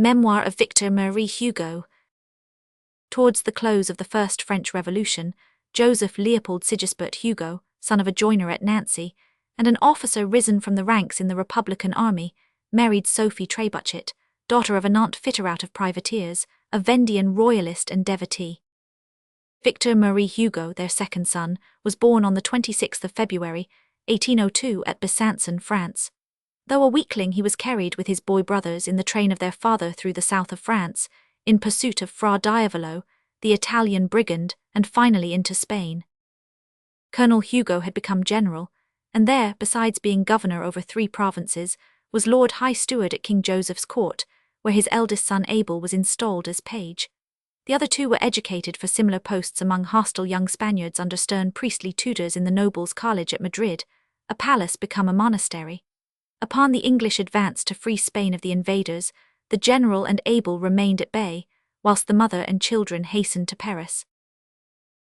Memoir of Victor Marie Hugo. Towards the close of the First French Revolution, Joseph Leopold Sigisbert Hugo, son of a joiner at Nancy, and an officer risen from the ranks in the Republican army, married Sophie Trebuchet, daughter of a Nantes fitter-out of privateers, a Vendean royalist and devotee. Victor Marie Hugo, their second son, was born on the 26th of February, 1802 at Besançon, France. Though a weakling, he was carried with his boy brothers in the train of their father through the south of France, in pursuit of Fra Diavolo, the Italian brigand, and finally into Spain. Colonel Hugo had become general, and there, besides being governor over 3 provinces, was Lord High Steward at King Joseph's court, where his eldest son Abel was installed as page. The other 2 were educated for similar posts among hostile young Spaniards under stern priestly tutors in the Nobles' College at Madrid, a palace become a monastery. Upon the English advance to free Spain of the invaders, the general and Abel remained at bay, whilst the mother and children hastened to Paris.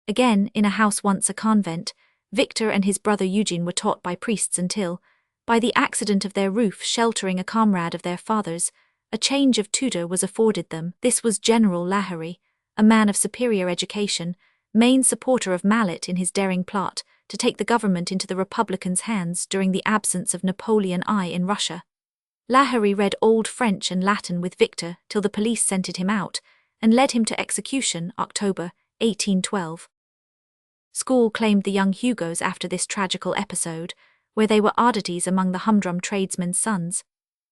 Again, in a house once a convent, Victor and his brother Eugene were taught by priests until, by the accident of their roof sheltering a comrade of their father's, a change of tutor was afforded them. This was General Lahorie, a man of superior education, main supporter of Mallet in his daring plot to take the government into the Republicans' hands during the absence of Napoleon I in Russia. Lahorie read Old French and Latin with Victor till the police scented him out and led him to execution, October 1812. School claimed the young Hugos after this tragical episode, where they were oddities among the humdrum tradesmen's sons.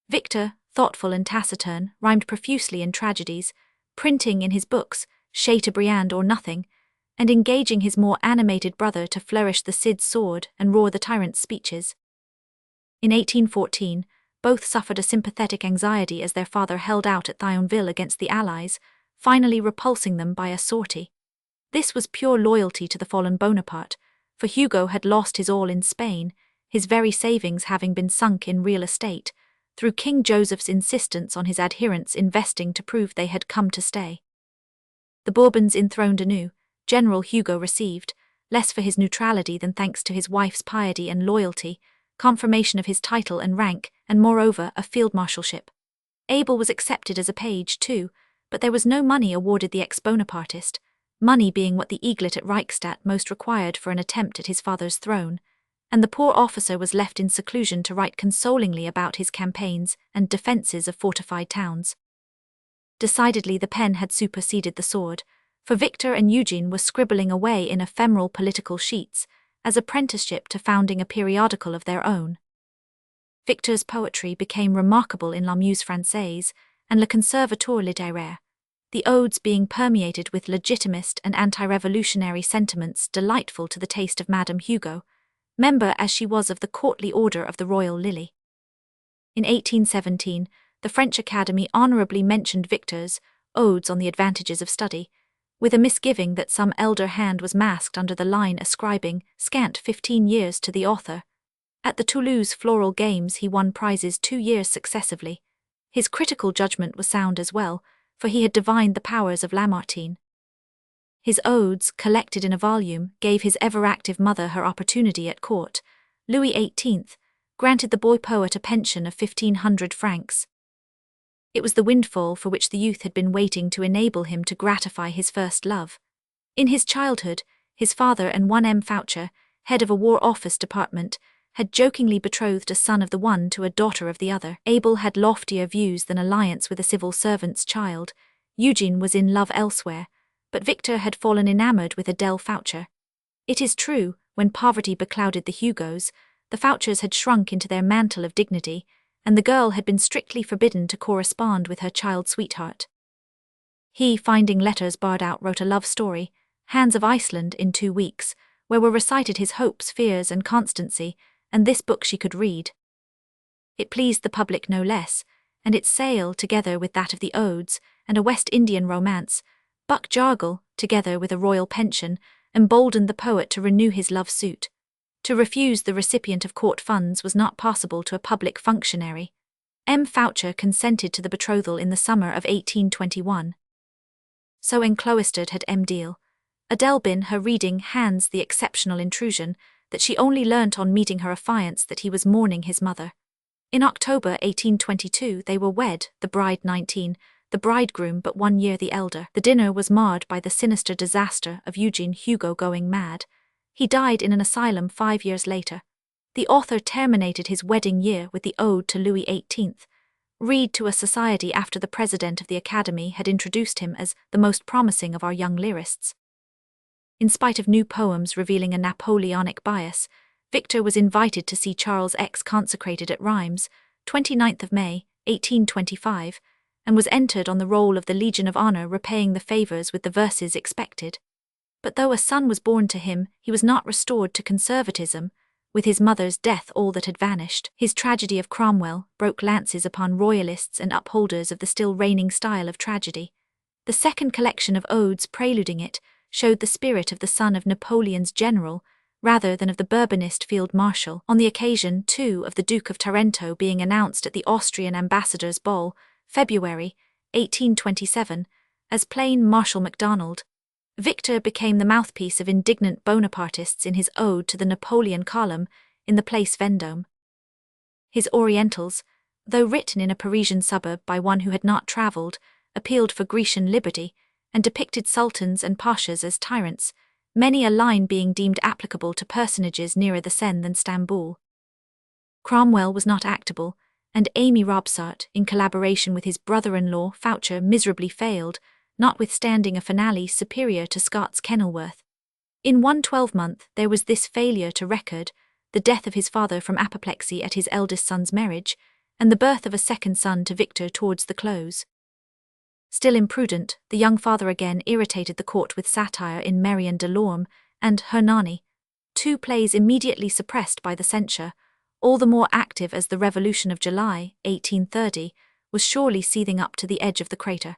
Victor, thoughtful and taciturn, rhymed profusely in tragedies, printing in his books Chateaubriand or nothing, and engaging his more animated brother to flourish the Cid's sword and roar the tyrant's speeches. In 1814, both suffered a sympathetic anxiety as their father held out at Thionville against the Allies, finally repulsing them by a sortie. This was pure loyalty to the fallen Bonaparte, for Hugo had lost his all in Spain, his very savings having been sunk in real estate, through King Joseph's insistence on his adherents investing to prove they had come to stay. The Bourbons enthroned anew, General Hugo received, less for his neutrality than thanks to his wife's piety and loyalty, confirmation of his title and rank, and moreover a field-marshalship. Abel was accepted as a page too, but there was no money awarded the ex-Bonapartist, money being what the eaglet at Reichstadt most required for an attempt at his father's throne, and the poor officer was left in seclusion to write consolingly about his campaigns and defences of fortified towns. Decidedly the pen had superseded the sword, for Victor and Eugene were scribbling away in ephemeral political sheets, as apprenticeship to founding a periodical of their own. Victor's poetry became remarkable in La Muse Française and Le Conservatoire littéraire, the odes being permeated with legitimist and anti-revolutionary sentiments delightful to the taste of Madame Hugo, member as she was of the courtly order of the Royal Lily. In 1817, the French Academy honourably mentioned Victor's Odes on the Advantages of Study, with a misgiving that some elder hand was masked under the line ascribing scant 15 years to the author. At the Toulouse Floral Games he won prizes 2 years successively. His critical judgment was sound as well, for he had divined the powers of Lamartine. His odes, collected in a volume, gave his ever-active mother her opportunity at court. Louis XVIII granted the boy poet a pension of 1,500 francs. It was the windfall for which the youth had been waiting to enable him to gratify his first love. In his childhood, his father and one M. Foucher, head of a War Office department, had jokingly betrothed a son of the one to a daughter of the other. Abel had loftier views than alliance with a civil servant's child. Eugene was in love elsewhere, but Victor had fallen enamoured with Adele Foucher. It is true, when poverty beclouded the Hugos, the Fouchers had shrunk into their mantle of dignity, and the girl had been strictly forbidden to correspond with her child sweetheart. He, finding letters barred out, wrote a love story, Hans of Iceland, in 2 weeks, where were recited his hopes, fears, and constancy, and this book she could read. It pleased the public no less, and its sale, together with that of the Odes, and a West Indian romance, Buck Jargle, together with a royal pension, emboldened the poet to renew his love suit. To refuse the recipient of court funds was not possible to a public functionary. M. Foucher consented to the betrothal in the summer of 1821. So encloistered had M. Deal, Adele been her reading Hans the exceptional intrusion, that she only learnt on meeting her affianced that he was mourning his mother. In October 1822 they were wed, the bride 19, the bridegroom but 1 year the elder. The dinner was marred by the sinister disaster of Eugene Hugo going mad. He died in an asylum 5 years later. The author terminated his wedding year with the Ode to Louis XVIII, read to a society after the president of the Academy had introduced him as the most promising of our young lyrists. In spite of new poems revealing a Napoleonic bias, Victor was invited to see Charles X consecrated at Reims, 29th of May, 1825, and was entered on the roll of the Legion of Honor, repaying the favors with the verses expected. But though a son was born to him, he was not restored to conservatism. With his mother's death all that had vanished. His tragedy of Cromwell broke lances upon royalists and upholders of the still reigning style of tragedy. The second collection of odes preluding it showed the spirit of the son of Napoleon's general, rather than of the Bourbonist field marshal. On the occasion, too, of the Duke of Tarento being announced at the Austrian ambassador's ball, February 1827, as plain Marshal MacDonald, Victor became the mouthpiece of indignant Bonapartists in his ode to the Napoleon column in the Place Vendôme. His Orientals, though written in a Parisian suburb by one who had not travelled, appealed for Grecian liberty and depicted sultans and pashas as tyrants, many a line being deemed applicable to personages nearer the Seine than Stamboul. Cromwell was not actable, and Amy Robsart, in collaboration with his brother-in-law Foucher, miserably failed, notwithstanding a finale superior to Scott's Kenilworth. In 1 12-month there was this failure to record, the death of his father from apoplexy at his eldest son's marriage, and the birth of a second son to Victor towards the close. Still imprudent, the young father again irritated the court with satire in Marion Delorme and Hernani, 2 plays immediately suppressed by the censure, all the more active as the Revolution of July, 1830, was surely seething up to the edge of the crater.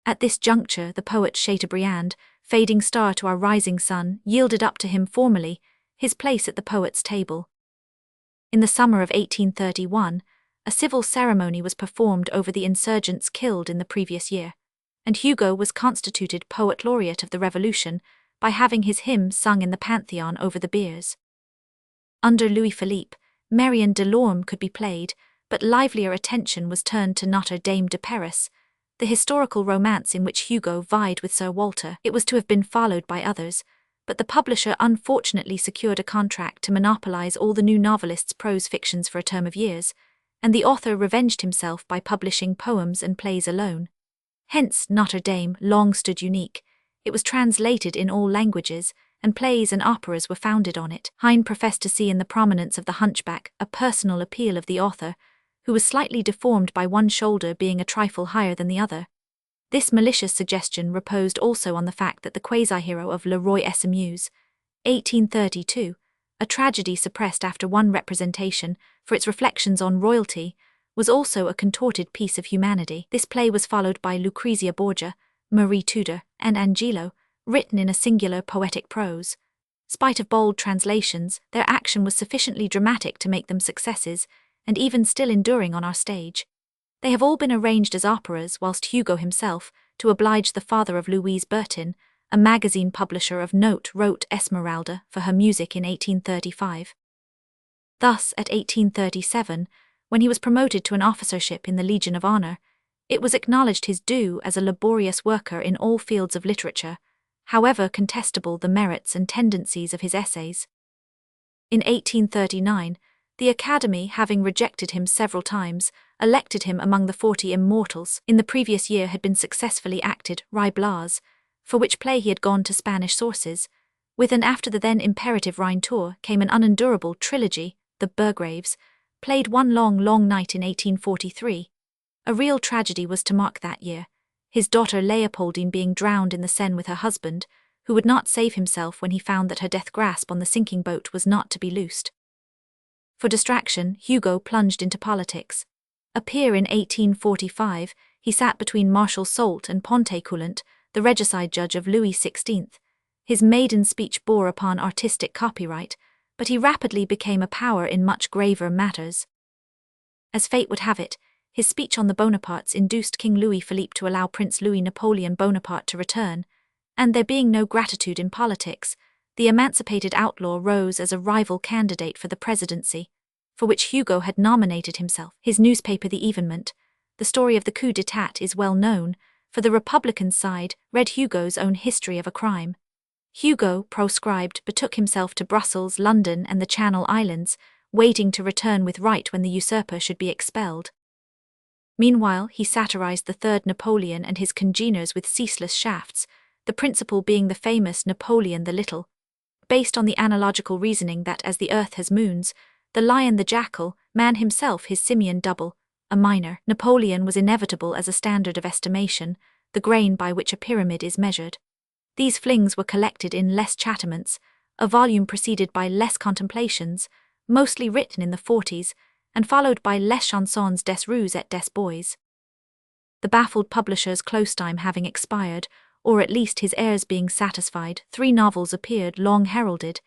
At this juncture the poet Chateaubriand, fading star to our rising sun, yielded up to him formally his place at the poet's table. In the summer of 1831, a civil ceremony was performed over the insurgents killed in the previous year, and Hugo was constituted poet laureate of the Revolution by having his hymn sung in the Pantheon over the biers. Under Louis-Philippe, Marion Delorme could be played, but livelier attention was turned to Notre Dame de Paris, the historical romance in which Hugo vied with Sir Walter. It was to have been followed by others, but the publisher unfortunately secured a contract to monopolize all the new novelist's prose fictions for a term of years, and the author revenged himself by publishing poems and plays alone. Hence Notre Dame long stood unique. It was translated in all languages, and plays and operas were founded on it. Heine professed to see in the prominence of the hunchback a personal appeal of the author, who was slightly deformed by one shoulder being a trifle higher than the other. This malicious suggestion reposed also on the fact that the quasi-hero of Le Roi et sa Muse, 1832, a tragedy suppressed after one representation for its reflections on royalty, was also a contorted piece of humanity. This play was followed by Lucrezia Borgia, Marie Tudor, and Angelo, written in a singular poetic prose. Spite of bold translations, their action was sufficiently dramatic to make them successes, and even still enduring on our stage. They have all been arranged as operas, whilst Hugo himself, to oblige the father of Louise Bertin, a magazine publisher of note, wrote Esmeralda for her music in 1835. Thus, at 1837, when he was promoted to an officership in the Legion of Honor, it was acknowledged his due as a laborious worker in all fields of literature, however contestable the merits and tendencies of his essays. In 1839, the Academy, having rejected him several times, elected him among the 40 immortals. In the previous year had been successfully acted Ruy Blas, for which play he had gone to Spanish sources. With and after the then imperative Rhine tour came an unendurable trilogy, The Burgraves, played one long night in 1843. A real tragedy was to mark that year, his daughter Leopoldine being drowned in the Seine with her husband, who would not save himself when he found that her death grasp on the sinking boat was not to be loosed. For distraction, Hugo plunged into politics. A peer in 1845, he sat between Marshal Soult and Pontécoulant, the regicide judge of Louis XVI. His maiden speech bore upon artistic copyright, but he rapidly became a power in much graver matters. As fate would have it, his speech on the Bonapartes induced King Louis-Philippe to allow Prince Louis Napoleon Bonaparte to return, and there being no gratitude in politics, the emancipated outlaw rose as a rival candidate for the presidency, for which Hugo had nominated himself. His newspaper The Evenement, the story of the coup d'état is well known, for the Republican side read Hugo's own history of a crime. Hugo, proscribed, betook himself to Brussels, London, and the Channel Islands, waiting to return with right when the usurper should be expelled. Meanwhile, he satirized the Third Napoleon and his congeners with ceaseless shafts, the principal being the famous Napoleon the Little, based on the analogical reasoning that as the earth has moons, the lion the jackal, man himself his simian double, a minor Napoleon was inevitable as a standard of estimation, the grain by which a pyramid is measured. These flings were collected in Les Chattements, a volume preceded by Les Contemplations, mostly written in the 40s, and followed by Les Chansons des Roues et des Bois. The baffled publisher's close time having expired, or at least his heirs being satisfied, 3 novels appeared long heralded.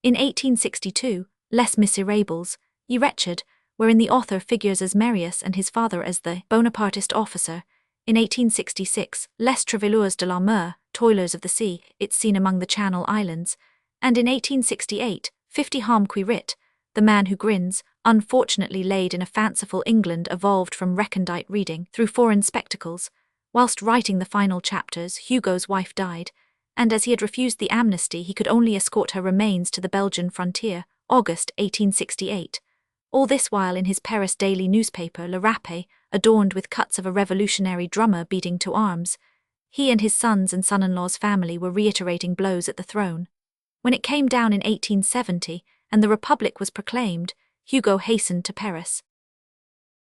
In 1862, Les Miserables, Ye Wretched, wherein the author figures as Marius and his father as the Bonapartist officer. In 1866, Les Travailleurs de la Mer, Toilers of the Sea, it's seen among the Channel Islands, and in 1868, 50 Harm Qui Rit, The Man Who Grins, unfortunately laid in a fanciful England evolved from recondite reading through foreign spectacles. Whilst writing the final chapters, Hugo's wife died, and as he had refused the amnesty, he could only escort her remains to the Belgian frontier, August 1868. All this while in his Paris daily newspaper Le Rappel, adorned with cuts of a revolutionary drummer beating to arms, he and his sons and son-in-law's family were reiterating blows at the throne. When it came down in 1870, and the Republic was proclaimed, Hugo hastened to Paris.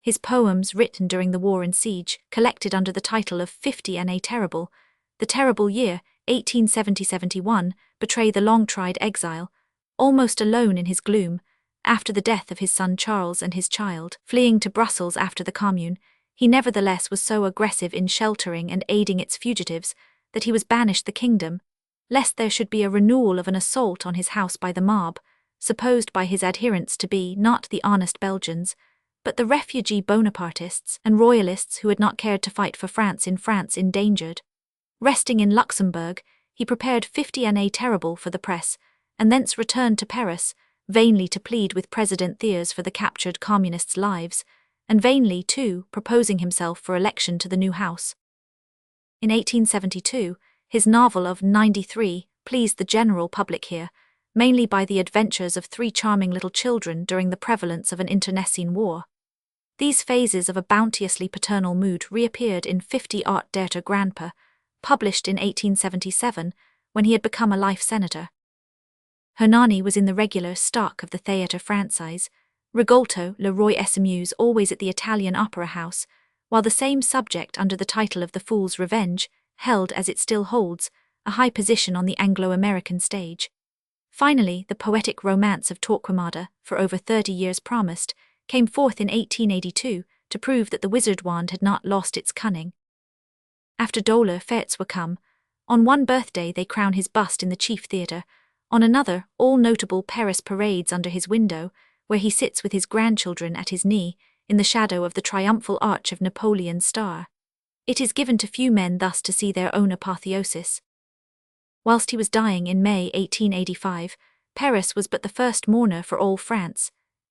His poems, written during the war and siege, collected under the title of 50 Années Terrible, the terrible year, 1870-71, betray the long-tried exile, almost alone in his gloom, after the death of his son Charles and his child, fleeing to Brussels after the Commune. He nevertheless was so aggressive in sheltering and aiding its fugitives that he was banished the kingdom, lest there should be a renewal of an assault on his house by the mob, supposed by his adherents to be not the honest Belgians, but the refugee Bonapartists and royalists who had not cared to fight for France endangered. Resting in Luxembourg, he prepared 50 Années Terrible for the press, and thence returned to Paris, vainly to plead with President Thiers for the captured communists' lives, and vainly, too, proposing himself for election to the new House. In 1872, his novel of 93 pleased the general public here, mainly by the adventures of 3 charming little children during the prevalence of an internecine war. These phases of a bounteously paternal mood reappeared in 50 Art d'Être Grandpa, published in 1877, when he had become a life senator. Hernani was in the regular stock of the Théâtre Français, Rigolto, Le Roi Esmuse always at the Italian Opera House, while the same subject under the title of The Fool's Revenge held, as it still holds, a high position on the Anglo-American stage. Finally, the poetic romance of Torquemada, for over 30 years promised, came forth in 1882 to prove that the wizard wand had not lost its cunning. After Dole fêtes were come, on one birthday they crown his bust in the chief theatre, on another all notable Paris parades under his window, where he sits with his grandchildren at his knee, in the shadow of the triumphal arch of Napoleon's star. It is given to few men thus to see their own apotheosis. Whilst he was dying in May 1885, Paris was but the first mourner for all France,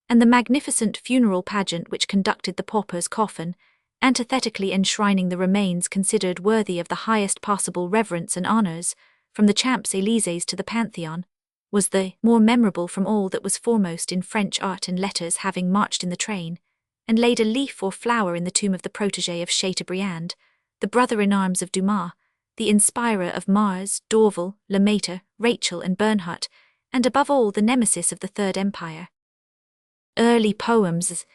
and the magnificent funeral pageant which conducted the pauper's coffin, antithetically enshrining the remains considered worthy of the highest possible reverence and honours, from the Champs-Élysées to the Pantheon, was the more memorable from all that was foremost in French art and letters, having marched in the train, and laid a leaf or flower in the tomb of the protégé of Chateaubriand, the brother-in-arms of Dumas, the inspirer of Mars, Dorval, Lemaitre, Rachel and Bernhardt, and above all the nemesis of the Third Empire. Early poems: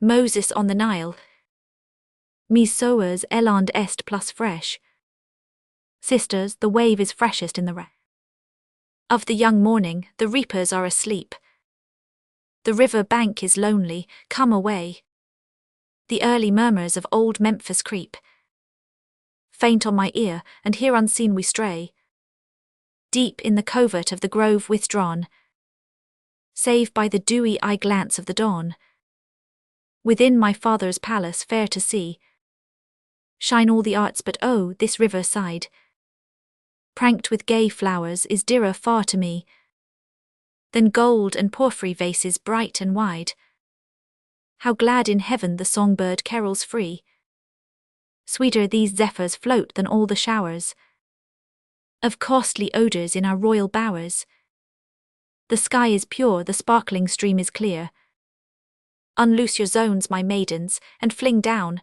Moses on the Nile, Mes sœurs, eland est plus fraîche. Sisters, the wave is freshest in the rain. Of the young morning, the reapers are asleep. The river bank is lonely, come away. The early murmurs of old Memphis creep faint on my ear, and here unseen we stray, deep in the covert of the grove withdrawn, save by the dewy eye glance of the dawn. Within my father's palace fair to see, shine all the arts, but oh, this river side, pranked with gay flowers, is dearer far to me than gold and porphyry vases bright and wide. How glad in heaven the songbird carols free. Sweeter these zephyrs float than all the showers of costly odors in our royal bowers. The sky is pure, the sparkling stream is clear. Unloose your zones, my maidens, and fling down,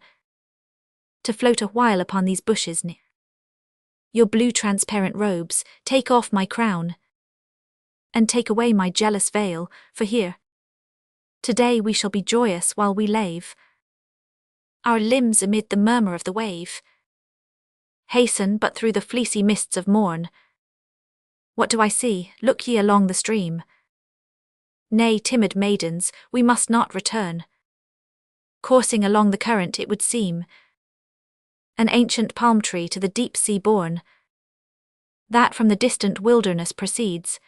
to float a while upon these bushes near. Your blue transparent robes, take off my crown, and take away my jealous veil, for here, today we shall be joyous while we lave our limbs amid the murmur of the wave. Hasten but through the fleecy mists of morn. What do I see? Look ye along the stream. Nay, timid maidens, we must not return. Coursing along the current it would seem, an ancient palm tree to the deep sea borne, that from the distant wilderness proceeds,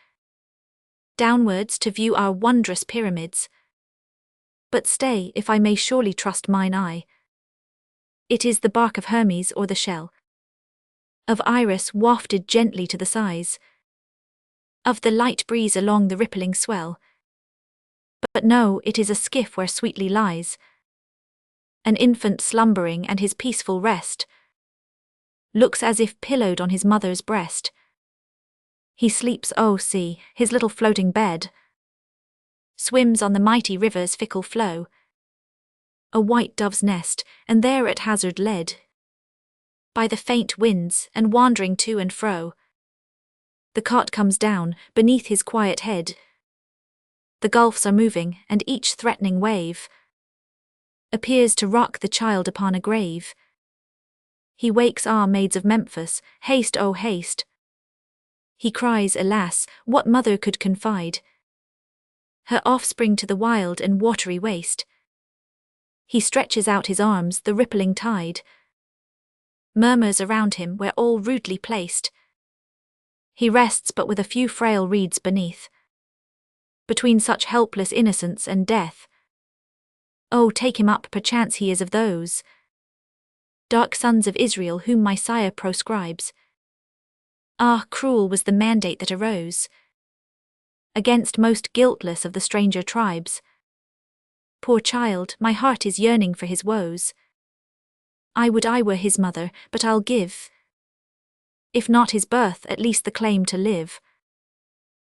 downwards to view our wondrous pyramids. But stay, if I may surely trust mine eye. It is the bark of Hermes or the shell of Iris wafted gently to the sighs of the light breeze along the rippling swell. But no, it is a skiff where sweetly lies an infant slumbering, and his peaceful rest looks as if pillowed on his mother's breast. He sleeps, oh see, his little floating bed swims on the mighty river's fickle flow. A white dove's nest, and there at hazard led by the faint winds, and wandering to and fro, the cot comes down beneath his quiet head. The gulfs are moving, and each threatening wave appears to rock the child upon a grave. He wakes, ah, maids of Memphis, haste, oh haste. He cries, alas, what mother could confide her offspring to the wild and watery waste? He stretches out his arms, the rippling tide murmurs around him where all rudely placed. He rests but with a few frail reeds beneath, between such helpless innocence and death. Oh, take him up, perchance he is of those dark sons of Israel whom my sire proscribes. Ah, cruel was the mandate that arose against most guiltless of the stranger tribes. Poor child, my heart is yearning for his woes. I would I were his mother, but I'll give, if not his birth, at least the claim to live.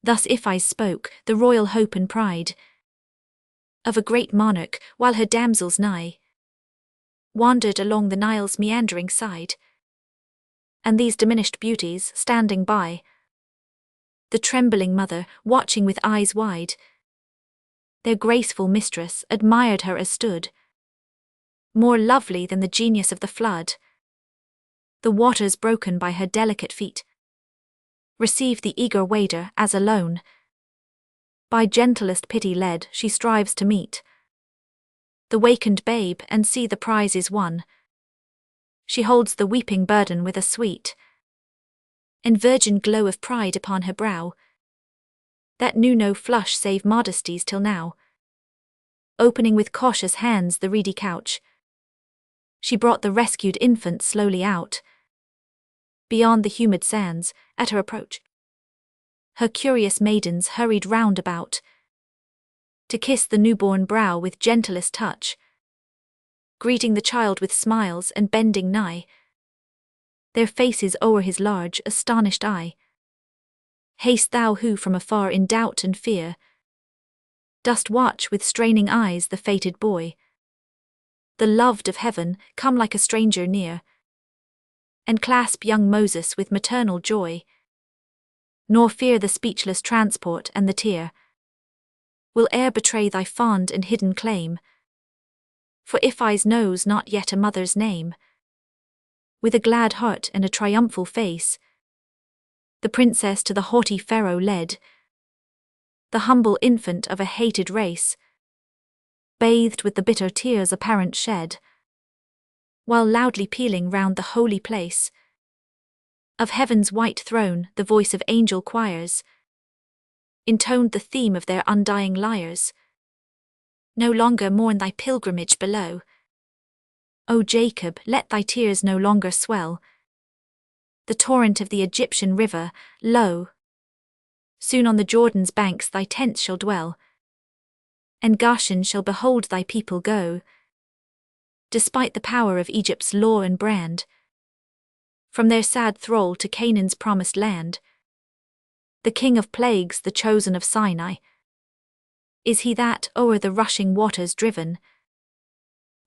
Thus if I spoke, the royal hope and pride of a great monarch, while her damsels nigh wandered along the Nile's meandering side, and these diminished beauties, standing by the trembling mother, watching with eyes wide, their graceful mistress admired her as stood, more lovely than the genius of the flood. The waters broken by her delicate feet receive the eager wader as alone, by gentlest pity led, she strives to meet the wakened babe and see the prize is won. She holds the weeping burden with a sweet and virgin glow of pride upon her brow, that knew no flush save modesty's till now. Opening with cautious hands the reedy couch, she brought the rescued infant slowly out, beyond the humid sands, at her approach. Her curious maidens hurried round about, to kiss the newborn brow with gentlest touch, greeting the child with smiles and bending nigh, their faces o'er his large, astonished eye. Haste thou who from afar in doubt and fear dost watch with straining eyes the fated boy, the loved of heaven, come like a stranger near, and clasp young Moses with maternal joy, nor fear the speechless transport and the tear will e'er betray thy fond and hidden claim. For if eyes knows not yet a mother's name, with a glad heart and a triumphal face, the princess to the haughty Pharaoh led, the humble infant of a hated race, bathed with the bitter tears a parent shed, while loudly pealing round the holy place of heaven's white throne the voice of angel choirs intoned the theme of their undying lyres. No longer mourn thy pilgrimage below, O Jacob, let thy tears no longer swell the torrent of the Egyptian river. Lo, soon on the Jordan's banks thy tents shall dwell, and Goshen shall behold thy people go, despite the power of Egypt's law and brand, from their sad thrall to Canaan's promised land. The king of plagues, the chosen of Sinai, is he that, o'er the rushing waters driven,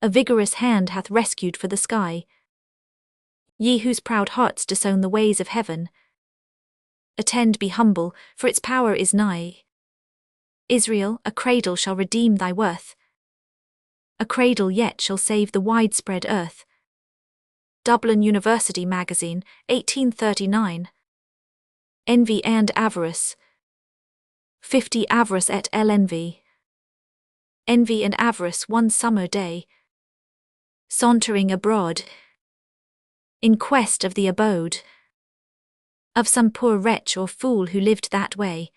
a vigorous hand hath rescued for the sky, ye whose proud hearts disown the ways of heaven. Attend, be humble, for its power is nigh. Israel, a cradle shall redeem thy worth, a cradle yet shall save the widespread earth. Dublin University Magazine, 1839. Envy and avarice. 50 Avarice et l'envie. Envy and avarice one summer day, sauntering abroad, in quest of the abode of some poor wretch or fool who lived that way.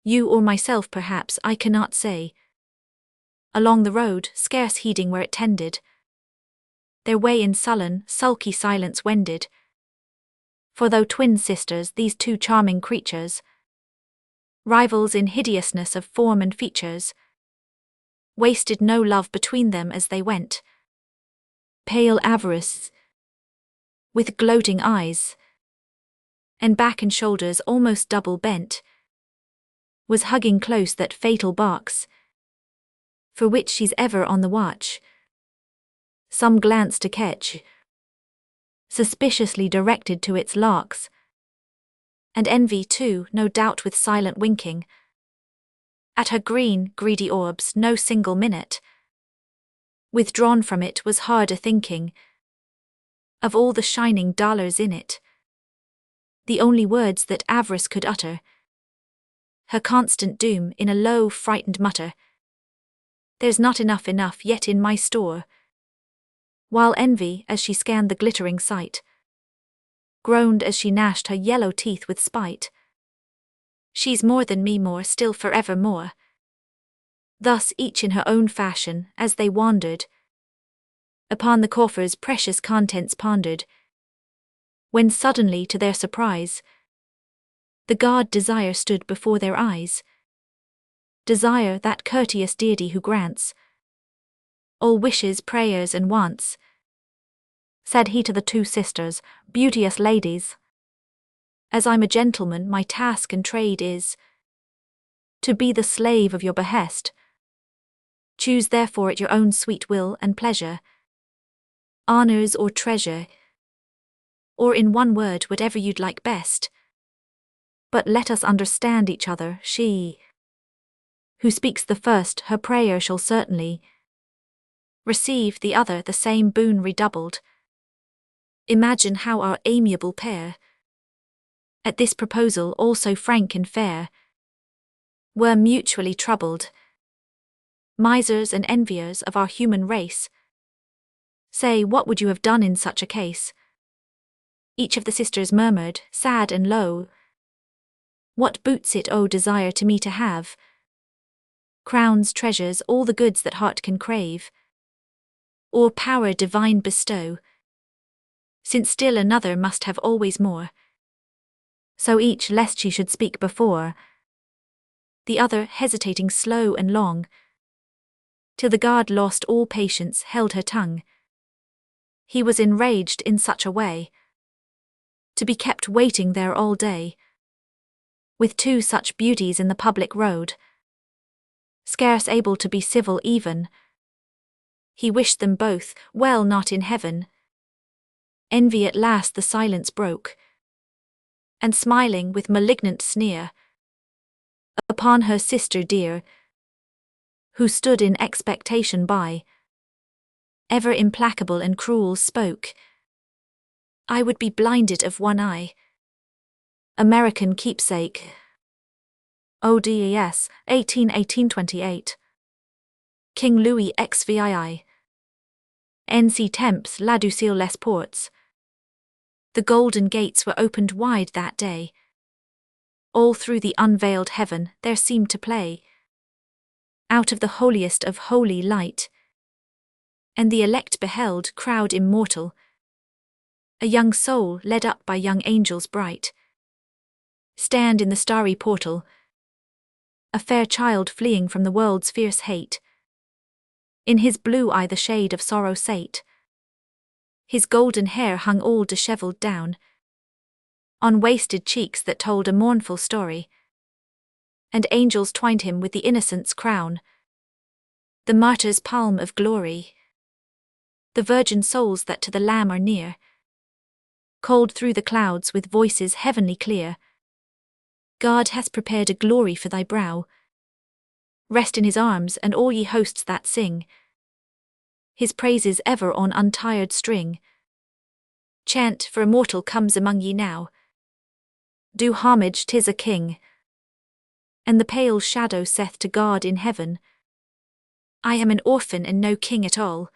You or myself perhaps, I cannot say. Along the road, scarce heeding where it tended, their way in sullen, sulky silence wended. For though twin sisters, these two charming creatures, rivals in hideousness of form and features, wasted no love between them as they went. Pale avarice, with gloating eyes, and back and shoulders almost double bent, was hugging close that fatal box, for which she's ever on the watch. Some glance to catch, suspiciously directed to its locks, and envy too, no doubt with silent winking, at her green, greedy orbs no single minute, withdrawn from it was hard a thinking, of all the shining dollars in it. The only words that avarice could utter, her constant doom in a low, frightened mutter, there's not enough yet in my store. While envy, as she scanned the glittering sight, groaned as she gnashed her yellow teeth with spite. She's more than me, more still, forevermore. Thus each in her own fashion, as they wandered, upon the coffer's precious contents pondered, when suddenly to their surprise, the god Desire stood before their eyes. Desire, that courteous deity who grants all wishes, prayers and wants. Said he to the two sisters, beauteous ladies, as I'm a gentleman, my task and trade is to be the slave of your behest. Choose therefore at your own sweet will and pleasure, honors or treasure, or in one word whatever you'd like best. But let us understand each other. She who speaks the first, her prayer shall certainly receive, the other the same boon redoubled. Imagine how our amiable pair, at this proposal all so frank and fair, were mutually troubled. Misers and enviers of our human race, say, what would you have done in such a case? Each of the sisters murmured, sad and low, what boots it, O Desire, to me to have crowns, treasures, all the goods that heart can crave, or power divine bestow, since still another must have always more. So each, lest she should speak before the other, hesitating slow and long, till the god lost all patience, held her tongue. He was enraged in such a way to be kept waiting there all day, with two such beauties in the public road, scarce able to be civil even. He wished them both well, not in heaven. Envy at last the silence broke, and smiling with malignant sneer upon her sister dear, who stood in expectation by, ever implacable and cruel, spoke, I would be blinded of one eye. American keepsake. ODS, 1828. King Louis XVII. NC Temps la Ducille les Ports. The golden gates were opened wide that day. All through the unveiled heaven there seemed to play, out of the holiest of holy light, and the elect beheld, crowd immortal, a young soul led up by young angels bright, stand in the starry portal, a fair child fleeing from the world's fierce hate. In his blue eye the shade of sorrow sate. His golden hair hung all dishevelled down on wasted cheeks that told a mournful story, and angels twined him with the innocent's crown, the martyr's palm of glory. The virgin souls that to the Lamb are near called through the clouds with voices heavenly clear, God has prepared a glory for thy brow. Rest in his arms, and all ye hosts that sing his praises ever on untired string. Chant, for immortal comes among ye now. Do homage, 'tis a king. And the pale shadow saith to God in heaven, I am an orphan and no king at all.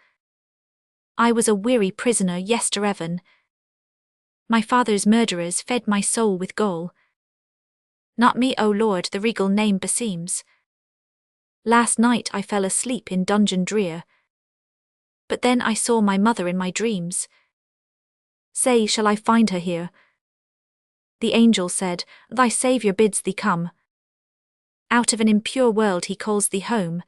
I was a weary prisoner yestereven. My father's murderers fed my soul with gall. Not me, O Lord, the regal name beseems. Last night I fell asleep in dungeon drear, but then I saw my mother in my dreams. Say, shall I find her here? The angel said, Thy Saviour bids thee come. Out of an impure world he calls thee home.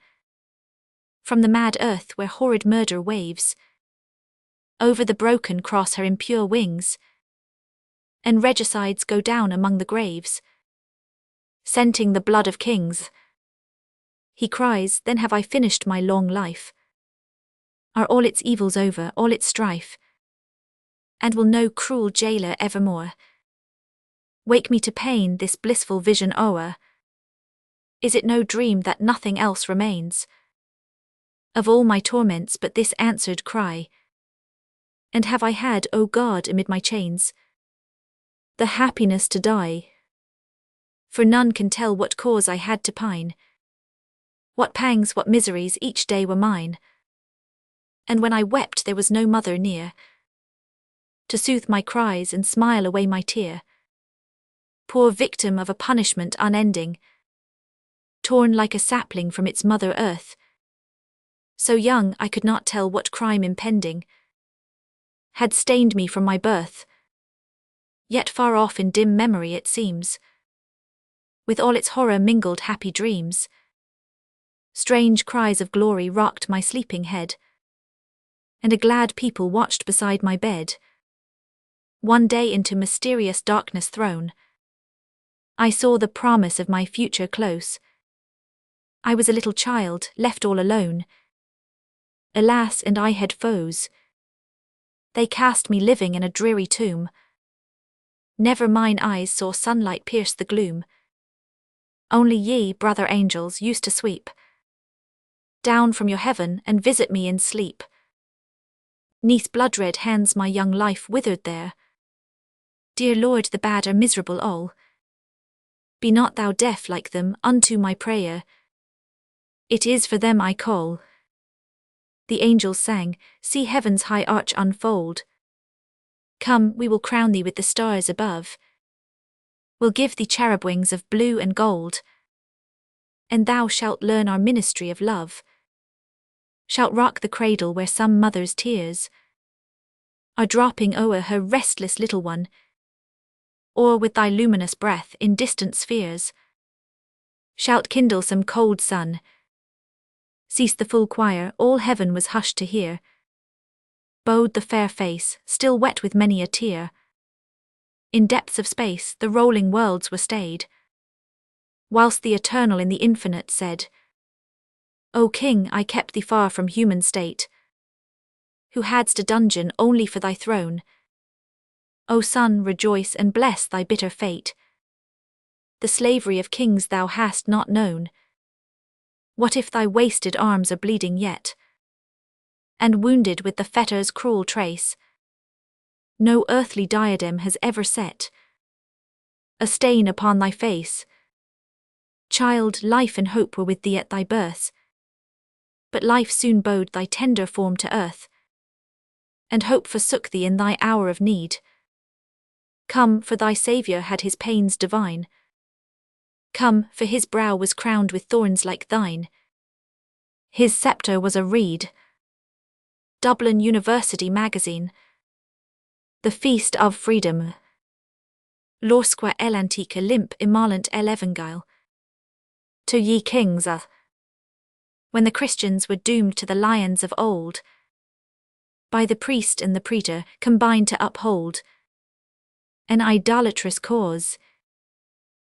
From the mad earth where horrid murder waves, over the broken cross her impure wings, and regicides go down among the graves, scenting the blood of kings. He cries, then have I finished my long life. Are all its evils over, all its strife? And will no cruel jailer evermore wake me to pain, this blissful vision o'er? Is it no dream that nothing else remains of all my torments but this answered cry? And have I had, O God, amid my chains, the happiness to die? For none can tell what cause I had to pine, what pangs, what miseries each day were mine. And when I wept there was no mother near to soothe my cries and smile away my tear. Poor victim of a punishment unending, torn like a sapling from its mother earth. So young I could not tell what crime impending had stained me from my birth. Yet far off in dim memory it seems, with all its horror mingled happy dreams. Strange cries of glory rocked my sleeping head, and a glad people watched beside my bed. One day into mysterious darkness thrown, I saw the promise of my future close. I was a little child, left all alone. Alas, and I had foes. They cast me living in a dreary tomb. Never mine eyes saw sunlight pierce the gloom. Only ye, brother angels, used to sweep down from your heaven and visit me in sleep. 'Neath blood-red hands my young life withered there. Dear Lord, the bad are miserable all. Be not thou deaf like them unto my prayer. It is for them I call. The angels sang, see heaven's high arch unfold. Come, we will crown thee with the stars above. We'll give thee cherub wings of blue and gold, and thou shalt learn our ministry of love. Shalt rock the cradle where some mother's tears are dropping o'er her restless little one, or with thy luminous breath in distant spheres shalt kindle some cold sun. Ceased the full choir, all heaven was hushed to hear. Bowed the fair face, still wet with many a tear. In depths of space the rolling worlds were stayed, whilst the Eternal in the Infinite said, O King, I kept thee far from human state, who hadst a dungeon only for thy throne. O Son, rejoice and bless thy bitter fate. The slavery of kings thou hast not known. What if thy wasted arms are bleeding yet, and wounded with the fetter's cruel trace? No earthly diadem has ever set a stain upon thy face. Child, life and hope were with thee at thy birth, but life soon bowed thy tender form to earth, and hope forsook thee in thy hour of need. Come, for thy Saviour had his pains divine. Come, for his brow was crowned with thorns like thine. His sceptre was a reed. Dublin University Magazine. The Feast of Freedom. Lorsque el antica limp emolent el evangile. To ye kings, when the Christians were doomed to the lions of old, by the priest and the praetor combined to uphold an idolatrous cause,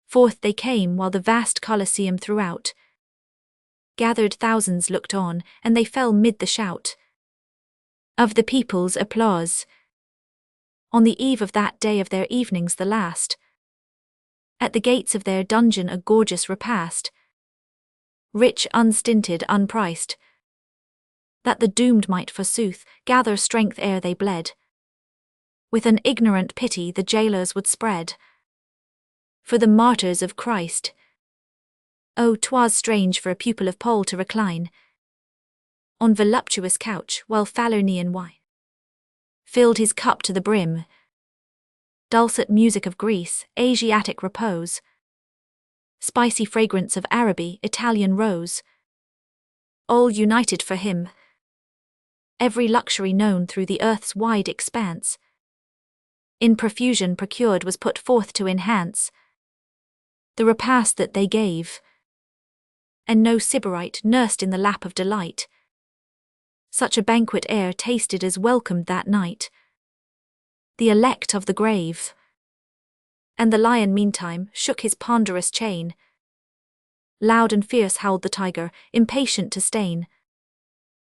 forth they came while the vast Colosseum throughout gathered thousands looked on, and they fell mid the shout of the people's applause. On the eve of that day of their evenings the last, at the gates of their dungeon a gorgeous repast, rich, unstinted, unpriced, that the doomed might forsooth gather strength ere they bled. With an ignorant pity the jailers would spread for the martyrs of Christ. Oh, 'twas strange for a pupil of Paul to recline on voluptuous couch while Falernian wine filled his cup to the brim. Dulcet music of Greece, Asiatic repose, spicy fragrance of Araby, Italian rose, all united for him. Every luxury known through the earth's wide expanse, in profusion procured, was put forth to enhance the repast that they gave. And no sybarite nursed in the lap of delight such a banquet ere tasted as welcomed that night the elect of the grave. And the lion meantime shook his ponderous chain. Loud and fierce howled the tiger, impatient to stain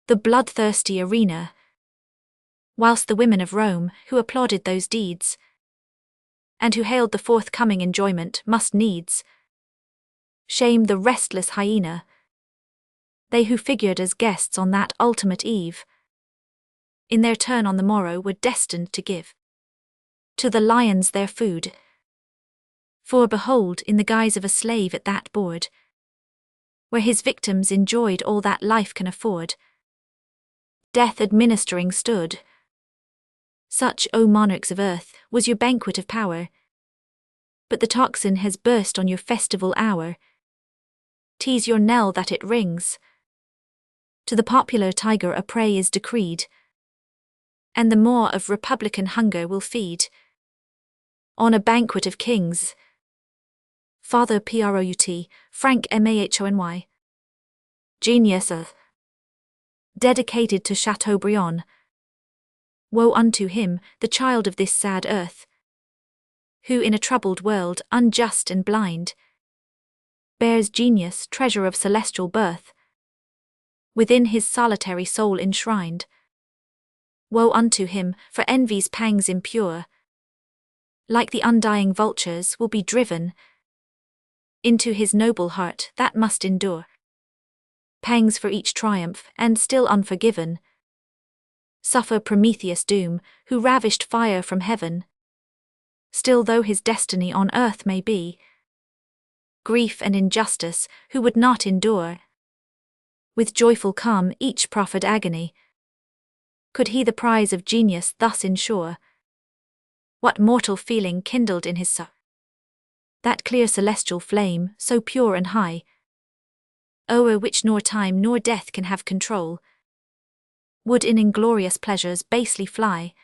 the bloodthirsty arena, whilst the women of Rome, who applauded those deeds, and who hailed the forthcoming enjoyment, must needs shame the restless hyena. They who figured as guests on that ultimate eve, in their turn on the morrow were destined to give to the lions their food. For behold, in the guise of a slave at that board, where his victims enjoyed all that life can afford, death administering stood. Such, O monarchs of earth, was your banquet of power. But the tocsin has burst on your festival hour. 'Tis your knell that it rings. To the popular tiger a prey is decreed, and the maw of republican hunger will feed on a banquet of kings. Father Prout, Frank Mahony. Genius of dedicated to Chateaubriand. Woe unto him, the child of this sad earth, who in a troubled world, unjust and blind, bears genius, treasure of celestial birth, within his solitary soul enshrined. Woe unto him, for envy's pangs impure, like the undying vultures, will be driven into his noble heart that must endure pangs for each triumph, and still unforgiven suffer Prometheus' doom, who ravished fire from heaven. Still, though his destiny on earth may be grief and injustice, who would not endure with joyful calm each proffered agony? Could he the prize of genius thus ensure, what mortal feeling kindled in his soul that clear celestial flame, so pure and high, o'er which nor time nor death can have control, would in inglorious pleasures basely fly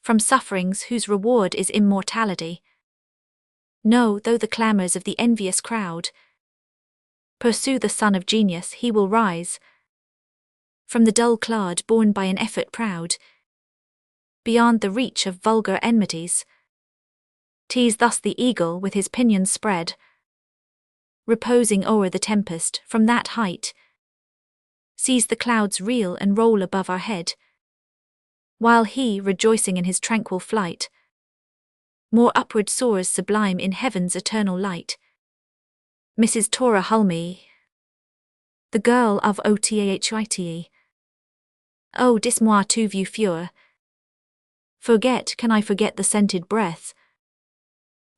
from sufferings whose reward is immortality? No, though the clamours of the envious crowd pursue the son of genius, he will rise from the dull clod borne by an effort proud, beyond the reach of vulgar enmities. 'Tis thus the eagle with his pinions spread, reposing o'er the tempest, from that height sees the clouds reel and roll above our head, while he, rejoicing in his tranquil flight, more upward soars sublime in heaven's eternal light. Mrs. Tora Hulme, the girl of Otaite. Oh, dis-moi tu vieux fure. Forget, can I forget the scented breath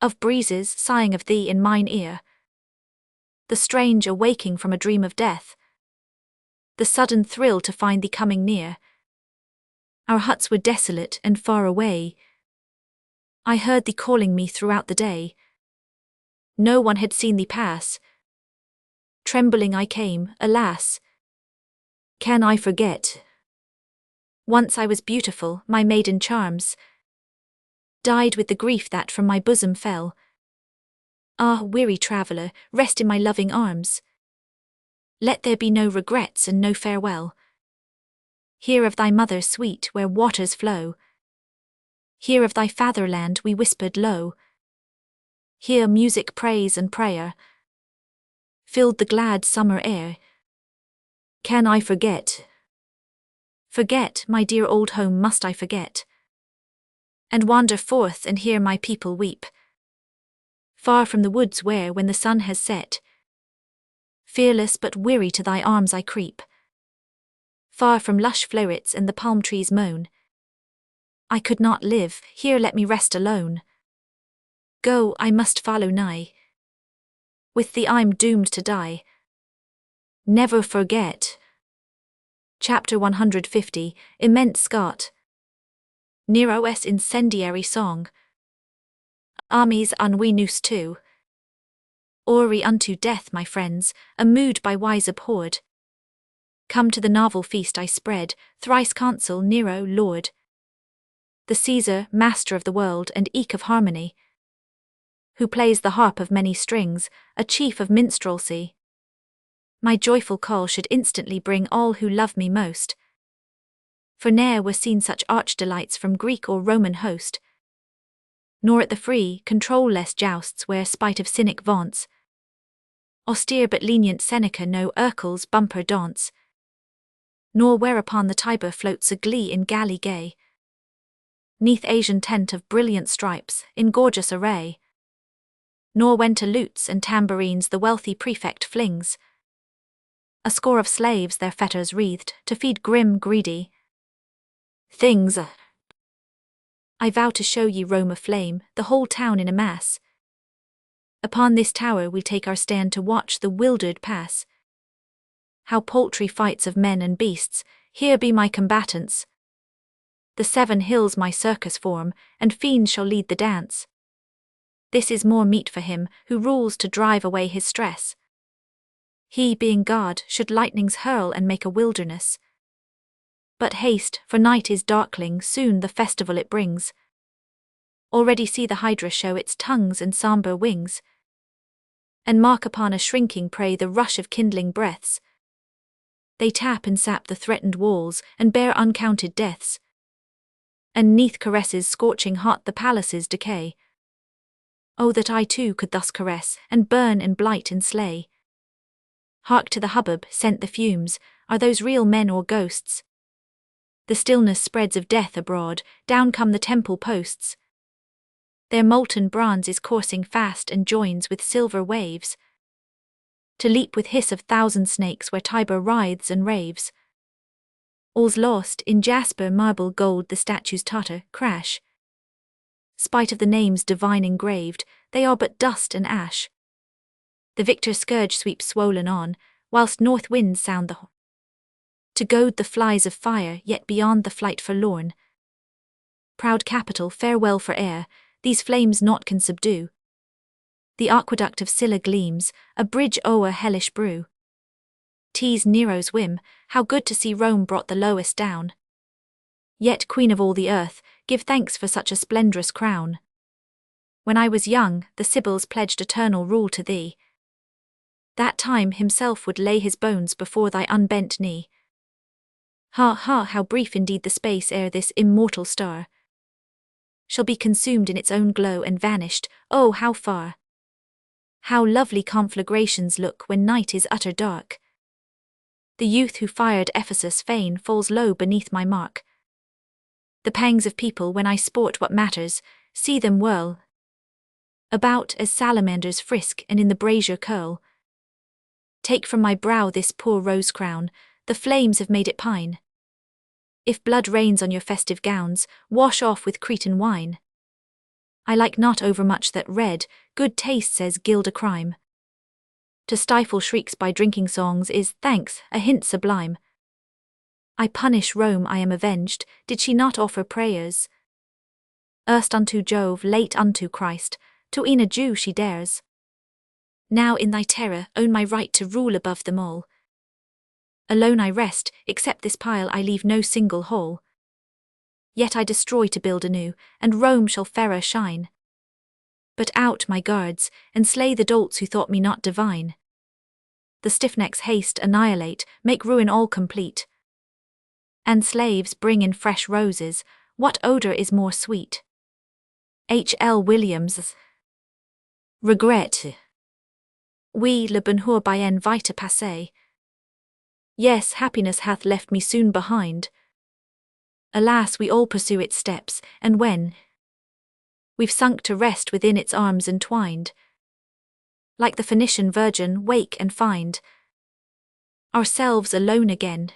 of breezes sighing of thee in mine ear? The strange awaking from a dream of death, the sudden thrill to find thee coming near. Our huts were desolate and far away. I heard thee calling me throughout the day. No one had seen thee pass. Trembling I came, alas! Can I forget? Once I was beautiful, my maiden charms died with the grief that from my bosom fell. Ah, weary traveller, rest in my loving arms. Let there be no regrets and no farewell. Hear of thy mother sweet where waters flow. Hear of thy fatherland we whispered low. Hear music, praise and prayer filled the glad summer air. Can I forget? Forget, my dear old home must I forget? And wander forth and hear my people weep, far from the woods where, when the sun has set, fearless but weary to thy arms I creep, far from lush flowers and the palm trees moan. I could not live, here let me rest alone. Go, I must follow nigh. With thee I'm doomed to die. Never forget. Chapter 150, Immense Scott. Nero's incendiary song. Armies unwenus too. Ori unto death, my friends, a mood by wise abhorred. Come to the novel feast I spread, thrice consul Nero lord. The Caesar, master of the world and eke of harmony, who plays the harp of many strings, a chief of minstrelsy. My joyful call should instantly bring all who love me most. For ne'er were seen such arch delights from Greek or Roman host. Nor at the free, control-less jousts where spite of cynic vaunts, austere but lenient Seneca no Urkel's bumper daunts. Nor where upon the Tiber floats a glee in galley gay, 'neath Asian tent of brilliant stripes, in gorgeous array. Nor when to lutes and tambourines the wealthy prefect flings a score of slaves their fetters wreathed, to feed grim greedy things. I vow to show ye Rome aflame, the whole town in a mass. Upon this tower we take our stand to watch the wildered pass. How paltry fights of men and beasts, here be my combatants. The 7 hills my circus form, and fiends shall lead the dance. This is more meet for him, who rules to drive away his stress. He, being God, should lightnings hurl and make a wilderness. But haste, for night is darkling, soon the festival it brings. Already see the hydra show its tongues and sombre wings, and mark upon a shrinking prey the rush of kindling breaths. They tap and sap the threatened walls, and bear uncounted deaths. And 'neath caresses scorching hot the palaces decay. Oh, that I too could thus caress, and burn and blight and slay. Hark to the hubbub, scent the fumes, are those real men or ghosts? The stillness spreads of death abroad, down come the temple posts. Their molten bronze is coursing fast and joins with silver waves, to leap with hiss of 1,000 snakes where Tiber writhes and raves. All's lost, in jasper, marble, gold the statues totter, crash. Spite of the names divine engraved, they are but dust and ash. The victor's scourge sweeps swollen on, whilst north winds sound the horn, to goad the flies of fire, yet beyond the flight forlorn. Proud capital, farewell for air, these flames naught can subdue. The aqueduct of Scylla gleams, a bridge o'er hellish brew. 'Tis Nero's whim, how good to see Rome brought the lowest down. Yet, queen of all the earth, give thanks for such a splendrous crown. When I was young, the Sibyls pledged eternal rule to thee. That time himself would lay his bones before thy unbent knee. Ha ha, how brief indeed the space ere this immortal star shall be consumed in its own glow and vanished, oh how far! How lovely conflagrations look when night is utter dark. The youth who fired Ephesus fain falls low beneath my mark. The pangs of people when I sport what matters, see them whirl about as salamanders frisk and in the brazier curl. Take from my brow this poor rose crown, the flames have made it pine. If blood rains on your festive gowns, wash off with Cretan wine. I like not overmuch that red, good taste says gild a crime. To stifle shrieks by drinking songs is, thanks, a hint sublime. I punish Rome, I am avenged, did she not offer prayers? Erst unto Jove, late unto Christ, to e'en a Jew she dares. Now in thy terror own my right to rule above them all. Alone I rest, except this pile I leave no single hole. Yet I destroy to build anew, and Rome shall fairer shine. But out, my guards, and slay the dolts who thought me not divine. The stiff-necks haste annihilate, make ruin all complete. And slaves bring in fresh roses, what odor is more sweet? H. L. Williams. Regret. Oui, le bonheur bien vite passé. Yes, happiness hath left me soon behind. Alas, we all pursue its steps, and when we've sunk to rest within its arms entwined, like the Phoenician virgin, wake and find ourselves alone again.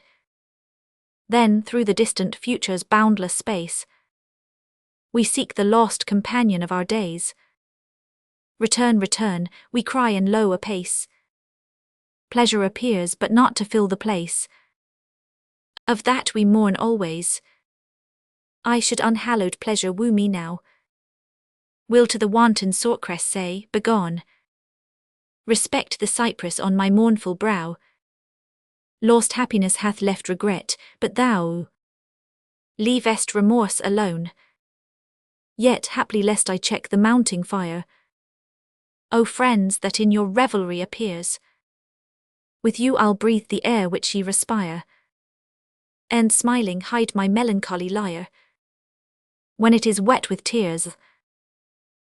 Then, through the distant future's boundless space, we seek the lost companion of our days. Return, return, we cry in low apace. Pleasure appears, but not to fill the place. Of that we mourn always. I should unhallowed pleasure woo me now. Will to the wanton sorceress say, begone. Respect the cypress on my mournful brow. Lost happiness hath left regret, but thou leavest remorse alone. Yet haply lest I check the mounting fire, O friends, that in your revelry appears, with you I'll breathe the air which ye respire, and smiling hide my melancholy lyre. When it is wet with tears,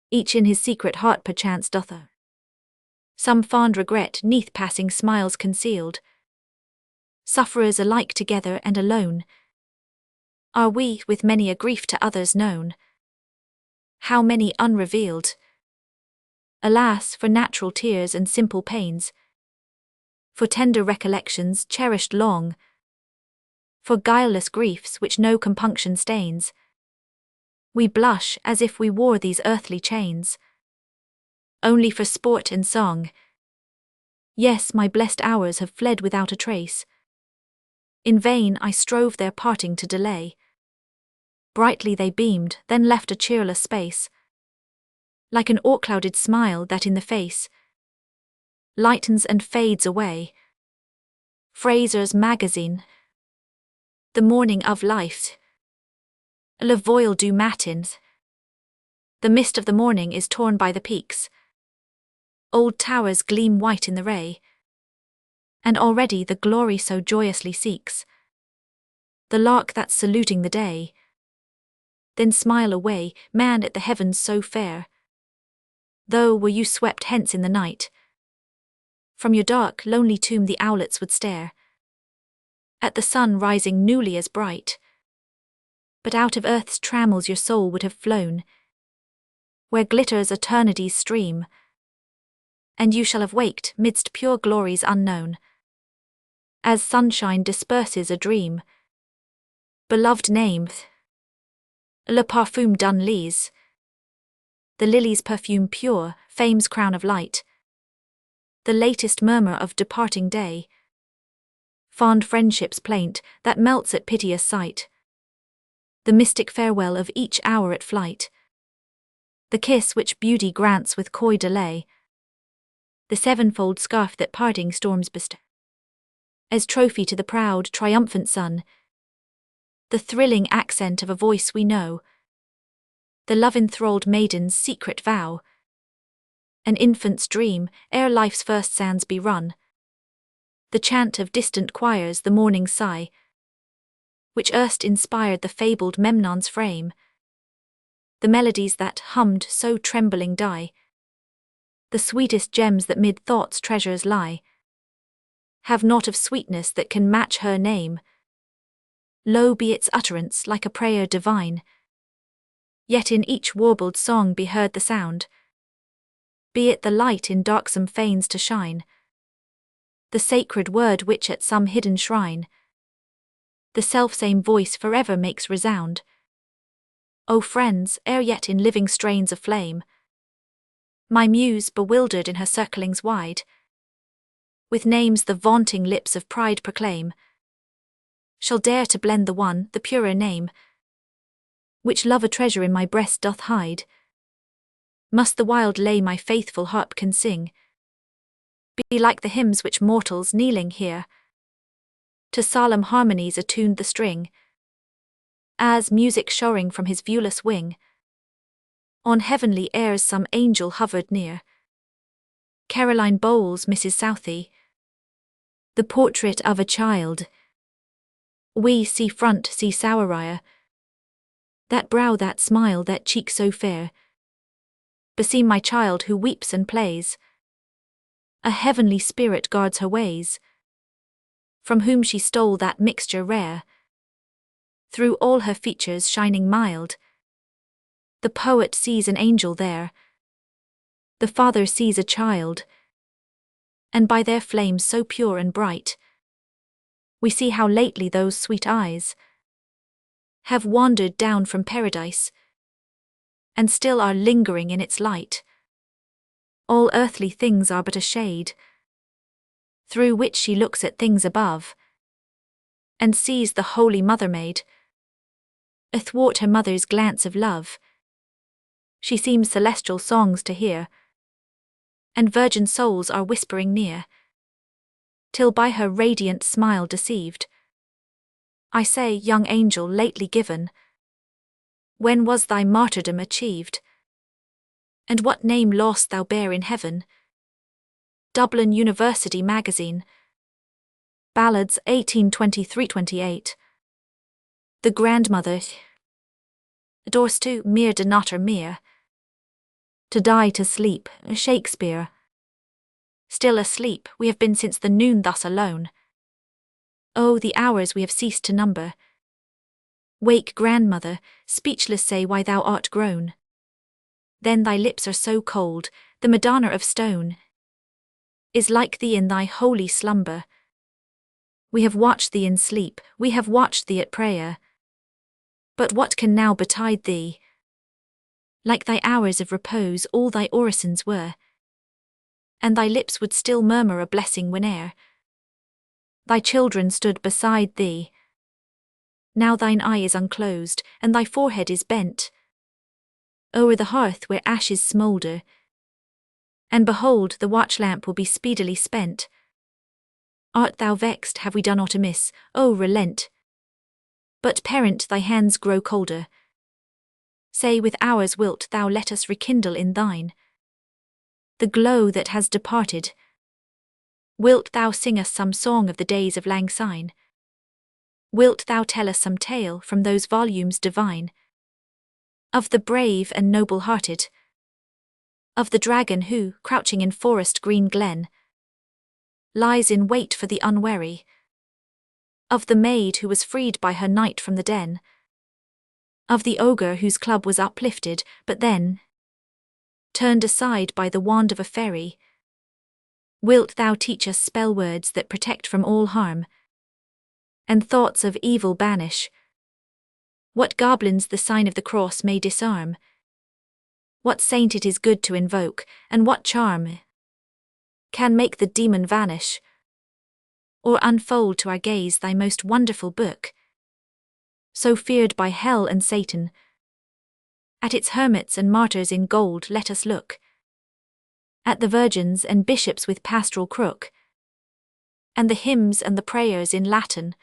each in his secret heart perchance doth some fond regret 'neath passing smiles concealed. Sufferers alike together and alone are we, with many a grief to others known. How many unrevealed! Alas, for natural tears and simple pains, for tender recollections cherished long, for guileless griefs which no compunction stains. We blush as if we wore these earthly chains only for sport and song. Yes, my blessed hours have fled without a trace. In vain I strove their parting to delay. Brightly they beamed, then left a cheerless space, like an o'erclouded smile that in the face lightens and fades away. Fraser's Magazine. The morning of life. Le voile du matin. The mist of the morning is torn by the peaks. Old towers gleam white in the ray, and already the glory so joyously seeks the lark that's saluting the day. Then smile away, man at the heavens so fair, though were you swept hence in the night, from your dark, lonely tomb the owlets would stare at the sun rising newly as bright. But out of earth's trammels your soul would have flown, where glitters eternity's stream, and you shall have waked midst pure glories unknown, as sunshine disperses a dream. Beloved name, le parfum d'un lys, the lily's perfume pure, fame's crown of light, the latest murmur of departing day, fond friendship's plaint that melts at piteous sight, the mystic farewell of each hour at flight, the kiss which beauty grants with coy delay, the sevenfold scarf that parting storms bestow as trophy to the proud, triumphant sun, the thrilling accent of a voice we know, the love-enthralled maiden's secret vow, an infant's dream ere life's first sands be run, the chant of distant choirs, the morning sigh, which erst inspired the fabled Memnon's frame, the melodies that, hummed so trembling die, the sweetest gems that mid thought's treasures lie, have naught of sweetness that can match her name. Low be its utterance like a prayer divine, yet in each warbled song be heard the sound. Be it the light in darksome fanes to shine, the sacred word which at some hidden shrine the selfsame voice forever makes resound. O friends, ere yet in living strains aflame, my muse, bewildered in her circlings wide, with names the vaunting lips of pride proclaim, shall dare to blend the one, the purer name, which love a treasure in my breast doth hide. Must the wild lay my faithful harp can sing be like the hymns which mortals kneeling hear, to solemn harmonies attuned the string, as music showering from his viewless wing, On heavenly airs some angel hovered near. Caroline Bowles, Mrs. Southey. The portrait of a child. We see front, see Sourire. That brow, that smile, that cheek so fair. Beseem my child who weeps and plays. A heavenly spirit guards her ways. From whom she stole that mixture rare. Through all her features shining mild. The poet sees an angel there. The father sees a child. And by their flames so pure and bright, we see how lately those sweet eyes have wandered down from paradise, and still are lingering in its light. All earthly things are but a shade, through which she looks at things above, and sees the Holy Mother Maid. Athwart her mother's glance of love, she seems celestial songs to hear, and virgin souls are whispering near, till by her radiant smile deceived, I say, young angel lately given, when was thy martyrdom achieved? And what name lost thou bear in heaven? Dublin University Magazine. Ballads 1823-28. The grandmother. Adores to mere de notter mere. To die to sleep, Shakespeare. Still asleep we have been since the noon thus alone. Oh, the hours we have ceased to number. Wake, grandmother, speechless say why thou art grown. Then thy lips are so cold, the Madonna of stone is like thee in thy holy slumber. We have watched thee in sleep, we have watched thee at prayer. But what can now betide thee? Like thy hours of repose all thy orisons were, and thy lips would still murmur a blessing whene'er thy children stood beside thee. Now thine eye is unclosed, and thy forehead is bent o'er the hearth where ashes smoulder, and behold, the watch-lamp will be speedily spent. Art thou vexed, have we done aught amiss? Oh, relent. But, parent, thy hands grow colder. Say, with ours wilt thou let us rekindle in thine the glow that has departed? Wilt thou sing us some song of the days of lang syne? Wilt thou tell us some tale from those volumes divine of the brave and noble-hearted, of the dragon who, crouching in forest green glen, lies in wait for the unwary, of the maid who was freed by her knight from the den, of the ogre whose club was uplifted, but then turned aside by the wand of a fairy? Wilt thou teach us spell words that protect from all harm, and thoughts of evil banish? What goblins the sign of the cross may disarm? What saint it is good to invoke, and what charm can make the demon vanish? Or unfold to our gaze thy most wonderful book, so feared by hell and Satan? At its hermits and martyrs in gold let us look, at the virgins and bishops with pastoral crook, and the hymns and the prayers in Latin,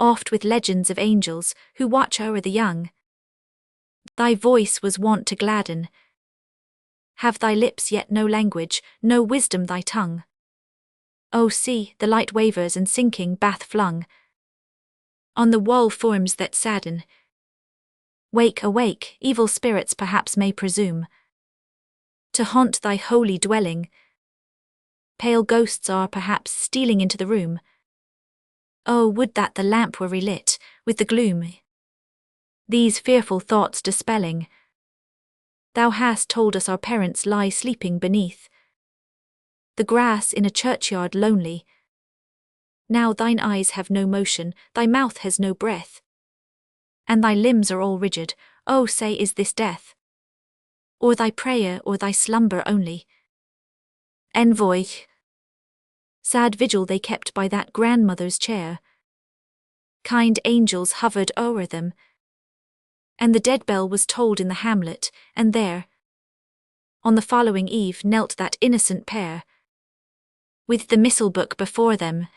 oft with legends of angels who watch o'er the young. Thy voice was wont to gladden. Have thy lips yet no language, no wisdom thy tongue? Oh, see, the light wavers and sinking bath flung on the wall forms that sadden. Wake, awake, evil spirits perhaps may presume to haunt thy holy dwelling. Pale ghosts are perhaps stealing into the room. Oh, would that the lamp were relit, with the gloom these fearful thoughts dispelling. Thou hast told us our parents lie sleeping beneath the grass in a churchyard lonely. Now thine eyes have no motion, thy mouth has no breath, and thy limbs are all rigid. Oh, say, is this death, or thy prayer, or thy slumber only? Envoy. Sad vigil they kept by that grandmother's chair. Kind angels hovered o'er them, and the dead bell was tolled in the hamlet, and there, on the following eve, knelt that innocent pair, with the missal book before them.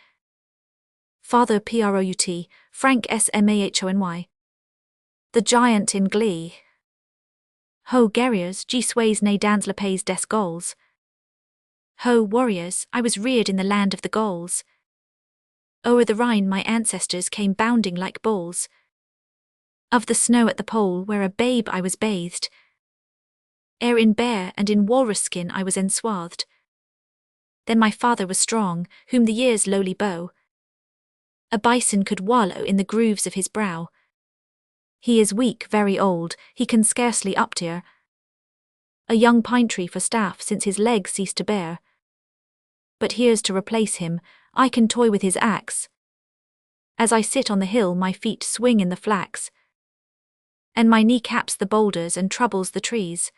Father Prout, Frank Smahony, the giant in glee. Ho guerriers, je suis né dans le pays des Gauls. Ho warriors, I was reared in the land of the Gauls. O'er the Rhine my ancestors came bounding like bulls. Of the snow at the pole where a babe I was bathed, ere in bear and in walrus skin I was enswathed. Then my father was strong, whom the years lowly bow. A bison could wallow in the grooves of his brow. He is weak, very old, he can scarcely uptear a young pine tree for staff since his legs ceased to bear. But here's to replace him, I can toy with his axe. As I sit on the hill my feet swing in the flax, and my knee caps the boulders and troubles the trees.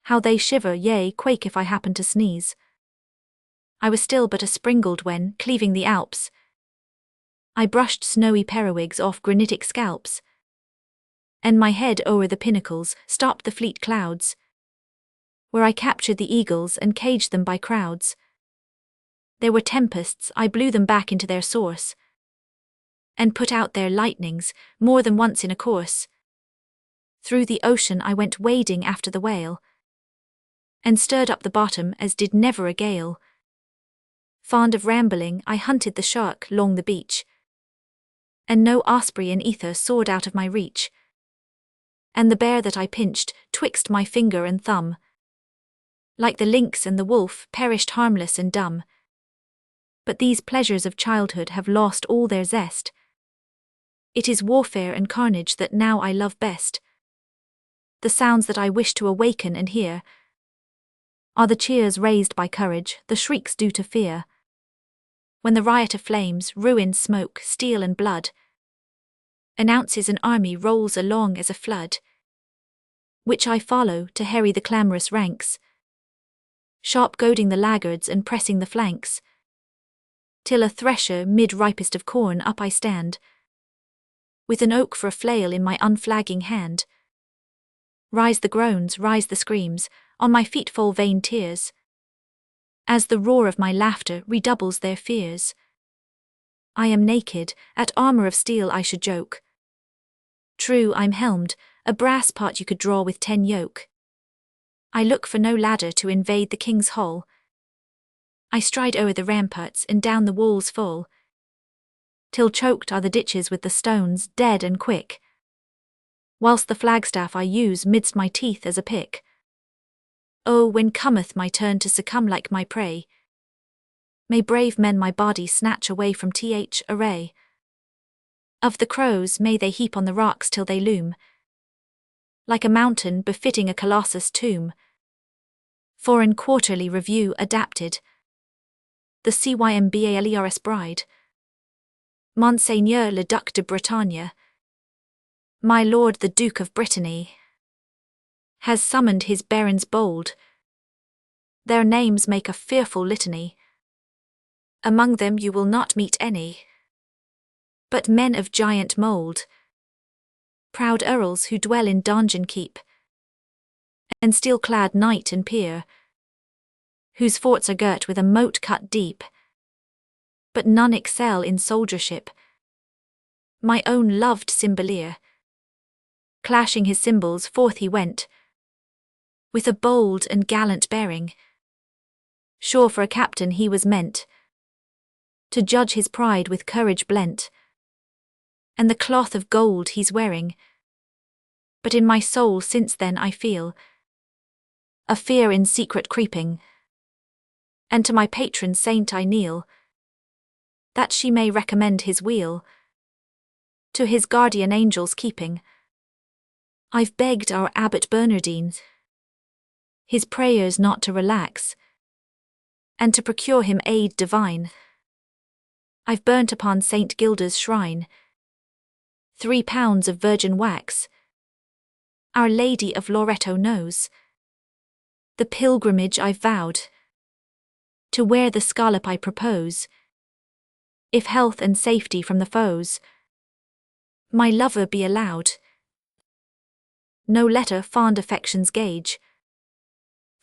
How they shiver, yea, quake if I happen to sneeze. I was still but a springald when, cleaving the Alps, I brushed snowy periwigs off granitic scalps, and my head o'er the pinnacles stopped the fleet clouds, where I captured the eagles and caged them by crowds. There were tempests, I blew them back into their source, and put out their lightnings, more than once in a course. Through the ocean I went wading after the whale, and stirred up the bottom as did never a gale. Fond of rambling, I hunted the shark long the beach, and no osprey in ether soared out of my reach. And the bear that I pinched, twixt my finger and thumb, like the lynx and the wolf, perished harmless and dumb. But these pleasures of childhood have lost all their zest. It is warfare and carnage that now I love best. The sounds that I wish to awaken and hear are the cheers raised by courage, the shrieks due to fear. When the riot of flames, ruin, smoke, steel and blood announces an army rolls along as a flood, which I follow to harry the clamorous ranks, sharp goading the laggards and pressing the flanks, till a thresher mid ripest of corn up I stand, with an oak for a flail in my unflagging hand. Rise the groans, rise the screams, on my feet fall vain tears, as the roar of my laughter redoubles their fears. I am naked, at armour of steel I should joke. True, I'm helmed, a brass part you could draw with 10 yoke. I look for no ladder to invade the king's hall. I stride o'er the ramparts and down the walls full, till choked are the ditches with the stones, dead and quick, whilst the flagstaff I use midst my teeth as a pick. Oh, when cometh my turn to succumb like my prey, may brave men my body snatch away from th array. Of the crows may they heap on the rocks till they loom, like a mountain befitting a colossus tomb. For in quarterly review adapted, the Cymbals bride, Monseigneur le Duc de Bretagne, my lord the Duke of Brittany, has summoned his barons bold. Their names make a fearful litany. Among them you will not meet any, but men of giant mould, proud earls who dwell in donjon keep, and steel-clad knight and peer, whose forts are girt with a moat cut deep, but none excel in soldiership. My own loved Cymbalier, clashing his cymbals forth he went, with a bold and gallant bearing. Sure for a captain he was meant, to judge his pride with courage blent, and the cloth of gold he's wearing. But in my soul since then I feel a fear in secret creeping, and to my patron saint I kneel, that she may recommend his weal to his guardian angel's keeping. I've begged our Abbot Bernardine his prayers not to relax, and to procure him aid divine. I've burnt upon St. Gilda's shrine 3 pounds of virgin wax. Our Lady of Loretto knows the pilgrimage I've vowed, to wear the scallop I propose, if health and safety from the foes my lover be allowed. No letter fond affections gauge,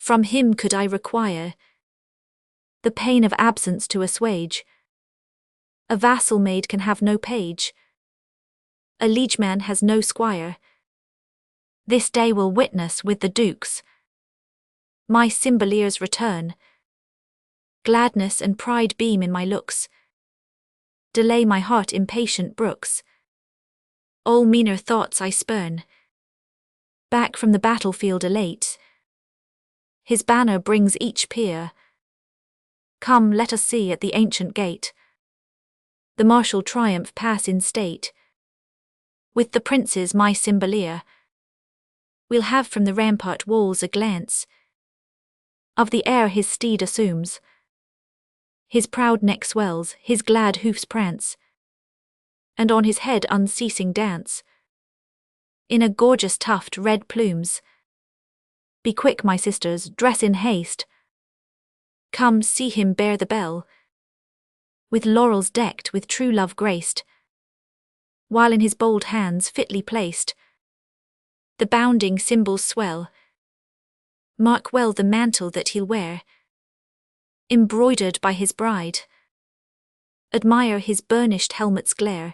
from him could I require the pain of absence to assuage. A vassal maid can have no page, a liegeman has no squire. This day will witness with the dukes my Cymbaliers' return. Gladness and pride beam in my looks. Delay my heart impatient brooks. All meaner thoughts I spurn. Back from the battlefield elate, his banner brings each peer. Come, let us see at the ancient gate the martial triumph pass in state. With the princes my Cymbalier, we'll have from the rampart walls a glance of the air his steed assumes. His proud neck swells, his glad hoofs prance, and on his head unceasing dance. In a gorgeous tuft red plumes. Be quick, my sisters, dress in haste. Come, see him bear the bell, with laurels decked, with true love graced, while in his bold hands fitly placed the bounding cymbals swell. Mark well the mantle that he'll wear, embroidered by his bride. Admire his burnished helmet's glare,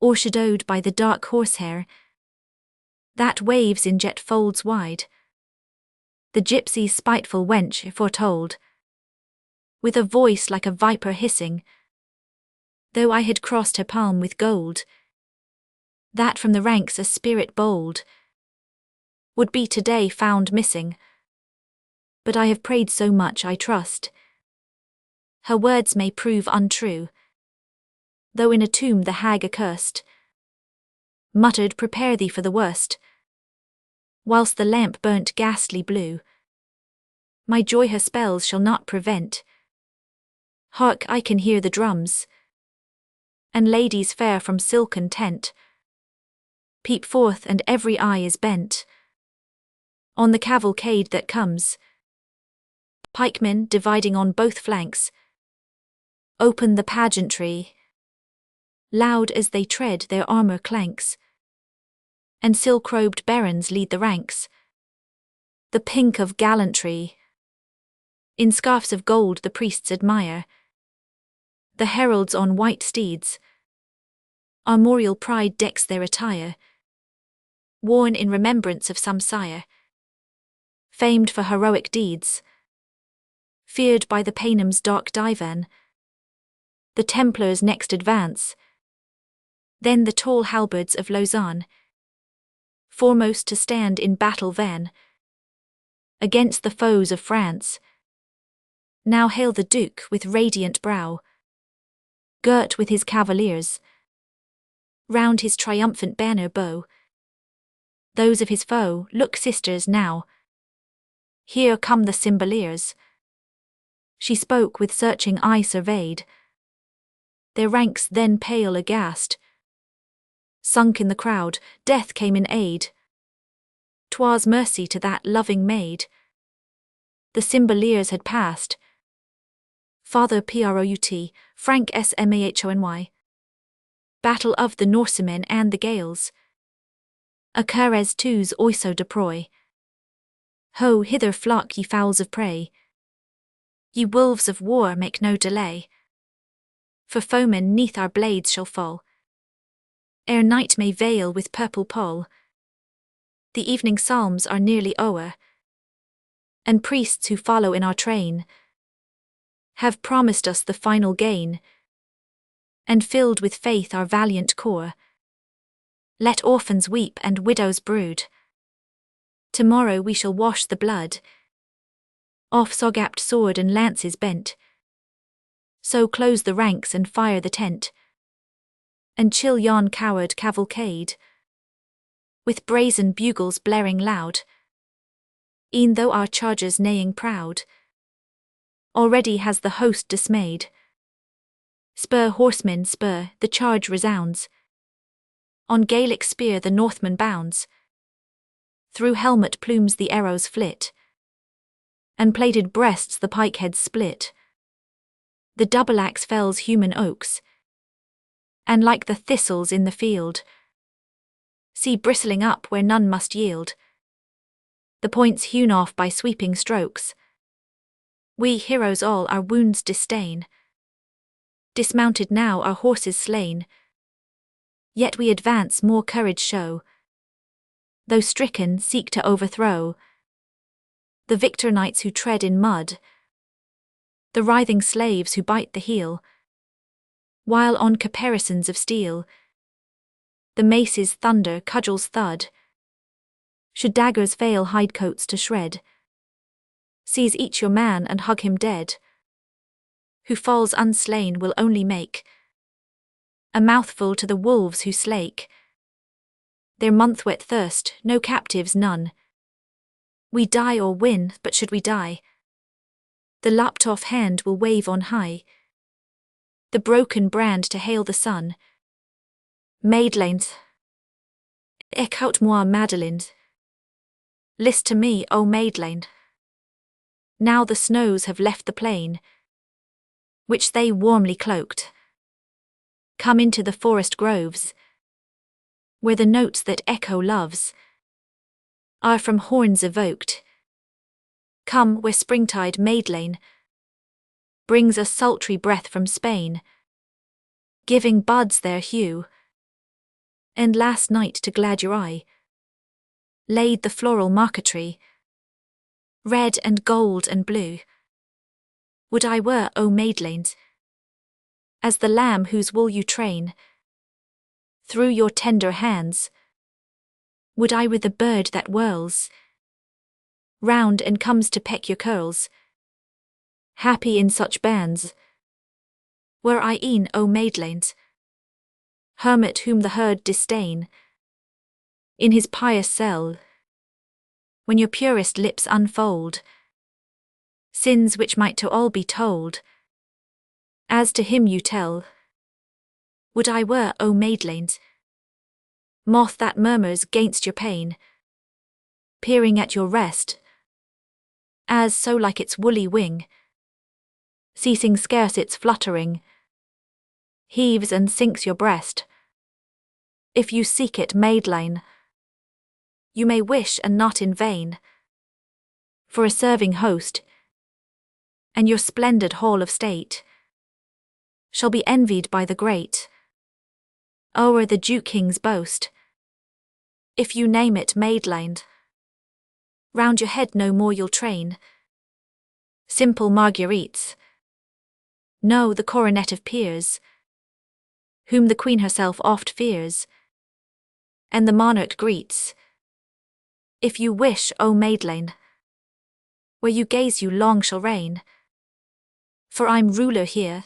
o'ershadowed by the dark horsehair that waves in jet folds wide. The gypsy's spiteful wench foretold, with a voice like a viper hissing, though I had crossed her palm with gold, that from the ranks a spirit bold would be today found missing. But I have prayed so much, I trust her words may prove untrue, though in a tomb the hag accursed muttered, prepare thee for the worst, whilst the lamp burnt ghastly blue. My joy her spells shall not prevent. Hark, I can hear the drums, and ladies fair from silken tent peep forth, and every eye is bent on the cavalcade that comes. Pikemen, dividing on both flanks, open the pageantry. Loud as they tread their armour clanks, and silk-robed barons lead the ranks. The pink of gallantry in scarfs of gold the priests admire. The heralds on white steeds, armorial pride decks their attire, worn in remembrance of some sire, famed for heroic deeds, feared by the Paynim's dark divan. The Templars next advance, then the tall halberds of Lausanne, foremost to stand in battle van against the foes of France. Now hail the Duke with radiant brow, girt with his cavaliers, round his triumphant banner bow. Those of his foe, look sisters now, here come the Cymbaliers. She spoke with searching eye surveyed their ranks, then pale aghast, sunk in the crowd, death came in aid. 'Twas mercy to that loving maid. The Cymbaliers had passed. Father Prout, Frank Smahony. Battle of the Norsemen and the Gaels. Acares tous oiseaux de proie. Ho, hither flock ye fowls of prey. Ye wolves of war, make no delay. For foemen neath our blades shall fall, ere night may veil with purple pall. The evening psalms are nearly o'er, and priests who follow in our train have promised us the final gain, and filled with faith our valiant corps. Let orphans weep and widows brood. Tomorrow we shall wash the blood off Sogapt sword and lances bent. So close the ranks and fire the tent, and chill yon coward cavalcade with brazen bugles blaring loud. E'en though our chargers neighing proud, already has the host dismayed. Spur, horsemen, spur, the charge resounds. On Gaelic spear the Northman bounds. Through helmet plumes the arrows flit, and plated breasts the pikeheads split. The double axe fells human oaks, and like the thistles in the field, see bristling up where none must yield. The points hewn off by sweeping strokes. We heroes all our wounds disdain. Dismounted now our horses slain, yet we advance more courage show. though stricken, seek to overthrow the victor knights who tread in mud, the writhing slaves who bite the heel, while on caparisons of steel the mace's thunder, cudgels thud. Should daggers fail hidecoats to shred, seize each your man and hug him dead. Who falls unslain will only make a mouthful to the wolves who slake their month-wet thirst, no captives none. We die or win, but should we die, the lopped-off hand will wave on high, the broken brand to hail the sun. Maidlains, écoute-moi Madeleine. List to me, O Maidlain. Now the snows have left the plain, which they warmly cloaked. Come into the forest groves, where the notes that echo loves are from horns evoked. Come where springtide Maidlain brings a sultry breath from Spain, giving buds their hue. And last night to glad your eye laid the floral marquetry, red and gold and blue. Would I were, O Maidlains, as the lamb whose wool you train through your tender hands. Would I were the bird that whirls round and comes to peck your curls, happy in such bands. Were I e'en, O Maidlains, hermit whom the herd disdain, in his pious cell, when your purest lips unfold sins which might to all be told, as to him you tell. Would I were, O Maidlains, moth that murmurs gainst your pain, peering at your rest, as so like its woolly wing, ceasing scarce its fluttering, heaves and sinks your breast. If you seek it, Maidlain, you may wish and not in vain, for a serving host, and your splendid hall of state shall be envied by the great, o'er the Duke King's boast. If you name it, Maidlain, round your head no more you'll train simple marguerites. No, the coronet of peers, whom the Queen herself oft fears, and the monarch greets. If you wish, O Maidlain, where you gaze you long shall reign, for I'm ruler here,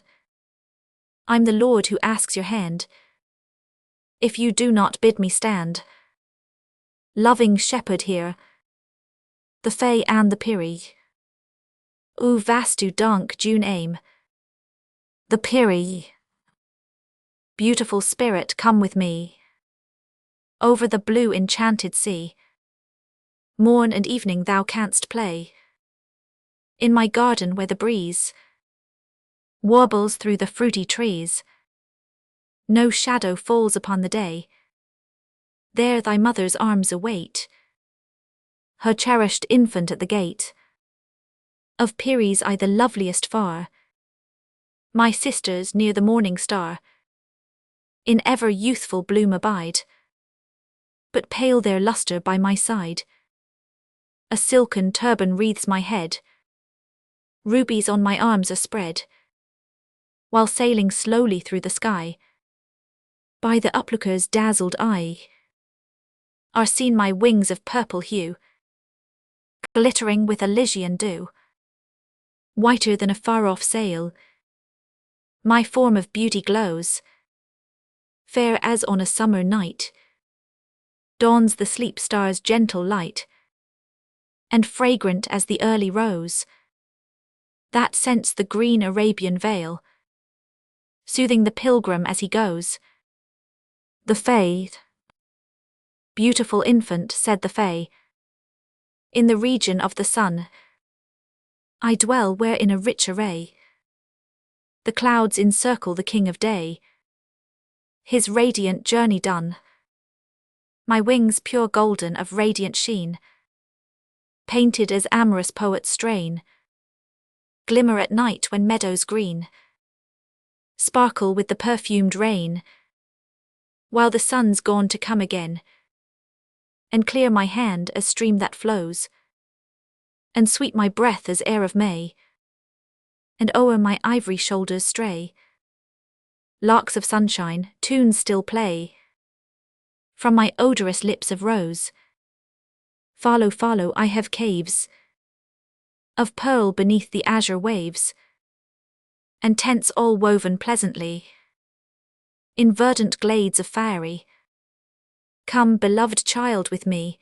I'm the lord who asks your hand. If you do not bid me stand, loving shepherd here, the Fae and the Peri. O vastu dank June aim, the Peri. Beautiful spirit, come with me over the blue enchanted sea. Morn and evening thou canst play in my garden where the breeze warbles through the fruity trees. No shadow falls upon the day. There thy mother's arms await her cherished infant at the gate. Of Peris I the loveliest far, my sisters near the morning star, in ever youthful bloom abide, but pale their lustre by my side. A silken turban wreathes my head, rubies on my arms are spread, while sailing slowly through the sky, by the uplooker's dazzled eye, are seen my wings of purple hue, glittering with Elysian dew. Whiter than a far-off sail, my form of beauty glows, fair as on a summer night, dawns the sleep star's gentle light, and fragrant as the early rose, that scents the green Arabian vale, soothing the pilgrim as he goes. The Fae, beautiful infant, said the Fae, in the region of the sun I dwell, where in a rich array the clouds encircle the King of Day. His radiant journey done, my wings pure golden of radiant sheen, painted as amorous poet's strain, glimmer at night when meadows green sparkle with the perfumed rain, while the sun's gone to come again. and clear my hand as stream that flows, and sweet my breath as air of May, and o'er my ivory shoulders stray larks of sunshine, tunes still play, from my odorous lips of rose. Follow, follow, I have caves of pearl beneath the azure waves, and tents all woven pleasantly in verdant glades of fairy. Come, beloved child, with me,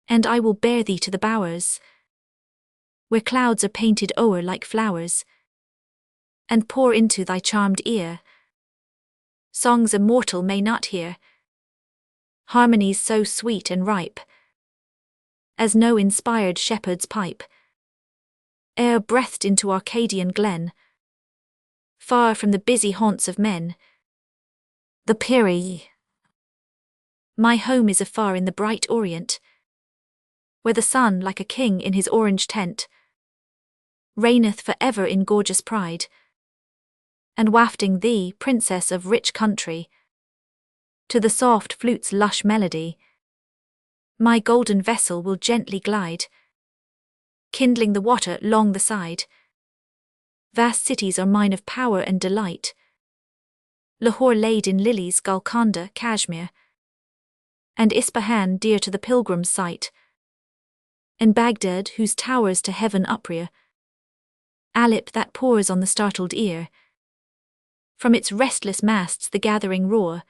and I will bear thee to the bowers, where clouds are painted o'er like flowers, and pour into thy charmed ear songs a mortal may not hear, harmonies so sweet and ripe as no inspired shepherd's pipe e'er breathed into Arcadian glen, far from the busy haunts of men. The Peri. My home is afar in the bright Orient, where the sun, like a king in his orange tent, reigneth for ever in gorgeous pride, and wafting thee, princess of rich country, to the soft flute's lush melody, my golden vessel will gently glide, kindling the water long the side. Vast cities are mine of power and delight, Lahore laid in lilies, Golconda, Kashmir, and Ispahan dear to the pilgrim's sight, and Baghdad whose towers to heaven uprear, Alip that pours on the startled ear, from its restless masts the gathering roar,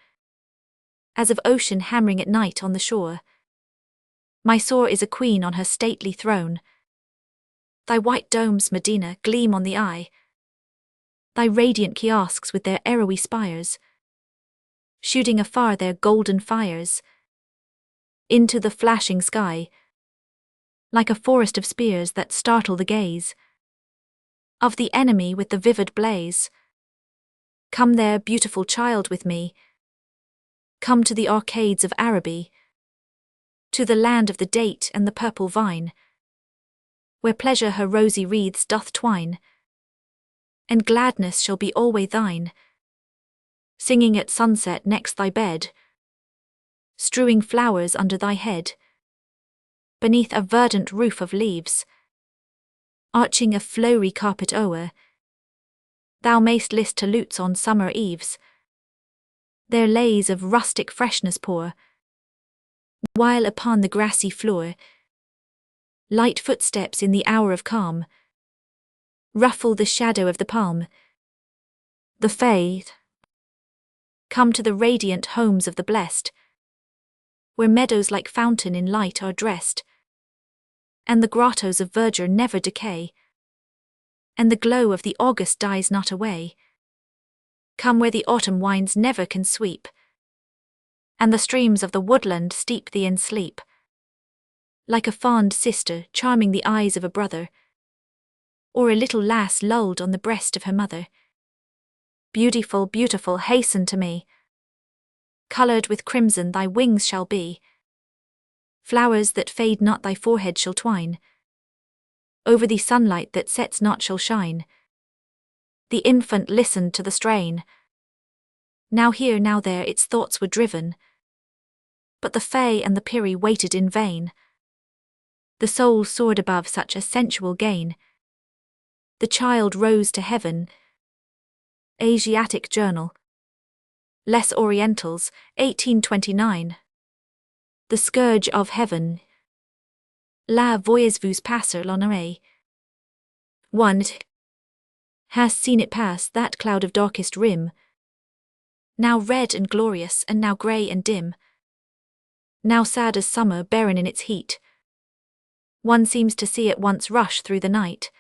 as of ocean hammering at night on the shore. Mysore is a queen on her stately throne, thy white domes, Medina, gleam on the eye, thy radiant kiosks with their arrowy spires, shooting afar their golden fires into the flashing sky, like a forest of spears that startle the gaze of the enemy with the vivid blaze. Come there, beautiful child, with me, come to the arcades of Araby, to the land of the date and the purple vine, where pleasure her rosy wreaths doth twine, and gladness shall be alway thine, singing at sunset next thy bed, strewing flowers under thy head, beneath a verdant roof of leaves, arching a flowery carpet o'er. Thou mayst list to lutes on summer eves, their lays of rustic freshness pour, while upon the grassy floor light footsteps in the hour of calm ruffle the shadow of the palm. The faith come to the radiant homes of the blessed, where meadows like fountain in light are dressed, and the grottos of verdure never decay, and the glow of the August dies not away. Come where the autumn winds never can sweep, and the streams of the woodland steep thee in sleep, like a fond sister charming the eyes of a brother, or a little lass lulled on the breast of her mother. Beautiful, beautiful, hasten to me, coloured with crimson thy wings shall be, flowers that fade not thy forehead shall twine, over thee sunlight that sets not shall shine. The infant listened to the strain, now here, now there its thoughts were driven, but the Fae and the Peri waited in vain. The soul soared above such a sensual gain. The child rose to heaven. Asiatic Journal. Les Orientals, 1829. The Scourge of Heaven. La voyez-vous passer l'honneur? 1. Hast seen it pass, that cloud of darkest rim, now red and glorious, and now grey and dim, now sad as summer, barren in its heat. One seems to see it once rush through the night,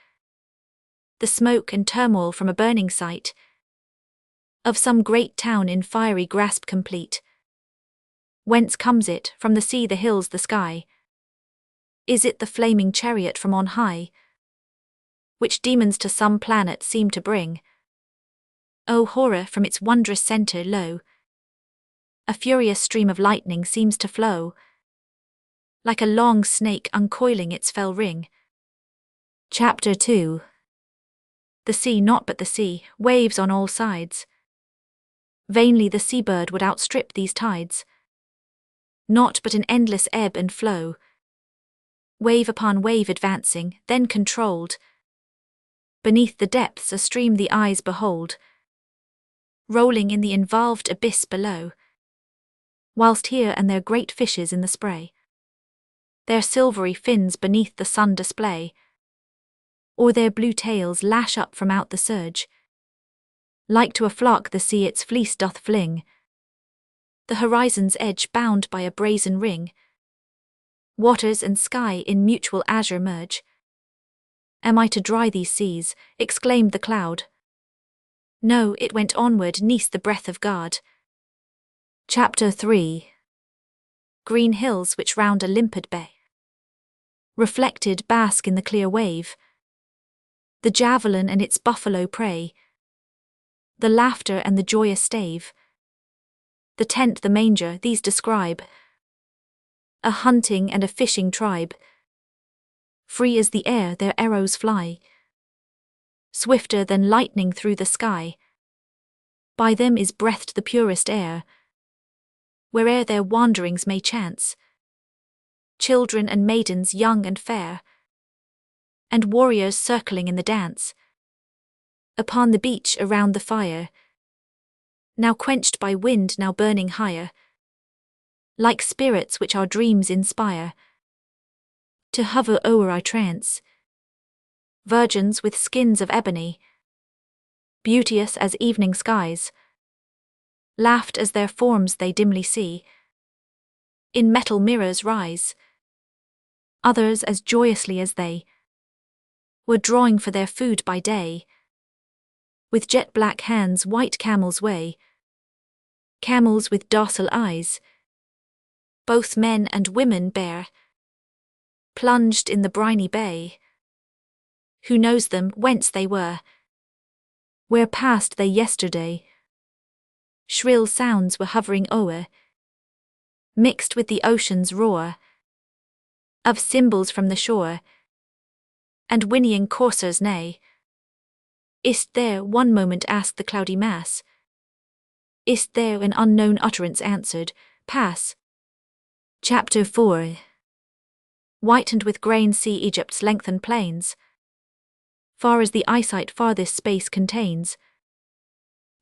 the smoke and turmoil from a burning site, of some great town in fiery grasp complete. Whence comes it, from the sea, the hills, the sky? Is it the flaming chariot from on high, which demons to some planet seem to bring? O horror, from its wondrous centre low, a furious stream of lightning seems to flow, like a long snake uncoiling its fell ring. Chapter 2. The sea, not but the sea, waves on all sides. Vainly the seabird would outstrip these tides. naught but an endless ebb and flow, wave upon wave advancing, then controlled. Beneath the depths a stream the eyes behold, rolling in the involved abyss below, whilst here and there great fishes in the spray their silvery fins beneath the sun display, or their blue tails lash up from out the surge, like to a flock the sea its fleece doth fling, the horizon's edge bound by a brazen ring. Waters and sky in mutual azure merge. Am I to dry these seas? Exclaimed the cloud. No, it went onward 'neath the breath of God. Chapter 3. Green hills which round a limpid bay reflected bask in the clear wave, the javelin and its buffalo prey, the laughter and the joyous stave, the tent, the manger, these describe a hunting and a fishing tribe. Free as the air their arrows fly, swifter than lightning through the sky. By them is breathed the purest air, where'er their wanderings may chance. Children and maidens young and fair, and warriors circling in the dance. Upon the beach around the fire, now quenched by wind, now burning higher, like spirits which our dreams inspire, to hover o'er our trance. Virgins with skins of ebony, beauteous as evening skies, laughed as their forms they dimly see in metal mirrors rise. Others as joyously as they were drawing for their food by day, with jet-black hands white camels weigh, camels with docile eyes, both men and women bare, plunged in the briny bay. Who knows them, whence they were? Where passed they yesterday? Shrill sounds were hovering o'er, mixed with the ocean's roar, of cymbals from the shore, and whinnying coursers neigh. Is't there, one moment asked the cloudy mass, is't there, an unknown utterance answered, pass. Chapter 4. Whitened with grain see Egypt's lengthened plains, far as the eyesight farthest space contains.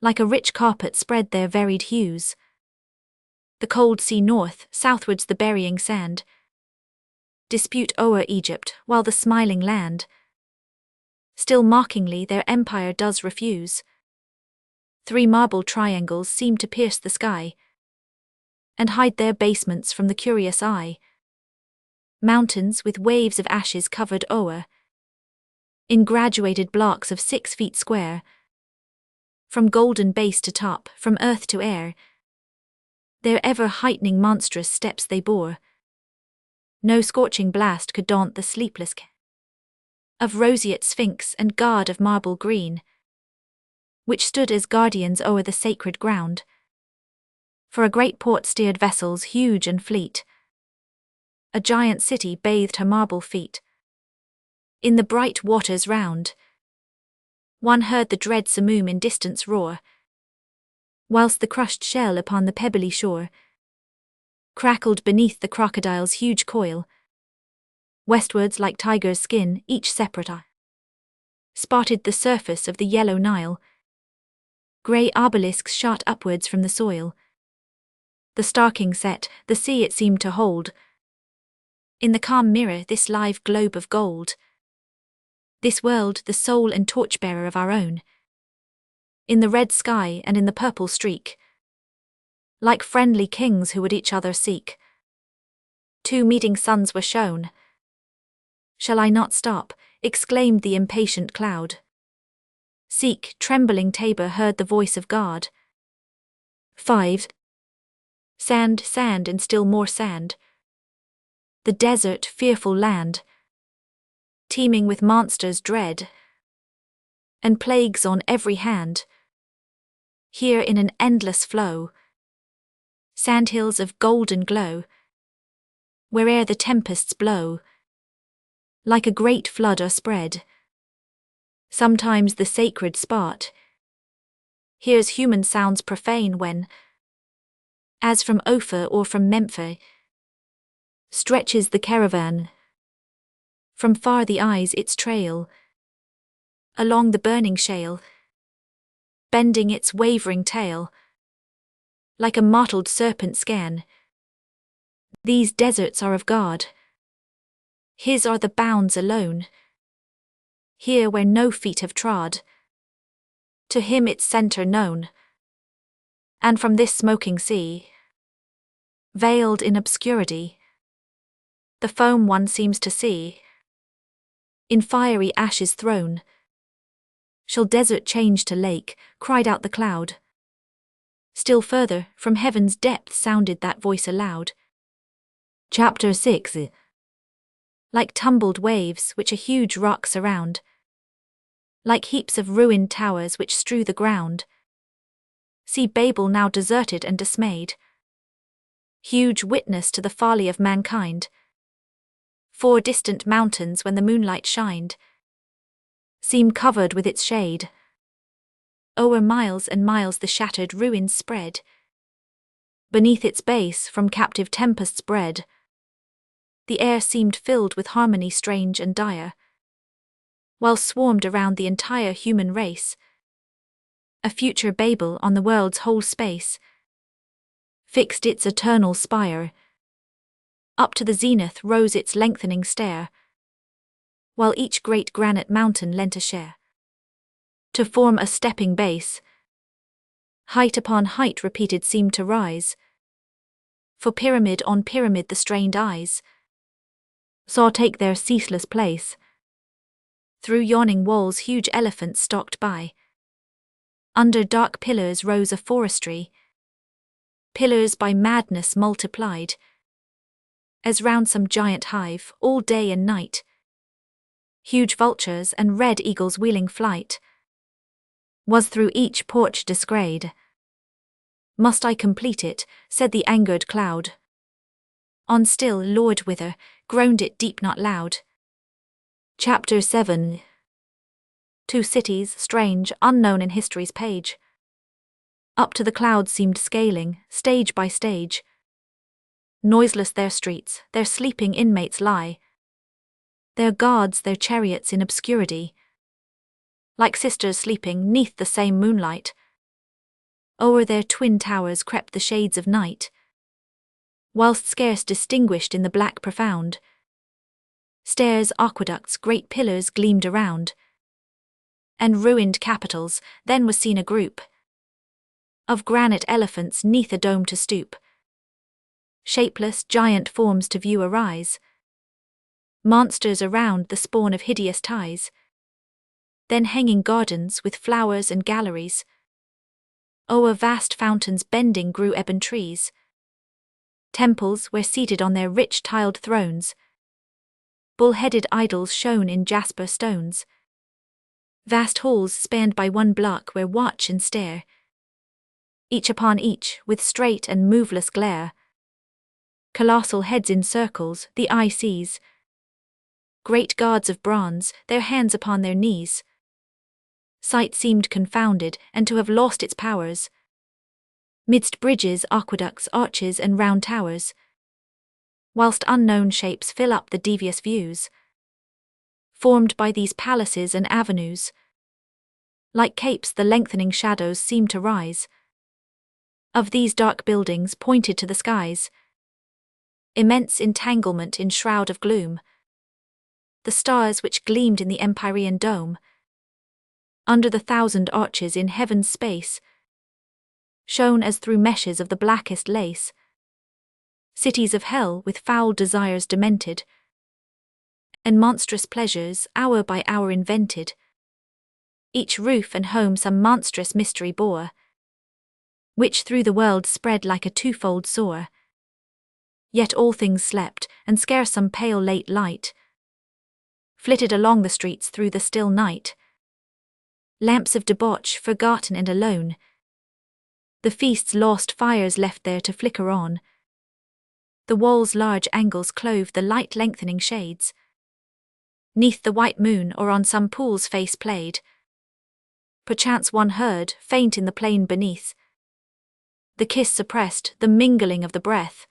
Like a rich carpet spread their varied hues. The cold sea north, southwards the burying sand, dispute o'er Egypt, while the smiling land still mockingly their empire does refuse. 3 marble triangles seem to pierce the sky, and hide their basements from the curious eye. Mountains with waves of ashes covered o'er, in graduated blocks of 6 feet square, from golden base to top, from earth to air, their ever-heightening monstrous steps they bore. No scorching blast could daunt the sleepless of roseate sphinx and guard of marble green, which stood as guardians o'er the sacred ground. For a great port steered vessels huge and fleet, a giant city bathed her marble feet. In the bright waters round, one heard the dread simoom in distance roar, whilst the crushed shell upon the pebbly shore crackled beneath the crocodile's huge coil. Westwards like tiger's skin, each separate eye spotted the surface of the yellow Nile. Grey obelisks shot upwards from the soil. The star-king set, the sea it seemed to hold. In the calm mirror this live globe of gold. This world the soul and torchbearer of our own. In the red sky and in the purple streak, like friendly kings who would each other seek, 2 meeting suns were shown. Shall I not stop? Exclaimed the impatient cloud. Seek, trembling Tabor heard the voice of God. 5. Sand, sand and still more sand. The desert, fearful land, teeming with monsters dread, and plagues on every hand. Here in an endless flow, sandhills of golden glow, where'er the tempests blow, like a great flood are spread. Sometimes the sacred spot hears human sounds profane when, as from Ophir or from Memphis, Stretches the caravan. From far the eyes its trail, along the burning shale, bending its wavering tail, like a mottled serpent scan. These deserts are of God. His are the bounds alone. Here where no feet have trod, to him its centre known. And from this smoking sea, veiled in obscurity, the foam one seems to see, in fiery ashes thrown. Shall desert change to lake, cried out the cloud. Still further, from heaven's depth sounded that voice aloud. Chapter 6. Like tumbled waves which a huge rock surround, like heaps of ruined towers which strew the ground. See Babel now deserted and dismayed, huge witness to the folly of mankind. 4 distant mountains when the moonlight shined, seem covered with its shade. O'er miles and miles the shattered ruins spread, beneath its base from captive tempests bred. The air seemed filled with harmony strange and dire, while swarmed around the entire human race. A future Babel on the world's whole space fixed its eternal spire. Up to the zenith rose its lengthening stair, while each great granite mountain lent a share to form a stepping base. Height upon height repeated seemed to rise, for pyramid on pyramid the strained eyes saw take their ceaseless place. Through yawning walls huge elephants stalked by. Under dark pillars rose a forestry, pillars by madness multiplied, as round some giant hive, all day and night, huge vultures and red eagles wheeling flight was through each porch descried. Must I complete it, said the angered cloud. On still, Lord, whither, groaned it deep not loud. Chapter 7. 2 cities, strange, unknown in history's page. Up to the clouds seemed scaling, stage by stage. Noiseless their streets, their sleeping inmates lie, their guards, their chariots in obscurity, like sisters sleeping 'neath the same moonlight. O'er their twin towers crept the shades of night, whilst scarce distinguished in the black profound, stairs, aqueducts, great pillars gleamed around, and ruined capitals. Then was seen a group of granite elephants 'neath a dome to stoop, shapeless giant forms to view arise, monsters around the spawn of hideous ties. Then hanging gardens with flowers and galleries, o'er vast fountains bending grew ebon trees, temples where seated on their rich tiled thrones, bull-headed idols shone in jasper stones, vast halls spanned by one block where watch and stare, each upon each with straight and moveless glare. Colossal heads in circles the eye sees, great gods of bronze, their hands upon their knees. Sight seemed confounded, and to have lost its powers. Midst bridges, aqueducts, arches, and round towers, whilst unknown shapes fill up the devious views, formed by these palaces and avenues. Like capes the lengthening shadows seem to rise, of these dark buildings pointed to the skies. Immense entanglement in shroud of gloom, the stars which gleamed in the empyrean dome, under the 1,000 arches in heaven's space, shone as through meshes of the blackest lace. Cities of hell with foul desires demented, and monstrous pleasures hour by hour invented. Each roof and home some monstrous mystery bore, which through the world spread like a twofold sore. Yet all things slept, and scarce some pale late light flitted along the streets through the still night. Lamps of debauch forgotten and alone, the feast's lost fires left there to flicker on. The walls' large angles clove the light lengthening shades, 'neath the white moon or on some pool's face played. Perchance one heard, faint in the plain beneath, the kiss suppressed, the mingling of the breath,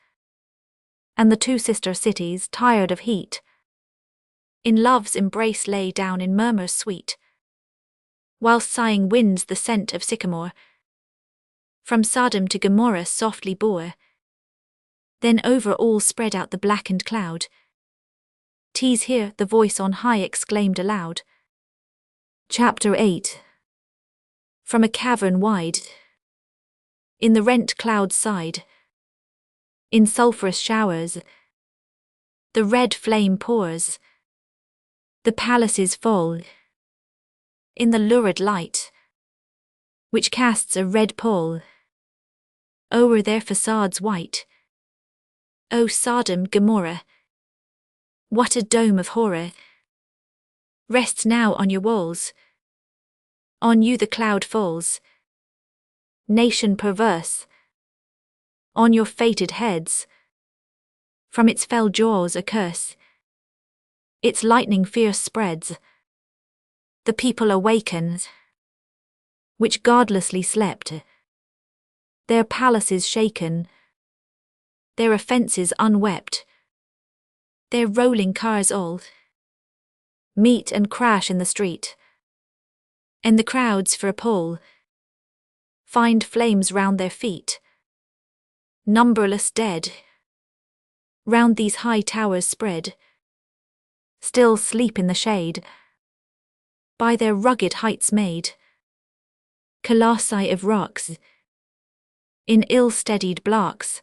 And the two sister cities, tired of heat, in love's embrace lay down in murmurs sweet, whilst sighing winds the scent of sycamore from Sodom to Gomorrah softly bore. Then over all spread out the blackened cloud. "'Tis here," the voice on high exclaimed aloud. Chapter 8. From a cavern wide, in the rent cloud's side, in sulphurous showers, the red flame pours. The palaces fall in the lurid light, which casts a red pall o'er their facades white. O Sodom, Gomorrah, what a dome of horror rests now on your walls. On you the cloud falls, nation perverse. On your fated heads, from its fell jaws a curse. Its lightning fierce spreads. The people awaken, which godlessly slept, their palaces shaken, their offences unwept, their rolling cars all meet and crash in the street, and the crowds for a pole find flames round their feet. Numberless dead round these high towers spread, still sleep in the shade, by their rugged heights made, colossi of rocks, in ill-steadied blocks,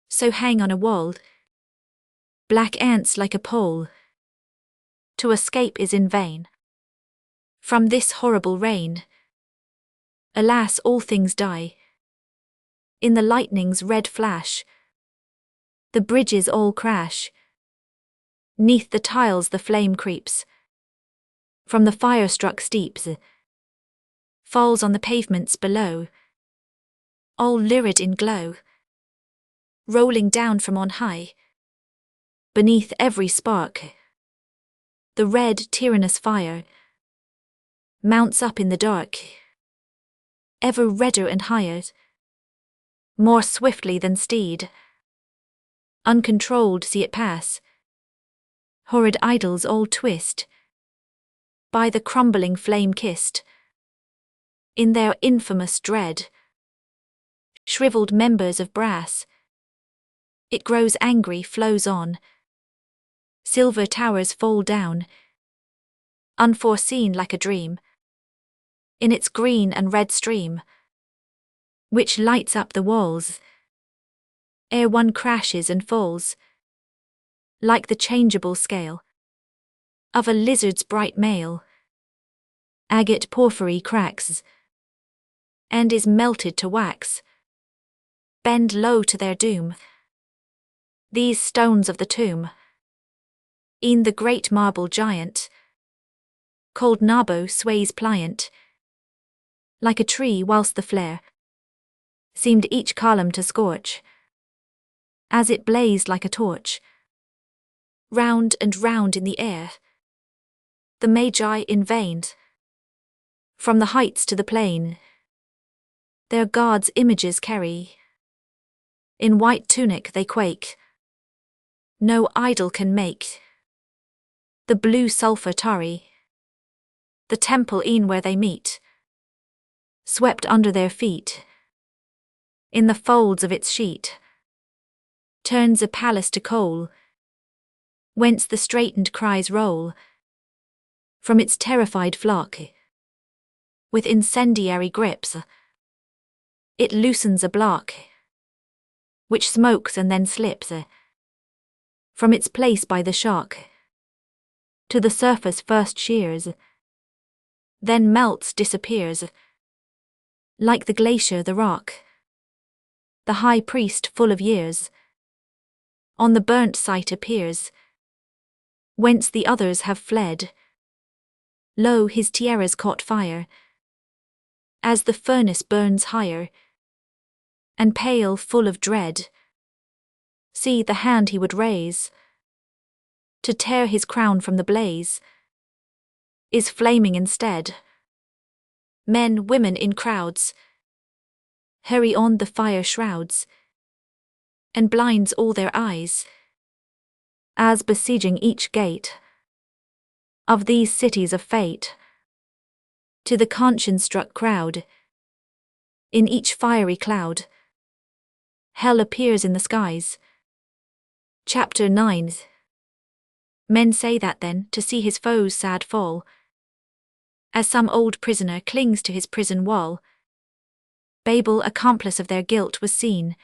so hang on a wall, black ants like a pole. To escape is in vain from this horrible reign. Alas, all things die in the lightning's red flash. The bridges all crash, 'neath the tiles the flame creeps, from the fire-struck steeps, falls on the pavements below, all lurid in glow, rolling down from on high. Beneath every spark, the red tyrannous fire mounts up in the dark, ever redder and higher, more swiftly than steed. Uncontrolled see it pass, horrid idols all twist, by the crumbling flame kissed, in their infamous dread. Shriveled members of brass, it grows angry, flows on. Silver towers fall down, unforeseen like a dream, in its green and red stream, which lights up the walls, ere one crashes and falls, like the changeable scale of a lizard's bright mail. Agate porphyry cracks, and is melted to wax. Bend low to their doom, these stones of the tomb. E'en the great marble giant, called Nabo, sways pliant, like a tree, whilst the flare seemed each column to scorch, as it blazed like a torch. Round and round in the air, the Magi in vain, from the heights to the plain, their gods' images carry. In white tunic they quake, no idol can make. The blue sulphur tarry, the temple e'en where they meet, swept under their feet, in the folds of its sheet, turns a palace to coal, whence the straitened cries roll, from its terrified flock. With incendiary grips, it loosens a block, which smokes and then slips, from its place by the shock, to the surface first shears, then melts, disappears, like the glacier the rock. The high priest, full of years, on the burnt site appears, whence the others have fled. Lo, his tiara's caught fire, as the furnace burns higher, and pale, full of dread. See, the hand he would raise to tear his crown from the blaze is flaming instead. Men, women in crowds hurry on the fire shrouds, and blinds all their eyes, as besieging each gate of these cities of fate, to the conscience-struck crowd, in each fiery cloud, hell appears in the skies. Chapter 9. Men say that then, to see his foes sad fall, as some old prisoner clings to his prison wall, Babel, accomplice of their guilt, was seen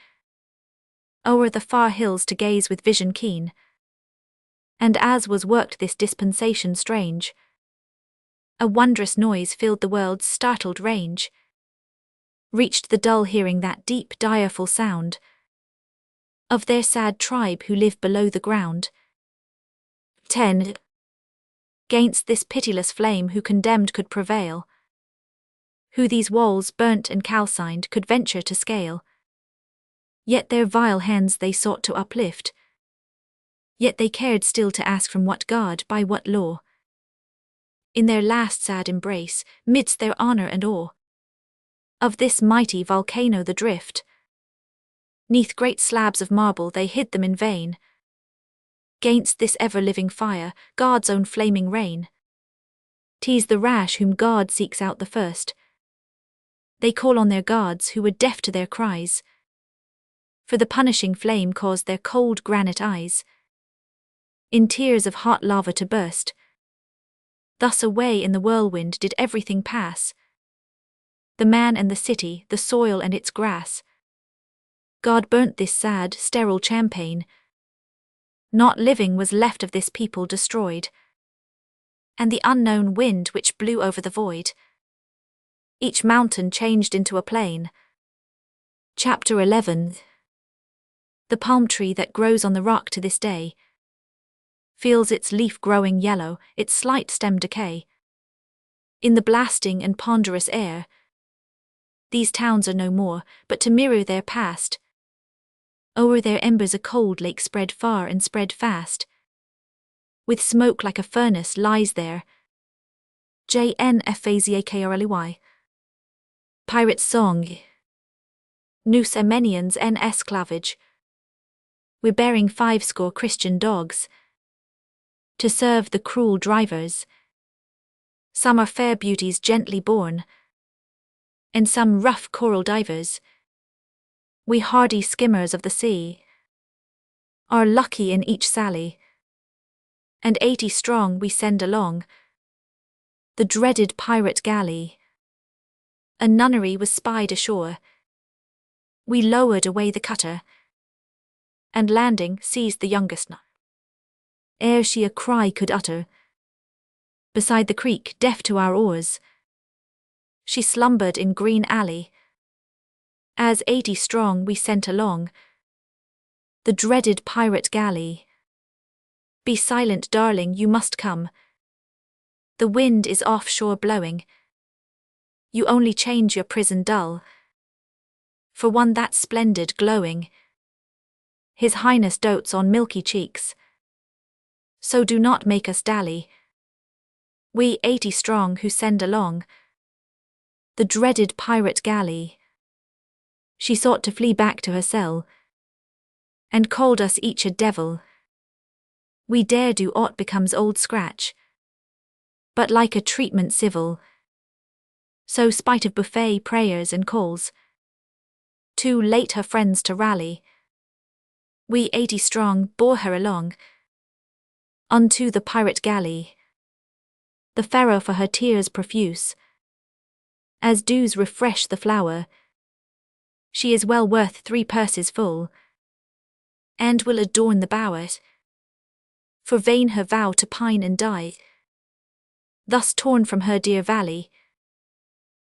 o'er the far hills to gaze with vision keen. And as was worked this dispensation strange, a wondrous noise filled the world's startled range, reached the dull hearing that deep, direful sound of their sad tribe who live below the ground. 10. 'Gainst this pitiless flame who condemned could prevail, who these walls burnt and calcined could venture to scale. Yet their vile hands they sought to uplift, yet they cared still to ask from what God, by what law, in their last sad embrace, midst their honor and awe, of this mighty volcano the drift, 'neath great slabs of marble they hid them in vain. 'Gainst this ever-living fire, God's own flaming rain, 'tis the rash whom God seeks out the first. They call on their gods who were deaf to their cries, for the punishing flame caused their cold granite eyes in tears of hot lava to burst. Thus away in the whirlwind did everything pass, the man and the city, the soil and its grass. God burnt this sad, sterile champaign. Not living was left of this people destroyed. And the unknown wind which blew over the void, each mountain changed into a plain. Chapter 11. The palm tree that grows on the rock to this day feels its leaf growing yellow, its slight stem decay. In the blasting and ponderous air, these towns are no more, but to mirror their past, o'er their embers a cold lake spread far and spread fast, with smoke like a furnace lies there. JNFAZAKRLY. Pirate's Song. Nous Armenians en esclavage. We're bearing 50 Christian dogs to serve the cruel drivers. Some are fair beauties gently born, and some rough coral divers. We hardy skimmers of the sea are lucky in each sally, and 80 strong we send along the dreaded pirate galley. A nunnery was spied ashore. We lowered away the cutter, and landing seized the youngest nun, ere she a cry could utter. Beside the creek, deaf to our oars, she slumbered in green alley. As 80 strong we sent along the dreaded pirate galley. Be silent, darling, you must come. The wind is offshore blowing. You only change your prison dull for one that's splendid glowing. His Highness dotes on milky cheeks, so do not make us dally. We 80 strong who send along the dreaded pirate galley. She sought to flee back to her cell, and called us each a devil. We dare do aught becomes old scratch, but like a treatment civil. So spite of buffet prayers and calls, too late her friends to rally, we 80 strong bore her along unto the pirate galley. The fairer for her tears profuse, as dews refresh the flower. She is well worth 3 purses full, and will adorn the bower. For vain her vow to pine and die, thus torn from her dear valley.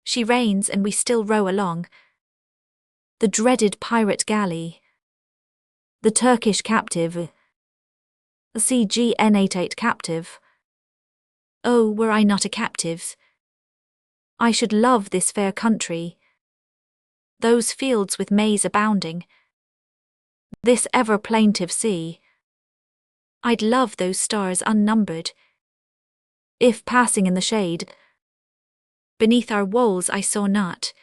She reigns and we still row along the dreaded pirate galley. The Turkish captive, CGN88 captive. Oh, were I not a captive, I should love this fair country, those fields with maize abounding, this ever plaintive sea. I'd love those stars unnumbered, if passing in the shade beneath our walls I saw not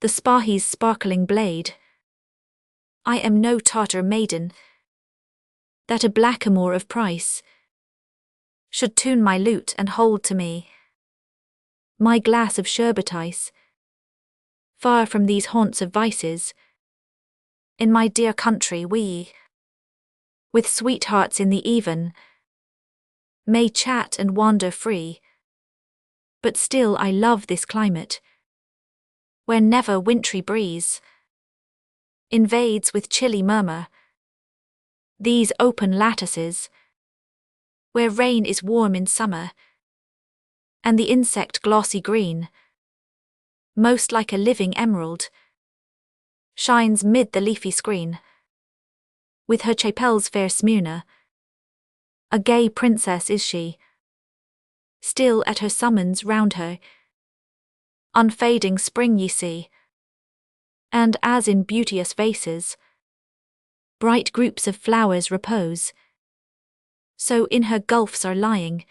the Spahi's sparkling blade. I am no Tartar maiden, that a blackamoor of price should tune my lute and hold to me my glass of sherbet ice. Far from these haunts of vices, in my dear country we, with sweethearts in the even, may chat and wander free. But still I love this climate, where never wintry breeze invades with chilly murmur these open lattices, where rain is warm in summer, and the insect glossy green, most like a living emerald, shines mid the leafy screen. With her chapel's fair Smyrna, a gay princess is she, still at her summons round her, unfading spring ye see, and as in beauteous vases, bright groups of flowers repose, so in her gulfs are lying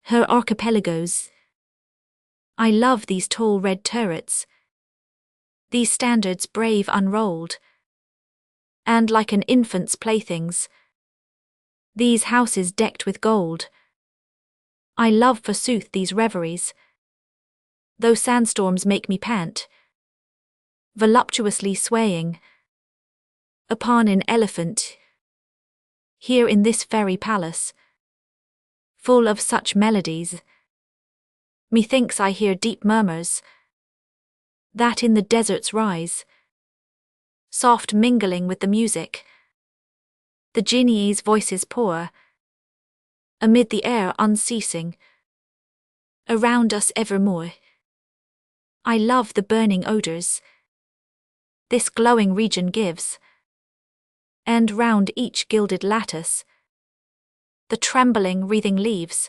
her archipelagos. I love these tall red turrets, these standards brave unrolled, and like an infant's playthings, these houses decked with gold. I love forsooth these reveries, though sandstorms make me pant, voluptuously swaying upon an elephant, here in this fairy palace, full of such melodies. Methinks I hear deep murmurs that in the deserts rise, soft mingling with the music. The genies' voices pour amid the air unceasing, around us evermore. I love the burning odours this glowing region gives, and round each gilded lattice the trembling wreathing leaves,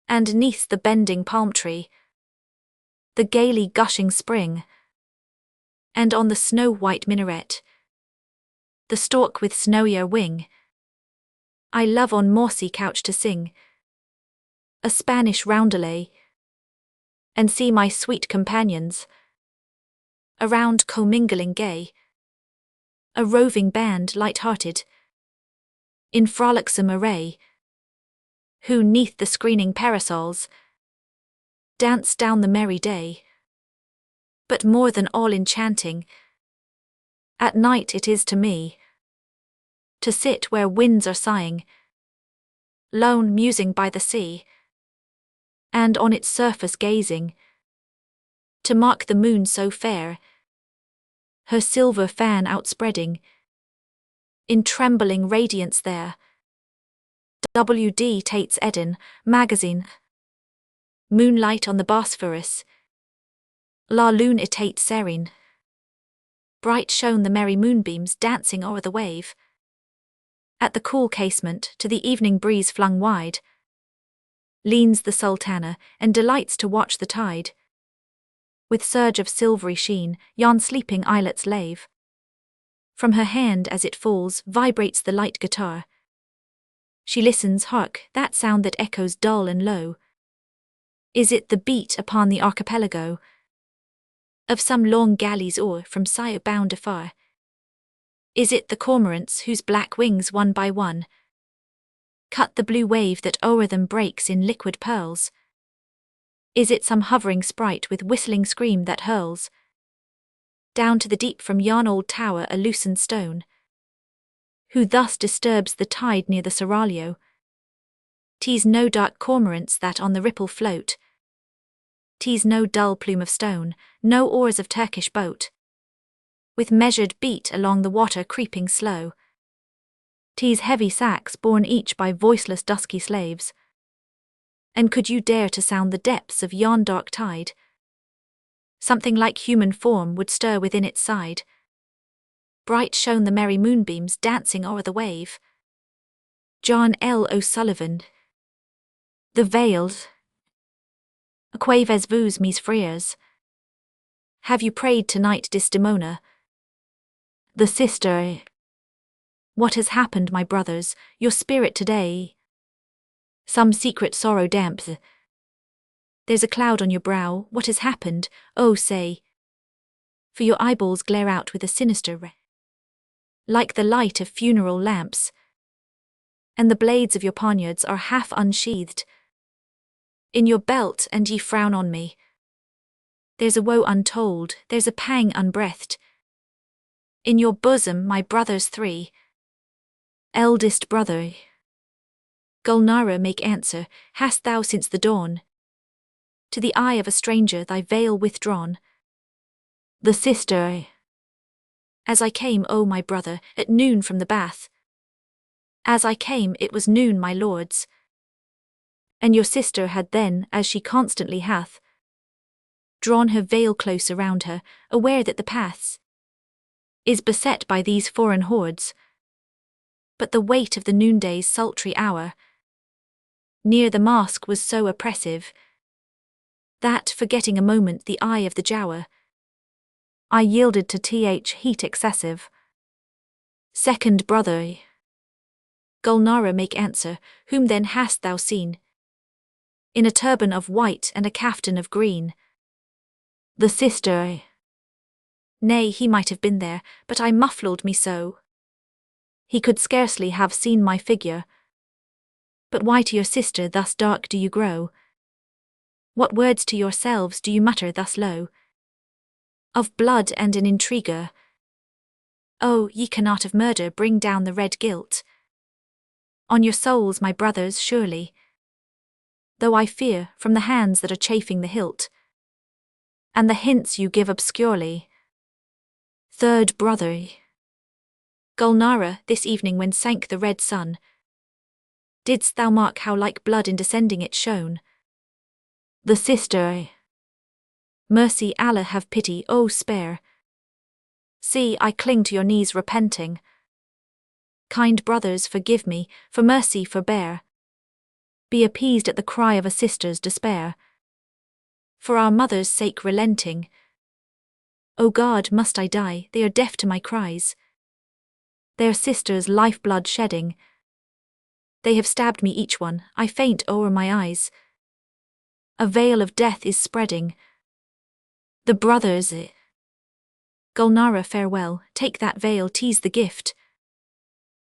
and 'neath the bending palm tree the gaily gushing spring, and on the snow-white minaret the stork with snowier wing. I love on mossy couch to sing a Spanish roundelay, and see my sweet companions around commingling gay, a roving band light-hearted, in frolicsome array, who 'neath the screening parasols dance down the merry day. But more than all enchanting, at night it is to me to sit where winds are sighing, lone musing by the sea, and on its surface gazing, to mark the moon so fair, her silver fan outspreading in trembling radiance there. W.D. Tate's Eden Magazine. Moonlight on the Bosphorus, La Lune etate serene. Bright shone the merry moonbeams dancing o'er the wave. At the cool casement, to the evening breeze flung wide, leans the sultana, and delights to watch the tide. With surge of silvery sheen, yon sleeping islets lave. From her hand as it falls, vibrates the light guitar. She listens, hark, that sound that echoes dull and low. Is it the beat upon the archipelago of some long galley's oar from Sire bound afar? Is it the cormorants whose black wings one by one cut the blue wave that o'er them breaks in liquid pearls? Is it some hovering sprite with whistling scream that hurls down to the deep from yon old tower a loosened stone, who thus disturbs the tide near the seraglio? 'Tis no dark cormorants that on the ripple float, 'tis no dull plume of stone, no oars of Turkish boat, with measured beat along the water creeping slow. 'Tis heavy sacks borne each by voiceless dusky slaves. And could you dare to sound the depths of yon dark tide, something like human form would stir within its side. Bright shone the merry moonbeams dancing o'er the wave. John L. O'Sullivan. The Veiled. Aquaves vous, mes frères. Have you prayed tonight, Desdemona? The sister. What has happened, my brothers, your spirit today? Some secret sorrow damps. There's a cloud on your brow, what has happened, oh say? For your eyeballs glare out with a sinister ray. like the light of funeral lamps, and the blades of your poniards are half unsheathed in your belt, and ye frown on me. There's a woe untold, there's a pang unbreathed in your bosom, my brothers three. Eldest brother, Gulnara, make answer, hast thou since the dawn to the eye of a stranger thy veil withdrawn? The sister, as I came, O my brother, at noon from the bath, as I came it was noon, my lords, and your sister had then, as she constantly hath, drawn her veil close around her, aware that the paths is beset by these foreign hordes. But the weight of the noonday's sultry hour near the mask was so oppressive that, forgetting a moment the eye of the jower, I yielded to heat excessive. Second brother, Gulnara, make answer, whom then hast thou seen in a turban of white and a caftan of green? The sister, nay, he might have been there, but I muffled me so he could scarcely have seen my figure. But why to your sister thus dark do you grow? What words to yourselves do you mutter thus low? Of blood and an intriguer. Oh, ye cannot of murder bring down the red guilt on your souls, my brothers, surely, though I fear from the hands that are chafing the hilt, and the hints you give obscurely. Third brother, Gulnara, this evening when sank the red sun, didst thou mark how like blood in descending it shone? The sister, mercy, Allah have pity, oh spare. See, I cling to your knees repenting. Kind brothers, forgive me, for mercy forbear. Be appeased at the cry of a sister's despair. For our mother's sake relenting. O God, must I die? They are deaf to my cries. Their sister's lifeblood shedding. They have stabbed me each one, I faint o'er my eyes. A veil of death is spreading. The brothers, Gulnara, farewell, take that veil, 'tis the gift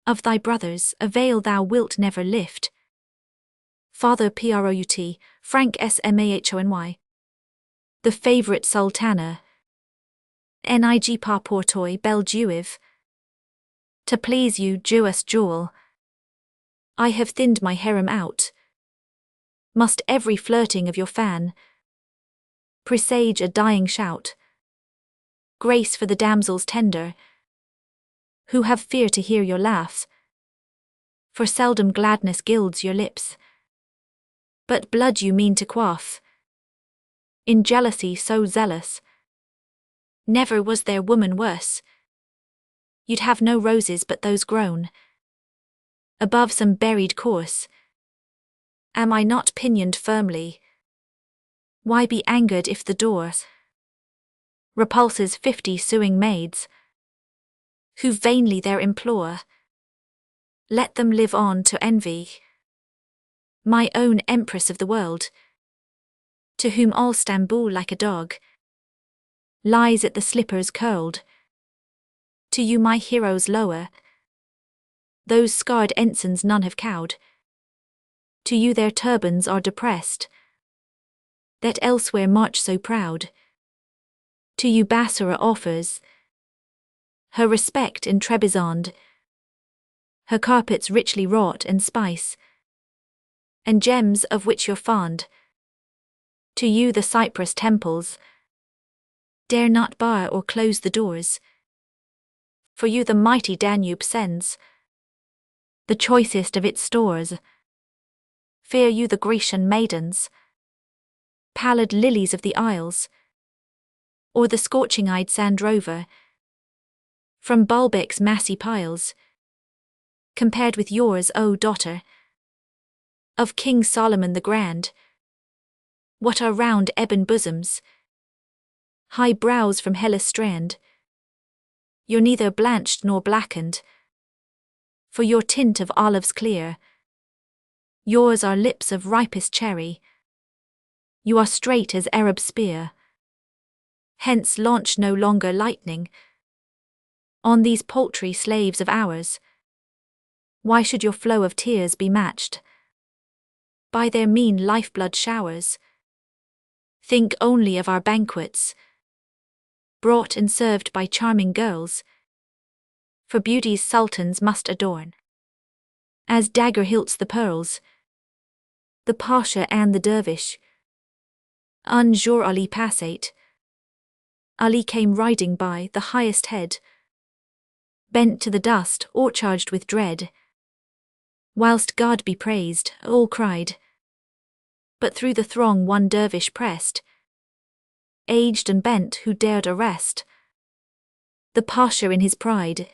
of thy brothers, a veil thou wilt never lift. Father Prout, Frank Smahony. The favourite sultana, Nig par portoi bel juiv. To please you, Jewess jewel, I have thinned my harem out. Must every flirting of your fan presage a dying shout? Grace for the damsels tender, who have fear to hear your laughs, for seldom gladness gilds your lips, but blood you mean to quaff. In jealousy so zealous, never was there woman worse. You'd have no roses but those grown above some buried corse. Am I not pinioned firmly? Why be angered if the door repulses 50 suing maids, who vainly there implore? Let them live on to envy my own empress of the world, to whom all Stamboul like a dog lies at the slippers curled. To you my heroes lower, those scarred ensigns none have cowed. To you their turbans are depressed, that elsewhere march so proud. To you Bassora offers her respect in Trebizond, her carpets richly wrought and spice, and gems of which you're fond. To you the Cyprus temples dare not bar or close the doors. For you the mighty Danube sends the choicest of its stores. Fear you the Grecian maidens, pallid lilies of the isles, or the scorching-eyed sand rover from Baalbek's massy piles? Compared with yours, O daughter of King Solomon the Grand, what are round ebon bosoms, high brows from Hellas' strand? You're neither blanched nor blackened, for your tint of olives clear. Yours are lips of ripest cherry, you are straight as Arab spear. Hence launch no longer lightning, on these paltry slaves of ours? Why should your flow of tears be matched by their mean lifeblood showers? Think only of our banquets, brought and served by charming girls, for beauty's sultans must adorn. As dagger hilts the pearls, the pasha and the dervish, un jour Ali passate. Ali came riding by the highest head, bent to the dust or charged with dread. Whilst God be praised, all cried. But through the throng one dervish pressed, aged and bent, who dared arrest the pasha in his pride.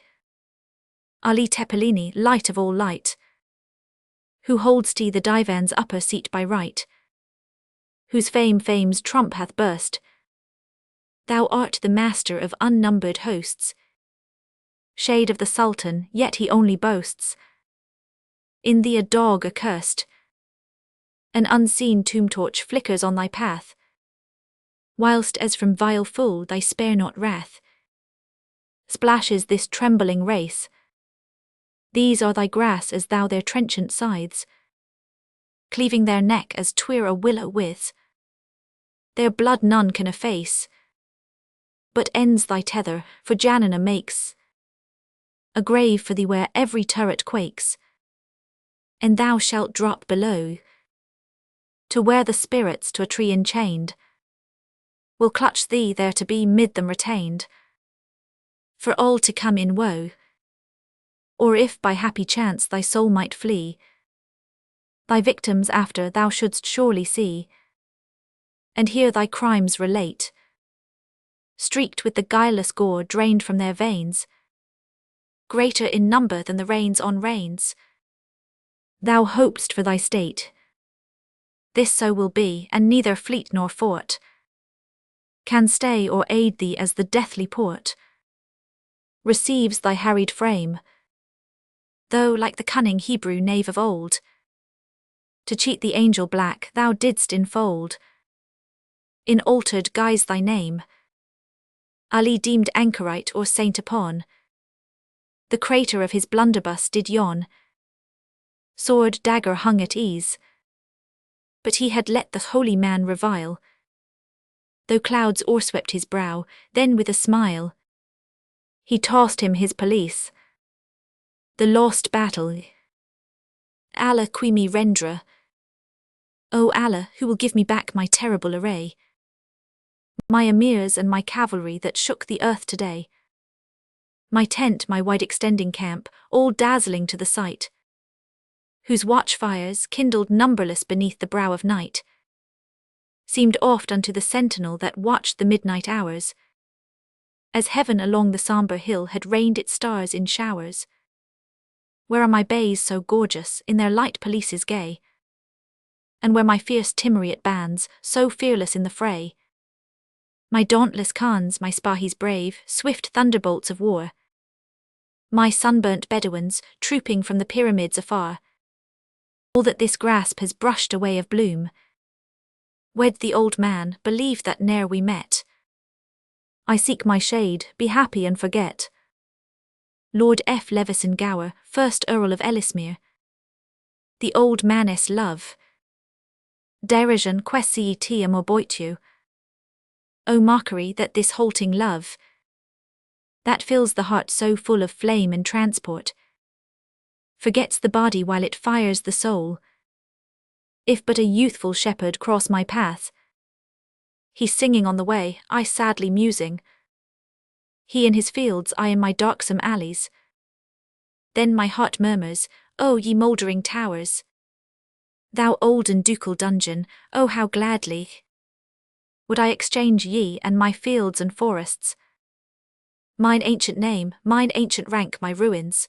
Ali Tepelini, light of all light, who holds the divan's upper seat by right, whose fame's trump hath burst. Thou art the master of unnumbered hosts, shade of the Sultan, yet he only boasts in thee a dog accursed. An unseen tomb torch flickers on thy path, whilst as from vial full thy spare not wrath splashes this trembling race. These are thy grass as thou their trenchant scythes, cleaving their neck as twere a willow with. Their blood none can efface, but ends thy tether, for Janana makes a grave for thee where every turret quakes, and thou shalt drop below, to where the spirits to a tree enchained will clutch thee there to be mid them retained, for all to come in woe. Or if by happy chance thy soul might flee, thy victims after thou shouldst surely see, and hear thy crimes relate, streaked with the guileless gore drained from their veins, greater in number than the rains on rains. Thou hopest for thy state. This so will be, and neither fleet nor fort can stay or aid thee as the deathly port receives thy harried frame, though like the cunning Hebrew knave of old, to cheat the angel black thou didst enfold, in altered guise thy name, Ali deemed anchorite or saint upon the crater of his blunderbuss did yawn, sword dagger hung at ease, but he had let the holy man revile, though clouds o'erswept his brow, then with a smile he tossed him his police, the lost battle. Allah qui me rendra, O Allah, who will give me back my terrible array, my emirs and my cavalry that shook the earth today, my tent, my wide extending camp, all dazzling to the sight, whose watchfires, kindled numberless beneath the brow of night, seemed oft unto the sentinel that watched the midnight hours, as heaven along the sombre hill had rained its stars in showers. Where are my bays so gorgeous, in their light pelisses gay, and where my fierce Timuriat bands, so fearless in the fray, my dauntless Khans, my Spahis brave, swift thunderbolts of war, my sunburnt Bedouins, trooping from the pyramids afar, all that this grasp has brushed away of bloom. Wed the old man, believe that ne'er we met. I seek my shade, be happy and forget. Lord F. Levison Gower, 1st Earl of Ellesmere, the old maness love. Derision quasi tiam oboitu. O mockery that this halting love, that fills the heart so full of flame and transport, forgets the body while it fires the soul. If but a youthful shepherd cross my path, he singing on the way, I sadly musing, he in his fields, I in my darksome alleys, then my heart murmurs, O ye mouldering towers, thou old and ducal dungeon, O how gladly would I exchange ye and my fields and forests, mine ancient name, mine ancient rank, my ruins,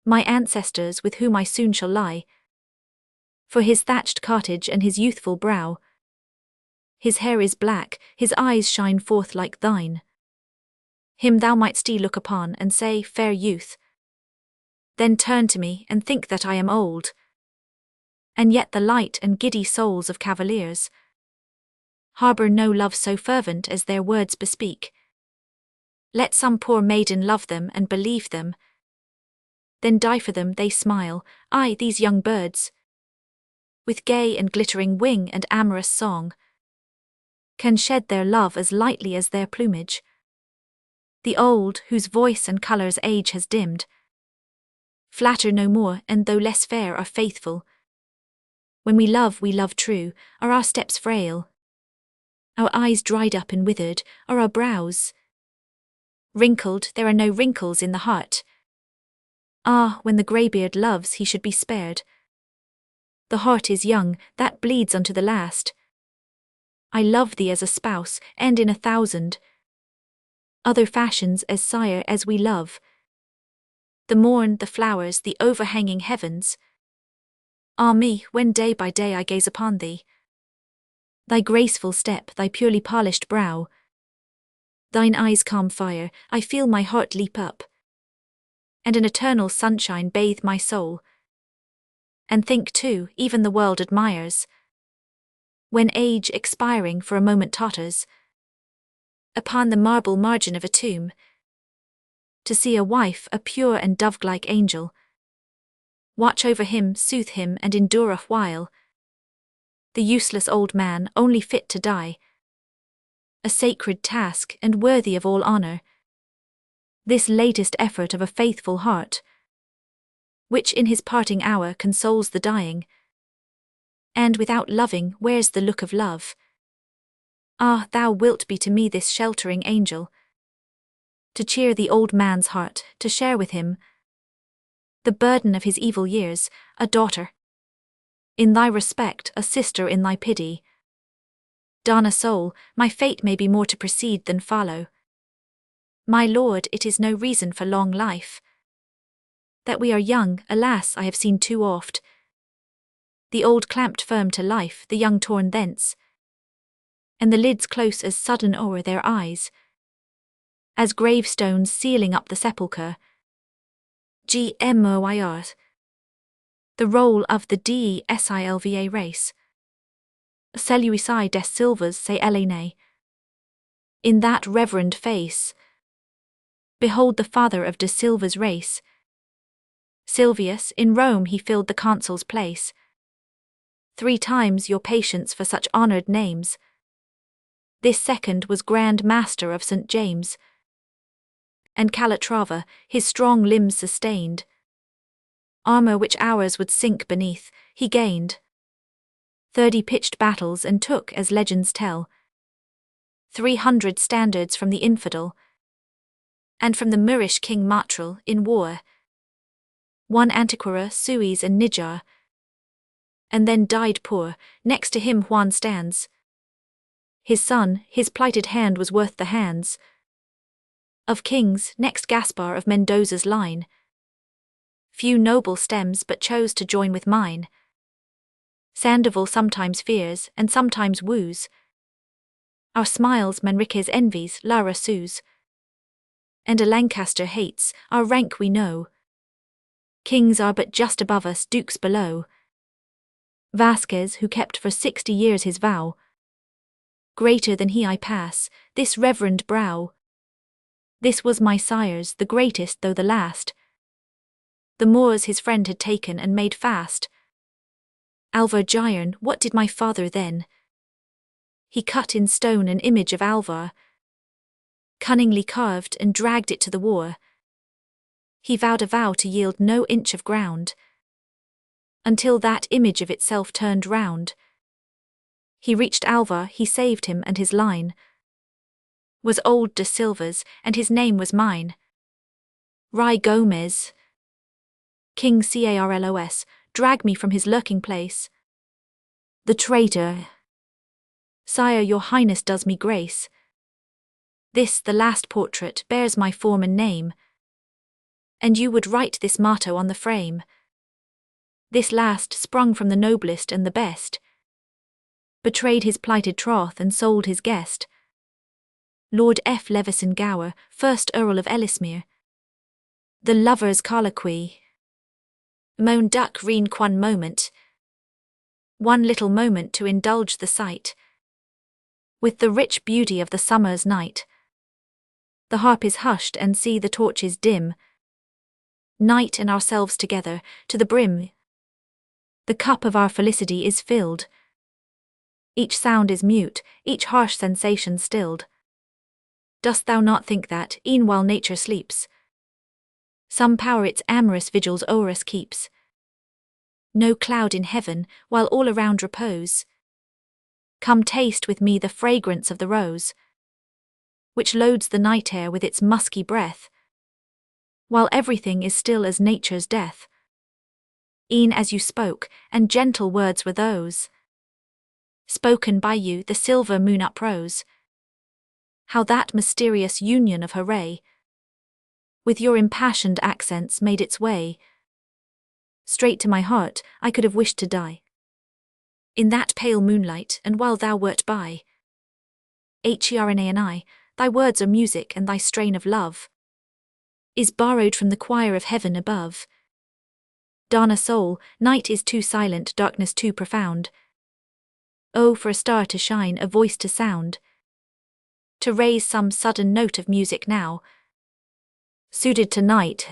my ancestors with whom I soon shall lie, for his thatched cottage and his youthful brow. His hair is black, his eyes shine forth like thine. Him thou mightst look upon and say, fair youth, then turn to me and think that I am old. And yet the light and giddy souls of cavaliers harbour no love so fervent as their words bespeak. Let some poor maiden love them and believe them, then die for them they smile, aye, these young birds, with gay and glittering wing and amorous song, can shed their love as lightly as their plumage. The old, whose voice and colours age has dimmed, flatter no more, and though less fair are faithful. When we love true. Are our steps frail? Our eyes dried up and withered? Are our brows wrinkled? There are no wrinkles in the heart. Ah, when the greybeard loves, he should be spared. The heart is young, that bleeds unto the last. I love thee as a spouse, and in 1,000 other fashions as sire as we love. The morn, the flowers, the overhanging heavens. Ah me, when day by day I gaze upon thee, thy graceful step, thy purely polished brow, thine eyes' calm fire, I feel my heart leap up, and an eternal sunshine bathe my soul. And think too, even the world admires, when age expiring for a moment totters upon the marble margin of a tomb, to see a wife, a pure and dove-like angel, watch over him, soothe him, and endure a while the useless old man, only fit to die, a sacred task and worthy of all honour, this latest effort of a faithful heart, which in his parting hour consoles the dying, and without loving wears the look of love. Ah, thou wilt be to me this sheltering angel, to cheer the old man's heart, to share with him the burden of his evil years, a daughter in thy respect, a sister in thy pity. Donna soul, my fate may be more to precede than follow. My lord, it is no reason for long life that we are young, alas, I have seen too oft the old clamped firm to life, the young torn thence, and the lids close as sudden o'er their eyes, as gravestones sealing up the sepulchre. Gmoir, the roll of the Desilva race. Celui des Silvas say Elene. In that reverend face, behold the father of de Silva's race. Silvius, in Rome he filled the consul's place. 3 times your patience for such honoured names. This second was Grand Master of St. James, and Calatrava, his strong limbs sustained. Armour which ours would sink beneath, he gained. 30 pitched battles and took, as legends tell, 300 standards from the infidel, and from the Moorish king Matral, in war. 1 Antiquara, Suez and Nijar, and then died poor. Next to him Juan stands. His son, his plighted hand was worth the hands of kings. Next Gaspar of Mendoza's line. Few noble stems but chose to join with mine. Sandoval sometimes fears and sometimes woos. Our smiles Manriquez envies, Lara sues. And a Lancaster hates, our rank we know. Kings are but just above us, dukes below. Vasquez, who kept for 60 years his vow, greater than he I pass, this reverend brow. This was my sire's, the greatest though the last. The Moors his friend had taken and made fast. Alvar Giron, what did my father then? He cut in stone an image of Alvar, cunningly carved and dragged it to the war. He vowed a vow to yield no inch of ground, until that image of itself turned round. He reached Alvar, he saved him, and his line was old de Silva's, and his name was mine. Rai Gomez, King Carlos, drag me from his lurking place. The traitor. Sire, your highness does me grace. This, the last portrait, bears my form and name, and you would write this motto on the frame. This last, sprung from the noblest and the best, betrayed his plighted troth and sold his guest. Lord F. Levison Gower, 1st Earl of Ellesmere. The lover's colloquy. Moan duck reen quan moment. One little moment to indulge the sight, with the rich beauty of the summer's night. The harp is hushed and see the torches dim. Night and ourselves together, to the brim. The cup of our felicity is filled. Each sound is mute, each harsh sensation stilled. Dost thou not think that, e'en while nature sleeps, some power its amorous vigils o'er us keeps? No cloud in heaven, while all around repose. Come taste with me the fragrance of the rose, which loads the night air with its musky breath, while everything is still as nature's death. E'en as you spoke, and gentle words were those, spoken by you, the silver moon uprose. How that mysterious union of her ray, with your impassioned accents made its way straight to my heart, I could have wished to die in that pale moonlight, and while thou wert by. Herna, thy words are music, and thy strain of love is borrowed from the choir of heaven above. Dana soul, night is too silent, darkness too profound. Oh, for a star to shine, a voice to sound, to raise some sudden note of music now, suited to night.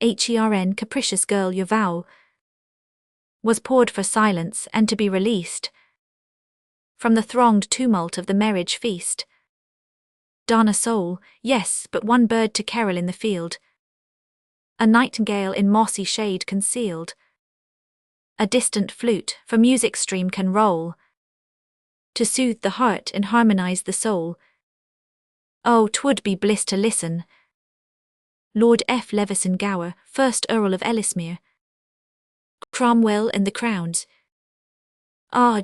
Capricious girl, your vow was poured for silence and to be released from the thronged tumult of the marriage feast. Dana soul, yes, but one bird to carol in the field, a nightingale in mossy shade concealed, a distant flute for music's stream can roll, to soothe the heart and harmonize the soul. Oh, 'twould be bliss to listen. Lord F. Levison Gower, 1st Earl of Ellesmere. Cromwell and the Crowns.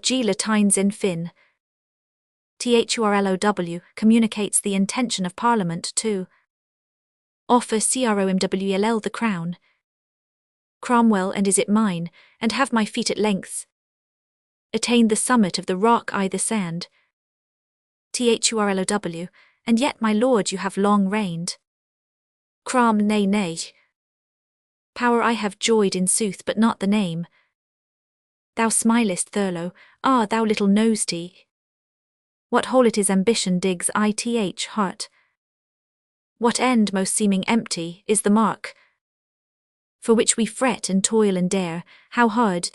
G. Latines in Fin. THURLOW communicates the intention of Parliament to offer CROMWLL the crown. Cromwell, and is it mine, and have my feet at length attained the summit of the rock the sand? THURLOW, and yet my lord you have long reigned. Crom, nay, nay. Power I have joyed in sooth, but not the name. Thou smilest, Thurlow, thou little nosety. What hole it is ambition digs ith heart. What end, most seeming empty, is the mark for which we fret and toil and dare, how hard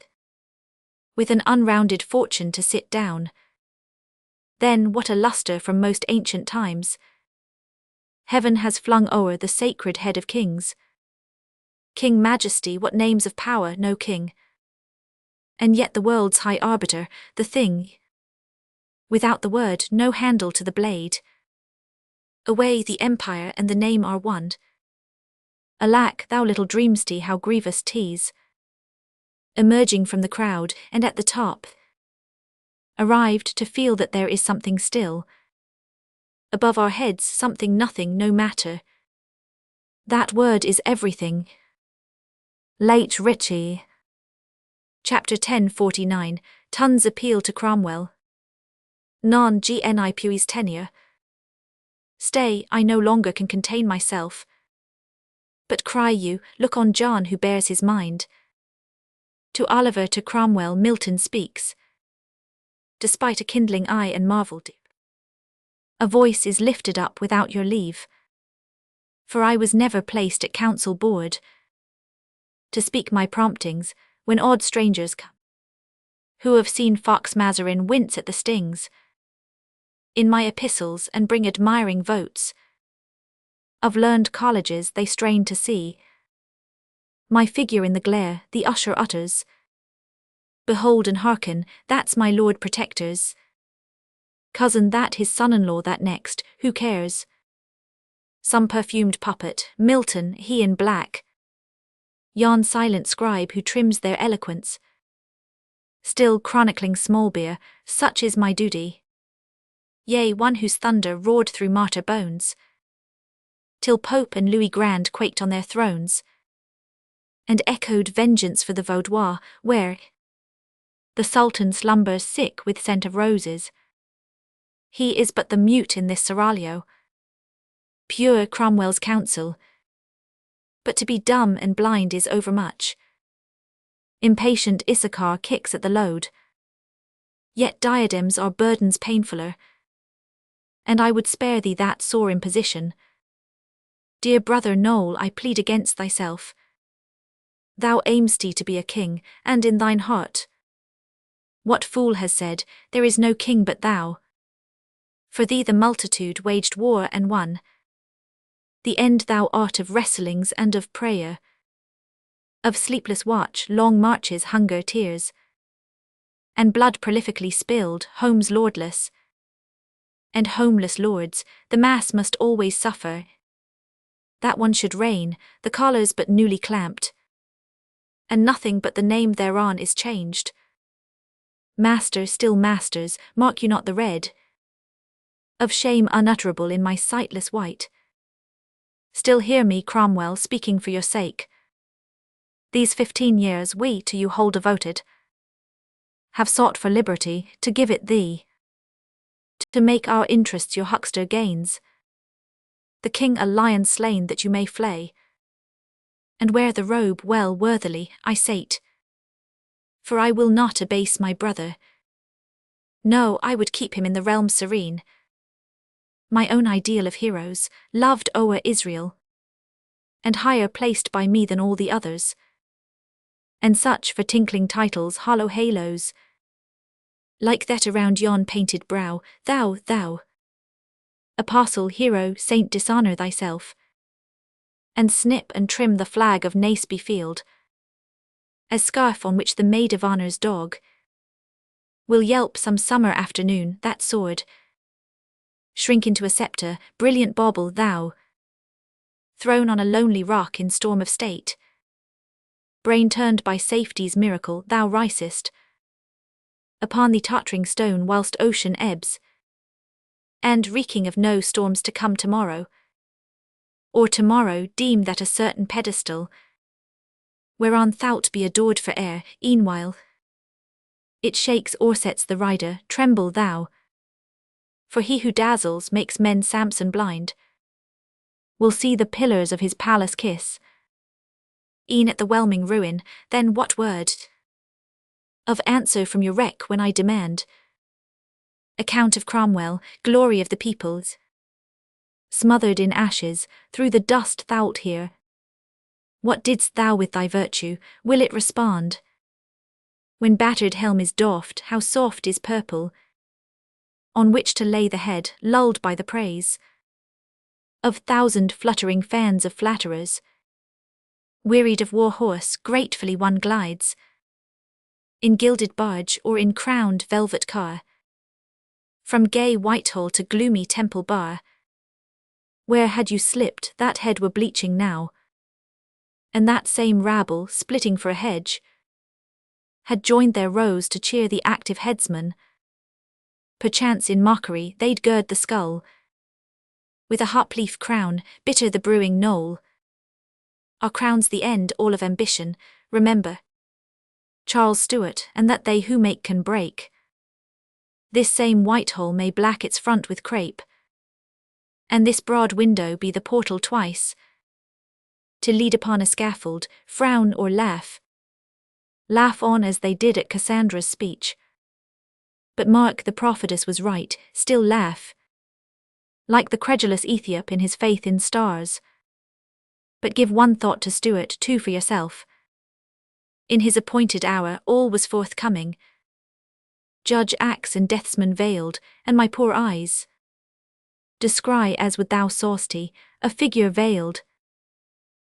with an unrounded fortune to sit down. Then what a lustre from most ancient times heaven has flung o'er the sacred head of kings. King Majesty, what names of power, no king, and yet the world's high arbiter, the thing without the word, no handle to the blade. Away the empire and the name are one. Alack, thou little dream'st how grievous 'tis, emerging from the crowd, and at the top arrived to feel that there is something still above our heads, something, nothing, no matter. That word is everything. Late Ritchie. Chapter 1049, Ton's Appeal to Cromwell. Non gni puis tenure. Stay, I no longer can contain myself, but cry you, look on John who bears his mind. To Oliver, to Cromwell, Milton speaks, despite a kindling eye and marvel deep. A voice is lifted up without your leave, for I was never placed at council board to speak my promptings, when odd strangers come, who have seen Fox Mazarin wince at the stings in my epistles and bring admiring votes. Of learned colleges they strain to see my figure in the glare, the usher utters, behold and hearken, that's my Lord Protector's cousin, that his son-in-law, that next, who cares? Some perfumed puppet, Milton, he in black, yon silent scribe who trims their eloquence, still chronicling small beer, such is my duty. Yea, one whose thunder roared through martyr bones, till Pope and Louis Grand quaked on their thrones, and echoed vengeance for the Vaudois, where the Sultan slumbers sick with scent of roses. He is but the mute in this seraglio, pure Cromwell's counsel, but to be dumb and blind is overmuch. Impatient Issachar kicks at the load, yet diadems are burdens painfuller. and I would spare thee that sore imposition. Dear brother Noel, I plead against thyself. Thou aim'st to be a king, and in thine heart. What fool has said, there is no king but thou? For thee the multitude waged war and won. The end thou art of wrestlings and of prayer, of sleepless watch, long marches, hunger, tears, and blood prolifically spilled, homes lordless, and homeless lords, the mass must always suffer. That one should reign, the collars but newly clamped, and nothing but the name thereon is changed. Master, still masters, mark you not the red of shame unutterable in my sightless white? Still hear me, Cromwell, speaking for your sake. These 15 years we to you whole devoted have sought for liberty, to give it thee, to make our interests your huckster gains. The king a lion slain that you may flay, and wear the robe well worthily, I sate. For I will not abase my brother. No, I would keep him in the realm serene, my own ideal of heroes, loved o'er Israel, and higher placed by me than all the others. And such for tinkling titles, hollow halos, like that around yon painted brow, thou, apostle, hero, saint, dishonour thyself, and snip and trim the flag of Naseby field, as scarf on which the maid of honour's dog will yelp some summer afternoon. That sword shrink into a sceptre, brilliant bauble, thou, thrown on a lonely rock in storm of state, brain turned by safety's miracle, thou risest upon the tottering stone whilst ocean ebbs, and reeking of no storms to come tomorrow, or tomorrow deem that a certain pedestal whereon thou'lt be adored for e'er, e'en while it shakes or sets the rider, tremble thou, for he who dazzles makes men Samson blind, will see the pillars of his palace kiss, e'en at the whelming ruin. Then what word of answer from your wreck when I demand account of Cromwell, glory of the peoples? Smothered in ashes, through the dust thou'lt hear. What didst thou with thy virtue? Will it respond? When battered helm is doffed, how soft is purple, on which to lay the head, lulled by the praise of thousand fluttering fans of flatterers. Wearied of war horse, gratefully one glides, in gilded barge or in crowned velvet car, from gay Whitehall to gloomy Temple Bar. Where had you slipped, that head were bleaching now, and that same rabble, splitting for a hedge, had joined their rows to cheer the active headsman. Perchance in mockery they'd gird the skull with a hop-leaf crown, bitter the brewing knoll. Are crowns the end all of ambition? Remember Charles Stuart, and that they who make can break. This same Whitehall may black its front with crape, and this broad window be the portal twice, to lead upon a scaffold, frown or laugh. Laugh on as they did at Cassandra's speech. But mark, the prophetess was right, still laugh, like the credulous Ethiop in his faith in stars. But give one thought to Stuart, two for yourself. In his appointed hour all was forthcoming. Judge axe and deathsman veiled, and my poor eyes descry, as with thou saw'st, a figure veiled,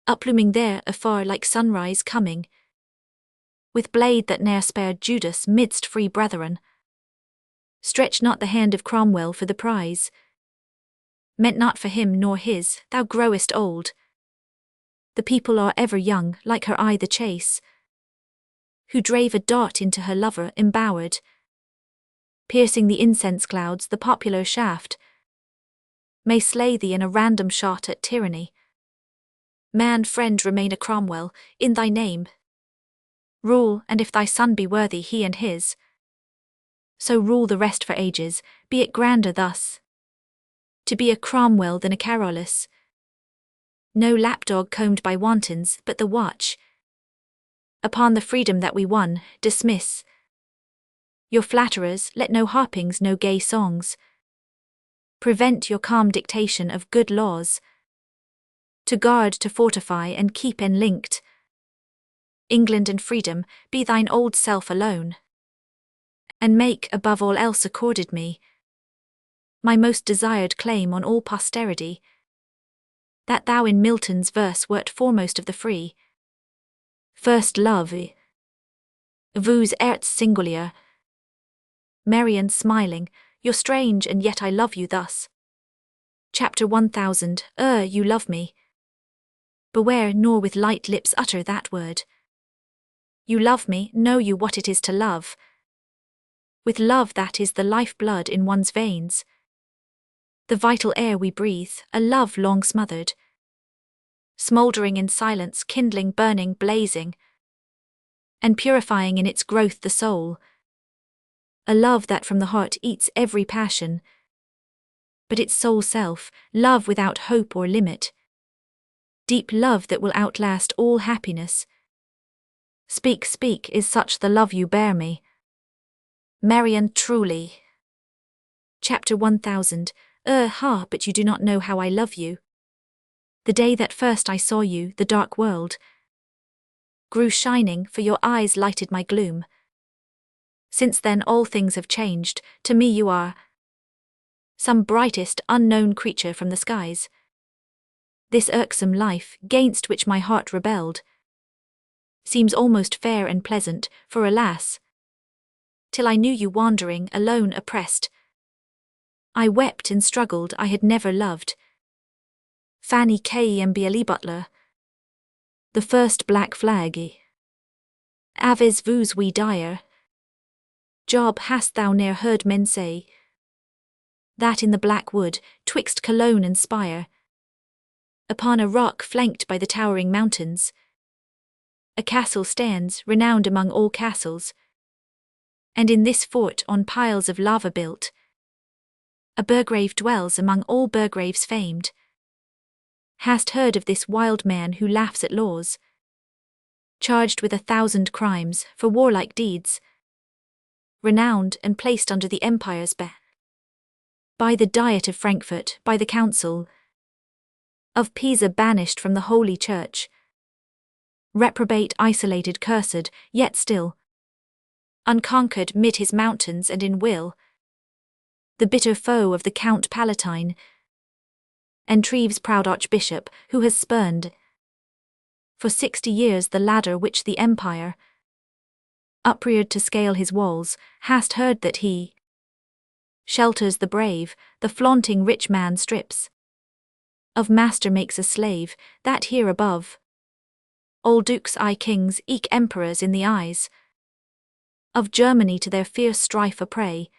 uplooming there afar like sunrise coming, with blade that ne'er spared Judas midst free brethren. Stretch not the hand of Cromwell for the prize, meant not for him nor his, thou growest old. The people are ever young, like her eye the chase, who drave a dart into her lover embowered, piercing the incense clouds, the popular shaft may slay thee in a random shot at tyranny. Man, friend, remain a Cromwell, in thy name. Rule, and if thy son be worthy, he and his, so rule the rest for ages. Be it grander thus to be a Cromwell than a Carolus. No lapdog combed by wantons, but the watch upon the freedom that we won. Dismiss your flatterers, let no harpings, no gay songs prevent your calm dictation of good laws. To guard, to fortify, and keep enlinked. England and freedom, be thine old self alone. And make, above all else accorded me, my most desired claim on all posterity, that thou in Milton's verse wert foremost of the free. First love, vus erat singulier. Merry and smiling, you're strange and yet I love you thus. Chapter 1000, you love me. Beware nor with light lips utter that word. You love me, know you what it is to love. With love that is the life-blood in one's veins. The vital air we breathe, a love long smothered. Smouldering in silence, kindling, burning, blazing. And purifying in its growth the soul. A love that from the heart eats every passion. But its sole self, love without hope or limit. Deep love that will outlast all happiness. Speak, speak, is such the love you bear me. Merry and truly. Chapter 1000, but you do not know how I love you. The day that first I saw you, the dark world grew shining, for your eyes lighted my gloom. Since then all things have changed, to me you are some brightest unknown creature from the skies. This irksome life, gainst which my heart rebelled, seems almost fair and pleasant, for alas, till I knew you wandering, alone, oppressed, I wept and struggled, I had never loved. Fanny K. Mbiali Butler. The first black flag. Aves vus we dire. Job hast thou ne'er heard men say, that in the black wood, twixt Cologne and Spire, upon a rock flanked by the towering mountains, a castle stands, renowned among all castles, and in this fort on piles of lava built, a Burgrave dwells among all Burgraves famed. Hast heard of this wild man who laughs at laws, charged with 1,000 crimes for warlike deeds, renowned and placed under the empire's ban, by the Diet of Frankfurt, by the Council of Pisa, banished from the Holy Church, reprobate, isolated, cursed, yet still unconquered mid his mountains and in will, the bitter foe of the Count Palatine, and Treves' proud archbishop, who has spurned for 60 years the ladder which the empire upreared to scale his walls. Hast heard that he shelters the brave, the flaunting rich man strips of master makes a slave, that here above all dukes, kings, eke emperors in the eyes of Germany to their fierce strife a prey,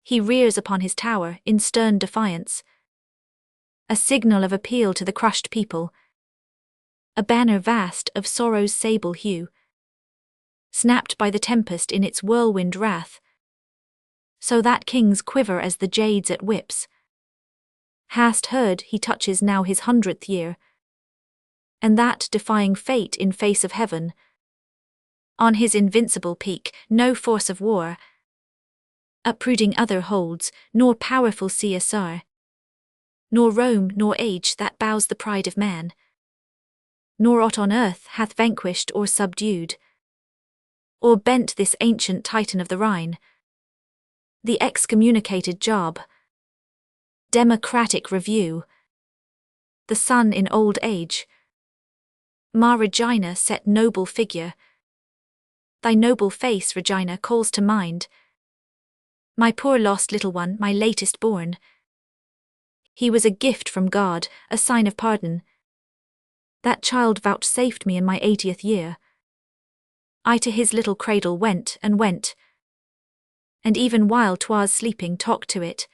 he rears upon his tower, in stern defiance, a signal of appeal to the crushed people, a banner vast of sorrow's sable hue, snapped by the tempest in its whirlwind wrath, so that kings quiver as the jades at whips. Hast heard he touches now his 100th year, and that, defying fate in face of heaven, on his invincible peak no force of war uprooting other holds, nor powerful CSR, nor Rome nor age that bows the pride of man, nor aught on earth hath vanquished or subdued, or bent this ancient Titan of the Rhine, the excommunicated Job. Democratic Review. The sun in old age. Ma Regina set noble figure. Thy noble face, Regina, calls to mind my poor lost little one, my latest born. He was a gift from God, a sign of pardon. That child vouchsafed me in my 80th year. I to his little cradle went, and even while 'twas sleeping talked to it.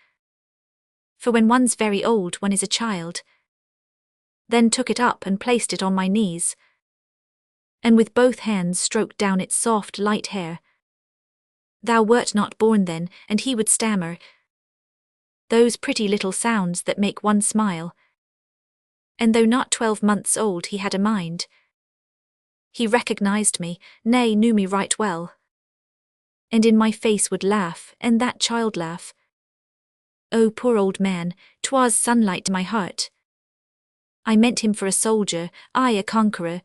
For when one's very old, one is a child. Then took it up and placed it on my knees, and with both hands stroked down its soft, light hair. Thou wert not born then, and he would stammer those pretty little sounds that make one smile. And though not 12 months old, he had a mind. He recognized me, nay, knew me right well, and in my face would laugh, and that child laugh. Oh, poor old man, 'twas sunlight to my heart. I meant him for a soldier, I a conqueror,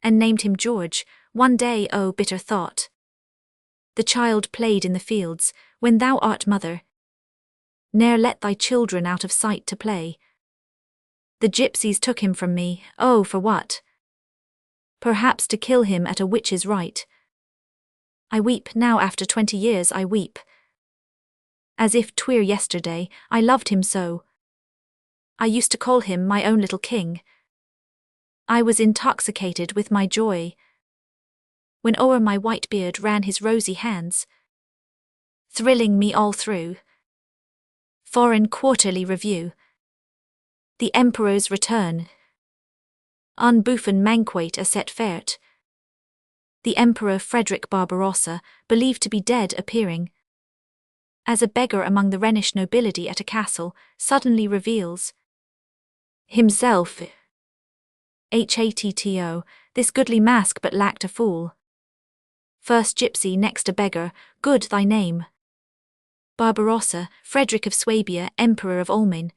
and named him George. One day, oh bitter thought, the child played in the fields, when thou art mother. Ne'er let thy children out of sight to play. The gypsies took him from me, oh for what? Perhaps to kill him at a witch's rite. I weep now after 20 years I weep. As if 'twere yesterday, I loved him so. I used to call him my own little king. I was intoxicated with my joy, when o'er my white beard ran his rosy hands, thrilling me all through. Foreign Quarterly Review. The Emperor's Return. On Buffen Manquate a set fert. The Emperor Frederick Barbarossa, believed to be dead, appearing as a beggar among the Rhenish nobility at a castle, suddenly reveals himself. Hatto, this goodly mask but lacked a fool. First gypsy, next a beggar, good thy name. Barbarossa, Frederick of Swabia, Emperor of Ulmen.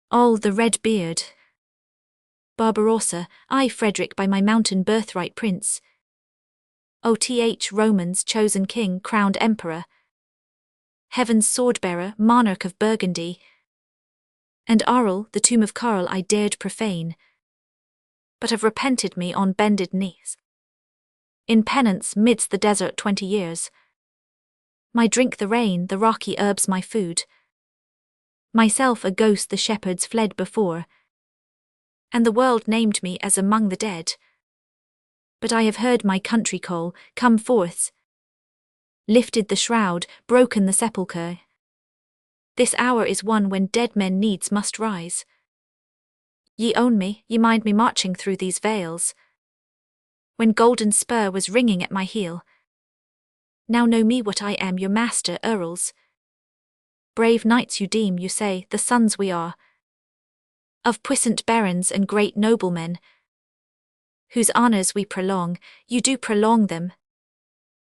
All the red beard. Barbarossa, I Frederick by my mountain birthright prince. Oth Romans, chosen king, crowned emperor. Heaven's sword-bearer, monarch of Burgundy. And Arles, the tomb of Karl I dared profane, but have repented me on bended knees. In penance midst the desert 20 years. My drink the rain, the rocky herbs my food. Myself a ghost the shepherds fled before, and the world named me as among the dead. But I have heard my country call, come forth. Lifted the shroud, broken the sepulchre. This hour is one when dead men needs must rise. Ye own me, ye mind me marching through these vales, when golden spur was ringing at my heel. Now know me what I am, your master, earls. Brave knights you deem, you say, the sons we are of puissant barons and great noblemen, whose honours we prolong, you do prolong them.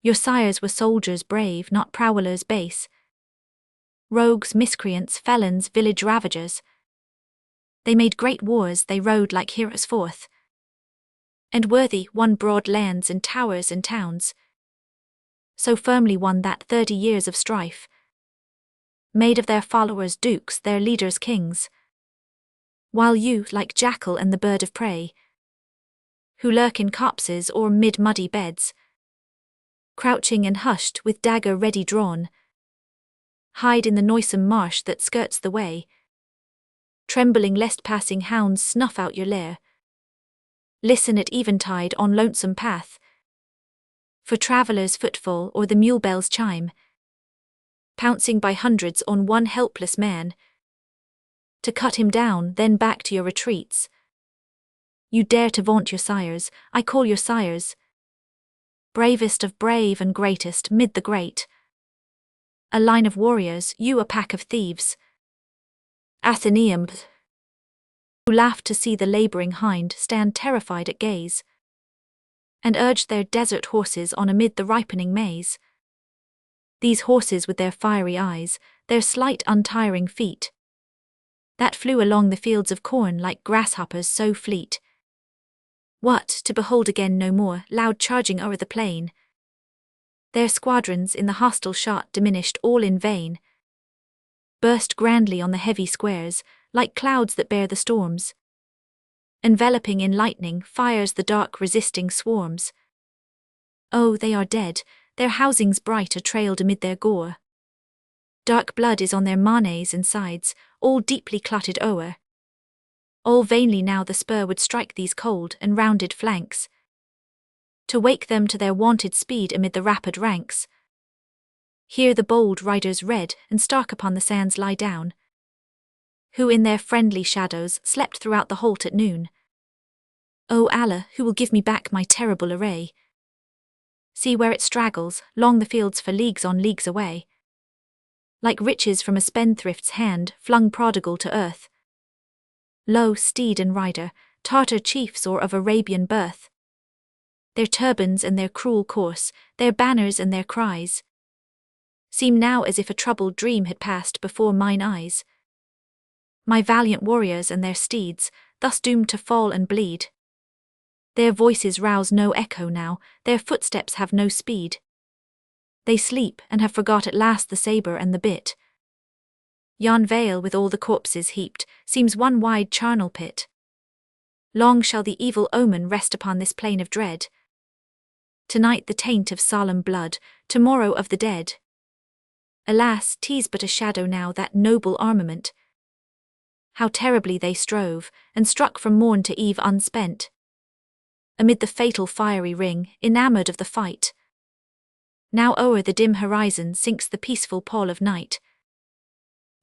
Your sires were soldiers brave, not prowlers base. Rogues, miscreants, felons, village ravagers. They made great wars, they rode like heroes forth, and worthy won broad lands and towers and towns. So firmly won that 30 years of strife made of their followers dukes, their leaders kings. While you, like jackal and the bird of prey, who lurk in copses or mid muddy beds, crouching and hushed with dagger ready drawn, hide in the noisome marsh that skirts the way, trembling lest passing hounds snuff out your lair. Listen at eventide on lonesome path, for traveller's footfall or the mule bell's chime, pouncing by hundreds on one helpless man, to cut him down, then back to your retreats. You dare to vaunt your sires, I call your sires, bravest of brave and greatest mid the great. A line of warriors, you a pack of thieves. Athenaeum, who laughed to see the labouring hind stand terrified at gaze, and urged their desert horses on amid the ripening maize. These horses with their fiery eyes, their slight untiring feet, that flew along the fields of corn like grasshoppers so fleet. What, to behold again no more, loud charging o'er the plain. Their squadrons in the hostile shot diminished all in vain, burst grandly on the heavy squares, like clouds that bear the storms, enveloping in lightning fires the dark resisting swarms. Oh, they are dead, their housings bright are trailed amid their gore. Dark blood is on their manes and sides, all deeply clotted o'er. All vainly now the spur would strike these cold and rounded flanks, to wake them to their wonted speed amid the rapid ranks. Here the bold riders red and stark upon the sands lie down, who in their friendly shadows slept throughout the halt at noon. O Allah, who will give me back my terrible array? See where it straggles, long the fields for leagues on leagues away, like riches from a spendthrift's hand flung prodigal to earth. Lo, steed and rider, Tartar chiefs or of Arabian birth, their turbans and their cruel course, their banners and their cries, seem now as if a troubled dream had passed before mine eyes. My valiant warriors and their steeds, thus doomed to fall and bleed. Their voices rouse no echo now, their footsteps have no speed. They sleep and have forgot at last the sabre and the bit. Yon vale with all the corpses heaped seems one wide charnel pit. Long shall the evil omen rest upon this plain of dread. Tonight the taint of solemn blood, tomorrow of the dead. Alas, 'tis but a shadow now, that noble armament. How terribly they strove, and struck from morn to eve unspent. Amid the fatal fiery ring, enamoured of the fight. Now o'er the dim horizon sinks the peaceful pall of night.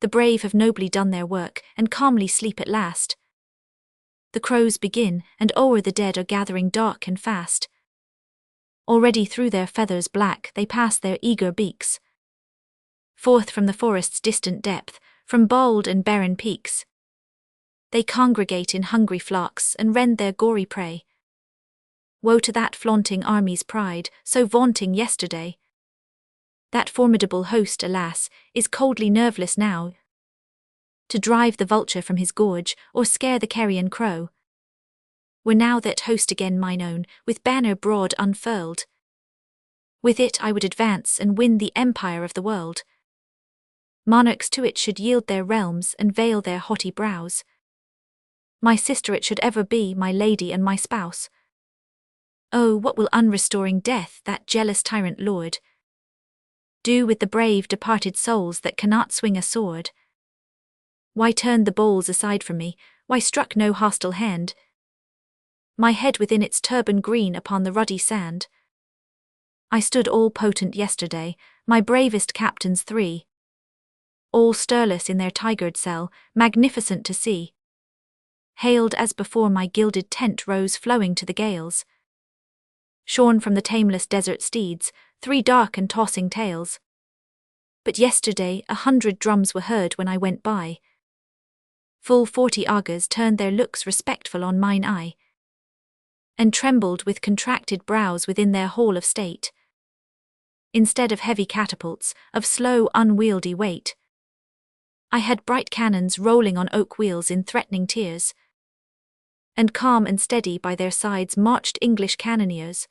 The brave have nobly done their work, and calmly sleep at last. The crows begin, and o'er the dead are gathering dark and fast. Already through their feathers black they pass their eager beaks. Forth from the forest's distant depth, from bald and barren peaks. They congregate in hungry flocks, and rend their gory prey. Woe to that flaunting army's pride, so vaunting yesterday. That formidable host, alas, is coldly nerveless now. To drive the vulture from his gorge, or scare the carrion crow. Were now that host again mine own, with banner broad unfurled. With it I would advance and win the empire of the world. Monarchs to it should yield their realms and veil their haughty brows. My sister it should ever be, my lady and my spouse. Oh, what will unrestoring death, that jealous tyrant lord, do with the brave departed souls that cannot swing a sword? Why turned the bowls aside from me, why struck no hostile hand? My head within its turban green upon the ruddy sand. I stood all potent yesterday, my bravest captains three. All stirless in their tigered cell, magnificent to see. Hailed as before my gilded tent rose flowing to the gales. Shorn from the tameless desert steeds, three dark and tossing tails. But yesterday 100 drums were heard when I went by. Full 40 augurs turned their looks respectful on mine eye, and trembled with contracted brows within their hall of state. Instead of heavy catapults, of slow unwieldy weight, I had bright cannons rolling on oak wheels in threatening tiers. And calm and steady by their sides marched English cannoneers.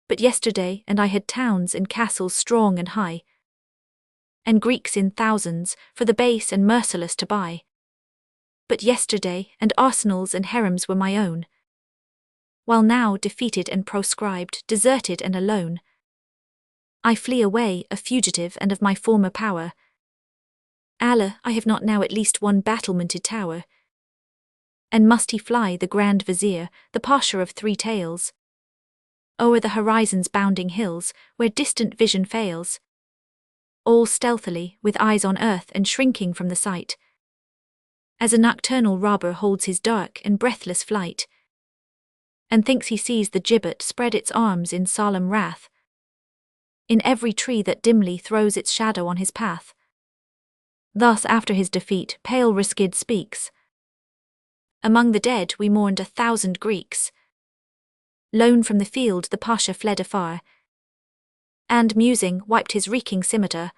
But yesterday and I had towns and castles strong and high, and Greeks in thousands, for the base and merciless to buy. But yesterday and arsenals and harems were my own, while now defeated and proscribed, deserted and alone, I flee away, a fugitive and of my former power. Allah, I have not now at least one battlemented tower. And must he fly, the Grand Vizier, the Pasha of three tales, o'er the horizon's bounding hills, where distant vision fails? All stealthily, with eyes on earth and shrinking from the sight, as a nocturnal robber holds his dark and breathless flight, and thinks he sees the gibbet spread its arms in solemn wrath, in every tree that dimly throws its shadow on his path. Thus after his defeat pale Riskid speaks. Among the dead we mourned 1,000 Greeks. Lone from the field the Pasha fled afar, and, musing, wiped his reeking scimitar.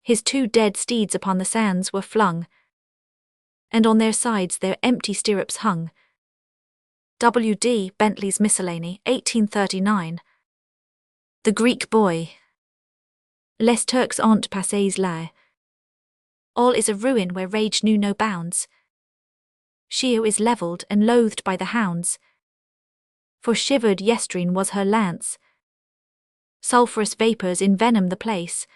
His 2 dead steeds upon the sands were flung, and on their sides their empty stirrups hung. W.D. Bentley's Miscellany, 1839. The Greek Boy. Les Turcs ont passés là. All is a ruin where rage knew no bounds. Shio is levelled and loathed by the hounds, for shivered yestreen was her lance. Sulphurous vapours envenom the place,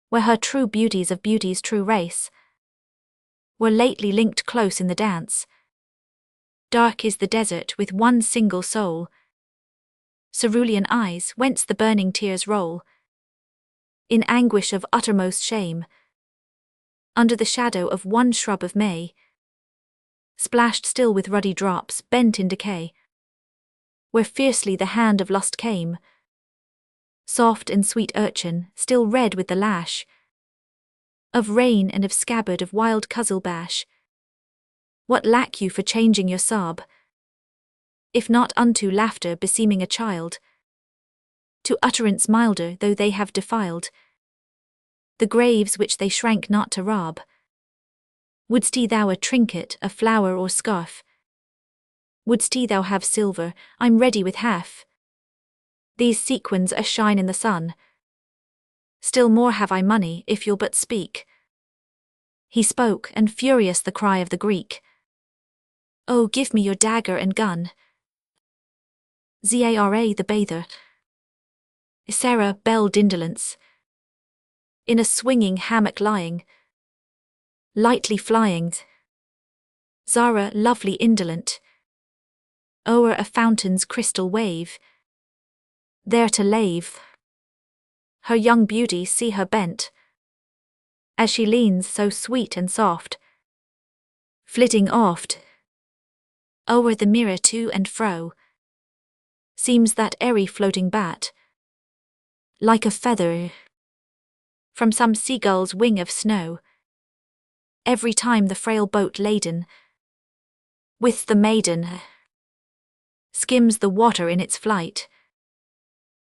where her true beauties of beauty's true race were lately linked close in the dance. Dark is the desert with one single soul, cerulean eyes whence the burning tears roll, in anguish of uttermost shame, under the shadow of one shrub of May, splashed still with ruddy drops bent in decay, where fiercely the hand of lust came, soft and sweet urchin, still red with the lash of rain and of scabbard of wild cuzzelbash. What lack you for changing your sob, if not unto laughter beseeming a child? to utterance milder though they have defiled the graves which they shrank not to rob. Wouldst thou a trinket, a flower or scarf? Wouldst thou have silver? I'm ready with half. These sequins a shine in the sun. Still more have I money, if you'll but speak. He spoke, and furious the cry of the Greek. Oh, give me your dagger and gun. Zara the bather. Sarah belled indolence. In a swinging hammock lying, lightly flying. Zara lovely indolent. O'er a fountain's crystal wave, there to lave. Her young beauty see her bent, as she leans so sweet and soft, flitting oft o'er the mirror to and fro. Seems that airy floating bat, like a feather from some seagull's wing of snow. Every time the frail boat laden with the maiden skims the water in its flight,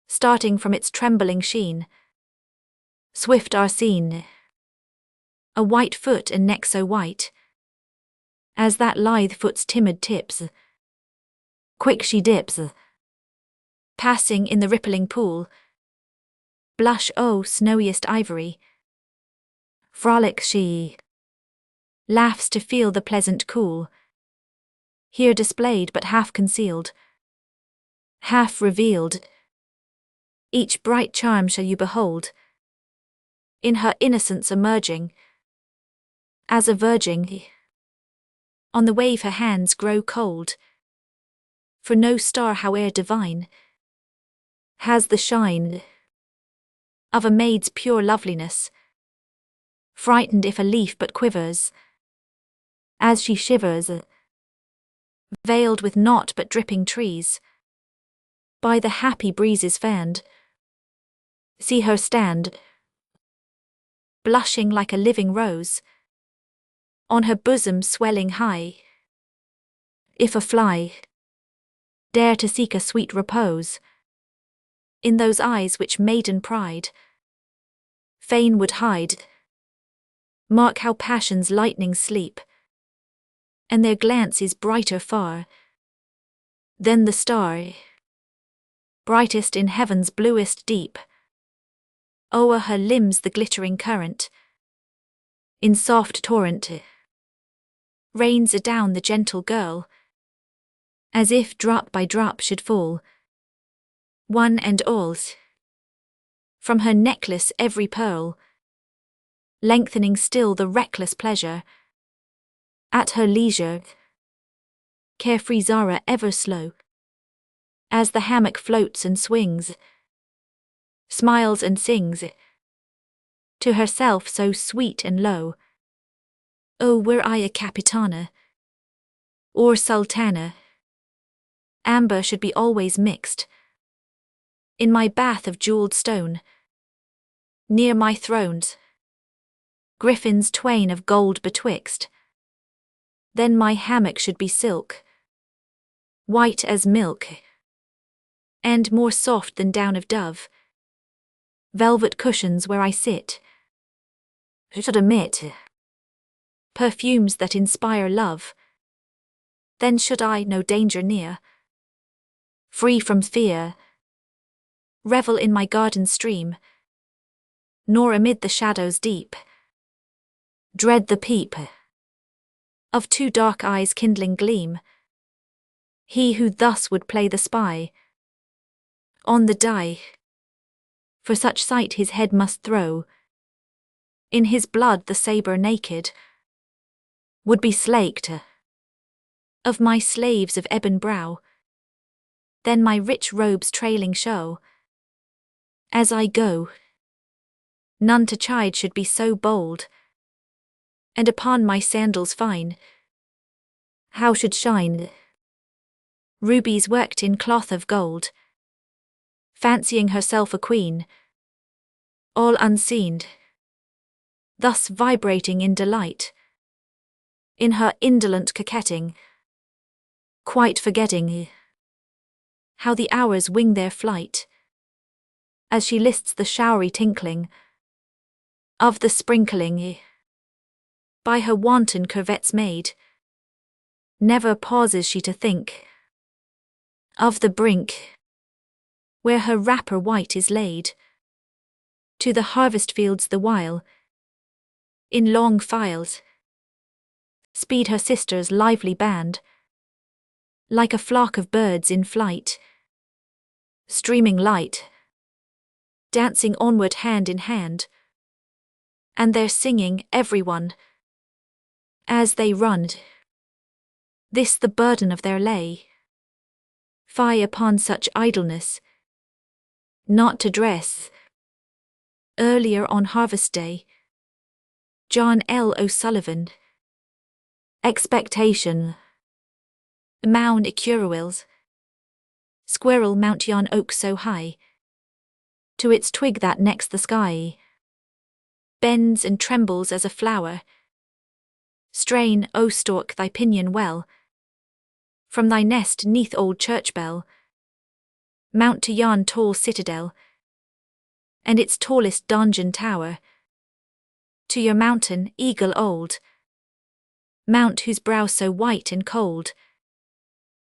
starting from its trembling sheen, swift are seen a white foot and neck so white as that lithe foot's timid tips. Quick she dips, passing in the rippling pool. Blush, oh, snowiest ivory. Frolic she, laughs to feel the pleasant cool, here displayed but half concealed, half revealed. Each bright charm shall you behold, in her innocence emerging, as a virgin. On the wave her hands grow cold, for no star howe'er divine has the shine of a maid's pure loveliness. Frightened if a leaf but quivers, as she shivers, veiled with naught but dripping trees, by the happy breezes fanned. See her stand, blushing like a living rose, on her bosom swelling high. If a fly dare to seek a sweet repose in those eyes which maiden pride fain would hide, mark how passion's lightnings sleep, and their glance is brighter far than the star, brightest in heaven's bluest deep. O'er her limbs the glittering current, in soft torrent, rains adown the gentle girl, as if drop by drop should fall, one and all, from her necklace every pearl, lengthening still the reckless pleasure, at her leisure, carefree Zara ever slow, as the hammock floats and swings, smiles and sings, to herself so sweet and low. Oh, were I a capitana, or sultana, amber should be always mixed in my bath of jewelled stone, near my thrones, griffins twain of gold betwixt. Then my hammock should be silk, white as milk, and more soft than down of dove. Velvet cushions where I sit should emit perfumes that inspire love. Then should I no danger near, free from fear, revel in my garden stream, nor amid the shadows deep dread the peep of two dark eyes' kindling gleam. He who thus would play the spy on the die, for such sight his head must throw, in his blood the sabre naked would be slaked of my slaves of ebon brow. Then my rich robes trailing show as I go, none to chide should be so bold, and upon my sandals fine how should shine rubies worked in cloth of gold, fancying herself a queen, all unseen, thus vibrating in delight, in her indolent coquetting, quite forgetting how the hours wing their flight. as she lists the showery tinkling of the sprinkling by her wanton curvets made. Never pauses she to think of the brink where her wrapper white is laid. To the harvest fields the while, in long files, speed her sister's lively band, like a flock of birds in flight, streaming light, dancing onward hand in hand, and they're singing, everyone, as they run. This the burden of their lay. Fie upon such idleness, not to dress. Earlier on harvest day, John L. O'Sullivan. Expectation. Mound Ecurwills. Squirrel mount yon oak so high, to its twig that next the sky bends and trembles as a flower. Strain, O stork, thy pinion well from thy nest 'neath old church bell. Mount to yon tall citadel, and its tallest donjon tower. To your mountain, eagle old, mount whose brow so white and cold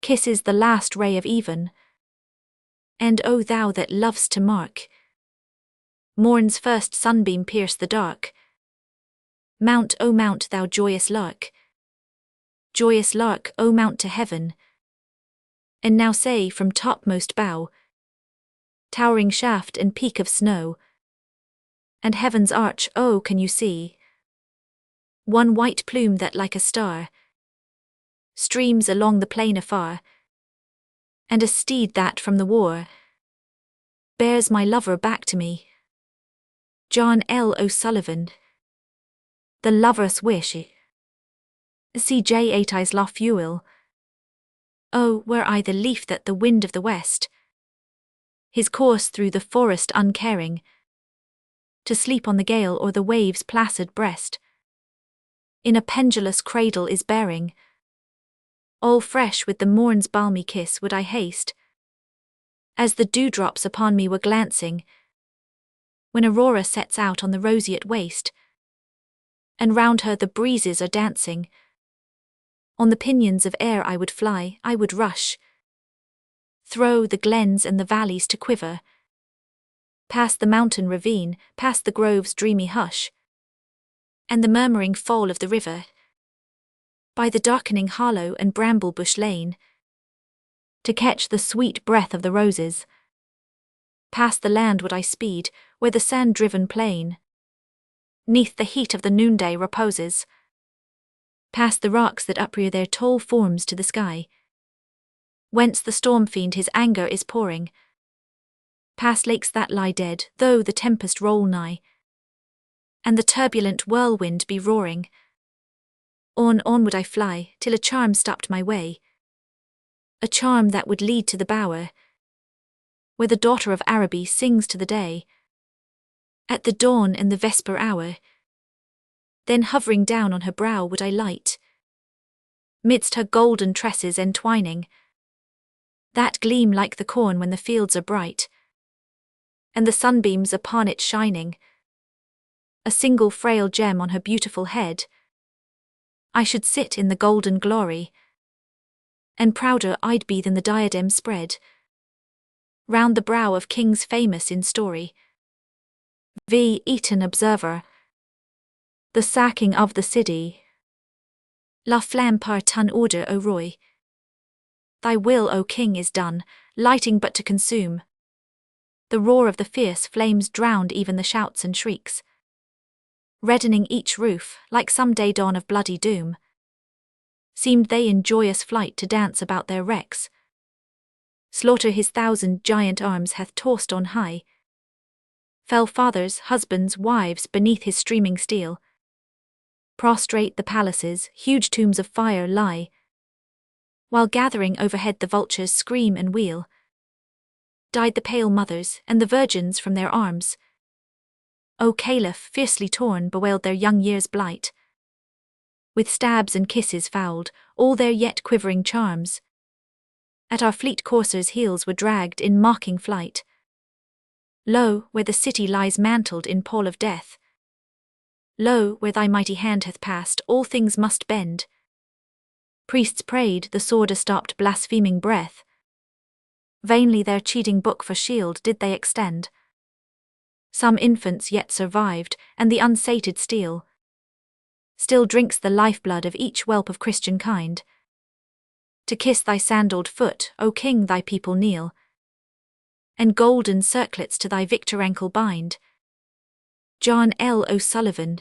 kisses the last ray of even. And O thou that lovest to mark morn's first sunbeam pierce the dark, mount, O mount, thou joyous lark, O mount to heaven. And now say from topmost bough, towering shaft and peak of snow, and heaven's arch, oh, can you see one white plume that like a star streams along the plain afar, and a steed that from the war bears my lover back to me. John L. O'Sullivan. The lover's wish. C.J. 8 La Fuel. Oh, were I the leaf that the wind of the west, his course through the forest uncaring, to sleep on the gale or the wave's placid breast, in a pendulous cradle is bearing. All fresh with the morn's balmy kiss would I haste, as the dewdrops upon me were glancing, when Aurora sets out on the roseate waste, and round her the breezes are dancing. On the pinions of air I would fly, I would rush, throw the glens and the valleys to quiver, past the mountain ravine, past the grove's dreamy hush, and the murmuring fall of the river, by the darkening hollow and bramble-bush lane, to catch the sweet breath of the roses. Past the land would I speed, where the sand-driven plain, 'neath the heat of the noonday reposes, past the rocks that uprear their tall forms to the sky, whence the storm-fiend his anger is pouring, past lakes that lie dead, though the tempest roll nigh, and the turbulent whirlwind be roaring. On would I fly, till a charm stopped my way, a charm that would lead to the bower, where the daughter of Araby sings to the day, at the dawn and the vesper hour. Then hovering down on her brow would I light, midst her golden tresses entwining, that gleam like the corn when the fields are bright, and the sunbeams upon it shining, a single frail gem on her beautiful head. I should sit in the golden glory, and prouder I'd be than the diadem spread round the brow of kings famous in story. V. Eaton Observer. The sacking of the city. La flamme par ton order, O Roy. Thy will, O king, is done, lighting but to consume. The roar of the fierce flames drowned even the shouts and shrieks, reddening each roof, like some day dawn of bloody doom. Seemed they in joyous flight to dance about their wrecks. Slaughter his 1,000 giant arms hath tossed on high. Fell fathers, husbands, wives beneath his streaming steel. Prostrate the palaces, huge tombs of fire lie, while gathering overhead the vultures scream and wheel. Died the pale mothers, and the virgins from their arms. O Caliph, fiercely torn, bewailed their young years' blight. With stabs and kisses fouled, all their yet quivering charms. At our fleet coursers' heels were dragged in mocking flight. Lo, where the city lies mantled in pall of death. Lo, where thy mighty hand hath passed, all things must bend. Priests prayed, the sword stopped blaspheming breath. Vainly their cheating book for shield did they extend. Some infants yet survived, and the unsated steel still drinks the lifeblood of each whelp of Christian kind. To kiss thy sandaled foot, O King, thy people kneel, and golden circlets to thy victor ankle bind. John L. O'Sullivan,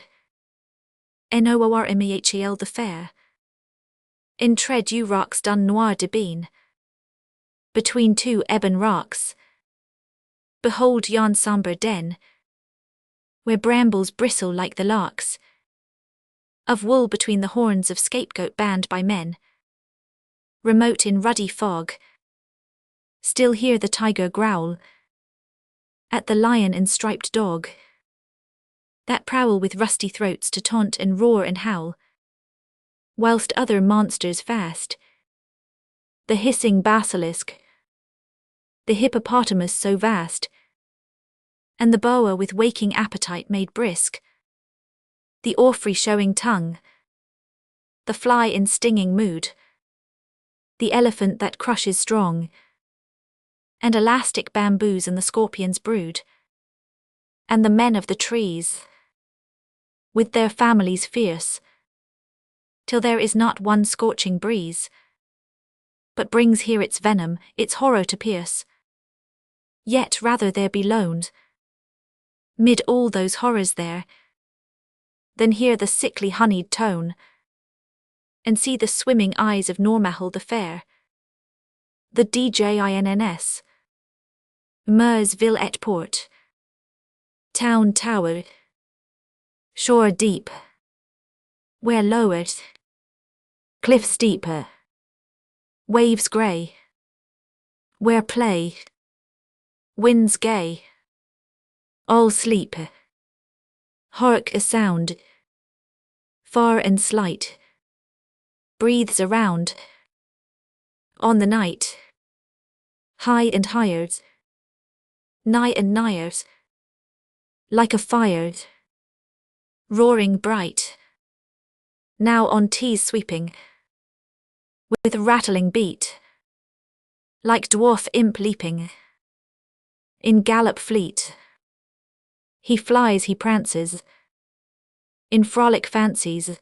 Noormehel the fair, in tread you rocks dun noir de bean, between two ebon rocks. Behold yon sombre den, where brambles bristle like the larks, of wool between the horns of scapegoat banned by men. Remote in ruddy fog, still hear the tiger growl at the lion and striped dog that prowl with rusty throats to taunt and roar and howl, whilst other monsters fast, the hissing basilisk, the hippopotamus so vast, and the boa with waking appetite made brisk, the orphrey showing tongue, the fly in stinging mood, the elephant that crushes strong, and elastic bamboos and the scorpion's brood, and the men of the trees, with their families fierce, till there is not one scorching breeze, but brings here its venom, its horror to pierce. Yet rather there be lone, mid all those horrors there, than hear the sickly honeyed tone, and see the swimming eyes of Noormehel the fair, the Djinns, Mers ville et port, town tower, shore deep, where lowered, cliff steeper, waves grey, where play, winds gay, all sleep. Hark a sound, far and slight, breathes around, on the night, high and higher, nigh and nigher, like a fire, roaring bright, now on tees sweeping, with rattling beat, like dwarf imp leaping, in gallop fleet. He flies, he prances, in frolic fancies,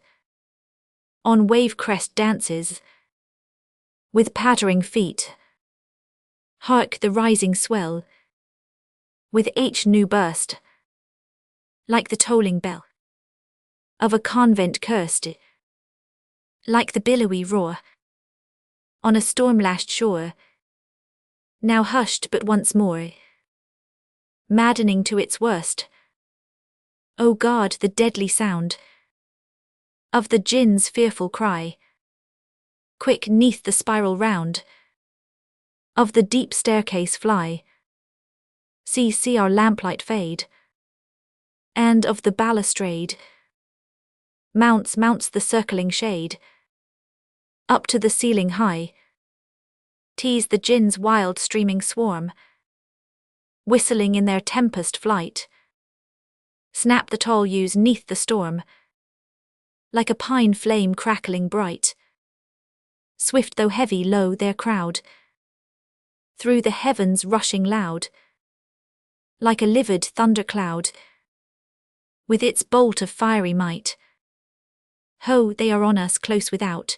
on wave crest dances, with pattering feet. Hark the rising swell, with each new burst, like the tolling bell of a convent cursed, like the billowy roar on a storm-lashed shore, now hushed but once more, maddening to its worst. O God, the deadly sound of the jinn's fearful cry, quick 'neath the spiral round of the deep staircase fly. See our lamplight fade, and of the balustrade mounts the circling shade, up to the ceiling high. Tease the jinn's wild streaming swarm, whistling in their tempest flight. Snap the tall yews 'neath the storm, like a pine flame crackling bright. Swift though heavy, lo, their crowd, through the heavens rushing loud, like a livid thundercloud, with its bolt of fiery might. Ho, they are on us close without.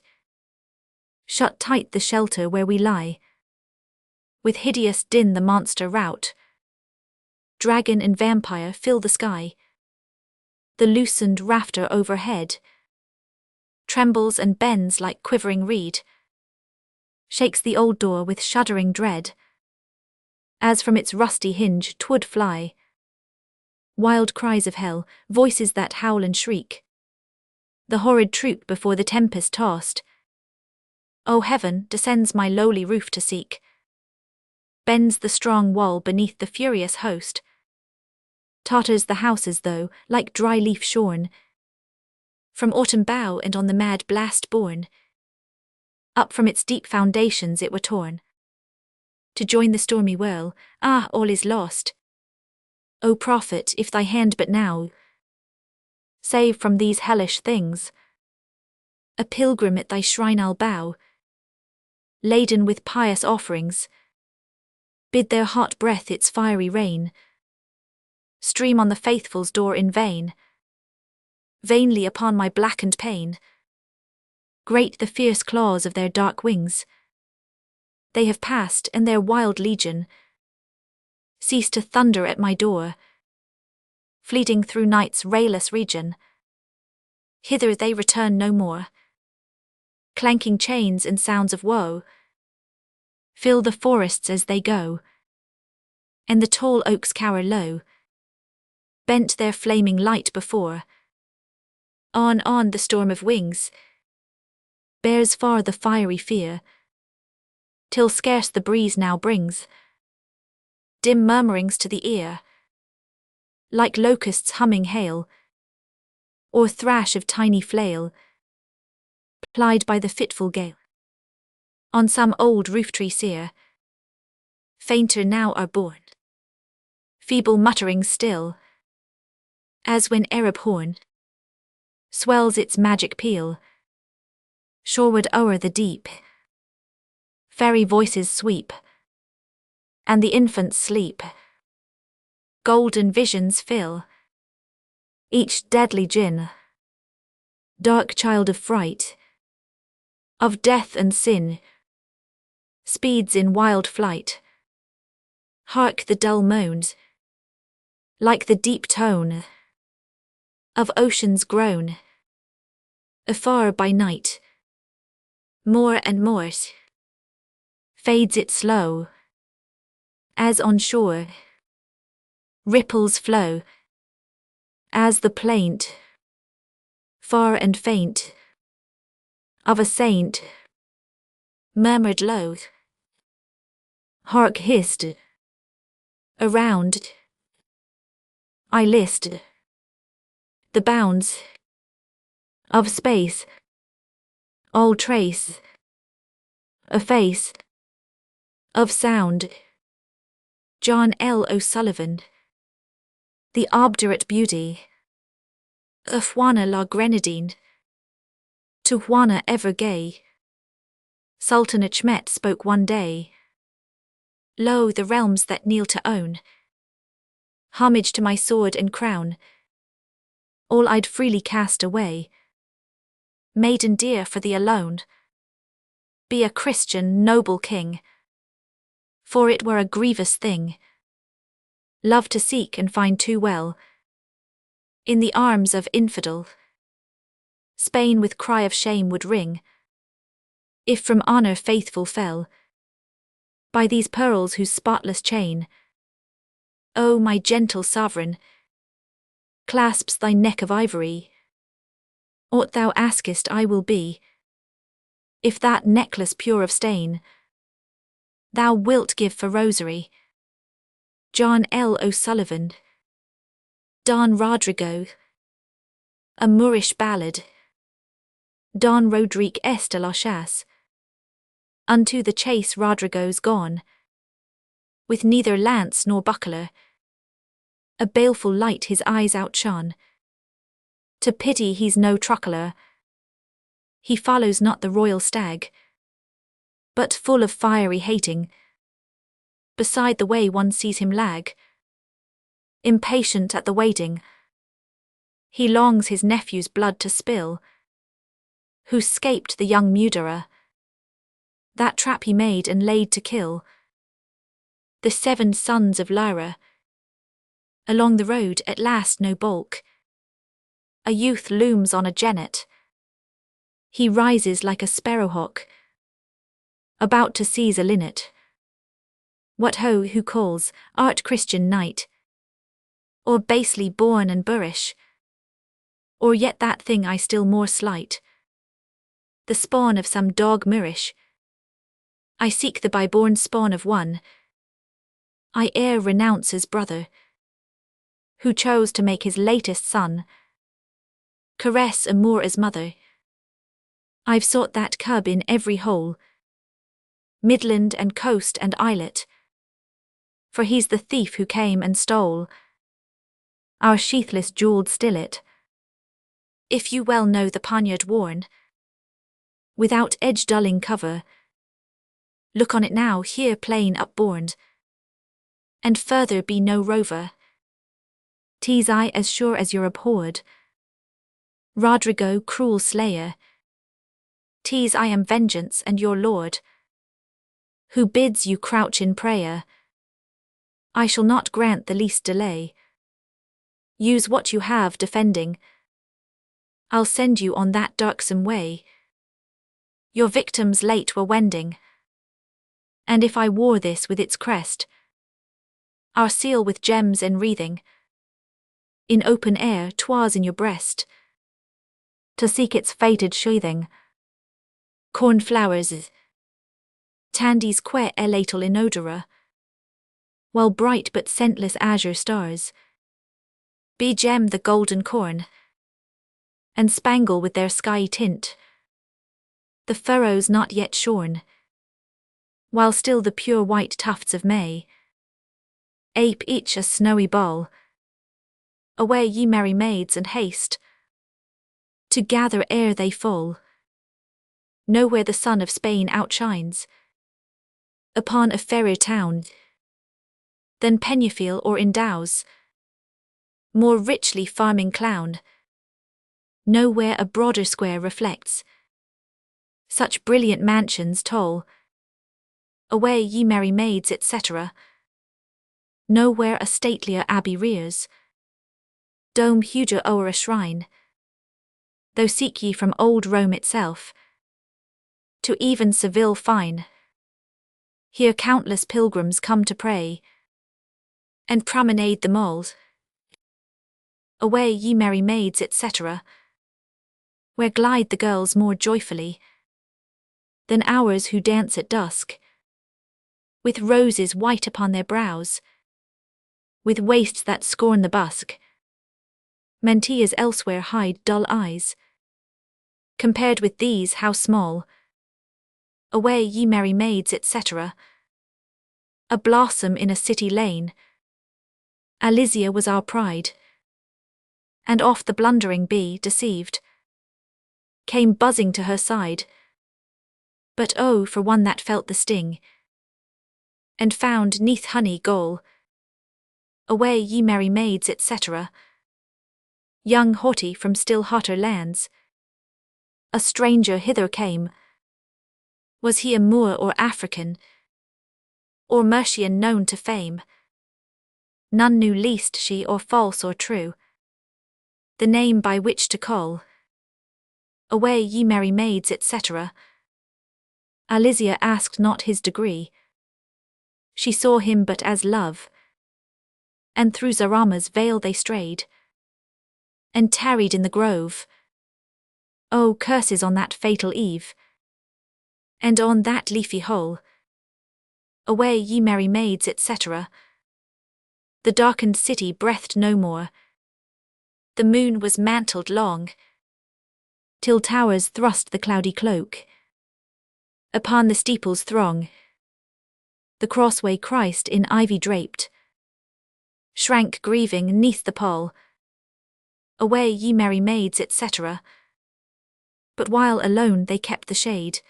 Shut tight the shelter where we lie. With hideous din the monster rout. Dragon and vampire fill the sky. The loosened rafter overhead trembles and bends like quivering reed, shakes the old door with shuddering dread, as from its rusty hinge 'twould fly. Wild cries of hell, voices that howl and shriek, the horrid troop before the tempest tossed. O heaven, descends my lowly roof to seek, bends the strong wall beneath the furious host, totters the houses though, like dry leaf shorn, from autumn bough and on the mad blast borne. Up from its deep foundations it were torn, to join the stormy whirl. Ah, all is lost. O prophet, if thy hand but now save from these hellish things, a pilgrim at thy shrine I'll bow, laden with pious offerings, bid their hot breath its fiery rain stream on the faithful's door in vain, vainly upon my blackened pane. Great the fierce claws of their dark wings, they have passed, and their wild legion cease to thunder at my door, fleeting through night's rayless region. Hither they return no more. Clanking chains and sounds of woe fill the forests as they go, and the tall oaks cower low, bent their flaming light before. On the storm of wings bears far the fiery fear, till scarce the breeze now brings dim murmurings to the ear, like locusts humming hail, or thrash of tiny flail, plied by the fitful gale. On some old roof-tree sere, fainter now are born feeble mutterings still, as when Arab horn swells its magic peal. Shoreward o'er the deep fairy voices sweep, and the infants sleep. Golden visions fill each deadly jinn, dark child of fright, of death and sin, speeds in wild flight. Hark the dull moans, like the deep tone of ocean's groan, afar by night. More and more fades it slow, as on shore ripples flow, as the plaint, far and faint, of a saint, murmured low. Hark hissed around, I list the bounds of space, all trace a face of sound. John L. O'Sullivan. The obdurate beauty of Juana la Grenadine, to Juana ever gay, Sultan Achmet spoke one day, lo, the realms that kneel to own homage to my sword and crown, all I'd freely cast away. Maiden dear, for thee alone, be a Christian, noble king, for it were a grievous thing love to seek and find too well in the arms of infidel. Spain with cry of shame would ring if from honour faithful fell by these pearls whose spotless chain, O my gentle sovereign, clasps thy neck of ivory. Aught thou askest I will be, if that necklace pure of stain thou wilt give for rosary. John L. O'Sullivan. Don Rodrigo. A Moorish ballad. Don Rodrigue de la Chasse. Unto the chase Rodrigo's gone, with neither lance nor buckler, a baleful light his eyes outshone. To pity he's no truckler, he follows not the royal stag, but full of fiery hating, beside the way one sees him lag, impatient at the waiting. He longs his nephew's blood to spill, who 'scaped the young murderer, that trap he made and laid to kill the 7 sons of Lyra. Along the road at last no balk, a youth looms on a jennet. He rises like a sparrowhawk, about to seize a linnet. What ho, who calls, art Christian knight, or basely born and boorish, or yet that thing I still more slight, the spawn of some dog Moorish? I seek the by-born spawn of one I ere renounce as brother, who chose to make his latest son caress a Moor as mother. I've sought that cub in every hole, midland and coast and islet, for he's the thief who came and stole our sheathless jewelled stillet. If you well know the poniard worn, without edge dulling cover, look on it now here plain upborne, and further be no rover. 'Tis I as sure as you're abhorred, Rodrigo cruel slayer. 'Tis I am vengeance and your lord, who bids you crouch in prayer. I shall not grant the least delay. Use what you have defending. I'll send you on that darksome way. Your victims late were wending. And if I wore this with its crest, our seal with gems enwreathing, in open air 'twas in your breast, to seek its fated sheathing. Cornflowers, Tandy's que elatal inodora, while bright but scentless azure stars begem the golden corn, and spangle with their skyey tint the furrows not yet shorn, while still the pure white tufts of May ape each a snowy ball. Away ye merry maids and haste, to gather ere they fall. Know where the sun of Spain outshines upon a fairer town than Peñafiel or Indau's more richly farming clown. Know where a broader square reflects such brilliant mansions tall. Away ye merry maids, etc. Know where a statelier abbey rears dome huger o'er a shrine. Though seek ye from old Rome itself to even Seville fine, here countless pilgrims come to pray and promenade the mall. Away ye merry maids, etc. Where glide the girls more joyfully than ours who dance at dusk, with roses white upon their brows, with waists that scorn the busk. Menteas elsewhere hide dull eyes, compared with these how small. Away ye merry maids, etc. A blossom in a city lane, Alizia was our pride, and oft the blundering bee, deceived, came buzzing to her side. But oh, for one that felt the sting, and found 'neath honey gall. Away ye merry maids, etc. Young haughty from still hotter lands, a stranger hither came. Was he a Moor or African, or Mercian known to fame? None knew least she or false or true the name by which to call. Away ye merry maids, etc. Alizia asked not his degree, she saw him but as love, and through Zarama's vale they strayed, and tarried in the grove. Oh, curses on that fatal eve, and on that leafy hole. Away ye merry maids, etc. The darkened city breathed no more, the moon was mantled long, till towers thrust the cloudy cloak upon the steeple's throng. The crossway Christ in ivy draped shrank grieving 'neath the pall. Away ye merry maids, etc. But while alone they kept the shade,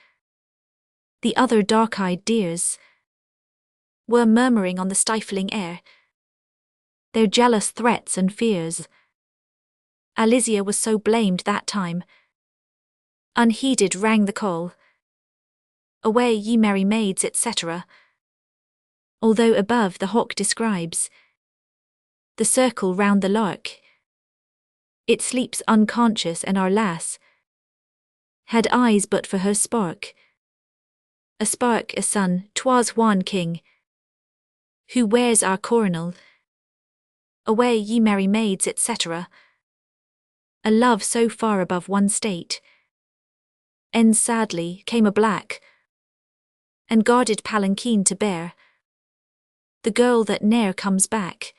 the other dark-eyed dears were murmuring on the stifling air their jealous threats and fears. Alizia was so blamed that time, unheeded rang the call. Away ye merry maids, etc. Although above the hawk describes the circle round the lark, it sleeps unconscious, and our lass had eyes but for her spark. A spark, a sun, 'twas Juan King, who wears our coronal. Away ye merry maids, etc. A love so far above one state ends sadly, came a black and guarded palanquin to bear the girl that ne'er comes back.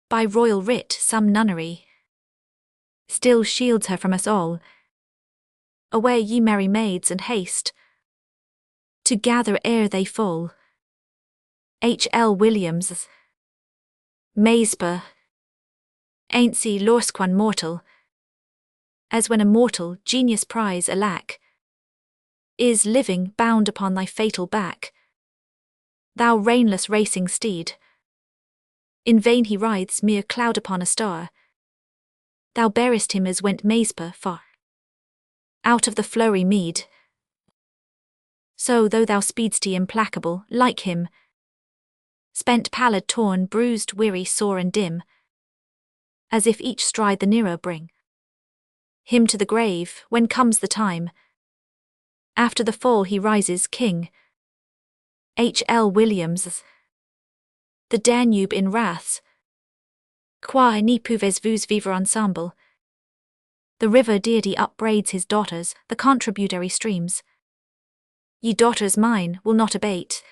By royal writ some nunnery still shields her from us all. Away ye merry maids, and haste to gather ere they fall. H. L. Williams, Mayspa. ain't see lorsquan mortal, as when a mortal genius prize alack, is living bound upon thy fatal back. Thou rainless racing steed, in vain he writhes mere cloud upon a star. Thou bearest him as went Maespa far out of the flowery mead. So though thou speedst implacable, like him, spent, pallid, torn, bruised, weary, sore and dim, as if each stride the nearer bring him to the grave, when comes the time. After the fall he rises king. H.L. Williams. The Danube in wraths. Qua ni pouvez vous vivre ensemble. The river deity upbraids his daughters, the contributary streams. Ye daughters mine will not abate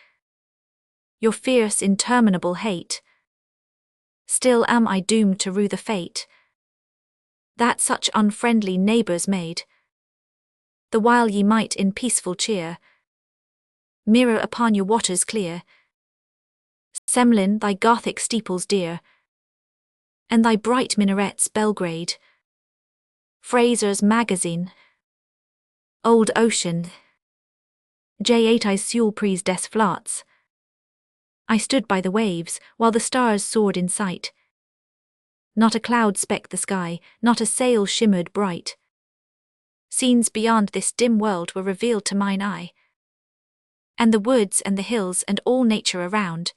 your fierce interminable hate. Still am I doomed to rue the fate that such unfriendly neighbours made, the while ye might in peaceful cheer mirror upon your waters clear Semlin, thy Gothic steeples dear, and thy bright minarets Belgrade, Fraser's Magazine, Old Ocean, J8 I Sul Prise des Flats. I stood by the waves, while the stars soared in sight. Not a cloud specked the sky, not a sail shimmered bright. Scenes beyond this dim world were revealed to mine eye, and the woods and the hills and all nature around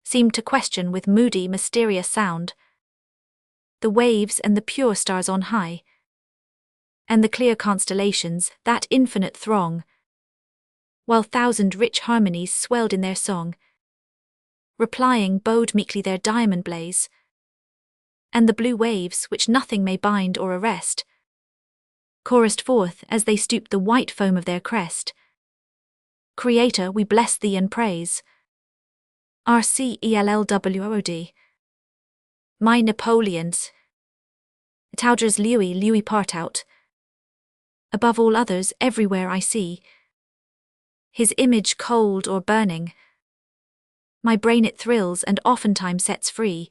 seemed to question with moody, mysterious sound the waves and the pure stars on high, and the clear constellations, that infinite throng, while thousand rich harmonies swelled in their song, replying bowed meekly their diamond blaze, and the blue waves, which nothing may bind or arrest, chorused forth as they stooped the white foam of their crest. Creator, we bless thee and praise. RCELLWOD. My Napoleons. Taudres Louis Partout. Above all others, everywhere I see his image cold or burning. My brain it thrills and oftentimes sets free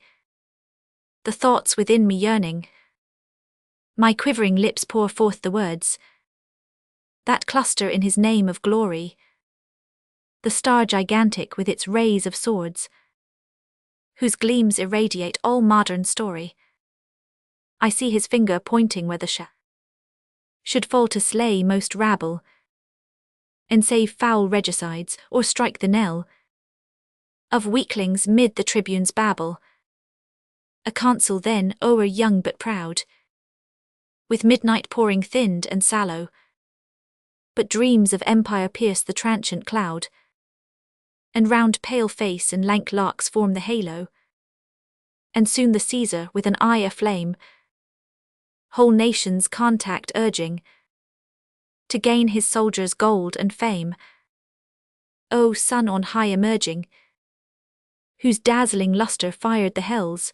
the thoughts within me yearning. My quivering lips pour forth the words that cluster in his name of glory. The star gigantic with its rays of swords, whose gleams irradiate all modern story. I see his finger pointing where the should fall to slay most rabble, and save foul regicides, or strike the knell of weaklings mid the tribune's babble. A consul then, o'er young but proud, with midnight pouring thinned and sallow, but dreams of empire pierce the transient cloud, and round pale face and lank locks form the halo, and soon the Caesar with an eye aflame, whole nations contact urging, to gain his soldiers' gold and fame. O sun on high emerging, whose dazzling lustre fired the hells,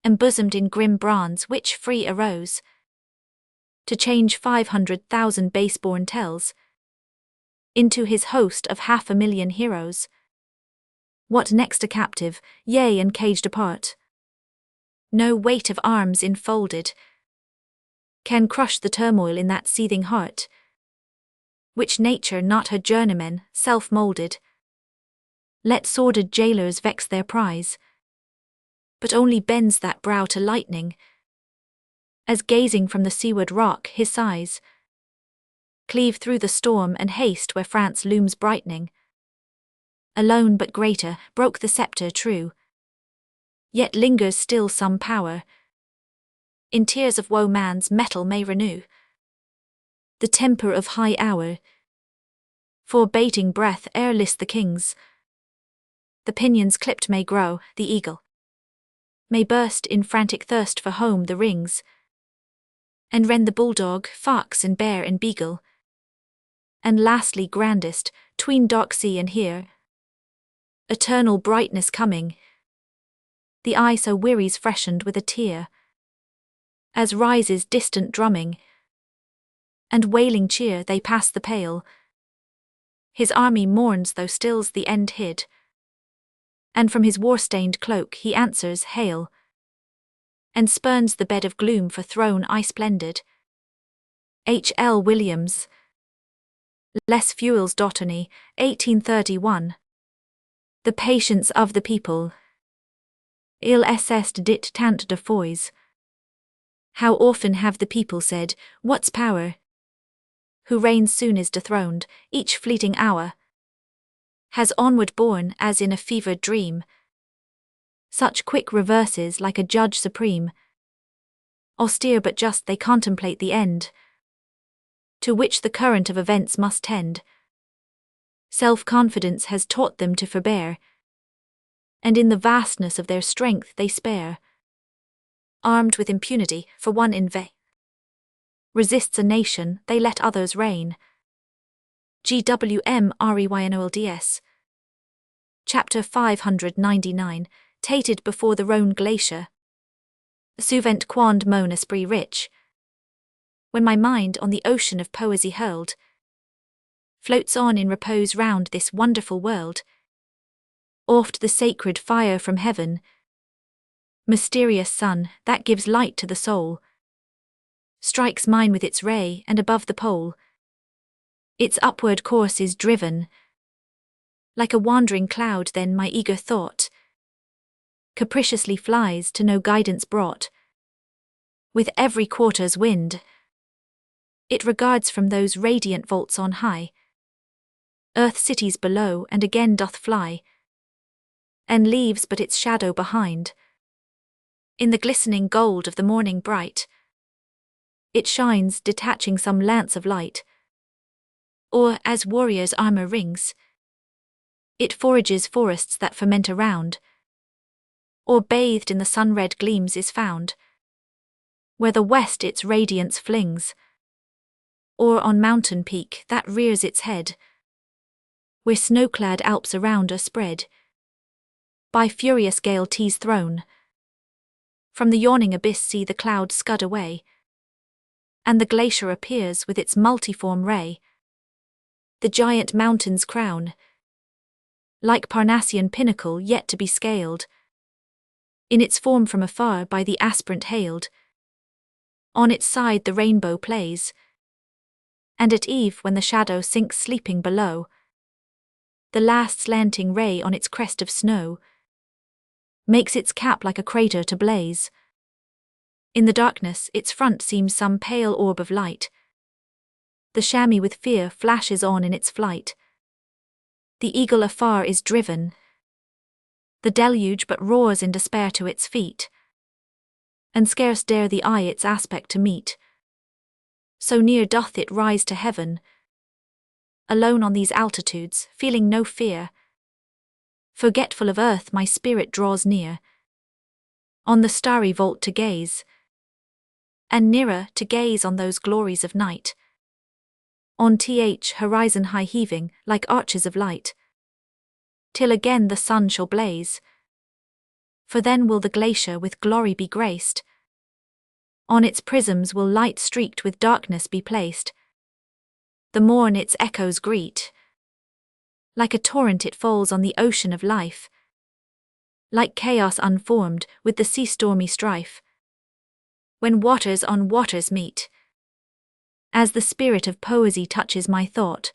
embosomed in grim bronze which free arose, to change 500,000 base-born tells into his host of 500,000 heroes. What next a captive, yea and caged apart? No weight of arms enfolded can crush the turmoil in that seething heart, which nature, not her journeyman, self-moulded. Let sordid jailers vex their prize, but only bends that brow to lightning, as gazing from the seaward rock his sighs cleave through the storm and haste where France looms brightening. Alone but greater, broke the sceptre true, yet lingers still some power, in tears of woe man's metal may renew the temper of high hour, for bating breath ere list the kings. The pinions clipped may grow, the eagle may burst in frantic thirst for home the rings, and rend the bulldog, fox and bear and beagle, and lastly grandest, 'tween dark sea and here, eternal brightness coming. The eye so wearies freshened with a tear, as rises distant drumming, and wailing cheer they pass the pale. His army mourns though still's the end hid, and from his war-stained cloak he answers, Hail! and spurns the bed of gloom for throne splendid. H. L. Williams. Les Fuels Dottony, 1831. The patience of the people. Il est dit tant de fois. How often have the people said, what's power? Who reigns soon is dethroned, each fleeting hour has onward borne as in a fevered dream. Such quick reverses like a judge supreme. Austere but just they contemplate the end, to which the current of events must tend. Self-confidence has taught them to forbear, and in the vastness of their strength they spare. Armed with impunity, for one in vain resists a nation, they let others reign. GWM REYNOLDS. Chapter 599, Tated before the Rhone Glacier. Souvent quand mon esprit rich. When my mind on the ocean of poesy hurled, floats on in repose round this wonderful world. Oft the sacred fire from heaven, mysterious sun, that gives light to the soul, strikes mine with its ray, and above the pole its upward course is driven. Like a wandering cloud then my eager thought capriciously flies to no guidance brought. With every quarter's wind it regards from those radiant vaults on high, earth cities below, and again doth fly, and leaves but its shadow behind. In the glistening gold of the morning bright, it shines, detaching some lance of light. Or, as warrior's armor rings, it forages forests that ferment around. Or bathed in the sun-red gleams is found, where the west its radiance flings. Or on mountain peak that rears its head, where snow-clad Alps around are spread by furious gale teas thrown. From the yawning abyss see the clouds scud away, and the glacier appears with its multiform ray. The giant mountain's crown, like Parnassian pinnacle yet to be scaled, in its form from afar by the aspirant hailed. On its side the rainbow plays, and at eve when the shadow sinks sleeping below, the last slanting ray on its crest of snow makes its cap like a crater to blaze. In the darkness its front seems some pale orb of light. The chamois with fear flashes on in its flight. The eagle afar is driven. The deluge but roars in despair to its feet, and scarce dare the eye its aspect to meet. So near doth it rise to heaven. Alone on these altitudes, feeling no fear, forgetful of earth my spirit draws near, on the starry vault to gaze, and nearer to gaze on those glories of night. On horizon high heaving, like arches of light, till again the sun shall blaze. For then will the glacier with glory be graced. On its prisms will light streaked with darkness be placed. The morn its echoes greet. Like a torrent it falls on the ocean of life. Like chaos unformed, with the sea-stormy strife. When waters on waters meet. As the spirit of poesy touches my thought,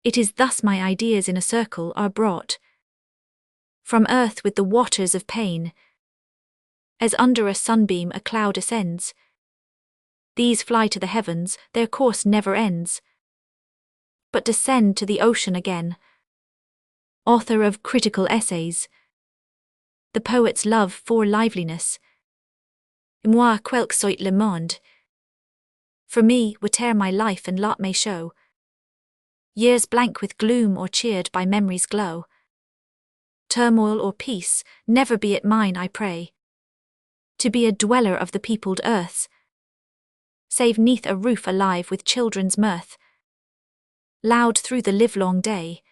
it is thus my ideas in a circle are brought. From earth with the waters of pain, as under a sunbeam a cloud ascends, these fly to the heavens, their course never ends, but descend to the ocean again. Author of critical essays, the poet's love for liveliness. Moi quelque soit le monde. For me, whate'er my life and lot may show, years blank with gloom or cheered by memory's glow. Turmoil or peace, never be it mine, I pray, to be a dweller of the peopled earths, save 'neath a roof alive with children's mirth, loud through the livelong day.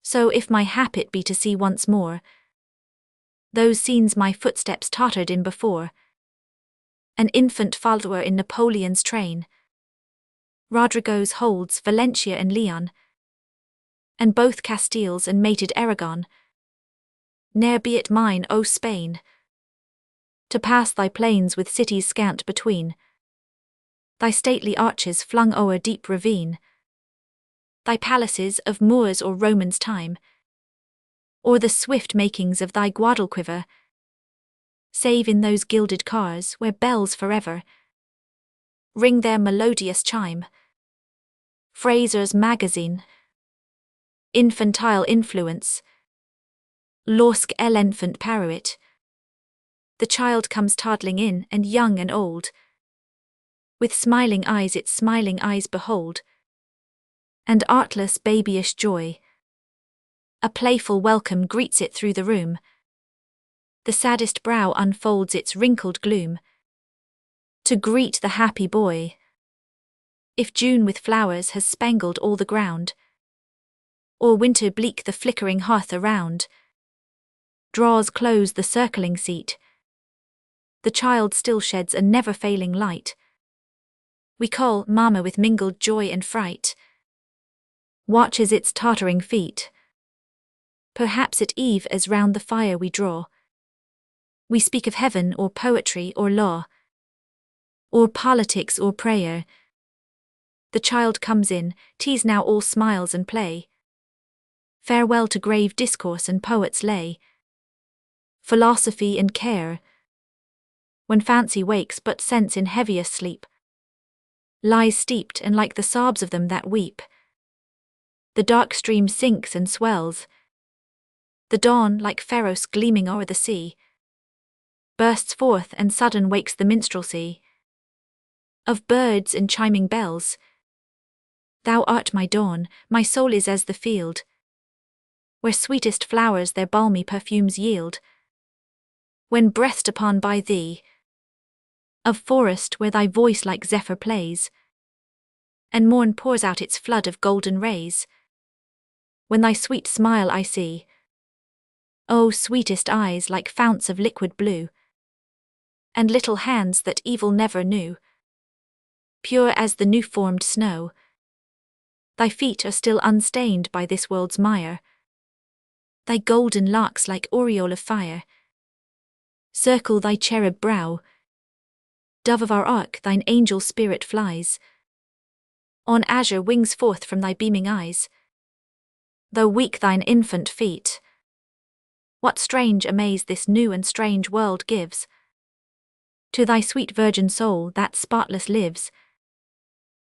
So if my hap it be to see once more those scenes my footsteps tottered in before, an infant follower in Napoleon's train, Rodrigo's holds Valencia and Leon, and both Castiles and mated Aragon. Ne'er be it mine, O Spain, to pass thy plains with cities scant between, thy stately arches flung o'er deep ravine, thy palaces of Moors or Romans' time, or the swift makings of thy Guadalquivir, save in those gilded cars where bells forever ring their melodious chime. Fraser's Magazine, infantile influence, lorsque l'enfant paruit. The child comes toddling in, and young and old, with smiling eyes its smiling eyes behold, and artless babyish joy. A playful welcome greets it through the room. The saddest brow unfolds its wrinkled gloom to greet the happy boy. If June with flowers has spangled all the ground, or winter bleak the flickering hearth around draws close the circling seat, the child still sheds a never-failing light. We call Mama with mingled joy and fright, watches its tottering feet. Perhaps at eve as round the fire we draw, we speak of heaven or poetry or law, or politics or prayer. The child comes in, 'tis now all smiles and play. Farewell to grave discourse and poet's lay, philosophy and care. When fancy wakes but sense in heaviest sleep lies steeped, and like the sobs of them that weep, the dark stream sinks and swells. The dawn, like Pharos gleaming o'er the sea, bursts forth and sudden wakes the minstrelsy of birds and chiming bells. Thou art my dawn, my soul is as the field where sweetest flowers their balmy perfumes yield, when breathed upon by thee, of forest where thy voice like zephyr plays, and morn pours out its flood of golden rays. When thy sweet smile I see, O sweetest eyes like founts of liquid blue, and little hands that evil never knew, pure as the new-formed snow. Thy feet are still unstained by this world's mire, thy golden locks like aureole of fire circle thy cherub brow. Dove of our ark, thine angel spirit flies on azure wings forth from thy beaming eyes. Though weak thine infant feet, what strange amaze this new and strange world gives to thy sweet virgin soul that spotless lives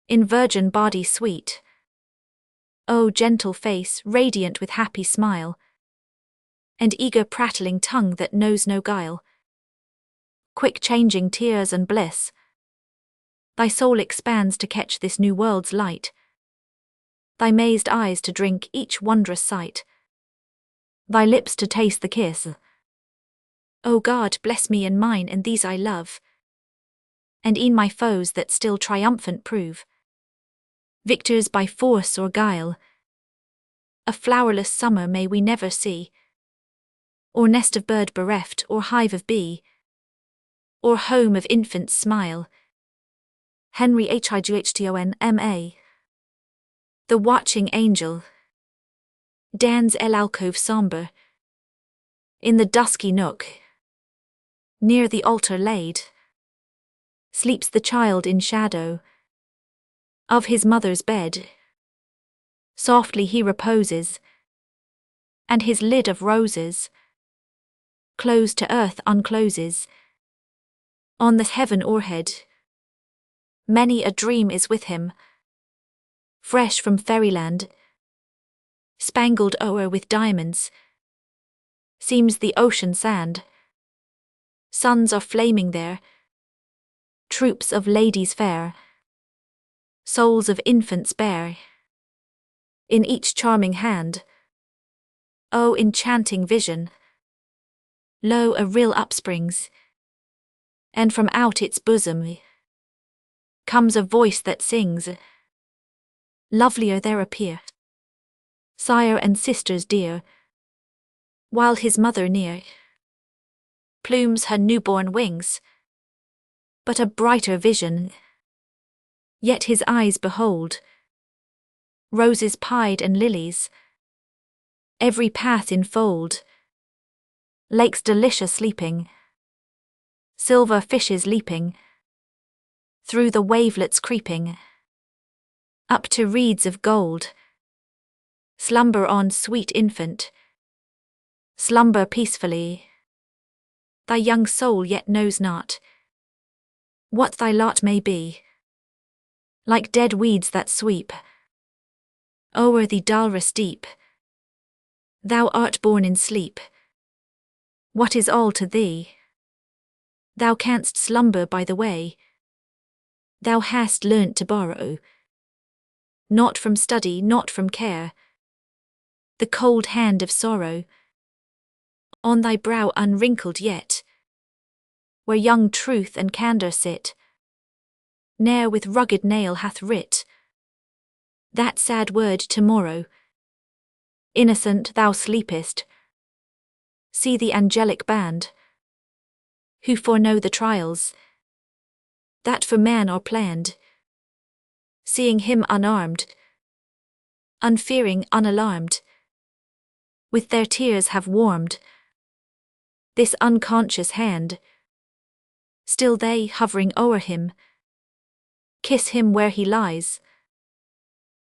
in virgin body sweet. O gentle face, radiant with happy smile, and eager prattling tongue that knows no guile, quick changing tears and bliss, thy soul expands to catch this new world's light, thy mazed eyes to drink each wondrous sight, thy lips to taste the kiss. O God, bless me and mine and these I love, and e'en my foes that still triumphant prove, victors by force or guile. A flowerless summer may we never see, or nest of bird bereft, or hive of bee, or home of infant's smile. Henry Higton, M.A. The watching angel dans l'alcove sombre, in the dusky nook near the altar laid, sleeps the child in shadow of his mother's bed. Softly he reposes, and his lid of roses closed to earth uncloses. On the heaven o'erhead many a dream is with him, fresh from fairyland, spangled o'er with diamonds seems the ocean sand. Suns are flaming there, troops of ladies fair, souls of infants bear in each charming hand. O enchanting vision! Lo, a rill upsprings, and from out its bosom comes a voice that sings. Lovelier there appear sire and sisters dear, while his mother near plumes her newborn wings. But a brighter vision yet his eyes behold, roses pied and lilies every path enfold, lakes delicious sleeping, silver fishes leaping, through the wavelets creeping, up to reeds of gold. Slumber on, sweet infant, slumber peacefully. Thy young soul yet knows not what thy lot may be. Like dead weeds that sweep o'er the Dalrus deep, thou art born in sleep. What is all to thee? Thou canst slumber by the way. Thou hast learnt to borrow, not from study, not from care, the cold hand of sorrow on thy brow unwrinkled yet, where young truth and candour sit, ne'er with rugged nail hath writ that sad word tomorrow. Innocent, thou sleepest. See the angelic band, who foreknow the trials that for man are planned, seeing him unarmed, unfearing, unalarmed, with their tears have warmed this unconscious hand. Still they, hovering o'er him, kiss him where he lies.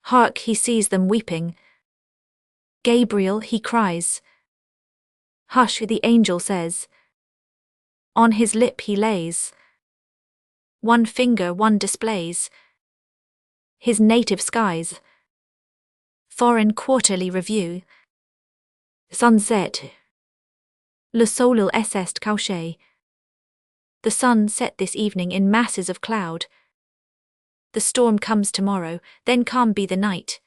Hark, he sees them weeping. Gabriel, he cries. Hush, the angel says. On his lip he lays. One finger one displays his native skies. Foreign quarterly review. Sunset. Le soleil est couché. The sun set this evening in masses of cloud. The storm comes tomorrow, then calm be the night.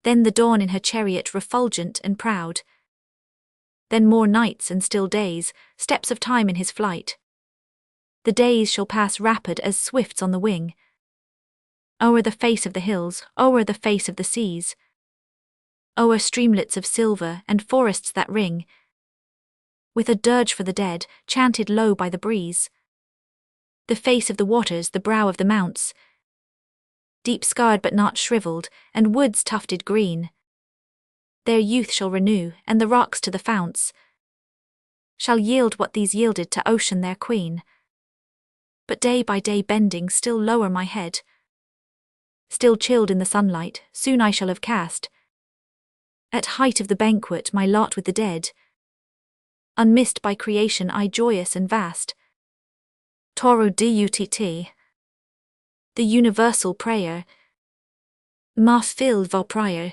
Then the dawn in her chariot refulgent and proud. Then more nights and still days, steps of time in his flight. The days shall pass rapid as swifts on the wing. O'er the face of the hills, o'er the face of the seas, o'er streamlets of silver and forests that ring with a dirge for the dead, chanted low by the breeze. The face of the waters, the brow of the mounts, deep scarred but not shriveled, and woods tufted green. Their youth shall renew, and the rocks to the founts shall yield what these yielded to ocean their queen. But day by day bending still lower my head, still chilled in the sunlight, soon I shall have cast, at height of the banquet, my lot with the dead. Unmissed by creation, I joyous and vast. Toro dutt. The universal prayer. Ma fil va prior.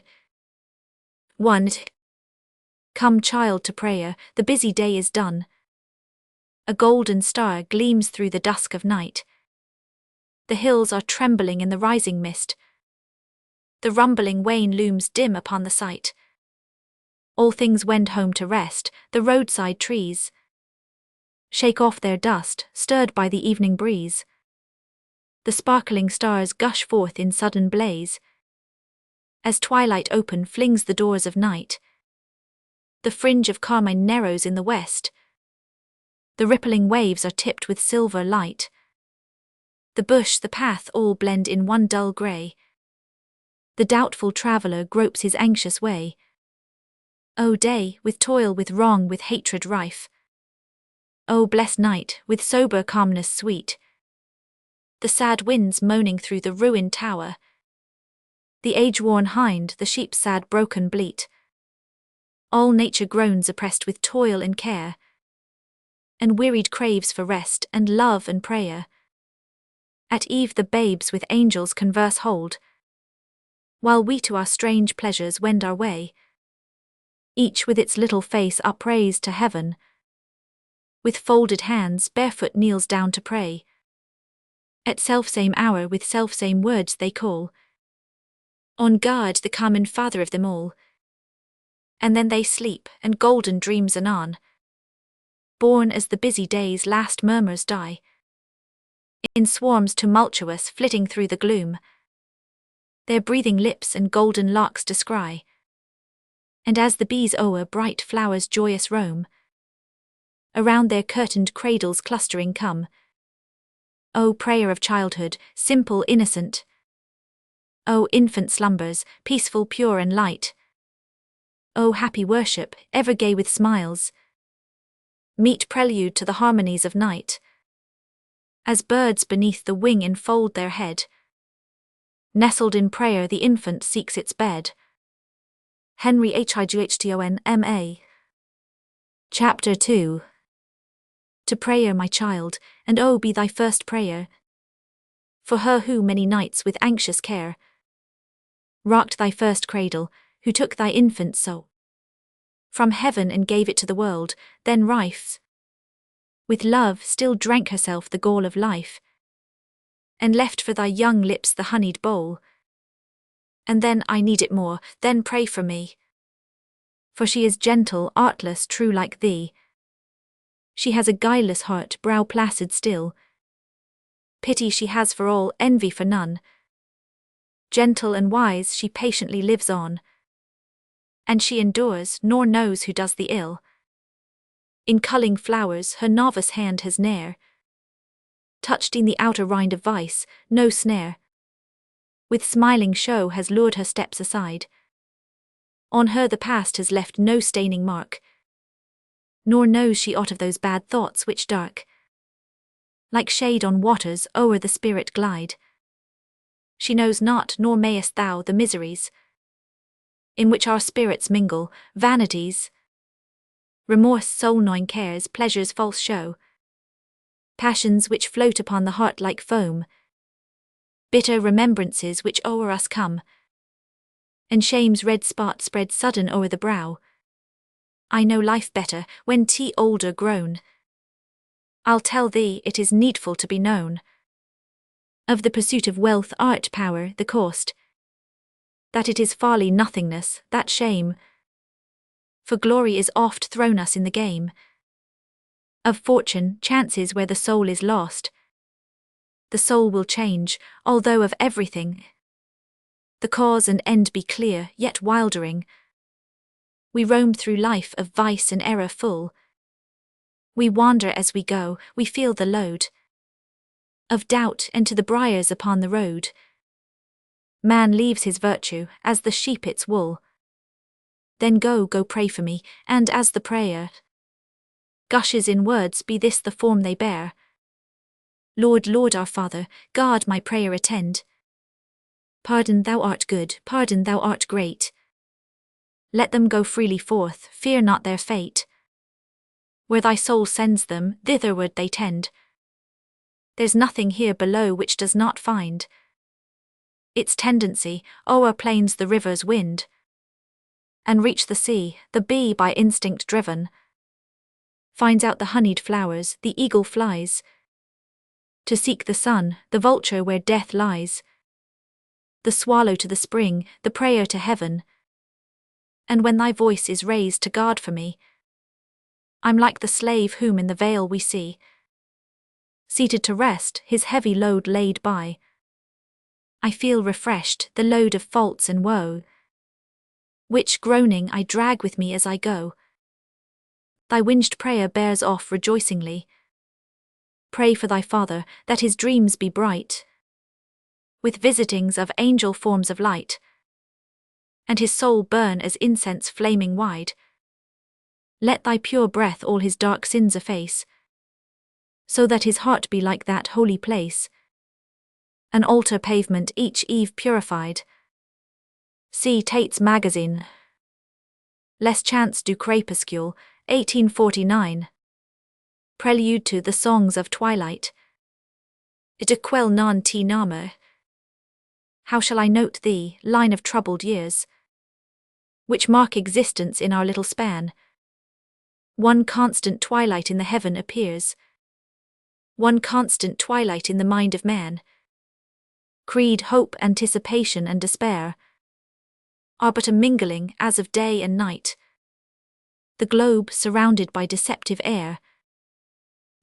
1. Come, child, to prayer, the busy day is done. A golden star gleams through the dusk of night. The hills are trembling in the rising mist. The rumbling wain looms dim upon the sight. All things wend home to rest, the roadside trees shake off their dust, stirred by the evening breeze. The sparkling stars gush forth in sudden blaze, as twilight open flings the doors of night. The fringe of carmine narrows in the west. The rippling waves are tipped with silver light. The bush, the path, all blend in one dull grey. The doubtful traveller gropes his anxious way. O day, with toil, with wrong, with hatred rife. O blessed night, with sober calmness sweet. The sad winds moaning through the ruined tower. The age-worn hind, the sheep's sad broken bleat. All nature groans oppressed with toil and care, and wearied craves for rest and love and prayer. At eve the babes with angels converse hold, while we to our strange pleasures wend our way. Each with its little face upraised to heaven, with folded hands barefoot kneels down to pray. At selfsame hour with selfsame words they call on God, the common Father of them all. And then they sleep, and golden dreams anon, born as the busy day's last murmurs die. In swarms tumultuous flitting through the gloom, their breathing lips and golden locks descry. And as the bees o'er bright flowers joyous roam, around their curtained cradles clustering come. O prayer of childhood, simple, innocent. O infant slumbers, peaceful, pure and light. O happy worship, ever gay with smiles. Meet prelude to the harmonies of night. As birds beneath the wing enfold their head, nestled in prayer the infant seeks its bed. Henry Hughton, M.A. Chapter 2. To prayer, my child, and oh, be thy first prayer, for her who many nights with anxious care rocked thy first cradle, who took thy infant soul from heaven and gave it to the world, then rife with love still drank herself the gall of life, and left for thy young lips the honeyed bowl. And then I need it more, then pray for me, for she is gentle, artless, true like thee. She has a guileless heart, brow placid still. Pity she has for all, envy for none. Gentle and wise she patiently lives on, and she endures, nor knows who does the ill. In culling flowers her novice hand has ne'er touched in the outer rind of vice, no snare with smiling show has lured her steps aside. On her the past has left no staining mark, nor knows she aught of those bad thoughts which dark like shade on waters o'er the spirit glide. She knows not, nor mayest thou, the miseries in which our spirits mingle, vanities, remorse, soul-gnawing cares, pleasures, false show, passions which float upon the heart like foam, bitter remembrances which o'er us come, and shame's red spot spread sudden o'er the brow. I know life better, when older grown, I'll tell thee it is needful to be known of the pursuit of wealth, art, power, the cost, that it is folly, nothingness, that shame, for glory is oft thrown us in the game of fortune, chances where the soul is lost. The soul will change, although of everything the cause and end be clear, yet wildering. We roam through life of vice and error full. We wander as we go, we feel the load of doubt, and to the briars upon the road man leaves his virtue, as the sheep its wool. Then go pray for me, and as the prayer gushes in words, be this the form they bear. Lord, Lord our Father, God my prayer attend. Pardon, thou art good, pardon, thou art great. Let them go freely forth, fear not their fate. Where thy soul sends them, thitherward they tend. There's nothing here below which does not find its tendency o'er plains the river's wind, and reach the sea. The bee by instinct driven finds out the honeyed flowers, the eagle flies to seek the sun, the vulture where death lies, the swallow to the spring, the prayer to heaven. And when thy voice is raised to God for me, I'm like the slave whom in the vale we see, seated to rest, his heavy load laid by. I feel refreshed, the load of faults and woe, which, groaning, I drag with me as I go. Thy winged prayer bears off rejoicingly. Pray for thy Father, that his dreams be bright with visitings of angel forms of light, and his soul burn as incense flaming wide. Let thy pure breath all his dark sins efface, so that his heart be like that holy place, an altar pavement each eve purified. See Tate's Magazine. Les Chants du Crépuscule, 1849. Prelude to The Songs of Twilight. De quel non ti name. How shall I note thee, line of troubled years, which mark existence in our little span? One constant twilight in the heaven appears, one constant twilight in the mind of man. Creed, hope, anticipation, and despair are but a mingling as of day and night. The globe, surrounded by deceptive air,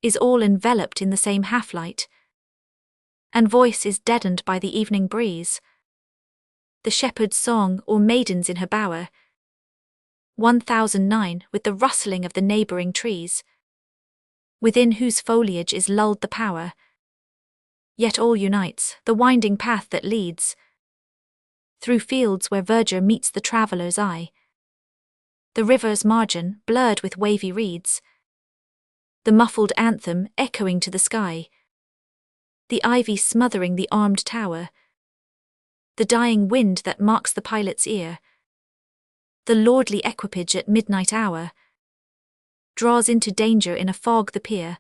is all enveloped in the same half-light, and voice is deadened by the evening breeze. The shepherd's song, or maidens in her bower, 1009, with the rustling of the neighbouring trees, within whose foliage is lulled the power. Yet all unites, the winding path that leads through fields where verdure meets the traveller's eye, the river's margin, blurred with wavy reeds, the muffled anthem echoing to the sky. the ivy smothering the armed tower, the dying wind that marks the pilot's ear, the lordly equipage at midnight hour, draws into danger in a fog the pier,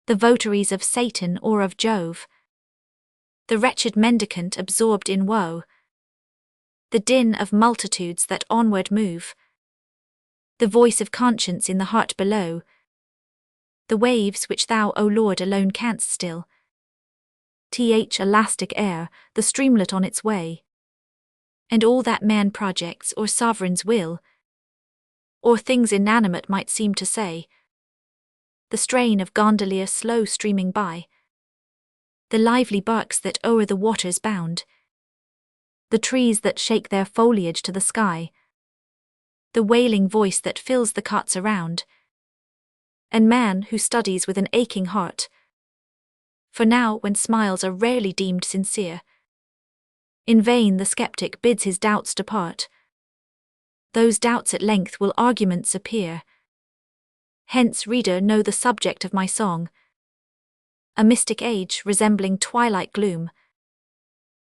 the votaries of Satan or of Jove, the wretched mendicant absorbed in woe, the din of multitudes that onward move, the voice of conscience in the heart below, the waves which thou, O Lord, alone canst still, elastic air, the streamlet on its way, and all that man projects or sovereign's will, or things inanimate might seem to say, the strain of gondolier slow streaming by, the lively barks that o'er the waters bound, the trees that shake their foliage to the sky, the wailing voice that fills the cots around, and man who studies with an aching heart. For now, when smiles are rarely deemed sincere, in vain the skeptic bids his doubts depart. Those doubts at length will arguments appear. Hence, reader, know the subject of my song, a mystic age resembling twilight gloom,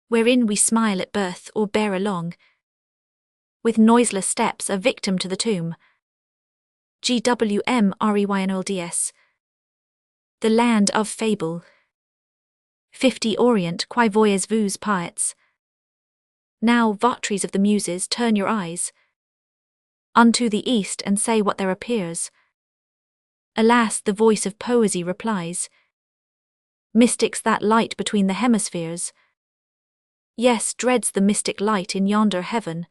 wherein we smile at birth or bear along, with noiseless steps a victim to the tomb. GWMREYNOLDS. The land of fable. 50 Orient qui voyez vous poets. Now, votaries of the muses, turn your eyes unto the east and say what there appears. Alas, the voice of poesy replies, mystics that light between the hemispheres. Yes, dreads the mystic light in yonder heaven.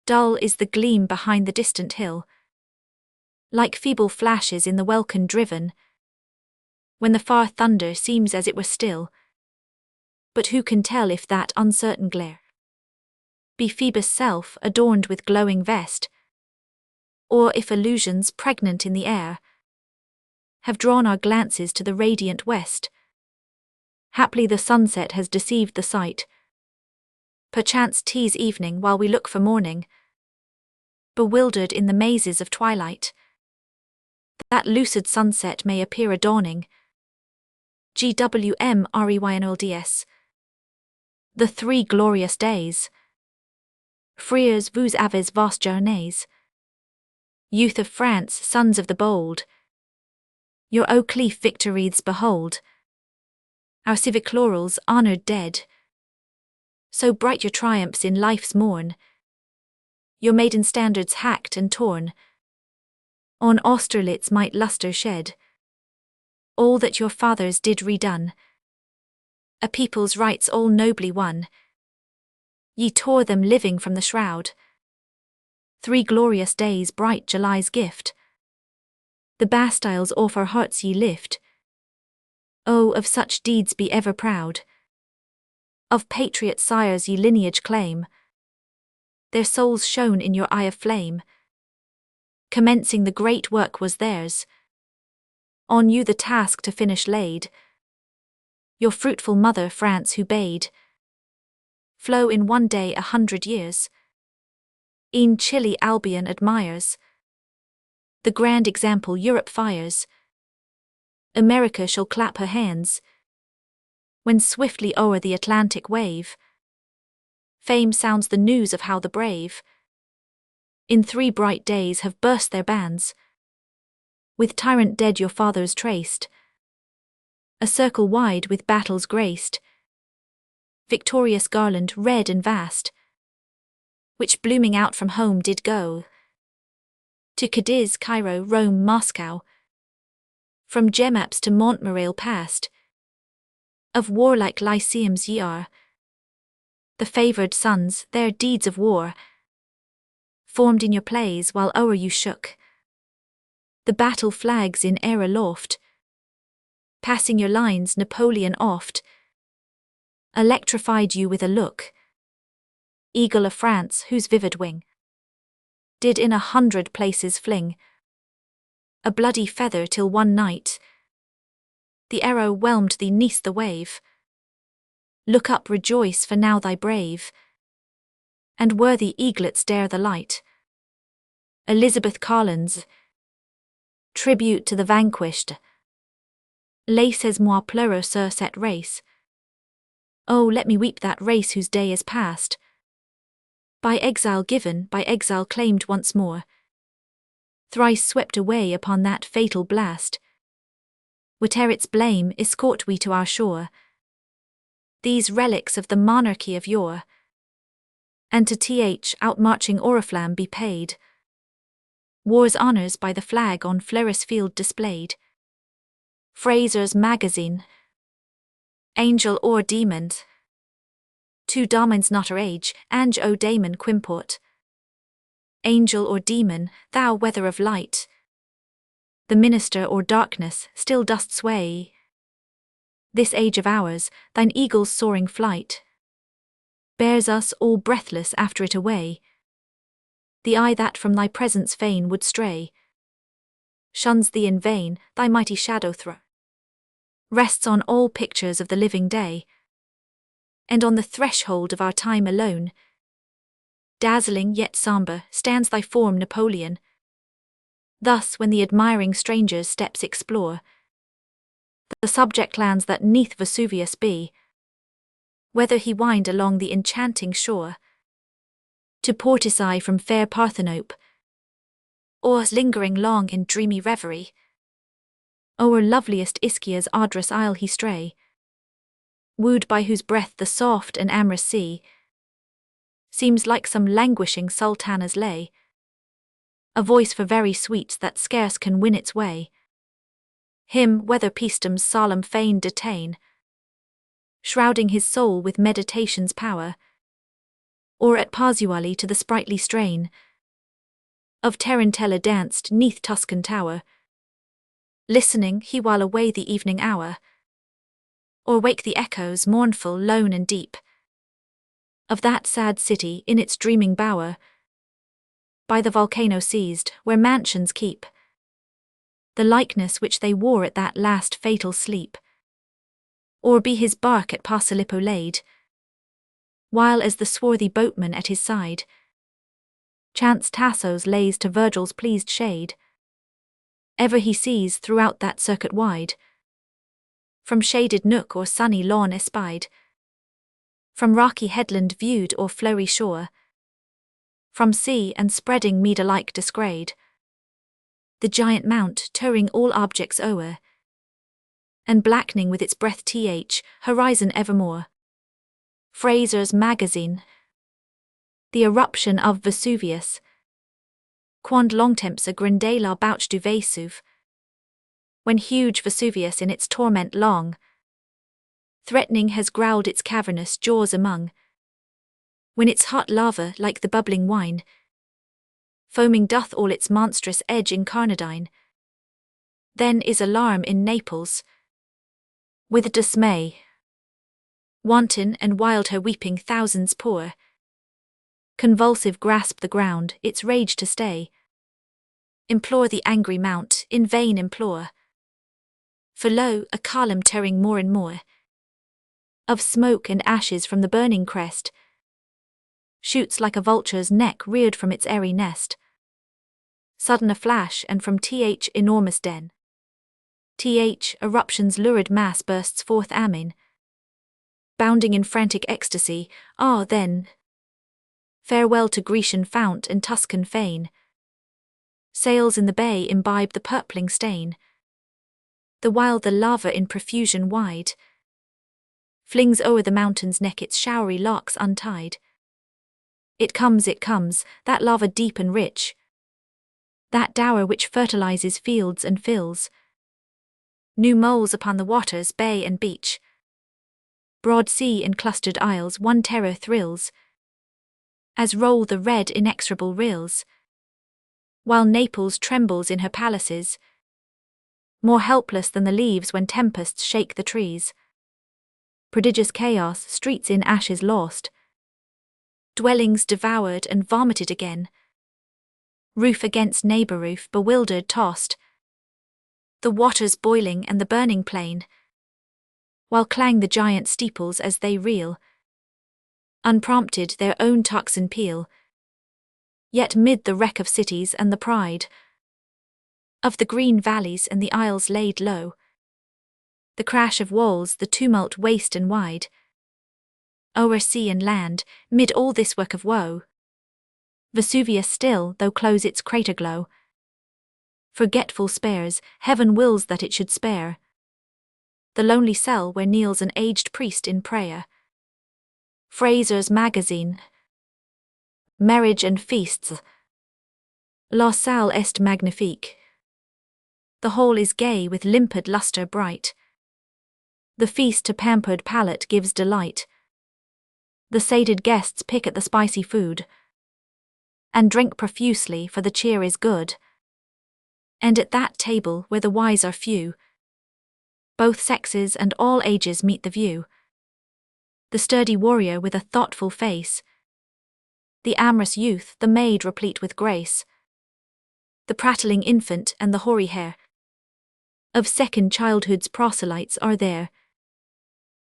Dull is the gleam behind the distant hill, like feeble flashes in the welkin driven, when the far thunder seems as it were still. But who can tell if that uncertain glare be Phoebus' self adorned with glowing vest, or if illusions pregnant in the air have drawn our glances to the radiant west? Haply the sunset has deceived the sight, perchance 'tis evening while we look for morning, bewildered in the mazes of twilight. That lucid sunset may appear a dawning. GWMREYNOLDS. The 3 glorious days. Frères, vous avez vos journées. Youth of France, sons of the bold, your oak leaf victories behold. Our civic laurels honoured dead, so bright your triumphs in life's morn. Your maiden standards hacked and torn, on Austerlitz might lustre shed. All that your fathers did redone, a people's rights all nobly won. Ye tore them living from the shroud. 3 glorious days, bright July's gift. The Bastiles off our hearts ye lift. Oh, of such deeds be ever proud. Of patriot sires ye lineage claim, their souls shone in your eye of flame. Commencing the great work was theirs, on you the task to finish laid. Your fruitful mother France who bade flow in one day 100 years. E'en chilly Albion admires the grand example Europe fires. America shall clap her hands when swiftly o'er the Atlantic wave fame sounds the news of how the brave in 3 bright days have burst their bands. With tyrant dead your fathers traced, a circle wide with battles graced, victorious garland red and vast, which blooming out from home did go to Cadiz, Cairo, Rome, Moscow, from Gemaps to Montmirail past. Of warlike lyceums ye are, the favoured sons, their deeds of war formed in your plays while o'er you shook the battle flags in air aloft. Passing your lines, Napoleon oft electrified you with a look. Eagle of France, whose vivid wing did in 100 places fling a bloody feather, till one night the arrow whelmed thee 'neath the wave. Look up, rejoice, for now thy brave and worthy eaglets dare the light. Elizabeth Collins, tribute to the vanquished. Laissez-moi pleurer sur cette race. Oh, let me weep that race whose day is past. By exile given, by exile claimed once more. Thrice swept away upon that fatal blast. Whate'er its blame, escort we to our shore. These relics of the monarchy of yore. And to outmarching oriflamme be paid. War's honours by the flag on Fleurus field displayed. Fraser's magazine. Angel or demon. Two damons not our age, Ange o damon quimport. Angel or demon, thou weather of light. The minister or darkness still dost sway. This age of ours, thine eagle's soaring flight, bears us all breathless after it away. The eye that from thy presence fain would stray, shuns thee in vain, thy mighty shadow rests on all pictures of the living day, and on the threshold of our time alone. Dazzling yet sombre, stands thy form Napoleon. Thus when the admiring stranger's steps explore the subject lands that 'neath Vesuvius be, whether he wind along the enchanting shore to Portici from fair Parthenope, or lingering long in dreamy reverie, o'er loveliest Ischia's ardrous isle he stray, wooed by whose breath the soft and amorous sea seems like some languishing sultana's lay, a voice for very sweets that scarce can win its way. Him whether Paestum's solemn fane detain, shrouding his soul with meditation's power, or at Parsuali to the sprightly strain of Tarantella danced 'neath Tuscan tower, listening he while away the evening hour, or wake the echoes mournful, lone and deep, of that sad city in its dreaming bower, by the volcano seized, where mansions keep the likeness which they wore at that last fatal sleep, or be his bark at Pasalippo laid, while as the swarthy boatman at his side chants Tasso's lays to Virgil's pleased shade, ever he sees throughout that circuit wide, from shaded nook or sunny lawn espied, from rocky headland viewed or flowy shore, from sea and spreading mead alike descried, the giant mount towering all objects o'er, and blackening with its breath horizon evermore. Fraser's magazine. The eruption of Vesuvius. Quando longtemps a grande la bouche du Vesuve. When huge Vesuvius in its torment long, threatening has growled its cavernous jaws among, when its hot lava, like the bubbling wine, foaming doth all its monstrous edge incarnadine, then is alarm in Naples, with dismay. Wanton and wild her weeping thousands pour, convulsive grasp the ground, its rage to stay, implore the angry mount, in vain implore. For lo, a column tearing more and more, of smoke and ashes from the burning crest, shoots like a vulture's neck reared from its airy nest. Sudden a flash, and from enormous den, eruption's lurid mass bursts forth amen, bounding in frantic ecstasy. Ah, then, farewell to Grecian fount and Tuscan fane. Sails in the bay imbibe the purpling stain, the while the lava in profusion wide flings o'er the mountain's neck its showery locks untied. It comes, that lava deep and rich, that dower which fertilizes fields and fills new moles upon the waters, bay and beach. Broad sea and clustered isles one terror thrills, as roll the red inexorable rills, while Naples trembles in her palaces, more helpless than the leaves when tempests shake the trees. Prodigious chaos, streets in ashes lost, dwellings devoured and vomited again, roof against neighbor roof bewildered tossed, the waters boiling and the burning plain, while clang the giant steeples as they reel, unprompted their own tocsin peal. Yet mid the wreck of cities and the pride of the green valleys and the isles laid low, The crash of walls, the tumult waste and wide. O'er sea and land, mid all this work of woe, Vesuvius still, though close its crater glow, forgetful spares, heaven wills that it should spare the lonely cell where kneels an aged priest in prayer. Fraser's Magazine. Marriage and feasts. La salle est magnifique. The hall is gay with limpid lustre bright. The feast to pampered palate gives delight. The sated guests pick at the spicy food, and drink profusely, for the cheer is good. And at that table where the wise are few, both sexes and all ages meet the view. The sturdy warrior with a thoughtful face, the amorous youth, the maid replete with grace, the prattling infant and the hoary hair of second childhood's proselytes are there.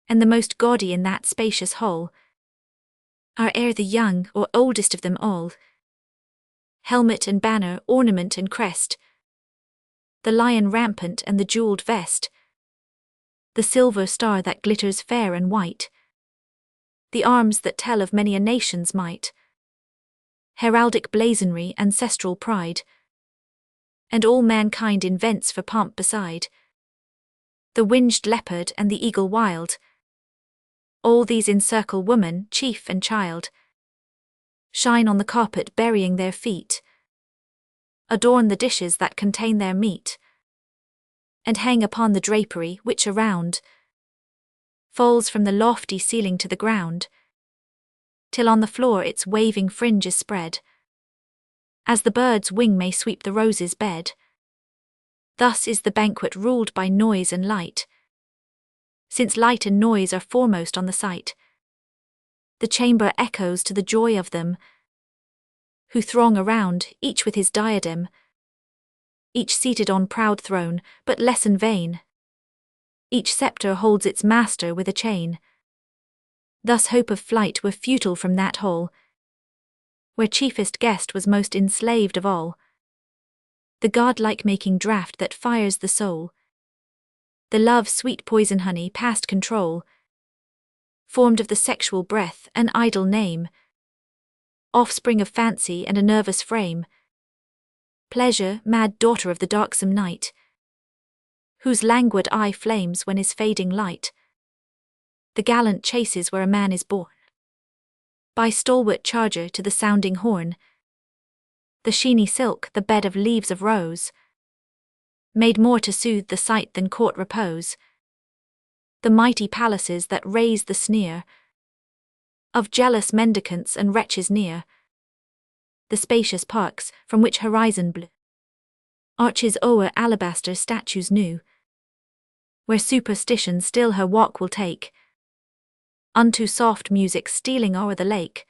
And the most gaudy in that spacious hall are e'er the young or oldest of them all. Helmet and banner, ornament and crest, the lion rampant and the jewelled vest, the silver star that glitters fair and white, the arms that tell of many a nation's might, heraldic blazonry, ancestral pride, and all mankind invents for pomp beside, the winged leopard and the eagle wild, all these encircle woman, chief and child, shine on the carpet burying their feet, adorn the dishes that contain their meat, and hang upon the drapery which around falls from the lofty ceiling to the ground, till on the floor its waving fringe is spread, as the bird's wing may sweep the rose's bed. Thus is the banquet ruled by noise and light, since light and noise are foremost on the sight. The chamber echoes to the joy of them who throng around, each with his diadem, each seated on proud throne, but less in vain. Each sceptre holds its master with a chain. Thus hope of flight were futile from that hall, where chiefest guest was most enslaved of all. The godlike making draught that fires the soul, the love sweet poison honey past control, formed of the sexual breath, an idle name, offspring of fancy and a nervous frame. Pleasure, mad daughter of the darksome night, whose languid eye flames when is fading light. The gallant chases where a man is born, by stalwart charger to the sounding horn. The sheeny silk, the bed of leaves of rose, made more to soothe the sight than court repose. The mighty palaces that raise the sneer of jealous mendicants and wretches near. The spacious parks, from which horizon blue arches o'er alabaster statues new, where superstition still her walk will take, unto soft music stealing o'er the lake.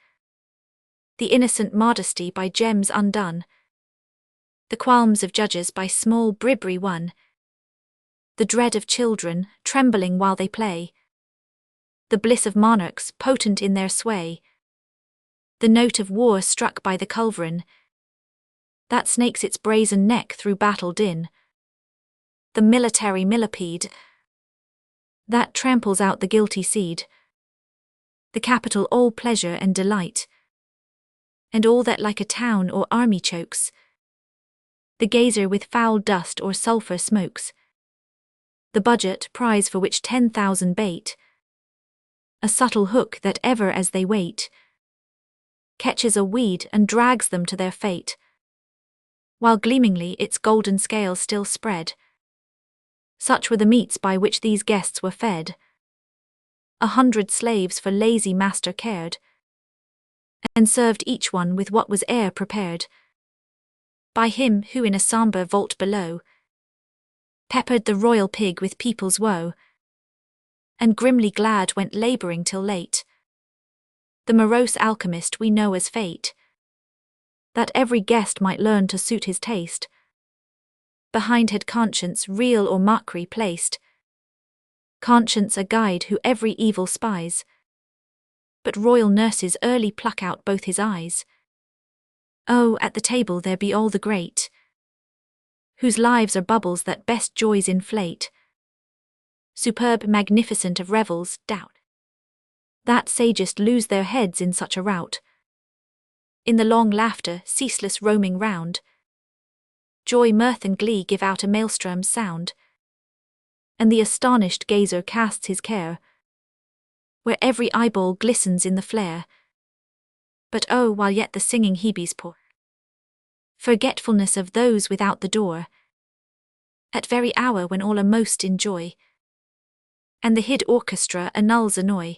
The innocent modesty by gems undone, the qualms of judges by small bribery won, the dread of children, trembling while they play, the bliss of monarchs, potent in their sway, the note of war struck by the culverin, that snakes its brazen neck through battle din, the military millipede, that tramples out the guilty seed, the capital all pleasure and delight, and all that like a town or army chokes, the gazer with foul dust or sulphur smokes, the budget prize for which 10,000 bait, a subtle hook that ever as they wait, catches a weed and drags them to their fate, while gleamingly its golden scales still spread. Such were the meats by which these guests were fed. 100 slaves for lazy master cared, and served each one with what was e'er prepared by him who in a sombre vault below peppered the royal pig with people's woe, and grimly glad went labouring till late. The morose alchemist we know as fate, that every guest might learn to suit his taste. Behind had conscience real or mockery placed, conscience a guide who every evil spies, but royal nurses early pluck out both his eyes. Oh, at the table there be all the great, whose lives are bubbles that best joys inflate. superb, magnificent of revels, doubt that sagest lose their heads in such a rout. In the long laughter, ceaseless roaming round, joy, mirth, and glee give out a maelstrom's sound, and the astonished gazer casts his care where every eyeball glistens in the flare. But oh, while yet the singing Hebes pour forgetfulness of those without the door, at very hour when all are most in joy, and the hid orchestra annuls annoy.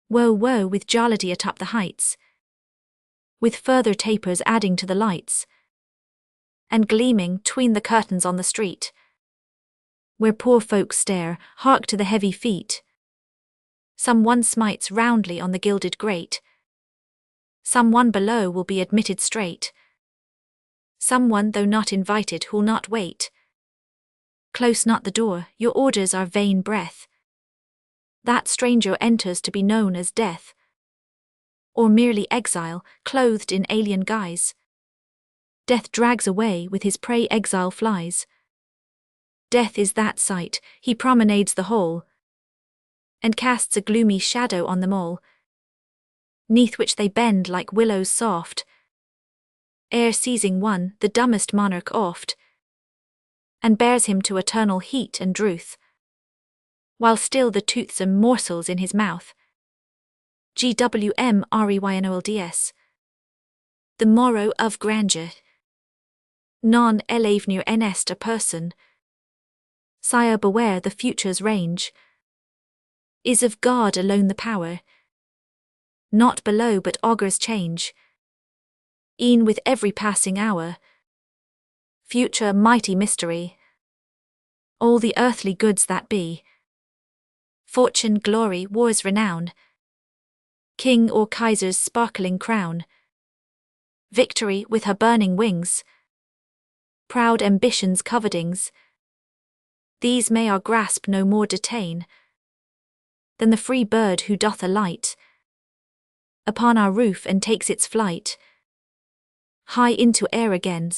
Woe, woe, with jollity atop the heights, with further tapers adding to the lights, and gleaming 'tween the curtains on the street, where poor folks stare, hark to the heavy feet. Some one smites roundly on the gilded grate, some one below will be admitted straight, some one, though not invited, who'll not wait. Close not the door, your orders are vain breath. That stranger enters to be known as death, or merely exile, clothed in alien guise. Death drags away, with his prey exile flies. Death is that sight, he promenades the hall, and casts a gloomy shadow on them all, 'neath which they bend like willows soft, ere seizing one, the dumbest monarch oft, and bears him to eternal heat and drouth, while still the toothsome morsels in his mouth. GWMREYNOLDS. The morrow of grandeur. Non l'avenir est a person. Sire, beware, the future's range is of God alone the power, not below but augurs change, e'en with every passing hour. Future mighty mystery, all the earthly goods that be, fortune, glory, war's renown, king or Kaiser's sparkling crown, victory with her burning wings, proud ambition's covetings, these may our grasp no more detain than the free bird who doth alight upon our roof and takes its flight high into air again.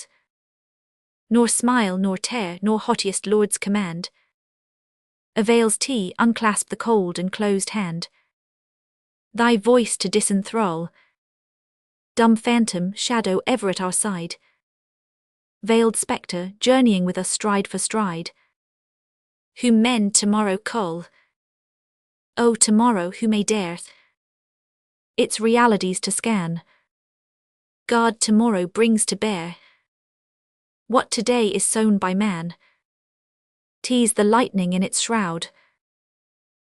Nor smile, nor tear, nor haughtiest lord's command avails tea, unclasp the cold and closed hand, thy voice to disenthrall. Dumb phantom, shadow ever at our side, veiled spectre, journeying with us stride for stride, whom men tomorrow call. Oh, tomorrow who may dare its realities to scan? God tomorrow brings to bear what today is sown by man. Tease the lightning in its shroud,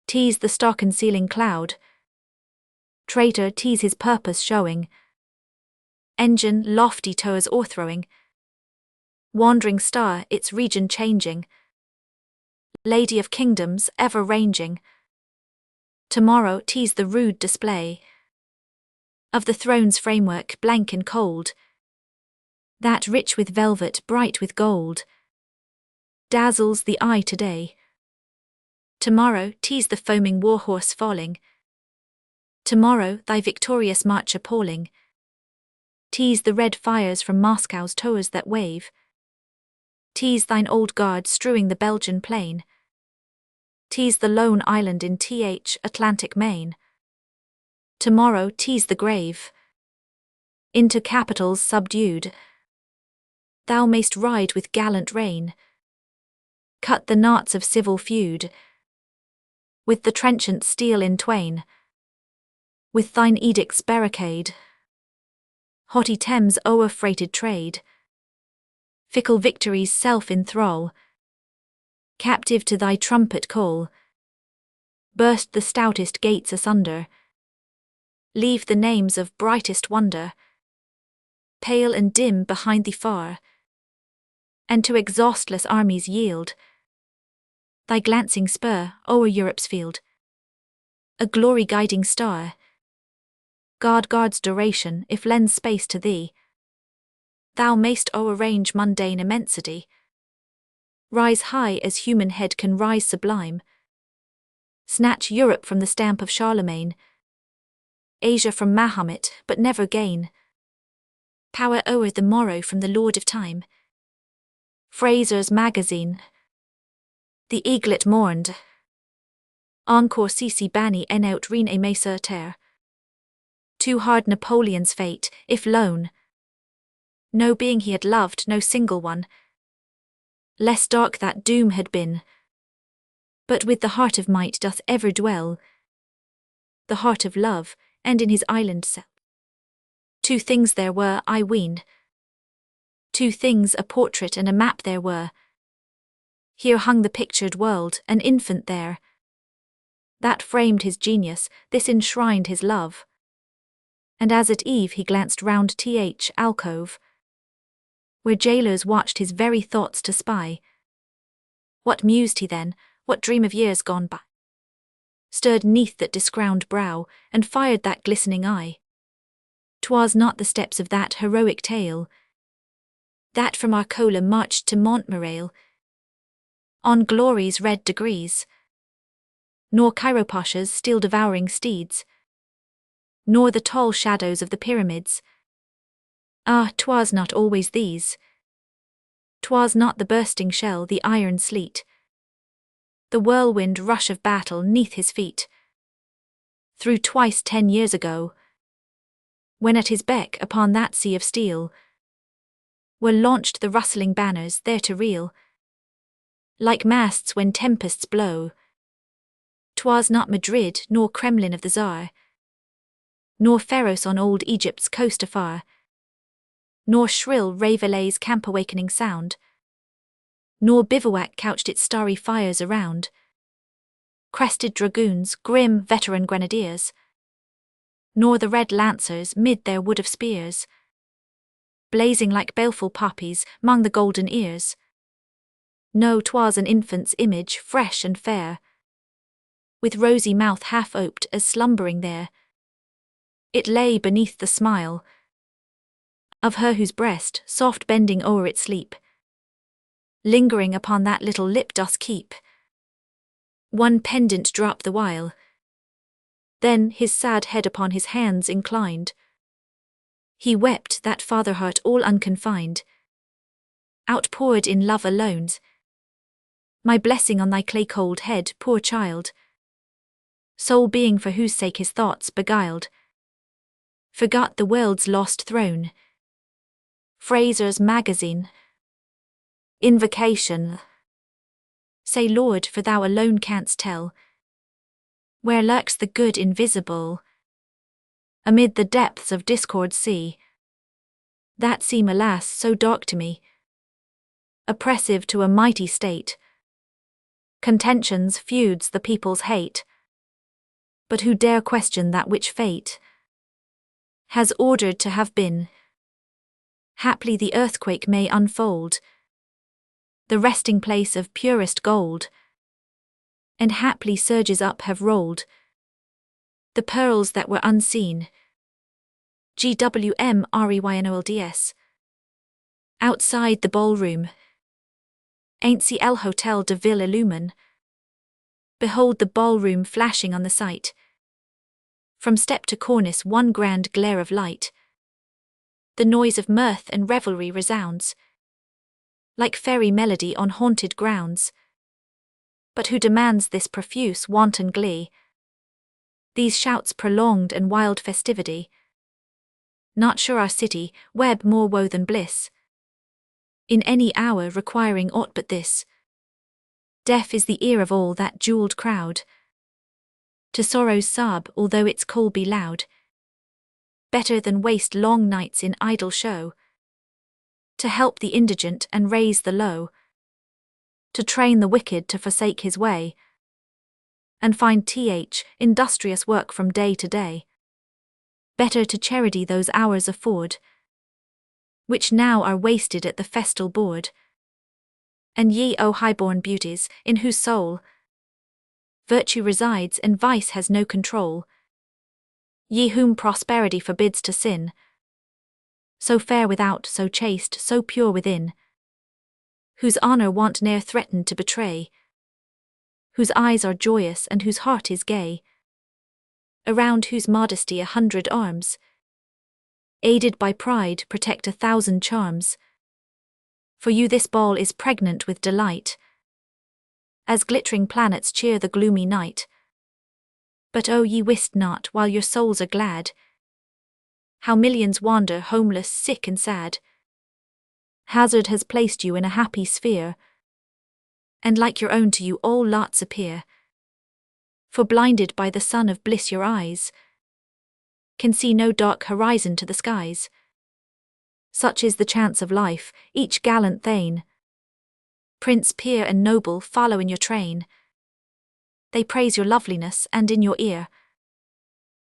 tease the star concealing cloud. Traitor, tease his purpose showing, engine lofty towers o'erthrowing, wandering star its region changing, lady of kingdoms ever ranging. Tomorrow tease the rude display of the throne's framework, blank and cold, that rich with velvet, bright with gold, dazzles the eye today. Tomorrow tease the foaming warhorse falling, tomorrow thy victorious march appalling. Tease the red fires from Moscow's towers that wave, tease thine old guard strewing the Belgian plain, tease the lone island in Atlantic main. Tomorrow tease the grave into capitals subdued. Thou mayst ride with gallant rein, cut the knots of civil feud, with the trenchant steel in twain, with thine edicts barricade haughty Thames o'er-freighted trade, fickle victory's self in thrall, captive to thy trumpet call. Burst the stoutest gates asunder, leave the names of brightest wonder pale and dim behind thee far, and to exhaustless armies yield thy glancing spur o'er Europe's field, a glory guiding star. God guards duration if lends space to thee. Thou mayst o'errange mundane immensity, rise high as human head can rise sublime, snatch Europe from the stamp of Charlemagne, Asia from Mahomet, but never gain power o'er the morrow from the Lord of Time. Fraser's Magazine. The eaglet mourned. Encore Sisi Bani en out reine et mesa terre. Too hard Napoleon's fate, if lone. No being he had loved, no single one. Less dark that doom had been. But with the heart of might doth ever dwell the heart of love, and in his island cell. Two things there were, I ween. Two things, a portrait and a map there were. Here hung the pictured world, an infant there. That framed his genius, this enshrined his love. And as at eve he glanced round th alcove, where jailers watched his very thoughts to spy. What mused he then, what dream of years gone by? Stirred neath that discrowned brow, and fired that glistening eye. 'Twas not the steps of that heroic tale, that from Arcola marched to Montmirail, on glory's red degrees, nor Chiropasha's steel-devouring steeds, nor the tall shadows of the pyramids. Ah, 'twas not always these. 'Twas not the bursting shell, the iron sleet, the whirlwind rush of battle neath his feet. Through twice 10 years ago, when at his beck upon that sea of steel were launched the rustling banners there to reel, like masts when tempests blow. 'Twas not Madrid nor Kremlin of the Tsar, nor Pharos on old Egypt's coast afar, nor shrill Reveille's camp-awakening sound, nor bivouac couched its starry fires around. Crested dragoons, grim veteran grenadiers, nor the red lancers mid their wood of spears, blazing like baleful poppies 'mong the golden ears. No, 'twas an infant's image, fresh and fair, with rosy mouth half oped as slumbering there. It lay beneath the smile of her whose breast, soft bending o'er its sleep, lingering upon that little lip doth keep one pendant drop the while. Then, his sad head upon his hands inclined, he wept, that father heart all unconfined, outpoured in love alone. My blessing on thy clay-cold head, poor child, sole being for whose sake his thoughts beguiled, forgot the world's lost throne. Fraser's Magazine. Invocation. Say, Lord, for thou alone canst tell where lurks the good invisible, amid the depths of discord sea, that seem, alas, so dark to me, oppressive to a mighty state, contentions, feuds, the people's hate. But who dare question that which fate has ordered to have been? Haply the earthquake may unfold the resting place of purest gold, and haply surges up have rolled the pearls that were unseen. GWMREYNOLDS. Outside the ballroom, ain't el Hotel de Ville illumine. Behold the ballroom flashing on the sight, from step to cornice one grand glare of light. The noise of mirth and revelry resounds, like fairy melody on haunted grounds. But who demands this profuse, wanton glee? These shouts prolonged and wild festivity? Not sure our city web more woe than bliss, in any hour requiring aught but this. Deaf is the ear of all that jewelled crowd to sorrow's sob, although its call be loud. Better than waste long nights in idle show, to help the indigent and raise the low, to train the wicked to forsake his way, and find industrious work from day to day. Better to charity those hours afford, which now are wasted at the festal board. And ye, O high-born beauties, in whose soul virtue resides and vice has no control, ye whom prosperity forbids to sin, so fair without, so chaste, so pure within, whose honour want ne'er threatened to betray, whose eyes are joyous and whose heart is gay, around whose modesty 100 arms, aided by pride, protect 1,000 charms. For you this ball is pregnant with delight, as glittering planets cheer the gloomy night. But oh, ye wist not, while your souls are glad, how millions wander homeless, sick and sad. Hazard has placed you in a happy sphere, and like your own to you all lots appear. For blinded by the sun of bliss your eyes can see no dark horizon to the skies. Such is the chance of life, each gallant thane, prince, peer and noble follow in your train. They praise your loveliness, and in your ear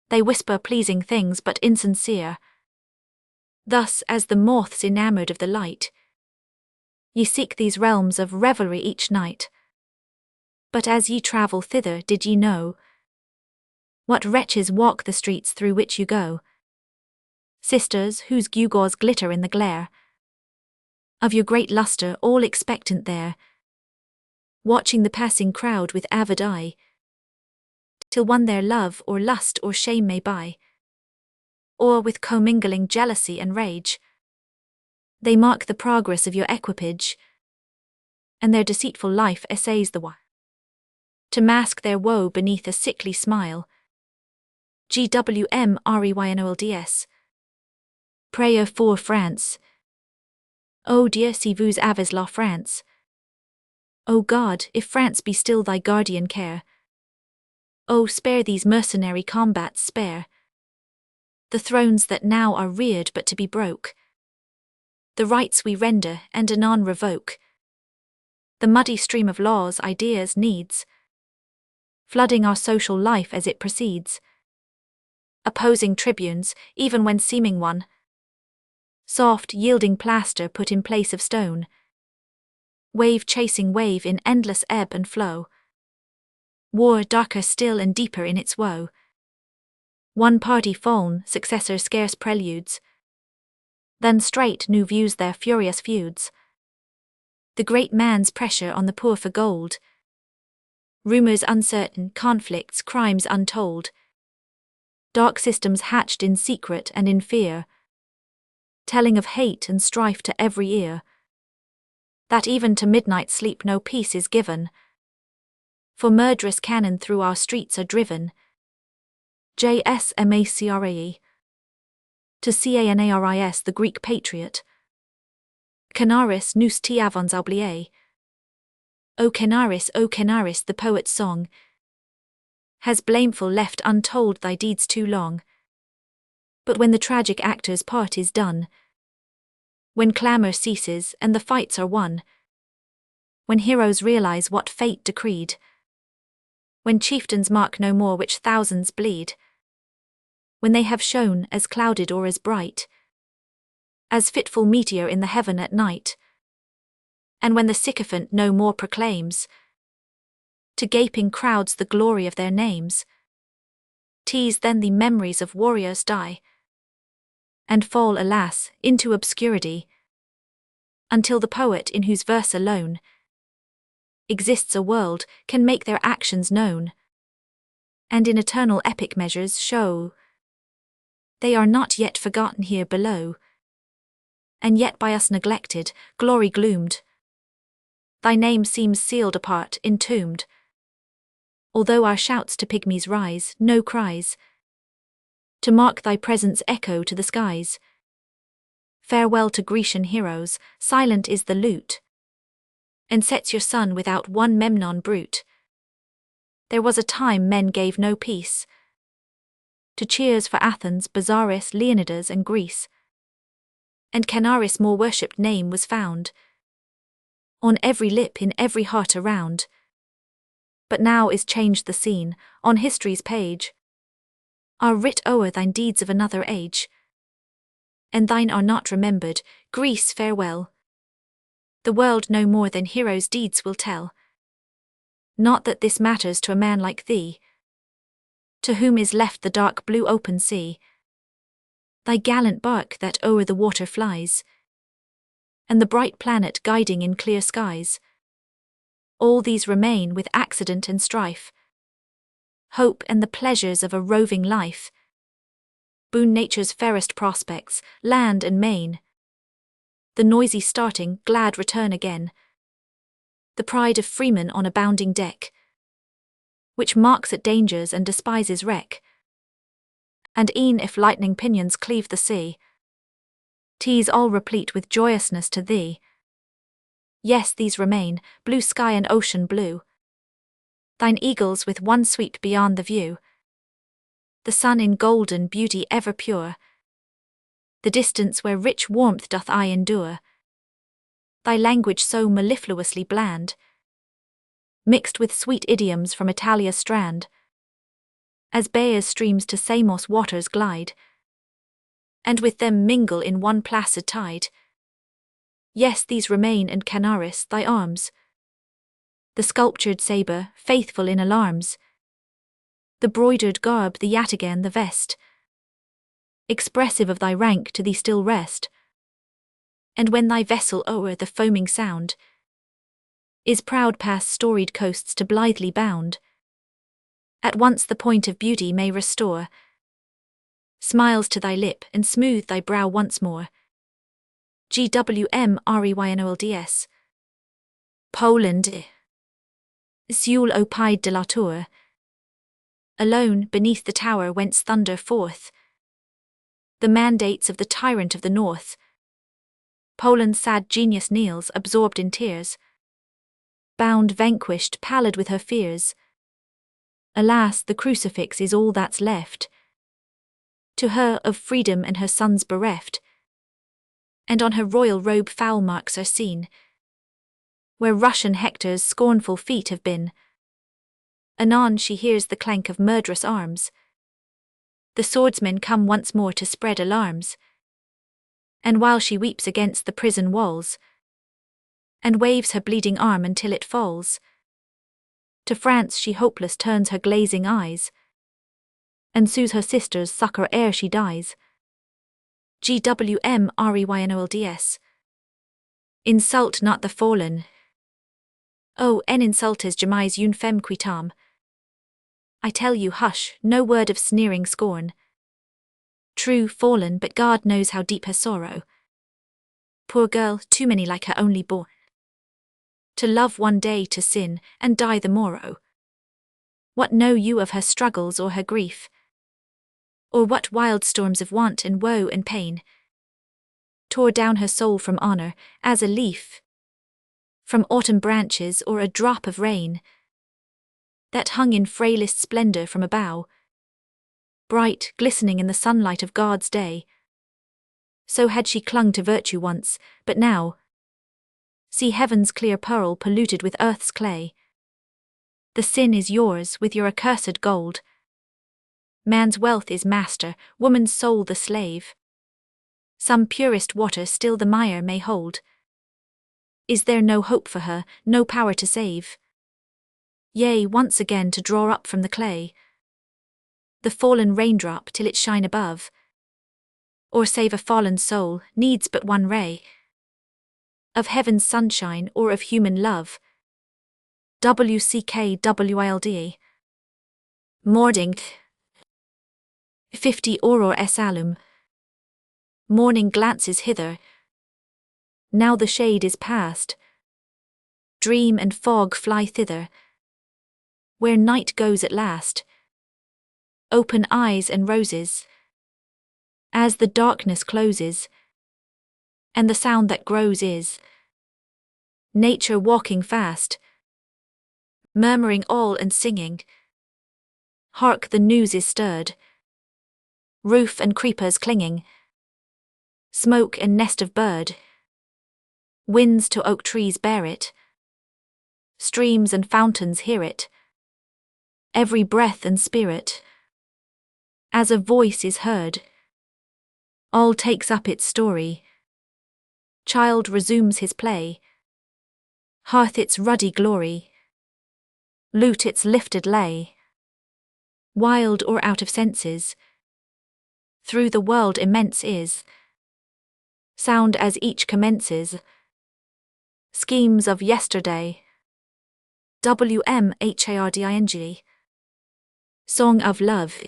they whisper pleasing things but insincere. Thus, as the moths enamoured of the light, ye seek these realms of revelry each night. But as ye travel thither, did ye know what wretches walk the streets through which you go? Sisters, whose gewgaws glitter in the glare of your great lustre, all expectant there, watching the passing crowd with avid eye, till one their love or lust or shame may buy. Or with commingling jealousy and rage, they mark the progress of your equipage, and their deceitful life essays the while to mask their woe beneath a sickly smile. GWMREYNOLDS. Prayer for France. Oh dear, si vous avez la France. O God, if France be still thy guardian care, oh, spare these mercenary combats, spare the thrones that now are reared but to be broke, the rights we render and anon revoke, the muddy stream of laws, ideas, needs, flooding our social life as it proceeds, opposing tribunes, even when seeming one, soft, yielding plaster put in place of stone, wave chasing wave in endless ebb and flow, war darker still and deeper in its woe. One party fallen, successor scarce preludes, then straight new views their furious feuds. The great man's pressure on the poor for gold, rumors uncertain, conflicts, crimes untold, dark systems hatched in secret and in fear, telling of hate and strife to every ear, that even to midnight sleep no peace is given, for murderous cannon through our streets are driven. JSMACRAE. To CANARIS, the Greek patriot. Canaris nous t'avons oublié. O Canaris, the poet's song, has blameful left untold thy deeds too long. But when the tragic actor's part is done, when clamour ceases and the fights are won, when heroes realize what fate decreed, when chieftains mark no more which thousands bleed, when they have shone as clouded or as bright as fitful meteor in the heaven at night, and when the sycophant no more proclaims to gaping crowds the glory of their names, 'tis then the memories of warriors die, and fall, alas, into obscurity, until the poet in whose verse alone exists a world can make their actions known, and in eternal epic measures show they are not yet forgotten here below, and yet by us neglected, glory gloomed. Thy name seems sealed apart, entombed, although our shouts to pygmies rise, no cries to mark thy presence echo to the skies. Farewell to Grecian heroes, silent is the lute, and sets your sun without one Memnon brute. There was a time men gave no peace to cheers for Athens, Bazaris, Leonidas and Greece, and Canaris' more worshipped name was found on every lip, in every heart around. But now is changed the scene, on history's page are writ o'er thine deeds of another age, and thine are not remembered. Greece, farewell. The world no more than heroes' deeds will tell. Not that this matters to a man like thee, to whom is left the dark blue open sea, thy gallant bark that o'er the water flies, and the bright planet guiding in clear skies. All these remain with accident and strife, hope and the pleasures of a roving life, boon nature's fairest prospects, land and main, the noisy starting, glad return again, the pride of freemen on a bounding deck, which marks at dangers and despises wreck. And e'en if lightning pinions cleave the sea, 'tis all replete with joyousness to thee. Yes, these remain, blue sky and ocean blue, thine eagles with one sweep beyond the view, the sun in golden beauty ever pure, the distance where rich warmth doth eye endure, thy language so mellifluously bland, mixed with sweet idioms from Italia's strand, as Baia's streams to Samos waters glide, and with them mingle in one placid tide. Yes, these remain, and Canaris, thy arms, the sculptured sabre, faithful in alarms, the broidered garb, the yataghan, the vest, expressive of thy rank, to thee still rest. And when thy vessel o'er the foaming sound is proud past storied coasts to blithely bound, at once the point of beauty may restore smiles to thy lip and smooth thy brow once more. GWMREYNOLDS Poland, Seul au pied de la tour, alone beneath the tower whence thunder forth the mandates of the tyrant of the north. Poland's sad genius kneels, absorbed in tears, bound, vanquished, pallid with her fears. Alas, the crucifix is all that's left to her of freedom, and her sons bereft, and on her royal robe foul marks are seen, where Russian Hector's scornful feet have been. Anon she hears the clank of murderous arms, the swordsmen come once more to spread alarms, and while she weeps against the prison walls, and waves her bleeding arm until it falls, to France she hopeless turns her glazing eyes, and sues her sister's succor ere she dies. GWMREYNOLDS Insult not the fallen. Oh, en insultes jamais une femme quitam. I tell you, hush, no word of sneering scorn. True, fallen, but God knows how deep her sorrow. Poor girl, too many like her only born to love one day, to sin, and die the morrow. What know you of her struggles or her grief? Or what wild storms of want and woe and pain tore down her soul from honor, as a leaf from autumn branches, or a drop of rain that hung in frailest splendor from a bough, bright, glistening in the sunlight of God's day? So had she clung to virtue once, but now see heaven's clear pearl polluted with earth's clay. The sin is yours, with your accursed gold. Man's wealth is master, woman's soul the slave. Some purest water still the mire may hold. Is there no hope for her, no power to save? Yea, once again to draw up from the clay the fallen raindrop till it shine above, or save a fallen soul, needs but one ray of heaven's sunshine or of human love. WCKWILD Morning 50 Auror S. Alum. Morning glances hither. Now the shade is past. Dream and fog fly thither, where night goes at last. Open eyes and roses, as the darkness closes, and the sound that grows is nature walking fast, murmuring all and singing. Hark, the news is stirred, roof and creepers clinging, smoke and nest of bird, winds to oak trees bear it, streams and fountains hear it, every breath and spirit, as a voice is heard, all takes up its story. Child resumes his play, hearth its ruddy glory, lute its lifted lay, wild or out of senses, through the world immense is sound as each commences, schemes of yesterday. WMHARDING Song of Love.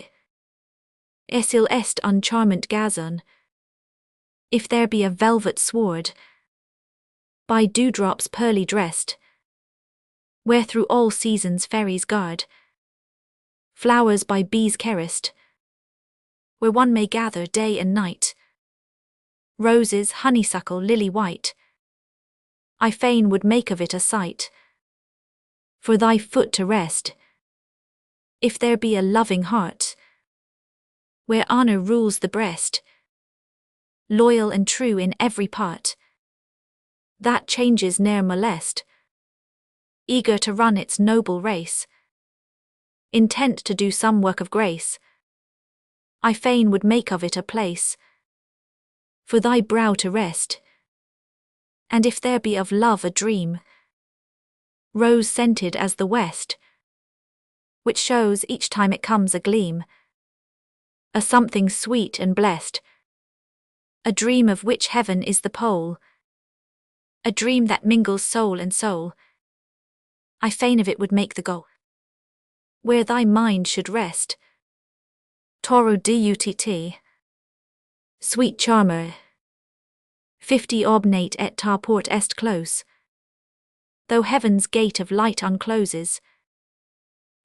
Esil est uncharmant gazon. If there be a velvet sword, by dewdrops pearly dressed, where through all seasons fairies guard, flowers by bees caressed, where one may gather day and night, roses, honeysuckle, lily white. I fain would make of it a sight for thy foot to rest, if there be a loving heart, where honour rules the breast, loyal and true in every part, that changes ne'er molest, eager to run its noble race, intent to do some work of grace. I fain would make of it a place for thy brow to rest, and if there be of love a dream, rose-scented as the west, which shows each time it comes a gleam, a something sweet and blessed, a dream of which heaven is the pole, a dream that mingles soul and soul. I fain of it would make the goal, where thy mind should rest. Toro dutt, sweet charmer, 50 obnate et ta port est close. Though heaven's gate of light uncloses,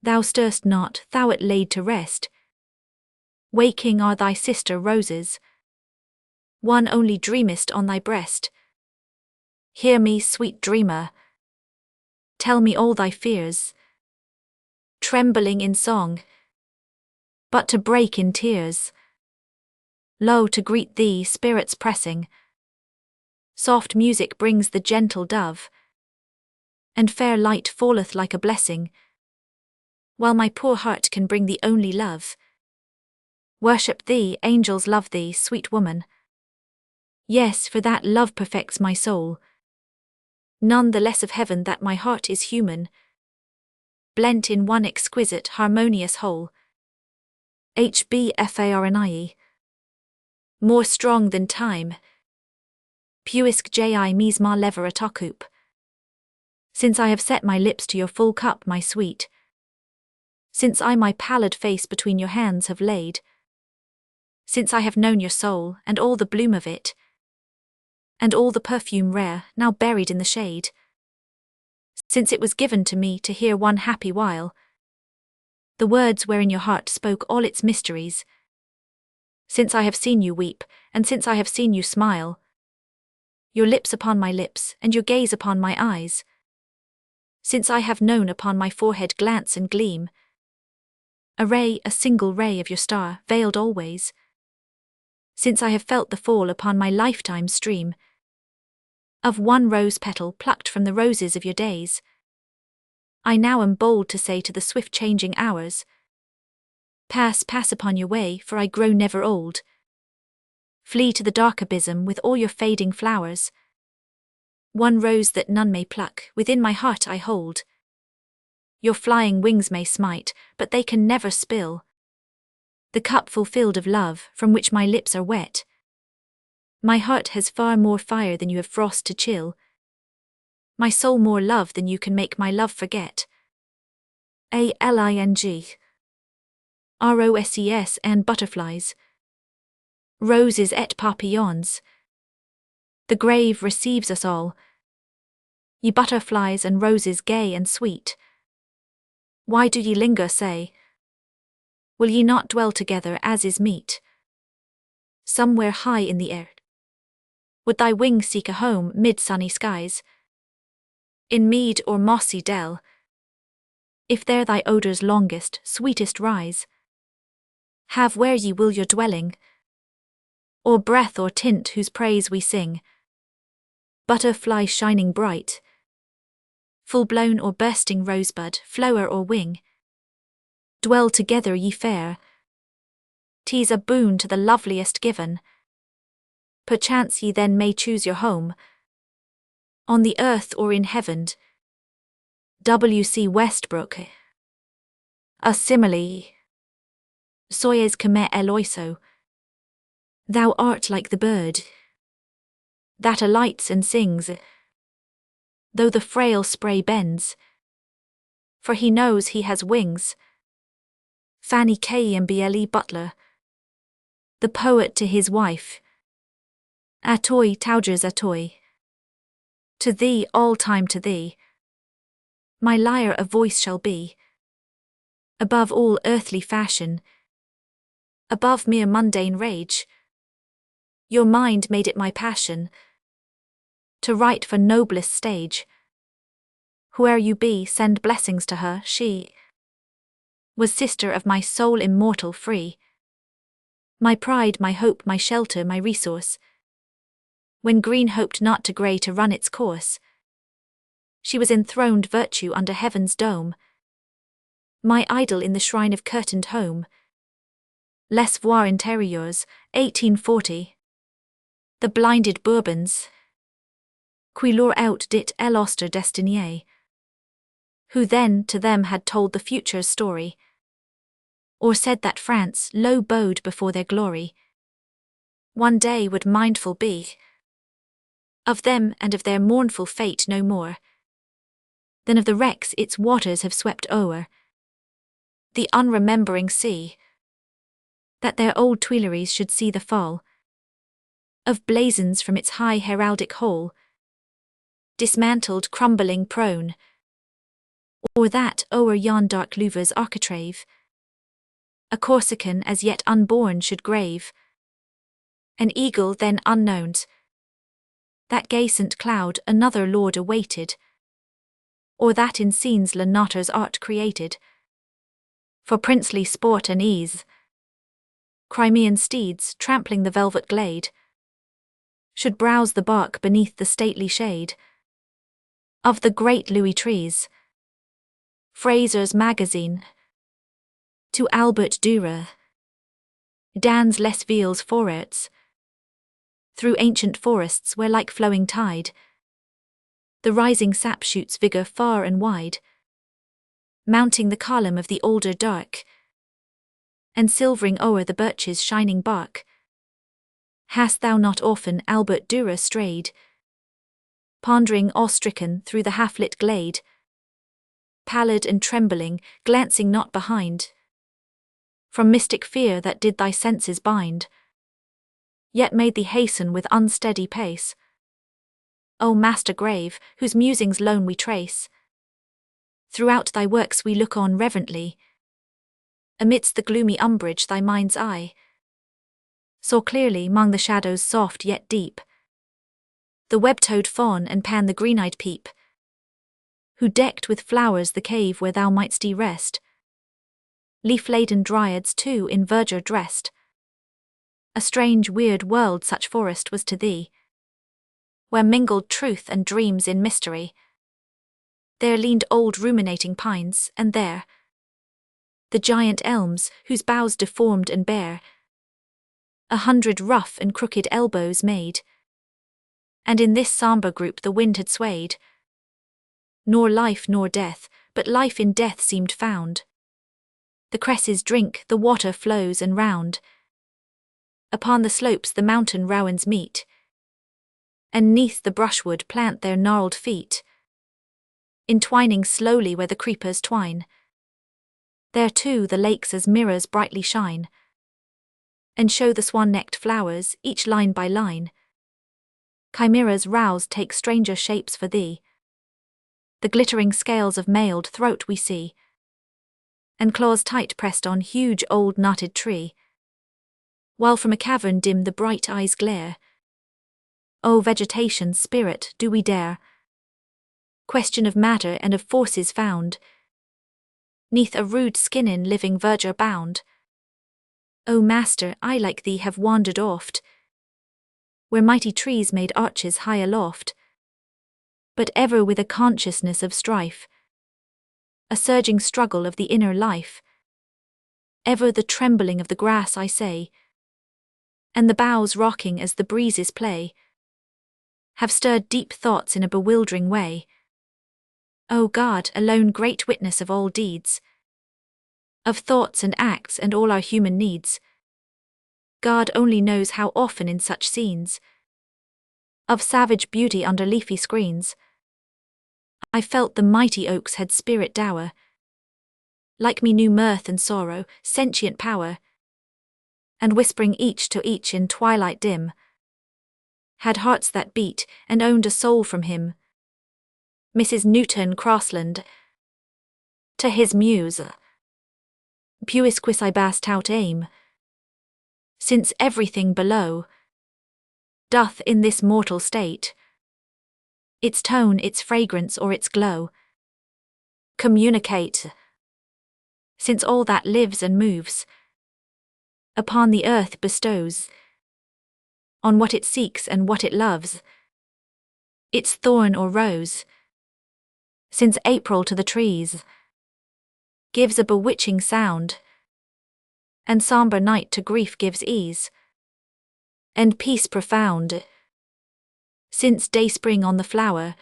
thou stirst not, thou art laid to rest. Waking are thy sister roses, one only dreamest on thy breast. Hear me, sweet dreamer, tell me all thy fears, trembling in song, but to break in tears. Lo, to greet thee, spirits pressing, soft music brings the gentle dove, and fair light falleth like a blessing, while my poor heart can bring thee only love. Worship thee, angels love thee, sweet woman. Yes, for that love perfects my soul, none the less of heaven that my heart is human, blent in one exquisite, harmonious whole. HBFARNIE, more strong than time, puisque ji mise ma lèvre à ta coupe. Since I have set my lips to your full cup, my sweet, since I my pallid face between your hands have laid, since I have known your soul, and all the bloom of it, and all the perfume rare, now buried in the shade, since it was given to me to hear one happy while the words wherein your heart spoke all its mysteries, since I have seen you weep, and since I have seen you smile, your lips upon my lips, and your gaze upon my eyes, since I have known upon my forehead glance and gleam, a ray, a single ray of your star, veiled always, since I have felt the fall upon my lifetime stream, of one rose petal plucked from the roses of your days, I now am bold to say to the swift changing hours, pass, pass upon your way, for I grow never old. Flee to the dark abysm with all your fading flowers. One rose that none may pluck, within my heart I hold. Your flying wings may smite, but they can never spill the cup fulfilled of love, from which my lips are wet. My heart has far more fire than you have frost to chill, my soul more love than you can make my love forget. ALING ROSES and butterflies, roses et papillons. The grave receives us all, ye butterflies and roses gay and sweet. Why do ye linger, say? Will ye not dwell together as is meet, somewhere high in the air? Would thy wings seek a home mid sunny skies, in mead or mossy dell, if there thy odours longest, sweetest rise? Have where ye will your dwelling, or breath or tint whose praise we sing, butterfly shining bright, full-blown or bursting rosebud, flower or wing. Dwell together ye fair, 'tis a boon to the loveliest given. Perchance ye then may choose your home, on the earth or in heaven. W.C. Westbrook. A simile. Soyez comme l'oiseau. Thou art like the bird that alights and sings, though the frail spray bends, for he knows he has wings. Fanny Kmble Butler, the poet to his wife. Atoy Taugers Atoy. To thee, all time to thee. My lyre a voice shall be, above all earthly fashion, above mere mundane rage. Your mind made it my passion to write for noblest stage. Whoe'er you be, send blessings to her. She was sister of my soul immortal free, my pride, my hope, my shelter, my resource. When green hoped not to grey to run its course, she was enthroned virtue under heaven's dome, my idol in the shrine of curtained home. Les Voix Intérieures, 1840. The blinded Bourbons, qui leur out dit l'auster destinée, who then to them had told the future's story, or said that France, low bowed before their glory, one day would mindful be of them and of their mournful fate no more than of the wrecks its waters have swept o'er the unremembering sea, that their old Tuileries should see the fall of blazons from its high heraldic hall, dismantled, crumbling, prone, or that o'er yon dark Louvre's architrave a Corsican as yet unborn should grave an eagle then unknown's, that gay St. Cloud another lord awaited, or that in scenes Le Notre's art created for princely sport and ease, Crimean steeds, trampling the velvet glade, should browse the bark beneath the stately shade of the great Louis trees. Fraser's Magazine to Albert Dürer, Dan's Les Villes Forêts, through ancient forests where like flowing tide the rising sap shoots vigour far and wide, mounting the column of the older dark, and silvering o'er the birch's shining bark. Hast thou not often, Albert Dürer, strayed, pondering awe-stricken through the half-lit glade, pallid and trembling, glancing not behind, from mystic fear that did thy senses bind, yet made thee hasten with unsteady pace? O master grave, whose musings lone we trace, throughout thy works we look on reverently, amidst the gloomy umbrage thy mind's eye saw clearly 'mong the shadows soft yet deep, the web-toed fawn and pan the green-eyed peep, who decked with flowers the cave where thou mightst rest, leaf-laden dryads too in verdure dressed. A strange weird world such forest was to thee, where mingled truth and dreams in mystery. There leaned old ruminating pines, and there the giant elms, whose boughs deformed and bare 100 rough and crooked elbows made, and in this sombre group the wind had swayed. Nor life nor death, but life in death seemed found. The cresses drink, the water flows, and round upon the slopes the mountain rowans meet, and 'neath the brushwood plant their gnarled feet, entwining slowly where the creepers twine. There too the lakes as mirrors brightly shine, and show the swan-necked flowers, each line by line. Chimeras roused take stranger shapes for thee. The glittering scales of mailed throat we see, and claws tight pressed on huge old knotted tree, while from a cavern dim the bright eyes glare. O vegetation's spirit, do we dare question of matter and of forces found 'neath a rude skin in living verdure bound? O master, I like thee have wandered oft where mighty trees made arches high aloft, but ever with a consciousness of strife, a surging struggle of the inner life. Ever the trembling of the grass, I say, and the boughs rocking as the breezes play, have stirred deep thoughts in a bewildering way. O God, alone great witness of all deeds, of thoughts and acts and all our human needs. God only knows how often in such scenes of savage beauty under leafy screens I felt the mighty oaks had spirit dower, like me knew mirth and sorrow, sentient power, and whispering each to each in twilight dim, had hearts that beat and owned a soul from him. Mrs. Newton Crossland, to his muse. Puisquis I bast out aim, since everything below doth in this mortal state, its tone, its fragrance, or its glow, communicate, since all that lives and moves upon the earth bestows on what it seeks and what it loves its thorn or rose, since April to the trees gives a bewitching sound, and sombre night to grief gives ease and peace profound, since dayspring on the flower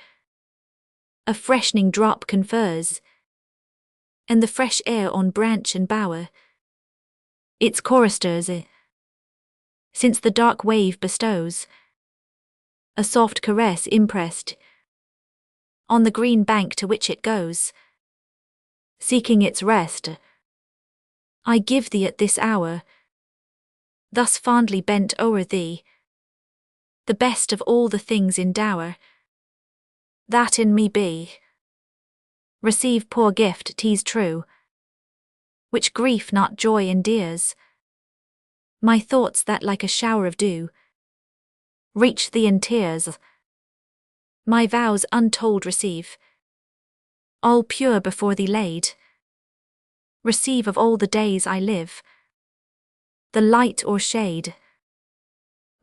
a freshening drop confers, and the fresh air on branch and bower its choristers, since the dark wave bestows a soft caress impressed on the green bank to which it goes, seeking its rest. I give thee at this hour, thus fondly bent o'er thee, the best of all the things in dower that in me be. Receive poor gift, 'tis true, which grief not joy endears. My thoughts that like a shower of dew reach thee in tears. My vows untold receive, all pure before thee laid. Receive of all the days I live, the light or shade,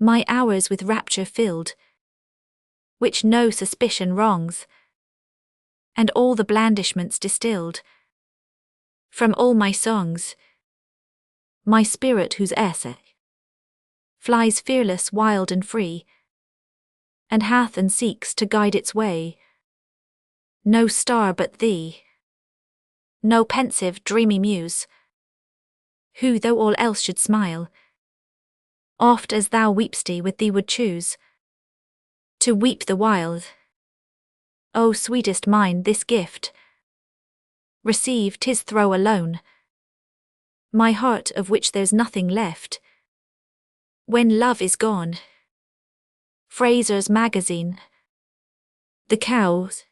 my hours with rapture filled, which no suspicion wrongs, and all the blandishments distilled from all my songs. My spirit whose essay flies fearless, wild and free, and hath and seeks to guide its way no star but thee, no pensive, dreamy muse, who, though all else should smile, oft as thou weep'st with thee would choose to weep the while. O sweetest mine, this gift receive, 'tis throw alone, my heart of which there's nothing left when love is gone. Fraser's Magazine, the cows,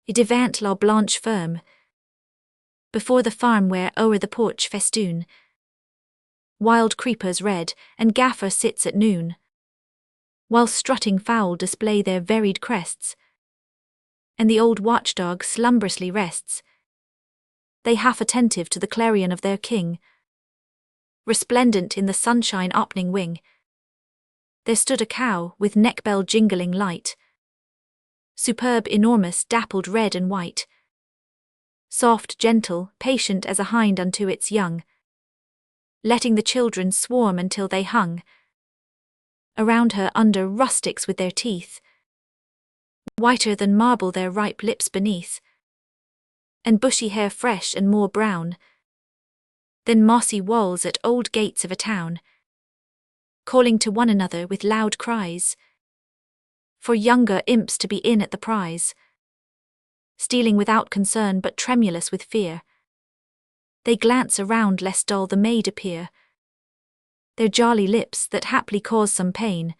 devant la blanche firm, before the farm where o'er the porch festoon wild creepers red, and gaffer sits at noon, while strutting fowl display their varied crests, and the old watchdog slumbrously rests, they half attentive to the clarion of their king. Resplendent in the sunshine opening wing, there stood a cow with neck-bell jingling light, superb, enormous, dappled red and white, soft, gentle, patient as a hind unto its young, letting the children swarm until they hung around her under rustics with their teeth, whiter than marble their ripe lips beneath, and bushy hair fresh and more brown than mossy walls at old gates of a town, calling to one another with loud cries for younger imps to be in at the prize, stealing without concern but tremulous with fear. They glance around lest dull the maid appear, their jolly lips that haply cause some pain,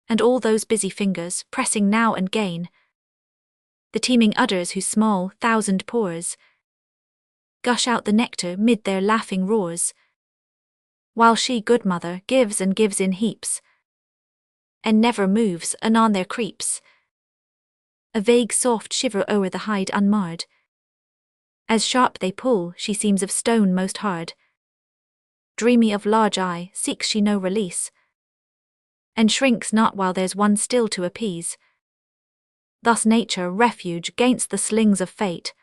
and all those busy fingers pressing now and gain the teeming udders whose small thousand pores gush out the nectar mid their laughing roars, while she, good mother, gives and gives in heaps, and never moves, anon there creeps a vague soft shiver o'er the hide unmarred. As sharp they pull, she seems of stone most hard. Dreamy of large eye, seeks she no release, and shrinks not while there's one still to appease. Thus nature, refuge gainst the slings of fate,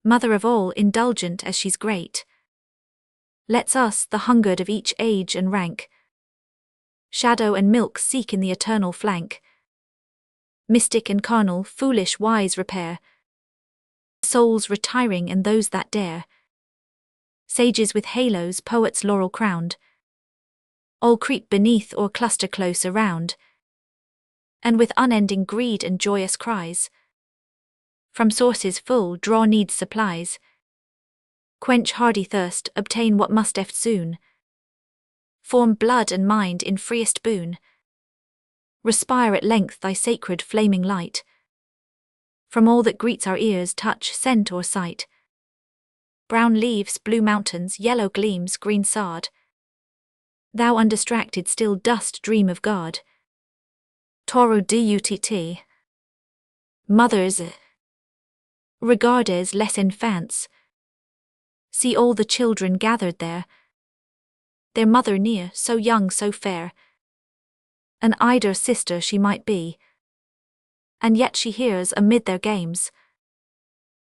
mother of all, indulgent as she's great, lets us, the hungered of each age and rank, shadow and milk seek in the eternal flank. Mystic and carnal, foolish, wise repair, souls retiring and those that dare, sages with halos, poets laurel crowned, all creep beneath or cluster close around, and with unending greed and joyous cries, from sources full draw needs supplies, quench hardy thirst, obtain what must eftsoon, form blood and mind in freest boon, respire at length thy sacred flaming light. from all that greets our ears, touch, scent or sight. Brown leaves, blue mountains, yellow gleams, green sod. Thou undistracted still dost dream of God. Toro dutt. Mothers, regard as less infants. See all the children gathered there, their mother near, so young, so fair. An eider sister she might be, and yet she hears amid their games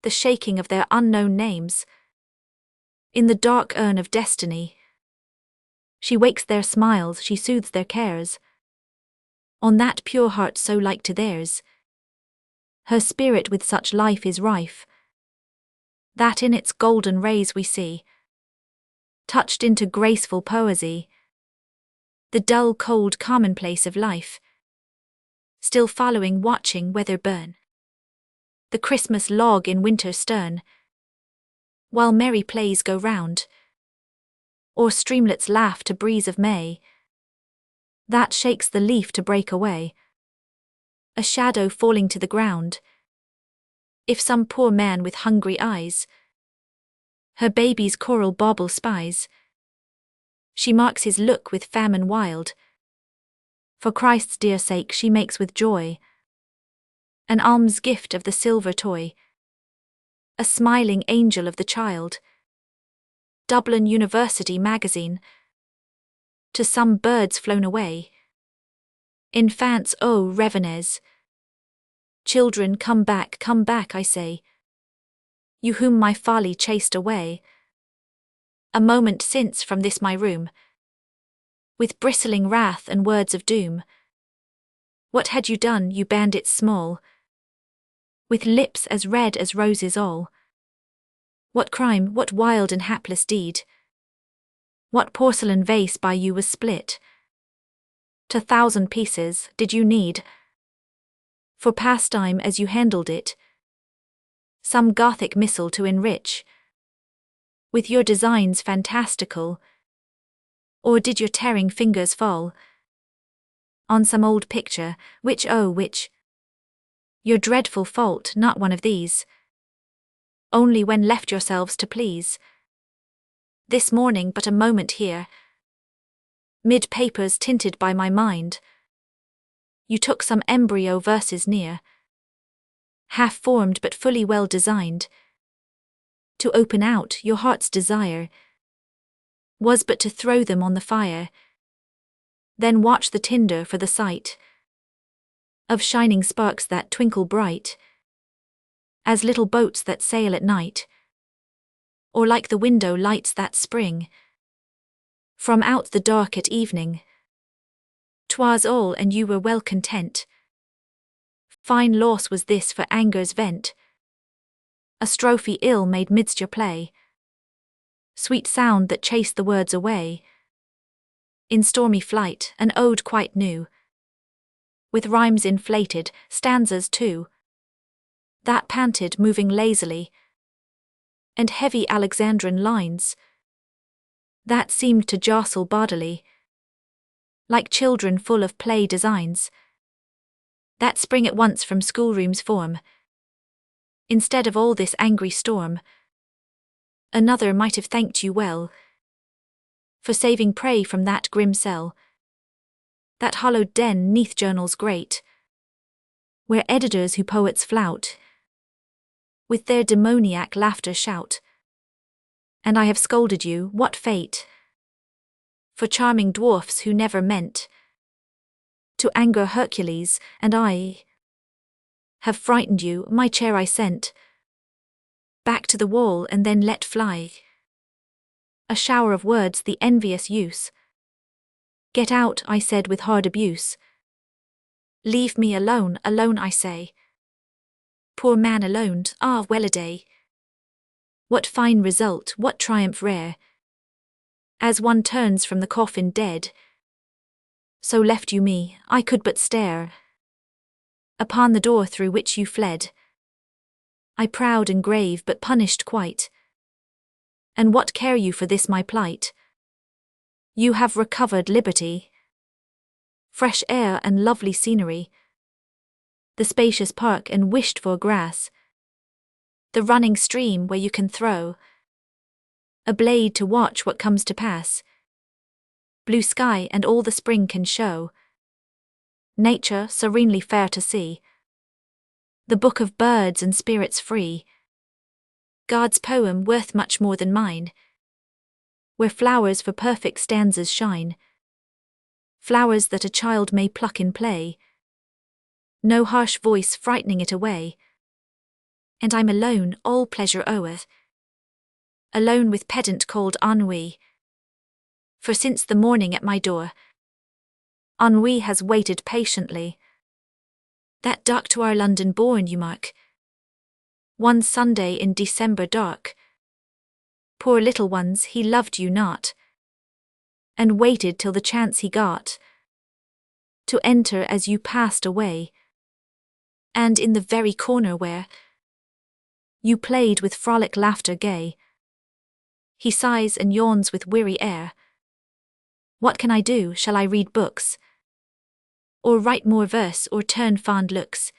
the shaking of their unknown names. In the dark urn of destiny, she wakes their smiles, she soothes their cares. On that pure heart so like to theirs, her spirit with such life is rife, that in its golden rays we see, touched into graceful poesy, the dull cold commonplace of life, still following, watching weather burn the Christmas log in winter stern, while merry plays go round, or streamlets laugh to breeze of May, that shakes the leaf to break away, a shadow falling to the ground. If some poor man with hungry eyes her baby's choral bauble spies, she marks his look with famine wild. For Christ's dear sake she makes with joy an alms gift of the silver toy, a smiling angel of the child. Dublin University magazine, to some birds flown away. Infants, oh revenes. Children, come back, I say. You whom my folly chased away a moment since from this my room, with bristling wrath and words of doom. What had you done, you bandits small, with lips as red as roses all? What crime, what wild and hapless deed? What porcelain vase by you was split to 1,000 pieces did you need, for pastime as you handled it, some Gothic missal to enrich with your designs fantastical? Or did your tearing fingers fall on some old picture, which, oh, which? Your dreadful fault, not one of these, only when left yourselves to please. This morning but a moment here, mid papers tinted by my mind, you took some embryo verses near, half-formed but fully well designed, to open out. Your heart's desire was but to throw them on the fire, then watch the tinder for the sight of shining sparks that twinkle bright as little boats that sail at night, or like the window lights that spring from out the dark at evening. 'Twas all, and you were well content. Fine loss was this for anger's vent, a strophe ill made midst your play, sweet sound that chased the words away in stormy flight, an ode quite new, with rhymes inflated, stanzas too, that panted moving lazily, and heavy Alexandrine lines that seemed to jostle bodily, like children full of play designs that spring at once from schoolroom's form. Instead of all this angry storm, another might have thanked you well for saving prey from that grim cell, that hollowed den 'neath journals great, where editors who poets flout with their demoniac laughter shout. And I have scolded you, what fate, for charming dwarfs who never meant to anger Hercules, and I have frightened you. My chair I sent back to the wall and then let fly a shower of words the envious use. Get out, I said with hard abuse. Leave me alone, alone I say. Poor man alone, ah well a day. What fine result, what triumph rare, as one turns from the coffin dead. So left you me, I could but stare upon the door through which you fled. I proud and grave but punished quite. And what care you for this my plight? You have recovered liberty, fresh air and lovely scenery, the spacious park and wished-for grass, the running stream where you can throw a blade to watch what comes to pass, blue sky and all the spring can show, nature serenely fair to see, the book of birds and spirits free, God's poem worth much more than mine, where flowers for perfect stanzas shine, flowers that a child may pluck in play, no harsh voice frightening it away. And I'm alone, all pleasure o'er, alone with pedant called ennui. For since the morning at my door, ennui has waited patiently. That duck to our London born, you mark, one Sunday in December dark. Poor little ones, he loved you not, and waited till the chance he got to enter as you passed away. And in the very corner where you played with frolic laughter gay, he sighs and yawns with weary air. What can I do? Shall I read books, or write more verse, or turn fond looks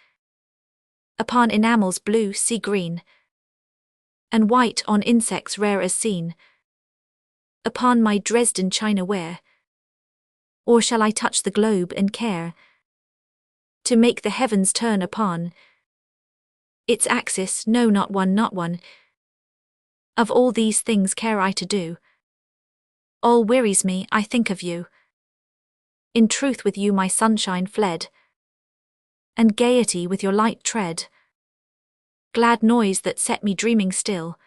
upon enamels blue, sea green, and white on insects rare as seen, upon my Dresden china ware? Or shall I touch the globe and care to make the heavens turn upon its axis? No, not one, not one. Of all these things care I to do. All wearies me, I think of you. In truth with you my sunshine fled, and gaiety with your light tread, glad noise that set me dreaming still.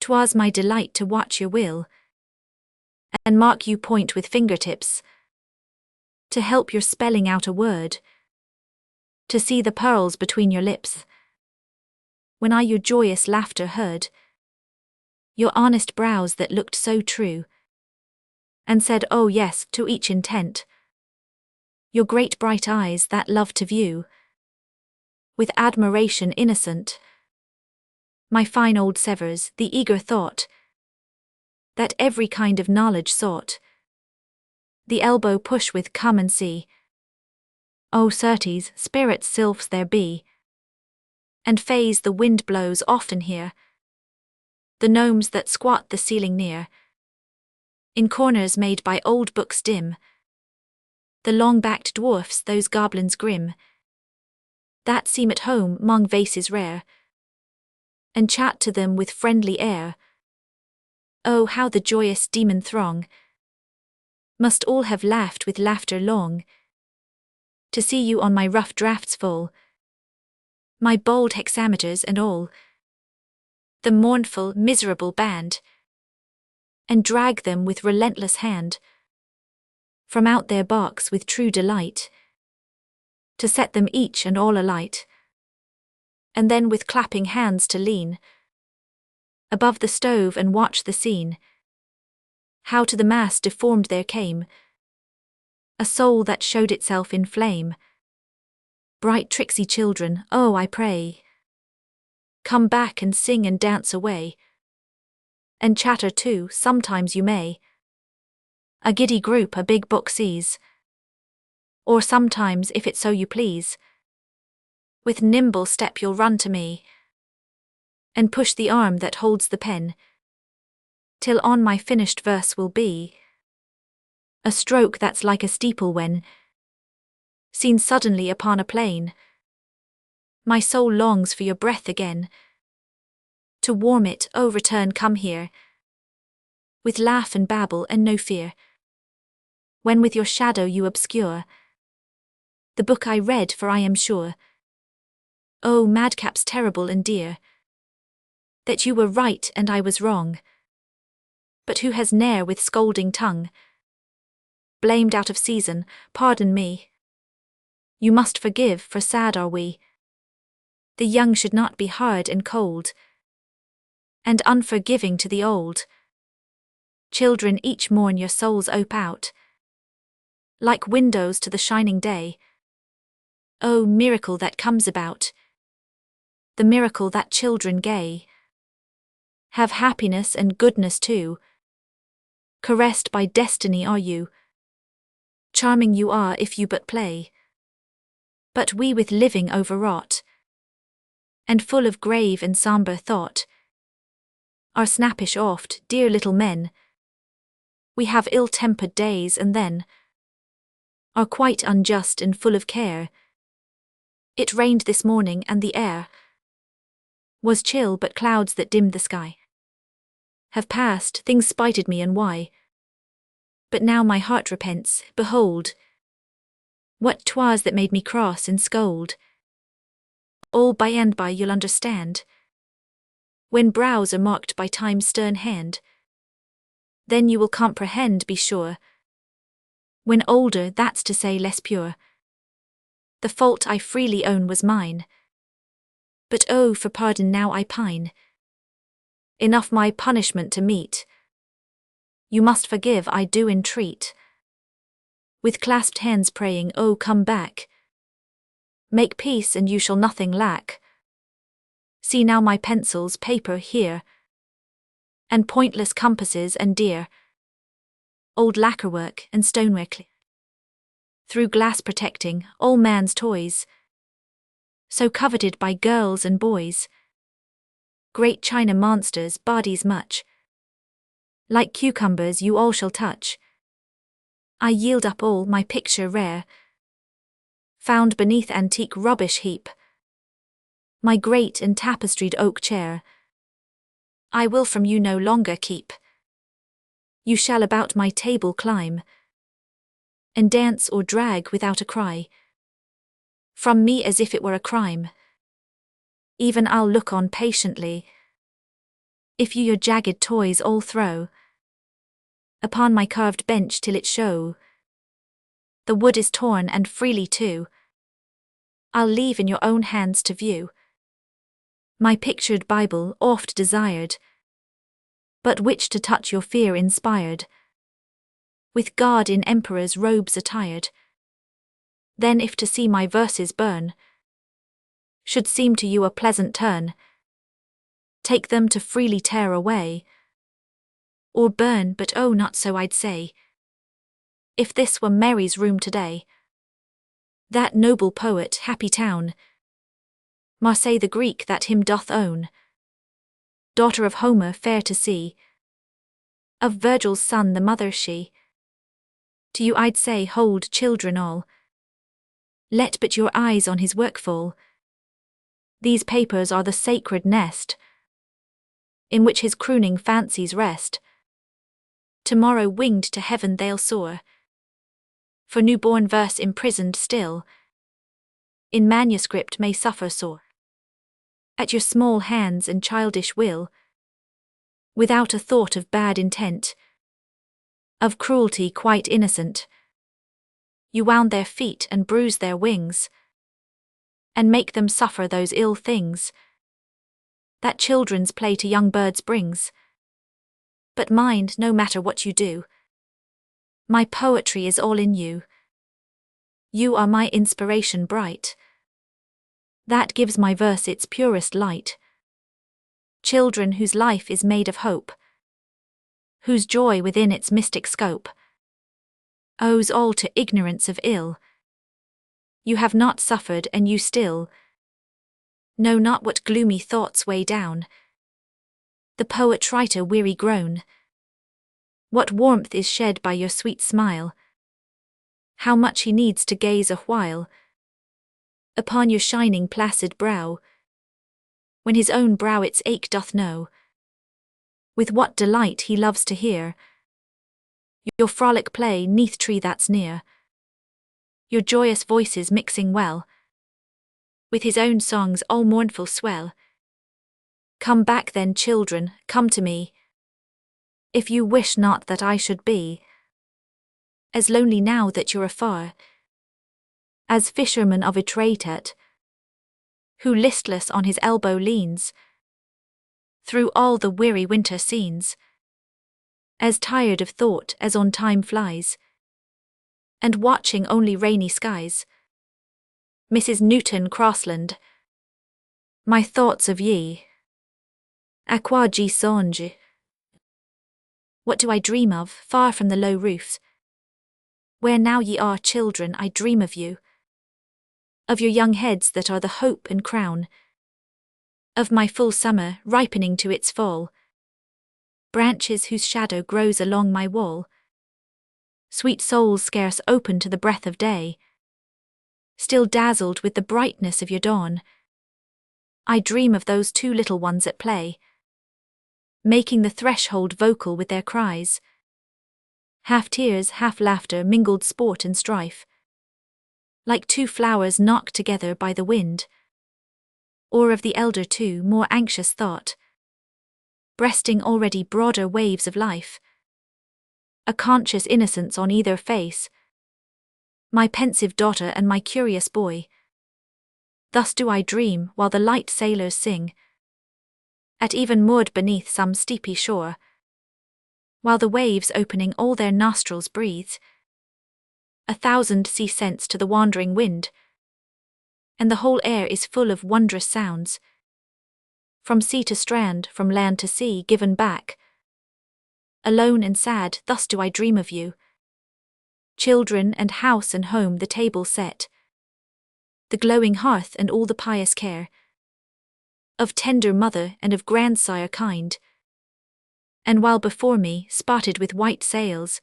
'Twas my delight to watch your will, and mark you point with fingertips, to help your spelling out a word, to see the pearls between your lips, when I your joyous laughter heard, your honest brows that looked so true, and said, oh yes, to each intent, your great bright eyes that loved to view, with admiration innocent, my fine old Severs, the eager thought, that every kind of knowledge sought, the elbow push with come and see. Oh certes, spirits sylphs there be, and fays the wind blows often here, the gnomes that squat the ceiling near, in corners made by old books dim, the long-backed dwarfs, those goblins grim, that seem at home 'mong vases rare, and chat to them with friendly air. Oh, how the joyous demon throng must all have laughed with laughter long, to see you on my rough drafts fall, my bold hexameters and all, the mournful, miserable band, and drag them with relentless hand from out their box with true delight, to set them each and all alight, and then with clapping hands to lean above the stove and watch the scene, how to the mass deformed there came a soul that showed itself in flame. Bright tricksy children, oh I pray, come back and sing and dance away, and chatter too, sometimes you may. A giddy group a big book sees, or sometimes, if it so you please, with nimble step you'll run to me, and push the arm that holds the pen, till on my finished verse will be a stroke that's like a steeple when seen suddenly upon a plain. My soul longs for your breath again, to warm it. Oh return, come here, with laugh and babble and no fear, when with your shadow you obscure the book I read, for I am sure, oh madcaps terrible and dear, that you were right and I was wrong. But who has ne'er with scolding tongue blamed out of season? Pardon me, you must forgive, for sad are we. The young should not be hard and cold, and unforgiving to the old. Children, each morn your souls ope out, like windows to the shining day. Oh miracle that comes about, the miracle that children gay have happiness and goodness too. Caressed by destiny are you, charming you are if you but play. but we with living overwrought, and full of grave and sombre thought, are snappish oft, dear little men. We have ill-tempered days and then are quite unjust and full of care. It rained this morning and the air was chill, but clouds that dimmed the sky have passed, things spited me and why. But now my heart repents, behold, what 'twas that made me cross and scold. All by and by you'll understand, when brows are marked by time's stern hand. Then you will comprehend, be sure, when older, that's to say less pure. The fault I freely own was mine, but oh, for pardon now I pine. Enough my punishment to meet, you must forgive, I do entreat. With clasped hands praying, oh come back, make peace and you shall nothing lack. See now my pencils, paper here, and pointless compasses and dear old lacquerwork and stoneware through glass protecting all man's toys, so coveted by girls and boys. Great china monsters, bodies much like cucumbers, you all shall touch. I yield up all my picture rare, found beneath antique rubbish heap, my great and tapestried oak chair. I will from you no longer keep. You shall about my table climb, and dance or drag without a cry from me as if it were a crime. Even I'll look on patiently, if you your jagged toys all throw upon my carved bench till it show the wood is torn, and freely too I'll leave in your own hands to view my pictured Bible, oft desired, but which to touch your fear inspired, with God in emperor's robes attired. Then if to see my verses burn should seem to you a pleasant turn, take them to freely tear away, or burn, but oh not so I'd say. If this were Mary's room today, that noble poet, happy town, Marseille the Greek that him doth own, daughter of Homer fair to see, of Virgil's son the mother she, to you I'd say, hold children all, let but your eyes on his work fall. These papers are the sacred nest in which his crooning fancies rest. Tomorrow winged to heaven they'll soar, for new-born verse imprisoned still in manuscript may suffer sore at your small hands and childish will, without a thought of bad intent, of cruelty quite innocent. You wound their feet and bruised their wings, and make them suffer those ill things that children's play to young birds brings. But mind, no matter what you do, my poetry is all in you. You are my inspiration bright, that gives my verse its purest light. Children whose life is made of hope, whose joy within its mystic scope owes all to ignorance of ill. You have not suffered, and you still know not what gloomy thoughts weigh down the poet-writer weary groan, what warmth is shed by your sweet smile, how much he needs to gaze a while upon your shining placid brow, when his own brow its ache doth know, with what delight he loves to hear your frolic play 'neath tree that's near, your joyous voices mixing well with his own songs all mournful swell. Come back then, children, come to me, if you wish not that I should be as lonely now that you're afar, as fisherman of Etretat, who listless on his elbow leans through all the weary winter scenes, as tired of thought as on time flies, and watching only rainy skies. Mrs. Newton Crossland, my thoughts of ye, à quoi j'y songe? What do I dream of, far from the low roofs, where now ye are children, I dream of you, of your young heads that are the hope and crown of my full summer ripening to its fall, branches whose shadow grows along my wall, sweet souls scarce open to the breath of day, still dazzled with the brightness of your dawn. I dream of those two little ones at play, making the threshold vocal with their cries, half tears, half laughter, mingled sport and strife, like two flowers knocked together by the wind, or of the elder two, more anxious thought, breasting already broader waves of life, a conscious innocence on either face, my pensive daughter and my curious boy. Thus do I dream while the light sailors sing, at even moored beneath some steepy shore, while the waves opening all their nostrils breathe 1,000 sea scents to the wandering wind, and the whole air is full of wondrous sounds, from sea to strand, from land to sea, given back. Alone and sad, thus do I dream of you. Children and house and home, the table set, the glowing hearth and all the pious care of tender mother and of grandsire kind. And while before me, spotted with white sails,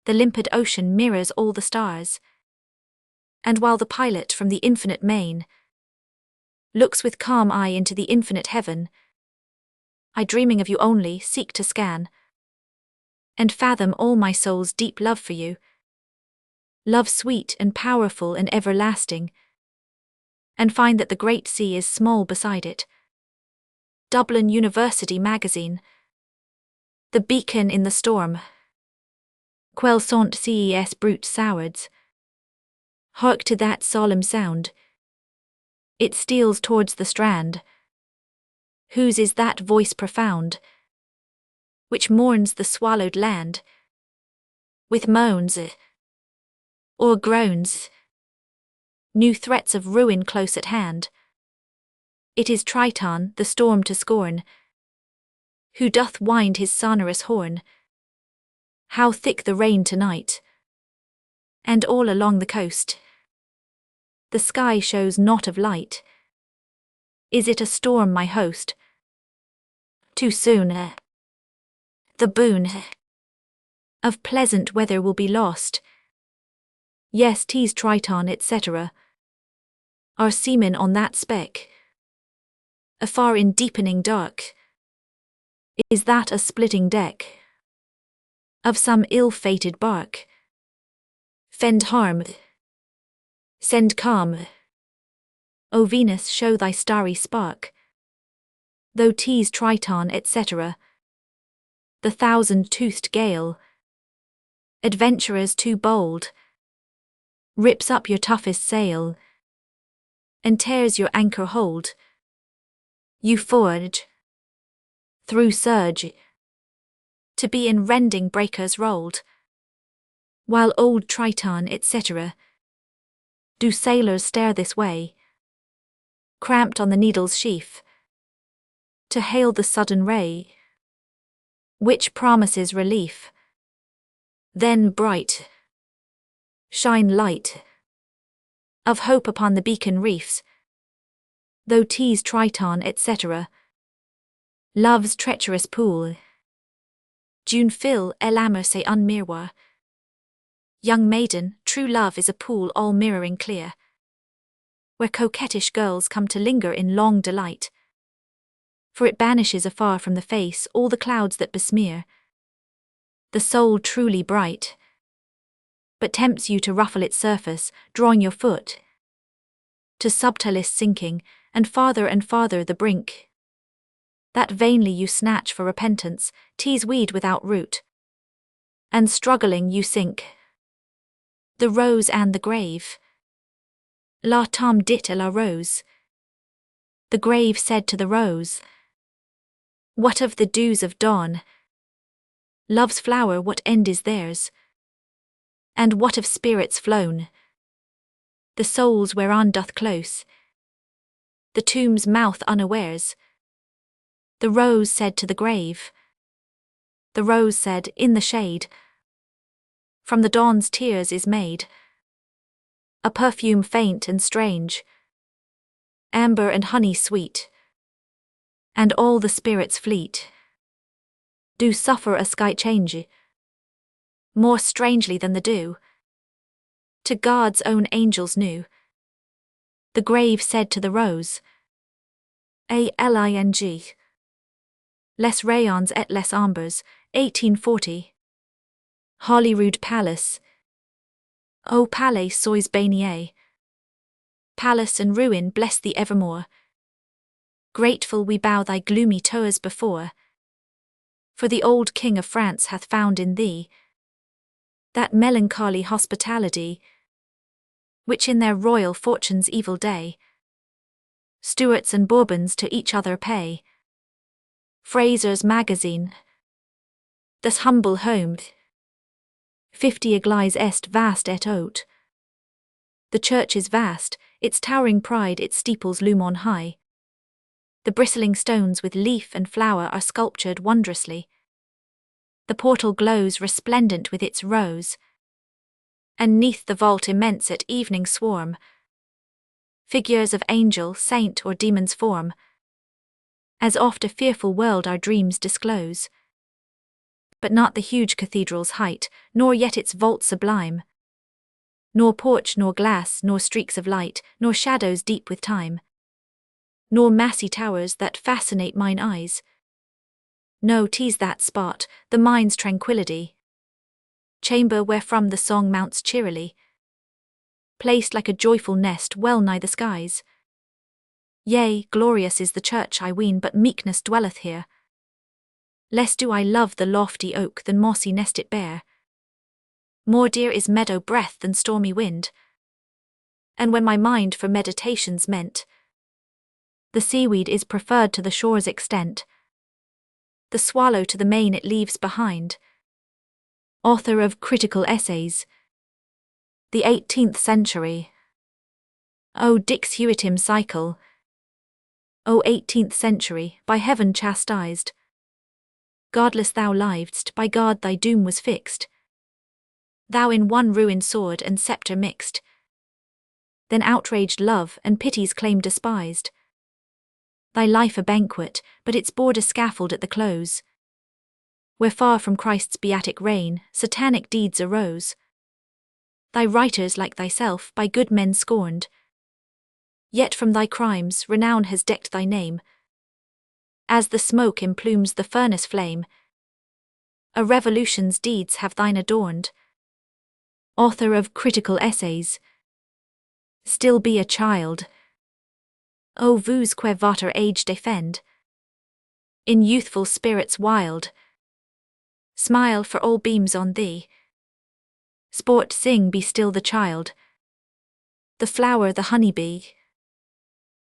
the limpid ocean mirrors all the stars, and while the pilot from the infinite main looks with calm eye into the infinite heaven, I, dreaming of you only, seek to scan and fathom all my soul's deep love for you, love sweet and powerful and everlasting, and find that the great sea is small beside it. Dublin University Magazine. The beacon in the storm. Quel sont ces brutes sowards? Hark to that solemn sound. It steals towards the strand. Whose is that voice profound, which mourns the swallowed land, with moans or groans, new threats of ruin close at hand? It is Triton, the storm to scorn, who doth wind his sonorous horn. How thick the rain tonight, and all along the coast the sky shows naught of light. Is it a storm, my host? Too soon, the boon of pleasant weather will be lost. Yes, 'tis Triton, etc. Our seamen on that speck, afar in deepening dark. Is that a splitting deck of some ill-fated bark? Fend harm, send calm. O Venus, show thy starry spark. Though 'tis Triton, etc. The thousand-toothed gale, adventurers too bold, rips up your toughest sail, and tears your anchor hold. You forge through surge, to be in rending breakers rolled, while old Triton, etc. do sailors stare this way, cramped on the needle's sheaf, to hail the sudden ray, which promises relief. Then bright shine light of hope upon the beacon reefs, though 'tis Triton, etc. Love's treacherous pool. June fill l'amour c'est un miroir. Young maiden, true love is a pool all mirroring clear, where coquettish girls come to linger in long delight. For it banishes afar from the face all the clouds that besmear the soul truly bright, but tempts you to ruffle its surface, drawing your foot to subtilest sinking, and farther the brink, that vainly you snatch for repentance, 'tis weed without root, and struggling you sink. The rose and the grave. La tombe dit à la rose. The grave said to the rose, what of the dews of dawn? Love's flower, what end is theirs? And what of spirits flown? The souls whereon doth close the tomb's mouth unawares. The rose said to the grave. The rose said, in the shade, from the dawn's tears is made a perfume faint and strange, amber and honey sweet, and all the spirits fleet do suffer a sky change, more strangely than the dew, to God's own angels knew. The grave said to the rose, ALING. Les rayons et les ombres, 1840. Holyrood Palace. O palais sois béni. Palace and ruin bless thee evermore. Grateful we bow thy gloomy towers before. For the old King of France hath found in thee that melancholy hospitality which in their royal fortune's evil day Stuarts and Bourbons to each other pay. Fraser's Magazine. This humble home 50 églises est vaste et haute. The church is vast, its towering pride its steeples loom on high. The bristling stones with leaf and flower are sculptured wondrously. The portal glows resplendent with its rose, and 'neath the vault immense at evening swarm figures of angel, saint, or demon's form, as oft a fearful world our dreams disclose. But not the huge cathedral's height, nor yet its vault sublime, nor porch, nor glass, nor streaks of light, nor shadows deep with time, nor massy towers that fascinate mine eyes. No, 'tis that spot, the mind's tranquillity, chamber wherefrom the song mounts cheerily, placed like a joyful nest well nigh the skies. Yea, glorious is the church I ween, but meekness dwelleth here. Less do I love the lofty oak than mossy nest it bear. More dear is meadow breath than stormy wind. And when my mind for meditation's meant, the seaweed is preferred to the shore's extent, the swallow to the main it leaves behind. Author of critical essays, the 18th century. O Dix Hewitim cycle. O 18th century, by heaven chastised. Godless thou liv'dst, by God thy doom was fixed. Thou in one ruined sword and sceptre mixed. Then outraged love and pity's claim despised. Thy life a banquet, but its board a scaffold at the close, where far from Christ's beatic reign, satanic deeds arose. Thy writers like thyself by good men scorned, yet from thy crimes renown has decked thy name. As the smoke emplumes the furnace flame, a revolution's deeds have thine adorned. Author of critical essays, still be a child. O vous que votre age defend, in youthful spirits wild. Smile, for all beams on thee. Sport, sing, be still the child. The flower, the honey bee.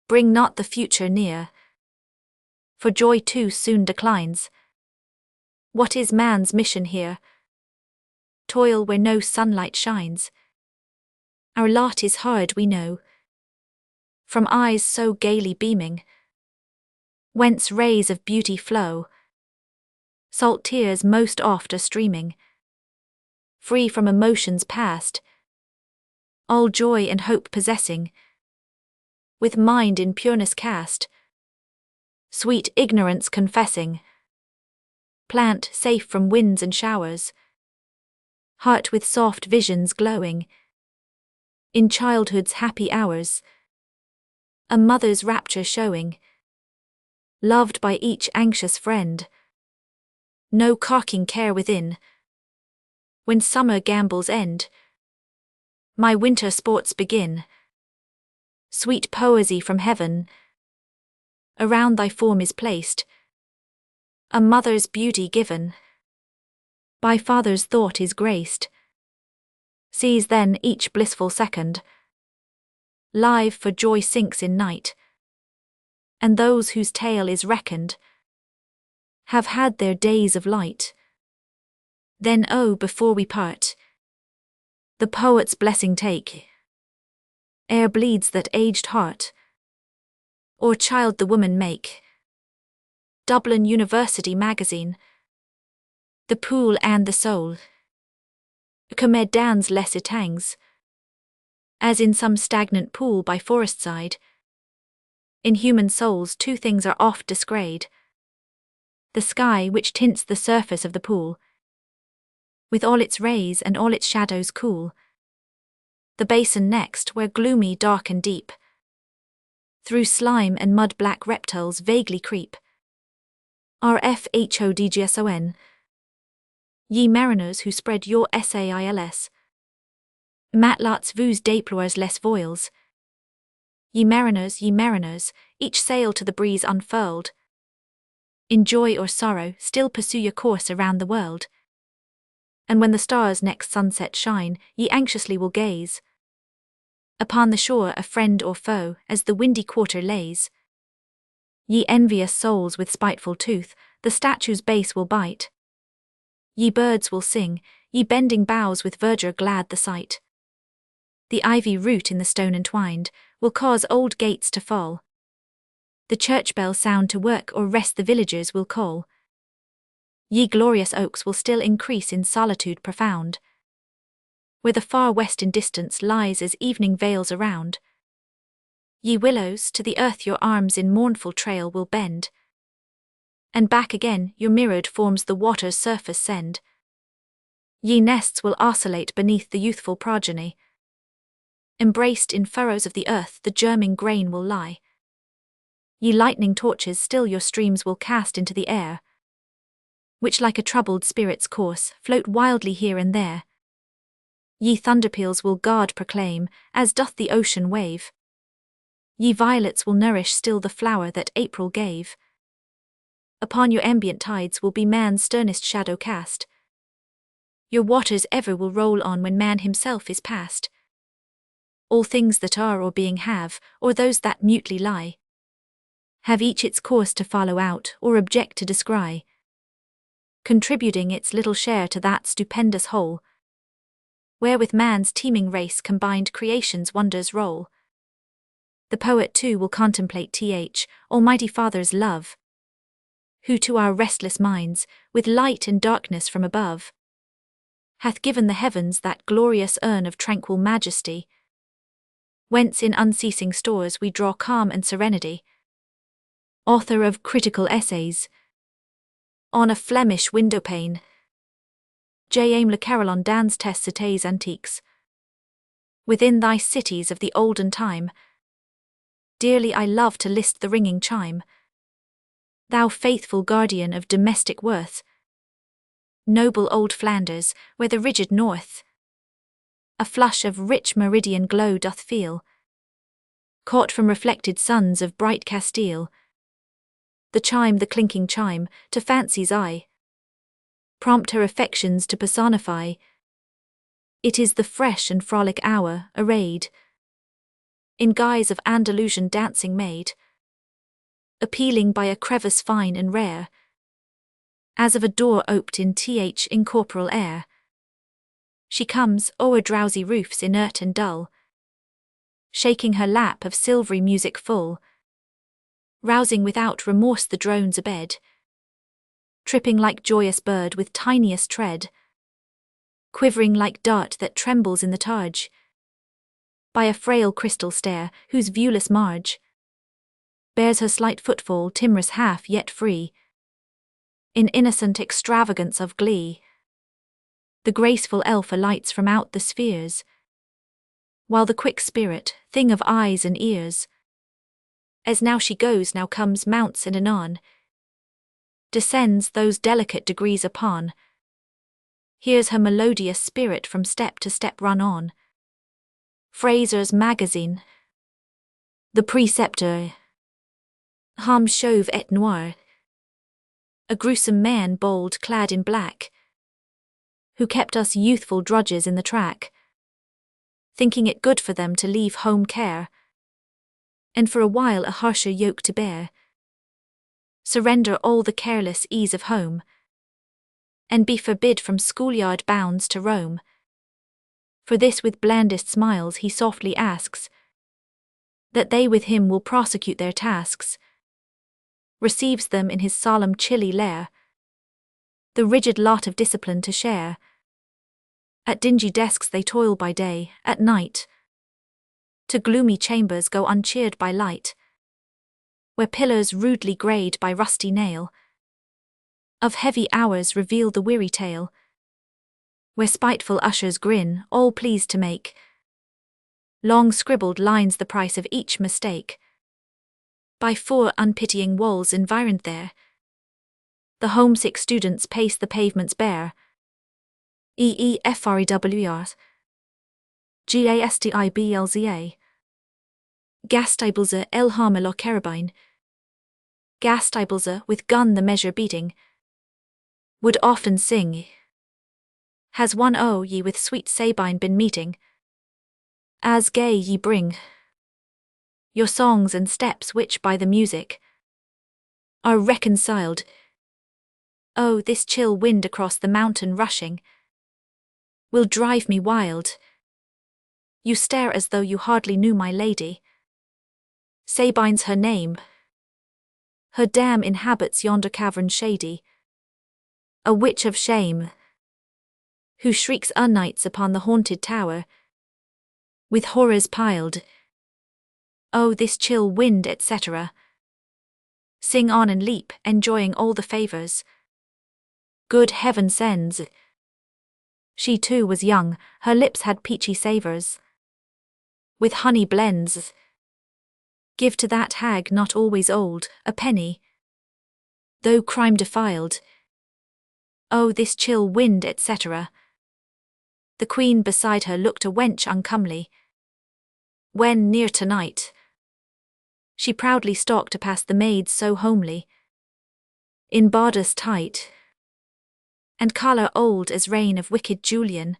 Bring not the future near, for joy too soon declines. What is man's mission here? Toil where no sunlight shines. Our lot is hard, we know, from eyes so gaily beaming, whence rays of beauty flow. Salt tears most oft are streaming, free from emotions past, all joy and hope possessing, with mind in pureness cast, sweet ignorance confessing. Plant safe from winds and showers, heart with soft visions glowing, in childhood's happy hours, a mother's rapture showing, loved by each anxious friend, no carking care within. When summer gambols end, my winter sports begin. Sweet poesy from heaven around thy form is placed, a mother's beauty given, by father's thought is graced. Seize then each blissful second, live for joy sinks in night, and those whose tale is reckoned have had their days of light. Then, oh, before we part, the poet's blessing take, ere bleeds that aged heart, or child the woman make. Dublin University Magazine, the pool and the soul, Comed dans les étangs, As in some stagnant pool by forest side, in human souls two things are oft descried. The sky which tints the surface of the pool, with all its rays and all its shadows cool. The basin next, where gloomy, dark and deep, through slime and mud black reptiles vaguely creep. RFHODGSON. Ye mariners who spread your SAILS. Matlats vous déploirs les voiles. Ye mariners, each sail to the breeze unfurled. In joy or sorrow, still pursue your course around the world. And when the stars next sunset shine, ye anxiously will gaze upon the shore, a friend or foe, as the windy quarter lays. Ye envious souls with spiteful tooth, the statue's base will bite. Ye birds will sing, ye bending boughs with verdure glad the sight. The ivy root in the stone entwined will cause old gates to fall. The church bell sound to work or rest the villagers will call. Ye glorious oaks will still increase in solitude profound, where the far west in distance lies as evening veils around. Ye willows, to the earth your arms in mournful trail will bend, and back again your mirrored forms the water's surface send. Ye nests will oscillate beneath the youthful progeny. Embraced in furrows of the earth the germing grain will lie. Ye lightning torches still your streams will cast into the air, which like a troubled spirit's course float wildly here and there. Ye thunderpeals will God proclaim, as doth the ocean wave. Ye violets will nourish still the flower that April gave. Upon your ambient tides will be man's sternest shadow cast. Your waters ever will roll on when man himself is past. All things that are or being have, or those that mutely lie, have each its course to follow out or object to descry, contributing its little share to that stupendous whole, where with man's teeming race combined creation's wonders roll. The poet too will contemplate Almighty Father's love, who to our restless minds, with light and darkness from above, hath given the heavens that glorious urn of tranquil majesty, whence in unceasing stores we draw calm and serenity. Author of critical essays on a Flemish windowpane, J. Le Carillon dans tes cités antiques. Within thy cities of the olden time, dearly I love to list the ringing chime. Thou faithful guardian of domestic worth, noble old Flanders, where the rigid north a flush of rich meridian glow doth feel, caught from reflected suns of bright Castile. The chime, the clinking chime, to fancy's eye prompt her affections to personify. It is the fresh and frolic hour, arrayed in guise of Andalusian dancing maid, appealing by a crevice fine and rare, as of a door oped in incorporeal air. She comes o'er drowsy roofs inert and dull, shaking her lap of silvery music full, rousing without remorse the drones abed, tripping like joyous bird with tiniest tread, quivering like dart that trembles in the targe, by a frail crystal stair whose viewless marge bears her slight footfall timorous half yet free, in innocent extravagance of glee. The graceful elf alights from out the spheres, while the quick spirit, thing of eyes and ears, as now she goes now comes mounts and anon, descends those delicate degrees upon, hears her melodious spirit from step to step run on. Fraser's Magazine. The preceptor, homme chauve et noir, a gruesome man bold clad in black, who kept us youthful drudges in the track, thinking it good for them to leave home care, and for a while a harsher yoke to bear, surrender all the careless ease of home, and be forbid from schoolyard bounds to roam. For this with blandest smiles he softly asks, that they with him will prosecute their tasks, receives them in his solemn chilly lair, the rigid lot of discipline to share. At dingy desks they toil by day, at night To gloomy chambers go uncheered by light, where pillars rudely greyed by rusty nail of heavy hours reveal the weary tale, where spiteful ushers grin, all pleased to make long scribbled lines the price of each mistake. By 4 unpitying walls environed there, the homesick students pace the pavements bare. EEFREWRs GASTIBLZA Gastiblza Elhamelo Carabine Gastiblza with gun the measure beating, would often sing. Has one o ye with sweet Sabine been meeting? As gay ye bring your songs and steps which by the music are reconciled. Oh, this chill wind across the mountain rushing will drive me wild. You stare as though you hardly knew my lady. Sabine's her name. Her dam inhabits yonder cavern shady, a witch of shame, who shrieks o'nights upon the haunted tower, with horrors piled. Oh, this chill wind, etc. Sing on and leap, enjoying all the favors good heaven sends. She too was young, her lips had peachy savors, with honey blends. Give to that hag not always old, a penny, though crime defiled. Oh, this chill wind, etc. The queen beside her looked a wench uncomely, when near to night she proudly stalked past the maids so homely, in bodice tight, and colour old as reign of wicked Julian,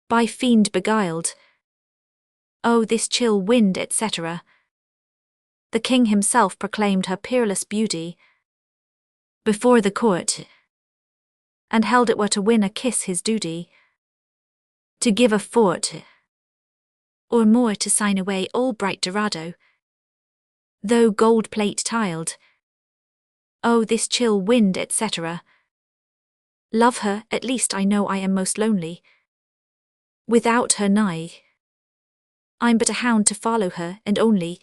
by fiend beguiled. Oh, this chill wind, etc. The king himself proclaimed her peerless beauty before the court, and held it were to win a kiss his duty, to give a fort, or more to sign away all bright Dorado, though gold plate tiled. Oh, this chill wind, etc. Love her, at least I know I am most lonely. Without her nigh, I'm but a hound to follow her, and only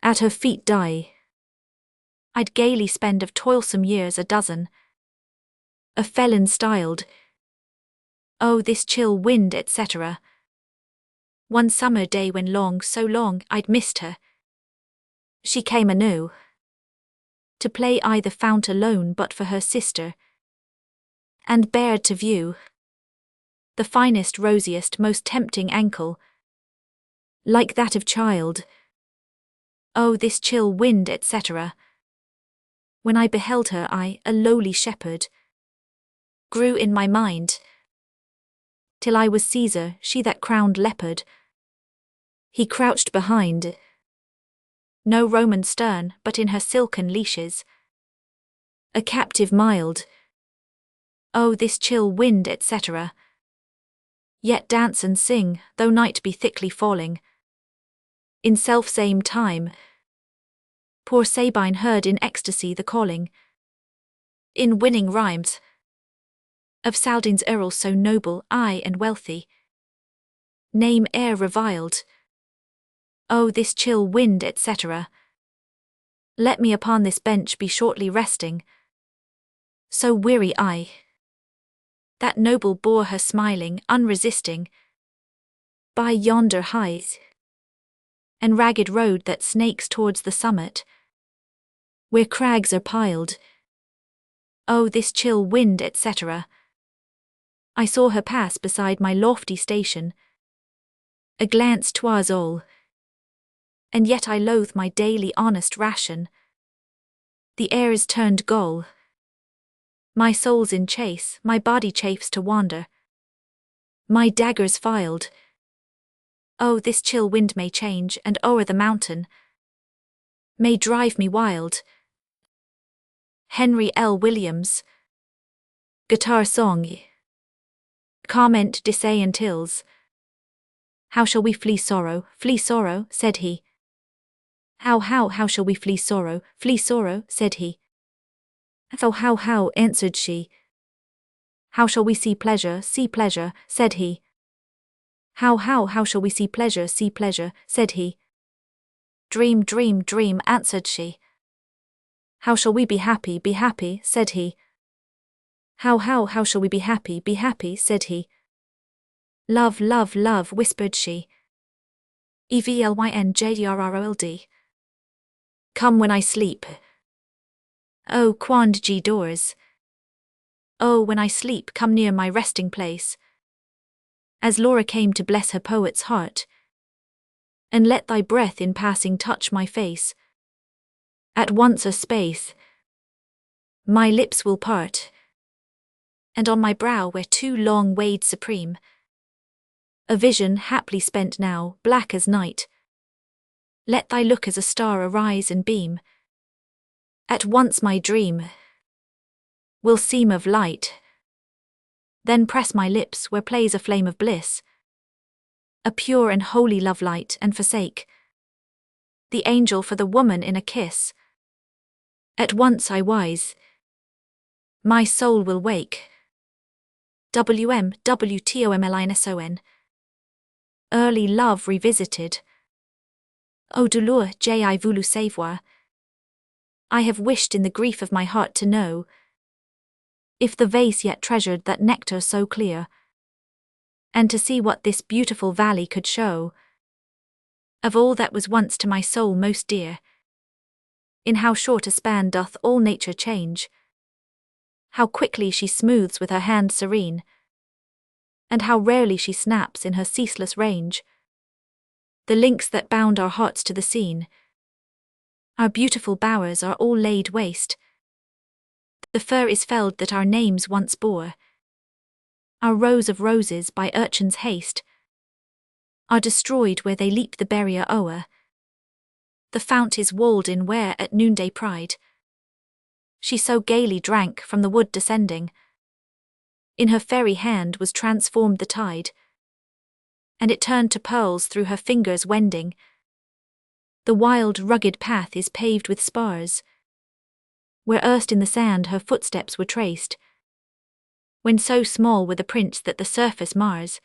at her feet die. I'd gaily spend of toilsome years a dozen, a felon styled. Oh, this chill wind, etc. One summer day when long, so long, I'd missed her, she came anew, to play I the fount alone but for her sister, and bared to view the finest, rosiest, most tempting ankle, like that of child. Oh, this chill wind, etc. When I beheld her, I, a lowly shepherd, grew in my mind, till I was Caesar, she that crowned leopard. He crouched behind, no Roman stern, but in her silken leashes, a captive mild. Oh, this chill wind, etc. Yet dance and sing, though night be thickly falling, in self-same time. Poor Sabine heard in ecstasy the calling, in winning rhymes, of Saldine's earl so noble, aye, and wealthy, name e'er reviled. Oh, this chill wind, etc. Let me upon this bench be shortly resting, so weary I. That noble bore her smiling, unresisting, by yonder height, and ragged road that snakes towards the summit, where crags are piled. Oh, this chill wind, etc. I saw her pass beside my lofty station. A glance 'twas all, and yet I loathe my daily honest ration. The air is turned gall, my soul's in chase, my body chafes to wander, my daggers filed. Oh, this chill wind may change, and o'er the mountain may drive me wild. Henry L. Williams. Guitar Song. Comment d'essay and tills. How shall we flee sorrow, said he. How shall we flee sorrow, said he. How, answered she. How shall we see pleasure, said he. How shall we see pleasure, said he. Dream, dream, dream, answered she. How shall we be happy, said he. How shall we be happy, said he. Love, love, love, whispered she. EVLYNJDRROLD. Come when I sleep. Oh, quand G doors. Oh, when I sleep, come near my resting place. As Laura came to bless her poet's heart. And let thy breath in passing touch my face. At once a space. My lips will part. And on my brow where too long weighed supreme. A vision haply spent now, black as night. Let thy look as a star arise and beam. At once my dream will seem of light. Then press my lips where plays a flame of bliss. A pure and holy love light, and forsake the angel for the woman in a kiss. At once I wise. My soul will wake. WMWTOMLINSON. Early love revisited. O douleur, j'ai voulu savoir. I have wished in the grief of my heart to know if the vase yet treasured that nectar so clear, and to see what this beautiful valley could show of all that was once to my soul most dear. In how short a span doth all nature change, how quickly she smooths with her hand serene, and how rarely she snaps in her ceaseless range the links that bound our hearts to the scene. Our beautiful bowers are all laid waste. The fir is felled that our names once bore. Our rows of roses by urchins' haste are destroyed where they leap the barrier o'er. The fount is walled in where at noonday pride she so gaily drank from the wood descending. In her fairy hand was transformed the tide, and it turned to pearls through her fingers wending. The wild, rugged path is paved with spars, where erst in the sand her footsteps were traced, when so small were the prints that the surface mars,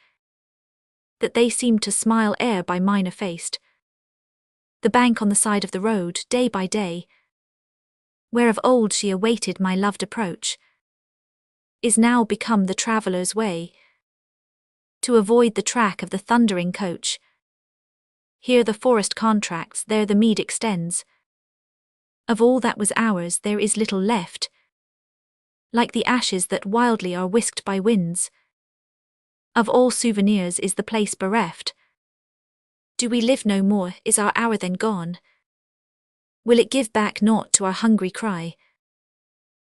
that they seemed to smile ere by mine effaced. The bank on the side of the road, day by day, where of old she awaited my loved approach, is now become the traveller's way, to avoid the track of the thundering coach. Here the forest contracts, there the mead extends. Of all that was ours there is little left, like the ashes that wildly are whisked by winds. Of all souvenirs is the place bereft. Do we live no more, is our hour then gone? Will it give back naught to our hungry cry?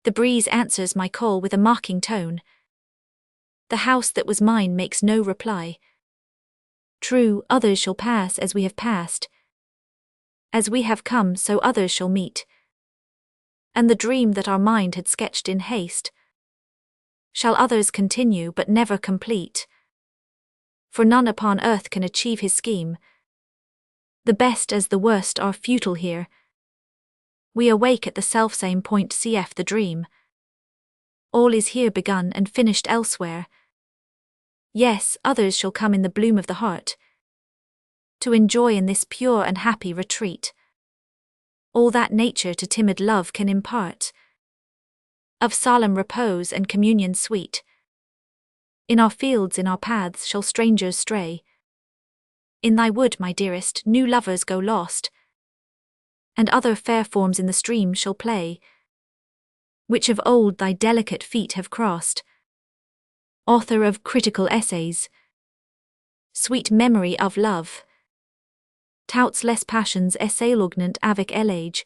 The breeze answers my call with a mocking tone. The house that was mine makes no reply. True, others shall pass as we have passed. As we have come, so others shall meet. And the dream that our mind had sketched in haste shall others continue but never complete. For none upon earth can achieve his scheme. The best as the worst are futile here. We awake at the selfsame point, cf. the dream. All is here begun and finished elsewhere. Yes, others shall come in the bloom of the heart, to enjoy in this pure and happy retreat all that nature to timid love can impart, of solemn repose and communion sweet. In our fields, in our paths shall strangers stray. In thy wood, my dearest, new lovers go lost, and other fair forms in the stream shall play, which of old thy delicate feet have crossed. Author of critical essays, sweet memory of love, touts les passions essailognant avec l'âge.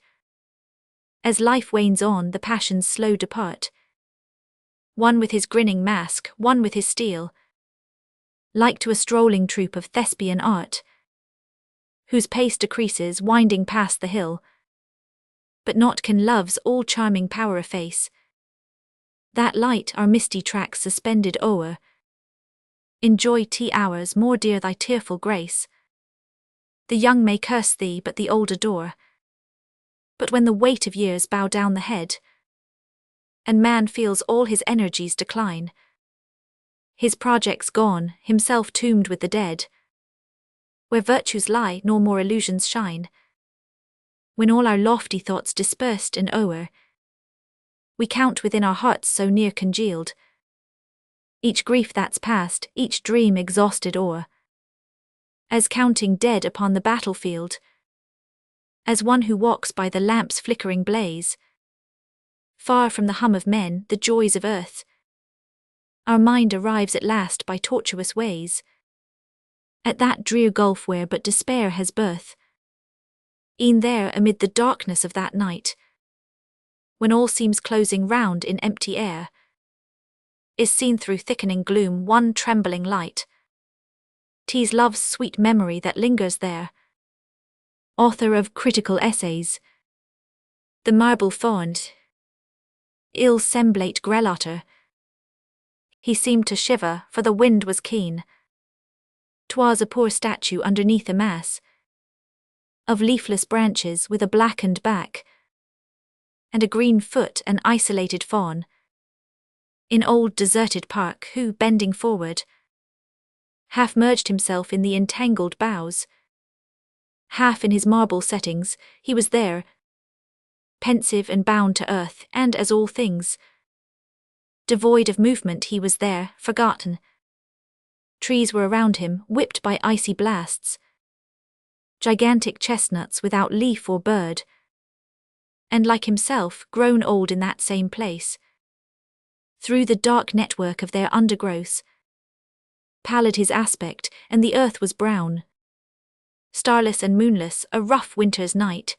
As life wanes on, the passions slow depart. One with his grinning mask, one with his steel, like to a strolling troupe of Thespian art, whose pace decreases, winding past the hill. But naught can love's all-charming power efface that light our misty tracks suspended o'er. Enjoy tea hours, more dear thy tearful grace. The young may curse thee, but the old adore. But when the weight of years bow down the head, and man feels all his energies decline, His projects gone, himself tombed with the dead. Where virtues lie, nor more illusions shine. When all our lofty thoughts dispersed and o'er, we count within our hearts so near congealed, each grief that's past, each dream exhausted o'er, as counting dead upon the battlefield, as one who walks by the lamp's flickering blaze, far from the hum of men, the joys of earth, our mind arrives at last by tortuous ways, at that drear gulf where but despair has birth. E'en there, amid the darkness of that night, when all seems closing round in empty air, is seen through thickening gloom one trembling light. 'Tis love's sweet memory that lingers there, author of critical essays, the marble fond, ill semblate grelator. He seemed to shiver, for the wind was keen. 'Twas a poor statue underneath a mass of leafless branches with a blackened back, and a green foot, an isolated fawn, in old deserted park, who, bending forward, half merged himself in the entangled boughs. Half in his marble settings, he was there, pensive and bound to earth, and as all things, devoid of movement he was there, forgotten. Trees were around him, whipped by icy blasts, gigantic chestnuts without leaf or bird, and like himself, grown old in that same place. Through the dark network of their undergrowth, pallid his aspect, and the earth was brown. Starless and moonless, a rough winter's night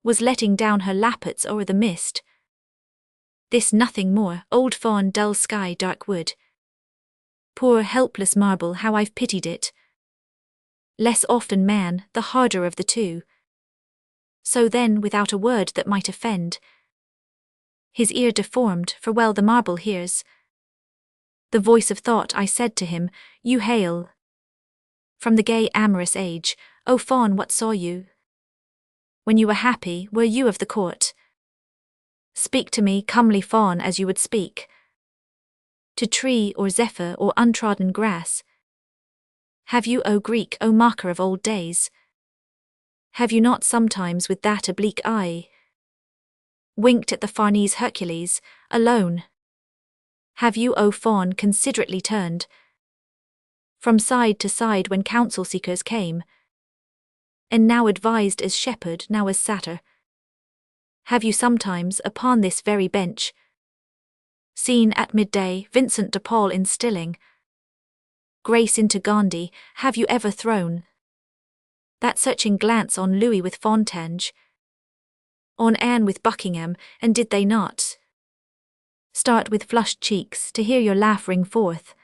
was letting down her lappets o'er the mist. This nothing more, old fawn, dull sky, dark wood. Poor helpless marble, how I've pitied it. Less often man, the harder of the two. So then, without a word that might offend, his ear deformed, for well the marble hears the voice of thought, I said to him, you hail from the gay amorous age, O fawn, what saw you? When you were happy, were you of the court? Speak to me, comely fawn, as you would speak to tree or zephyr or untrodden grass. Have you, O Greek, O marker of old days, have you not sometimes with that oblique eye winked at the Farnese Hercules, alone? Have you, O fawn, considerately turned from side to side when counsel seekers came, and now advised as shepherd, now as satyr? Have you sometimes, upon this very bench, seen at midday Vincent de Paul instilling grace into Gandhi? Have you ever thrown that searching glance on Louis with Fontange, on Anne with Buckingham, and did they not start with flushed cheeks to hear your laugh ring forth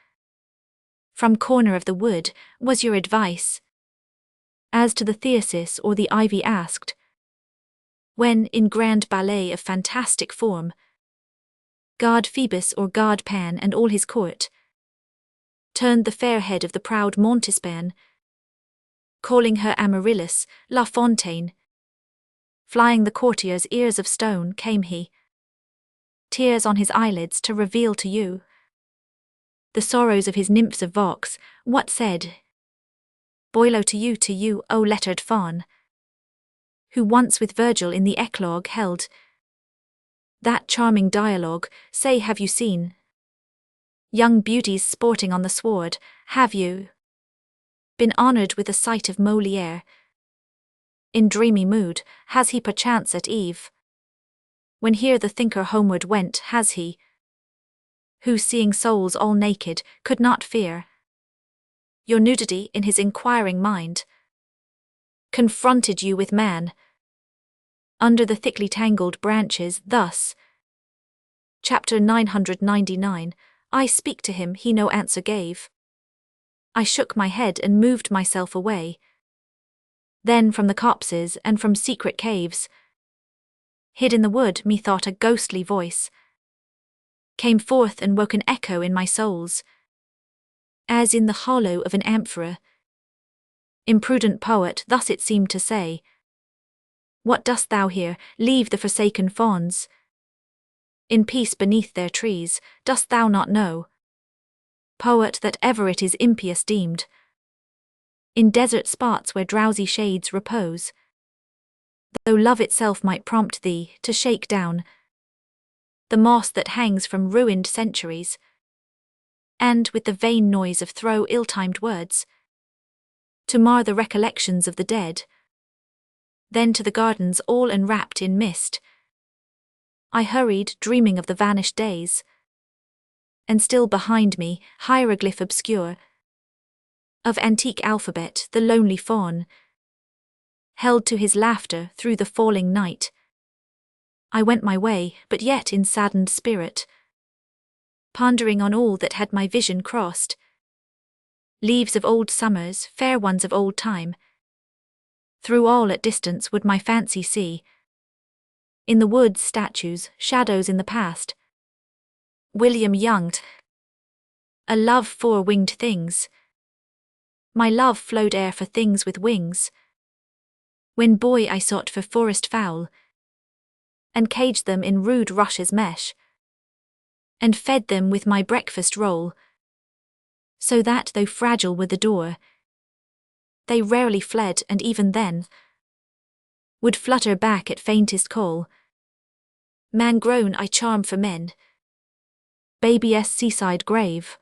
from corner of the wood? Was your advice as to the Theseus or the ivy asked, when, in grand ballet of fantastic form, God Phoebus or God Pan and all his court turned the fair head of the proud Montespan, calling her Amaryllis, La Fontaine? Flying the courtier's ears of stone came he, tears on his eyelids to reveal to you the sorrows of his nymphs of Vox. What said Boileau to you, O lettered fawn, who once with Virgil in the eclogue held that charming dialogue? Say, have you seen young beauties sporting on the sward? Have you been honoured with the sight of Molière? In dreamy mood, has he perchance at eve, when here the thinker homeward went, has he, who seeing souls all naked, could not fear your nudity in his inquiring mind, confronted you with man under the thickly tangled branches thus? Chapter 999. I speak to him, he no answer gave. I shook my head and moved myself away. Then from the copses and from secret caves, hid in the wood, methought a ghostly voice came forth and woke an echo in my souls, as in the hollow of an amphora. Imprudent poet, thus it seemed to say, what dost thou here? Leave the forsaken fawns in peace beneath their trees. Dost thou not know poet that ever it is impious deemed. In desert spots where drowsy shades repose, though love itself might prompt thee to shake down the moss that hangs from ruined centuries, and with the vain noise of throw ill-timed words, to mar the recollections of the dead. Then to the gardens all enwrapped in mist, I hurried, dreaming of the vanished days, and still behind me, hieroglyph obscure, of antique alphabet, the lonely faun held to his laughter through the falling night. I went my way, but yet in saddened spirit, pondering on all that had my vision crossed. Leaves of old summers, fair ones of old time, through all at distance would my fancy see. In the woods statues, shadows in the past. William Young. A love for winged things. My love flowed air for things with wings. When boy I sought for forest fowl, and caged them in rude rushes mesh, and fed them with my breakfast roll, so that though fragile were the door, they rarely fled, and even then would flutter back at faintest call. Man grown I charm for men, baby's seaside grave,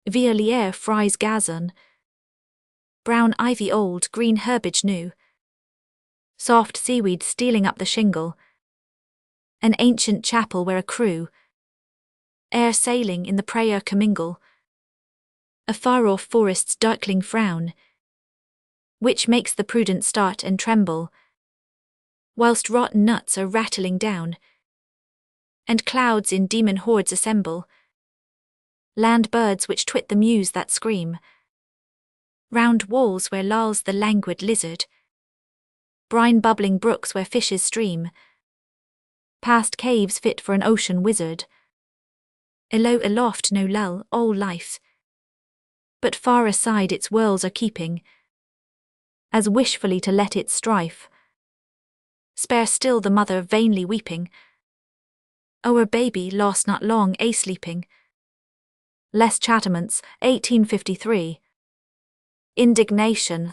via lier fries gazon, brown ivy old, green herbage new, soft seaweed stealing up the shingle, an ancient chapel where a crew, ere sailing in the prayer commingle, a far-off forest's darkling frown, which makes the prudent start and tremble, whilst rotten nuts are rattling down, and clouds in demon hordes assemble, land birds which twit the mews that scream, round walls where lolls the languid lizard, brine-bubbling brooks where fishes stream, past caves fit for an ocean wizard, alow aloft no lull, all life, but far aside its whirls are keeping, as wishfully to let its strife spare still the mother vainly weeping o'er baby lost not long a-sleeping. Les Chattermonts, 1853. Indignation.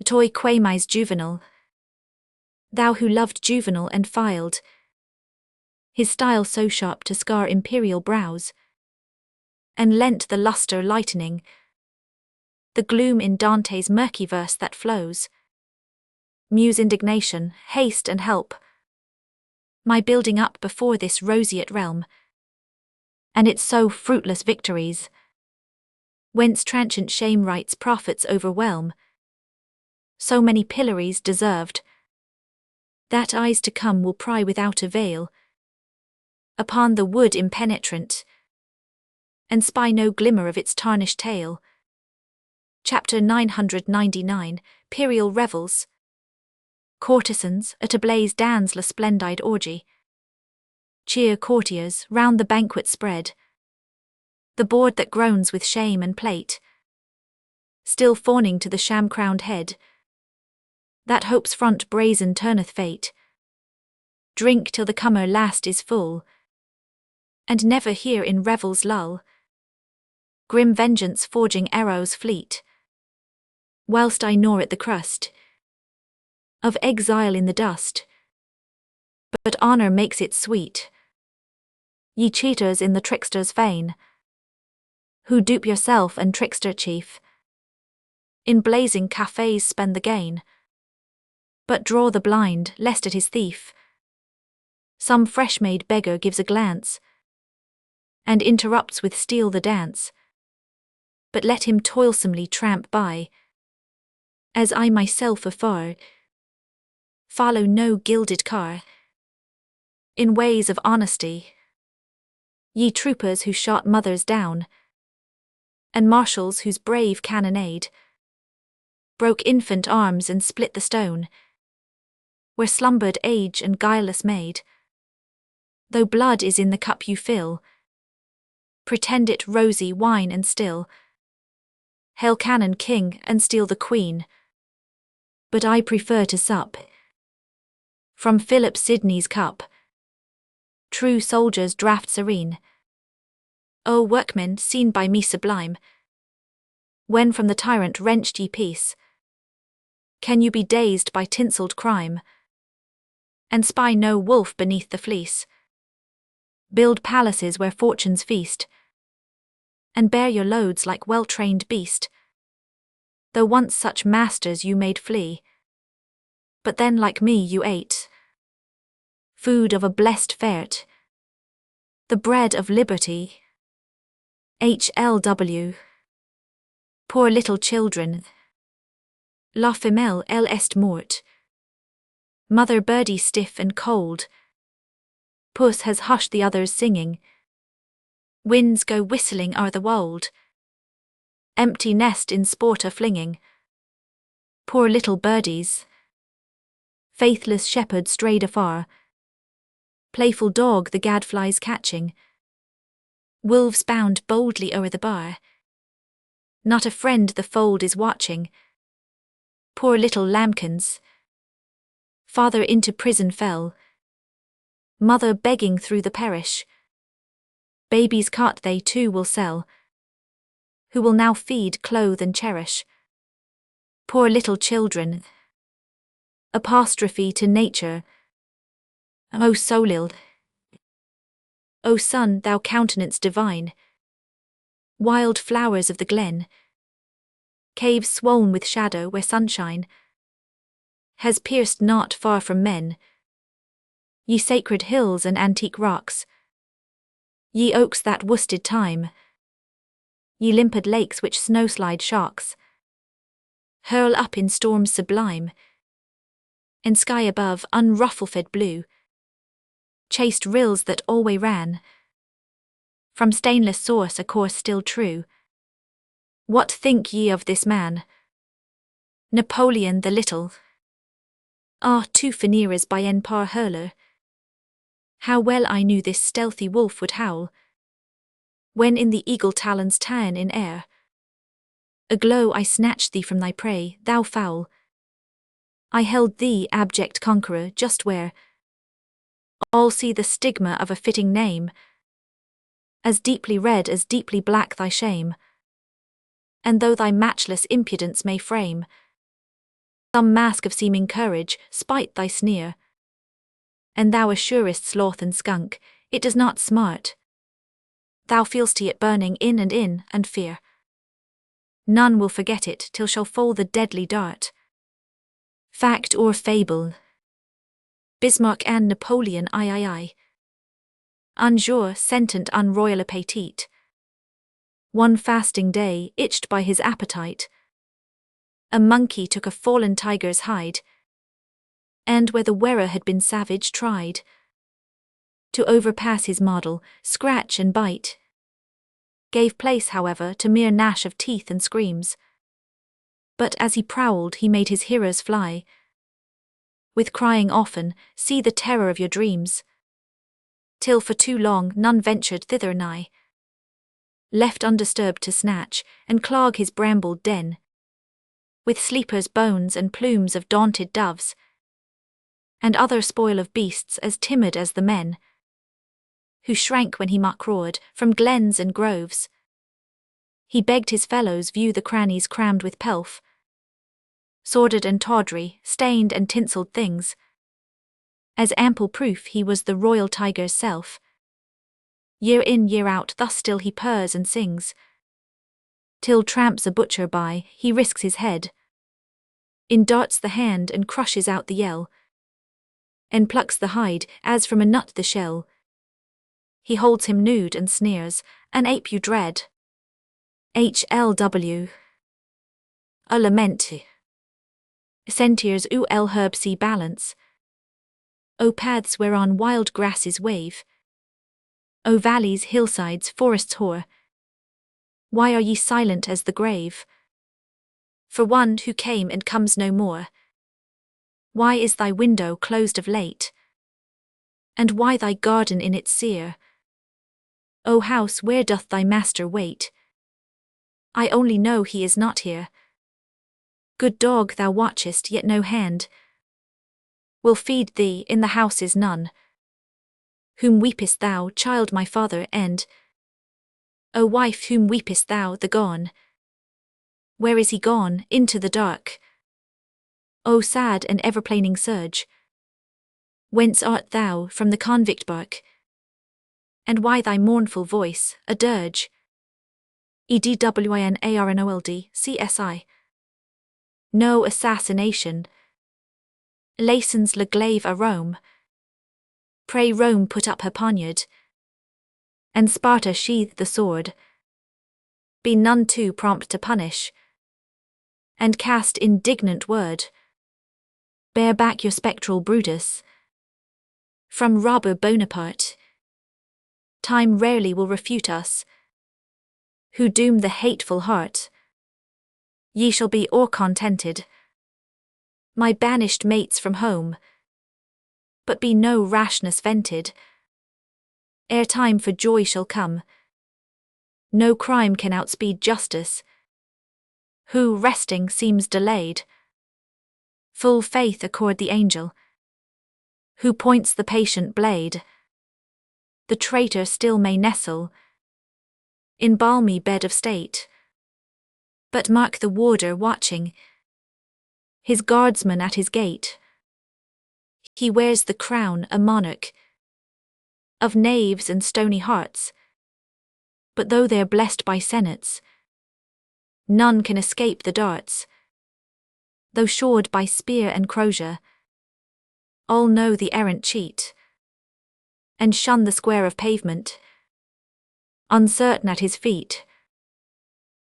Toi quaemis juvenal. Thou who loved Juvenal and filed his style so sharp to scar imperial brows, and lent the lustre lightening the gloom in Dante's murky verse that flows. Muse indignation, haste and help my building up before this roseate realm, and its so fruitless victories, whence transient shame writes prophets overwhelm, so many pillories deserved, that eyes to come will pry without avail upon the wood impenetrant, and spy no glimmer of its tarnished tale. Chapter 999, Imperial Revels. Courtesans, at a blaze dance la splendide orgy. Cheer courtiers, round the banquet spread. The board that groans with shame and plate, still fawning to the sham-crowned head, that hope's front brazen turneth fate. Drink till the comer last is full, and never hear in revels lull. Grim vengeance forging arrows fleet, whilst I gnaw at the crust of exile in the dust, but honour makes it sweet. Ye cheaters in the trickster's vein, who dupe yourself and trickster chief, in blazing cafes spend the gain, but draw the blind, lest at his thief some fresh-made beggar gives a glance, and interrupts with steel the dance. But let him toilsomely tramp by, as I myself afar follow no gilded car, in ways of honesty. Ye troopers who shot mothers down, and marshals whose brave cannonade broke infant arms and split the stone, where slumbered age and guileless maid. Though blood is in the cup you fill, pretend it rosy wine and still. Hail Cannon King and steal the Queen, but I prefer to sup from Philip Sidney's cup, true soldier's draught serene. O workmen, seen by me sublime, when from the tyrant wrenched ye peace, can you be dazed by tinselled crime, and spy no wolf beneath the fleece? Build palaces where fortunes feast, and bear your loads like well-trained beast, though once such masters you made flee, but then like me you ate food of a blessed fert, the bread of liberty. HLW. Poor little children. La femelle elle est morte. Mother birdie stiff and cold. Puss has hushed the others singing. Winds go whistling o'er the wold. Empty nest in sport a flinging. Poor little birdies. Faithless shepherd strayed afar. Playful dog the gadflies catching. Wolves bound boldly o'er the bar. Not a friend the fold is watching. Poor little lambkins. Father into prison fell. Mother begging through the parish. Babies caught they too will sell. Who will now feed, clothe and cherish. Poor little children. Apostrophe to nature. O Solil. O sun, thou countenance divine. Wild flowers of the glen. Caves swoln with shadow where sunshine has pierced not far from men. Ye sacred hills and antique rocks. Ye oaks that worsted time. Ye limpid lakes which snowslide shocks hurl up in storms sublime. And sky above unruffled blue. Chaste rills that alway ran from stainless source a course still true. What think ye of this man? Napoleon the Little. Ah, two Phaneras by en par hurler. How well I knew this stealthy wolf would howl when in the eagle talons ta'en in air. Aglow I snatched thee from thy prey, thou fowl. I held thee, abject conqueror, just where all see the stigma of a fitting name, as deeply red as deeply black thy shame. And though thy matchless impudence may frame some mask of seeming courage, spite thy sneer, and thou assurest sloth and skunk, it does not smart. Thou feelst it burning in, and fear none will forget it till shall fall the deadly dart. Fact or fable? Bismarck and Napoleon, I. Un jour, sentent un royal appetit. One fasting day, itched by his appetite, a monkey took a fallen tiger's hide, and where the wearer had been savage tried to overpass his model, scratch and bite, gave place, however, to mere gnash of teeth and screams. But as he prowled he made his hearers fly, with crying often, see the terror of your dreams, till for too long none ventured thither nigh, left undisturbed to snatch and clog his brambled den, with sleepers' bones and plumes of daunted doves, and other spoil of beasts as timid as the men, who shrank when he mock-roared from glens and groves. He begged his fellows view the crannies crammed with pelf, sordid and tawdry, stained and tinselled things, as ample proof he was the royal tiger's self. Year in, year out, thus still he purrs and sings, till tramps a butcher by, he risks his head, in darts the hand and crushes out the yell, and plucks the hide, as from a nut the shell. He holds him nude and sneers, an ape you dread. HLW. A lament. Sentiers où el herb see balance. O paths whereon wild grasses wave. O valleys, hillsides, forests hoar. Why are ye silent as the grave? For one who came and comes no more. Why is thy window closed of late? And why thy garden in its sere? O house, where doth thy master wait? I only know he is not here. Good dog, thou watchest, yet no hand will feed thee, in the house is none. Whom weepest thou, child, my father, and O wife, whom weepest thou, the gone? Where is he gone? Into the dark. O sad and ever-planing surge, whence art thou? From the convict bark. And why thy mournful voice, a dirge? EDWINARNOLD, CSI. No assassination. Licens le glaive à Rome. Pray Rome put up her poniard, and Sparta sheathe the sword. Be none too prompt to punish, and cast indignant word. Bear back your spectral Brutus from robber Bonaparte. Time rarely will refute us, who doom the hateful heart. Ye shall be o'ercontented, my banished mates from home, but be no rashness vented. Ere time for joy shall come, no crime can outspeed justice, who, resting, seems delayed. Full faith accord the angel, who points the patient blade. The traitor still may nestle in balmy bed of state, but mark the warder watching, his guardsman at his gate. He wears the crown, a monarch of knaves and stony hearts, but though they're blessed by senates, none can escape the darts. Though shored by spear and crozier, all know the errant cheat, and shun the square of pavement, uncertain at his feet.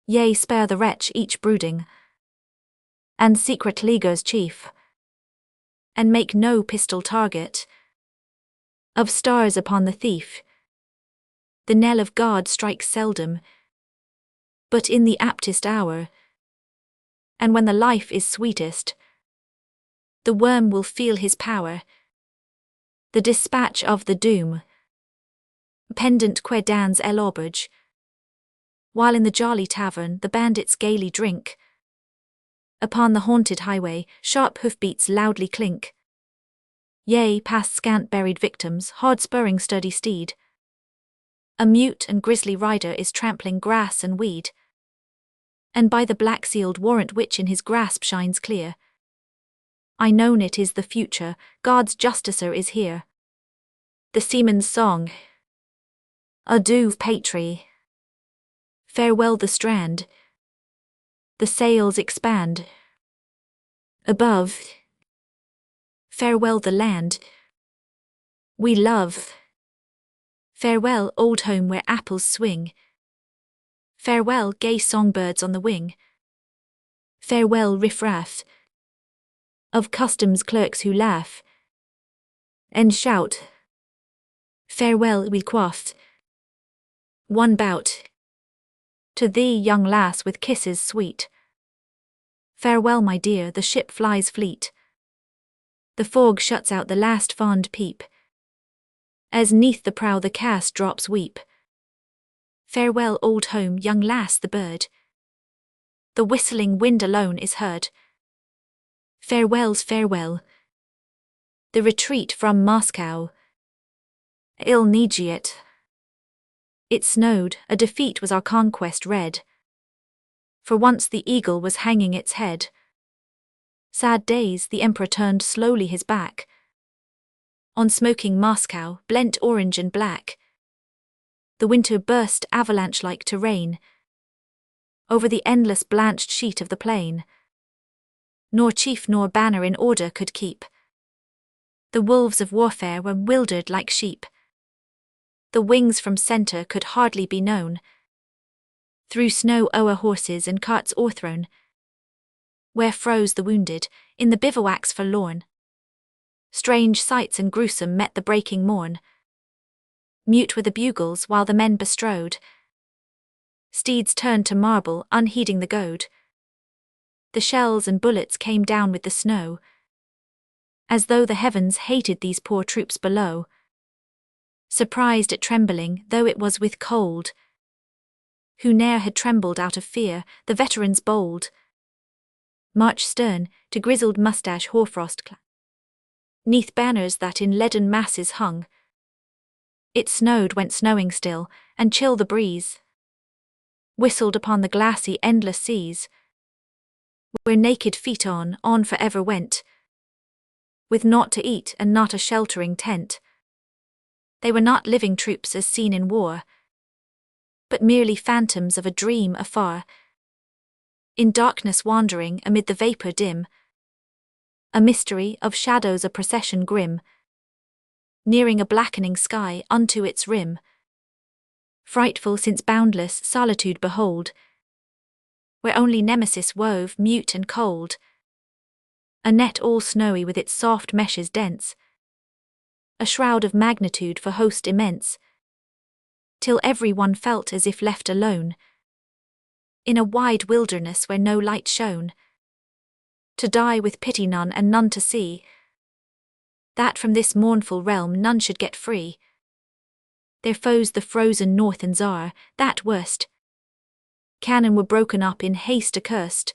Yea, spare the wretch each brooding and secret leaguer's chief, and make no pistol target of stars upon the thief. The knell of God strikes seldom, but in the aptest hour, and when the life is sweetest, the worm will feel his power. The dispatch of the doom, pendant que dans l'auberge, while in the jolly tavern the bandits gaily drink. Upon the haunted highway sharp hoofbeats loudly clink. Yea, past scant-buried victims, hard-spurring sturdy steed. A mute and grisly rider is trampling grass and weed, and by the black-sealed warrant which in his grasp shines clear, I known it is the future, God's justicer is here. The seaman's song, adieu, patrie. Farewell the strand. The sails expand. Above, farewell the land we love. Farewell, old home where apples swing. Farewell, gay songbirds on the wing. Farewell, riff-raff of customs clerks who laugh and shout. Farewell, we quaff one bout to thee, young lass, with kisses sweet. Farewell, my dear, the ship flies fleet. The fog shuts out the last fond peep, as neath the prow the cast drops weep. Farewell, old home, young lass, the bird. The whistling wind alone is heard. Farewells, farewell. The retreat from Moscow. Ill negiate. It snowed, a defeat was our conquest red. For once the eagle was hanging its head. Sad days, the emperor turned slowly his back on smoking Moscow, blent orange and black. The winter burst avalanche-like to rain over the endless blanched sheet of the plain. Nor chief nor banner in order could keep. The wolves of warfare were wildered like sheep. The wings from centre could hardly be known. Through snow o'er horses and carts o'erthrown, where froze the wounded, in the bivouacs forlorn. Strange sights and gruesome met the breaking morn. Mute were the bugles while the men bestrode. Steeds turned to marble, unheeding the goad. The shells and bullets came down with the snow, as though the heavens hated these poor troops below. Surprised at trembling, though it was with cold, who ne'er had trembled out of fear, the veterans bold march stern, to grizzled moustache hoarfrost clad, 'neath banners that in leaden masses hung. It snowed, went snowing still, and chill the breeze whistled upon the glassy endless seas, where naked feet on forever went, with naught to eat and not a sheltering tent. They were not living troops as seen in war, but merely phantoms of a dream afar, in darkness wandering amid the vapour dim, a mystery of shadows, a procession grim, nearing a blackening sky unto its rim. Frightful since boundless solitude behold, where only Nemesis wove mute and cold, a net all snowy with its soft meshes dense, a shroud of magnitude for host immense, till every one felt as if left alone, in a wide wilderness where no light shone, to die with pity none and none to see, that from this mournful realm none should get free. Their foes the frozen northerns are, that worst. Cannon were broken up in haste accursed,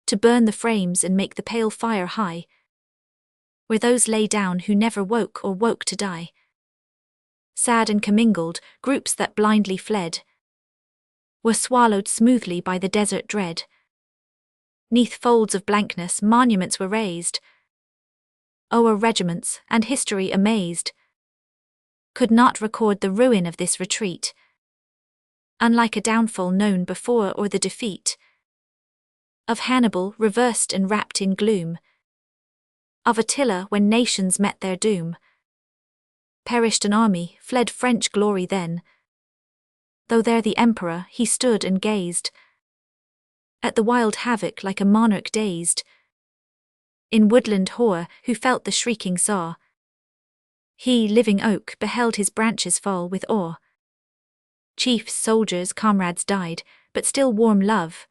to burn the frames and make the pale fire high, where those lay down who never woke or woke to die. Sad and commingled, groups that blindly fled, were swallowed smoothly by the desert dread. 'Neath folds of blankness monuments were raised, o'er regiments, and history amazed could not record the ruin of this retreat, unlike a downfall known before or the defeat of Hannibal reversed and wrapped in gloom, of Attila when nations met their doom. Perished an army, fled French glory then, though there the emperor he stood and gazed at the wild havoc like a monarch dazed. In woodland hoar, who felt the shrieking saw, he, living oak, beheld his branches fall with awe. Chiefs, soldiers, comrades died, but still warm love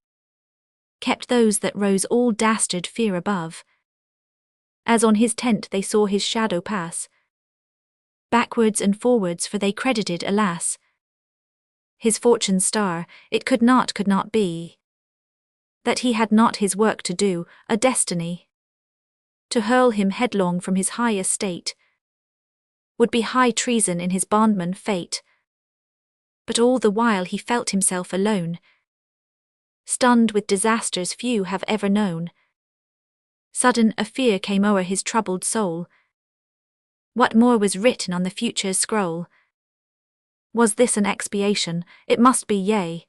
kept those that rose all dastard fear above. As on his tent they saw his shadow pass, backwards and forwards, for they credited, alas, his fortune's star, it could not be, that he had not his work to do, a destiny to hurl him headlong from his high estate would be high treason in his bondman fate. But all the while he felt himself alone, stunned with disasters few have ever known. Sudden a fear came o'er his troubled soul. What more was written on the future's scroll? Was this an expiation? It must be, yea.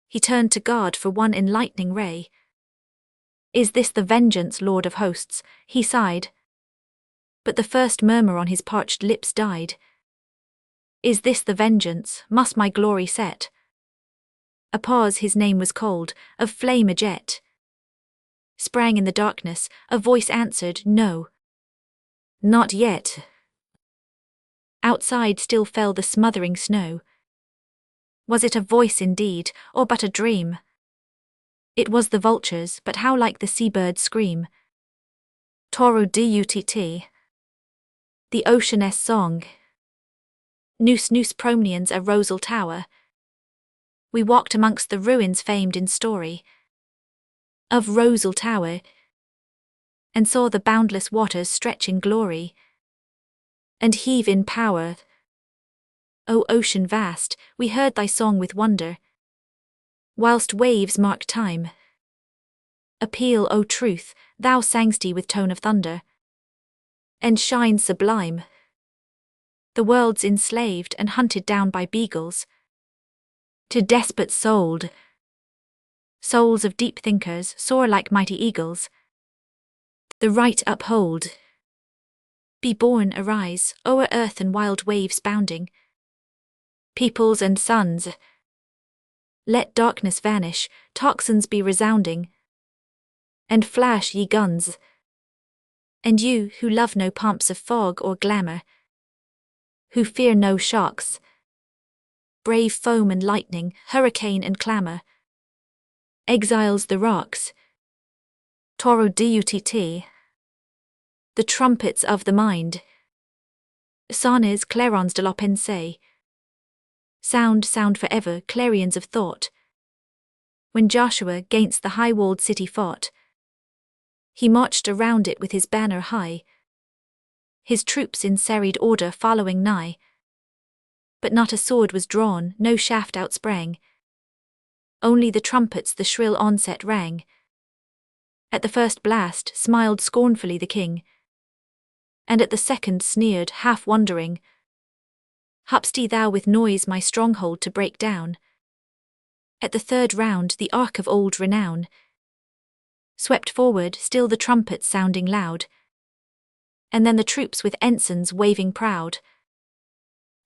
He turned to God for one enlightening ray. Is this the vengeance, Lord of hosts? He sighed, but the first murmur on his parched lips died. Is this the vengeance? Must my glory set? A pause, his name was called, of flame a jet sprang in the darkness, a voice answered, no. Not yet. Outside still fell the smothering snow. Was it a voice indeed, or but a dream? It was the vultures, but how like the seabird's scream. Toro dutt. The oceaness song. Nous promenians a rosal tower. We walked amongst the ruins famed in story of Rosal Tower, and saw the boundless waters stretch in glory and heave in power. O ocean vast, we heard thy song with wonder, whilst waves mark time. Appeal, O truth, thou sangst with tone of thunder, and shine sublime. The world's enslaved and hunted down by beagles, to despots sold. Souls of deep thinkers soar like mighty eagles. The right uphold. Be born, arise, o'er earth and wild waves bounding. Peoples and sons. Let darkness vanish, tocsins be resounding. And flash, ye guns. And you, who love no pomps of fog or glamour, who fear no shocks, brave foam and lightning, hurricane and clamour, exiles the rocks. Toro dutt. The trumpets of the mind. Sonnes clairons de la pensée. Sound forever, clarions of thought. When Joshua 'gainst the high-walled city fought, he marched around it with his banner high, his troops in serried order following nigh. But not a sword was drawn, no shaft outsprang, Only the trumpets the shrill onset rang. At the first blast smiled scornfully the king, and at the second sneered, half wondering. Hupst thou with noise my stronghold to break down. At the third round the ark of old renown swept forward, still the trumpets sounding loud, and then the troops with ensigns waving proud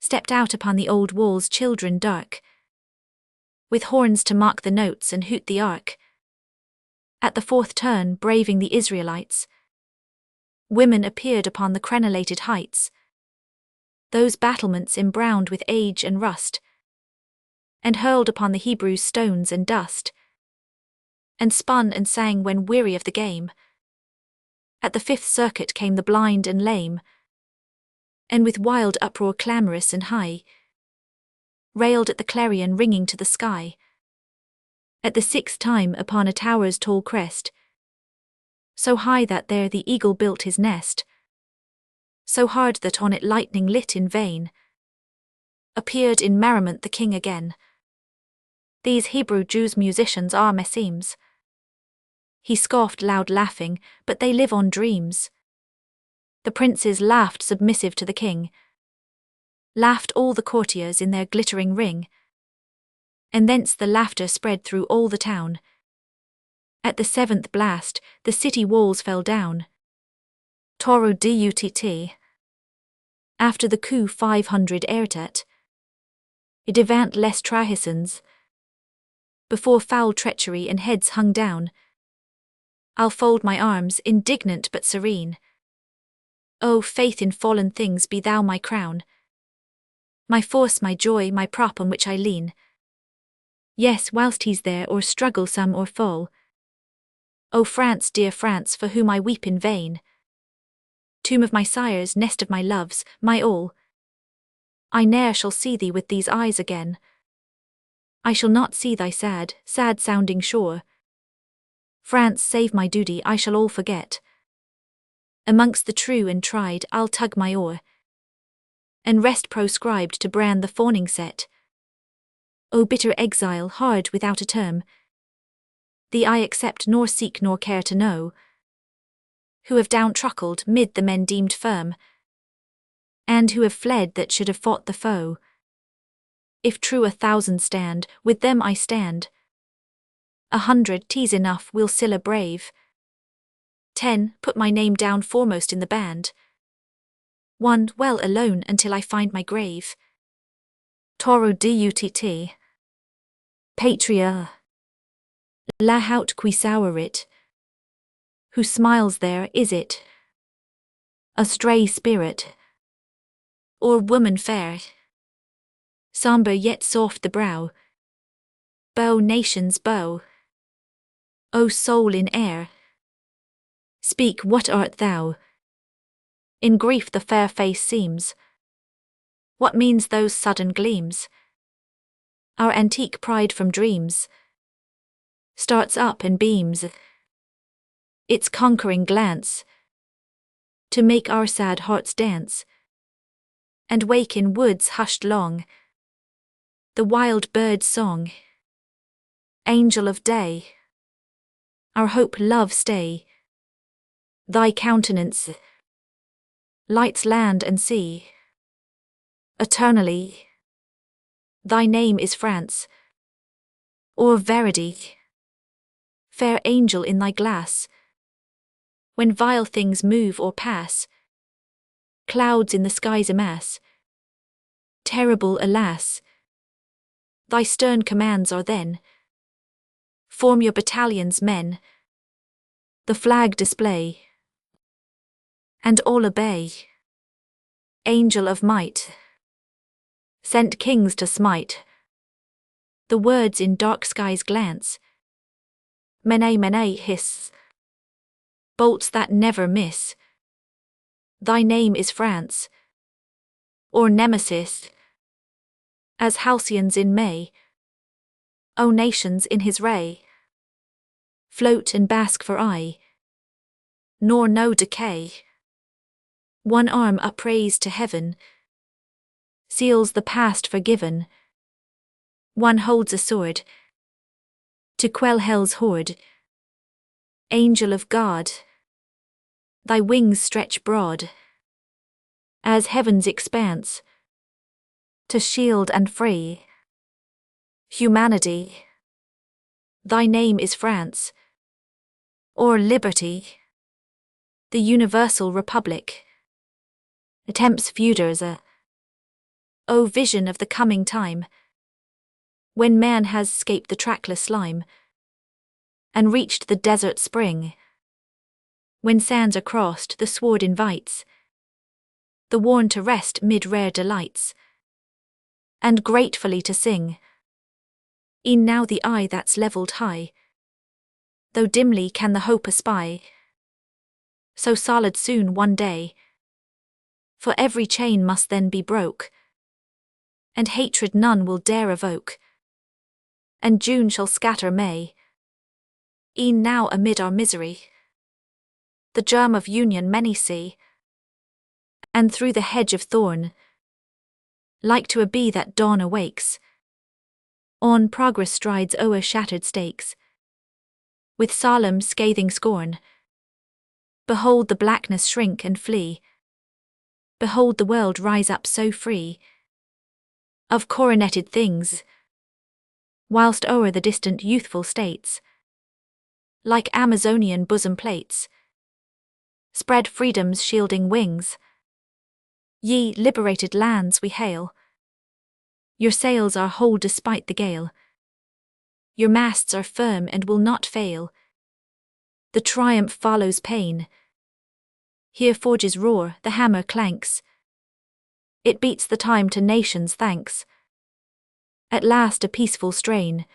stepped out upon the old walls, children dark, with horns to mark the notes and hoot the ark. At the fourth turn, braving the Israelites, women appeared upon the crenellated heights, those battlements embrowned with age and rust, and hurled upon the Hebrews stones and dust, and spun and sang when weary of the game. At the fifth circuit came the blind and lame, and with wild uproar clamorous and high, railed at the clarion ringing to the sky. At the sixth time upon a tower's tall crest, so high that there the eagle built his nest, so hard that on it lightning lit in vain, appeared in merriment the king again. These Hebrew Jews musicians are meseems. He scoffed loud laughing, but they live on dreams. The princes laughed submissive to the king, laughed all the courtiers in their glittering ring, and thence the laughter spread through all the town. At the seventh blast, the city walls fell down. Toro dutt. After the coup 500 ertet. Devant les trahisons. Before foul treachery and heads hung down, I'll fold my arms, indignant but serene. O faith in fallen things, be thou my crown, my force, my joy, my prop on which I lean. Yes, whilst he's there, or struggle some or fall. O France, dear France, for whom I weep in vain. Tomb of my sires, nest of my loves, my all. I ne'er shall see thee with these eyes again. I shall not see thy sad, sad sounding shore. France, save my duty, I shall all forget. Amongst the true and tried, I'll tug my oar, and rest proscribed to brand the fawning set. O bitter exile, hard without a term, thee I accept nor seek nor care to know, who have down truckled mid the men deemed firm, and who have fled that should have fought the foe. If true 1,000 stand, with them I stand. 100, 'tis enough, will Scylla brave. 10, put my name down foremost in the band. 1, well alone until I find my grave. Toro dutt. Patria. La haut qui saurit. Who smiles there, is it a stray spirit, or woman fair? Sombre yet soft the brow. Bow, nations, bow. O soul in air, speak, what art thou? In grief the fair face seems. What means those sudden gleams? Our antique pride from dreams starts up and beams its conquering glance to make our sad hearts dance, and wake in woods hushed long the wild bird's song. Angel of day, our hope, love, stay. Thy countenance lights land and sea eternally. Thy name is France, or Verity. Fair angel in thy glass, when vile things move or pass, clouds in the skies amass. Terrible, alas, thy stern commands are then. Form your battalions, men, the flag display, and all obey. Angel of might, sent kings to smite. The words in dark skies glance. Mene, mene, hiss. Bolts that never miss. Thy name is France, or Nemesis. As halcyons in May, O nations in his ray, float and bask for aye, nor know decay. One arm upraised to heaven seals the past forgiven. One holds a sword, to quell hell's horde. Angel of God, thy wings stretch broad as heaven's expanse, to shield and free humanity. Thy name is France, or liberty, the universal republic. Attempts feuders O vision of the coming time, when man has scaped the trackless slime, and reached the desert spring. When sands are crossed, the sword invites the worn to rest mid rare delights, and gratefully to sing. E'en now the eye that's levelled high, though dimly can the hope espy, so solid soon one day, for every chain must then be broke, and hatred none will dare evoke, and June shall scatter May. E'en now amid our misery, the germ of union many see, and through the hedge of thorn, like to a bee that dawn awakes, on progress strides o'er shattered stakes, with solemn scathing scorn. Behold the blackness shrink and flee, behold the world rise up so free of coroneted things, whilst o'er the distant youthful states, like Amazonian bosom plates, spread freedom's shielding wings. Ye liberated lands we hail, your sails are whole despite the gale, your masts are firm and will not fail. The triumph follows pain. Here forges roar, the hammer clanks, it beats the time to nations' thanks. At last a peaceful strain,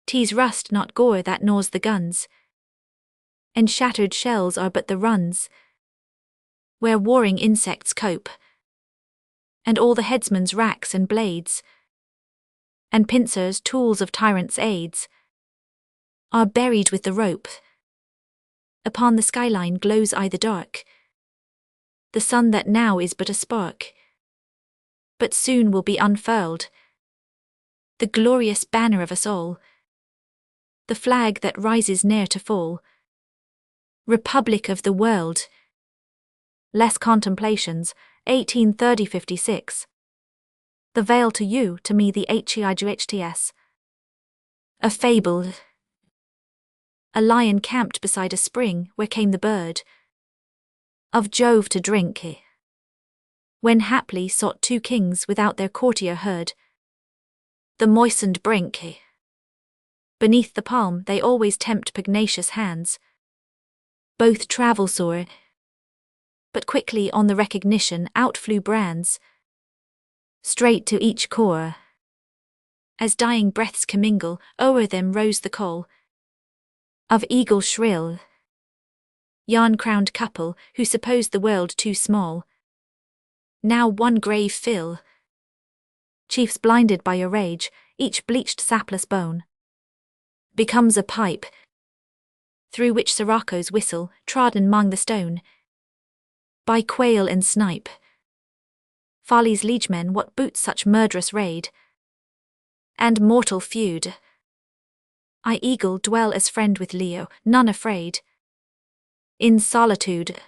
'tis rust not gore that gnaws the guns, and shattered shells are but the runs where warring insects cope, and all the headsman's racks and blades, and pincers tools of tyrants' aids, are buried with the rope. Upon the skyline glows the dark, the sun that now is but a spark, but soon will be unfurled, the glorious banner of us all, the flag that rises ne'er to fall, Republic of the world. Less Contemplations, 1830-56. The veil to you, to me the HEIGHTS. A fable. A lion camped beside a spring where came the bird of Jove to drink, when haply sought two kings without their courtier heard the moistened brink. Beneath the palm they always tempt pugnacious hands, both travel sore, but quickly on the recognition out flew brands, straight to each core. As dying breaths commingle, o'er them rose the call of eagle shrill. Yarn-crowned couple, who supposed the world too small, now one grave fill. Chiefs blinded by a rage, each bleached sapless bone becomes a pipe, through which sirocco's whistle, trodden 'mong the stone by quail and snipe. Folly's liegemen, what boots such murderous raid and mortal feud? I eagle dwell as friend with Leo, none afraid, in solitude.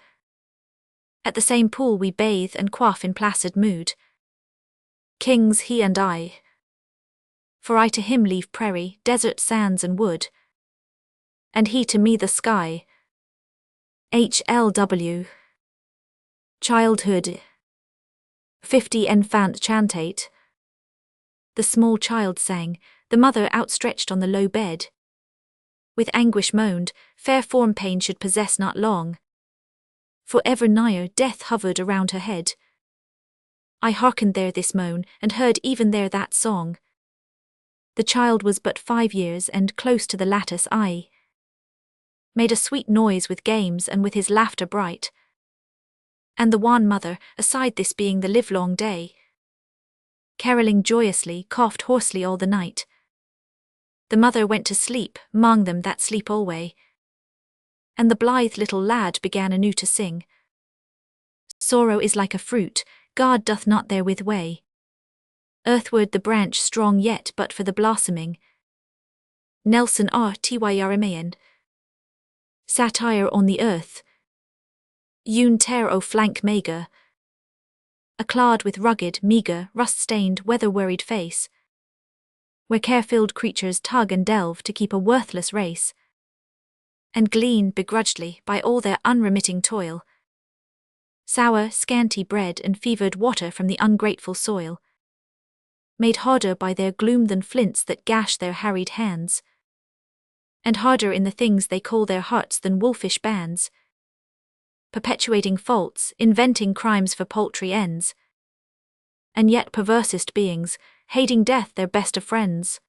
At the same pool we bathe and quaff in placid mood, kings he and I, for I to him leave prairie, desert sands and wood, and he to me the sky. HLW. Childhood. 50 Enfant chantate. The small child sang, the mother outstretched on the low bed, with anguish moaned, fair form pain should possess not long, for ever nigher death hovered around her head. I hearkened there this moan, and heard even there that song. The child was but 5 years, and close to the lattice I made a sweet noise with games and with his laughter bright. And the wan mother, aside this being the livelong day, carolling joyously, coughed hoarsely all the night. The mother went to sleep, 'mong them that sleep alway, and the blithe little lad began anew to sing. Sorrow is like a fruit, God doth not therewith weigh. Earthward the branch strong yet but for the blossoming, Nelson R.T.Y.R.M.A.N. Satire on the earth. Yoon ter o flank mager. Aclad with rugged, meagre, rust-stained, weather-worried face, where care-filled creatures tug and delve to keep a worthless race, and glean, begrudgedly, by all their unremitting toil, sour, scanty bread and fevered water from the ungrateful soil, made harder by their gloom than flints that gash their harried hands, and harder in the things they call their hearts than wolfish bands, perpetuating faults, inventing crimes for paltry ends, and yet perversest beings, hating death their best of friends.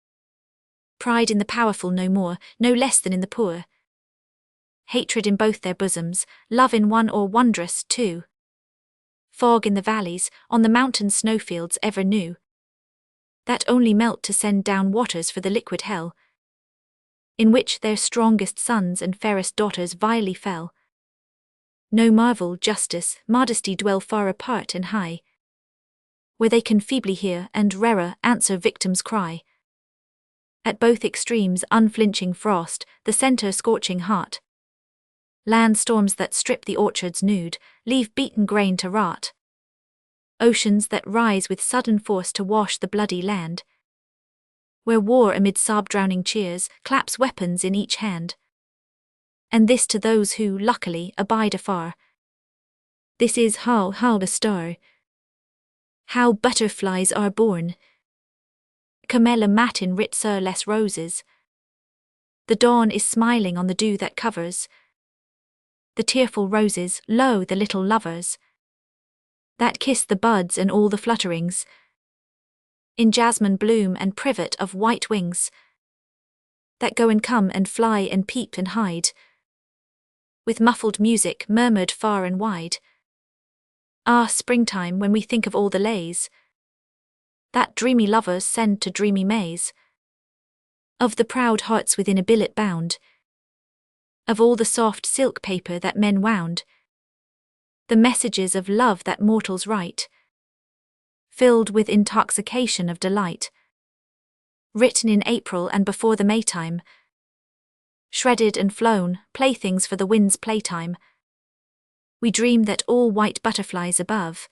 Pride in the powerful no more, no less than in the poor. Hatred in both their bosoms, love in one or wondrous too. Fog in the valleys, on the mountain snowfields ever new, that only melt to send down waters for the liquid hell, in which their strongest sons and fairest daughters vilely fell. No marvel justice, modesty dwell far apart and high, where they can feebly hear and rarer answer victims' cry. At both extremes unflinching frost, the center scorching heart. Land storms that strip the orchards nude, leave beaten grain to rot. Oceans that rise with sudden force to wash the bloody land, where war amid sob-drowning cheers claps weapons in each hand. And this to those who, luckily, abide afar. This is how a star, how butterflies are born. Camella matin writ sur les roses. The dawn is smiling on the dew that covers the tearful roses, lo, the little lovers that kiss the buds and all the flutterings, in jasmine bloom and privet of white wings, that go and come and fly and peep and hide, with muffled music murmured far and wide. Ah, springtime, when we think of all the lays that dreamy lovers send to dreamy mays, of the proud hearts within a billet bound, of all the soft silk paper that men wound, the messages of love that mortals write, filled with intoxication of delight, written in April and before the Maytime, shredded and flown, playthings for the wind's playtime. We dream that all white butterflies above,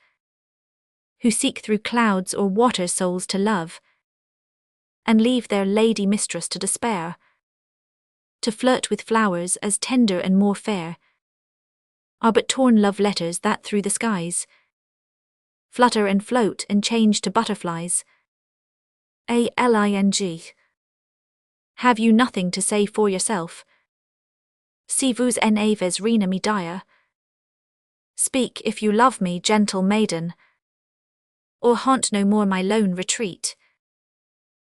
who seek through clouds or water souls to love, and leave their lady mistress to despair, to flirt with flowers as tender and more fair, are but torn love letters that through the skies flutter and float and change to butterflies. ALING. Have you nothing to say for yourself? Si vous n'avez rien à me dire. Speak if you love me, gentle maiden, or haunt no more my lone retreat.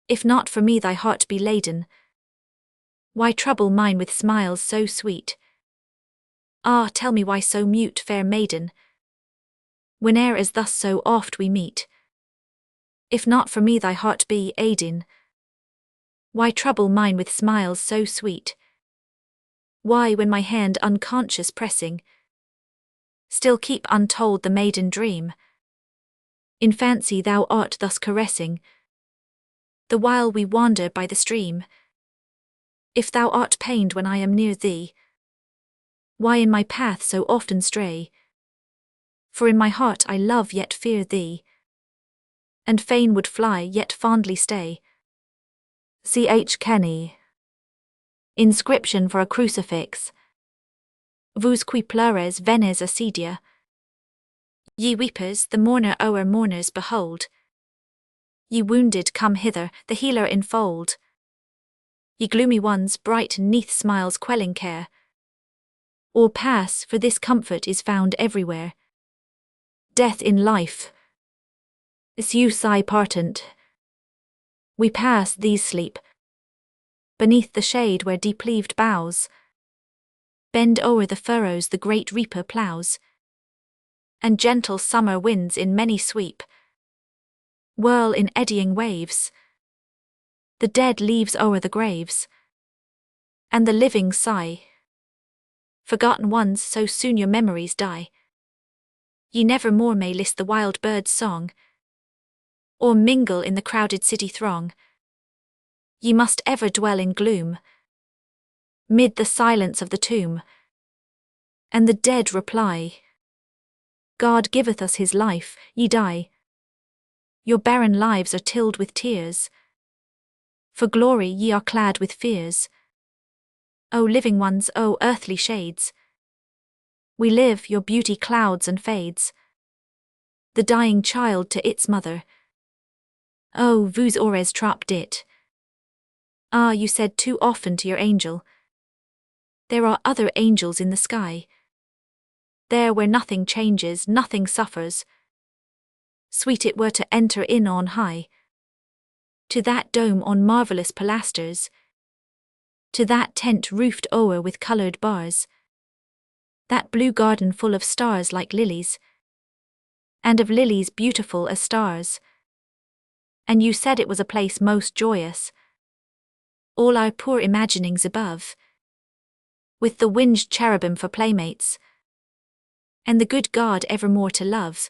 If not for me thy heart be laden, why trouble mine with smiles so sweet? Ah, tell me why so mute, fair maiden, whene'er as thus so oft we meet. If not for me thy heart be aiding, why trouble mine with smiles so sweet? Why, when my hand unconscious pressing, still keep untold the maiden dream? In fancy thou art thus caressing, the while we wander by the stream. If thou art pained when I am near thee, why in my path so often stray? For in my heart I love yet fear thee, and fain would fly yet fondly stay. C.H. Kenny. Inscription for a crucifix. Vous qui pleures venez assidia. Ye weepers, the mourner o'er mourners behold. Ye wounded, come hither, the healer enfold. Ye gloomy ones, bright neath smiles quelling care, or pass, for this comfort is found everywhere. Death in life. Suicide partant. We pass these sleep, beneath the shade where deep-leaved boughs bend o'er the furrows the great reaper ploughs, and gentle summer winds in many sweep, whirl in eddying waves the dead leaves o'er the graves, and the living sigh. Forgotten ones, so soon your memories die. Ye never more may list the wild bird's song, or mingle in the crowded city throng. ye must ever dwell in gloom, mid the silence of the tomb. And the dead reply, God giveth us his life, ye die. Your barren lives are tilled with tears. For glory ye are clad with fears. O living ones, O earthly shades, we live, your beauty clouds and fades. The dying child to its mother, O vous aurez trop dit. Ah, you said too often to your angel, there are other angels in the sky. There where nothing changes, nothing suffers. Sweet it were to enter in on high, to that dome on marvellous pilasters, to that tent roofed o'er with coloured bars, that blue garden full of stars like lilies, and of lilies beautiful as stars. And you said it was a place most joyous, all our poor imaginings above, with the winged cherubim for playmates, and the good God evermore to love.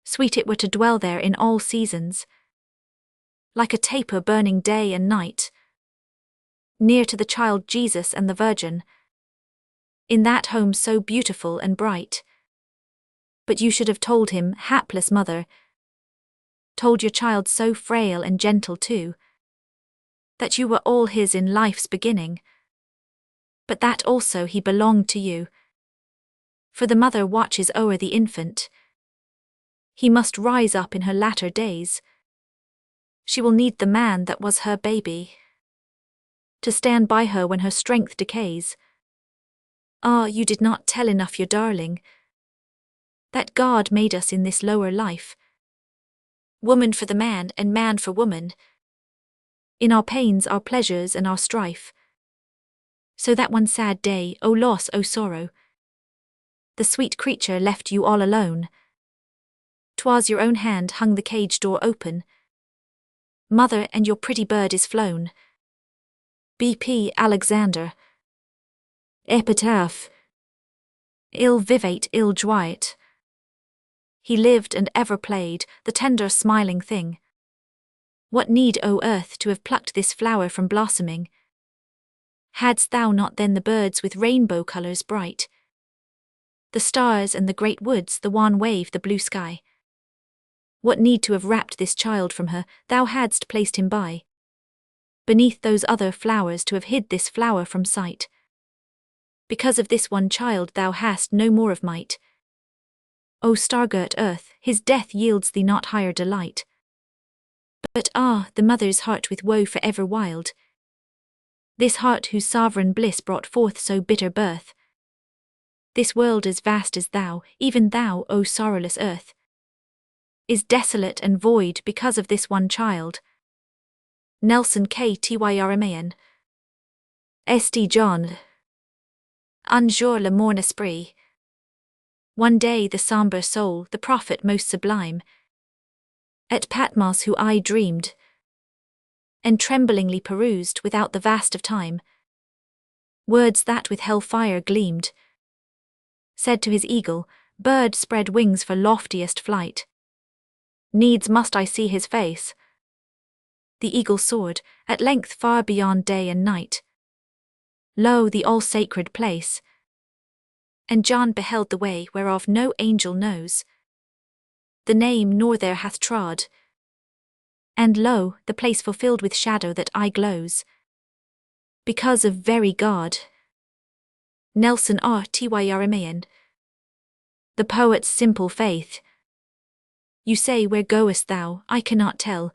Sweet it were to dwell there in all seasons, like a taper burning day and night, near to the child Jesus and the Virgin, in that home so beautiful and bright. But you should have told him, hapless mother, told your child so frail and gentle too, that you were all his in life's beginning, but that also he belonged to you. For the mother watches o'er the infant. He must rise up in her latter days. She will need the man that was her baby, to stand by her when her strength decays. Ah, you did not tell enough your darling, that God made us in this lower life, woman for the man and man for woman, in our pains, our pleasures and our strife. So that one sad day, O loss, O sorrow, the sweet creature left you all alone. 'Twas your own hand hung the cage door open. Mother, and your pretty bird is flown. B.P. Alexander. Epitaph. Il vivait, il jouait. He lived and ever played, the tender smiling thing. What need, O earth, to have plucked this flower from blossoming? Hadst thou not then the birds with rainbow colours bright, the stars and the great woods, the wan wave, the blue sky? What need to have wrapped this child from her, thou hadst placed him by, beneath those other flowers, to have hid this flower from sight? Because of this one child thou hast no more of might. O star-girt earth, his death yields thee not higher delight. But ah, the mother's heart with woe for ever wild, this heart whose sovereign bliss brought forth so bitter birth. This world as vast as thou, even thou, O sorrowless earth, is desolate and void because of this one child. Nelson K. Tyrman. St. John. Un jour le morne esprit. One day the sombre soul, the prophet most sublime, at Patmos who I dreamed, and tremblingly perused without the vast of time, words that with hell-fire gleamed, said to his eagle, bird spread wings for loftiest flight. Needs must I see his face. The eagle soared, at length far beyond day and night. Lo, the all-sacred place. And John beheld the way whereof no angel knows the name nor there hath trod. And lo, the place fulfilled with shadow that eye glows, because of very God. Nelson R. Tyrman. The poet's simple faith. You say, where goest thou? I cannot tell,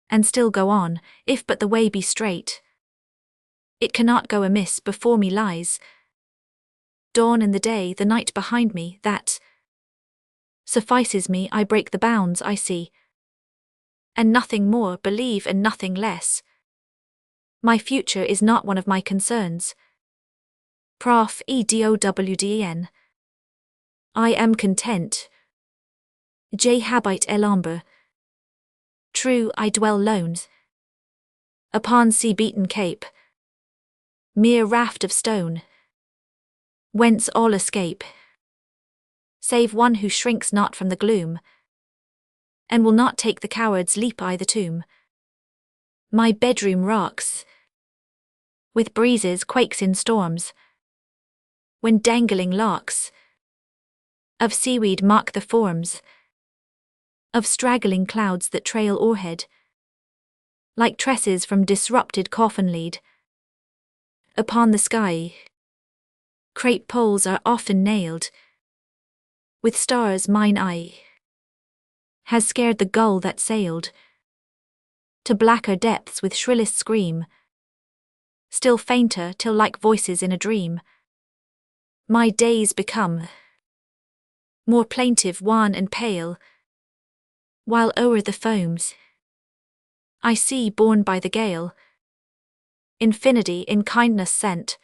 and still go on, if but the way be straight. It cannot go amiss, before me lies dawn and the day, the night behind me, that suffices me. I break the bounds I see, and nothing more, believe, and nothing less. My future is not one of my concerns. Prof. Edowden. I am content. J. Habite Elamber. True, I dwell lone upon sea-beaten cape, mere raft of stone, whence all escape, save one who shrinks not from the gloom, and will not take the coward's leap i' the tomb. My bedroom rocks with breezes, quakes in storms, when dangling locks of seaweed mark the forms of straggling clouds that trail o'erhead, like tresses from disrupted coffin lid. Upon the sky, crape poles are often nailed with stars. Mine eye has scared the gull that sailed to blacker depths with shrillest scream, still fainter till like voices in a dream. My days become more plaintive, wan and pale, while o'er the foams I see, borne by the gale, infinity in kindness sent,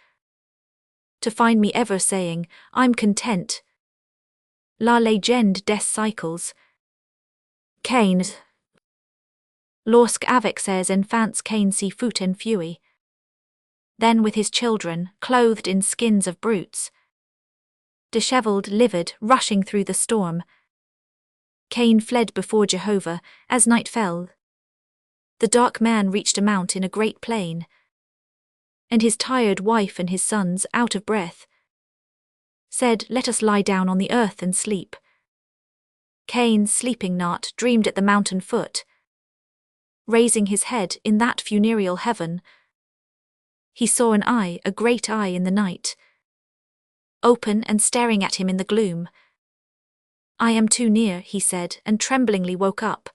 to find me ever saying, I'm content. La légende des cycles. Canes. Lorsque avec ses enfants Cain si fut enfui. Then with his children, clothed in skins of brutes, dishevelled, livid, rushing through the storm, Cain fled before Jehovah. As night fell, the dark man reached a mount in a great plain, and his tired wife and his sons, out of breath, said, Let us lie down on the earth and sleep. Cain, sleeping not, dreamed at the mountain foot. Raising his head in that funereal heaven, he saw an eye, a great eye in the night, open and staring at him in the gloom. I am too near, he said, and tremblingly woke up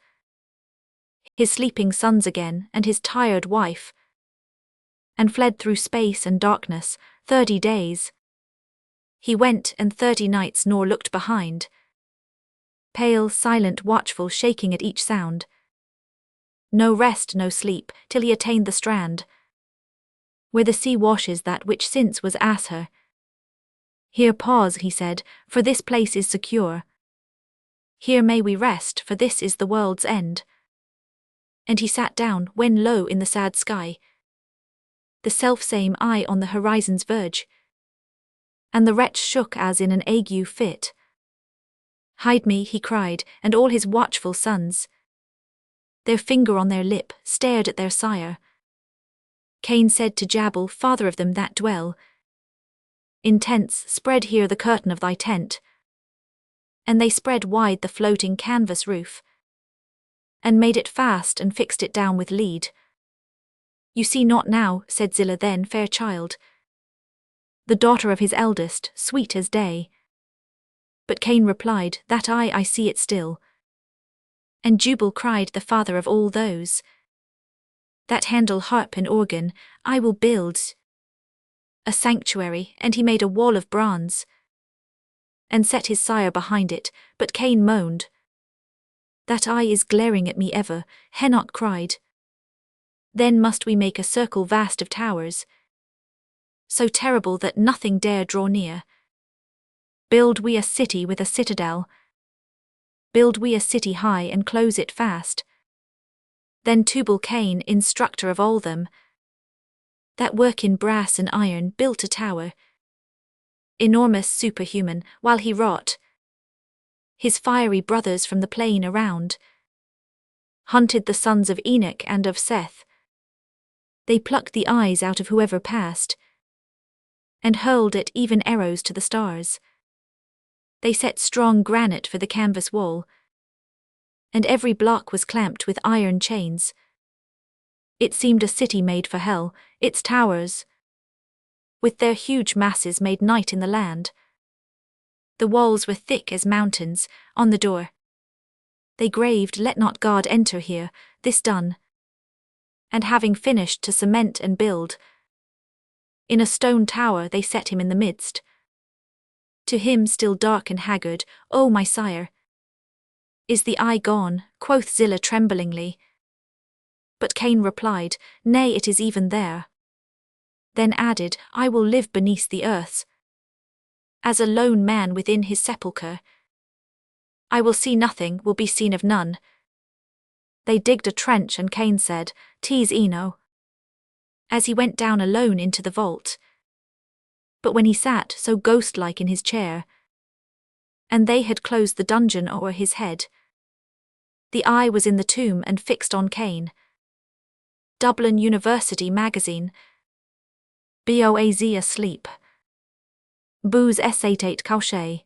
his sleeping sons again and his tired wife, and fled through space and darkness 30 days. He went, and 30 nights, nor looked behind, pale, silent, watchful, shaking at each sound. No rest, no sleep, till he attained the strand, where the sea washes that which since was Asher. Here pause, he said, for this place is secure. Here may we rest, for this is the world's end. And he sat down, when low in the sad sky, the self-same eye on the horizon's verge, and the wretch shook as in an ague fit. Hide me, he cried, and all his watchful sons, their finger on their lip, stared at their sire. Cain said to Jabal, father of them that dwell in tents, spread here the curtain of thy tent. And they spread wide the floating canvas roof, and made it fast and fixed it down with lead. You see not now, said Zillah then, fair child, the daughter of his eldest, sweet as day. But Cain replied, that I see it still. And Jubal cried, the father of all those that handle harp and organ, I will build a sanctuary, and he made a wall of bronze, and set his sire behind it. But Cain moaned, that eye is glaring at me ever. Henoch cried, then must we make a circle vast of towers, so terrible that nothing dare draw near. Build we a city with a citadel, build we a city high and close it fast. Then Tubal Cain, instructor of all them that work in brass and iron, built a tower, enormous, superhuman, while he wrought. His fiery brothers from the plain around hunted the sons of Enoch and of Seth. They plucked the eyes out of whoever passed, and hurled it even arrows to the stars. They set strong granite for the canvas wall, and every block was clamped with iron chains. It seemed a city made for hell, its towers, with their huge masses, made night in the land. The walls were thick as mountains. On the door they graved, Let not God enter here. This done, and having finished to cement and build, in a stone tower they set him in the midst. To him, still dark and haggard, O my sire, is the eye gone? Quoth Zillah tremblingly. But Cain replied, Nay, it is even there. Then added, I will live beneath the earth, as a lone man within his sepulchre. I will see nothing, will be seen of none. They digged a trench, and Cain said, Tis Eno, as he went down alone into the vault. But when he sat so ghost-like in his chair, and they had closed the dungeon o'er his head, the eye was in the tomb and fixed on Cain. Dublin University Magazine. Boaz asleep. Booze S88 Cauchet.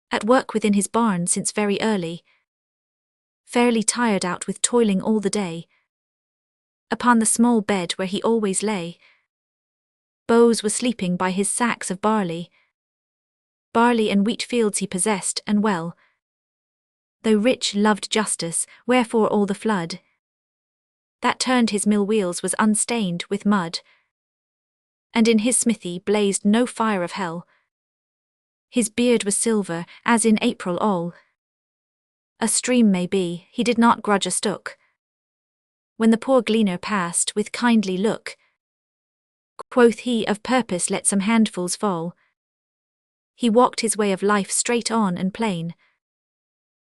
At work within his barn since very early. Fairly tired out with toiling all the day. Upon the small bed where he always lay. Boaz was sleeping by his sacks of barley. Barley and wheat fields he possessed, and well. Though rich, loved justice, wherefore all the flood that turned his mill wheels was unstained with mud. And in his smithy blazed no fire of hell. His beard was silver, as in April all. A stream may be, he did not grudge a stook. When the poor gleaner passed with kindly look, quoth he, of purpose let some handfuls fall. He walked his way of life straight on and plain,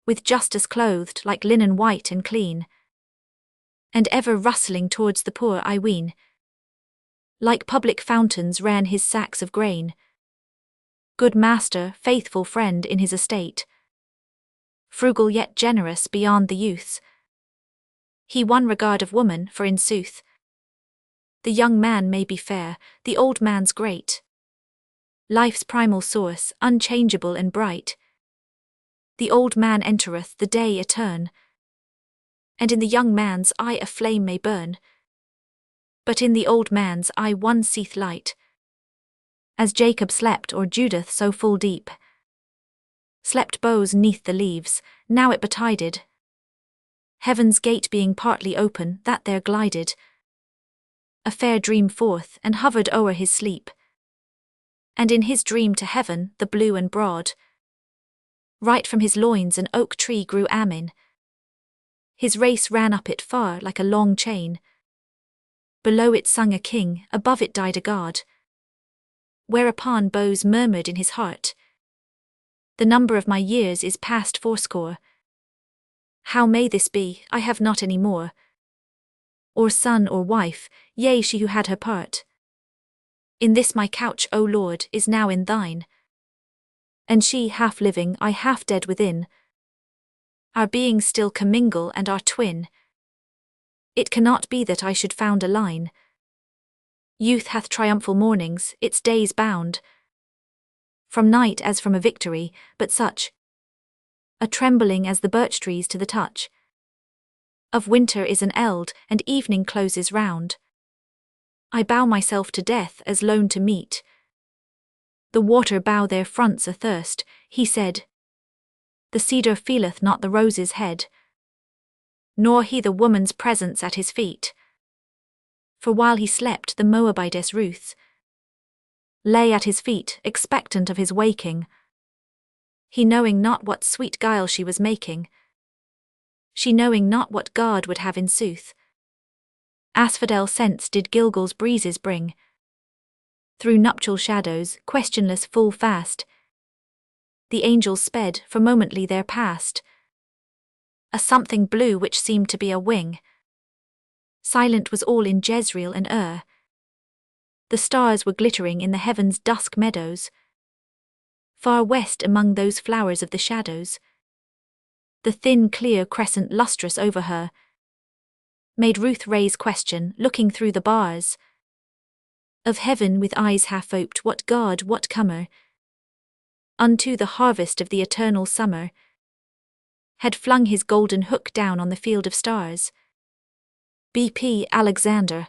with justice clothed like linen white and clean, and ever rustling towards the poor, I ween. Like public fountains ran his sacks of grain. Good master, faithful friend in his estate, frugal yet generous beyond the youths. He won regard of woman, for in sooth, the young man may be fair, the old man's great. Life's primal source, unchangeable and bright. The old man entereth the day etern, and in the young man's eye a flame may burn. But in the old man's eye one seeth light. As Jacob slept or Judith so full deep, slept Boaz neath the leaves, now it betided, heaven's gate being partly open, that there glided a fair dream forth, and hovered o'er his sleep. And in his dream to heaven, the blue and broad, right from his loins an oak tree grew amin. His race ran up it far like a long chain. Below it sung a king, above it died a god. Whereupon Boaz murmured in his heart, the number of my years is past fourscore. How may this be, I have not any more, or son or wife, yea she who had her part. In this my couch, O Lord, is now in thine. And she half living, I half dead within. Our beings still commingle and are twin. It cannot be that I should found a line. Youth hath triumphal mornings, its days bound from night as from a victory, but such a trembling as the birch trees to the touch of winter is an eld, and evening closes round. I bow myself to death as lone to meet the water bow their fronts athirst, he said. The cedar feeleth not the rose's head, nor he the woman's presence at his feet. For while he slept, the Moabitess Ruth lay at his feet, expectant of his waking, he knowing not what sweet guile she was making, she knowing not what God would have in sooth. Asphodel scents did Gilgal's breezes bring, through nuptial shadows, questionless full fast. The angels sped, for momently there passed a something blue which seemed to be a wing. Silent was all in Jezreel and the stars were glittering in the heaven's dusk meadows. Far west among those flowers of the shadows, the thin clear crescent lustrous over her, made Ruth raise question, looking through the bars of heaven with eyes half-oped, what God, what comer, unto the harvest of the eternal summer, had flung his golden hook down on the field of stars. B.P. Alexander.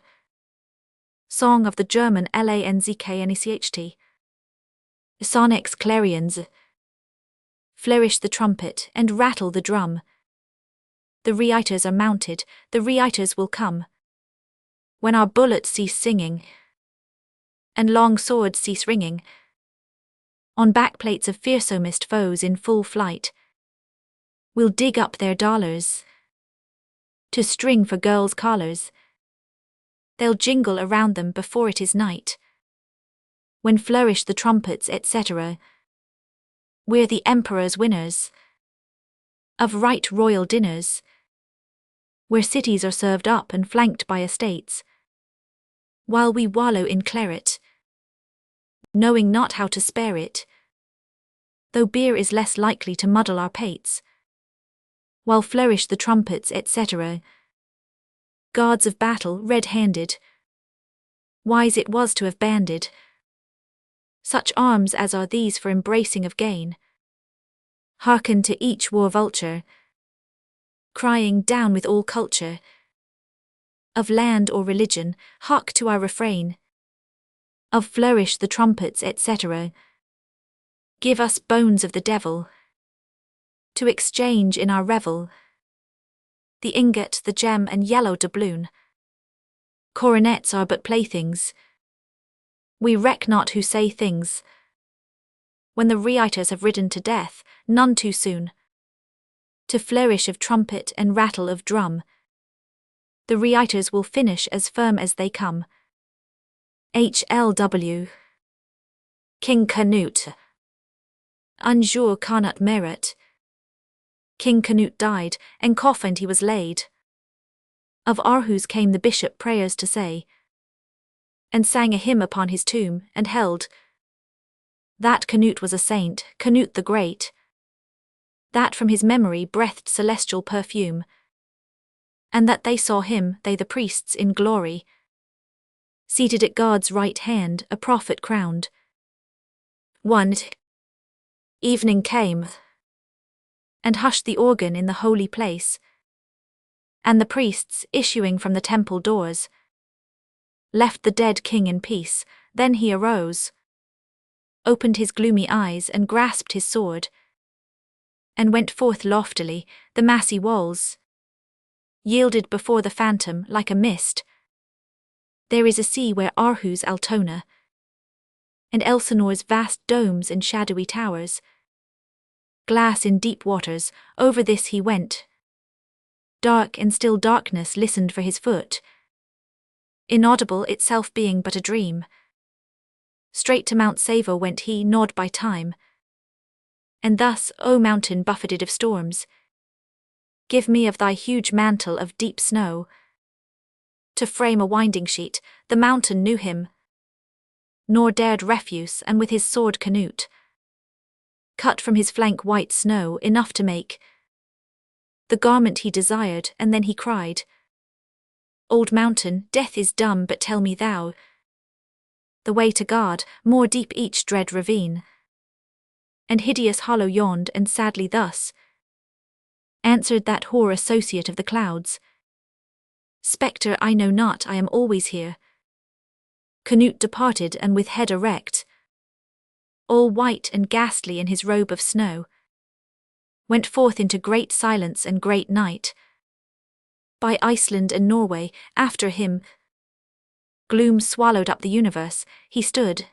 Song of the German Lanzknecht. Sonex clarions. Flourish the trumpet, and rattle the drum. The reiters are mounted, the reiters will come. When our bullets cease singing, and long swords cease ringing, on backplates of fearsomest foes in full flight, we'll dig up their dollars to string for girls' collars. They'll jingle around them before it is night. When flourish the trumpets, etc. We're the emperor's winners of right royal dinners, where cities are served up and flanked by estates, while we wallow in claret, knowing not how to spare it, though beer is less likely to muddle our pates, while flourish the trumpets, etc. Guards of battle, red-handed. Wise it was to have banded such arms as are these for embracing of gain. Hearken to each war vulture, crying down with all culture of land or religion, hark to our refrain of flourish the trumpets, etc. Give us bones of the devil to exchange in our revel, the ingot, the gem, and yellow doubloon. Coronets are but playthings. We reck not who say things. When the reiters have ridden to death, none too soon. To flourish of trumpet and rattle of drum, the reiters will finish as firm as they come. HLW. King Canute. Un jour cannot merit. King Canute died, and coffined he was laid. Of Aarhus came the bishop prayers to say, and sang a hymn upon his tomb, and held that Canute was a saint, Canute the Great, that from his memory breathed celestial perfume, and that they saw him, they the priests, in glory, seated at God's right hand, a prophet crowned. One evening came, and hushed the organ in the holy place, and the priests, issuing from the temple doors, left the dead king in peace. Then he arose, opened his gloomy eyes, and grasped his sword, and went forth loftily. The massy walls yielded before the phantom like a mist. There is a sea where Aarhus, Altona, and Elsinore's vast domes and shadowy towers glass in deep waters. Over this he went. Dark and still darkness listened for his foot, inaudible itself being but a dream. Straight to Mount Savo went he, gnawed by time. And thus, O mountain buffeted of storms, give me of thy huge mantle of deep snow, to frame a winding sheet. The mountain knew him, nor dared refuse, and with his sword Canute cut from his flank white snow enough to make the garment he desired, and then he cried, Old mountain, death is dumb, but tell me thou the way to God. More deep each dread ravine, and hideous hollow yawned, and sadly thus answered that hoar associate of the clouds, Spectre, I know not, I am always here. Canute departed, and with head erect, all white and ghastly in his robe of snow, went forth into great silence and great night. By Iceland and Norway, after him, gloom swallowed up the universe. He stood,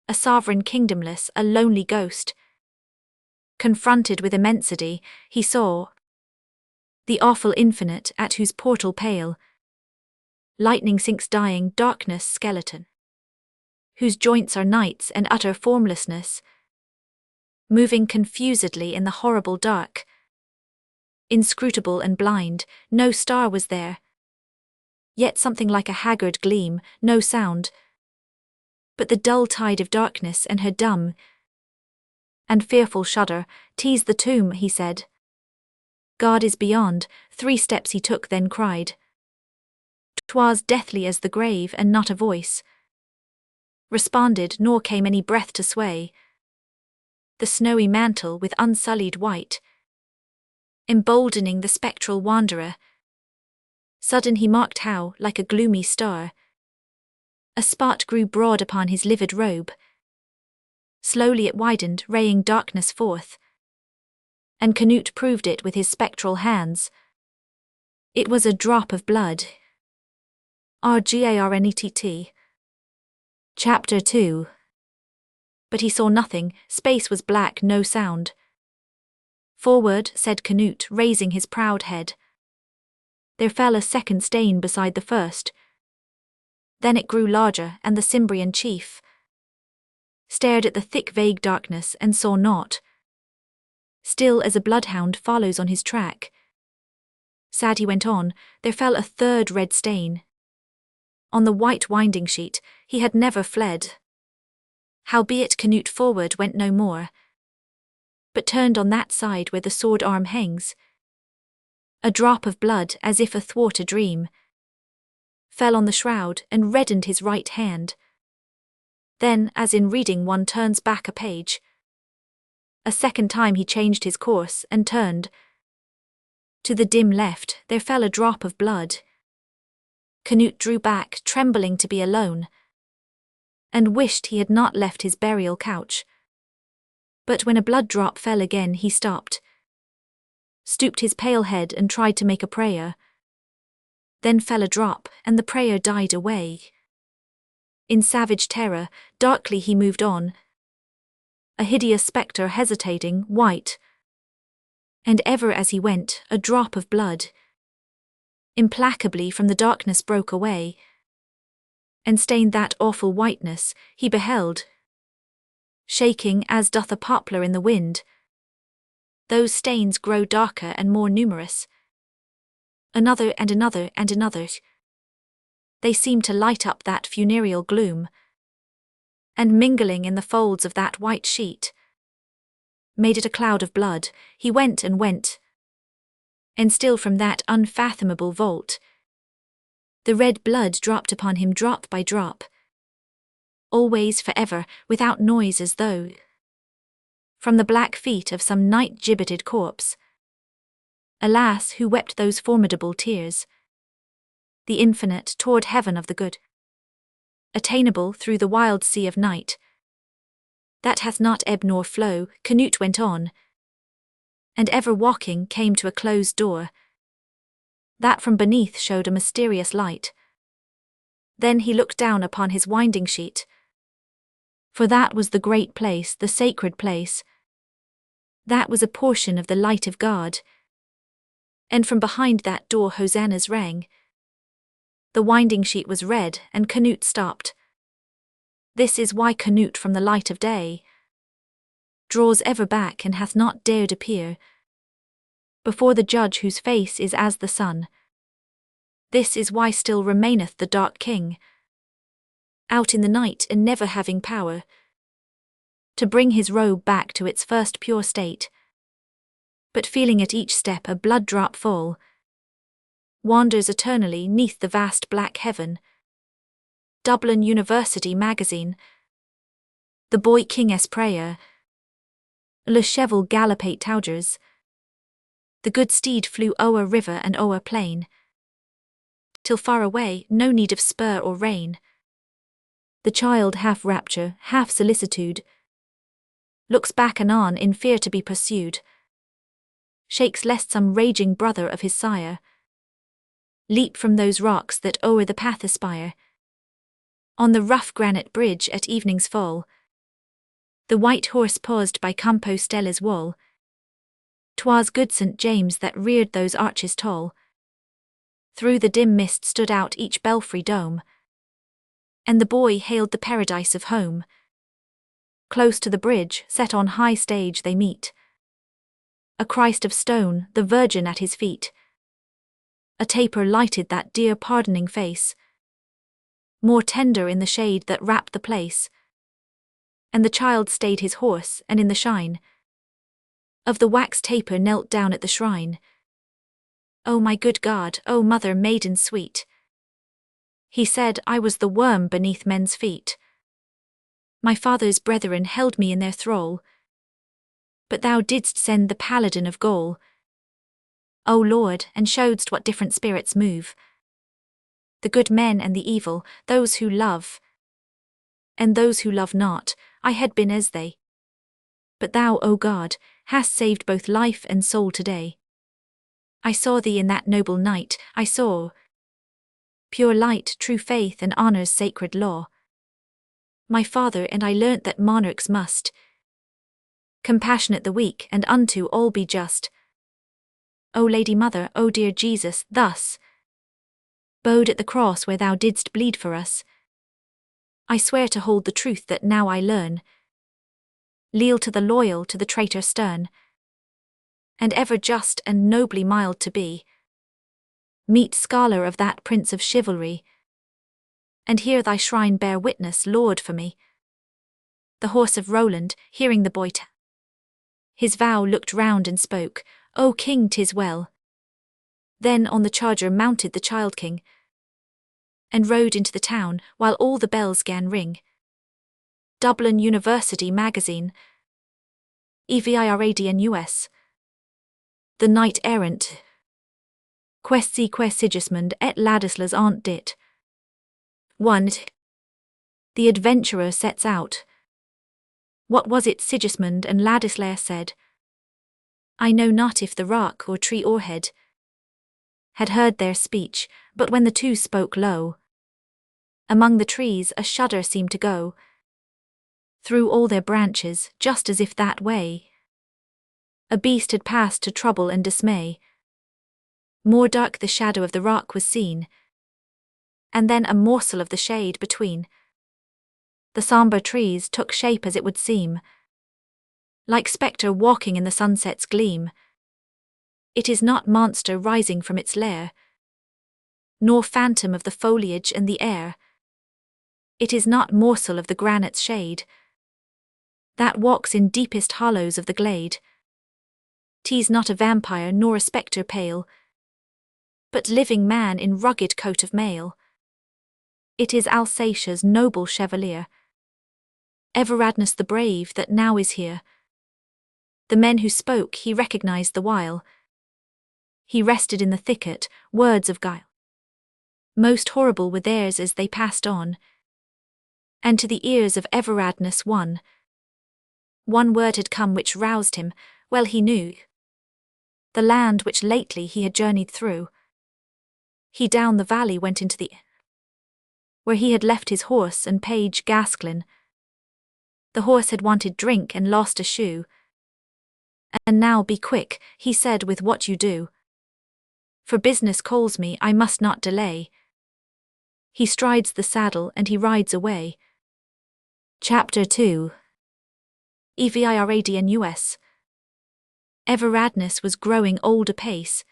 a sovereign kingdomless, a lonely ghost. Confronted with immensity, he saw the awful infinite, at whose portal pale lightning sinks dying, darkness skeleton, whose joints are nights and utter formlessness, moving confusedly in the horrible dark, inscrutable and blind. No star was there, yet something like a haggard gleam, no sound, but the dull tide of darkness, and her dumb and fearful shudder. "'Tis the tomb," he said. "God is beyond." 3 steps he took, then cried. 'Twas deathly as the grave, and not a voice responded, nor came any breath to sway the snowy mantle with unsullied white, emboldening the spectral wanderer. Sudden he marked how, like a gloomy star, a spot grew broad upon his livid robe. Slowly it widened, raying darkness forth, and Canute proved it with his spectral hands. It was a drop of blood. Rgarnett. Chapter 2. But he saw nothing. Space was black, no sound. "Forward," said Canute, raising his proud head. There fell a second stain beside the first. Then it grew larger, and the Cimbrian chief stared at the thick vague darkness and saw naught. Still as a bloodhound follows on his track, sad he went on. There fell a third red stain on the white winding sheet. He had never fled. Howbeit Canute forward went no more, but turned on that side where the sword arm hangs. A drop of blood, as if athwart a dream, fell on the shroud and reddened his right hand. Then, as in reading one turns back a page, a second time he changed his course and turned. To the dim left there fell a drop of blood. Canute drew back, trembling to be alone, and wished he had not left his burial couch. But when a blood drop fell again he stopped, stooped his pale head and tried to make a prayer. Then fell a drop, and the prayer died away. In savage terror, darkly he moved on, a hideous spectre hesitating, white. And ever as he went, a drop of blood implacably from the darkness broke away, and stained that awful whiteness he beheld, shaking as doth a poplar in the wind. Those stains grow darker and more numerous. Another and another and another. They seem to light up that funereal gloom, and mingling in the folds of that white sheet, made it a cloud of blood. He went and went, and still from that unfathomable vault, the red blood dropped upon him drop by drop, always forever, without noise, as though from the black feet of some night-gibbeted corpse. Alas, who wept those formidable tears? The infinite toward heaven of the good, attainable through the wild sea of night, that hath not ebb nor flow. Canute went on, and ever walking came to a closed door, that from beneath showed a mysterious light. Then he looked down upon his winding sheet, for that was the great place, the sacred place. That was a portion of the light of God, and from behind that door hosannas rang. The winding sheet was red, and Canute stopped. This is why Canute from the light of day draws ever back and hath not dared appear before the judge whose face is as the sun. This is why still remaineth the dark king out in the night, and never having power to bring his robe back to its first pure state, but feeling at each step a blood drop fall, wanders eternally neath the vast black heaven. Dublin University Magazine. The boy King's prayer. Le cheval gallopate tougers. The good steed flew o'er river and o'er plain, till far away, no need of spur or rein. The child, half rapture, half solicitude, looks back anon in fear to be pursued, shakes lest some raging brother of his sire leap from those rocks that o'er the path aspire. On the rough granite bridge at evening's fall, the white horse paused by Compostella's wall. 'Twas good St. James that reared those arches tall. Through the dim mist stood out each belfry dome, and the boy hailed the paradise of home. Close to the bridge, set on high stage, they meet a Christ of stone, the Virgin at his feet. A taper lighted that dear pardoning face, more tender in the shade that wrapped the place. And the child stayed his horse, and in the shine of the wax taper knelt down at the shrine. O my good God, O mother maiden sweet, he said, I was the worm beneath men's feet. My father's brethren held me in their thrall, but thou didst send the paladin of Gaul, O Lord, and showedst what different spirits move, the good men and the evil, those who love and those who love not. I had been as they, but thou, O God, hast saved both life and soul today. I saw thee in that noble night, I saw pure light, true faith, and honour's sacred law. My father, and I learnt that monarchs must compassionate the weak, and unto all be just. O Lady Mother, O dear Jesus, thus bowed at the cross where thou didst bleed for us. I swear to hold the truth that now I learn, leal to the loyal, to the traitor stern, and ever just and nobly mild to be. Meet scholar of that prince of chivalry, and here thy shrine bear witness, Lord, for me. The horse of Roland, hearing the boy his vow, looked round and spoke, O king, 'tis well. Then on the charger mounted the child king, and rode into the town while all the bells 'gan ring. Dublin University Magazine, EVIRADNUS. The Knight Errant. Questi que Sigismund et Ladislas aunt dit. 1. The adventurer sets out. What was it Sigismund and Ladislaus said? I know not if the rock or tree o'erhead had heard their speech, but when the two spoke low, among the trees a shudder seemed to go through all their branches, just as if that way a beast had passed to trouble and dismay. More dark the shadow of the rock was seen, and then a morsel of the shade between. The sombre trees took shape as it would seem, like spectre walking in the sunset's gleam. It is not monster rising from its lair, nor phantom of the foliage and the air. It is not morsel of the granite's shade that walks in deepest hollows of the glade. 'Tis not a vampire nor a spectre pale, but living man in rugged coat of mail. It is Alsatia's noble chevalier, Everadnus the brave that now is here. The men who spoke he recognized the while he rested in the thicket, words of guile. Most horrible were theirs as they passed on, and to the ears of Everadnus one word had come which roused him. Well he knew the land which lately he had journeyed through. He down the valley went into the where he had left his horse and page Gasclin. The horse had wanted drink and lost a shoe. And now be quick, he said, with what you do. For business calls me, I must not delay. He strides the saddle and he rides away. Chapter 2. EVIRADNUS. Everadnus was growing old apace.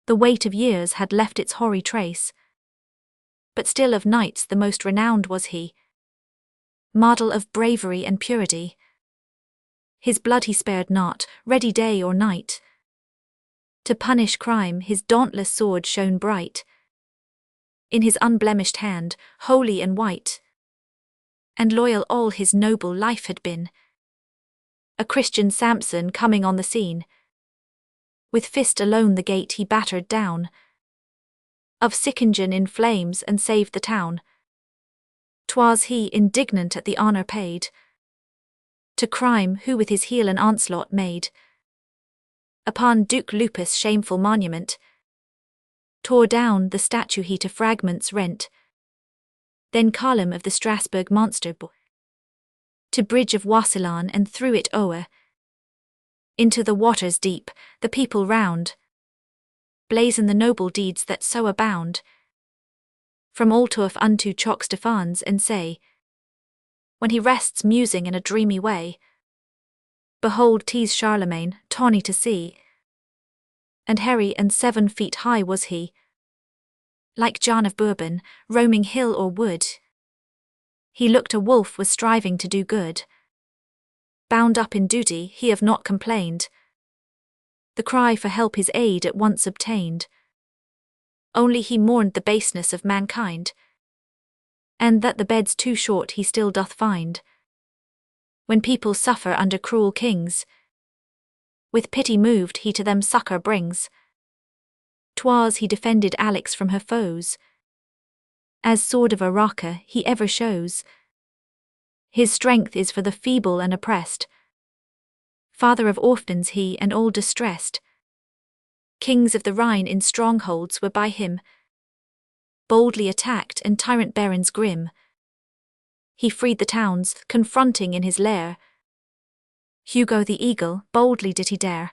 The weight of years had left its hoary trace. But still of knights the most renowned was he, model of bravery and purity. His blood he spared not, ready day or night. To punish crime his dauntless sword shone bright in his unblemished hand, holy and white. And loyal all his noble life had been. A Christian Samson coming on the scene, with fist alone the gate he battered down of Sicingen in flames and saved the town. 'Twas he, indignant at the honour paid to crime, who with his heel an onslaught made upon Duke Lupus' shameful monument, tore down the statue he to fragments rent, then column of the Strasbourg monster to bridge of Wassillon and threw it o'er into the waters deep. The people round blazon the noble deeds that so abound, from Altorf unto Choc Stephans, and say, when he rests musing in a dreamy way, behold 'tis Charlemagne, tawny to see, and hairy and 7 feet high was he, like John of Bourbon, roaming hill or wood. He looked a wolf was striving to do good. Bound up in duty, he have not complained. The cry for help his aid at once obtained. Only he mourned the baseness of mankind, and that the bed's too short he still doth find. When people suffer under cruel kings, with pity moved he to them succour brings. 'Twas he defended Alex from her foes, as sword of Araka he ever shows. His strength is for the feeble and oppressed. Father of orphans he and all distressed. Kings of the Rhine in strongholds were by him boldly attacked, and tyrant barons grim. He freed the towns, confronting in his lair Hugo the eagle, boldly did he dare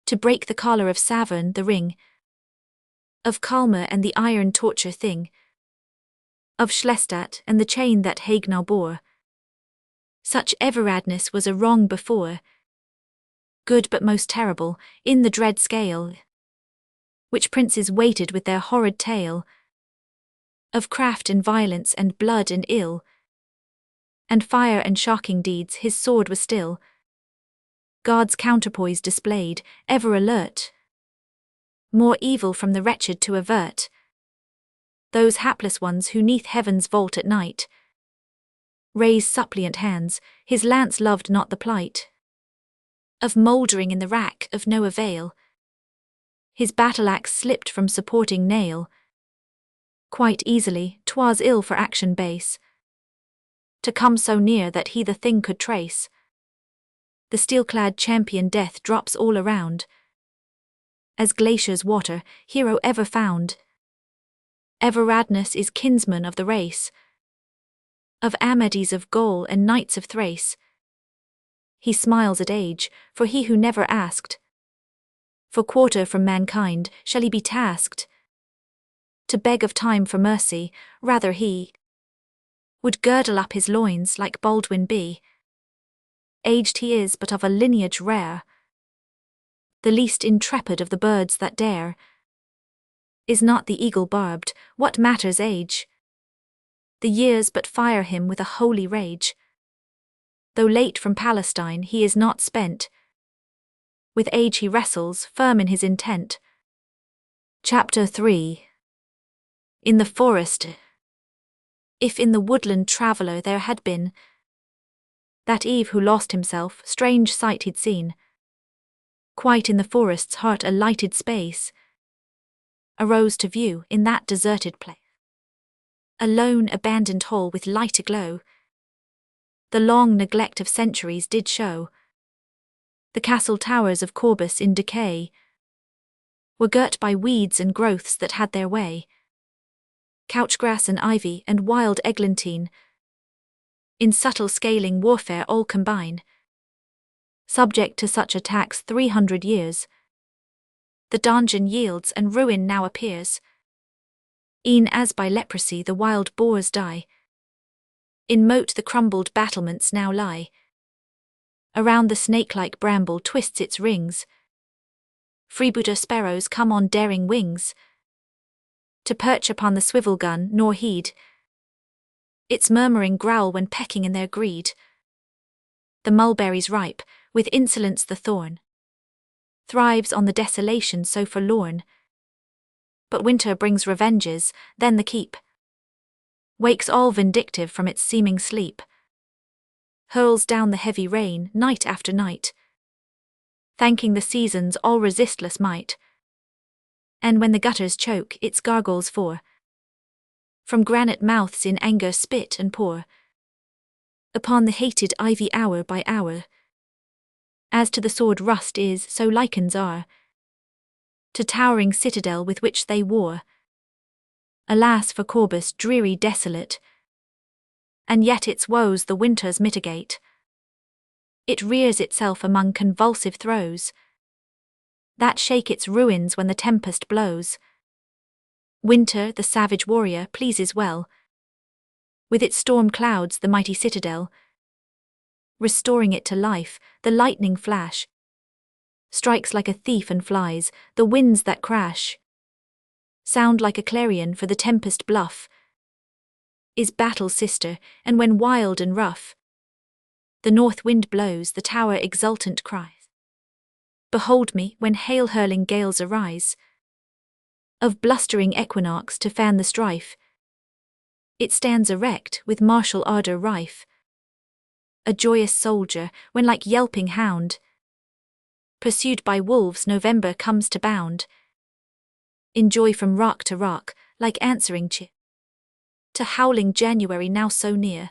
to break the collar of Savern, the ring of Kalmar, and the iron torture thing of Schlestadt, and the chain that Hague now bore. Such Everadnus was a wrong before, good but most terrible, in the dread scale, which princes weighted with their horrid tale of craft and violence and blood and ill, and fire and shocking deeds. His sword was still God's counterpoise displayed, ever alert, more evil from the wretched to avert. Those hapless ones who 'neath heaven's vault at night raise suppliant hands, his lance loved not the plight of mouldering in the rack of no avail. His battle-axe slipped from supporting nail. Quite easily, 'twas ill for action base to come so near that he the thing could trace. The steel-clad champion death drops all around, as glacier's water, hero ever found. Ever Radnus is kinsman of the race of Amades of Gaul and knights of Thrace. He smiles at age, for he who never asked for quarter from mankind, shall he be tasked to beg of time for mercy? Rather he would girdle up his loins like Baldwin be. Aged he is, but of a lineage rare, the least intrepid of the birds that dare. Is not the eagle barbed? What matters age? The years but fire him with a holy rage. Though late from Palestine, he is not spent. With age he wrestles, firm in his intent. Chapter 3. In the forest. If in the woodland traveller there had been that eve who lost himself, strange sight he'd seen. Quite in the forest's heart a lighted space arose to view in that deserted place. A lone abandoned hall with light aglow, the long neglect of centuries did show. The castle towers of Corbus in decay were girt by weeds and growths that had their way. Couchgrass and ivy and wild eglantine in subtle scaling warfare all combine. Subject to such attacks 300 years, the donjon yields and ruin now appears. E'en as by leprosy the wild boars die, in moat the crumbled battlements now lie. Around the snake-like bramble twists its rings. Freebooter sparrows come on daring wings to perch upon the swivel gun, nor heed its murmuring growl when pecking in their greed. The mulberries ripe, with insolence the thorn thrives on the desolation so forlorn. But winter brings revenges, then the keep wakes all vindictive from its seeming sleep, hurls down the heavy rain night after night, thanking the season's all resistless might. And when the gutters choke, its gargles from granite mouths in anger spit and pour upon the hated ivy hour by hour. As to the sword rust is, so lichens are to towering citadel with which they war. Alas for Corbus, dreary desolate, and yet its woes the winters mitigate. It rears itself among convulsive throes that shake its ruins when the tempest blows. Winter, the savage warrior, pleases well with its storm clouds the mighty citadel, restoring it to life. The lightning flash strikes like a thief and flies, the winds that crash sound like a clarion, for the tempest bluff is battle's sister, and when wild and rough the north wind blows, the tower exultant cries, behold me, when hail-hurling gales arise of blustering equinox to fan the strife. It stands erect, with martial ardour rife, a joyous soldier, when like yelping hound pursued by wolves November comes to bound. In joy from rock to rock, like answering cheer to howling January now so near.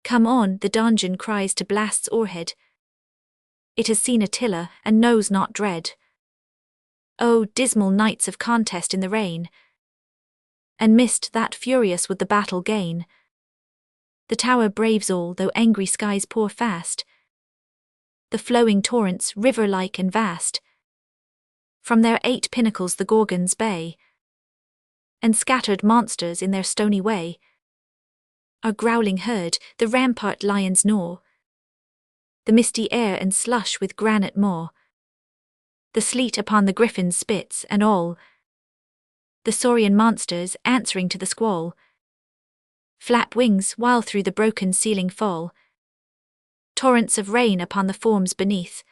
Come on, the donjon cries to blast's o'erhead. It has seen Attila, and knows not dread. Oh, dismal nights of contest in the rain, and mist that furious would the battle gain. The tower braves all, though angry skies pour fast. The flowing torrents, river-like and vast, from their 8 pinnacles the Gorgons bay, and scattered monsters in their stony way are growling herd, the rampart lions gnaw the misty air and slush with granite maw. The sleet upon the griffins spits, and all the saurian monsters, answering to the squall, flap wings while through the broken ceiling fall torrents of rain upon the forms beneath,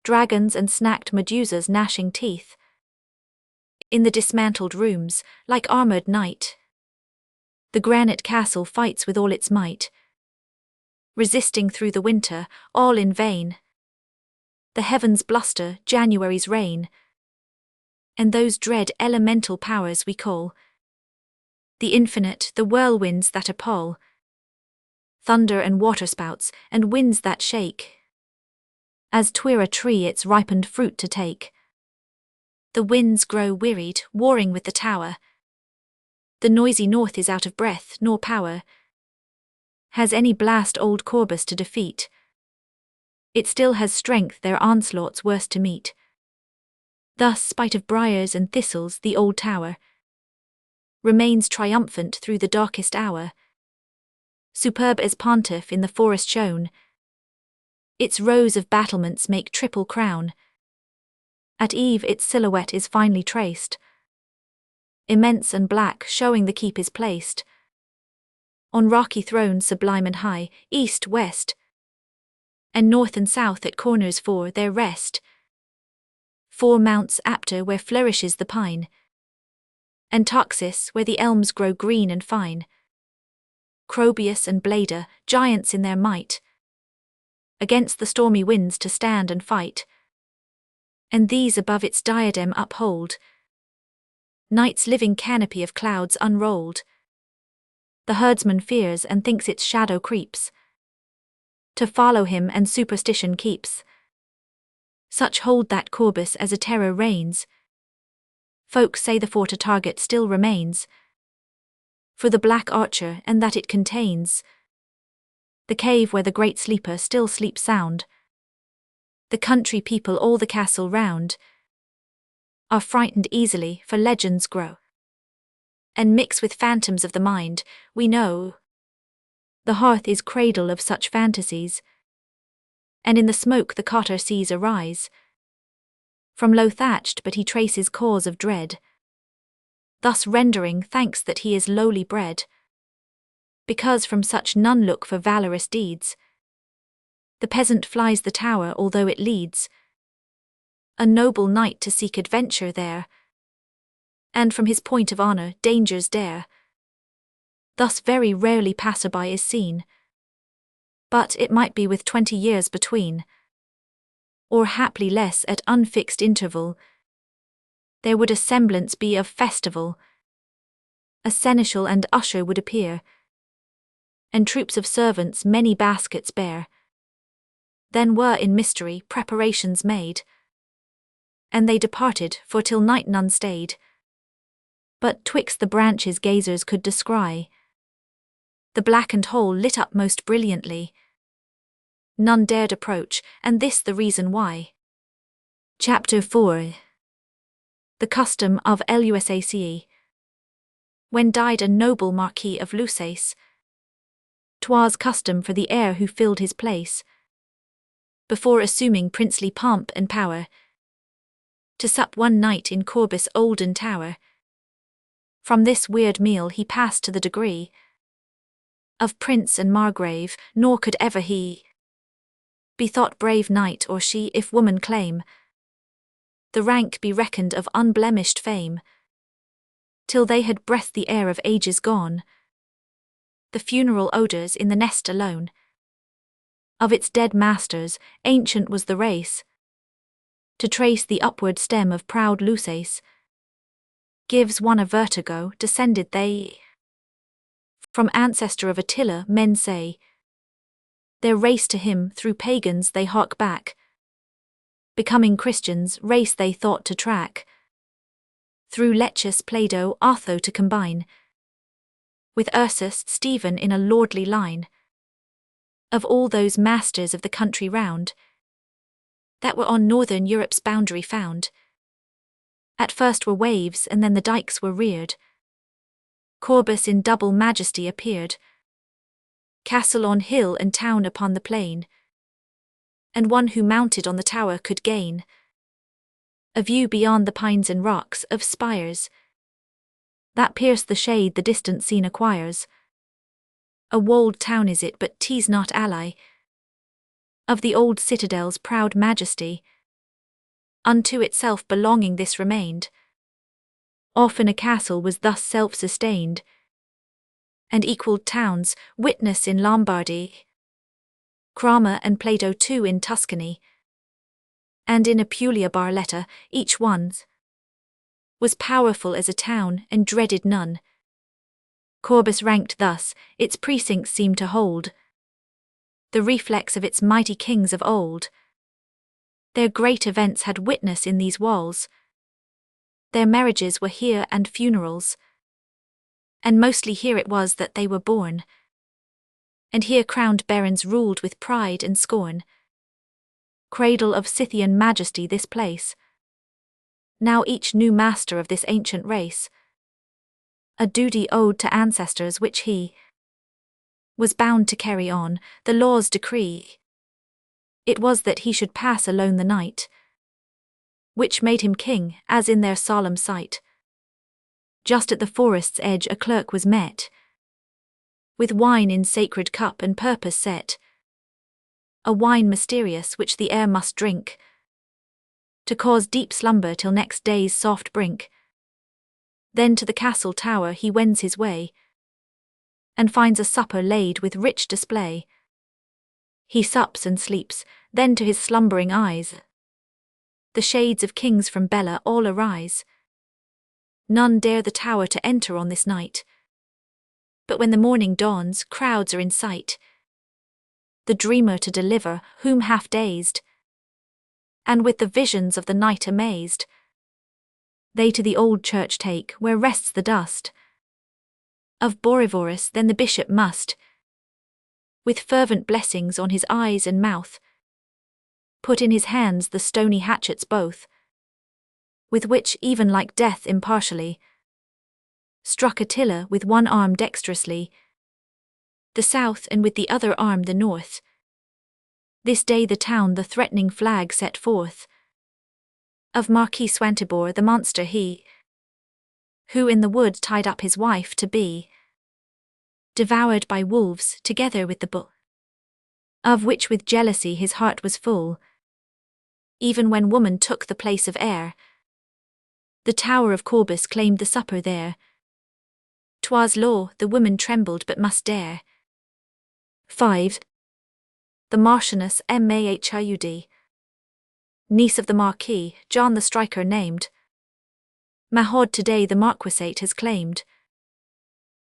dragons and snacked Medusas gnashing teeth. In the dismantled rooms, like armored knight, the granite castle fights with all its might, resisting through the winter, all in vain. The heavens bluster, January's rain, and those dread elemental powers we call the infinite, the whirlwinds that appall, thunder and waterspouts, and winds that shake, as 'twere a tree its ripened fruit to take. The winds grow wearied, warring with the tower. The noisy north is out of breath, nor power has any blast old Corbus to defeat. It still has strength their onslaughts worse to meet. Thus, spite of briars and thistles, the old tower remains triumphant through the darkest hour. Superb as pontiff in the forest shown, its rows of battlements make triple crown. At eve its silhouette is finely traced, immense and black, showing the keep is placed on rocky thrones sublime and high, east, west, and north and south at corners for their rest. 4 mounts Apter where flourishes the pine, and Taxis where the elms grow green and fine. Crobius and Bleda, giants in their might, against the stormy winds to stand and fight, and these above its diadem uphold night's living canopy of clouds unrolled. The herdsman fears and thinks its shadow creeps to follow him, and superstition keeps such hold that Corbus as a terror reigns. Folks say the fort a target still remains for the black archer, and that it contains the cave where the great sleeper still sleeps sound. The country people all the castle round are frightened easily, for legends grow and mix with phantoms of the mind. We know the hearth is cradle of such fantasies, and in the smoke the cotter sees arise from low thatched, but he traces cause of dread, thus rendering thanks that he is lowly bred, because from such none look for valorous deeds. The peasant flies the tower although it leads a noble knight to seek adventure there, and from his point of honour dangers dare. Thus very rarely passer-by is seen, but it might be with 20 years between, or haply less at unfixed interval, there would a semblance be of festival. A seneschal and usher would appear, and troops of servants many baskets bear. Then were in mystery preparations made, and they departed, for till night none stayed, but 'twixt the branches gazers could descry the blackened hole lit up most brilliantly. None dared approach, and this the reason why. Chapter 4. The custom of Lusace. When died a noble Marquis of Lusace, 'twas custom for the heir who filled his place, before assuming princely pomp and power, to sup one night in Corbus' olden tower. From this weird meal he passed to the degree of prince and margrave, nor could ever he be thought brave knight, or she, if woman claim the rank, be reckoned of unblemished fame, till they had breathed the air of ages gone, the funeral odours in the nest alone of its dead masters. Ancient was the race to trace the upward stem of proud Lusace, gives one a vertigo. Descended they from ancestor of Attila, men say, their race to him through pagans they hark back, becoming Christians, race they thought to track through Lectius, Plato, Otho to combine with Ursus, Stephen in a lordly line of all those masters of the country round that were on northern Europe's boundary found. At first were waves, and then the dikes were reared. Corbus in double majesty appeared, castle on hill and town upon the plain, and one who mounted on the tower could gain a view beyond the pines and rocks of spires that pierce the shade the distant scene acquires. A walled town is it, but 'tis not ally of the old citadel's proud majesty. Unto itself belonging this remained. Often a castle was thus self-sustained, and equalled towns, witness in Lombardy, Crama and Plato too in Tuscany, and in Apulia Barletta, each one's was powerful as a town and dreaded none. Corbus ranked thus, its precincts seemed to hold the reflex of its mighty kings of old. Their great events had witness in these walls. Their marriages were here and funerals, and mostly here it was that they were born. And here crowned barons ruled with pride and scorn. Cradle of Scythian majesty this place. Now each new master of this ancient race, a duty owed to ancestors which he was bound to carry on, the law's decree. It was that he should pass alone the night, which made him king, as in their solemn sight. Just at the forest's edge a clerk was met, with wine in sacred cup and purpose set, a wine mysterious which the air must drink, to cause deep slumber till next day's soft brink. Then to the castle tower he wends his way, and finds a supper laid with rich display. He sups and sleeps, then to his slumbering eyes the shades of kings from Bella all arise. None dare the tower to enter on this night, but when the morning dawns, crowds are in sight, the dreamer to deliver, whom half dazed, and with the visions of the night amazed, they to the old church take, where rests the dust of Borivorus. Then the bishop must, with fervent blessings on his eyes and mouth, put in his hands the stony hatchets both, with which, even like death impartially, struck Attila with one arm dexterously the south, and with the other arm the north. This day the town the threatening flag set forth of Marquis Swantibor, the monster he, who in the wood tied up his wife to be devoured by wolves, together with the bull, of which with jealousy his heart was full. Even when woman took the place of heir, the tower of Corbus claimed the supper there. 'Twas law, the woman trembled but must dare. 5. The Marchioness Mahud, niece of the Marquis, John the Striker named, Mahud today the marquisate has claimed.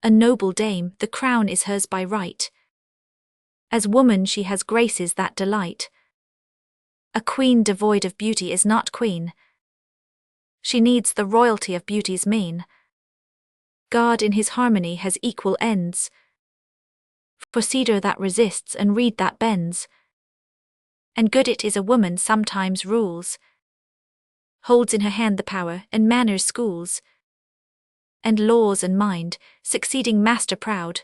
A noble dame, the crown is hers by right. As woman she has graces that delight. A queen devoid of beauty is not queen. She needs the royalty of beauty's mean. God in his harmony has equal ends. For cedar that resists and reed that bends. And good it is a woman sometimes rules, holds in her hand the power and manners schools, and laws and mind, succeeding master proud.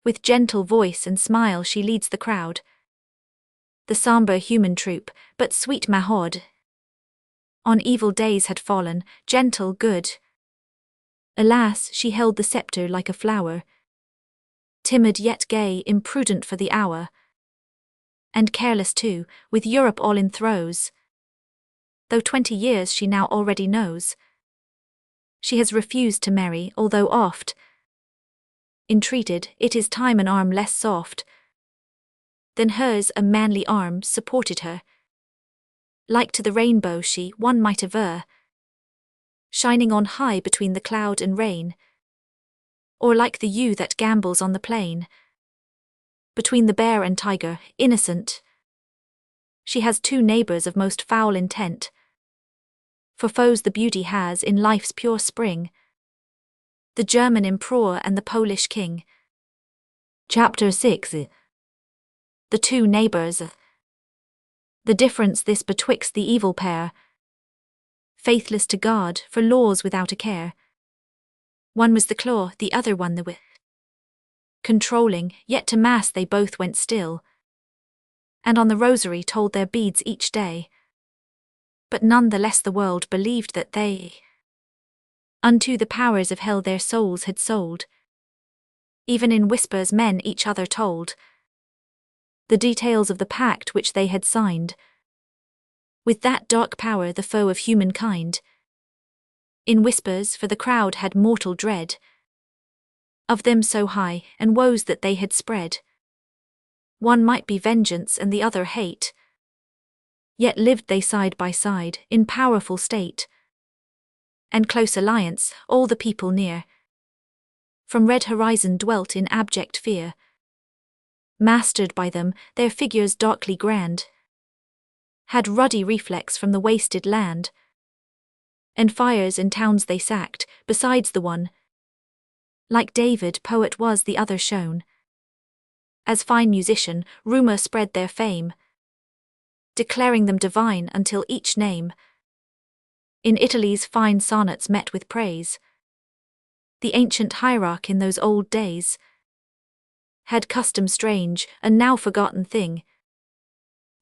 With gentle voice and smile she leads the crowd, the sombre human troop, but sweet Mahud on evil days had fallen, gentle, good. Alas, she held the sceptre like a flower, timid yet gay, imprudent for the hour, and careless too, with Europe all in throes. Though 20 years she now already knows, she has refused to marry, although oft entreated, it is time an arm less soft than hers, a manly arm, supported her. Like to the rainbow she, one might aver, shining on high between the cloud and rain, or like the ewe that gambols on the plain, between the bear and tiger, innocent. She has two neighbours of most foul intent. For foes the beauty has in life's pure spring, the German emperor and the Polish king. Chapter 6. The two neighbours. The difference this betwixt the evil pair, faithless to God, for laws without a care. One was the claw, the other one the wit. Controlling, yet to mass they both went still, and on the rosary told their beads each day. But none the less the world believed that they unto the powers of hell their souls had sold. Even in whispers men each other told the details of the pact which they had signed. with that dark power the foe of humankind. In whispers, for the crowd had mortal dread of them so high, and woes that they had spread. One might be vengeance and the other hate, yet lived they side by side, in powerful state, and close alliance, all the people near. From red horizon dwelt in abject fear, mastered by them, their figures darkly grand, had ruddy reflex from the wasted land, and fires and towns they sacked, besides the one. Like David poet was the other shown. As fine musician, rumour spread their fame, declaring them divine until each name in Italy's fine sonnets met with praise. The ancient hierarch in those old days had custom strange, a now forgotten thing.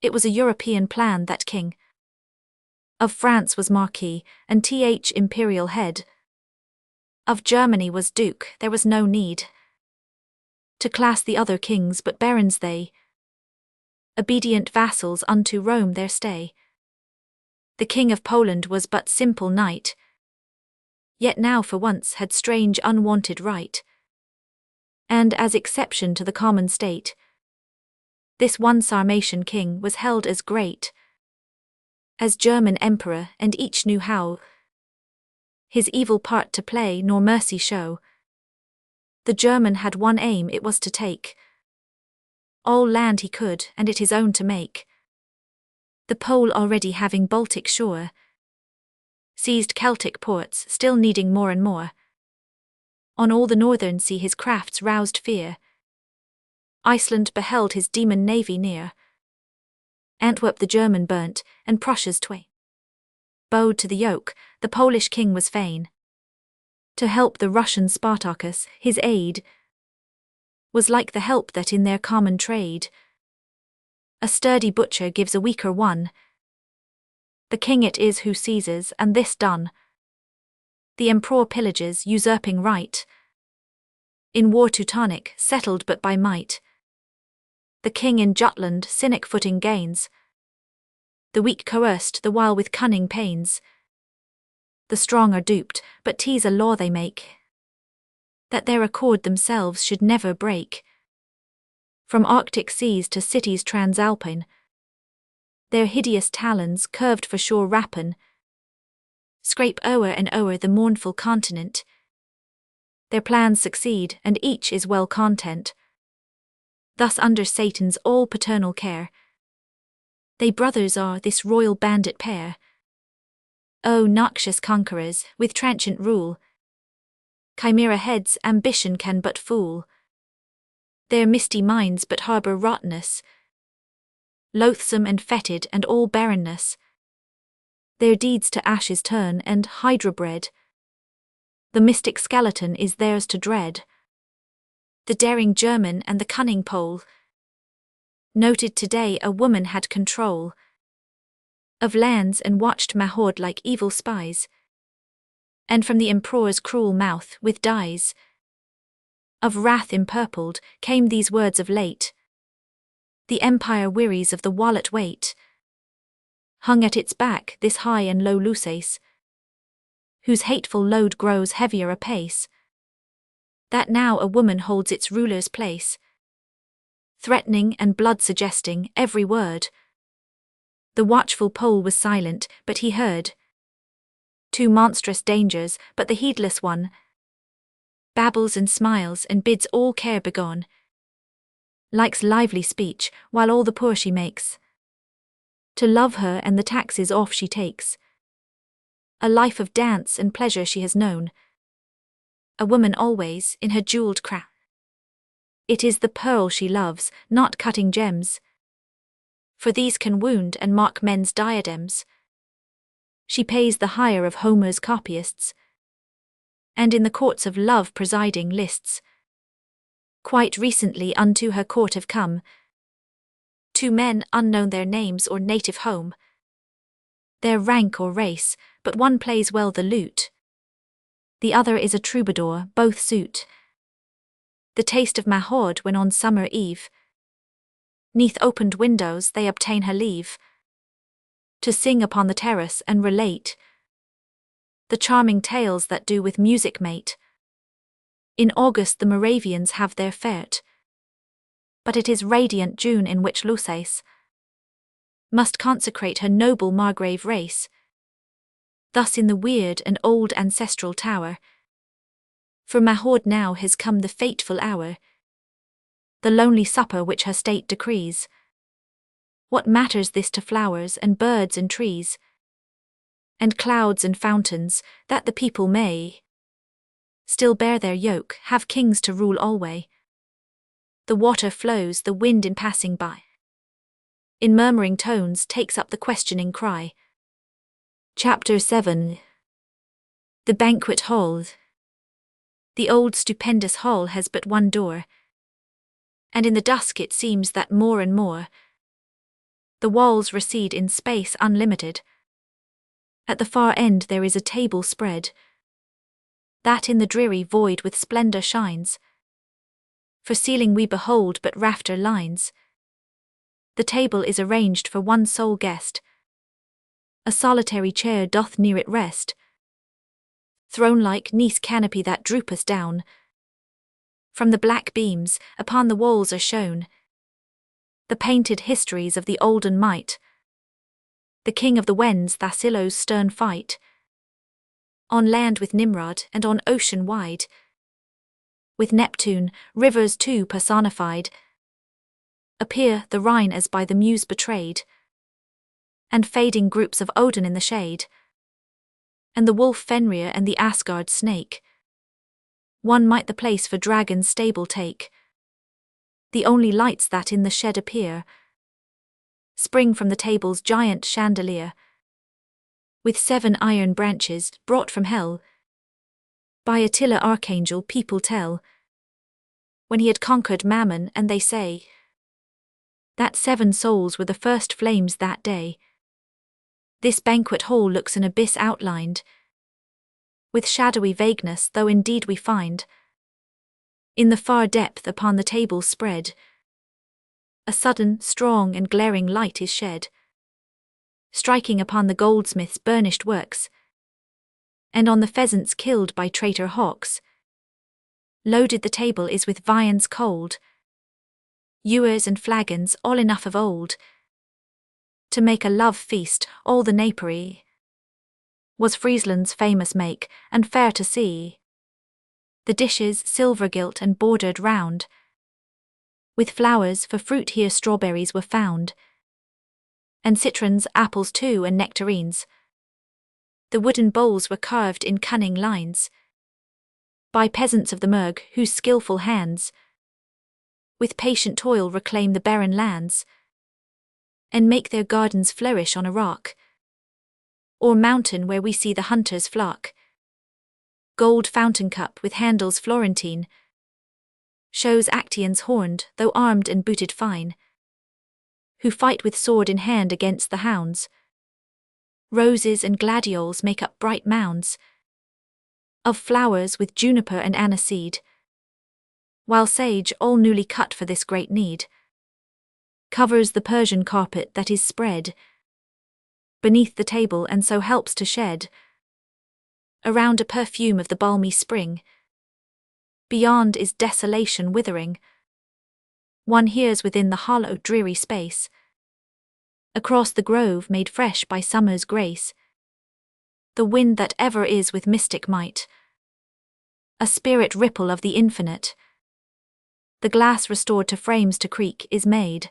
It was a European plan that King of France was Marquis, and Imperial head of Germany was Duke. There was no need to class the other kings, but barons they, obedient vassals unto Rome their stay. The King of Poland was but simple knight, yet now for once had strange unwanted right, and as exception to the common state, this one Sarmatian king was held as great as German emperor, and each knew how his evil part to play nor mercy show. The German had one aim, it was to take all land he could, and it his own to make. The Pole already having Baltic shore, seized Celtic ports, still needing more and more. On all the northern sea his crafts roused fear. Iceland beheld his demon navy near. Antwerp the German burnt, and Prussia's tway bowed to the yoke. The Polish king was fain to help the Russian Spartacus. His aid was like the help that in their common trade a sturdy butcher gives a weaker one. The king it is who seizes, and this done, the emperor pillages, usurping right. In war Teutonic, settled but by might. The king in Jutland cynic footing gains. The weak coerced the while with cunning pains. The strong are duped, but 'tis a law they make, that their accord themselves should never break. From Arctic seas to cities transalpine, their hideous talons, curved for sure rapine, scrape o'er and o'er the mournful continent. Their plans succeed, and each is well content. Thus under Satan's all paternal care, they brothers are, this royal bandit pair. O noxious conquerors, with transient rule, chimera heads ambition can but fool. Their misty minds but harbour rottenness, loathsome and fetid and all barrenness. Their deeds to ashes turn, and hydra bred, the mystic skeleton is theirs to dread. The daring German and the cunning Pole noted today a woman had control of lands and watched Mahord like evil spies, and from the emperor's cruel mouth, with dyes of wrath empurpled, came these words of late. The empire wearies of the wallet weight, hung at its back this high and low Lusace, whose hateful load grows heavier apace, that now a woman holds its ruler's place, threatening and blood-suggesting every word. The watchful Pole was silent, but he heard two monstrous dangers, but the heedless one babbles and smiles and bids all care begone, likes lively speech, while all the poor she makes to love her, and the taxes off she takes. A life of dance and pleasure she has known, a woman always in her jewelled crown. It is the pearl she loves, not cutting gems, for these can wound and mark men's diadems. She pays the hire of Homer's copyists, and in the courts of love presiding lists. Quite recently unto her court have come two men, unknown their names or native home, their rank or race, but one plays well the lute, the other is a troubadour, both suit the taste of Mahord when on summer eve, 'neath opened windows they obtain her leave to sing upon the terrace and relate the charming tales that do with music mate. In August the Moravians have their fete, but it is radiant June in which Luces must consecrate her noble Margrave race. Thus in the weird and old ancestral tower, for Mahord now has come the fateful hour, the lonely supper which her state decrees. What matters this to flowers and birds and trees, and clouds and fountains, that the people may still bear their yoke, have kings to rule alway. The water flows, the wind in passing by, in murmuring tones takes up the questioning cry. Chapter 7. The Banquet Hall. The old stupendous hall has but one door, and in the dusk it seems that more and more the walls recede in space unlimited. At the far end there is a table spread, that in the dreary void with splendour shines. For ceiling we behold but rafter lines. The table is arranged for one sole guest. A solitary chair doth near it rest. Throne-like Nice canopy that droopeth down. From the black beams, upon the walls are shown the painted histories of the olden might. The king of the Wends Thasilo's stern fight, on land with Nimrod and on ocean wide, with Neptune, rivers too personified, appear the Rhine as by the muse betrayed, and fading groups of Odin in the shade, and the wolf Fenrir and the Asgard snake. One might the place for dragon's stable take. The only lights that in the shed appear spring from the table's giant chandelier, with 7 iron branches brought from hell by Attila archangel, people tell, when he had conquered Mammon, and they say that 7 souls were the first flames that day. This banquet hall looks an abyss outlined with shadowy vagueness, though indeed we find in the far depth upon the table spread a sudden, strong and glaring light is shed, striking upon the goldsmith's burnished works, and on the pheasants killed by traitor hawks. Loaded the table is with viands cold, ewers and flagons, all enough of old, to make a love feast. All the napery was Friesland's famous make, and fair to see. The dishes silver gilt and bordered round with flowers, for fruit here strawberries were found, and citrons, apples too, and nectarines. The wooden bowls were carved in cunning lines by peasants of the Merg, whose skilful hands with patient toil reclaim the barren lands, and make their gardens flourish on a rock or mountain where we see the hunters flock. Gold fountain cup with handles Florentine shows Actaeons horned, though armed and booted fine, who fight with sword in hand against the hounds. Roses and gladioles make up bright mounds of flowers with juniper and aniseed, while sage, all newly cut for this great need, covers the Persian carpet that is spread beneath the table, and so helps to shed around a perfume of the balmy spring. Beyond is desolation withering. One hears within the hollow dreary space, across the grove made fresh by summer's grace, the wind that ever is with mystic might, a spirit ripple of the infinite. The glass restored to frames to creak is made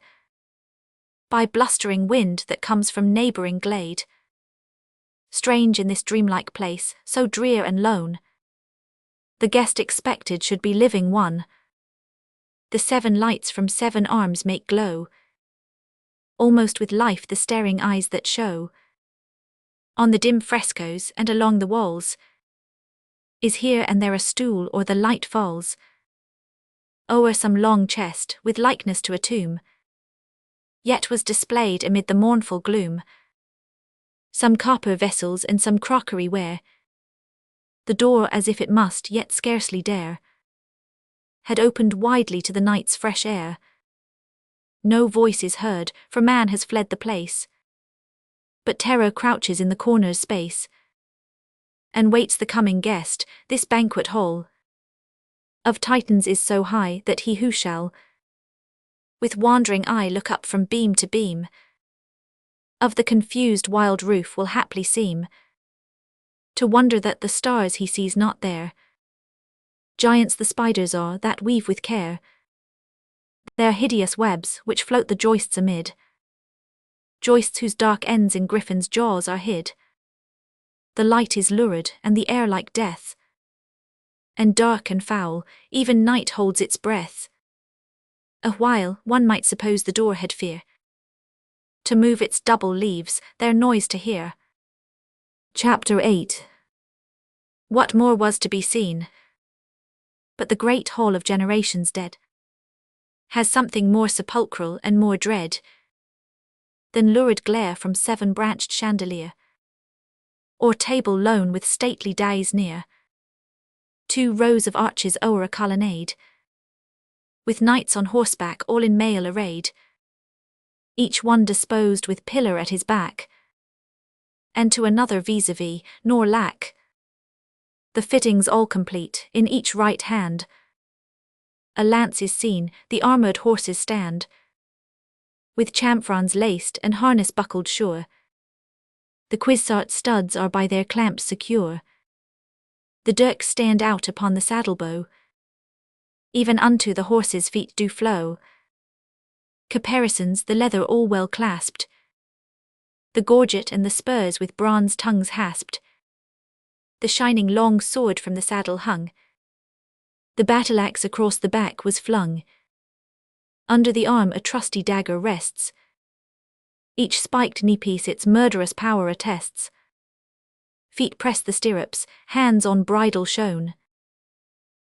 by blustering wind that comes from neighbouring glade. Strange in this dreamlike place, so drear and lone, the guest expected should be living one. The 7 lights from 7 arms make glow, almost with life the staring eyes that show. On the dim frescoes and along the walls is here and there a stool, or the light falls o'er some long chest with likeness to a tomb, yet was displayed amid the mournful gloom some copper vessels and some crockery ware. The door, as if it must yet scarcely dare, had opened widely to the night's fresh air. No voice is heard, for man has fled the place. But terror crouches in the corner's space, and waits the coming guest. This banquet hall of Titans is so high that he who shall with wandering eye look up from beam to beam of the confused wild roof will haply seem to wonder that the stars he sees not there. Giants the spiders are that weave with care their hideous webs which float the joists amid, joists whose dark ends in griffins' jaws are hid. The light is lurid and the air like death, and dark and foul, even night holds its breath. A while one might suppose the door had fear to move its double leaves, their noise to hear. Chapter 8. What more was to be seen? But the great hall of generations dead has something more sepulchral and more dread than lurid glare from seven-branched chandelier, or table lone with stately dais near. 2 rows of arches o'er a colonnade, with knights on horseback all in mail arrayed, each one disposed with pillar at his back, and to another vis-a-vis, nor lack the fittings all complete. In each right hand a lance is seen, the armoured horses stand, with chamfrons laced and harness buckled sure. The cuissart studs are by their clamps secure. The dirks stand out upon the saddle-bow, even unto the horses' feet do flow. Caparisons, the leather all well clasped, the gorget and the spurs with bronze tongues hasped. The shining long sword from the saddle hung, the battle-axe across the back was flung. Under the arm a trusty dagger rests, each spiked knee-piece its murderous power attests. Feet press the stirrups, hands on bridle shown,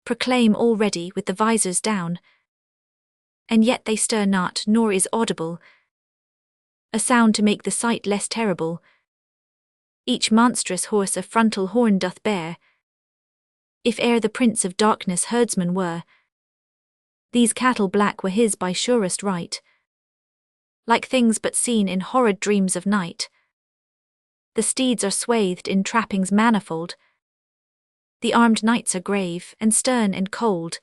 proclaim all ready with the visors down. And yet they stir not, nor is audible a sound to make the sight less terrible. Each monstrous horse a frontal horn doth bear. If e'er the prince of darkness herdsman were, these cattle black were his by surest right, like things but seen in horrid dreams of night. The steeds are swathed in trappings manifold, the armed knights are grave and stern and cold.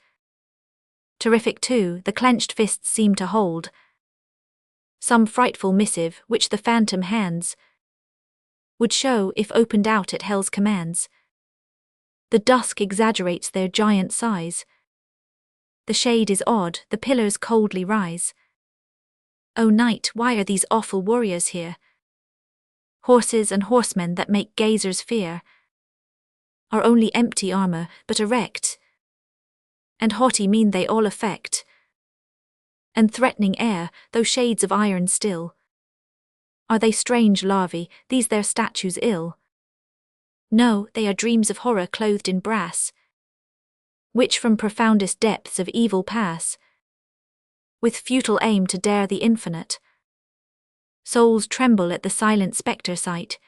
Terrific too, the clenched fists seem to hold some frightful missive which the phantom hands would show if opened out at hell's commands. The dusk exaggerates their giant size, the shade is odd, the pillars coldly rise. O night, why are these awful warriors here? Horses and horsemen that make gazers fear are only empty armour, but erect and haughty mien they all affect, and threatening air, though shades of iron still. Are they strange larvae, these their statues ill? No, they are dreams of horror clothed in brass, which from profoundest depths of evil pass, with futile aim to dare the infinite. Souls tremble at the silent spectre sight,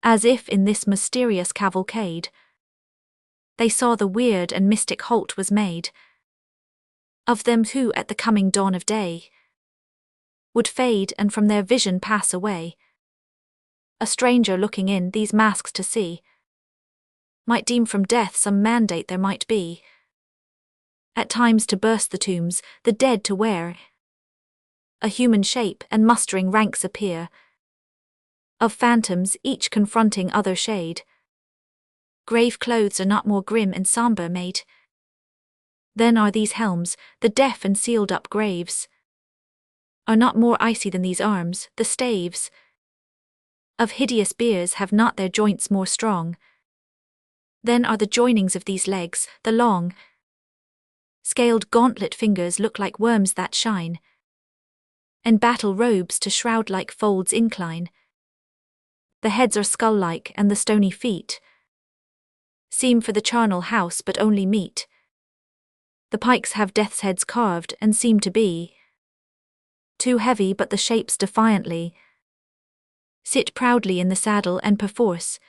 as if in this mysterious cavalcade they saw the weird and mystic halt was made of them who at the coming dawn of day would fade and from their vision pass away. A stranger looking in these masks to see might deem from death some mandate there might be, at times to burst the tombs, the dead to wear a human shape, and mustering ranks appear of phantoms, each confronting other shade. Grave clothes are not more grim and sombre made than are these helms, the deaf and sealed up graves are not more icy than these arms, the staves of hideous biers have not their joints more strong than are the joinings of these legs. The long scaled gauntlet fingers look like worms that shine, and battle robes to shroud-like folds incline. The heads are skull-like, and the stony feet seem for the charnel house but only meet. The pikes have death's heads carved, and seem to be too heavy, but the shapes defiantly sit proudly in the saddle, and perforce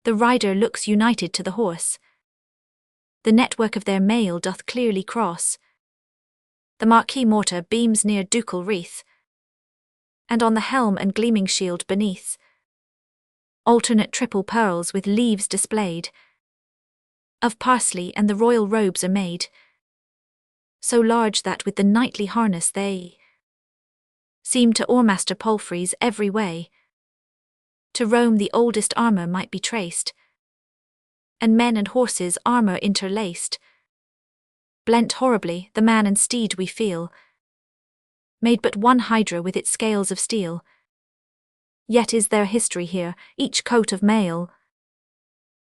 the rider looks united to the horse. The network of their mail doth clearly cross the marquee mortar beams near ducal wreath, and on the helm and gleaming shield beneath, alternate triple pearls with leaves displayed, of parsley, and the royal robes are made, so large that with the knightly harness they seem to o'ermaster palfreys every way. To Rome the oldest armour might be traced, and men and horses armour interlaced, blent horribly, the man and steed we feel, made but one hydra with its scales of steel. Yet is there history here, each coat of mail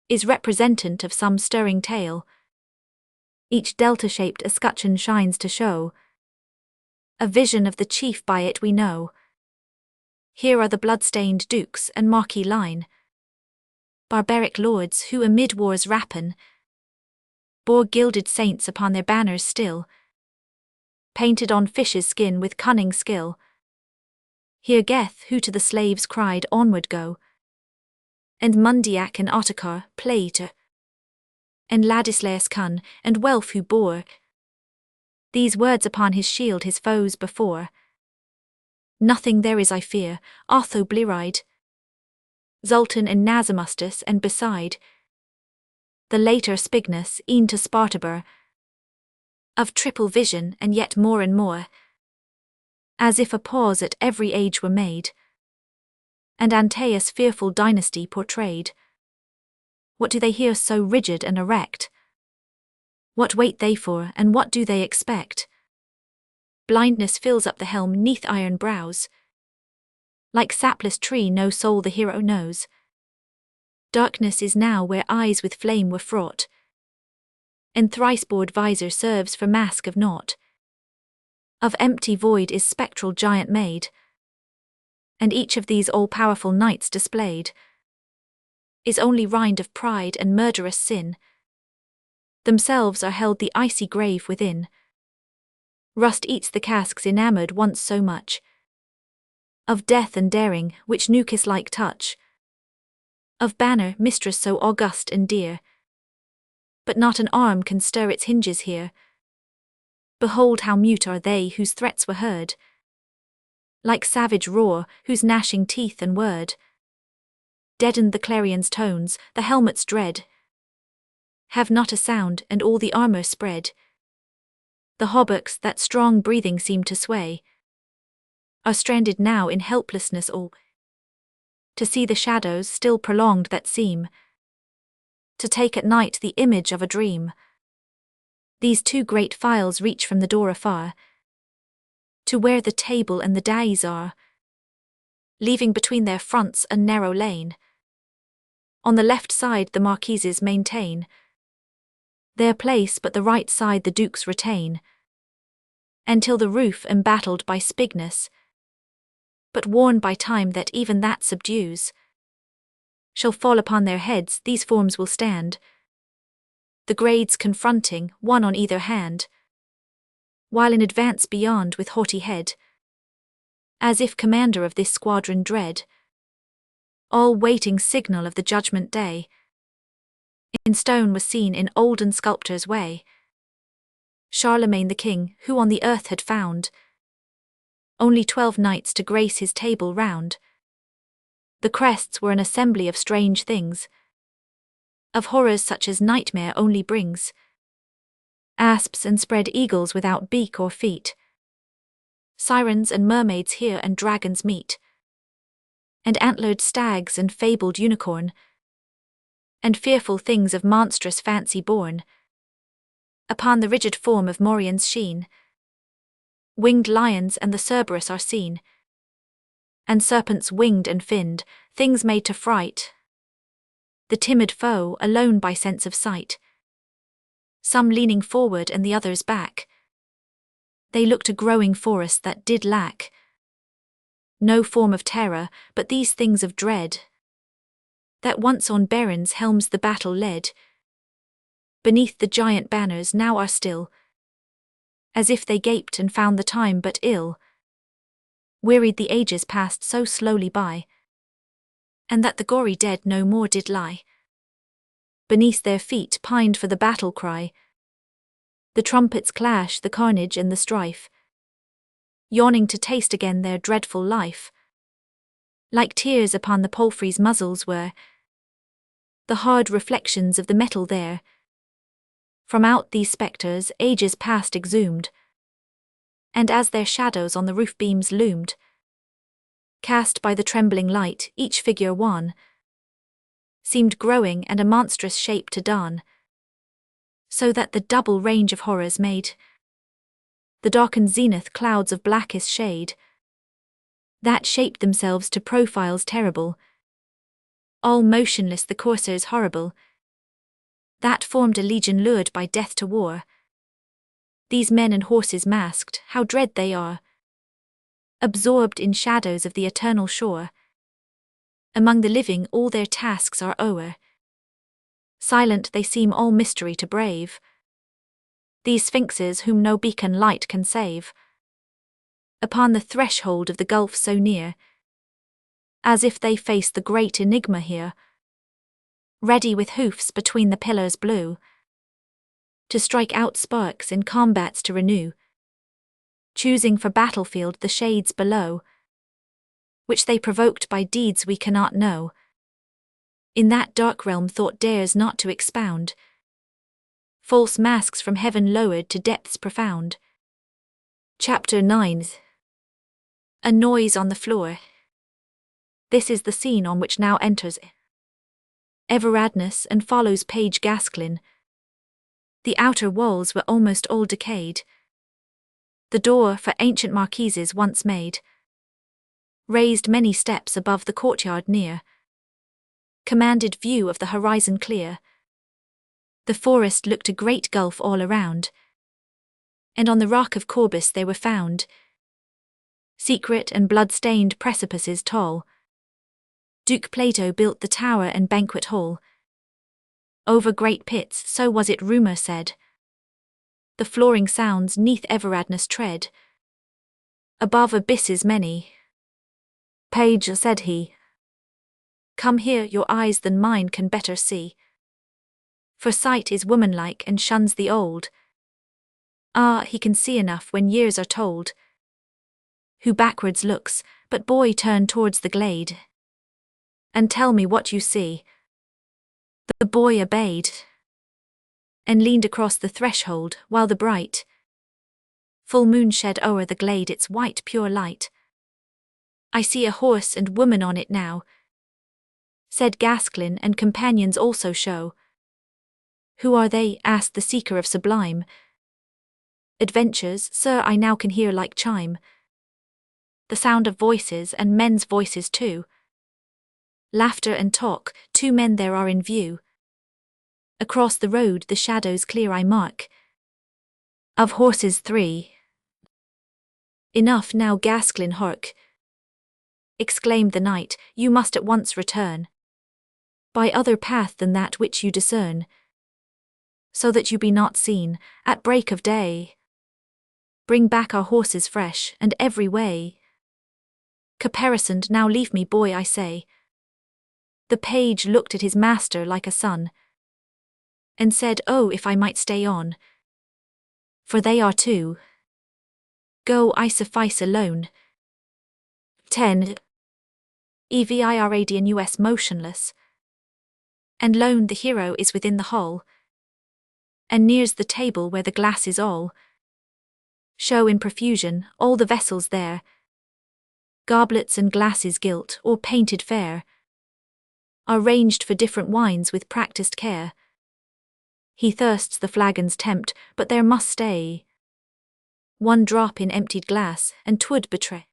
is representant of some stirring tale. Each delta-shaped escutcheon shines to show a vision of the chief by it we know. Here are the blood-stained dukes and marquis line, barbaric lords who amid war's rapine bore gilded saints upon their banners still, painted on fish's skin with cunning skill. Here Geth who to the slaves cried onward go, and Mundiac and Ottokar Plater, and Ladislaus Kun and Welf who bore these words upon his shield his foes before. Nothing there is I fear, Otho blear-eyed, Zoltan and Nazimustus, and beside the later Spignus, e'en to Spartaber, of triple vision, and yet more and more, as if a pause at every age were made, and Antaeus' fearful dynasty portrayed. What do they hear so rigid and erect? What wait they for, and what do they expect? Blindness fills up the helm 'neath iron brows. Like sapless tree no soul the hero knows. Darkness is now where eyes with flame were fraught, and thrice-bored visor serves for mask of naught. Of empty void is spectral giant made, and each of these all-powerful knights displayed is only rind of pride and murderous sin. Themselves are held the icy grave within. Rust eats the casks enamoured once so much of death and daring, which Nucus-like touch, of banner, mistress so august and dear, but not an arm can stir its hinges here. Behold how mute are they whose threats were heard, like savage roar, whose gnashing teeth and word deadened the clarion's tones, the helmet's dread have not a sound, and all the armour spread. The hauberks that strong breathing seem to sway are stranded now in helplessness all, to see the shadows still prolonged that seem to take at night the image of a dream. These two great files reach from the door afar to where the table and the dais are, leaving between their fronts a narrow lane. On the left side the marquises maintain their place, but the right side the dukes retain, until the roof, embattled by Spignus, but worn by time that even that subdues, shall fall upon their heads. These forms will stand, the grades confronting, one on either hand, while in advance beyond with haughty head, as if commander of this squadron dread, all waiting signal of the judgment day, in stone was seen in olden sculptor's way, Charlemagne the king, who on the earth had found only 12 knights to grace his table round. The crests were an assembly of strange things, of horrors such as nightmare only brings, asps and spread eagles without beak or feet, sirens and mermaids here and dragons meet, and antlered stags and fabled unicorn, and fearful things of monstrous fancy born upon the rigid form of Morian's sheen. Winged lions and the Cerberus are seen, and serpents winged and finned, things made to fright the timid foe alone by sense of sight. Some leaning forward and the others back, they looked a growing forest that did lack no form of terror, but these things of dread that once on barons' helms the battle led, beneath the giant banners now are still, as if they gaped and found the time but ill, wearied the ages passed so slowly by, and that the gory dead no more did lie. Beneath their feet pined for the battle cry, the trumpets clash, the carnage and the strife, yawning to taste again their dreadful life. Like tears upon the palfreys' muzzles were the hard reflections of the metal there. From out these spectres ages past exhumed, and as their shadows on the roof beams loomed, cast by the trembling light, each figure wan seemed growing and a monstrous shape to don, so that the double range of horrors made the darkened zenith clouds of blackest shade, that shaped themselves to profiles terrible, all motionless the coursers horrible, that formed a legion lured by death to war. These men and horses masked, how dread they are, absorbed in shadows of the eternal shore. Among the living all their tasks are o'er. Silent they seem all mystery to brave, these sphinxes whom no beacon light can save. Upon the threshold of the gulf so near, as if they face the great enigma here, ready with hoofs between the pillars blue, to strike out sparks in combats to renew, choosing for battlefield the shades below, which they provoked by deeds we cannot know. In that dark realm thought dares not to expound, false masks from heaven lowered to depths profound. Chapter 9. A noise on the floor. This is the scene on which now enters Everardness and follows page Gasklin. The outer walls were almost all decayed. The door for ancient marquises once made, raised many steps above the courtyard near, commanded view of the horizon clear. The forest looked a great gulf all around, and on the rock of Corbus they were found secret and blood-stained precipices tall. Duke Plato built the tower and banquet hall over great pits, so was it rumour said. The flooring sounds neath Everardness tread, above abysses many. Page, said he, come here, your eyes than mine can better see, for sight is womanlike and shuns the old. Ah, he can see enough when years are told. Who backwards looks, but boy turn towards the glade, and tell me what you see. The boy obeyed, and leaned across the threshold, while the bright full moon shed o'er the glade its white pure light. I see a horse and woman on it now, said Gasklin, and companions also show. Who are they? Asked the seeker of sublime adventures. Sir, I now can hear like chime the sound of voices, and men's voices too. Laughter and talk, 2 men there are in view. Across the road the shadows clear I mark of horses 3. Enough now, Gasklin, hark, exclaimed the knight, you must at once return by other path than that which you discern, so that you be not seen at break of day. Bring back our horses fresh, and every way caparisoned. Now leave me, boy, I say. The page looked at his master like a son, and said, oh, if I might stay on, for they are 2. Go, I suffice alone. 10. Evirad US motionless, and lone the hero is within the hall, and nears the table where the glass is all show in profusion, all the vessels there, goblets and glasses gilt or painted fair, are ranged for different wines with practised care. He thirsts, the flagons tempt, but there must stay 1 drop in emptied glass, and 'twould betray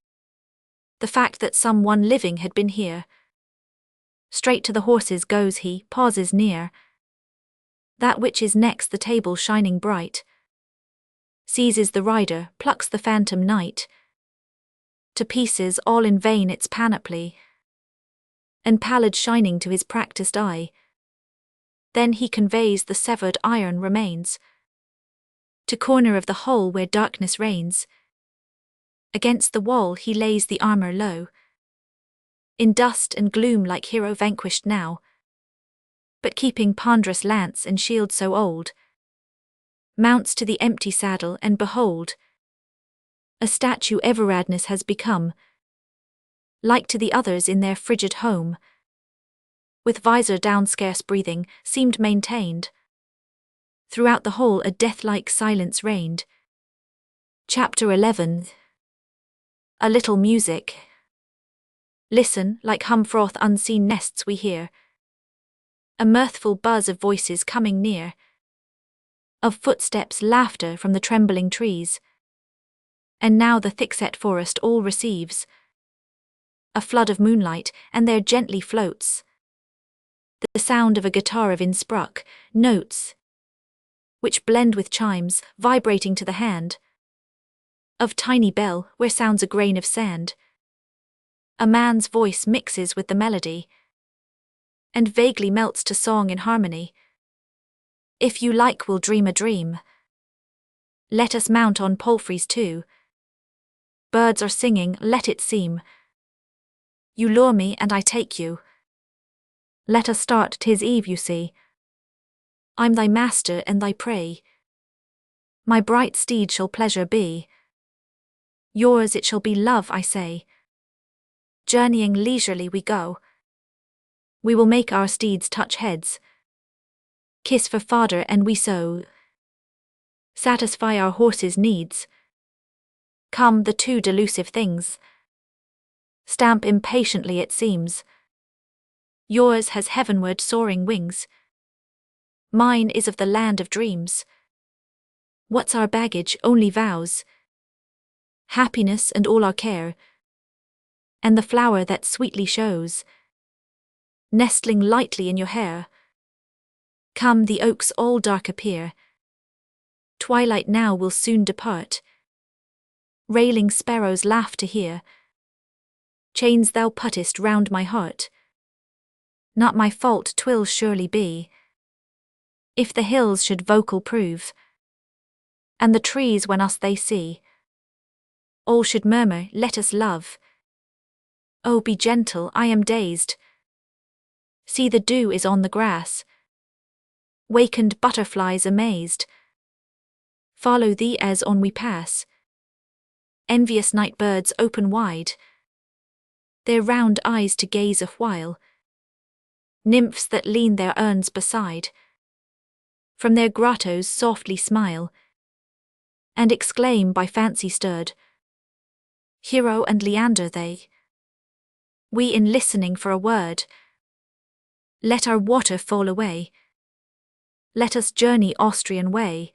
the fact that some one living had been here. Straight to the horses goes he, pauses near that which is next the table shining bright, seizes the rider, plucks the phantom knight to pieces, all in vain its panoply, and pallid shining to his practised eye. Then he conveys the severed iron remains to corner of the hall where darkness reigns. Against the wall he lays the armour low, in dust and gloom like hero vanquished now, but keeping ponderous lance and shield so old, mounts to the empty saddle, and behold, a statue Everardness has become, like to the others in their frigid home. With visor down, scarce breathing seemed maintained. Throughout the whole a death-like silence reigned. Chapter 11. A little music. Listen, like hum-froth unseen nests we hear. A mirthful buzz of voices coming near. Of footsteps, laughter from the trembling trees. And now the thick-set forest all receives a flood of moonlight, and there gently floats the sound of a guitar of inspruck notes, which blend with chimes, vibrating to the hand, of tiny bell, where sounds a grain of sand. A man's voice mixes with the melody, and vaguely melts to song in harmony. If you like, we'll dream a dream. Let us mount on palfreys too. Birds are singing, let it seem. You lure me and I take you. Let us start, 'tis eve, you see. I'm thy master and thy prey. My bright steed shall pleasure be. Yours it shall be love, I say. Journeying leisurely we go. We will make our steeds touch heads. Kiss for fodder and we so satisfy our horses' needs. Come the two delusive things. Stamp impatiently it seems. Yours has heavenward soaring wings. Mine is of the land of dreams. What's our baggage? Only vows. Happiness and all our care. And the flower that sweetly shows, nestling lightly in your hair. Come, the oaks all dark appear. Twilight now will soon depart. Railing sparrows laugh to hear. Chains thou puttest round my heart. Not my fault 'twill surely be, if the hills should vocal prove, and the trees when us they see, all should murmur, let us love. Oh, be gentle, I am dazed. See, the dew is on the grass. Wakened butterflies amazed follow thee as on we pass. Envious night birds open wide their round eyes to gaze a while. Nymphs that lean their urns beside from their grottos softly smile, and exclaim by fancy stirred, Hero and Leander they. We in listening for a word. Let our water fall away. Let us journey Austrian way.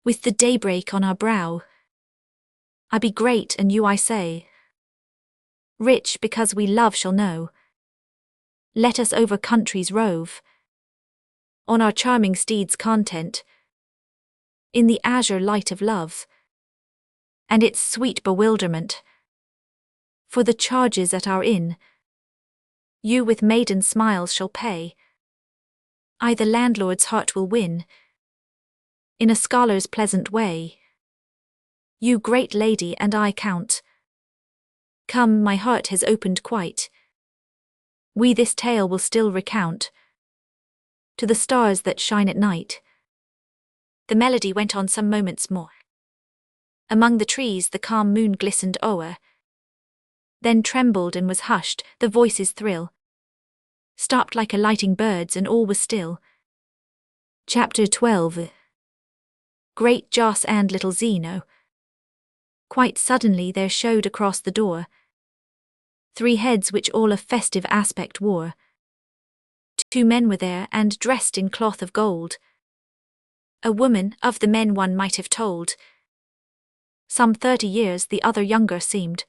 With the daybreak on our brow. I be great and you I say. Rich because we love shall know. Let us over countries rove. On our charming steeds content. In the azure light of love. And its sweet bewilderment. For the charges at our inn. You with maiden smiles shall pay. I the landlord's heart will win. In a scholar's pleasant way. You great lady and I count. Come, my heart has opened quite. We this tale will still recount. To the stars that shine at night. The melody went on some moments more. Among the trees the calm moon glistened o'er. Then trembled and was hushed, the voices thrill. Stopped like alighting birds and all was still. Chapter 12. Great Joss and little Zeno. Quite suddenly there showed across the door 3 heads which all a festive aspect wore. 2 men were there and dressed in cloth of gold. A woman, of the men one might have told. Some 30 years, the other younger seemed.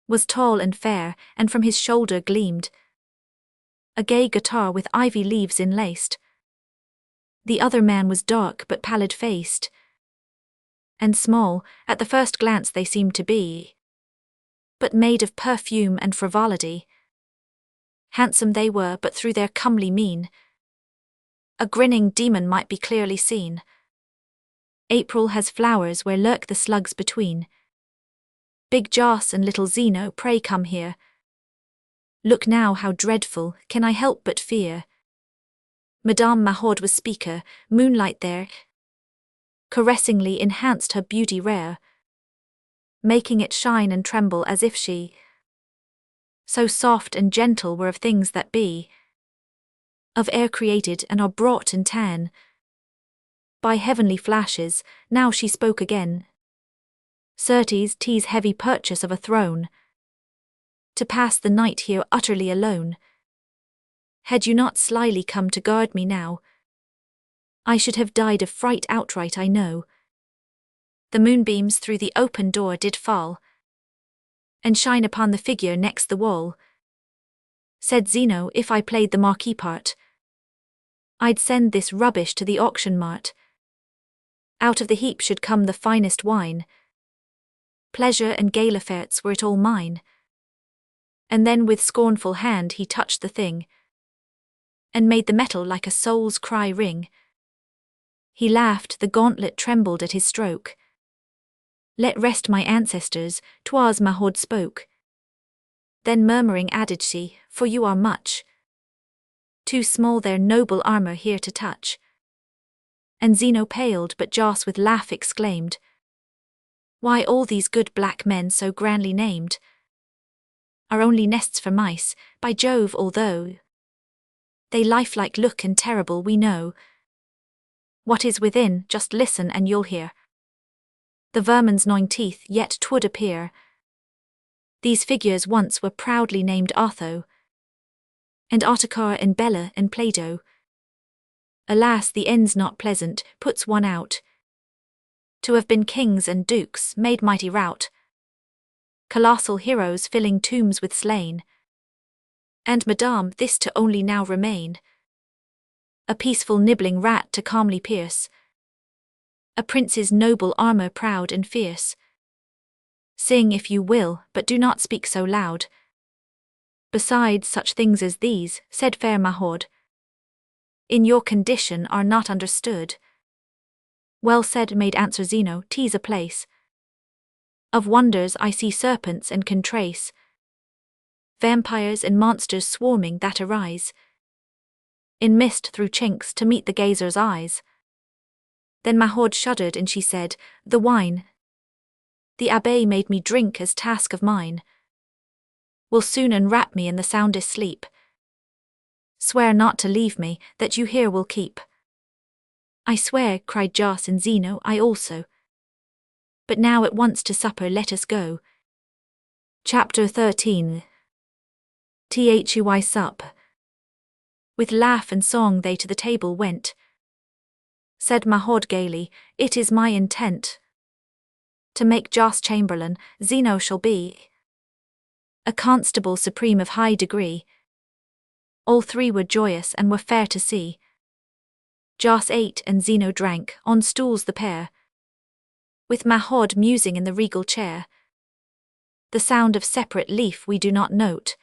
Was tall and fair, and from his shoulder gleamed a gay guitar with ivy leaves inlaced. The other man was dark but pallid-faced, and small, at the first glance they seemed to be, but made of perfume and frivolity. Handsome they were, but through their comely mien, a grinning demon might be clearly seen. April has flowers where lurk the slugs between. Big Joss and little Zeno, pray come here. Look now how dreadful, can I help but fear? Madame Mahord was speaker, moonlight there caressingly enhanced her beauty rare, making it shine and tremble as if she so soft and gentle were of things that be, of air created and are brought in tan by heavenly flashes. Now she spoke again. Certes, 'tis heavy purchase of a throne, to pass the night here utterly alone. Had you not slyly come to guard me now, I should have died of fright outright, I know. The moonbeams through the open door did fall, and shine upon the figure next the wall. Said Zeno, if I played the marquis part, I'd send this rubbish to the auction mart. Out of the heap should come the finest wine. Pleasure and gay efforts were it all mine. And then with scornful hand he touched the thing, and made the metal like a soul's cry ring. He laughed, the gauntlet trembled at his stroke. Let rest my ancestors, 'twas Mahaud spoke. Then murmuring added she, for you are much too small their noble armour here to touch. And Zeno paled, but Jos with laugh exclaimed, why all these good black men so grandly named are only nests for mice, by Jove, although they lifelike look and terrible we know. What is within, just listen and you'll hear. The vermin's gnawing teeth, yet 'twould appear these figures once were proudly named Otho, and Ottokar and Bella and Plato. Alas, the end's not pleasant, puts one out. To have been kings and dukes, made mighty rout. Colossal heroes filling tombs with slain. And madame, this to only now remain. A peaceful nibbling rat to calmly pierce. A prince's noble armour proud and fierce. Sing if you will, but do not speak so loud. Besides, such things as these, said fair Mahaud, in your condition are not understood. Well said, made answer Zeno, 'tis a place of wonders. I see serpents and can trace vampires and monsters swarming that arise in mist through chinks to meet the gazer's eyes. Then Mahaud shuddered and she said, the wine the abbé made me drink as task of mine will soon enwrap me in the soundest sleep. Swear not to leave me, that you here will keep. I swear, cried Jos and Zeno, I also. But now at once to supper let us go. Chapter 13. Thui sup. With laugh and song they to the table went. Said Mahaud gaily, it is my intent to make Jos chamberlain. Zeno shall be a constable supreme of high degree. All three were joyous and were fair to see. Jos ate and Zeno drank, on stools the pair, with Mahaud musing in the regal chair. The sound of separate leaf we do not note,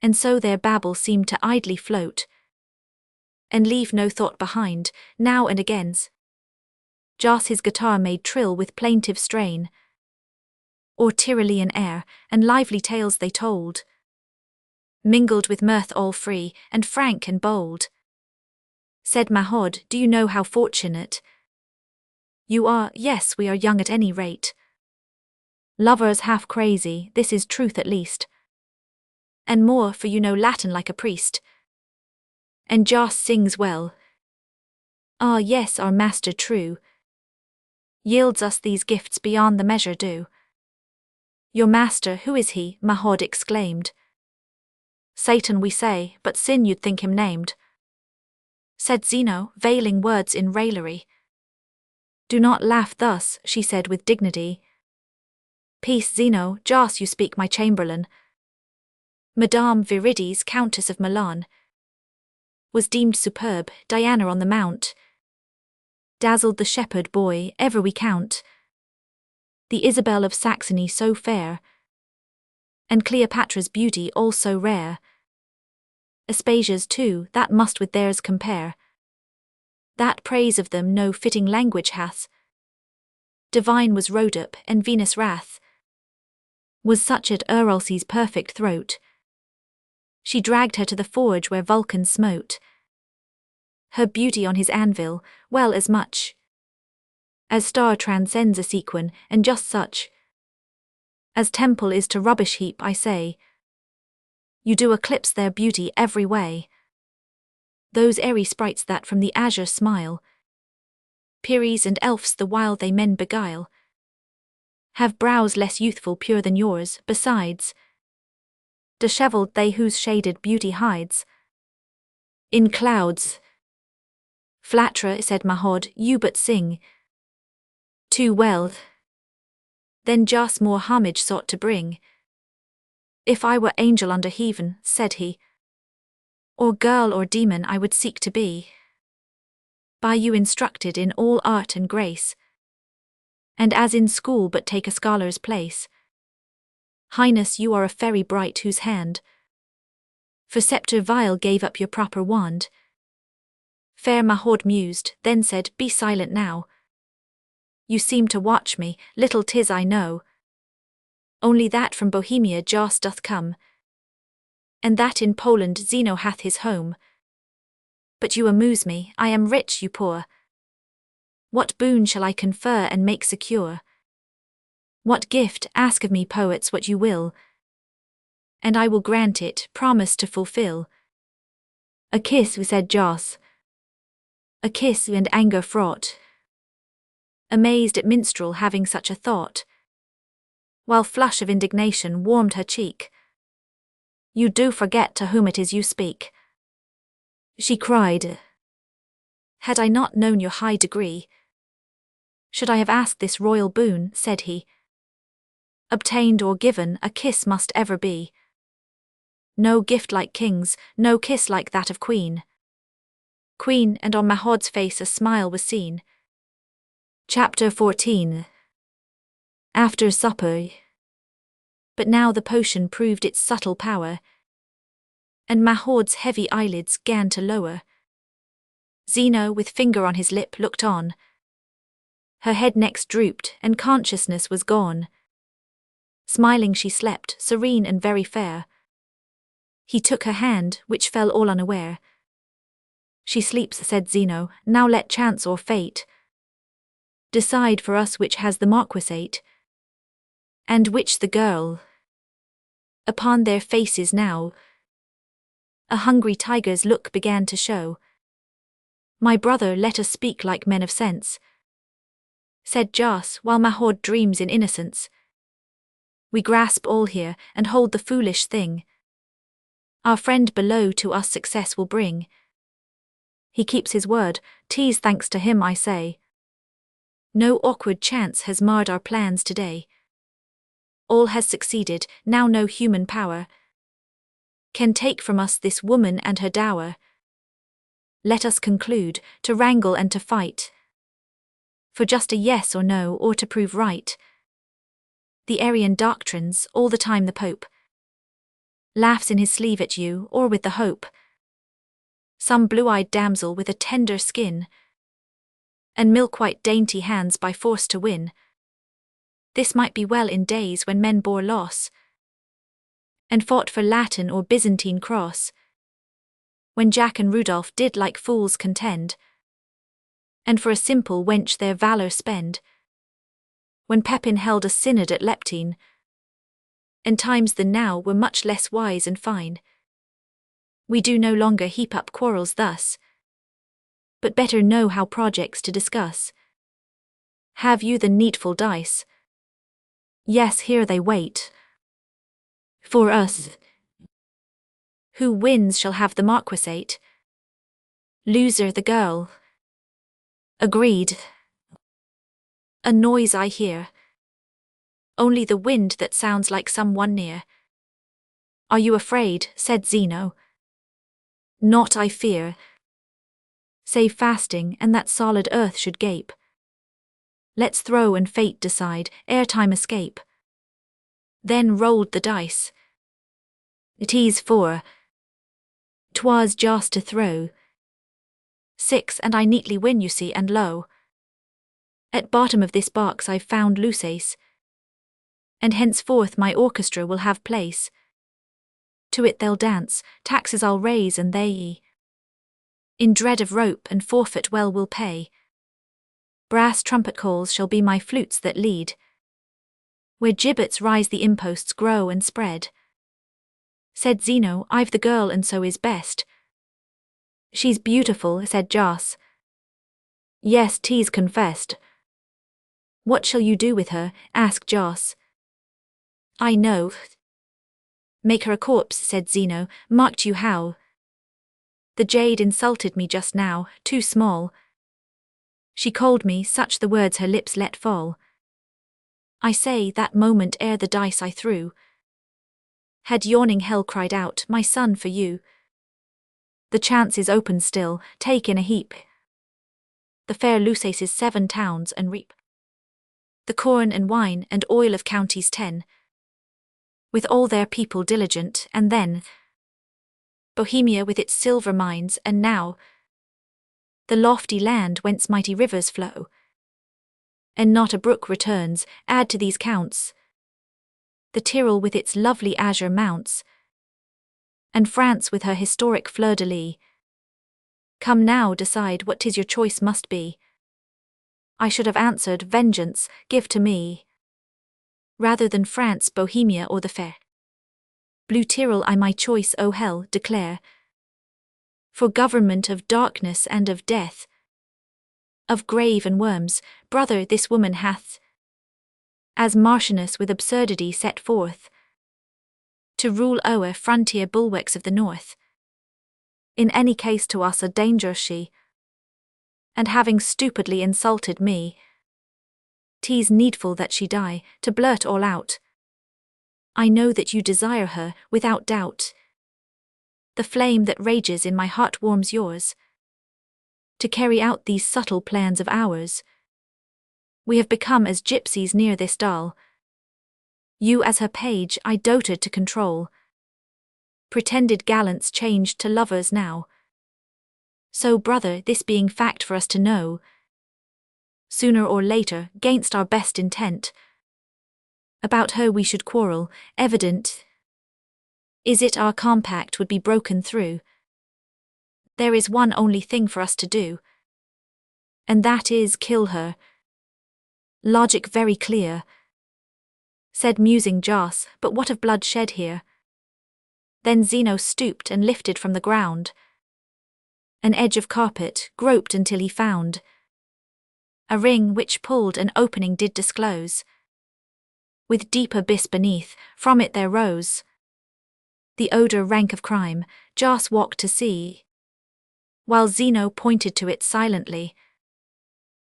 and so their babble seemed to idly float, and leave no thought behind. Now and again's Jos his guitar made trill with plaintive strain, or Tyrolean air, and lively tales they told, mingled with mirth all free, and frank and bold. Said Mahaud, do you know how fortunate you are? Yes, we are young at any rate. Lovers half crazy, this is truth at least. And more, for you know Latin like a priest. And Jos sings well. Ah yes, our master true yields us these gifts beyond the measure due. Your master, who is he? Mahaud exclaimed. Satan we say, but sin you'd think him named. Said Zeno, veiling words in raillery. Do not laugh thus, she said with dignity. Peace, Zeno, Jos you speak my chamberlain. Madame Virides, Countess of Milan, was deemed superb. Diana on the mount dazzled the shepherd boy, ever we count. The Isabel of Saxony so fair, and Cleopatra's beauty all so rare. Aspasia's too, that must with theirs compare. That praise of them no fitting language hath. Divine was Rhodope, and Venus' wrath was such at Euralces' perfect throat. She dragged her to the forge where Vulcan smote her beauty on his anvil, well as much as star transcends a sequin, and just such as temple is to rubbish heap, I say. You do eclipse their beauty every way. Those airy sprites that from the azure smile, Peries and elfs the while they men beguile, have brows less youthful pure than yours, besides, dishevelled they whose shaded beauty hides in clouds. Flatterer, said Mahod, you but sing too well, then just more homage sought to bring. If I were angel under heaven, said he, or girl or demon I would seek to be, by you instructed in all art and grace, and as in school but take a scholar's place. Highness, you are a fairy bright whose hand for sceptre vile gave up your proper wand. Fair Mahod mused, then said, be silent now. You seem to watch me, little 'tis I know, only that from Bohemia Jos doth come, and that in Poland Zeno hath his home. But you amuse me, I am rich, you poor. What boon shall I confer and make secure? What gift? Ask of me, poets, what you will, and I will grant it, promise to fulfill. A kiss, said Jos. A kiss and anger fraught, amazed at minstrel having such a thought, while flush of indignation warmed her cheek. You do forget to whom it is you speak, she cried. Had I not known your high degree, should I have asked this royal boon, said he. Obtained or given, a kiss must ever be. No gift like king's, no kiss like that of queen. Queen, and on Mahod's face a smile was seen. Chapter 14. After supper. But now the potion proved its subtle power, and Mahod's heavy eyelids 'gan to lower. Zeno, with finger on his lip, looked on. Her head next drooped, and consciousness was gone. Smiling she slept, serene and very fair. He took her hand, which fell all unaware. She sleeps, said Zeno, now let chance or fate decide for us which has the marquisate, and which the girl. Upon their faces now a hungry tiger's look began to show. My brother, let us speak like men of sense, said Jos, while Mahod dreams in innocence. We grasp all here, and hold the foolish thing. Our friend below to us success will bring. He keeps his word, 'tis thanks to him I say. No awkward chance has marred our plans today. All has succeeded, now no human power can take from us this woman and her dower. Let us conclude, to wrangle and to fight, for just a yes or no, or to prove right the Arian doctrines, all the time the Pope laughs in his sleeve at you, or with the hope some blue-eyed damsel with a tender skin and milk-white dainty hands by force to win. This might be well in days when men bore loss and fought for Latin or Byzantine cross, when Jack and Rudolph did like fools contend, and for a simple wench their valour spend, when Pepin held a synod at Leptine, and times than now were much less wise and fine. We do no longer heap up quarrels thus, but better know how projects to discuss. Have you the needful dice? Yes, here they wait for us. Who wins shall have the marquisate, loser the girl. Agreed. A noise I hear, only the wind that sounds like someone near. Are you afraid? Said Zeno. Not, I fear, save fasting and that solid earth should gape. Let's throw and fate decide, ere time escape. Then rolled the dice. 'Tis 4. 'Twas just to throw 6, and I neatly win, you see, and lo, at bottom of this box I've found loose ace, and henceforth my orchestra will have place. To it they'll dance, taxes I'll raise, and they, in dread of rope and forfeit, well will pay. Brass trumpet calls shall be my flutes that lead, where gibbets rise the imposts grow and spread. said Zeno. I've the girl and so is best. She's beautiful, said Jas. Yes, 'tis confessed. What shall you do with her? Asked Jas. I know. Make her a corpse, said Zeno. Marked you how? The jade insulted me just now, too small. She called me, such the words her lips let fall. I say, that moment ere the dice I threw, had yawning hell cried out, my son for you. The chance is open still, take in a heap the fair Lusace's 7 towns and reap the corn and wine and oil of counties 10, with all their people diligent, and then Bohemia with its silver mines, and now the lofty land whence mighty rivers flow, and not a brook returns. Add to these counts the Tyrol with its lovely azure mounts, and France with her historic fleur-de-lis. Come now, decide what 'tis your choice must be. I should have answered, vengeance, give to me, rather than France, Bohemia, or the fair blue Tyrol. I my choice, O hell, declare, for government of darkness and of death, of grave and worms, brother, this woman hath, as Marchioness with absurdity set forth, to rule o'er frontier bulwarks of the north. In any case to us a danger she, and having stupidly insulted me, 'tis needful that she die. To blurt all out, I know that you desire her, without doubt. The flame that rages in my heart warms yours. To carry out these subtle plans of ours, we have become as gypsies near this doll. You as her page I doted to control, pretended gallants changed to lovers now. So brother, this being fact for us to know, sooner or later, 'gainst our best intent, about her we should quarrel. Evident is it our compact would be broken through. There is one only thing for us to do, and that is kill her. Logic very clear, said musing Jas, but what of blood shed here? Then Zeno stooped and lifted from the ground an edge of carpet, groped until he found a ring which pulled an opening did disclose. With deep abyss beneath, from it there rose the odour rank of crime. Jas walked to see, while Zeno pointed to it silently.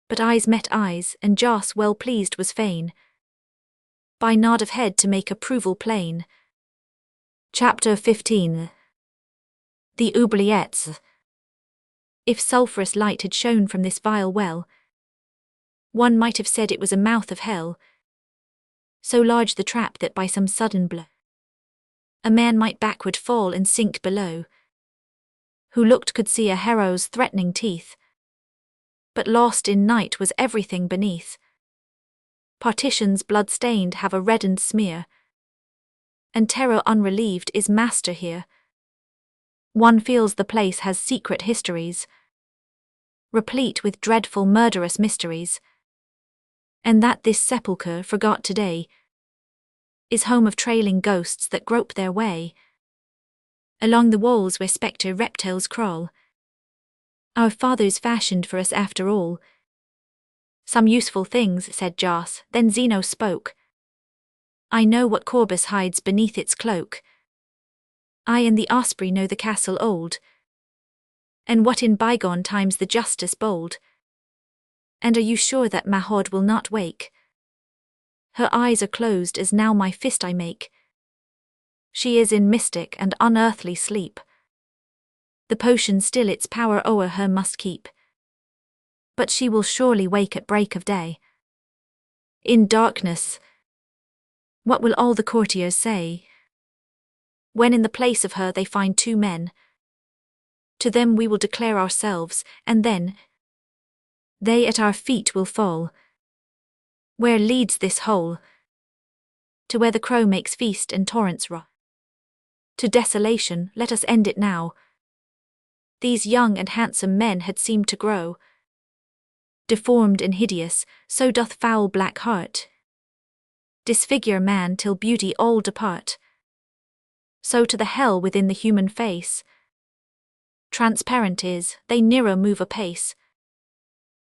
But eyes met eyes, and Jas, well pleased, was fain by nod of head to make approval plain. Chapter 15. The oubliettes. If sulphurous light had shone from this vile well, one might have said it was a mouth of hell, so large the trap that by some sudden blow a man might backward fall and sink below. Who looked could see a harrow's threatening teeth, but lost in night was everything beneath. Partitions blood-stained have a reddened smear, and terror unrelieved is master here. One feels the place has secret histories, replete with dreadful murderous mysteries, and that this sepulchre, forgot today, is home of trailing ghosts that grope their way along the walls where spectre reptiles crawl. Our fathers fashioned for us after all some useful things, said Jas. Then Zeno spoke. I know what Corbus hides beneath its cloak. I and the osprey know the castle old, and what in bygone times the justice bold. And are you sure that Mahod will not wake? Her eyes are closed as now my fist I make. She is in mystic and unearthly sleep. The potion still its power o'er her must keep, but she will surely wake at break of day. In darkness, what will all the courtiers say, when in the place of her they find 2 men? To them we will declare ourselves, and then they at our feet will fall. Where leads this hole? To where the crow makes feast and torrents roar. To desolation, let us end it now. These young and handsome men had seemed to grow deformed and hideous, so doth foul black heart disfigure man till beauty all depart. so to the hell within the human face. Transparent is, they nearer move apace,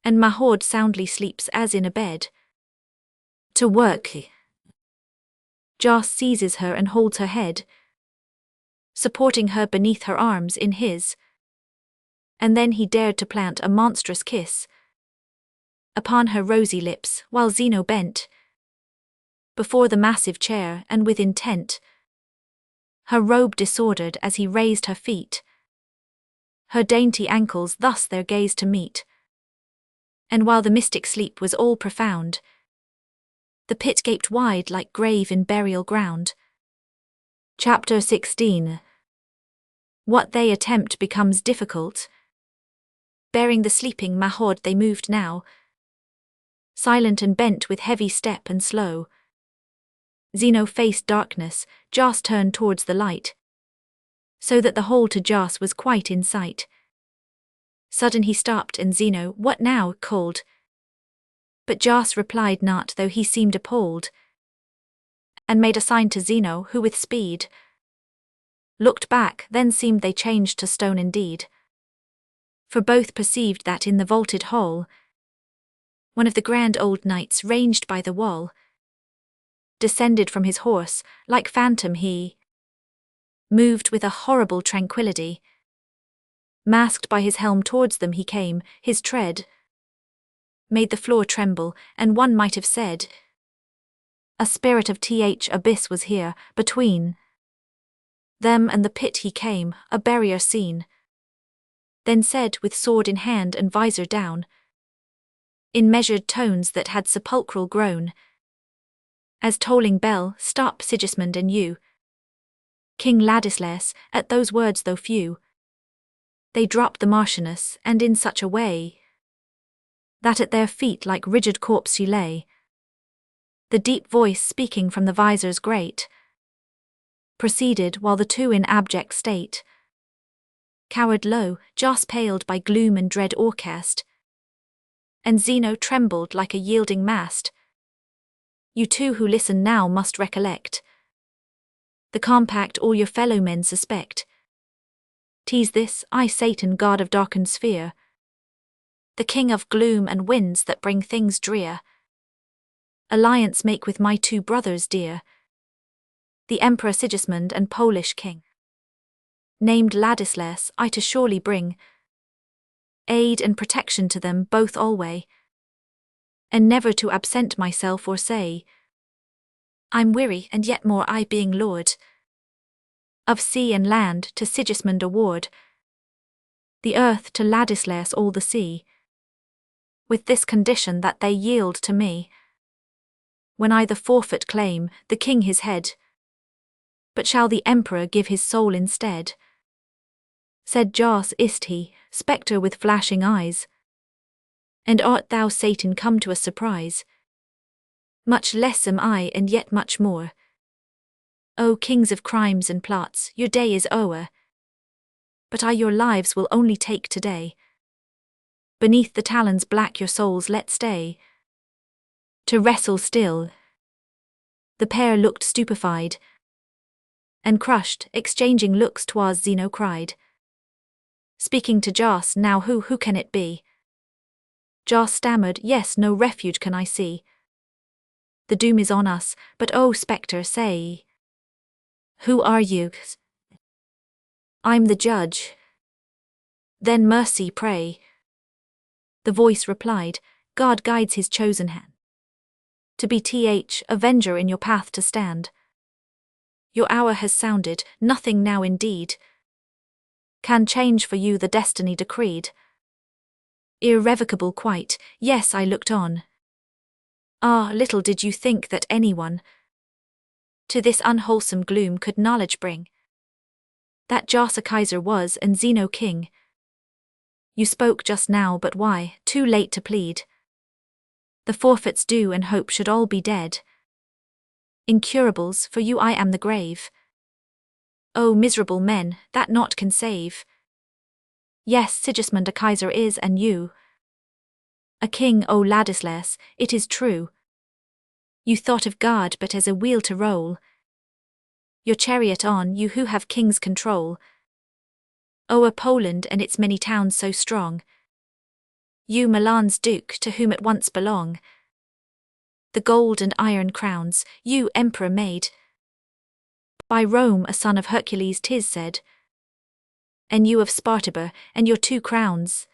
and Mahord soundly sleeps as in a bed. To work. Jas seizes her and holds her head, supporting her beneath her arms in his. And then he dared to plant a monstrous kiss upon her rosy lips, while Zeno bent before the massive chair, and with intent, her robe disordered as he raised her feet, her dainty ankles thus their gaze to meet. And while the mystic sleep was all profound, the pit gaped wide like grave in burial ground. Chapter 16. What they attempt becomes difficult. Bearing the sleeping Mahord they moved now, silent and bent with heavy step and slow. Zeno faced darkness, Jas turned towards the light, so that the hole to Jas was quite in sight. Sudden he stopped, and Zeno, "What now?" called. But Jas replied not, though he seemed appalled, and made a sign to Zeno, who with speed looked back, then seemed they changed to stone indeed. For both perceived that in the vaulted hall, one of the grand old knights ranged by the wall, descended from his horse, like phantom he moved with a horrible tranquillity. Masked by his helm towards them he came, his tread made the floor tremble, and one might have said, a spirit of th abyss was here, between them and the pit he came, a barrier seen. Then said, with sword in hand and visor down, in measured tones that had sepulchral groan, as tolling bell, "Stop, Sigismund, and you." King Ladislas, at those words though few, they dropped the Marchioness, and in such a way that at their feet like rigid corpse she lay. The deep voice speaking from the visor's grate proceeded, while the two in abject state cowered low, Jas paled by gloom and dread o'ercast, and Zeno trembled like a yielding mast. You two who listen now must recollect the compact all your fellow men suspect. 'Tis this, I Satan, god of darkened sphere, the king of gloom and winds that bring things drear, alliance make with my two brothers dear, the Emperor Sigismund and Polish king, named Ladislas, I to surely bring aid and protection to them both alway, and never to absent myself or say, I'm weary, and yet more I being lord of sea and land to Sigismund award, the earth to Ladislas all the sea, with this condition that they yield to me, when I the forfeit claim, the king his head, but shall the emperor give his soul instead? Said Jas, Ist he, spectre with flashing eyes, and art thou Satan come to a surprise? Much less am I, and yet much more. O kings of crimes and plots, your day is o'er, but I your lives will only take today. Beneath the talons black your souls let stay, to wrestle still. The pair looked stupefied and crushed, exchanging looks. 'Twas Zeno cried, speaking to Jas, now who can it be? Jas stammered, yes, no refuge can I see. The doom is on us, but oh spectre, say, who are you? I'm the judge. Then mercy pray. The voice replied, God guides his chosen hand to be avenger in your path to stand. Your hour has sounded, nothing now indeed can change for you the destiny decreed. Irrevocable quite, yes, I looked on. Ah, little did you think that anyone to this unwholesome gloom could knowledge bring, that Jas a Kaiser was and Zeno king. You spoke just now, but why, too late to plead? The forfeits due and hope should all be dead. Incurables, for you I am the grave. O miserable men, that naught can save. Yes, Sigismund a Kaiser is, and you a king, O Ladislas, it is true. You thought of God but as a wheel to roll, Your chariot on, you who have king's control. O'er Poland and its many towns so strong. You Milan's duke, to whom it once belong. The gold and iron crowns, you emperor made. By Rome, a son of Hercules 'tis said. And you of Sparta, and your 2 crowns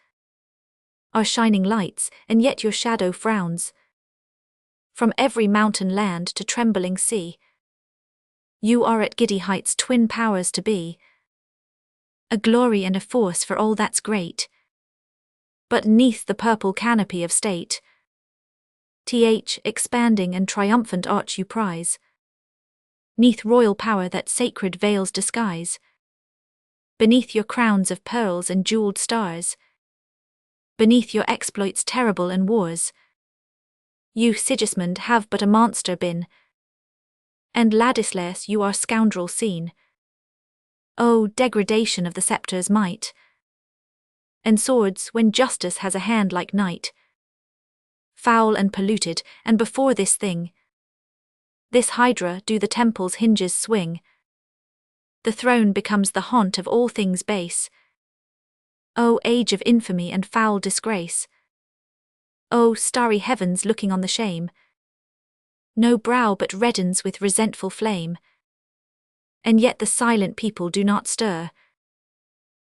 are shining lights, and yet your shadow frowns. From every mountain land to trembling sea, you are at giddy heights twin powers to be. A glory and a force for all that's great. But 'neath the purple canopy of state, expanding and triumphant arch you prize. 'Neath royal power that sacred veils disguise. Beneath your crowns of pearls and jeweled stars. Beneath your exploits terrible and wars. You Sigismund have but a monster been. And Ladislas you are scoundrel seen. O degradation of the scepter's might. And swords when justice has a hand like night. Foul and polluted, and before this thing, this hydra, do the temple's hinges swing. The throne becomes the haunt of all things base. O age of infamy and foul disgrace. O starry heavens looking on the shame. No brow but reddens with resentful flame. And yet the silent people do not stir.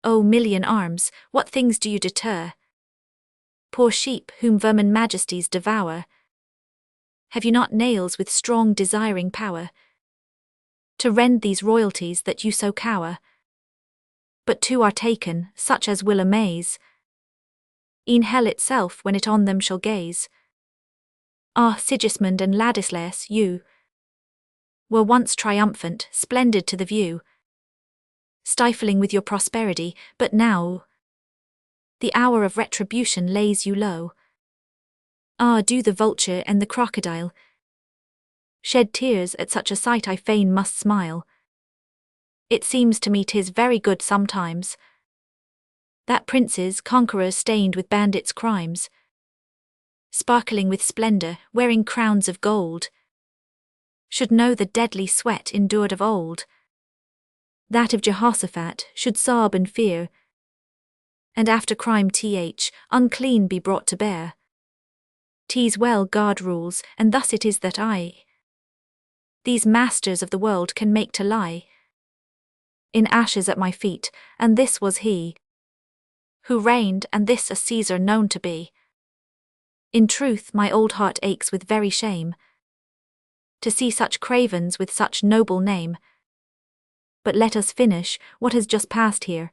O million arms, what things do you deter? Poor sheep whom vermin majesties devour. Have you not nails with strong desiring power to rend these royalties that you so cower? But 2 are taken, such as will amaze e'en hell itself when it on them shall gaze. Ah, Sigismund and Ladislas, you were once triumphant, splendid to the view, stifling with your prosperity, but now the hour of retribution lays you low. Ah, do the vulture and the crocodile shed tears at such a sight? I fain must smile. It seems to me 'tis very good sometimes that princes, conquerors stained with bandits' crimes, sparkling with splendor, wearing crowns of gold, should know the deadly sweat endured of old. That of Jehoshaphat should sob and fear, and after crime unclean be brought to bear. 'Tis well God rules, and thus it is that these masters of the world can make to lie in ashes at my feet, and this was he who reigned, and this a Caesar known to be. In truth my old heart aches with very shame to see such cravens with such noble name. But let us finish, what has just passed here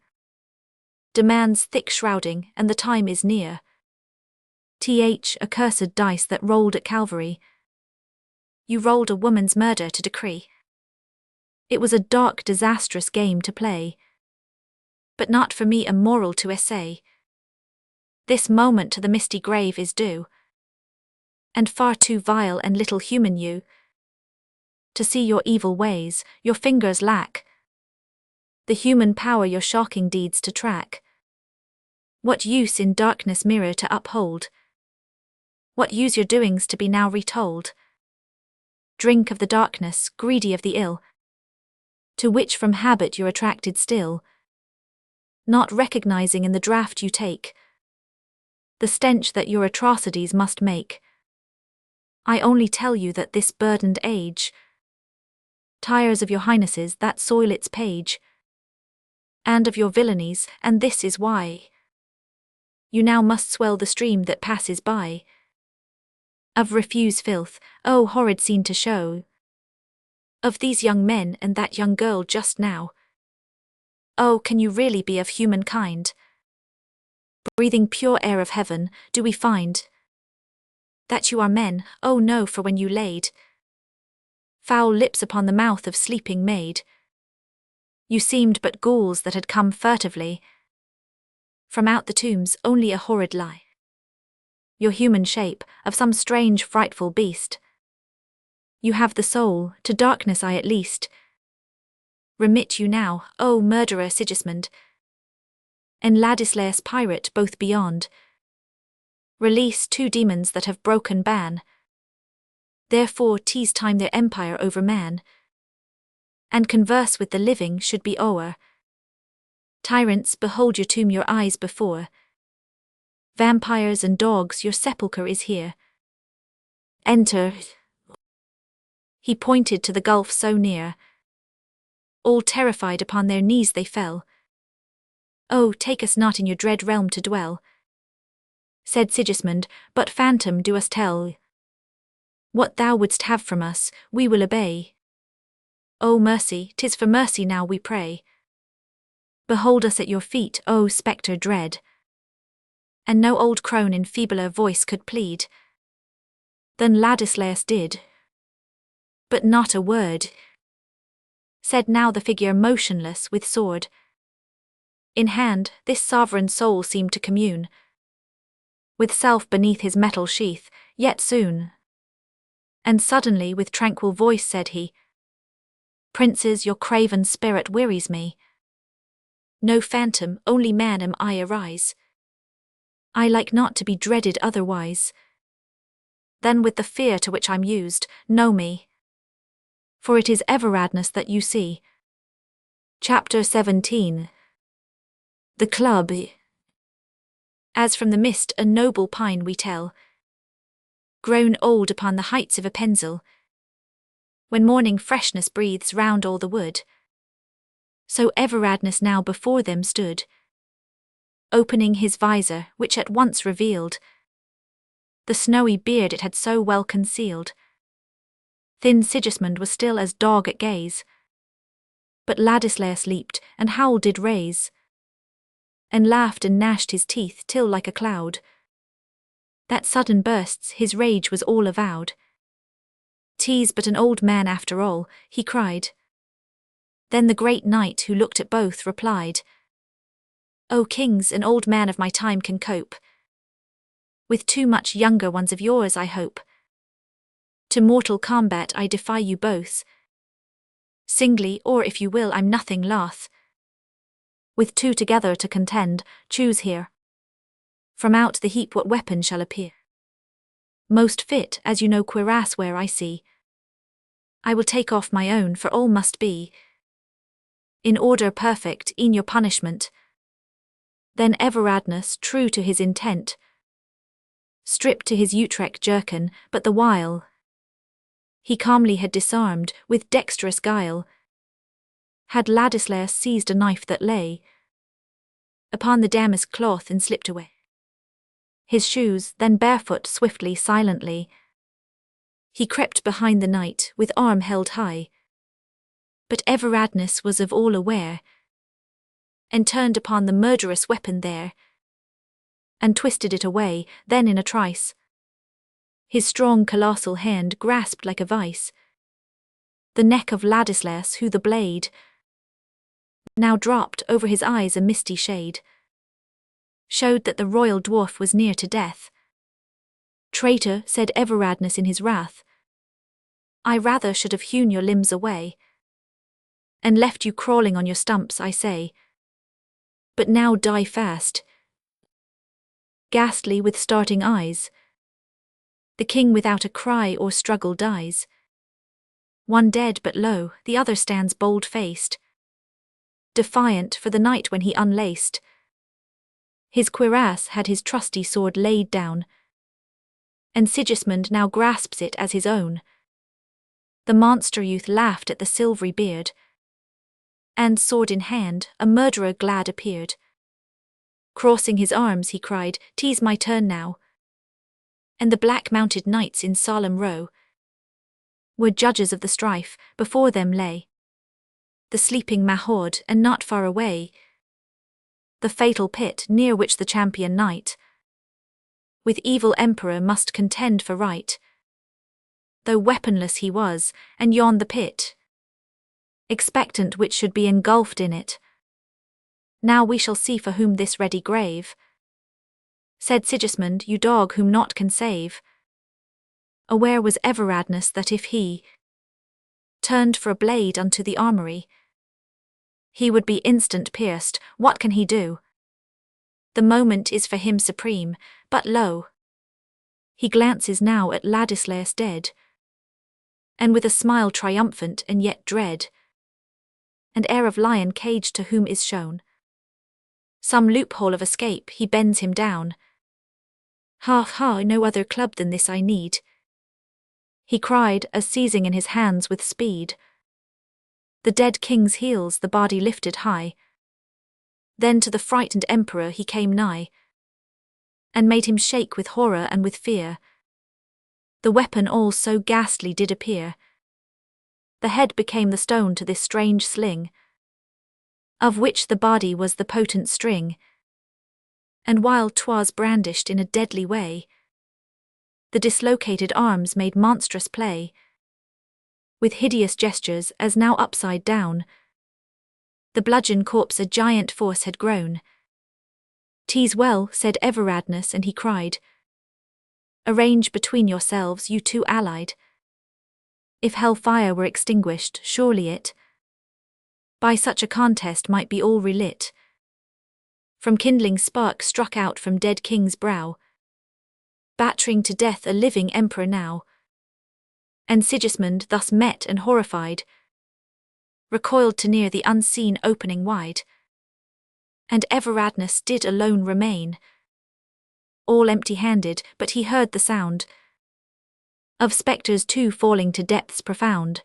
demands thick shrouding, and the time is near. Accursed dice that rolled at Calvary, you rolled a woman's murder to decree. It was a dark, disastrous game to play, but not for me a moral to essay. This moment to the misty grave is due, and far too vile and little human you to see your evil ways. Your fingers lack the human power your shocking deeds to track. What use in darkness mirror to uphold? What use your doings to be now retold? Drink of the darkness, greedy of the ill, to which from habit you're attracted still, not recognizing in the draught you take the stench that your atrocities must make. I only tell you that this burdened age tires of your highnesses that soil its page, and of your villainies, and this is why you now must swell the stream that passes by. Of refuse filth, oh horrid scene to show, of these young men and that young girl just now. Oh, can you really be of humankind? Breathing pure air of heaven, do we find that you are men? Oh no, for when you laid foul lips upon the mouth of sleeping maid, you seemed but ghouls that had come furtively from out the tombs, only a horrid lie. Your human shape, of some strange frightful beast, you have the soul, to darkness I at least remit you now, O murderer Sigismund, and Ladislas pirate both beyond. Release 2 demons that have broken ban, therefore 'tis time their empire over man and converse with the living should be o'er. Tyrants, behold your tomb your eyes before. Vampires and dogs, your sepulchre is here. Enter. He pointed to the gulf so near. All terrified upon their knees they fell. Oh, take us not in your dread realm to dwell, said Sigismund, but phantom do us tell. What thou wouldst have from us, we will obey. O mercy, 'tis for mercy now we pray. Behold us at your feet, O spectre dread. And no old crone in feebler voice could plead than Ladislaus did. But not a word said now the figure motionless with sword in hand. This sovereign soul seemed to commune with self beneath his metal sheath, yet soon. And suddenly with tranquil voice said he, Princes, your craven spirit wearies me. No phantom, only man am I arise. I like not to be dreaded otherwise than with the fear to which I'm used. Know me, for it is Everadness that you see. Chapter 17. The Club. As from the mist a noble pine we tell, grown old upon the heights of Appenzell, when morning freshness breathes round all the wood, so Everadness now before them stood, opening his visor, which at once revealed the snowy beard it had so well concealed. Thin Sigismund was still as dog at gaze, but Ladislaus leaped, and howl did raise, and laughed and gnashed his teeth till like a cloud that sudden bursts his rage was all avowed. "'Tis but an old man after all," he cried. Then the great knight who looked at both replied, "O kings, an old man of my time can cope with too much younger ones of yours, I hope. To mortal combat I defy you both, singly, or if you will, I'm nothing loth. With two together to contend, choose here from out the heap what weapon shall appear most fit, as you no cuirass wear I see. I will take off my own, for all must be in order perfect in your punishment." Then Everadness, true to his intent, stripped to his Utrecht jerkin, but the while he calmly had disarmed, with dexterous guile, had Ladislaus seized a knife that lay upon the damask cloth and slipped away his shoes. Then barefoot, swiftly, silently, he crept behind the knight, with arm held high. But Everadness was of all aware, and turned upon the murderous weapon there, and twisted it away. Then in a trice his strong colossal hand grasped like a vice the neck of Ladislaus, who the blade now dropped over his eyes. A misty shade showed that the royal dwarf was near to death. "Traitor," said Everadness in his wrath, "I rather should have hewn your limbs away, and left you crawling on your stumps, I say. But now die fast." Ghastly with starting eyes, the king without a cry or struggle dies. One dead, but lo, the other stands bold-faced, defiant, for the knight when he unlaced his cuirass had his trusty sword laid down, and Sigismund now grasps it as his own. The monster youth laughed at the silvery beard, and sword in hand, a murderer glad appeared. Crossing his arms he cried, "'Tis my turn now." And the black-mounted knights in solemn row were judges of the strife. Before them lay the sleeping Mahord, and not far away the fatal pit, near which the champion knight with evil emperor must contend for right, though weaponless he was, and yon the pit, expectant which should be engulfed in it. "Now we shall see for whom this ready grave," said Sigismund, "you dog whom naught can save." Aware was Everadness that if he turned for a blade unto the armory, he would be instant pierced. What can he do? The moment is for him supreme, but lo! He glances now at Ladislaus dead, and with a smile triumphant and yet dread, and air of lion caged to whom is shown some loophole of escape, he bends him down. Ha ha, no other club than this I need, he cried, as seizing in his hands with speed the dead king's heels, the body lifted high. Then to the frightened emperor he came nigh, and made him shake with horror and with fear. The weapon all so ghastly did appear. The head became the stone to this strange sling, of which the body was the potent string. And while 'twas brandished in a deadly way, the dislocated arms made monstrous play, with hideous gestures, as now upside down, the bludgeon corpse a giant force had grown. "'Tis well," said Everardness, and he cried, "Arrange between yourselves, you two allied. If hell-fire were extinguished, surely it, by such a contest, might be all relit. From kindling spark struck out from dead king's brow, battering to death a living emperor now." And Sigismund, thus met and horrified, recoiled to near the unseen opening wide. And Everardness did alone remain, all empty-handed, but he heard the sound of spectres too falling to depths profound.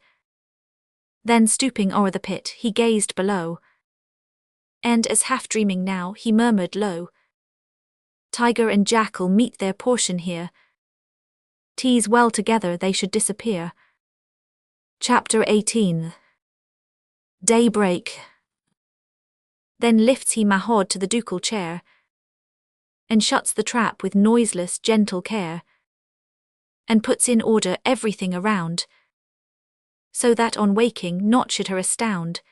Then stooping o'er the pit, he gazed below, and as half-dreaming now, he murmured low, "Tiger and jackal meet their portion here. 'Tis well together they should disappear." Chapter 18. Daybreak. Then lifts he Mahod to the ducal chair, and shuts the trap with noiseless, gentle care, and puts in order everything around, so that on waking naught should her astound.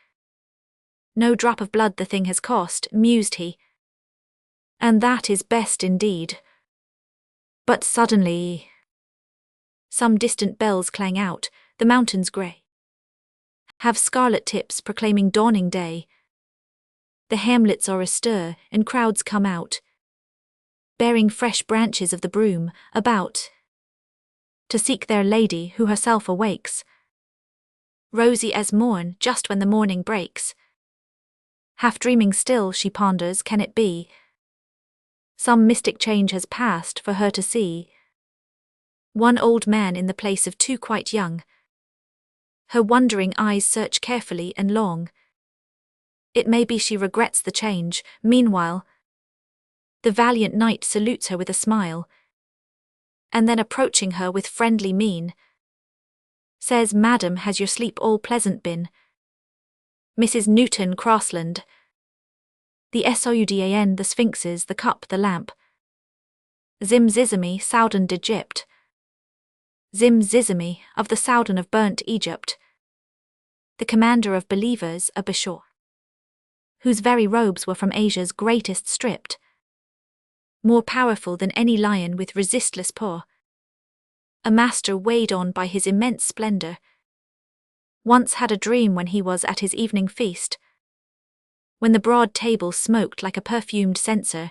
No drop of blood the thing has cost, mused he, and that is best indeed. But suddenly some distant bells clang out, the mountains grey have scarlet tips proclaiming dawning day. The hamlets are astir, and crowds come out, bearing fresh branches of the broom, about to seek their lady, who herself awakes, rosy as morn, just when the morning breaks. Half dreaming still, she ponders, can it be some mystic change has passed for her to see one old man in the place of two quite young? Her wondering eyes search carefully and long. It may be she regrets the change. Meanwhile, the valiant knight salutes her with a smile, and then approaching her with friendly mien, says, "Madam, has your sleep all pleasant been? Mrs. Newton Crossland, the Soudan, the sphinxes, the cup, the lamp, Zimzizimi, Soudan d'Egypt, Zimzizimi, of the Soudan of burnt Egypt, the commander of believers, a Bashor, whose very robes were from Asia's greatest stripped, more powerful than any lion with resistless paw, a master weighed on by his immense splendor, once had a dream when he was at his evening feast, when the broad table smoked like a perfumed censer,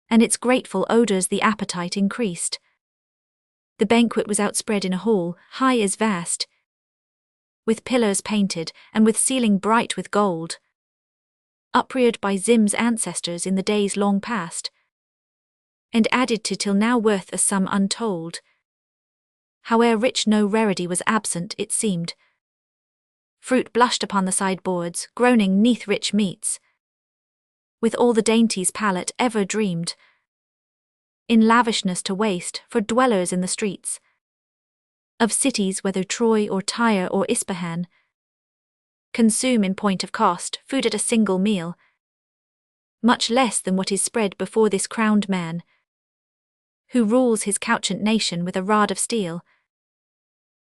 and its grateful odors the appetite increased. The banquet was outspread in a hall, high as vast, with pillars painted, and with ceiling bright with gold, upreared by Zim's ancestors in the days long past, and added to till now worth a sum untold. Howe'er rich no rarity was absent, it seemed. Fruit blushed upon the sideboards, groaning 'neath rich meats, with all the dainties palate ever dreamed, in lavishness to waste, for dwellers in the streets of cities, whether Troy or Tyre or Ispahan, consume in point of cost food at a single meal much less than what is spread before this crowned man, who rules his couchant nation with a rod of steel,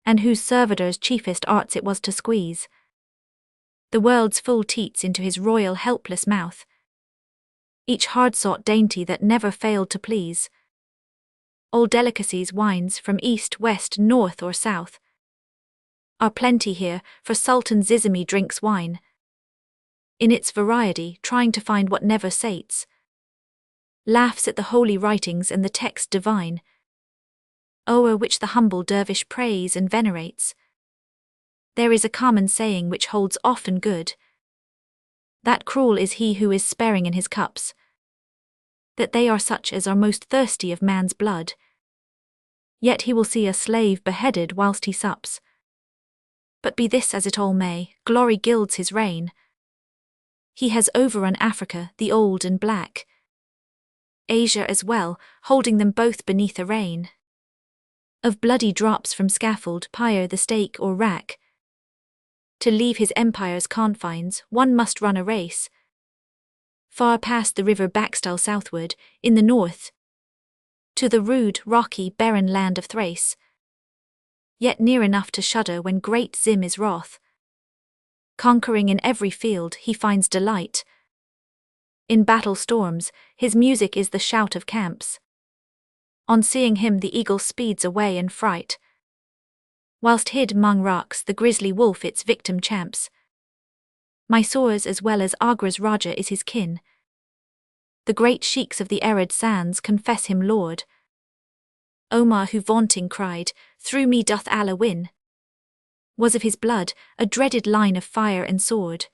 and whose servitors' chiefest arts it was to squeeze the world's full teats into his royal helpless mouth, each hard-sought dainty that never failed to please. All delicacies, wines, from east, west, north, or south, are plenty here, for Sultan Zizimi drinks wine in its variety, trying to find what never sates, laughs at the holy writings and the text divine, o'er which the humble dervish prays and venerates. There is a common saying which holds often good, that cruel is he who is sparing in his cups, that they are such as are most thirsty of man's blood. Yet he will see a slave beheaded whilst he sups. But be this as it all may, glory gilds his reign. He has overrun Africa, the old and black, Asia as well, holding them both beneath a reign of bloody drops from scaffold, pyre, the stake or rack. To leave his empire's confines, one must run a race, far past the river Backstyle southward, in the north, to the rude, rocky, barren land of Thrace, yet near enough to shudder when great Zim is wroth. Conquering in every field, he finds delight. In battle storms, his music is the shout of camps. On seeing him the eagle speeds away in fright, whilst hid 'mong rocks the grisly wolf its victim champs. Mysore's as well as Agra's Raja is his kin. The great sheiks of the arid sands confess him lord. Omar who vaunting cried, "Through me doth Allah win," was of his blood, a dreaded line of fire and sword.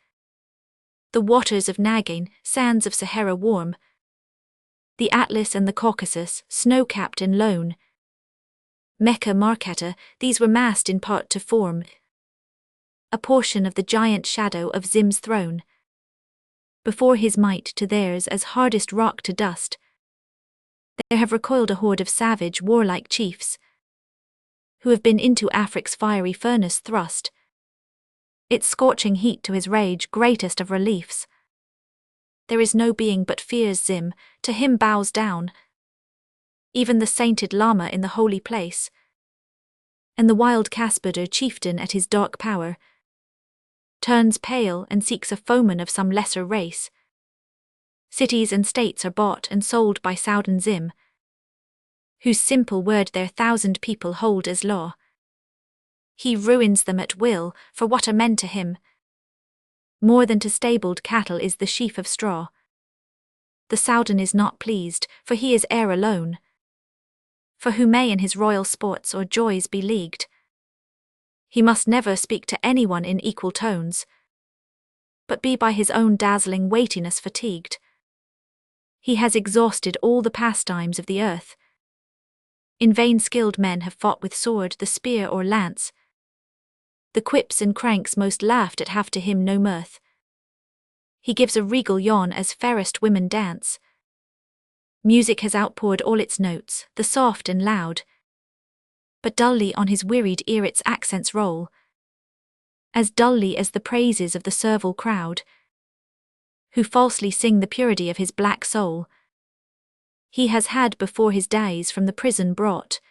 The waters of Nagain, sands of Sahara warm, the Atlas and the Caucasus, snow-capped and lone, Mecca, Markata, these were massed in part to form a portion of the giant shadow of Zim's throne. Before his might to theirs as hardest rock to dust, there have recoiled a horde of savage, warlike chiefs, who have been into Afric's fiery furnace thrust, its scorching heat to his rage greatest of reliefs. There is no being but fears Zim, to him bows down, even the sainted Lama in the holy place, and the wild Caspader chieftain at his dark power, turns pale and seeks a foeman of some lesser race. Cities and states are bought and sold by Soudan Zim, whose simple word their 1,000 people hold as law. He ruins them at will, for what are men to him? More than to stabled cattle is the sheaf of straw. The Soudan is not pleased, for he is heir alone, for who may in his royal sports or joys be leagued. He must never speak to anyone in equal tones, but be by his own dazzling weightiness fatigued. He has exhausted all the pastimes of the earth. In vain skilled men have fought with sword, the spear or lance. The quips and cranks most laughed at have to him no mirth. He gives a regal yawn as fairest women dance. Music has outpoured all its notes, the soft and loud, but dully on his wearied ear its accents roll, as dully as the praises of the servile crowd, who falsely sing the purity of his black soul. He has had before his days from the prison brought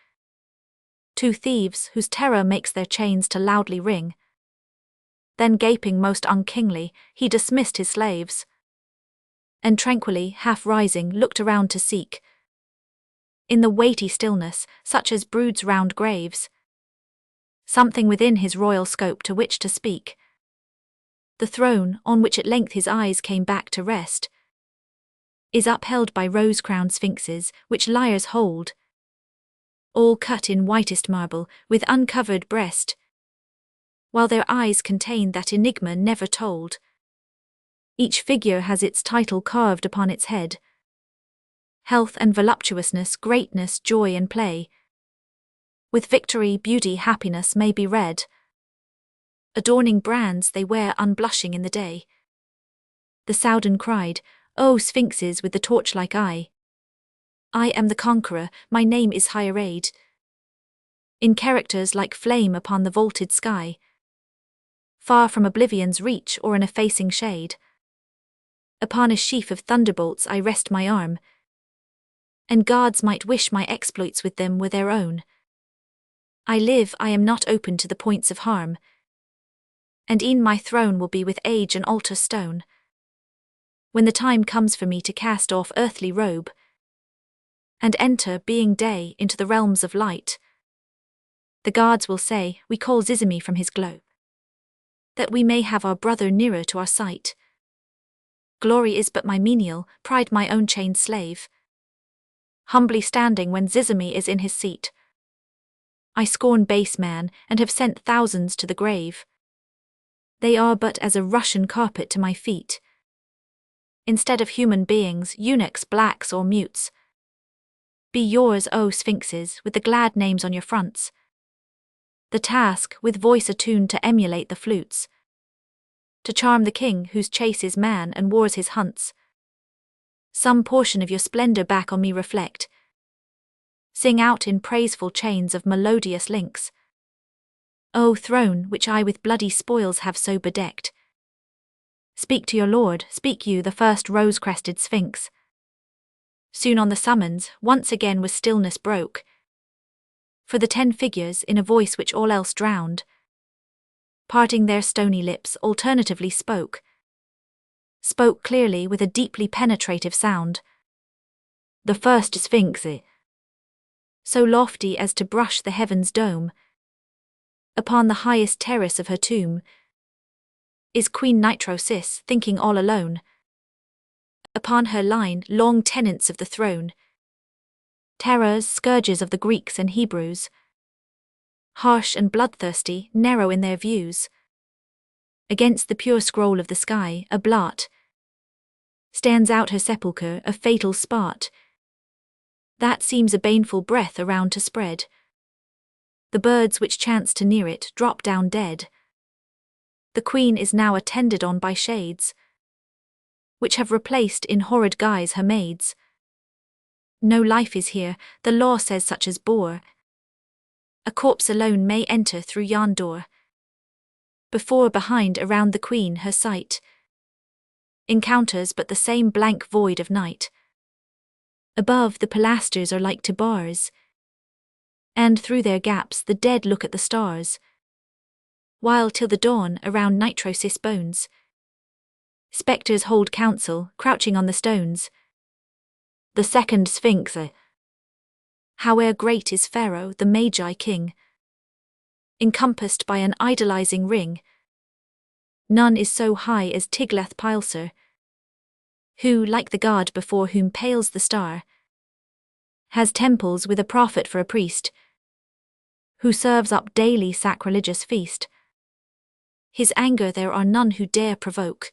2 thieves whose terror makes their chains to loudly ring. Then gaping most unkingly, he dismissed his slaves, and tranquilly, half rising, looked around to seek, in the weighty stillness, such as broods round graves, something within his royal scope to which to speak. The throne, on which at length his eyes came back to rest, is upheld by rose-crowned sphinxes, which liars hold, all cut in whitest marble, with uncovered breast, while their eyes contain that enigma never told. Each figure has its title carved upon its head: health and voluptuousness, greatness, joy and play. With victory, beauty, happiness may be read. Adorning brands they wear unblushing in the day. The Soudan cried, "O sphinxes with the torch-like eye, I am the conqueror, my name is Hierade." In characters like flame upon the vaulted sky, far from oblivion's reach or an effacing shade, upon a sheaf of thunderbolts I rest my arm, and gods might wish my exploits with them were their own. I live, I am not open to the points of harm, and e'en my throne will be with age an altar stone. When the time comes for me to cast off earthly robe, and enter, being day, into the realms of light, the gods will say, "We call Zizimi from his globe, that we may have our brother nearer to our sight." Glory is but my menial, pride my own chained slave, humbly standing when Zizimi is in his seat. I scorn base man, and have sent thousands to the grave. They are but as a Russian carpet to my feet. Instead of human beings, eunuchs, blacks, or mutes. Be yours, O sphinxes, with the glad names on your fronts. The task, with voice attuned to emulate the flutes. To charm the king whose chase is man and war's his hunts. Some portion of your splendor back on me reflect. Sing out in praiseful chains of melodious links. O throne, which I with bloody spoils have so bedecked. Speak to your lord, speak you, the first rose-crested sphinx. Soon on the summons, once again was stillness broke. For the 10 figures, in a voice which all else drowned, parting their stony lips, alternatively spoke clearly with a deeply penetrative sound. The first sphinx, so lofty as to brush the heaven's dome, upon the highest terrace of her tomb, is Queen Nitrosis, thinking all alone. Upon her line, long tenants of the throne, terrors, scourges of the Greeks and Hebrews, harsh and bloodthirsty, narrow in their views. Against the pure scroll of the sky, a blot stands out her sepulchre, a fatal spot that seems a baneful breath around to spread. The birds which chance to near it drop down dead. The queen is now attended on by shades, which have replaced in horrid guise her maids. No life is here, the law says such as bore. A corpse alone may enter through yon door. Before, behind, around the queen her sight encounters but the same blank void of night. Above, the pilasters are like to bars, and through their gaps the dead look at the stars. While till the dawn, around Nitrosis bones, spectres hold council, crouching on the stones. The second sphinx, howe'er great is Pharaoh, the Magi king, encompassed by an idolizing ring. None is so high as Tiglath-Pileser, who, like the god before whom pales the star, has temples with a prophet for a priest, who serves up daily sacrilegious feast. His anger there are none who dare provoke.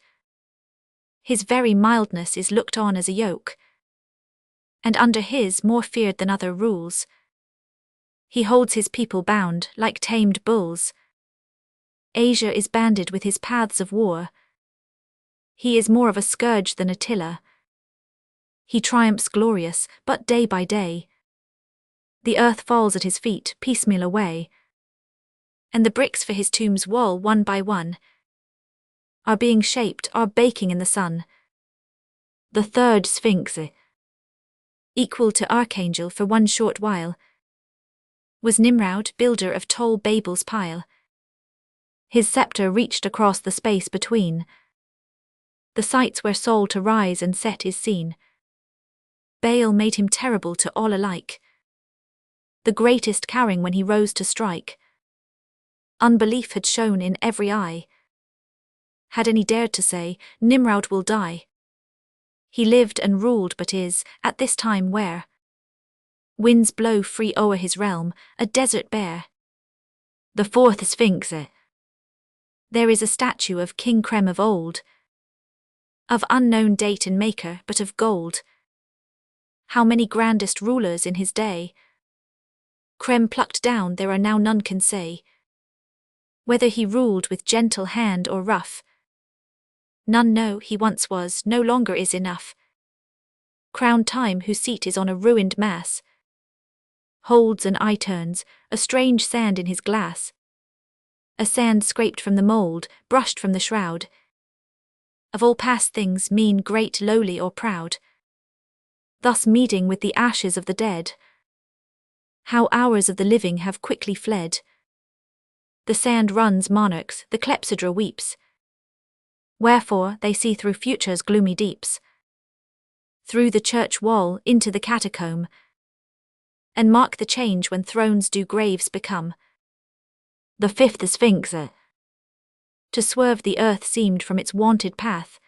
His very mildness is looked on as a yoke, and under his, more feared than other rules, he holds his people bound, like tamed bulls. Asia is banded with his paths of war. He is more of a scourge than Attila. He triumphs glorious, but day by day the earth falls at his feet, piecemeal away, and the bricks for his tomb's wall, one by one, are being shaped, are baking in the sun. The third sphinx, equal to Archangel for one short while, was Nimrod, builder of tall Babel's pile. His scepter reached across the space between the sites where soul to rise and set is seen. Baal made him terrible to all alike, the greatest cowering when he rose to strike. Unbelief had shown in every eye. Had any dared to say, Nimrod will die? He lived and ruled but is, at this time where winds blow free o'er his realm, a desert bare. The fourth sphinx, there is a statue of King Krem of old, of unknown date and maker, but of gold. How many grandest rulers in his day Krem plucked down, there are now none can say. Whether he ruled with gentle hand or rough, none know. He once was, no longer is enough. Crowned Time, whose seat is on a ruined mass, holds an eye turns, a strange sand in his glass. A sand scraped from the mould, brushed from the shroud of all past things, mean, great, lowly, or proud. Thus meeting with the ashes of the dead, how hours of the living have quickly fled. The sand runs monarchs, the clepsydra weeps. Wherefore they see through future's gloomy deeps, through the church wall into the catacomb, and mark the change when thrones do graves become. The fifth sphinx, to swerve the earth seemed from its wonted path,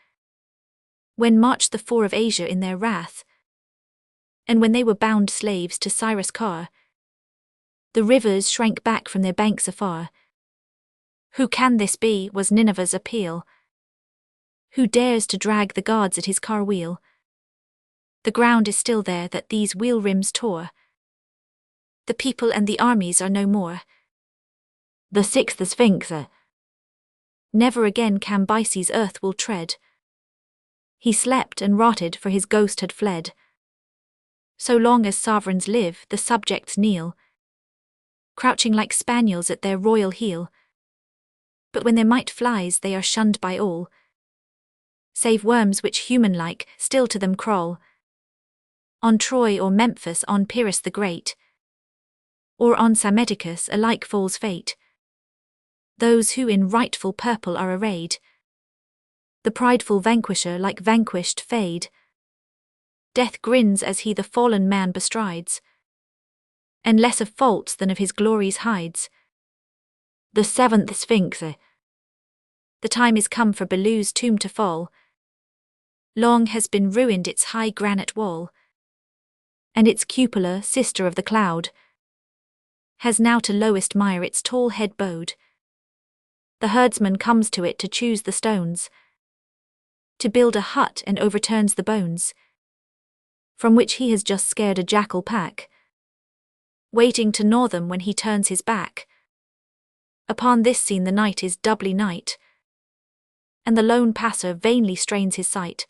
when marched the four of Asia in their wrath, and when they were bound slaves to Cyrus Car, the rivers shrank back from their banks afar. Who can this be, was Nineveh's appeal. Who dares to drag the gods at his car wheel? The ground is still there that these wheel rims tore. The people and the armies are no more. The sixth Sphinx. Never again Cambyses' earth will tread. He slept and rotted, for his ghost had fled. So long as sovereigns live, the subjects kneel, crouching like spaniels at their royal heel. But when their might flies, they are shunned by all, save worms which, human-like, still to them crawl. On Troy or Memphis, on Pyrrhus the Great, or on Psammetichus, alike falls fate. Those who in rightful purple are arrayed, the prideful vanquisher like vanquished fade. Death grins as he the fallen man bestrides, and less of faults than of his glories hides. The seventh Sphinx. The time is come for Belu's tomb to fall. Long has been ruined its high granite wall, and its cupola, sister of the cloud, has now to lowest mire its tall head bowed. The herdsman comes to it to choose the stones, to build a hut, and overturns the bones, from which he has just scared a jackal pack, waiting to gnaw them when he turns his back. Upon this scene the night is doubly night, and the lone passer vainly strains his sight,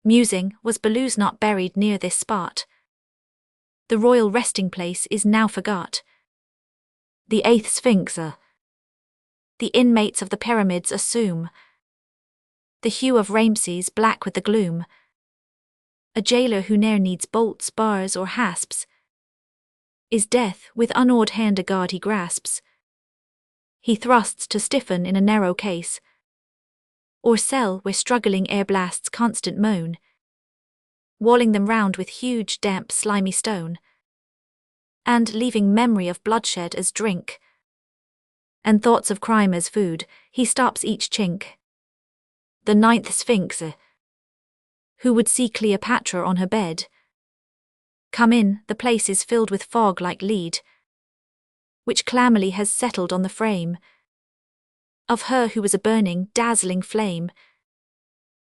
musing, was Belu's not buried near this spot? The royal resting place is now forgot. The eighth Sphinx. The inmates of the pyramids assume the hue of Ramses, black with the gloom. A jailer who ne'er needs bolts, bars, or hasps, is death, with unawed hand a guard he grasps. He thrusts to stiffen in a narrow case, or cell where struggling air blasts constant moan, walling them round with huge, damp, slimy stone, and leaving memory of bloodshed as drink, and thoughts of crime as food. He stops each chink. The ninth Sphinx. Who would see Cleopatra on her bed? Come in, the place is filled with fog like lead, which clammily has settled on the frame of her who was a burning, dazzling flame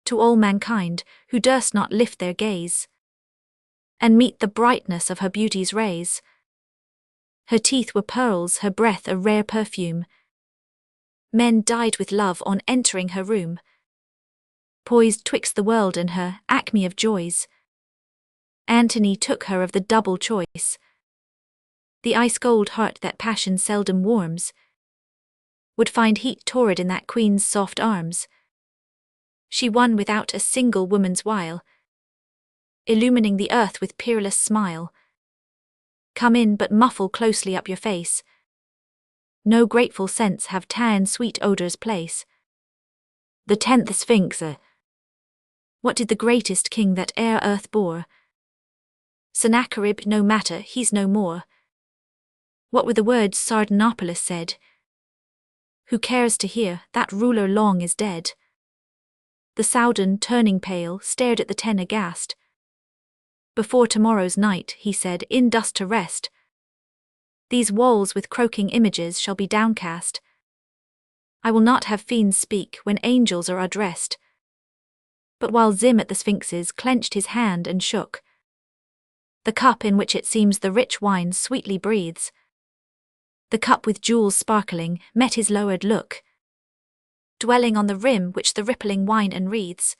to all mankind, who durst not lift their gaze and meet the brightness of her beauty's rays. Her teeth were pearls, her breath a rare perfume. Men died with love on entering her room. Poised twixt the world and her, acme of joys, Antony took her of the double choice. The ice-cold heart that passion seldom warms would find heat torrid in that queen's soft arms. She won without a single woman's wile, illumining the earth with peerless smile. Come in, but muffle closely up your face. No grateful scents have ta'en sweet odors place. The 10th Sphinx. What did the greatest king that e'er earth bore? Sennacherib, no matter, he's no more. What were the words Sardanapalus said? Who cares to hear, that ruler long is dead. The Soudan, turning pale, stared at the 10 aghast. Before tomorrow's night, he said, in dust to rest. These walls with croaking images shall be downcast. I will not have fiends speak when angels are addressed. But while Zim at the Sphinxes clenched his hand and shook the cup in which it seems the rich wine sweetly breathes, the cup with jewels sparkling, met his lowered look, dwelling on the rim which the rippling wine enwreathes.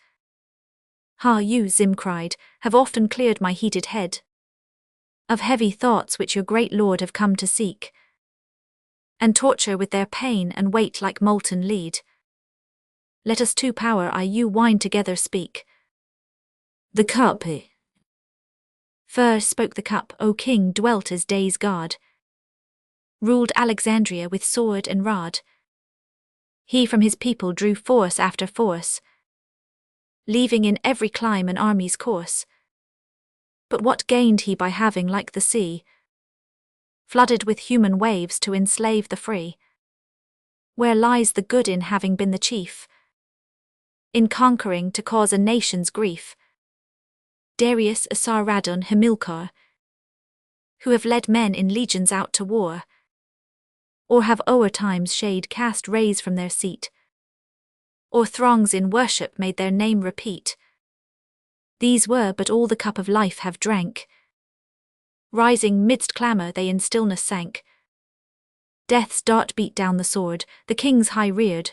Ha, you, Zim cried, have often cleared my heated head of heavy thoughts which your great lord have come to seek, and torture with their pain and weight like molten lead. Let us two power I you wine together speak. The cup. First spoke the cup, O king, dwelt as day's god, ruled Alexandria with sword and rod. He from his people drew force after force, leaving in every clime an army's course. But what gained he by having, like the sea, flooded with human waves to enslave the free? Where lies the good in having been the chief, in conquering to cause a nation's grief? Darius, Esarhaddon, Hamilcar, who have led men in legions out to war, or have o'er time's shade cast rays from their seat, or throngs in worship made their name repeat. These were but all the cup of life have drank. Rising midst clamour they in stillness sank. Death's dart beat down the sword, the kings high reared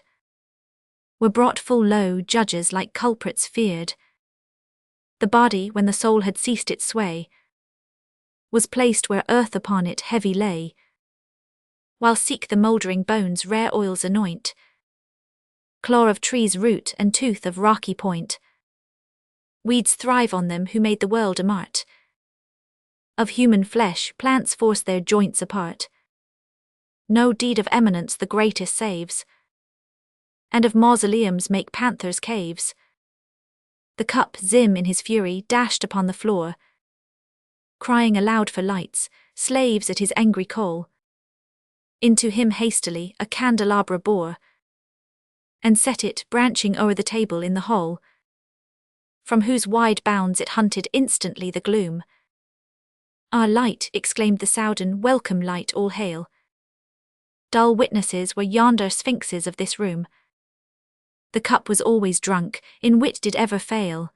were brought full low, judges like culprits feared. The body, when the soul had ceased its sway, was placed where earth upon it heavy lay, while seek the mouldering bones rare oils anoint, claw of tree's root and tooth of rocky point. Weeds thrive on them who made the world a mart. Of human flesh plants force their joints apart. No deed of eminence the greatest saves, and of mausoleums make panthers' caves. The cup Zim in his fury dashed upon the floor, crying aloud for lights, slaves at his angry call. Into him hastily a candelabra bore, and set it branching o'er the table in the hall, from whose wide bounds it hunted instantly the gloom. "Ah, light," exclaimed the Soudan, "welcome light, all hail. Dull witnesses were yonder sphinxes of this room. The cup was always drunk, in wit did ever fail.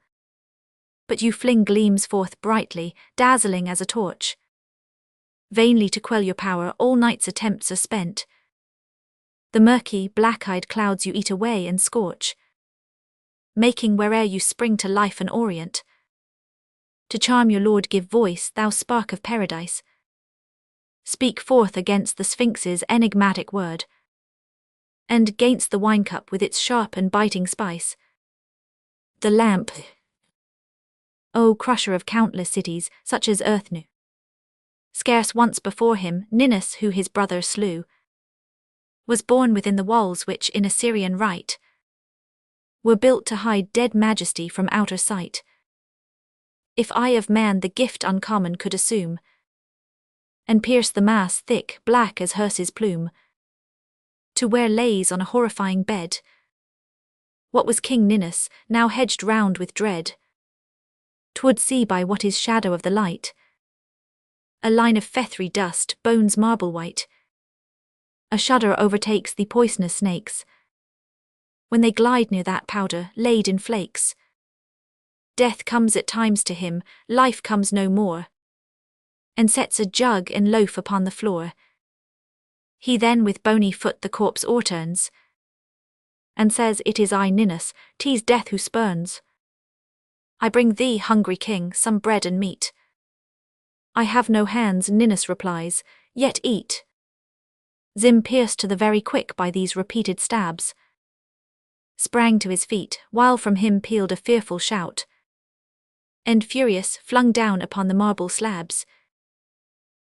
But you fling gleams forth brightly, dazzling as a torch. Vainly to quell your power all night's attempts are spent. The murky, black-eyed clouds you eat away and scorch, making where'er you spring to life an orient. To charm your lord give voice, thou spark of paradise. Speak forth against the Sphinx's enigmatic word, and 'gainst the wine-cup with its sharp and biting spice. The lamp, O crusher of countless cities, such as earth knew. Scarce once before him, Ninus, who his brother slew, was born within the walls which, in Assyrian rite, were built to hide dead majesty from outer sight. If eye of man the gift uncommon could assume, and pierce the mass thick, black as hearse's plume, to where lays on a horrifying bed what was King Ninus, now hedged round with dread, 'twould see by what is shadow of the light, a line of feathery dust, bones marble white. A shudder overtakes the poisonous snakes when they glide near that powder, laid in flakes. Death comes at times to him, life comes no more, and sets a jug and loaf upon the floor. He then with bony foot the corpse o'erturns, and says, "It is I, Ninus, 'tis death who spurns. I bring thee, hungry king, some bread and meat." "I have no hands," Ninus replies, "yet eat." Zim, pierced to the very quick by these repeated stabs, sprang to his feet, while from him pealed a fearful shout, and furious flung down upon the marble slabs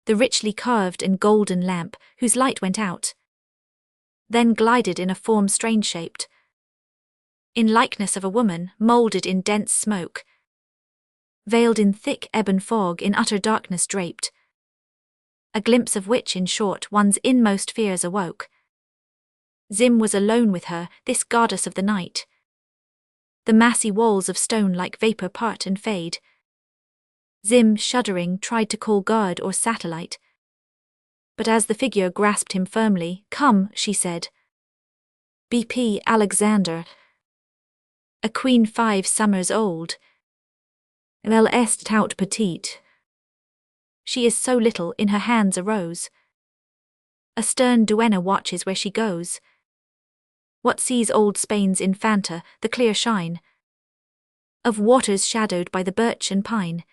the richly carved and golden lamp, whose light went out, then glided in a form strange-shaped, in likeness of a woman, moulded in dense smoke, veiled in thick ebon fog, in utter darkness draped, a glimpse of which, in short, one's inmost fears awoke. Zim was alone with her, this goddess of the night. The massy walls of stone like vapour part and fade. Zim, shuddering, tried to call guard or satellite, but as the figure grasped him firmly, "Come," she said. "BP Alexander, a queen 5 summers old. Elle est tout petite. She is so little, in her hands a rose. A stern duenna watches where she goes. What sees old Spain's infanta, the clear shine of waters shadowed by the birch and pine?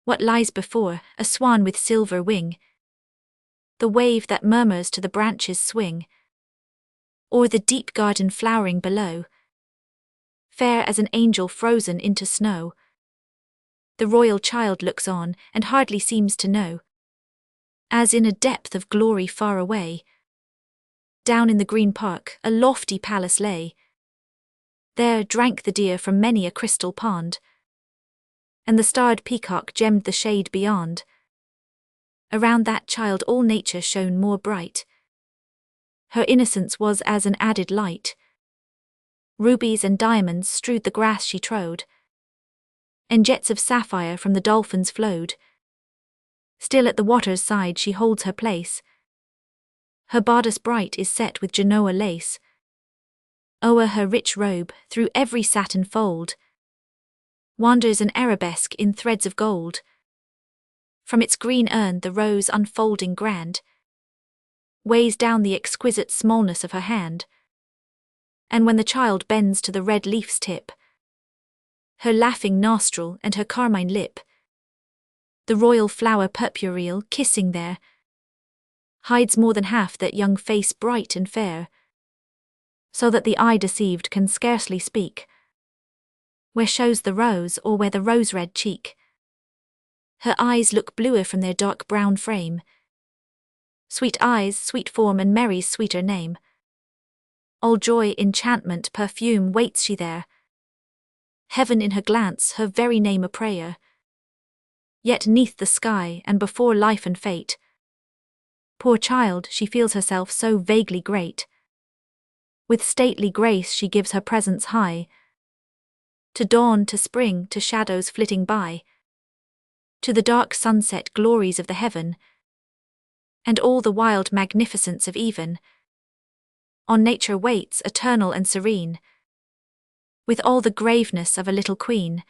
What lies before, a swan with silver wing, the wave that murmurs to the branches swing, or the deep garden flowering below, fair as an angel frozen into snow. The royal child looks on, and hardly seems to know, as in a depth of glory far away, down in the green park, a lofty palace lay. There drank the deer from many a crystal pond, and the starred peacock gemmed the shade beyond. Around that child all nature shone more bright. Her innocence was as an added light. Rubies and diamonds strewed the grass she trode, and jets of sapphire from the dolphins flowed. Still at the water's side she holds her place, Her bodice bright is set with Genoa lace. O'er her rich robe, through every satin fold, wanders an arabesque in threads of gold. From its green urn the rose unfolding grand weighs down the exquisite smallness of her hand. And when the child bends to the red leaf's tip, her laughing nostril and her carmine lip, the royal flower purpureal kissing there, hides more than half that young face bright and fair, so that the eye deceived can scarcely speak where shows the rose or where the rose-red cheek. Her eyes look bluer from their dark brown frame. Sweet eyes, sweet form, and Mary's sweeter name. All joy, enchantment, perfume waits she there. Heaven in her glance, her very name a prayer. Yet 'neath the sky and before life and fate, poor child, she feels herself so vaguely great. With stately grace she gives her presence high, to dawn, to spring, to shadows flitting by, to the dark sunset glories of the heaven, and all the wild magnificence of even. On nature waits, eternal and serene, with all the graveness of a little queen.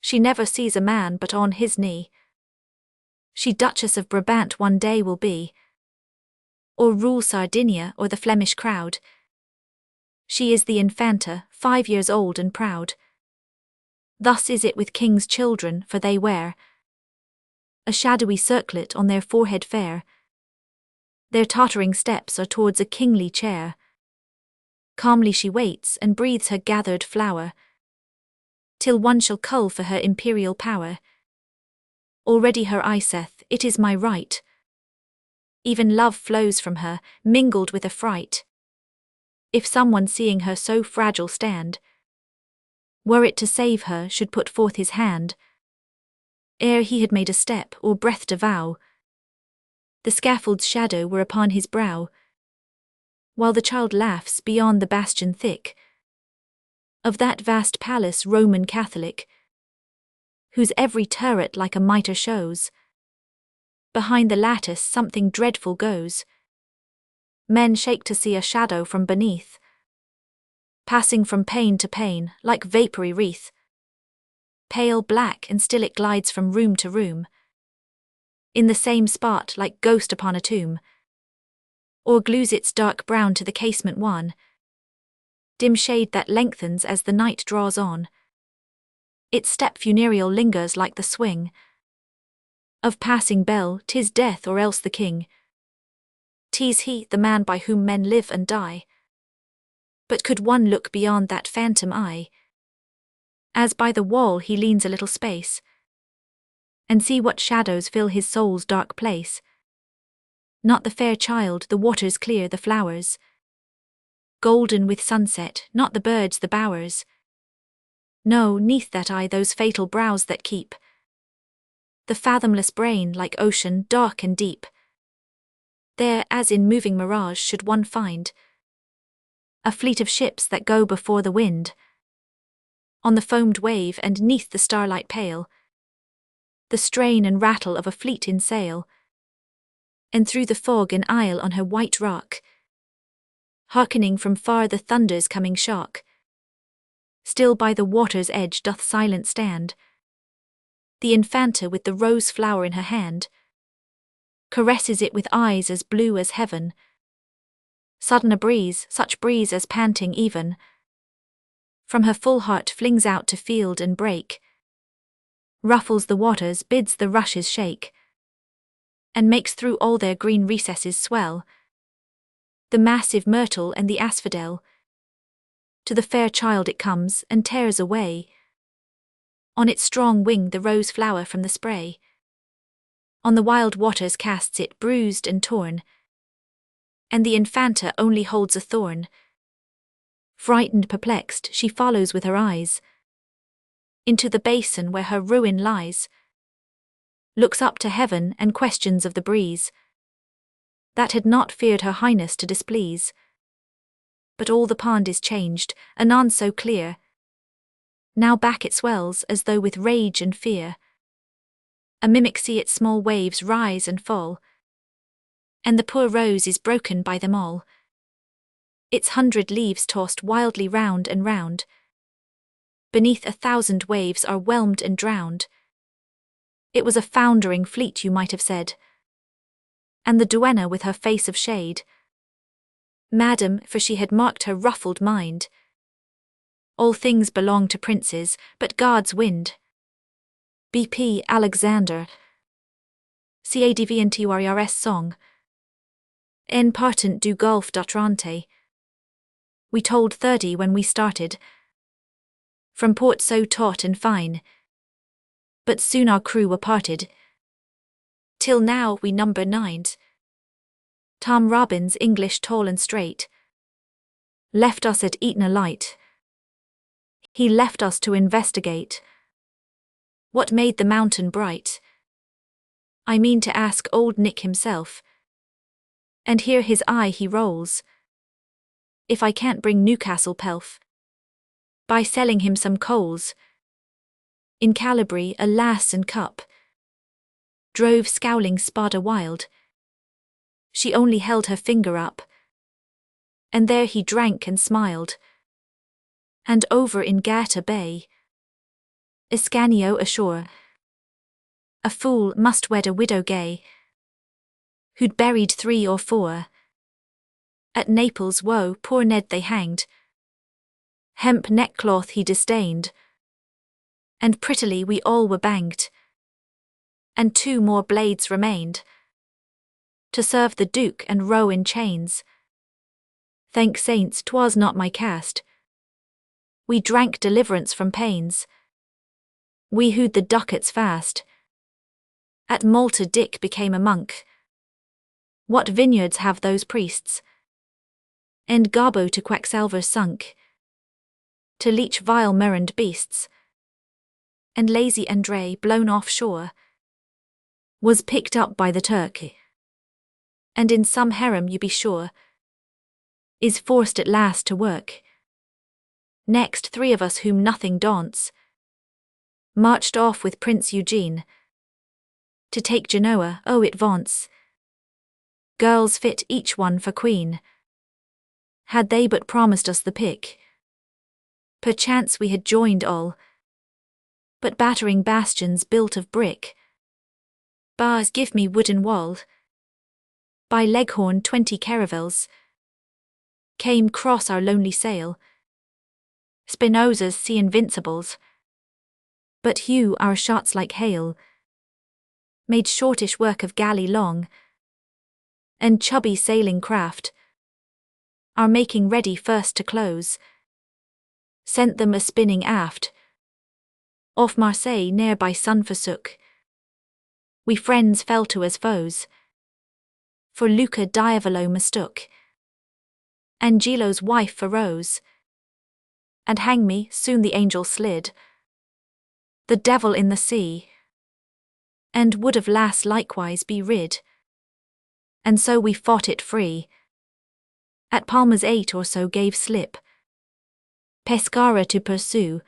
She never sees a man but on his knee. She Duchess of Brabant one day will be, or rule Sardinia or the Flemish crowd. She is the Infanta, 5 years old and proud. Thus is it with kings' children, for they wear a shadowy circlet on their forehead fair. Their tottering steps are towards a kingly chair. Calmly she waits and breathes her gathered flower, till one shall cull for her imperial power. Already her eye saith, "It is my right." Even love flows from her, mingled with affright. If someone seeing her so fragile stand, were it to save her, should put forth his hand, ere he had made a step or breathed a vow, the scaffold's shadow were upon his brow, while the child laughs beyond the bastion thick of that vast palace Roman Catholic, whose every turret like a mitre shows. Behind the lattice something dreadful goes. Men shake to see a shadow from beneath, passing from pane to pane, like vapoury wreath. Pale black and still it glides from room to room, in the same spot like ghost upon a tomb, or glues its dark brown to the casement one, dim shade that lengthens as the night draws on. Its step funereal lingers like the swing of passing bell, 'tis death or else the king. 'Tis he, the man by whom men live and die. But could one look beyond that phantom eye, as by the wall he leans a little space, and see what shadows fill his soul's dark place? Not the fair child, the waters clear, the flowers golden with sunset, not the birds, the bowers. No, 'neath that eye those fatal brows that keep the fathomless brain like ocean, dark and deep. There, as in moving mirage, should one find a fleet of ships that go before the wind, on the foamed wave and 'neath the starlight pale, the strain and rattle of a fleet in sail, and through the fog an isle on her white rock, hearkening from far the thunder's coming shock. Still by the water's edge doth silent stand the Infanta with the rose flower in her hand, caresses it with eyes as blue as heaven. Sudden a breeze, such breeze as panting even, from her full heart flings out to field and brake, ruffles the waters, bids the rushes shake, and makes through all their green recesses swell the massive myrtle and the asphodel. To the fair child it comes, and tears away on its strong wing the rose flower from the spray. On the wild waters casts it, bruised and torn, and the Infanta only holds a thorn. Frightened, perplexed, she follows with her eyes into the basin where her ruin lies, looks up to heaven and questions of the breeze that had not feared her highness to displease. But all the pond is changed, anon so clear, now back it swells as though with rage and fear. A mimic see its small waves rise and fall, and the poor rose is broken by them all. Its 100 leaves tossed wildly round and round. Beneath 1,000 waves are whelmed and drowned. It was a foundering fleet, you might have said. And the duenna with her face of shade. Madam, for she had marked her ruffled mind. All things belong to princes, but God's wind. B.P. Alexander. Cadvnturs song. En partant du Golfe d'Otrante. We told 30 when we started. From port so taut and fine. But soon our crew were parted. Till now we number 9. Tom Robbins, English tall and straight, left us at Eton light. He left us to investigate what made the mountain bright. I mean to ask old Nick himself, and hear his eye he rolls, if I can't bring Newcastle pelf by selling him some coals. In Calibri a lass and cup drove scowling Spada wild. She only held her finger up, and there he drank and smiled. And over in Garter Bay, Iscanio ashore, a fool must wed a widow gay, who'd buried 3 or 4. At Naples, woe, poor Ned they hanged. Hemp neckcloth he disdained, and prettily we all were banged. And 2 more blades remained, to serve the Duke and row in chains. Thank saints 'twas not my cast. We drank deliverance from pains. We hewed the ducats fast. At Malta Dick became a monk. What vineyards have those priests? And Gobbo to Quacksalver sunk, to leech vile murrend beasts. And lazy Andre, blown off shore, was picked up by the Turk. And in some harem, you be sure, is forced at last to work. Next 3 of us whom nothing daunts, marched off with Prince Eugene to take Genoa. Oh, it vaunts girls fit each one for queen. Had they but promised us the pick, perchance we had joined all. But battering bastions built of brick, bars give me wooden wall. By Leghorn 20 caravels came cross our lonely sail. Spinoza's sea invincibles, but Hugh our shots like hail made shortish work of galley long, and chubby sailing craft are making ready first to close. Sent them a spinning aft. Off Marseille ne'er by sun forsook. We friends fell to as foes, for Luca Diavolo mistook Angelo's wife for Rose. And hang me, soon the angel slid, the devil in the sea, and would of lass likewise be rid. And so we fought it free. At Palmer's 8 or so gave slip, Pescara to pursue,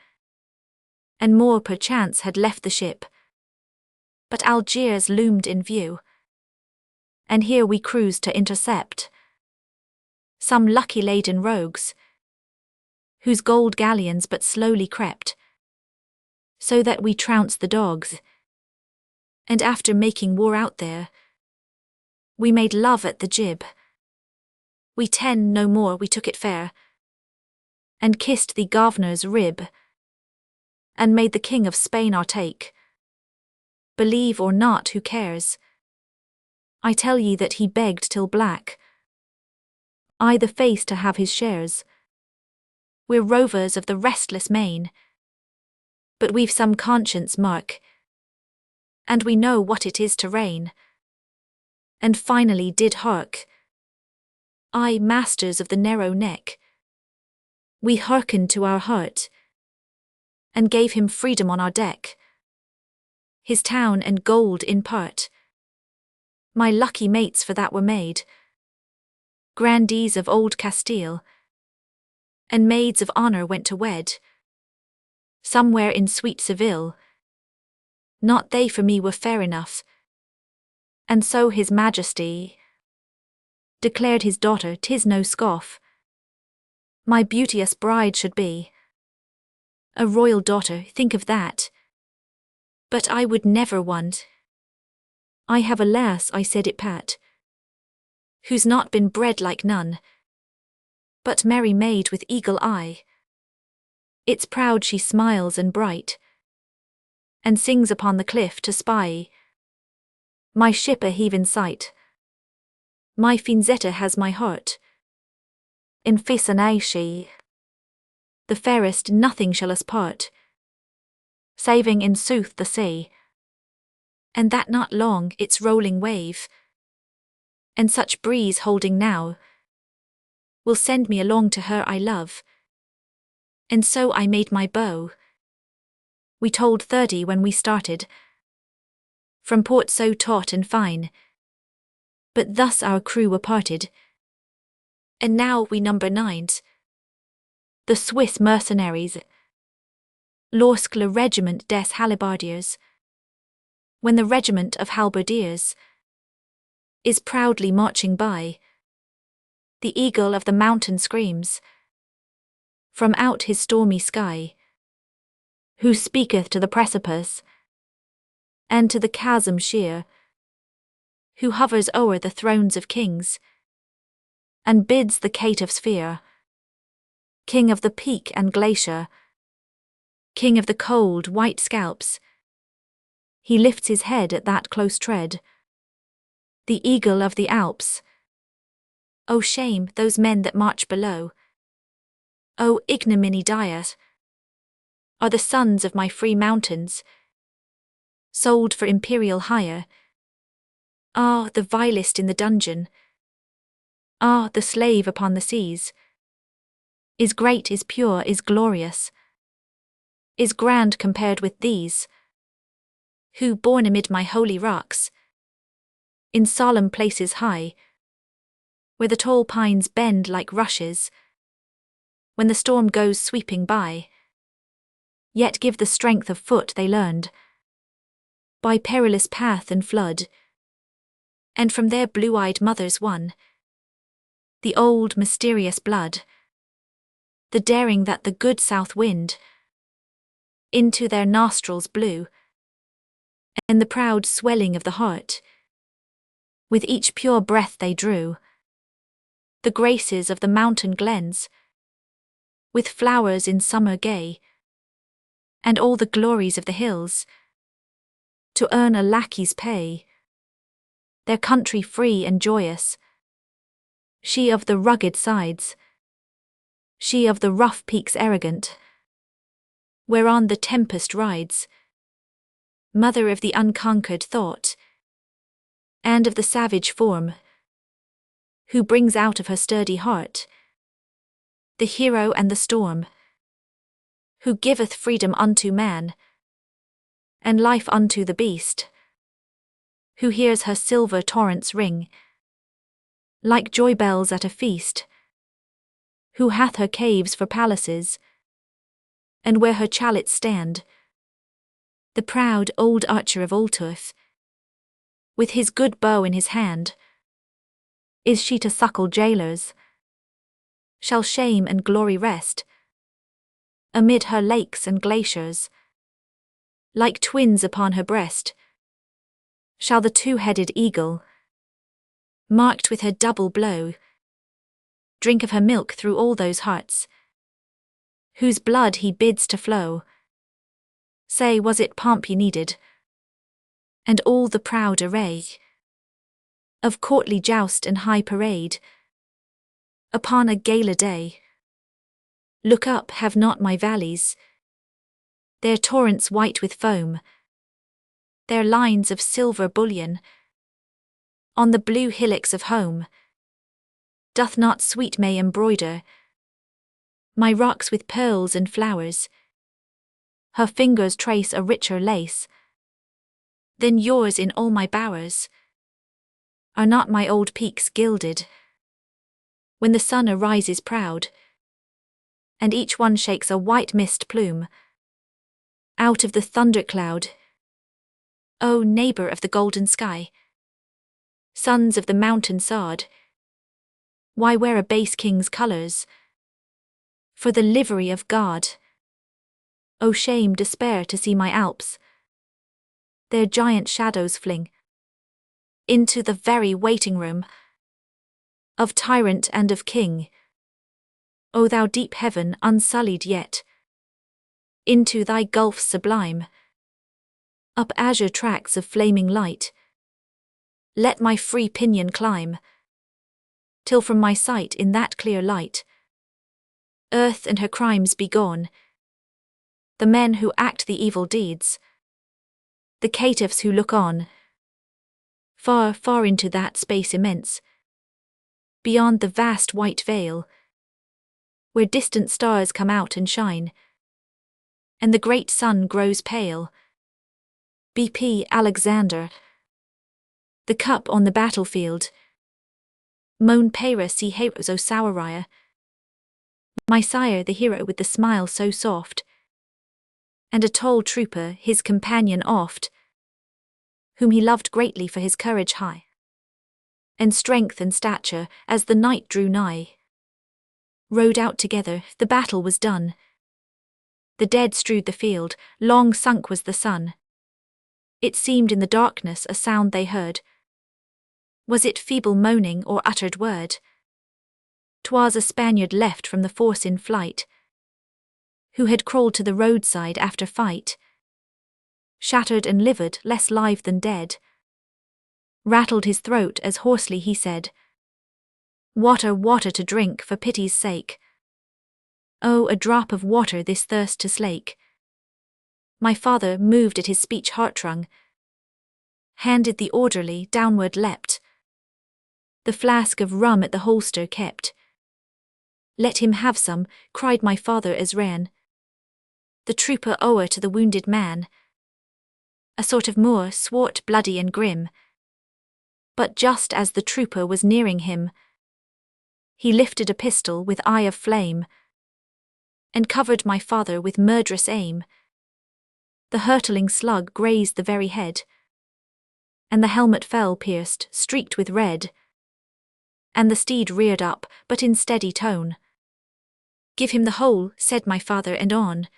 and more perchance had left the ship. But Algiers loomed in view, and here we cruised to intercept some lucky laden rogues, whose gold galleons but slowly crept, so that we trounced the dogs. And after making war out there, we made love at the jib. We 10 no more, we took it fair, and kissed the governor's rib, and made the King of Spain our take. Believe or not, who cares? I tell ye that he begged till black, I the face to have his shares. We're rovers of the restless main, but we've some conscience, Mark, and we know what it is to reign. And finally did hark. Aye, masters of the narrow neck, we hearkened to our heart, and gave him freedom on our deck, his town and gold in part. My lucky mates for that were made grandees of old Castile, and maids of honour went to wed somewhere in sweet Seville. Not they for me were fair enough, and so his Majesty declared his daughter, "'Tis no scoff. My beauteous bride should be a royal daughter, think of that. But I would never want. I have a lass," I said it pat, "who's not been bred like none, but merry maid with eagle eye. It's proud she smiles and bright, and sings upon the cliff to spy my ship a heave in sight. My Finzetta has my heart. In face and eye she, the fairest, nothing shall us part, saving in sooth the sea, and that not long its rolling wave, and such breeze holding now, will send me along to her I love." And so I made my bow. We told 30 when we started, from port so taut and fine, but thus our crew were parted, and now we number 9. The Swiss mercenaries, lorsque le regiment des hallebardiers, when the regiment of halberdiers is proudly marching by, the eagle of the mountain screams from out his stormy sky, who speaketh to the precipice and to the chasm sheer, who hovers o'er the thrones of kings and bids the caitiffs fear. King of the peak and glacier, king of the cold white scalps, he lifts his head at that close tread, the eagle of the Alps. O shame those men that march below, O ignominy diet, are the sons of my free mountains, sold for imperial hire. Ah, the vilest in the dungeon, ah, the slave upon the seas, is great, is pure, is glorious, is grand compared with these, who, born amid my holy rocks, in solemn places high, where the tall pines bend like rushes, when the storm goes sweeping by, yet give the strength of foot they learned, by perilous path and flood, and from their blue-eyed mothers won, the old mysterious blood, the daring that the good south wind into their nostrils blew, and the proud swelling of the heart with each pure breath they drew, the graces of the mountain glens, with flowers in summer gay, and all the glories of the hills, to earn a lackey's pay, their country free and joyous, she of the rugged sides, she of the rough peaks arrogant, whereon the tempest rides, mother of the unconquered thought, and of the savage form, who brings out of her sturdy heart the hero and the storm, who giveth freedom unto man, and life unto the beast, who hears her silver torrents ring, like joy bells at a feast, who hath her caves for palaces, and where her chaliets stand, the proud old archer of Ultuth, with his good bow in his hand, is she to suckle jailers? Shall shame and glory rest amid her lakes and glaciers? Like twins upon her breast shall the two-headed eagle, marked with her double blow, drink of her milk through all those hearts, whose blood he bids to flow. Say, was it pomp ye needed, and all the proud array of courtly joust and high parade, upon a gala day? Look up, have not my valleys their torrents white with foam, their lines of silver bullion on the blue hillocks of home? Doth not sweet May embroider my rocks with pearls and flowers? Her fingers trace a richer lace than yours in all my bowers. Are not my old peaks gilded when the sun arises proud, and each one shakes a white mist plume out of the thundercloud? O neighbour of the golden sky, sons of the mountain sod, Why wear a base king's colours? For the livery of God. O shame, despair to see my Alps their giant shadows fling into the very waiting room of tyrant and of king. O thou deep heaven, unsullied yet, into thy gulfs sublime, up azure tracts of flaming light, let my free pinion climb, till from my sight in that clear light, earth and her crimes be gone, the men who act the evil deeds, the caitiffs who look on, far, far into that space immense, beyond the vast white veil, where distant stars come out and shine, and the great sun grows pale. B.P. Alexander. The cup on the battlefield. Moan Para see heroes, O Sauraya. My sire, the hero with the smile so soft, and a tall trooper, his companion oft, whom he loved greatly for his courage high, and strength and stature, as the night drew nigh. Rode out together, the battle was done. The dead strewed the field, long sunk was the sun. It seemed in the darkness a sound they heard. Was it feeble moaning or uttered word? 'Twas a Spaniard left from the force in flight, who had crawled to the roadside after fight, shattered and livid, less live than dead. Rattled his throat as hoarsely he said, Water, water to drink, for pity's sake. Oh, a drop of water this thirst to slake. My father, moved at his speech heart-wrung, handed the orderly, downward leapt. The flask of rum at the holster kept. Let him have some, cried my father as ran the trooper o'er to the wounded man. A sort of Moor, swart, bloody and grim. But just as the trooper was nearing him, he lifted a pistol with eye of flame, and covered my father with murderous aim. The hurtling slug grazed the very head, and the helmet fell pierced, streaked with red. And the steed reared up, but in steady tone. Give him the whole, said my father, and on.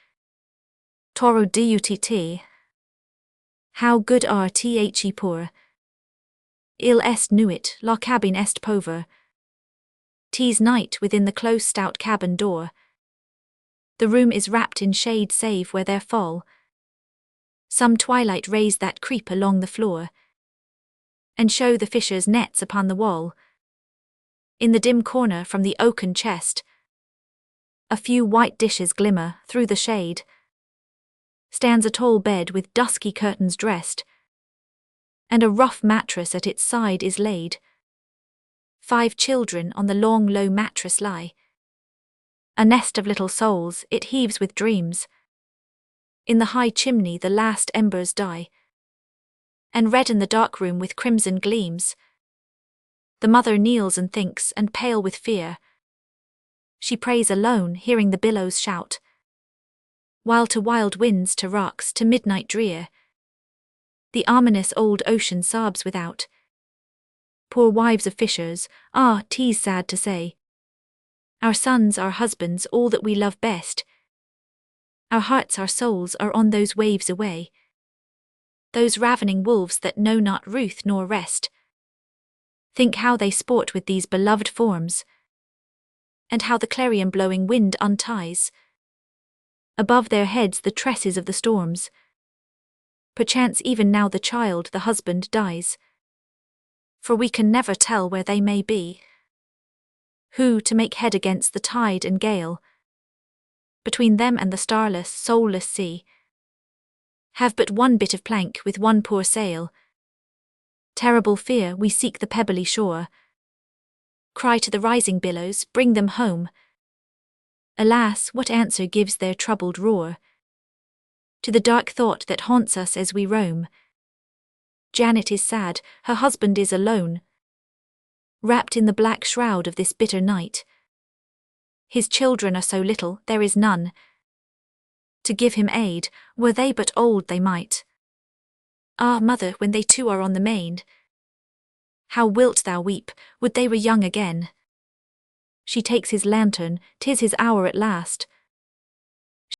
Toro dutt. How good are the poor. Il est nuit, la cabine est pauvre. 'Tis night within the close stout cabin door. The room is wrapped in shade save where there fall some twilight rays that creep along the floor, and show the fishers' nets upon the wall. In the dim corner from the oaken chest, a few white dishes glimmer through the shade. Stands a tall bed with dusky curtains dressed, and a rough mattress at its side is laid. 5 children on the long low mattress lie. A nest of little souls, it heaves with dreams. In the high chimney the last embers die, and redden the dark room with crimson gleams. The mother kneels and thinks, and pale with fear, she prays alone, hearing the billows shout, while to wild winds, to rocks, to midnight drear, the ominous old ocean sobs without. Poor wives of fishers, ah, 'tis sad to say, our sons, our husbands, all that we love best, our hearts, our souls, are on those waves away, those ravening wolves that know not ruth nor rest. Think how they sport with these beloved forms, and how the clarion-blowing wind unties above their heads the tresses of the storms. Perchance even now the child, the husband, dies, for we can never tell where they may be, who, to make head against the tide and gale, between them and the starless, soulless sea, have but one bit of plank with one poor sail. Terrible fear, we seek the pebbly shore, cry to the rising billows, bring them home. Alas, what answer gives their troubled roar to the dark thought that haunts us as we roam? Janet is sad, her husband is alone, wrapped in the black shroud of this bitter night. His children are so little, there is none to give him aid, were they but old they might. Ah, mother, when they too are on the main, how wilt thou weep, would they were young again. She takes his lantern, 'tis his hour at last.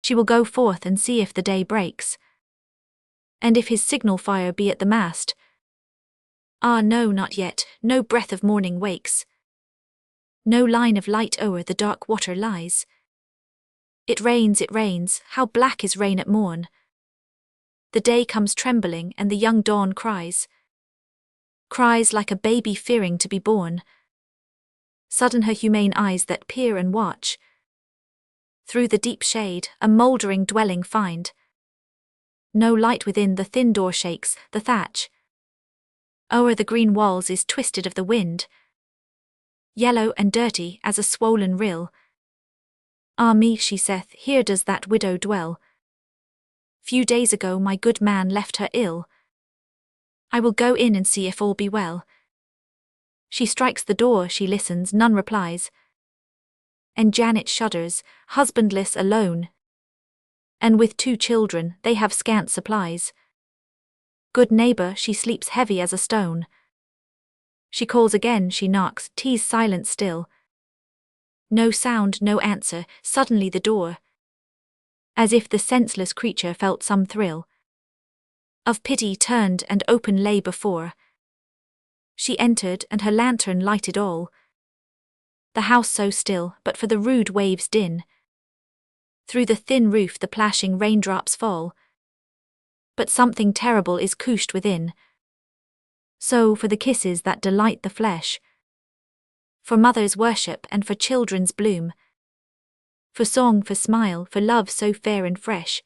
She will go forth and see if the day breaks, and if his signal fire be at the mast. Ah no, not yet, no breath of morning wakes. No line of light o'er the dark water lies. It rains, how black is rain at morn. The day comes trembling and the young dawn cries. Cries like a baby fearing to be born. Sudden her humane eyes that peer and watch. Through the deep shade, a mouldering dwelling find. No light within, the thin door shakes, the thatch o'er the green walls is twisted of the wind. Yellow and dirty as a swollen rill. Ah me, she saith, here does that widow dwell. Few days ago my good man left her ill. I will go in and see if all be well. She strikes the door, she listens, none replies. And Janet shudders, husbandless alone. And with 2 children, they have scant supplies. Good neighbor, she sleeps heavy as a stone. She calls again, she knocks, 'tis silent still. No sound, no answer, suddenly the door. As if the senseless creature felt some thrill of pity, turned and open lay before. She entered and her lantern lighted all. The house so still, but for the rude waves' din. Through the thin roof the plashing raindrops fall. But something terrible is couched within. So for the kisses that delight the flesh, for mother's worship and for children's bloom, for song, for smile, for love so fair and fresh,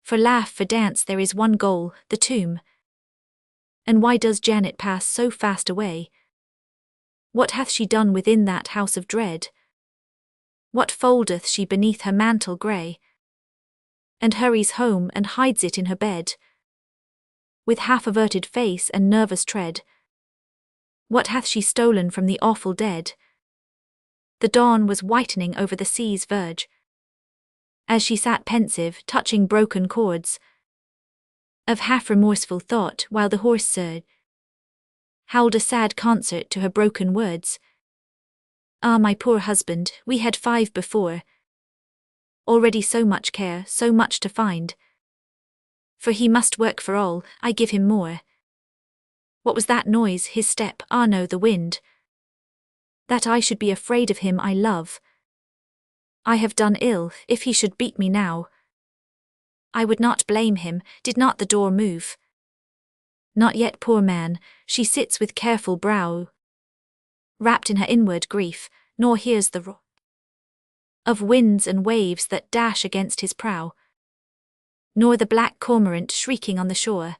for laugh, for dance, there is one goal, the tomb. And why does Janet pass so fast away? What hath she done within that house of dread? What foldeth she beneath her mantle grey, and hurries home and hides it in her bed, with half-averted face and nervous tread? What hath she stolen from the awful dead? The dawn was whitening over the sea's verge. As she sat pensive, touching broken chords of half-remorseful thought, while the hoarse surge howled a sad concert to her broken words. Ah, my poor husband, we had 5 before. Already so much care, so much to find. For he must work for all, I give him more. What was that noise, his step? Ah no, the wind. That I should be afraid of him I love. I have done ill, if he should beat me now. I would not blame him, did not the door move. Not yet, poor man, she sits with careful brow, wrapped in her inward grief, nor hears the roar of winds and waves that dash against his prow, nor the black cormorant shrieking on the shore.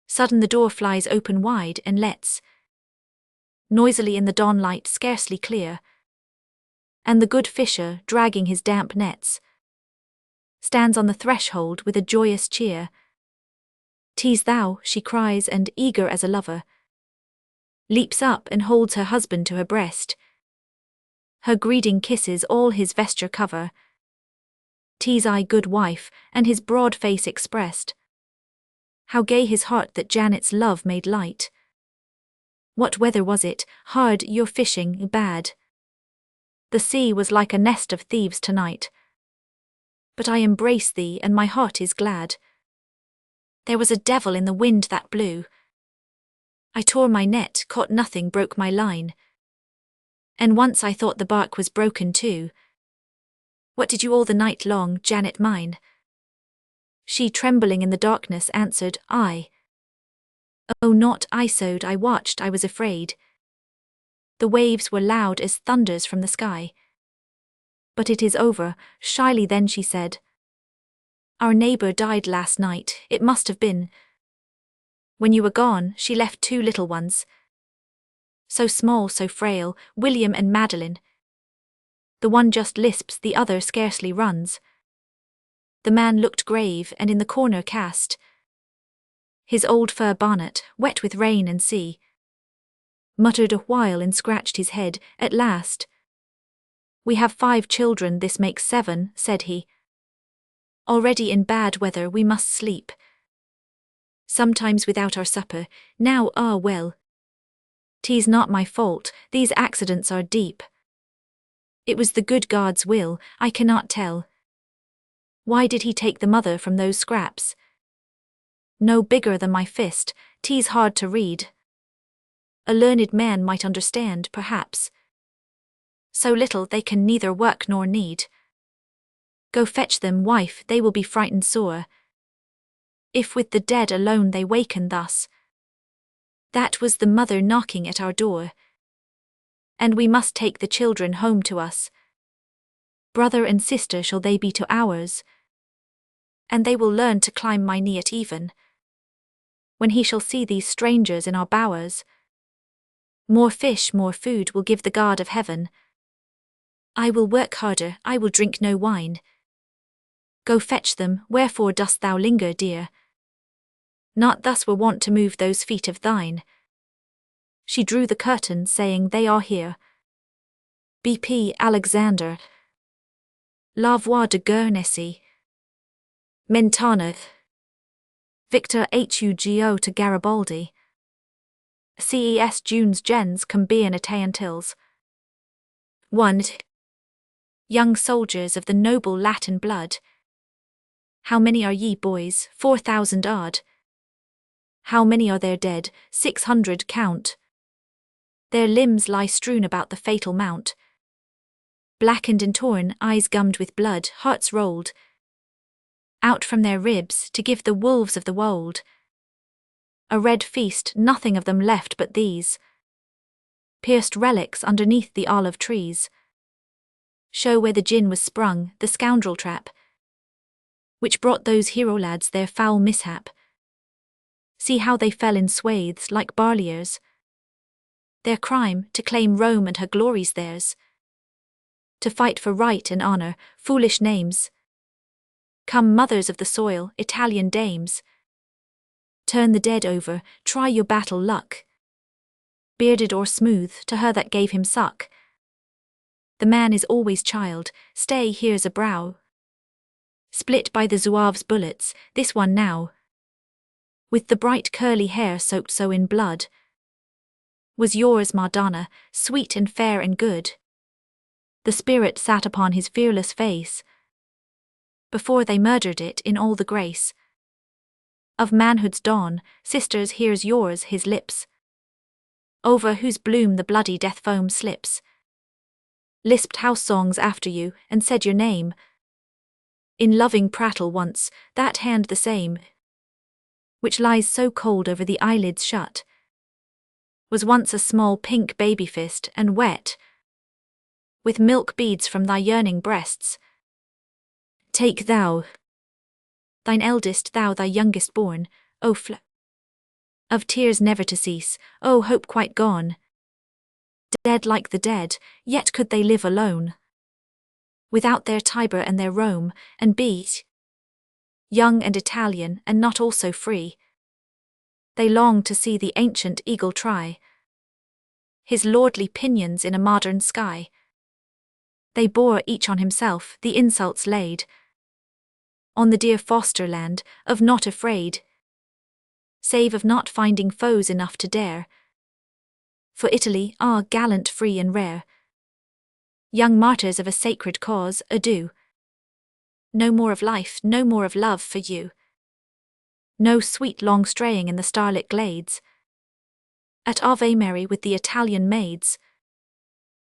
Sudden the door flies open wide and lets noisily in the dawnlight scarcely clear, and the good fisher, dragging his damp nets, stands on the threshold with a joyous cheer. "'Tis thou," she cries, and, eager as a lover, leaps up and holds her husband to her breast. Her greeting kisses all his vesture cover. "'Tis I, good wife," and his broad face expressed. How gay his heart that Janet's love made light. What weather was it, hard, your fishing, bad. The sea was like a nest of thieves tonight. But I embrace thee, and my heart is glad. There was a devil in the wind that blew. I tore my net, caught nothing, broke my line. And once I thought the bark was broken too. What did you all the night long, Janet mine? She, trembling in the darkness, answered, I. Oh, not I sewed, I watched, I was afraid. The waves were loud as thunders from the sky. But it is over, shyly then she said. Our neighbor died last night, it must have been. When you were gone, she left 2 little ones. So small, so frail, William and Madeline. The one just lisps, the other scarcely runs. The man looked grave, and in the corner cast his old fur bonnet, wet with rain and sea. Muttered a while and scratched his head, at last. We have 5 children, this makes 7, said he. Already in bad weather we must sleep. Sometimes without our supper, now ah well. 'Tis not my fault, these accidents are deep. It was the good God's will, I cannot tell. Why did he take the mother from those scraps? No bigger than my fist, 'tis hard to read. A learned man might understand, perhaps. So little they can neither work nor need. Go fetch them, wife, they will be frightened sore. If with the dead alone they waken thus. That was the mother knocking at our door. And we must take the children home to us. Brother and sister shall they be to ours. And they will learn to climb my knee at even. When he shall see these strangers in our bowers. More fish, more food will give the God of heaven. I will work harder, I will drink no wine. Go fetch them, wherefore dost thou linger, dear? Not thus were wont to move those feet of thine. She drew the curtain, saying, they are here. B.P. Alexander. La Voix de Guernesey. Mentana. Victor Hugo to Garibaldi. Ces Junes gens combien atayantils. 1. Young soldiers of the noble Latin blood. How many are ye, boys? 4,000 odd. How many are there dead? 600 count. Their limbs lie strewn about the fatal mount. Blackened and torn, eyes gummed with blood, hearts rolled out from their ribs to give the wolves of the wold. A red feast, nothing of them left but these. Pierced relics underneath the olive trees. Show where the gin was sprung, the scoundrel trap, which brought those hero lads their foul mishap. See how they fell in swathes like barley ears. Their crime, to claim Rome and her glories theirs. To fight for right and honour, foolish names. Come mothers of the soil, Italian dames. Turn the dead over, try your battle luck. Bearded or smooth, to her that gave him suck. The man is always child, stay, here's a brow. Split by the Zouave's bullets, this one now. With the bright curly hair soaked so in blood. Was yours, Madonna, sweet and fair and good. The spirit sat upon his fearless face. Before they murdered it in all the grace of manhood's dawn, sisters, here's yours, his lips, over whose bloom the bloody death foam slips. Lisped house songs after you, and said your name. In loving prattle once, that hand the same, which lies so cold over the eyelids shut, was once a small pink baby fist and wet with milk beads from thy yearning breasts. Take thou thine eldest, thou thy youngest born, O of tears never to cease, O hope quite gone. Dead like the dead, yet could they live alone, without their Tiber and their Rome, and be young and Italian, and not also free. They long to see the ancient eagle try his lordly pinions in a modern sky. They bore each on himself the insults laid on the dear foster land of not afraid, save of not finding foes enough to dare. For Italy, ah, gallant, free and rare, young martyrs of a sacred cause, adieu. No more of life, no more of love for you. No sweet long straying in the starlit glades, at Ave Mary with the Italian maids.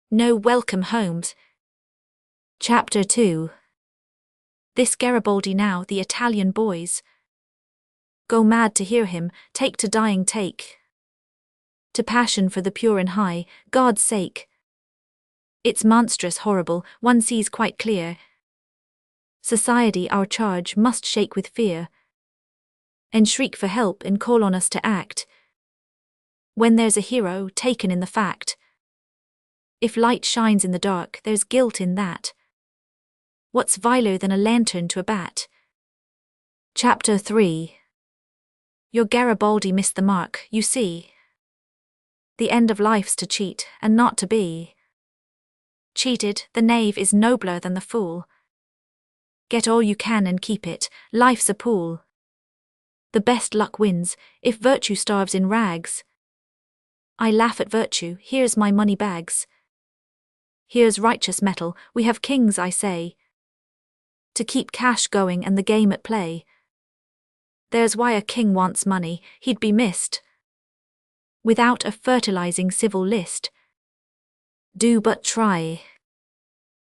No welcome homes. Chapter 2. This Garibaldi now, the Italian boys go mad to hear him, take to dying, take to passion for the pure and high, God's sake. It's monstrous, horrible, one sees quite clear. Society, our charge, must shake with fear, and shriek for help and call on us to act, when there's a hero taken in the fact. If light shines in the dark, there's guilt in that. What's viler than a lantern to a bat? Chapter 3. Your Garibaldi missed the mark, you see. The end of life's to cheat, and not to be cheated. The knave is nobler than the fool. Get all you can and keep it, life's a pool. The best luck wins, if virtue starves in rags. I laugh at virtue, here's my money bags. Here's righteous metal, we have kings, I say, to keep cash going and the game at play. There's why a king wants money, he'd be missed without a fertilizing civil list. Do but try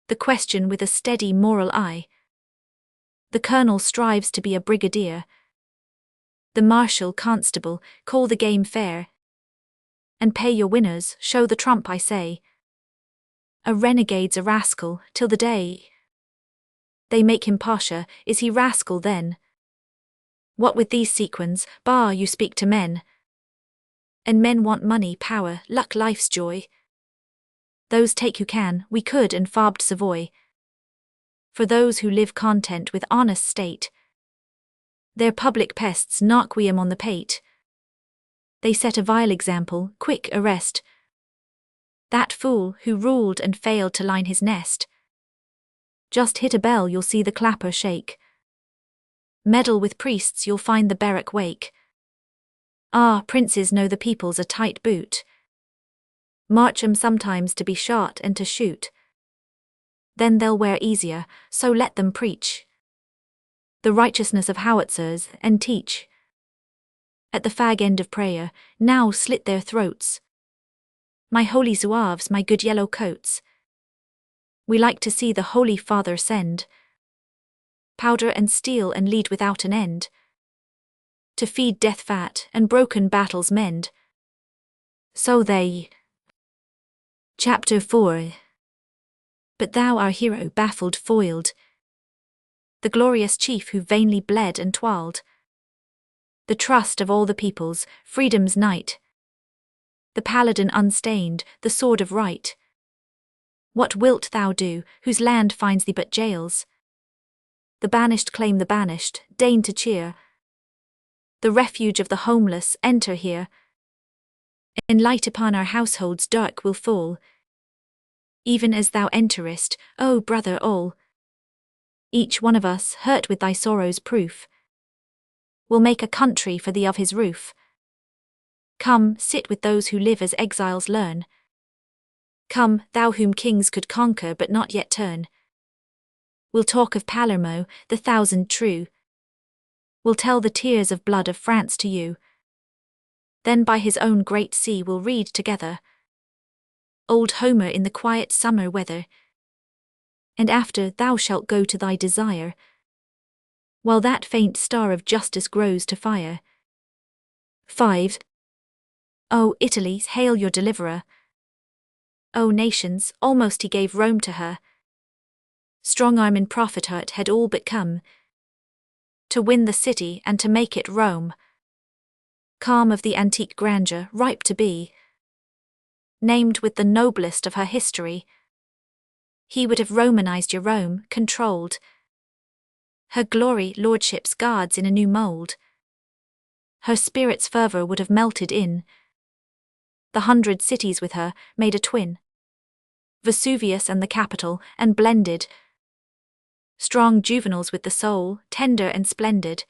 the question with a steady moral eye. The colonel strives to be a brigadier. The marshal constable, call the game fair. And pay your winners, show the trump, I say. A renegade's a rascal, till the day they make him pasha, is he rascal then? What with these sequins, bar you speak to men. And men want money, power, luck, life's joy. Those take who can, we could and farbed Savoy. For those who live content with honest state, their public pests knock we 'em on the pate. They set a vile example, quick arrest that fool who ruled and failed to line his nest. Just hit a bell, you'll see the clapper shake. Meddle with priests, you'll find the barrack wake. Ah, princes know the people's a tight boot. March 'em sometimes to be shot and to shoot. Then they'll wear easier, so let them preach the righteousness of howitzers and teach at the fag end of prayer, now slit their throats. My holy zouaves, my good yellow coats. We like to see the Holy Father send powder and steel and lead without an end, to feed death fat and broken battles mend. So they. Chapter 4. But thou, our hero, baffled, foiled, the glorious chief who vainly bled and toiled, the trust of all the peoples, freedom's knight, the paladin unstained, the sword of right. What wilt thou do, whose land finds thee but jails? The banished claim the banished, deign to cheer. The refuge of the homeless, enter here. And light upon our households dark will fall. Even as thou enterest, O brother all. Each one of us, hurt with thy sorrow's proof, will make a country for thee of his roof. Come, sit with those who live as exiles learn. Come, thou whom kings could conquer but not yet turn. We'll talk of Palermo, the thousand true. We'll tell the tears of blood of France to you. Then by his own great sea we'll read together old Homer in the quiet summer weather. And after thou shalt go to thy desire, while that faint star of justice grows to fire. 5. O Italy, hail your deliverer. O nations, almost he gave Rome to her. Strong arm and prophet heart had all but come to win the city and to make it Rome. Calm of the antique grandeur, ripe to be named with the noblest of her history. He would have Romanized your Rome, controlled her glory, lordship's guards in a new mold. Her spirit's fervor would have melted in the 100 cities with her, made a twin. Vesuvius and the Capitol, and blended strong juveniles with the soul, tender and splendid,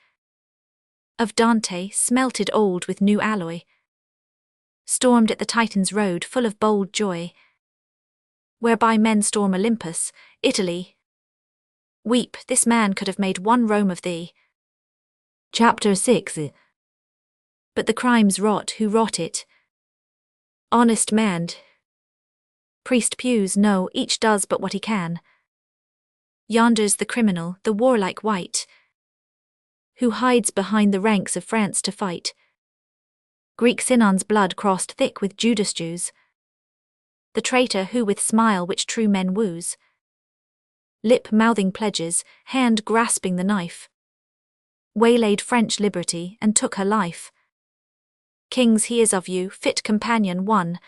of Dante, smelted old with new alloy. Stormed at the Titan's road full of bold joy, whereby men storm Olympus, Italy. Weep, this man could have made one Rome of thee. Chapter 6. But the crimes wrought who wrought it. Honest man. Priest pews, no, each does but what he can. Yonder's the criminal, the warlike wight, who hides behind the ranks of France to fight. Greek Sinon's blood crossed thick with Judas Jews. The traitor who with smile which true men woos, lip-mouthing pledges, hand grasping the knife, waylaid French liberty and took her life. Kings, he is of you, fit companion one,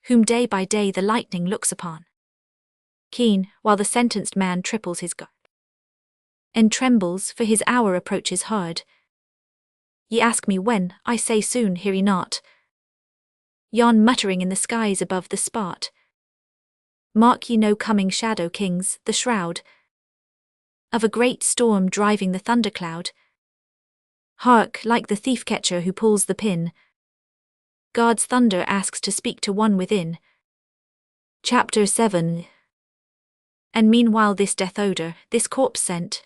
whom day by day the lightning looks upon, keen, while the sentenced man triples his guard, and trembles, for his hour approaches hard. Ye ask me when, I say soon, hear ye not yon muttering in the skies above the spot? Mark ye no coming shadow, kings, the shroud of a great storm driving the thundercloud? Hark, like the thief-catcher who pulls the pin God's thunder asks to speak to one within. Chapter 7. And meanwhile this death odor, this corpse scent,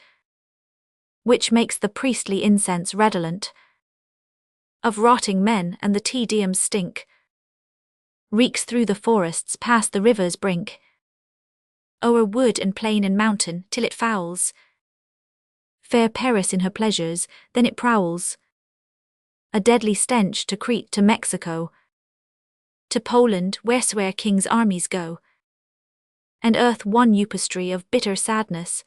which makes the priestly incense redolent of rotting men and the tedium's stink, reeks through the forests past the river's brink, o'er wood and plain and mountain, till it fouls fair Paris in her pleasures, then it prowls, a deadly stench to Crete, to Mexico, to Poland, wheresoe'er kings' armies go, and earth one upistry of bitter sadness,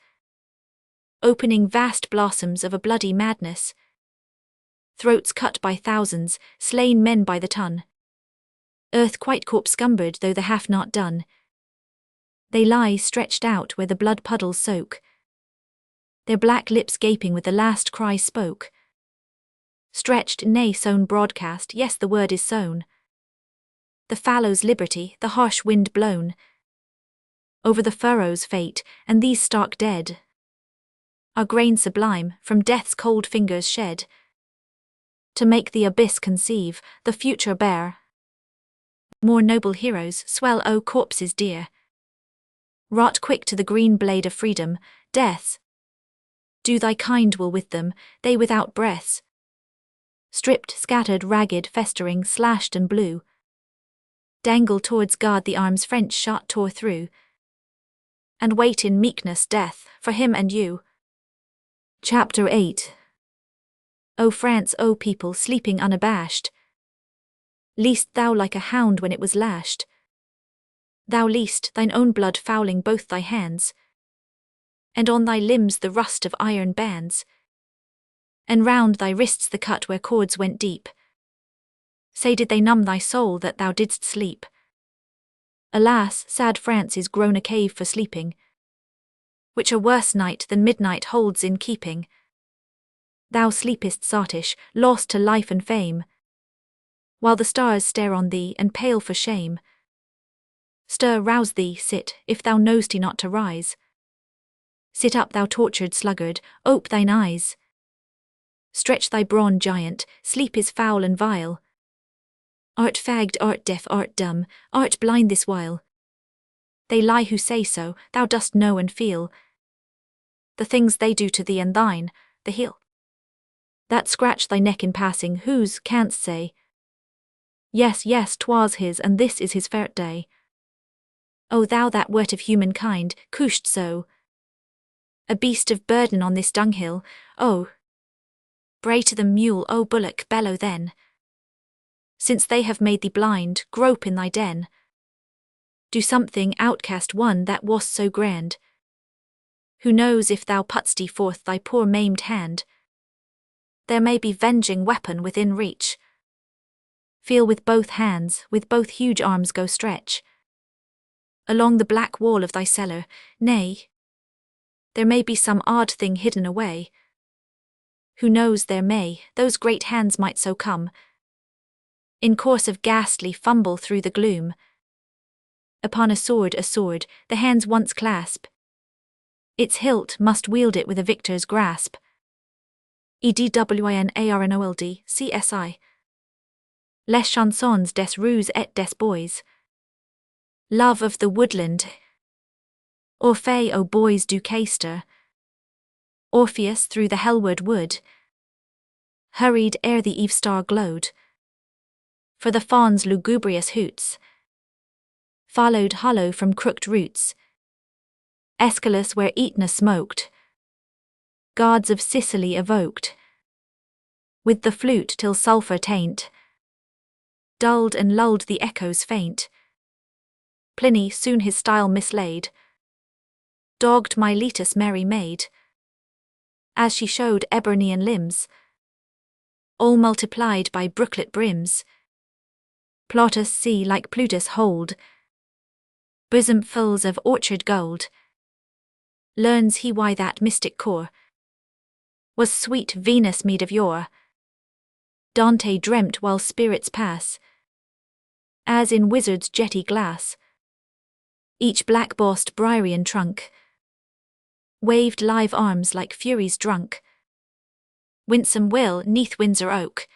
opening vast blossoms of a bloody madness, throats cut by thousands, slain men by the ton, earth quite corpse-cumbered though the half not done. They lie stretched out where the blood puddles soak, their black lips gaping with the last cry spoke. Stretched, nay sown broadcast, yes the word is sown. The fallow's liberty, the harsh wind blown over the furrows fate, and these stark dead are grain sublime, from death's cold fingers shed, to make the abyss conceive, the future bear. More noble heroes, swell O corpses dear, wrought quick to the green blade of freedom, death's. Do thy kind will with them, they without breaths. Stripped, scattered, ragged, festering, slashed and blue, dangle towards God the arms French shot tore through, and wait in meekness death, for him and you. Chapter 8. O France, O people, sleeping unabashed, least thou like a hound when it was lashed, thou least thine own blood fouling both thy hands, and on thy limbs the rust of iron bands, and round thy wrists the cut where cords went deep. Say did they numb thy soul that thou didst sleep? Alas, sad France is grown a cave for sleeping, which a worse night than midnight holds in keeping. Thou sleepest, Sartish, lost to life and fame, while the stars stare on thee and pale for shame. Stir, rouse thee, sit, if thou know'st not to rise. Sit up, thou tortured sluggard, ope thine eyes. Stretch thy brawn, giant, sleep is foul and vile. Art fagged, art deaf, art dumb, art blind this while. They lie who say so, thou dost know and feel the things they do to thee and thine, the heel that scratch thy neck in passing, whose, canst say, yes, yes, 'twas his, and this is his fair day. O thou that wert of humankind, couched so, a beast of burden on this dunghill, O bray to the mule, O bullock, bellow then. Since they have made thee blind, grope in thy den. Do something, outcast one that wast so grand. Who knows if thou put'st forth thy poor maimed hand? There may be venging weapon within reach. Feel with both hands, with both huge arms go stretch along the black wall of thy cellar, nay, there may be some odd thing hidden away. Who knows, there may, those great hands might so come, in course of ghastly fumble through the gloom. Upon a sword, the hands once clasp, its hilt must wield it with a victor's grasp. EDWINARNOLD, CSI. Les chansons des rues et des boys. Love of the woodland. Orphée, O boys du caster. Orpheus through the hellward wood hurried ere the eve star glowed. For the fawn's lugubrious hoots followed hollow from crooked roots. Aeschylus where Aetna smoked, gods of Sicily evoked, with the flute till sulphur taint dulled and lulled the echoes faint. Pliny soon his style mislaid, dogged Miletus' merry maid, as she showed Eburnean limbs, all multiplied by brooklet brims. Plautus see like Plutus hold, bosom fulls of orchard gold. Learns he why that mystic core was sweet Venus mead of yore. Dante dreamt while spirits pass, as in wizard's jetty glass. Each black-bossed Briarean trunk waved live arms like furies drunk. Winsome Will, 'neath Windsor oak,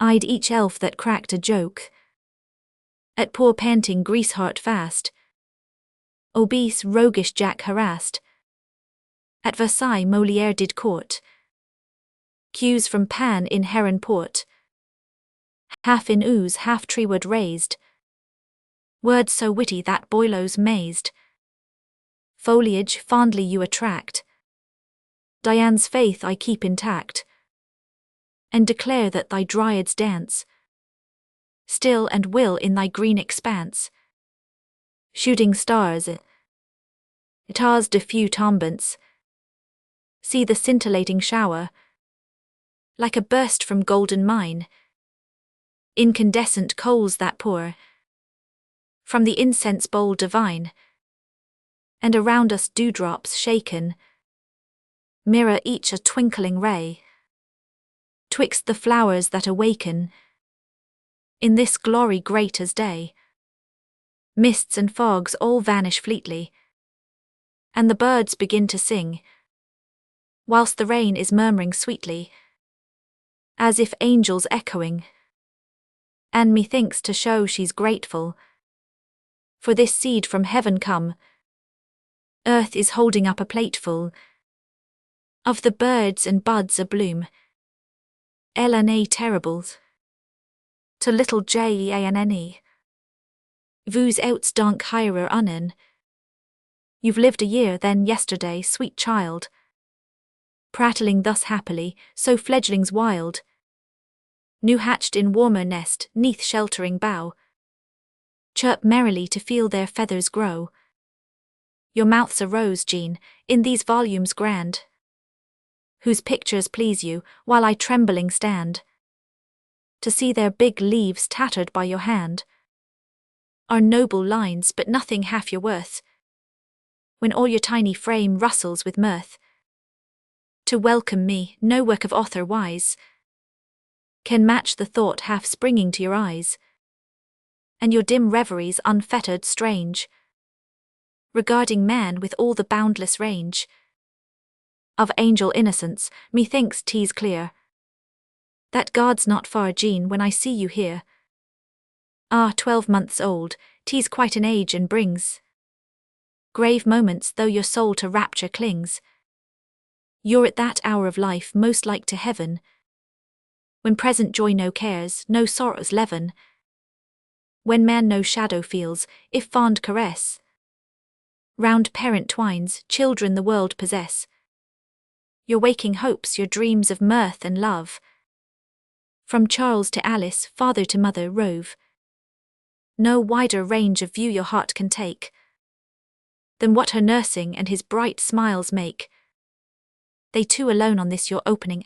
eyed each elf that cracked a joke. At poor panting Greaseheart fast, obese roguish Jack harassed. At Versailles Molière did court, cues from Pan in Heron Port, half in ooze half treeward raised, words so witty that Boileau's mazed. Foliage fondly you attract, Diane's faith I keep intact, and declare that thy dryads dance still and will in thy green expanse. Shooting stars, états de few tombants, see the scintillating shower, like a burst from golden mine, incandescent coals that pour from the incense bowl divine, and around us dewdrops shaken mirror each a twinkling ray twixt the flowers that awaken in this glory great as day. Mists and fogs all vanish fleetly, and the birds begin to sing, whilst the rain is murmuring sweetly, as if angels echoing. And methinks to show she's grateful for this seed from heaven come, earth is holding up a plateful of the birds and buds abloom. LNA terribles to little JEANNE. Vus outs dank hirer unnen. You've lived a year then yesterday, sweet child, prattling thus happily, so fledglings wild, new hatched in warmer nest, neath sheltering bough, chirp merrily to feel their feathers grow. Your mouth's a rose, Jean, in these volumes grand, whose pictures please you, while I trembling stand, to see their big leaves tattered by your hand. Are noble lines, but nothing half your worth, when all your tiny frame rustles with mirth. To welcome me, no work of author wise can match the thought half springing to your eyes, and your dim reveries unfettered strange, regarding man with all the boundless range of angel innocence. Methinks 'tis clear that God's not far, Jean, when I see you here. 12 months old, 'tis quite an age and brings grave moments though your soul to rapture clings. You're at that hour of life most like to heaven, when present joy no cares, no sorrows leaven, when man no shadow feels, if fond caress round parent twines, children the world possess. Your waking hopes, your dreams of mirth and love, from Charles to Alice, father to mother rove. No wider range of view your heart can take than what her nursing and his bright smiles make. They two alone on this your opening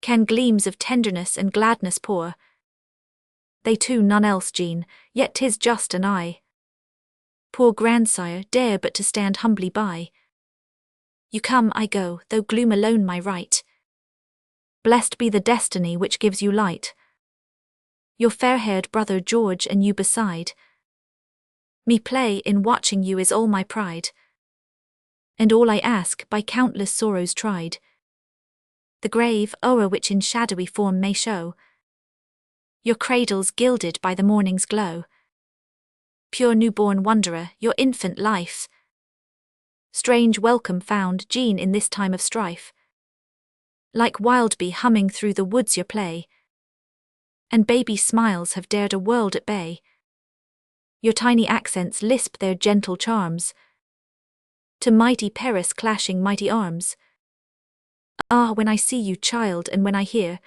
can gleams of tenderness and gladness pour. They two none else, Jean, yet 'tis just an I, poor grandsire, dare but to stand humbly by. You come, I go, though gloom alone my right. Blessed be the destiny which gives you light. Your fair-haired brother George and you beside me play in watching you is all my pride, and all I ask by countless sorrows tried. The grave o'er which in shadowy form may show your cradles gilded by the morning's glow. Pure newborn wanderer, your infant life, strange welcome found, Jean, in this time of strife. Like wild bee humming through the woods your play, and baby smiles have dared a world at bay. Your tiny accents lisp their gentle charms to mighty Paris clashing mighty arms. When I see you, child, and when I hear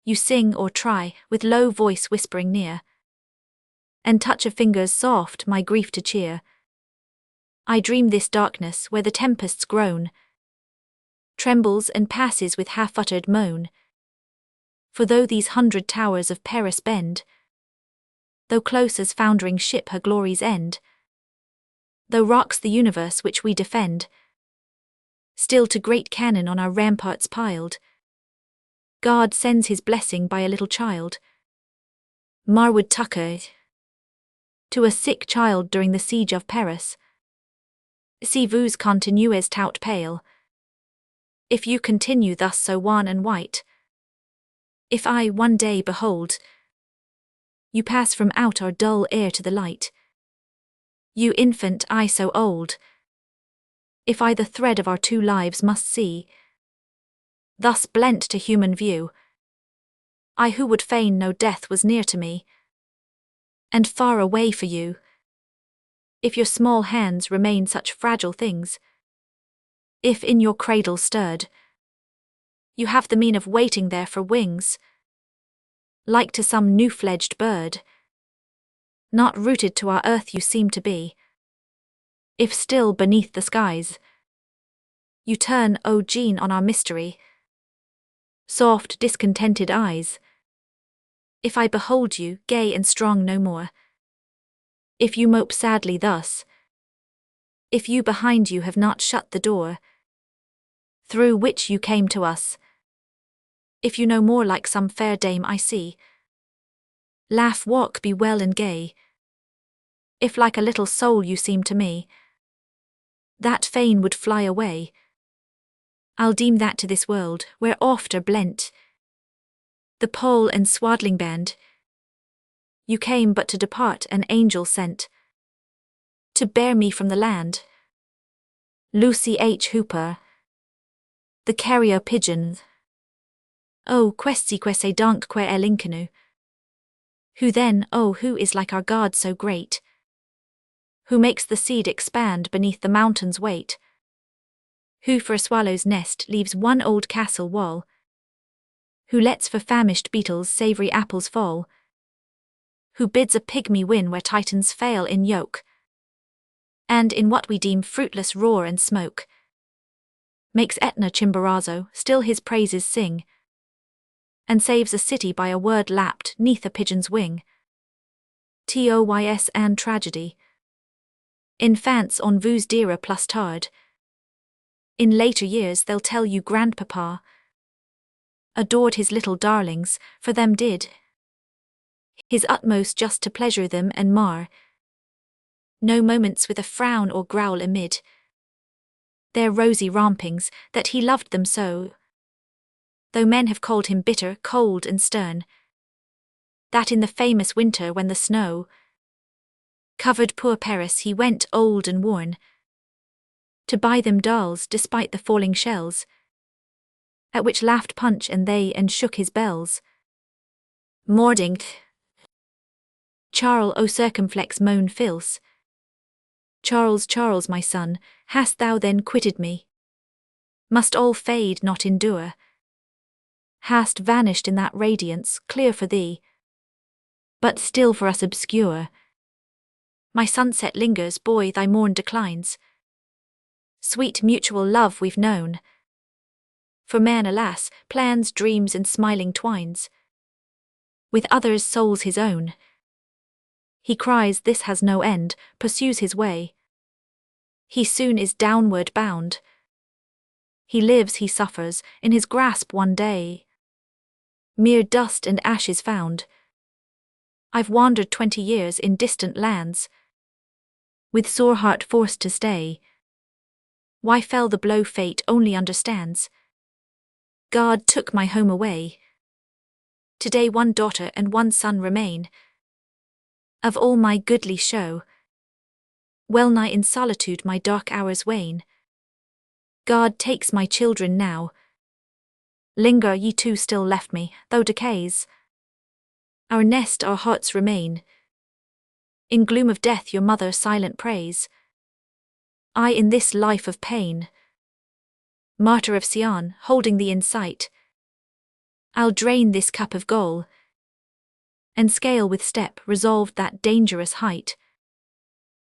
you sing or try, with low voice whispering near, and touch of fingers soft my grief to cheer, I dream this darkness where the tempests groan trembles and passes with half-uttered moan. For though these 100 towers of Paris bend, though close as foundering ship her glories end, though rocks the universe which we defend, still to great cannon on our ramparts piled, God sends his blessing by a little child. Marwood Tucker, to a sick child during the siege of Paris. Si vous continuez tout pale, if you continue thus so wan and white, If I one day behold you pass from out our dull air to the light, you infant, I so old, if I the thread of our two lives must see, thus blent to human view, I who would fain know death was near to me, and far away for you, if your small hands remain such fragile things, if in your cradle stirred, you have the mien of waiting there for wings, like to some new-fledged bird, not rooted to our earth you seem to be, if still beneath the skies, you turn, O Jean, on our mystery, soft discontented eyes, if I behold you, gay and strong no more, if you mope sadly thus, if you behind you have not shut the door, through which you came to us, if you no more like some fair dame I see, laugh, walk, be well and gay, if like a little soul you seem to me, that fain would fly away, I'll deem that to this world, where oft are blent the pole and swaddling band, you came but to depart, an angel sent to bear me from the land. Lucy H. Hooper, the carrier pigeon. O questi quesse dank que elincanu. Who then, oh, who is like our God so great? Who makes the seed expand beneath the mountain's weight? Who for a swallow's nest leaves one old castle wall? Who lets for famished beetles savoury apples fall? Who bids a pygmy win where titans fail in yoke? And in what we deem fruitless roar and smoke, makes Etna Chimborazo still his praises sing, and saves a city by a word lapped 'neath a pigeon's wing. Toys and tragedy. Infants on vous dire plus tard. In later years they'll tell you grandpapa adored his little darlings, for them did his utmost just to pleasure them and mar no moments with a frown or growl amid their rosy rompings, that he loved them so, though men have called him bitter, cold and stern, that in the famous winter when the snow covered poor Paris he went old and worn to buy them dolls despite the falling shells, at which laughed Punch and they and shook his bells. Mording Charles o circumflex moan fils. Charles, Charles, my son, hast thou then quitted me? Must all fade, not endure? Hast vanished in that radiance, clear for thee, but still for us obscure? My sunset lingers, boy, thy morn declines. Sweet mutual love we've known. For man, alas, plans, dreams, and smiling twines with others' souls his own. He cries this has no end, pursues his way. He soon is downward bound. He lives, he suffers, in his grasp one day mere dust and ashes found. I've wandered 20 years in distant lands, with sore heart forced to stay. Why fell the blow fate only understands. God took my home away. Today one daughter and one son remain of all my goodly show. Well nigh in solitude my dark hours wane. God takes my children now. Linger, ye two still left me, though decays our nest, our hearts remain. In gloom of death your mother silent prays. I in this life of pain, martyr of Sion, holding thee in sight, I'll drain this cup of gall, and scale with step resolved that dangerous height,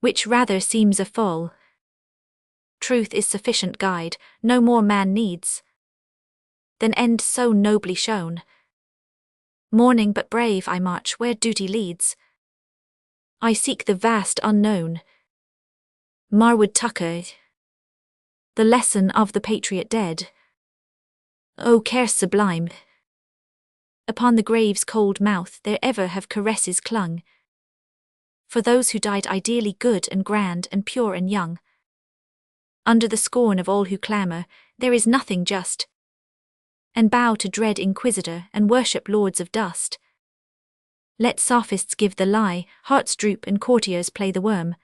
which rather seems a fall. Truth is sufficient guide, no more man needs than end so nobly shown. Mourning but brave I march where duty leads. I seek the vast unknown. Marwood Tucker, the lesson of the patriot dead. O care sublime! Upon the grave's cold mouth there ever have caresses clung, for those who died ideally good and grand and pure and young. Under the scorn of all who clamour, there is nothing just, and bow to dread inquisitor and worship lords of dust. Let sophists give the lie, hearts droop and courtiers play the worm.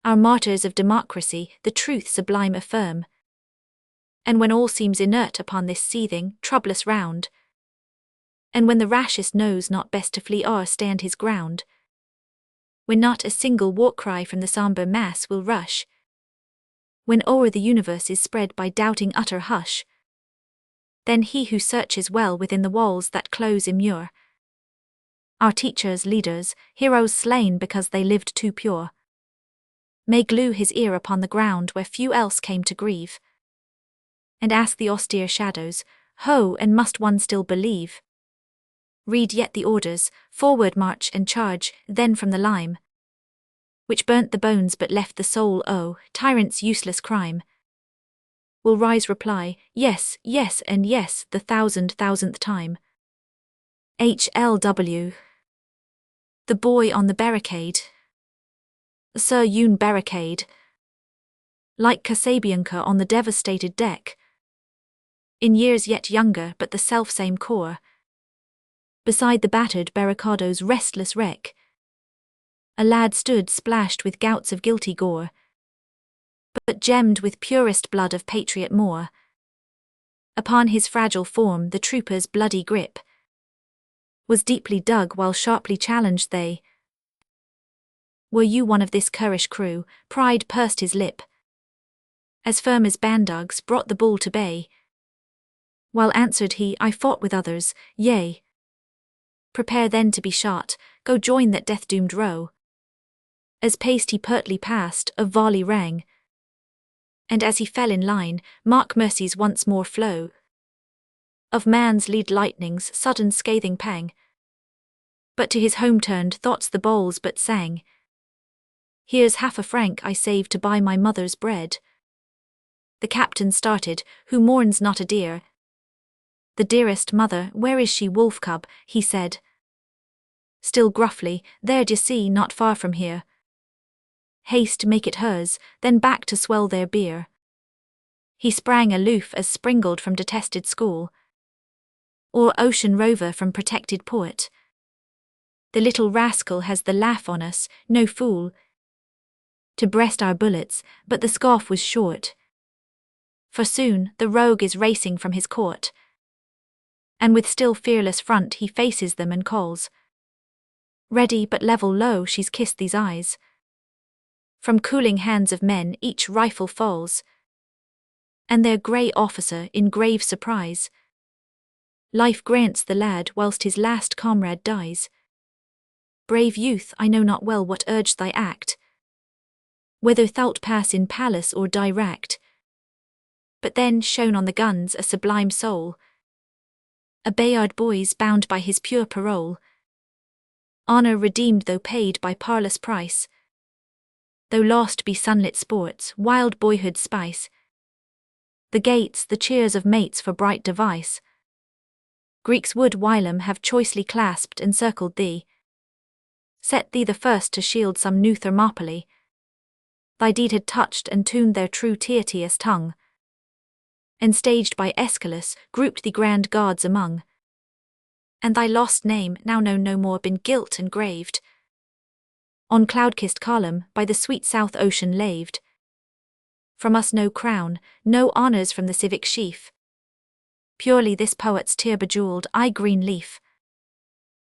Our martyrs of democracy the truth sublime affirm. And when all seems inert upon this seething, troublous round, and when the rashest knows not best to flee or stand his ground, when not a single war-cry from the sombre mass will rush, when o'er the universe is spread by doubting utter hush, then he who searches well within the walls that close immure, our teachers, leaders, heroes slain because they lived too pure, may glue his ear upon the ground where few else came to grieve, and ask the austere shadows, Ho, and must one still believe? Read yet the orders, forward march and charge, then from the lime, which burnt the bones but left the soul, oh, tyrant's useless crime, will rise reply, yes, yes and yes, the thousandth time. HLW. The boy on the barricade. Sir Yun barricade. Like Kasabianka on the devastated deck. In years yet younger but the self-same core. Beside the battered barricado's restless wreck, a lad stood splashed with gouts of guilty gore, but gemmed with purest blood of patriot Moor. Upon his fragile form the trooper's bloody grip was deeply dug while sharply challenged they. Were you one of this currish crew, pride pursed his lip, as firm as bandogs brought the bull to bay, while answered he, I fought with others, yea. Prepare then to be shot, go join that death-doomed row. As paced he pertly past, a volley rang, and as he fell in line, mark mercy's once more flow. Of man's lead lightning's sudden scathing pang. But to his home turned thoughts the bowls but sang. Here's half a franc I saved to buy my mother's bread. The captain started, who mourns not a dear. The dearest mother, where is she, wolf cub, he said. Still gruffly, there d'ye see, not far from here. Haste make it hers, then back to swell their beer. He sprang aloof as springled from detested school, or ocean rover from protected port. The little rascal has the laugh on us, no fool, to breast our bullets, but the scoff was short. For soon the rogue is racing from his court, and with still fearless front he faces them and calls. Ready but level low she's kissed these eyes. From cooling hands of men each rifle falls, and their grey officer in grave surprise. Life grants the lad whilst his last comrade dies. Brave youth, I know not well what urged thy act, whether thou'lt pass in palace or die racked. But then shone on the guns a sublime soul, a Bayard boy's bound by his pure parole. Honour redeemed though paid by parlous price, though lost be sunlit sports, wild boyhood's spice. The gates, the cheers of mates for bright device. Greeks would whilom have choicely clasped and circled thee, set thee the first to shield some new Thermopylae. Thy deed had touched and tuned their true Tyrtaeus tongue, and staged by Aeschylus, grouped the grand gods among. And thy lost name, now known no more, been gilt and graved on cloud-kissed column, by the sweet South Ocean laved. From us no crown, no honours from the civic sheaf, purely this poet's tear-bejewelled eye-green leaf.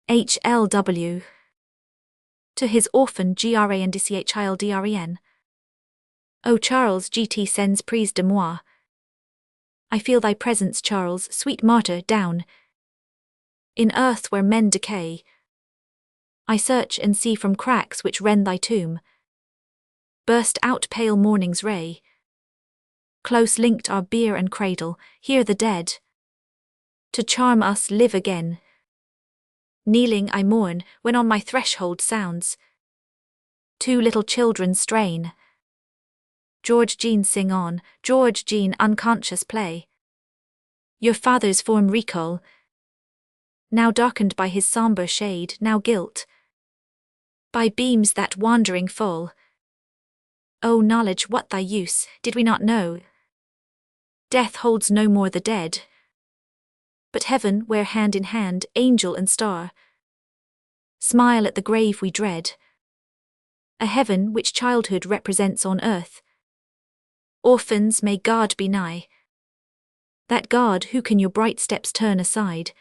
HLW. To his orphan GRANDCHILDREN. O Charles, GT sends prise de moi. I feel thy presence, Charles, sweet martyr, down in earth where men decay. I search and see from cracks which rend thy tomb burst out pale morning's ray. Close linked are bier and cradle, here the dead to charm us live again. Kneeling I mourn, when on my threshold sounds two little children's strain. George Jean sing on, George Jean unconscious play. Your father's form recall, now darkened by his sombre shade, now gilt by beams that wandering fall. O knowledge, what thy use, did we not know? Death holds no more the dead, but heaven where hand in hand angel and star smile at the grave we dread, a heaven which childhood represents on earth. Orphans may God be nigh, that God who can your bright steps turn aside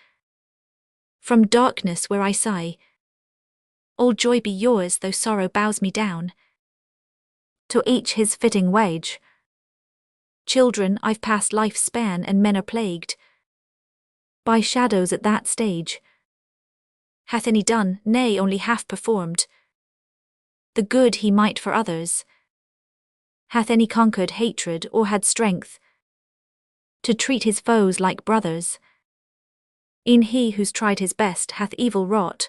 from darkness where I sigh. All joy be yours though sorrow bows me down, to each his fitting wage. Children, I've passed life's span and men are plagued by shadows at that stage. Hath any done, nay only half performed, the good he might for others? Hath any conquered hatred or had strength to treat his foes like brothers? E'en he who's tried his best hath evil wrought.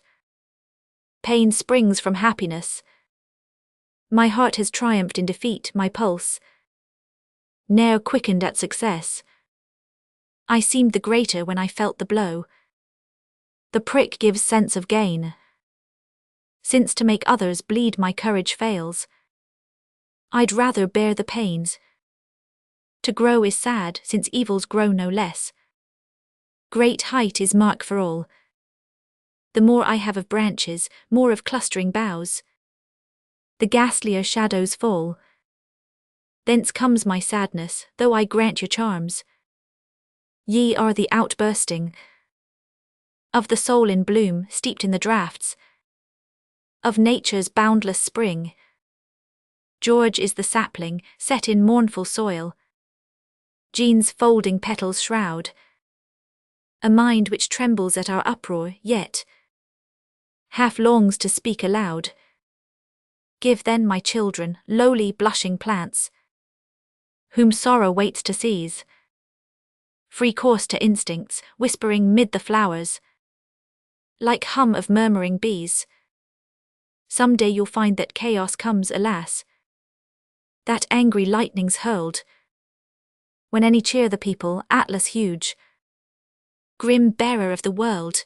Pain springs from happiness. My heart has triumphed in defeat, my pulse ne'er quickened at success. I seemed the greater when I felt the blow. The prick gives sense of gain, since to make others bleed my courage fails. I'd rather bear the pains. To grow is sad, since evils grow no less. Great height is mark for all. The more I have of branches, more of clustering boughs, the ghastlier shadows fall. Thence comes my sadness, though I grant your charms. Ye are the outbursting of the soul in bloom, steeped in the draughts of nature's boundless spring. George is the sapling, set in mournful soil. Jean's folding petals shroud a mind which trembles at our uproar, yet half longs to speak aloud. Give then, my children, lowly blushing plants, whom sorrow waits to seize, free course to instincts, whispering mid the flowers, like hum of murmuring bees. Some day you'll find that chaos comes, alas, that angry lightning's hurled, when any cheer the people, Atlas huge, grim bearer of the world.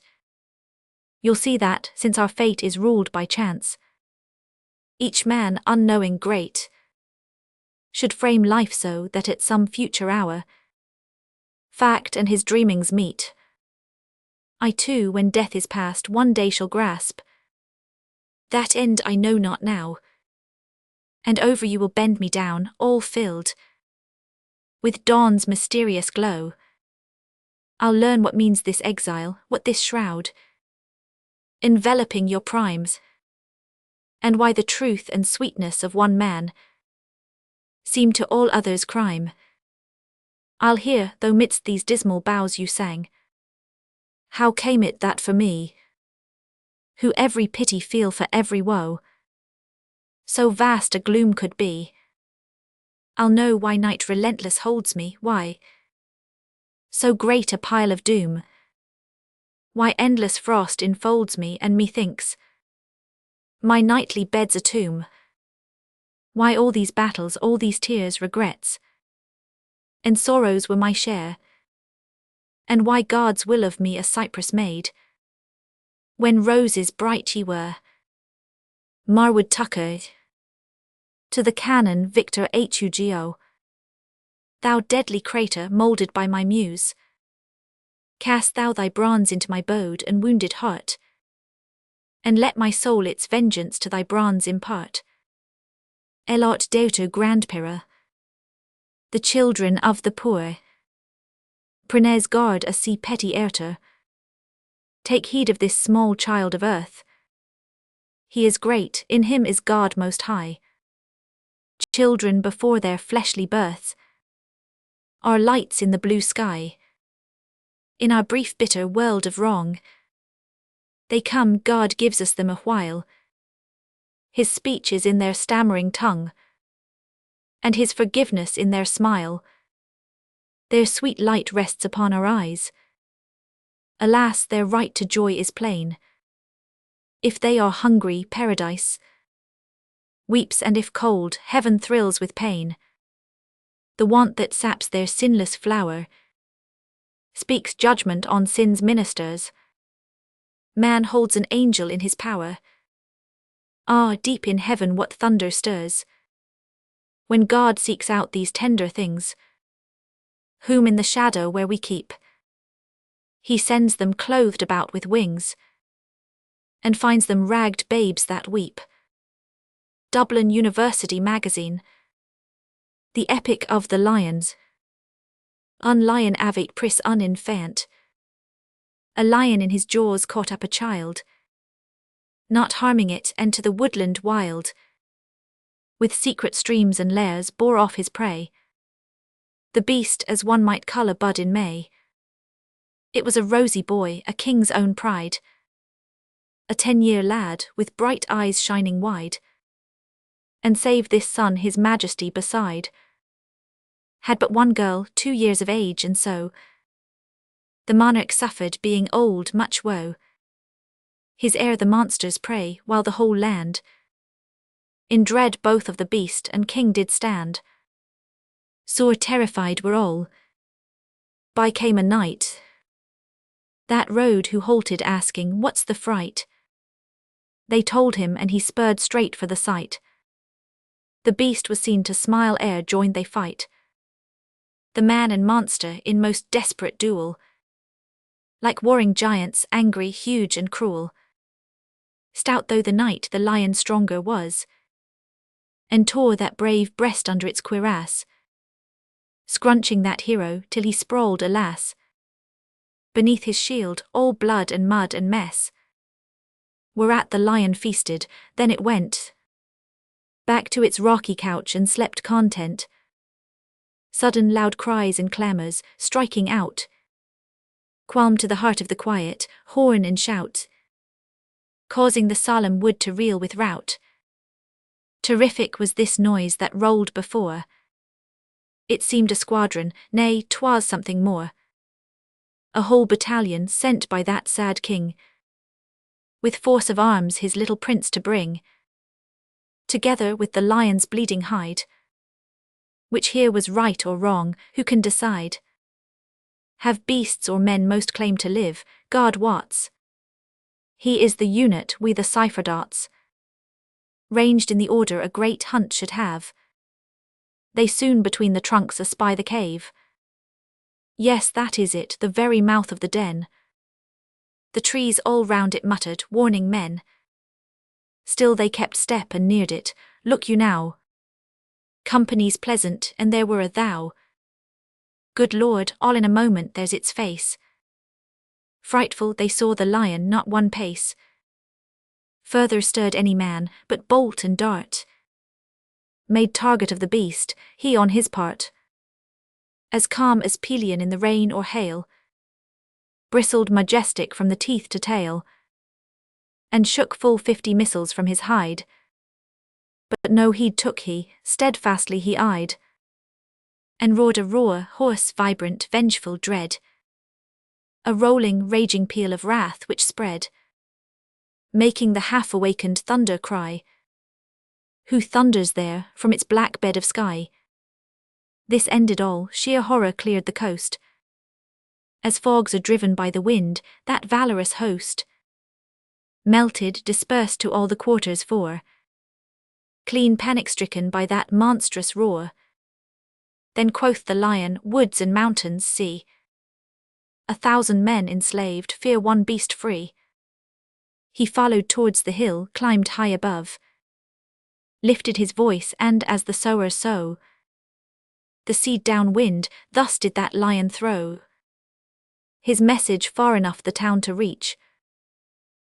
You'll see that, since our fate is ruled by chance, each man unknowing great should frame life so that at some future hour fact and his dreamings meet. I too, when death is past, one day shall grasp that end I know not now, and over you will bend me down, all filled with dawn's mysterious glow. I'll learn what means this exile, what this shroud enveloping your primes, and why the truth and sweetness of one man seem to all others crime. I'll hear, though midst these dismal boughs you sang, how came it that for me, who every pity feel for every woe, so vast a gloom could be? I'll know why night relentless holds me, why so great a pile of doom, why endless frost enfolds me, and methinks my nightly bed's a tomb. Why all these battles, all these tears, regrets, and sorrows were my share, and why God's will of me a cypress made, when roses bright ye were. Marwood Tucker. To the canon Victor Hugo. Thou deadly crater moulded by my muse, cast thou thy bronze into my bowed and wounded heart, and let my soul its vengeance to thy bronze impart. Elot Deuter grandpera, the children of the poor, Prenez guard a si petty erter. Take heed of this small child of earth. He is great, in him is God most high. Children before their fleshly births are lights in the blue sky. In our brief bitter world of wrong, they come, God gives us them a while. His speech is in their stammering tongue, and his forgiveness in their smile. Their sweet light rests upon our eyes. Alas, their right to joy is plain. If they are hungry, paradise weeps, and if cold, heaven thrills with pain. The want that saps their sinless flower speaks judgment on sin's ministers. Man holds an angel in his power. Ah, deep in heaven what thunder stirs, when God seeks out these tender things, whom in the shadow where we keep He sends them clothed about with wings, and finds them ragged babes that weep. Dublin University Magazine. The Epic of the Lions. Un lion avait pris un enfant. A lion in his jaws caught up a child, not harming it, and to the woodland wild, with secret streams and lairs, bore off his prey. The beast as one might colour bud in May. It was a rosy boy, a king's own pride, a 10-year lad, with bright eyes shining wide, and save this son his majesty beside, had but one girl, 2 years of age, and so the monarch suffered, being old, much woe. His heir the monsters prey, while the whole land in dread both of the beast and king did stand. Sore terrified were all. By came a knight that rode, who halted, asking, "What's the fright?" They told him, and he spurred straight for the sight. The beast was seen to smile ere joined they fight. The man and monster in most desperate duel, like warring giants, angry, huge and cruel. Stout though the knight, the lion stronger was, and tore that brave breast under its cuirass, scrunching that hero till he sprawled, alas, beneath his shield, all blood and mud and mess. Whereat the lion feasted, then it went back to its rocky couch and slept content. Sudden loud cries and clamours, striking out, qualm to the heart of the quiet, horn and shout, causing the solemn wood to reel with rout. Terrific was this noise that rolled before. It seemed a squadron, nay, 'twas something more. A whole battalion sent by that sad king, with force of arms his little prince to bring, together with the lion's bleeding hide. Which here was right or wrong, who can decide? Have beasts or men most claim to live? God wots. He is the unit, we the cipher dots. Ranged in the order a great hunt should have. They soon between the trunks espy the cave. Yes, that is it, the very mouth of the den. The trees all round it muttered, warning men. Still they kept step and neared it. Look you now. Companies pleasant, and there were a thou. Good Lord, all in a moment there's its face. Frightful, they saw the lion not one pace further stirred any man, but bolt and dart made target of the beast, he on his part, as calm as Pelion in the rain or hail, bristled majestic from the teeth to tail, and shook full 50 missiles from his hide. But no heed took he, steadfastly he eyed, and roared a roar, hoarse, vibrant, vengeful, dread, a rolling, raging peal of wrath which spread, making the half-awakened thunder cry. Who thunders there, from its black bed of sky? This ended all, sheer horror cleared the coast. As fogs are driven by the wind, that valorous host melted, dispersed to all the quarters four, clean panic-stricken by that monstrous roar. Then quoth the lion, woods and mountains, see 1,000 men enslaved, fear one beast free. He followed towards the hill, climbed high above, lifted his voice, and as the sower sow the seed downwind, thus did that lion throw his message far enough the town to reach.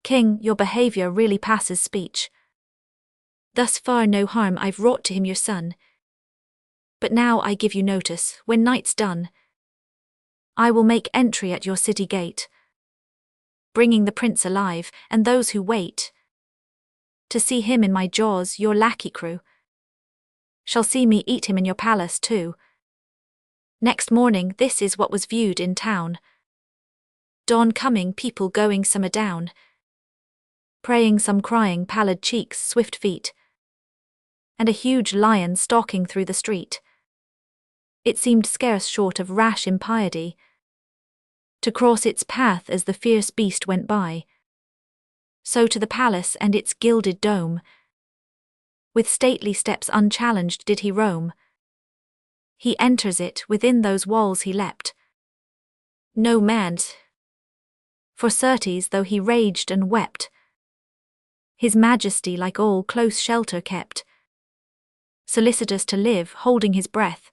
King, your behaviour really passes speech. Thus far no harm I've wrought to him your son. But now I give you notice, when night's done, I will make entry at your city gate, bringing the prince alive, and those who wait to see him in my jaws, your lackey crew, shall see me eat him in your palace too. Next morning this is what was viewed in town. Dawn coming, people going some adown, praying some crying, pallid cheeks, swift feet, and a huge lion stalking through the street. It seemed scarce short of rash impiety to cross its path as the fierce beast went by. So to the palace and its gilded dome, with stately steps unchallenged did he roam. He enters it, within those walls he leapt. No man For certes, though he raged and wept, his majesty like all close shelter kept, solicitous to live, holding his breath,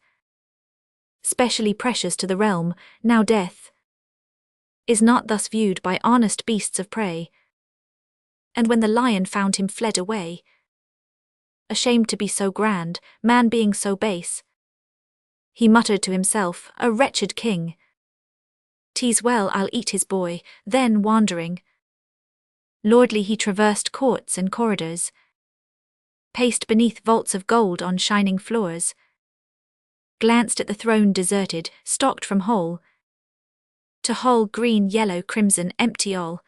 specially precious to the realm, now death is not thus viewed by honest beasts of prey. And when the lion found him fled away, ashamed to be so grand, man being so base, he muttered to himself, a wretched king. 'Tis well, I'll eat his boy. Then wandering, lordly he traversed courts and corridors, paced beneath vaults of gold on shining floors, glanced at the throne deserted, stocked from hall to hall, green, yellow, crimson, empty all,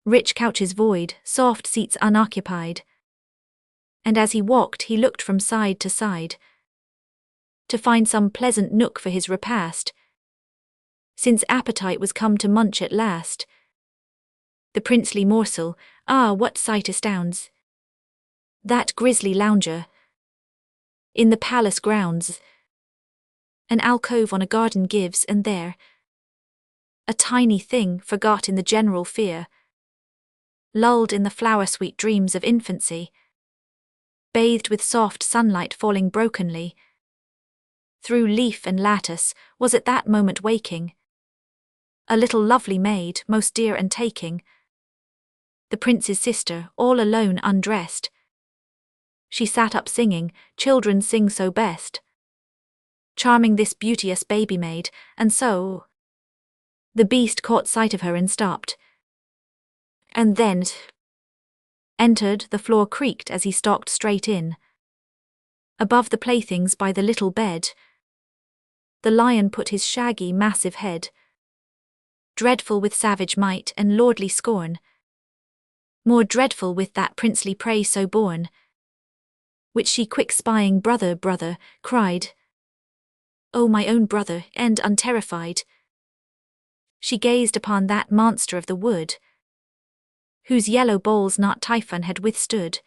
rich couches void, soft seats unoccupied. And as he walked he looked from side to side, to find some pleasant nook for his repast, since appetite was come to munch at last. The princely morsel, ah, what sight astounds that grisly lounger in the palace grounds! An alcove on a garden gives, and there a tiny thing, forgot in the general fear, lulled in the flower-sweet dreams of infancy, bathed with soft sunlight falling brokenly through leaf and lattice, was at that moment waking a little lovely maid, most dear and taking, the prince's sister, all alone undressed. She sat up singing, children sing so best, charming this beauteous baby maid, and so the beast caught sight of her and stopped, and then entered. The floor creaked as he stalked straight in. Above the playthings by the little bed, the lion put his shaggy, massive head, dreadful with savage might and lordly scorn, more dreadful with that princely prey so born, which she quick spying, brother, brother, cried, O my own brother, and unterrified, she gazed upon that monster of the wood, whose yellow bowls not Typhon had withstood.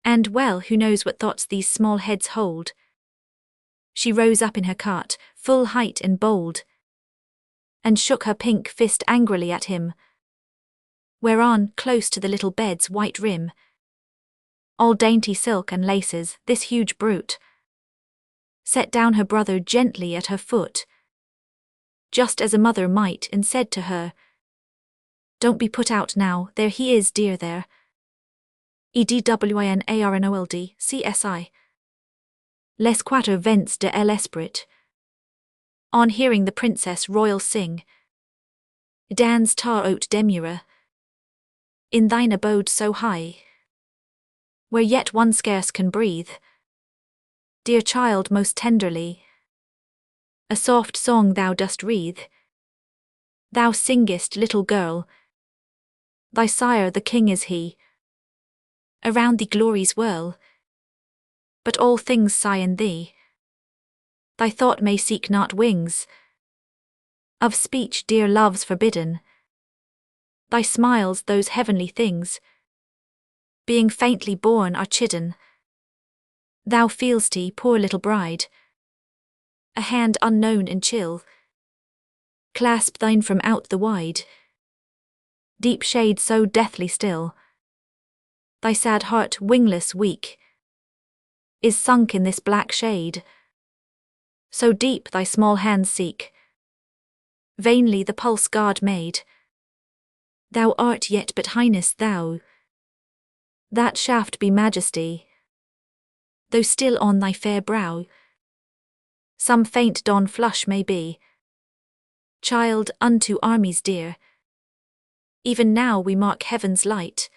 And well, who knows what thoughts these small heads hold? She rose up in her cart, full height and bold, and shook her pink fist angrily at him, whereon, close to the little bed's white rim, all dainty silk and laces, this huge brute set down her brother gently at her foot, just as a mother might, and said to her, Don't be put out now, there he is, dear, there. EDWINARNOLD, CSI. Les quatre vents de l'esprit. On hearing the princess royal sing, Dans ta haute demeure, in thine abode so high, where yet one scarce can breathe, dear child, most tenderly a soft song thou dost wreathe. Thou singest, little girl, thy sire the king is he, around thee glories whirl, but all things sigh in thee. Thy thought may seek not wings of speech, dear love's forbidden, thy smiles, those heavenly things, being faintly born, are chidden. Thou feel'st, poor little bride, a hand unknown and chill clasp thine from out the wide deep shade so deathly still. Thy sad heart, wingless, weak, is sunk in this black shade, so deep thy small hands seek vainly the pulse God made. Thou art yet but highness, thou, that shaft be majesty, though still on thy fair brow some faint dawn flush may be. Child, unto armies dear, even now we mark heaven's light,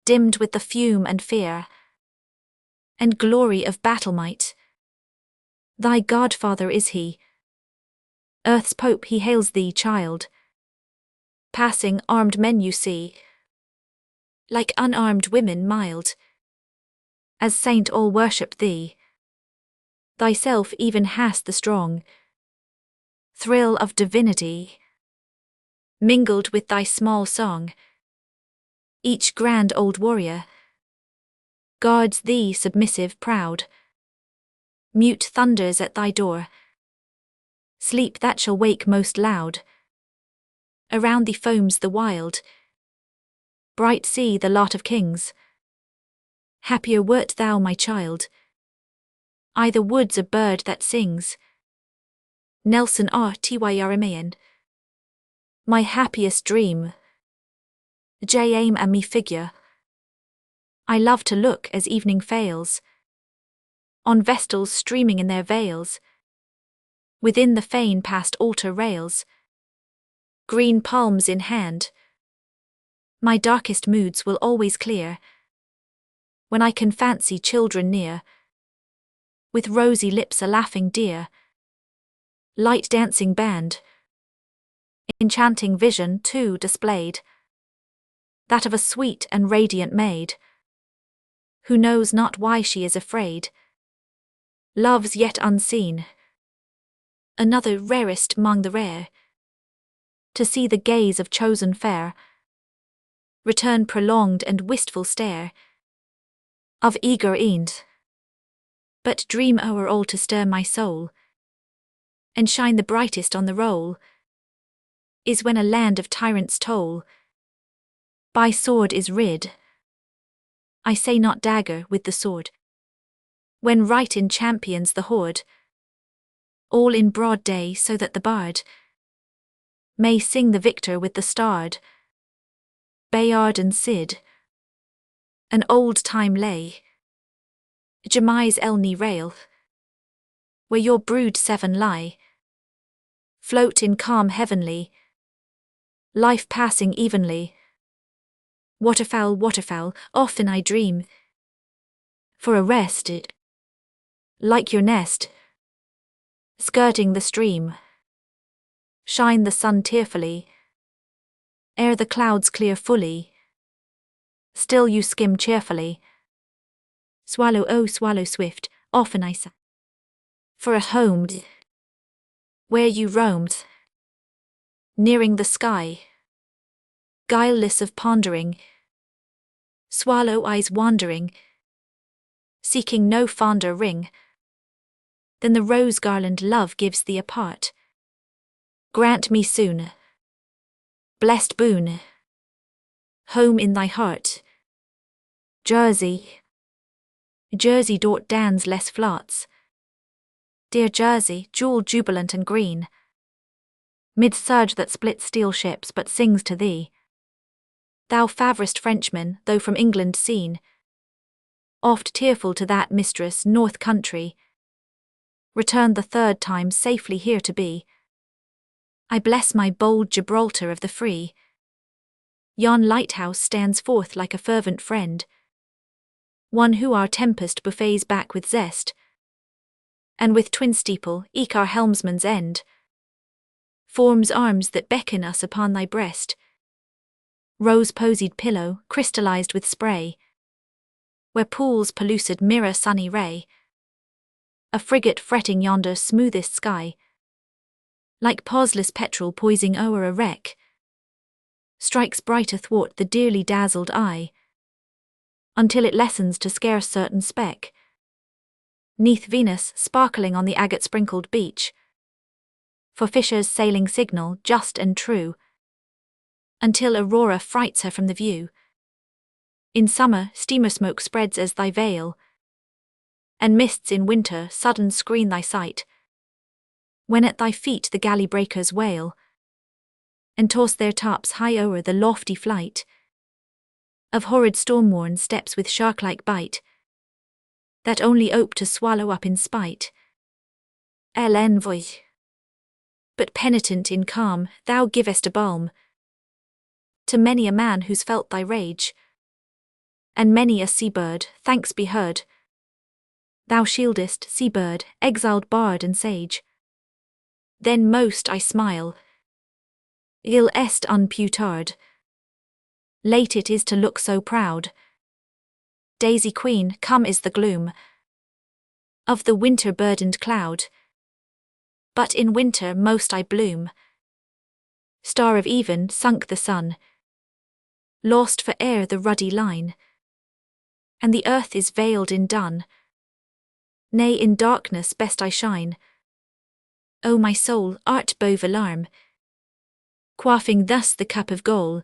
dimmed with the fume and fear and glory of battle might. Thy godfather is he, earth's pope, he hails thee, child. Passing armed men you see, like unarmed women mild, as saint all worship thee. Thyself even hast the strong thrill of divinity, mingled with thy small song. Each grand old warrior guards thee submissive, proud, mute thunders at thy door, sleep that shall wake most loud. Around thee foams the wild, bright sea the lot of kings. Happier wert thou, my child. I the woods a bird that sings. Nelson Rtyrimayan. My happiest dream. Aim a me figure. I love to look as evening fails on vestals streaming in their veils. Within the fane past altar rails, green palms in hand. My darkest moods will always clear when I can fancy children near, with rosy lips a laughing deer, light dancing band, enchanting vision too displayed, that of a sweet and radiant maid, who knows not why she is afraid, loves yet unseen, another rarest among the rare, to see the gaze of chosen fair, return prolonged and wistful stare, of eager end, but dream o'er all to stir my soul, and shine the brightest on the roll, is when a land of tyrants toll, by sword is rid. I say not dagger with the sword, when right in champions the horde, all in broad day so that the bard may sing the victor with the starred, Bayard and Cid, an old-time lay, Jamai's Elni rail, where your brood seven lie, float in calm heavenly, life passing evenly. Waterfowl, waterfowl, often I dream, for a rest, like your nest, skirting the stream, shine the sun tearfully, ere the clouds clear fully, still you skim cheerfully. Swallow, oh swallow swift, often I sigh, for a home where you roamed, nearing the sky, guileless of pondering, swallow eyes wandering, seeking no fonder ring than the rose garland love gives thee apart. Grant me soon, blessed boon, home in thy heart. Jersey, Jersey dort dans less flats. Dear Jersey, jewel jubilant and green, mid surge that splits steel ships but sings to thee. Thou favorest Frenchman, though from England seen, oft tearful to that mistress north country, returned the third time safely here to be. I bless my bold Gibraltar of the free. Yon lighthouse stands forth like a fervent friend, one who our tempest buffets back with zest, and with twin steeple, eke our helmsman's end, forms arms that beckon us upon thy breast. Rose-posied pillow, crystallized with spray, where pools pellucid mirror sunny ray. A frigate fretting yonder smoothest sky, like pauseless petrel poising o'er a wreck, strikes bright athwart the dearly dazzled eye, until it lessens to scarce certain speck. Neath Venus sparkling on the agate-sprinkled beach, for fishers sailing signal just and true, until Aurora frights her from the view. In summer steamer smoke spreads as thy veil, and mists in winter sudden screen thy sight, when at thy feet the galley breakers wail, and toss their tops high o'er the lofty flight of horrid storm-worn steps with shark-like bite, that only ope to swallow up in spite. L'envoi. But penitent in calm, thou givest a balm to many a man who's felt thy rage, and many a sea-bird, thanks be heard. Thou shieldest, sea-bird, exiled bard and sage. Then most I smile. Il est un putard. Late it is to look so proud. Daisy queen, come is the gloom of the winter-burdened cloud. But in winter most I bloom. Star of even, sunk the sun, lost for air the ruddy line, and the earth is veiled in dun. Nay, in darkness best I shine. O my soul, art beau alarm, quaffing thus the cup of gall.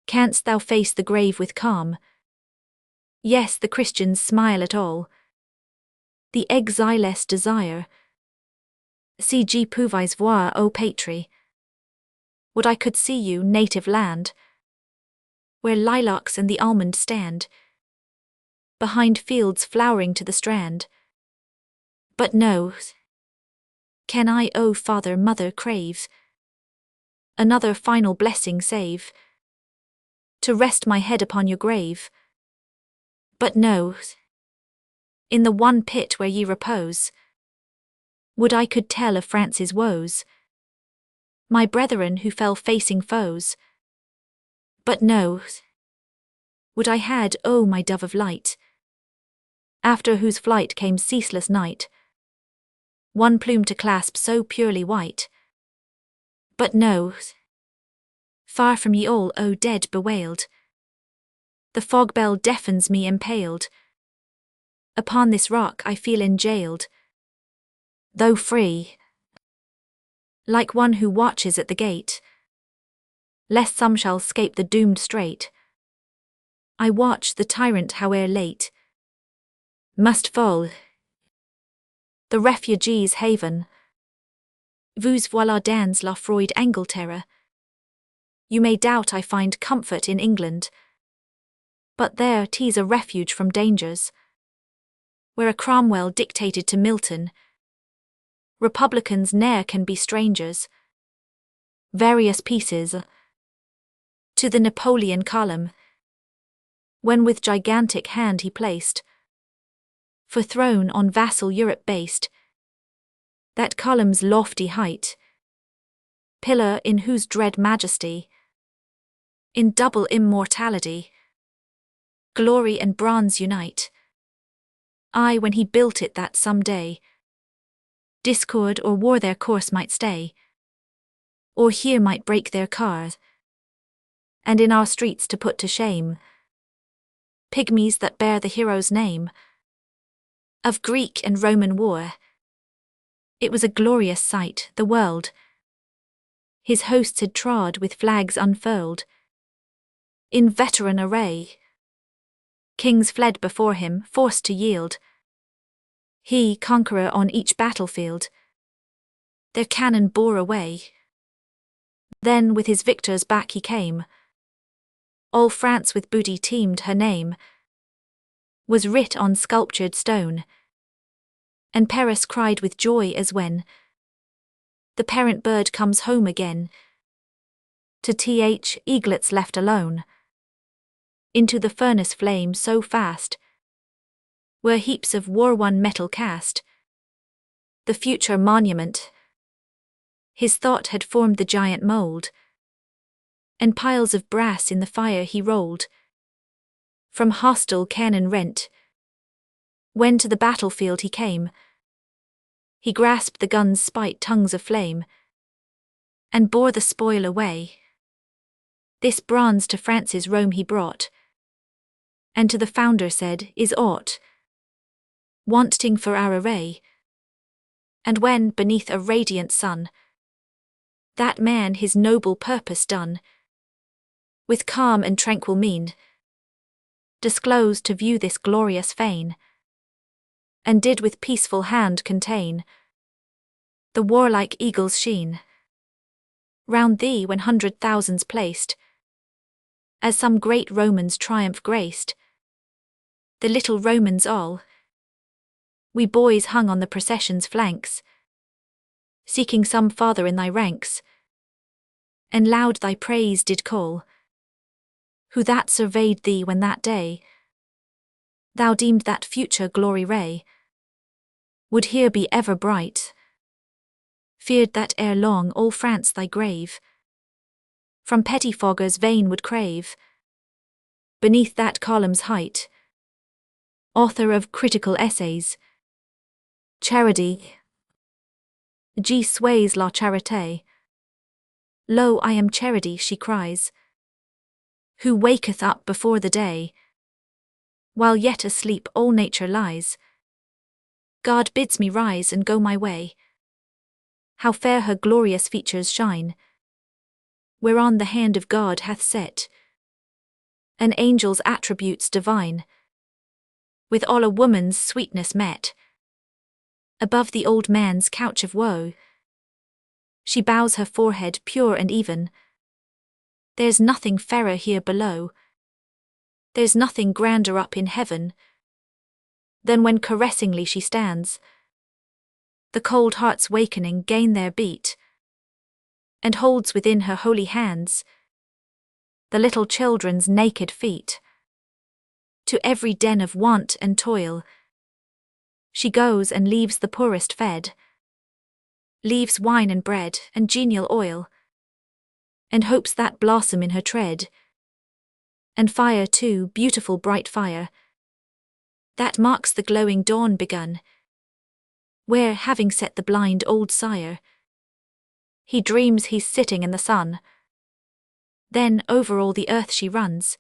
Canst thou face the grave with calm? Yes, the Christians smile at all. The exiles desire. Si je pouvais voir, O patrie. Would I could see you, native land, where lilacs and the almond stand, behind fields flowering to the strand. But no, can I, O father, mother, crave another final blessing save to rest my head upon your grave? But no, in the one pit where ye repose, would I could tell of France's woes, my brethren who fell facing foes. But no, would I had, O my dove of light, after whose flight came ceaseless night, one plume to clasp so purely white. But no, far from ye all, O dead bewailed, the fog bell deafens me impaled. Upon this rock I feel enjailed, though free, like one who watches at the gate, lest some shall scape the doomed strait. I watch the tyrant, howe'er late, must fall. The refugees' haven. Vous voilà dans la froide Angleterre. You may doubt I find comfort in England, but there 'tis a refuge from dangers, where a Cromwell dictated to Milton, republicans ne'er can be strangers. Various pieces to the Napoleon column, when with gigantic hand he placed, for throne on vassal Europe based, that column's lofty height, pillar in whose dread majesty, in double immortality, glory and bronze unite. Aye, when he built it that some day, discord or war their course might stay, or here might break their cars, and in our streets to put to shame pygmies that bear the hero's name of Greek and Roman war. It was a glorious sight, the world his hosts had trod with flags unfurled, in veteran array. Kings fled before him, forced to yield, he conqueror on each battlefield. Their cannon bore away. Then with his victors back he came. All France with booty teemed, her name was writ on sculptured stone, and Paris cried with joy as when the parent bird comes home again, to th eaglets left alone. Into the furnace flame so fast were heaps of war-won metal cast, the future monument. His thought had formed the giant mould, and piles of brass in the fire he rolled, from hostile cannon rent. When to the battlefield he came, he grasped the guns' spite tongues of flame, and bore the spoil away. This bronze to France's Rome he brought, and to the founder said, Is aught wanting for our array? And when, beneath a radiant sun, that man his noble purpose done, with calm and tranquil mien, disclosed to view this glorious fane, and did with peaceful hand contain the warlike eagle's sheen round thee, when 100,000s placed, as some great Roman's triumph graced, the little Romans all, we boys hung on the procession's flanks, seeking some father in thy ranks, and loud thy praise did call, who that surveyed thee when that day thou deemed that future glory ray would here be ever bright, feared that ere long all France thy grave from pettifoggers vain would crave, beneath that column's height, author of critical essays, charity, G sways la charité. Lo, I am charity, she cries, who waketh up before the day, while yet asleep all nature lies. God bids me rise and go my way. How fair her glorious features shine, whereon the hand of God hath set an angel's attributes divine, with all a woman's sweetness met. Above the old man's couch of woe, she bows her forehead pure and even. There's nothing fairer here below, there's nothing grander up in heaven, than when caressingly she stands, the cold hearts wakening gain their beat, and holds within her holy hands the little children's naked feet. To every den of want and toil she goes and leaves the poorest fed, leaves wine and bread and genial oil, and hopes that blossom in her tread, and fire too, beautiful bright fire, that marks the glowing dawn begun, where, having set the blind old sire, he dreams he's sitting in the sun. Then over all the earth she runs,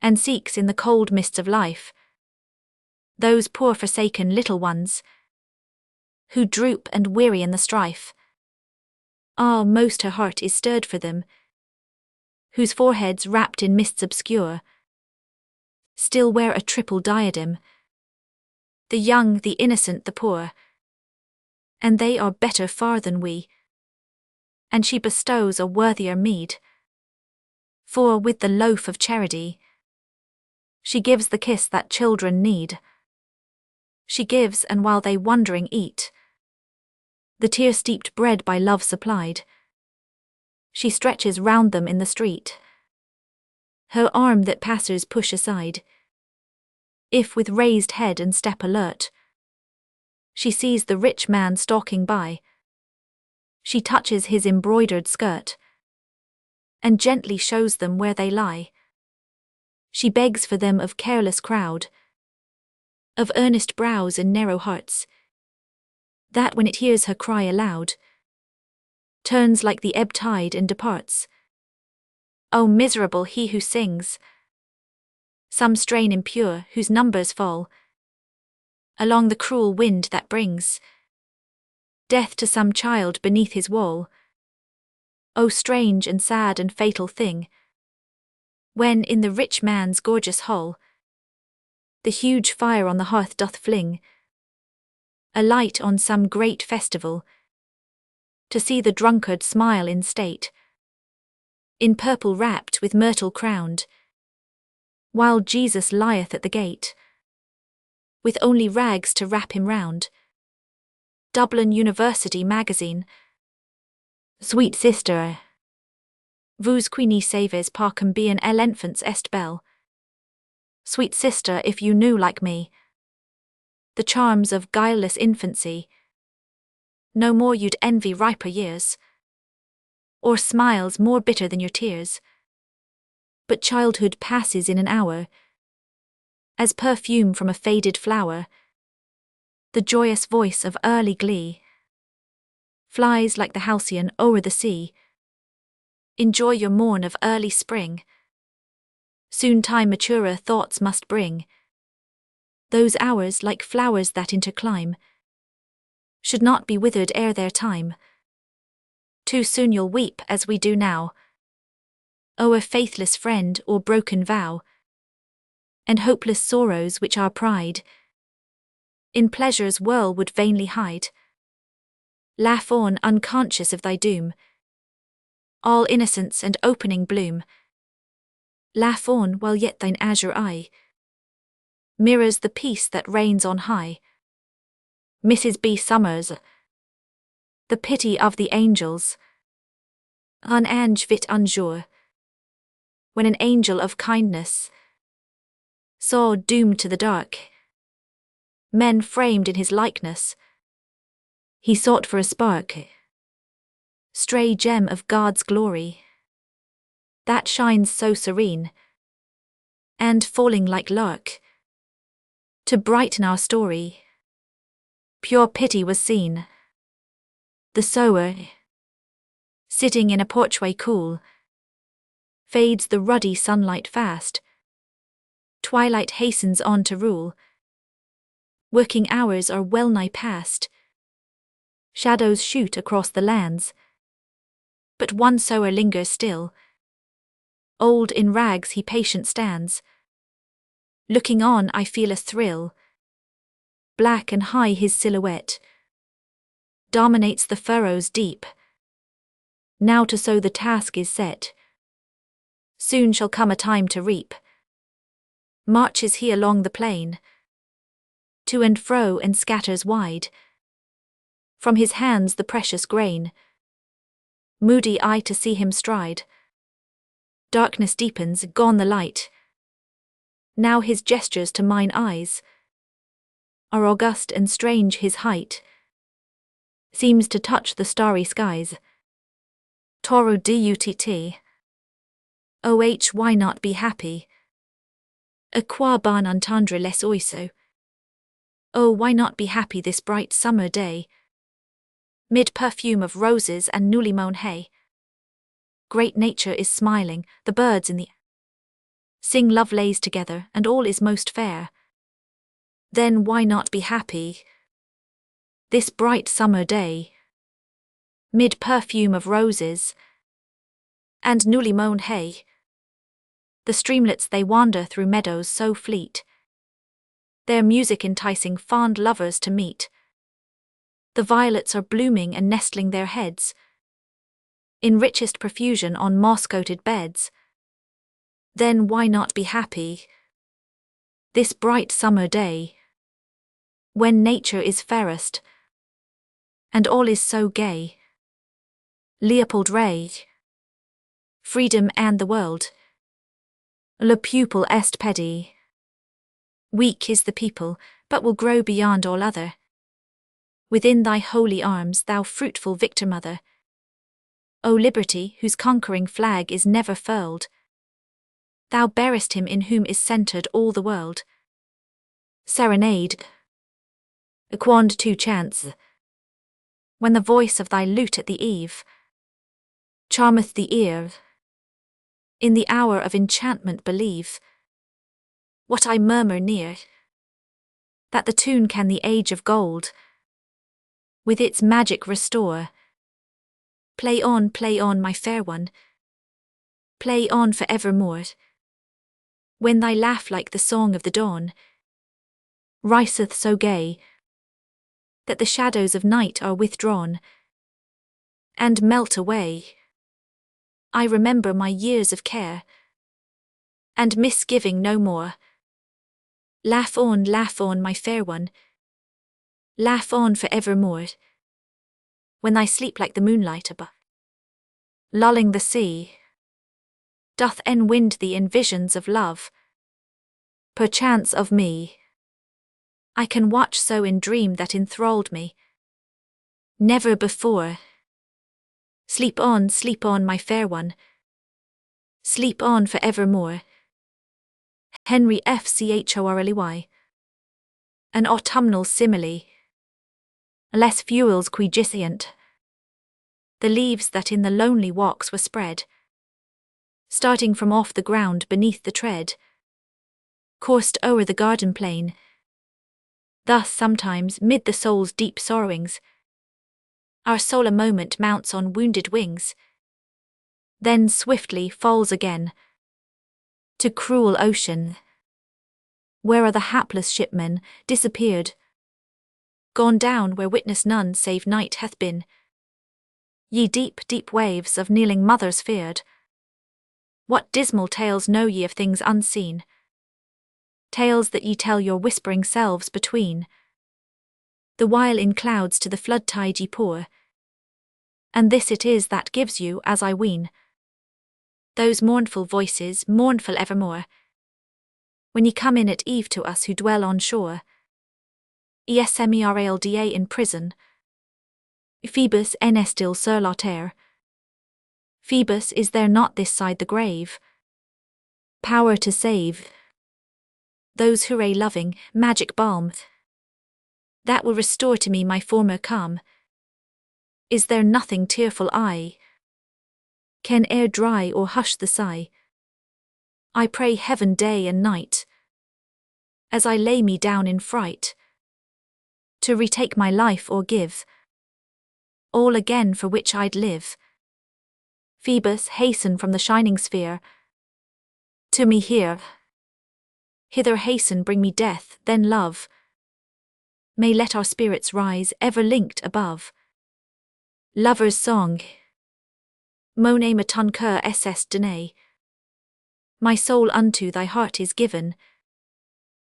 and seeks in the cold mists of life those poor forsaken little ones, who droop and weary in the strife. Ah, most her heart is stirred for them, whose foreheads wrapped in mists obscure still wear a triple diadem, the young, the innocent, the poor, and they are better far than we, and she bestows a worthier meed. For with the loaf of charity she gives the kiss that children need. She gives, and while they wondering eat the tear-steeped bread by love supplied, she stretches round them in the street her arm that passers push aside. If with raised head and step alert she sees the rich man stalking by, she touches his embroidered skirt and gently shows them where they lie. She begs for them of careless crowd, of earnest brows and narrow hearts, that when it hears her cry aloud, turns like the ebb tide and departs. O miserable he who sings some strain impure whose numbers fall along the cruel wind that brings death to some child beneath his wall. O strange and sad and fatal thing, when in the rich man's gorgeous hall the huge fire on the hearth doth fling a light on some great festival, to see the drunkard smile in state, in purple wrapped with myrtle crowned, while Jesus lieth at the gate, with only rags to wrap him round. Dublin University Magazine. Sweet sister, vous qui ne savez pas combien l'enfance est belle. Sweet sister, if you knew like me the charms of guileless infancy, no more you'd envy riper years, or smiles more bitter than your tears. But childhood passes in an hour, as perfume from a faded flower. The joyous voice of early glee flies like the halcyon o'er the sea. Enjoy your morn of early spring, soon time maturer thoughts must bring. Those hours, like flowers that interclime, should not be withered ere their time. Too soon you'll weep as we do now, o'er faithless friend or broken vow, and hopeless sorrows which our pride in pleasure's whirl would vainly hide. Laugh on, unconscious of thy doom, all innocence and opening bloom. Laugh on, while yet thine azure eye mirrors the peace that reigns on high. Mrs. B. Summers. The pity of the angels. Un ange vit un jour. When an angel of kindness saw doomed to the dark men framed in his likeness, he sought for a spark, stray gem of God's glory, that shines so serene, and falling like lark, to brighten our story, pure pity was seen. The sower, sitting in a porchway cool, fades the ruddy sunlight fast, twilight hastens on to rule, working hours are well nigh past, shadows shoot across the lands, but one sower lingers still. Old in rags he patient stands. Looking on I feel a thrill. Black and high his silhouette dominates the furrows deep. Now to sow the task is set. Soon shall come a time to reap. Marches he along the plain, to and fro and scatters wide. From his hands the precious grain. Moody I to see him stride. Darkness deepens, gone the light. Now his gestures to mine eyes are august and strange his height. Seems to touch the starry skies. Toro dutt. Oh, why not be happy? A quoi bon entendre les oiseaux? Oh, why not be happy this bright summer day? Mid perfume of roses and newly mown hay. Great nature is smiling, the birds in the sing love lays together, and all is most fair. Then why not be happy this bright summer day? Mid perfume of roses and newly mown hay. The streamlets they wander through meadows so fleet, their music enticing fond lovers to meet. The violets are blooming and nestling their heads in richest profusion on moss-coated beds. Then why not be happy this bright summer day, when nature is fairest and all is so gay? Leopold Ray. Freedom and the world. Le pupil est pédi. Weak is the people, but will grow beyond all other. Within thy holy arms, thou fruitful victor mother. O liberty, whose conquering flag is never furled. Thou bearest him in whom is centred all the world. Serenade. Quond tu chants. When the voice of thy lute at the eve charmeth the ear. In the hour of enchantment believe what I murmur near, that the tune can the age of gold with its magic restore. Play on, my fair one, play on for evermore. When thy laugh like the song of the dawn riseth so gay, that the shadows of night are withdrawn and melt away. I remember my years of care and misgiving no more. Laugh on, my fair one, laugh on for evermore. When thy sleep like the moonlight above, lulling the sea, doth enwind thee in visions of love, perchance of me. I can watch so in dream that enthralled me never before. Sleep on, my fair one, sleep on for evermore. Henry F. Chorley. An autumnal simile. Less fuels qui giscient. The leaves that in the lonely walks were spread, starting from off the ground beneath the tread, coursed o'er the garden plain. Thus sometimes, mid the soul's deep sorrowings, our soul a moment mounts on wounded wings, then swiftly falls again to cruel ocean. Where are the hapless shipmen, disappeared, gone down where witness none save night hath been? Ye deep, deep waves of kneeling mothers feared, what dismal tales know ye of things unseen? Tales that ye tell your whispering selves between, the while in clouds to the flood tide ye pour. And this it is that gives you, as I ween, those mournful voices, mournful evermore, when ye come in at eve to us who dwell on shore. Esmeralda in prison, Phoebus enestil sur la terre. Phoebus, is there not this side the grave power to save those who are loving, magic balm that will restore to me my former calm? Is there nothing tearful eye can e'er dry or hush the sigh? I pray heaven day and night, as I lay me down in fright, to retake my life or give all again for which I'd live. Phoebus, hasten from the shining sphere. To me here. Hither hasten, bring me death, then love. May let our spirits rise, ever linked above. Lover's song. Monet me ton cœur est donné. My soul unto thy heart is given.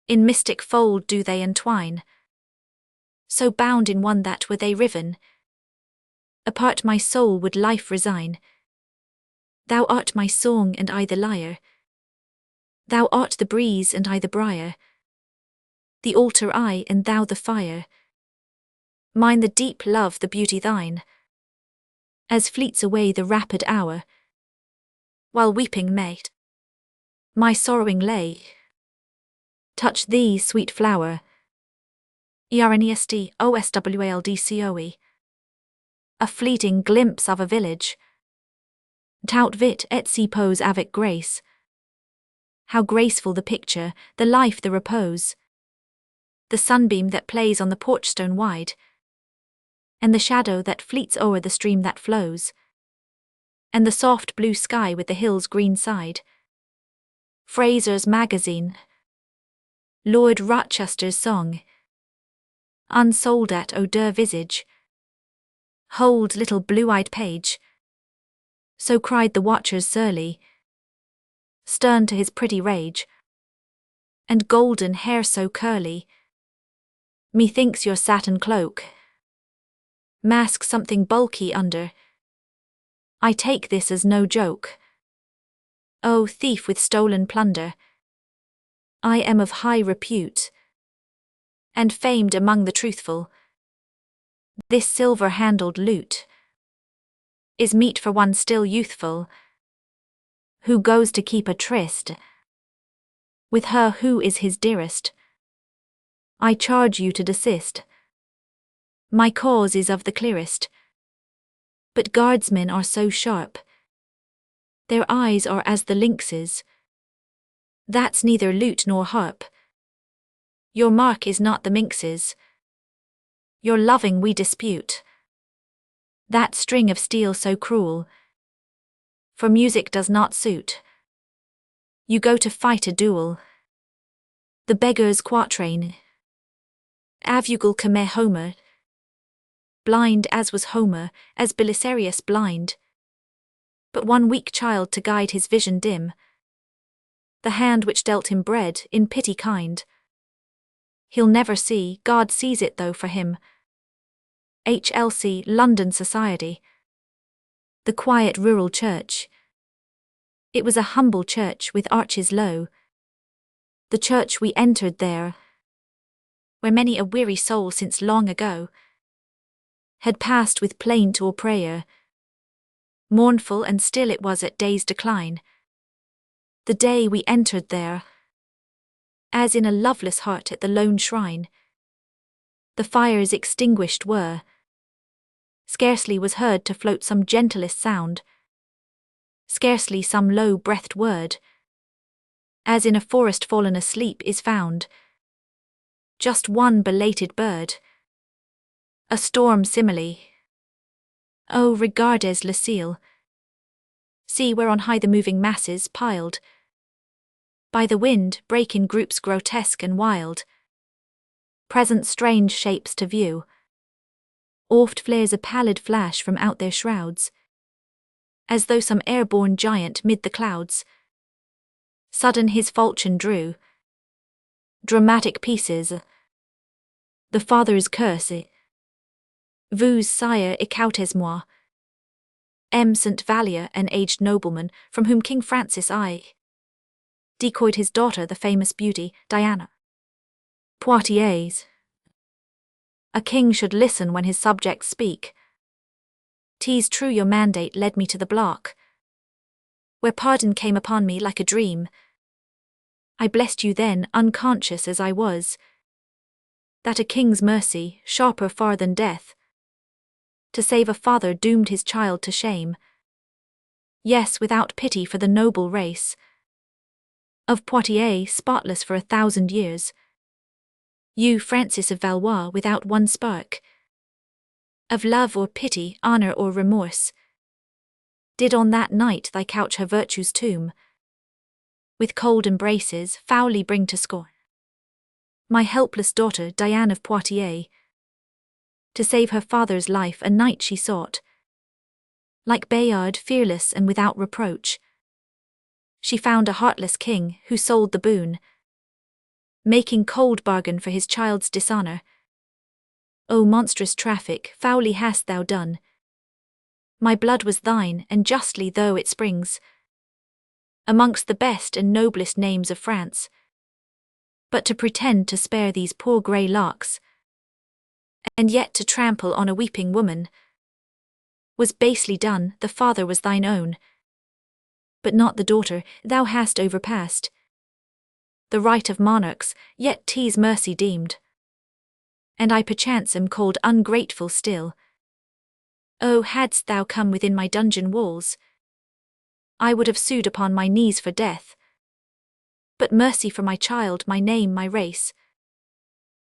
In mystic fold do they entwine. So bound in one that were they riven. Apart my soul would life resign. Thou art my song and I the lyre. Thou art the breeze and I the briar. The altar I and thou the fire. Mine the deep love, the beauty thine. As fleets away the rapid hour, while weeping mate, my sorrowing lay. Touch thee, sweet flower. Ernest Oswaldcoe. A fleeting glimpse of a village. Tout vite et si pose avec grace. How graceful the picture, the life, the repose. The sunbeam that plays on the porch stone wide, and the shadow that fleets o'er the stream that flows, and the soft blue sky with the hill's green side. Fraser's magazine. Lord Rochester's song. Unsold at eau de visage. Hold, little blue-eyed page. So cried the watcher's surly, stern to his pretty rage. And golden hair so curly. Methinks your satin cloak masks something bulky under. I take this as no joke. O thief with stolen plunder, I am of high repute, and famed among the truthful. This silver-handled lute is meet for one still youthful, who goes to keep a tryst with her who is his dearest. I charge you to desist. My cause is of the clearest, but guardsmen are so sharp. Their eyes are as the lynx's. That's neither lute nor harp. Your mark is not the minx's. Your loving we dispute. That string of steel so cruel, for music does not suit. You go to fight a duel. The beggar's quatrain. Avugal come Homer. Blind as was Homer, as Belisarius blind. But one weak child to guide his vision dim. The hand which dealt him bread, in pity kind. He'll never see, God sees it though for him. HLC, London Society. The quiet rural church. It was a humble church with arches low. The church we entered there, where many a weary soul since long ago had passed with plaint or prayer. Mournful and still it was at day's decline, the day we entered there, as in a loveless heart at the lone shrine. The fires extinguished were. Scarcely was heard to float some gentlest sound, scarcely some low-breathed word, as in a forest fallen asleep is found. Just one belated bird. A storm simile. Oh, regardes le ciel. See where on high the moving masses piled by the wind break in groups grotesque and wild. Present strange shapes to view. Oft flares a pallid flash from out their shrouds, as though some airborne giant mid the clouds sudden his falchion drew. Dramatic pieces. The father's curse. Vous sire écoutez moi. M. St. Valier, an aged nobleman, from whom King Francis I decoyed his daughter, the famous beauty, Diana. Poitiers. A king should listen when his subjects speak. 'Tis true your mandate led me to the block, where pardon came upon me like a dream. I blessed you then, unconscious as I was, that a king's mercy, sharper far than death, to save a father doomed his child to shame. Yes, without pity for the noble race of Poitiers, spotless for 1,000 years. You, Francis of Valois, without one spark of love or pity, honor or remorse. did on that night thy couch her virtue's tomb, with cold embraces foully bring to scorn my helpless daughter Diane of Poitiers. To save her father's life a knight she sought, like Bayard fearless and without reproach. She found a heartless king who sold the boon, making cold bargain for his child's dishonor. O monstrous traffic, foully hast thou done. My blood was thine, and justly though it springs amongst the best and noblest names of France. But to pretend to spare these poor grey larks, and yet to trample on a weeping woman, was basely done. The father was thine own, but not the daughter. Thou hast overpassed the right of monarchs, yet 'tis mercy deemed, and I perchance am called ungrateful still. Oh, hadst thou come within my dungeon walls, I would have sued upon my knees for death, but mercy for my child, my name, my race,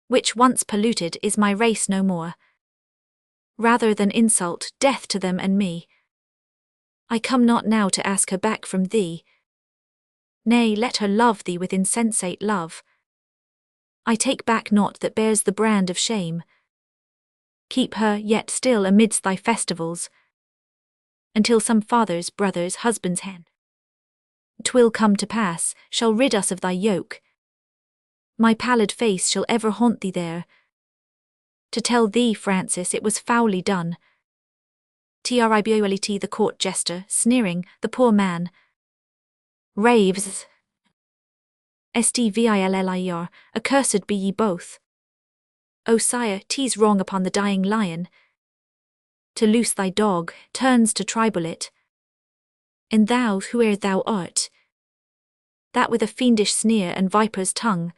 which once polluted is my race no more. Rather than insult, death to them and me, I come not now to ask her back from thee. Nay, let her love thee with insensate love. I take back naught that bears the brand of shame. Keep her yet still amidst thy festivals, until some father's, brother's, husband's hand, 'twill come to pass, shall rid us of thy yoke. My pallid face shall ever haunt thee there, to tell thee, Francis, it was foully done. Tribolt the court jester, sneering, the poor man raves. Stviller, accursed be ye both. O sire, 'tis wrong upon the dying lion to loose thy dog, turns to tribolit. And thou, whoe'er thou art, that with a fiendish sneer and viper's tongue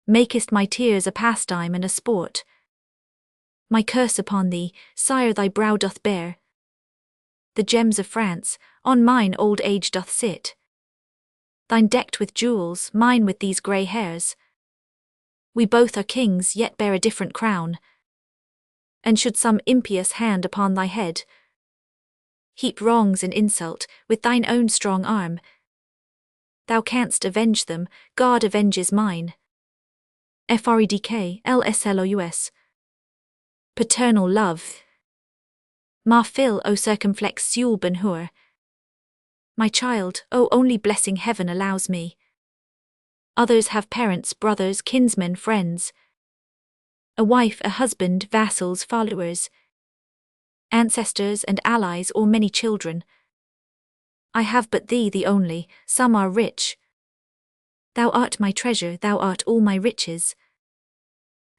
makest my tears a pastime and a sport. My curse upon thee, sire, thy brow doth bear the gems of France, on mine old age doth sit. Thine decked with jewels, mine with these grey hairs. We both are kings, yet bear a different crown. And should some impious hand upon thy head heap wrongs and insult with thine own strong arm, thou canst avenge them. God avenges mine. Fredk, LSLOUS. Paternal love. Ma fil o circumflex sul ben hur. My child, O only blessing heaven allows me. Others have parents, brothers, kinsmen, friends, a wife, a husband, vassals, followers, ancestors and allies, or many children. I have but thee, the only. Some are rich. Thou art my treasure, thou art all my riches.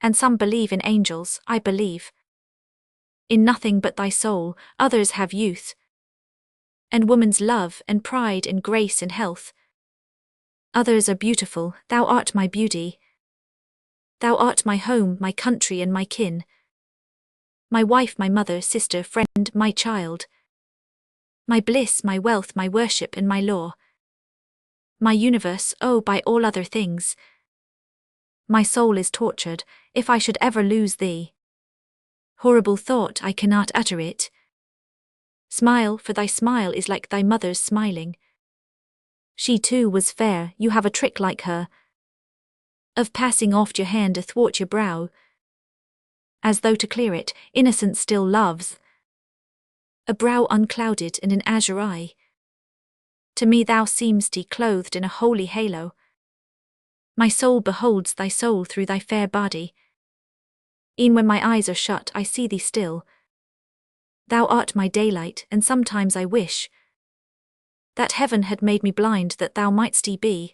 And some believe in angels, I believe in nothing but thy soul. Others have youth and woman's love and pride and grace and health. Others are beautiful, thou art my beauty. Thou art my home, my country and my kin. My wife, my mother, sister, friend, my child. My bliss, my wealth, my worship and my law. My universe, oh, by all other things. My soul is tortured, if I should ever lose thee. Horrible thought, I cannot utter it. Smile, for thy smile is like thy mother's smiling. She too was fair, you have a trick like her, of passing oft your hand athwart your brow, as though to clear it. Innocence still loves a brow unclouded and an azure eye. To me thou seem'st clothed in a holy halo. My soul beholds thy soul through thy fair body. E'en when my eyes are shut, I see thee still. Thou art my daylight, and sometimes I wish that heaven had made me blind, that thou mightst be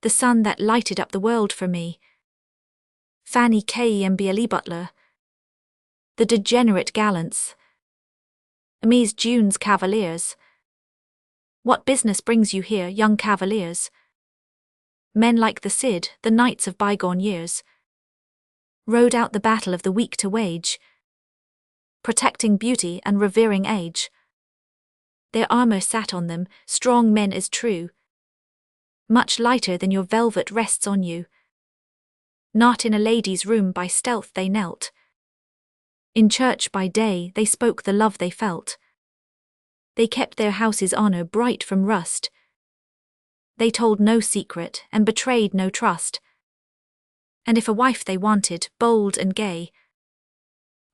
the sun that lighted up the world for me. Fanny Kemble Butler. The degenerate gallants. Mies June's cavaliers. What business brings you here, young cavaliers? Men like the Cid, the knights of bygone years, rode out the battle of the weak to wage, protecting beauty and revering age. Their armor sat on them, strong men as true. Much lighter than your velvet rests on you. Not in a lady's room by stealth they knelt. In church by day they spoke the love they felt. They kept their house's honor bright from rust. They told no secret and betrayed no trust. And if a wife they wanted, bold and gay,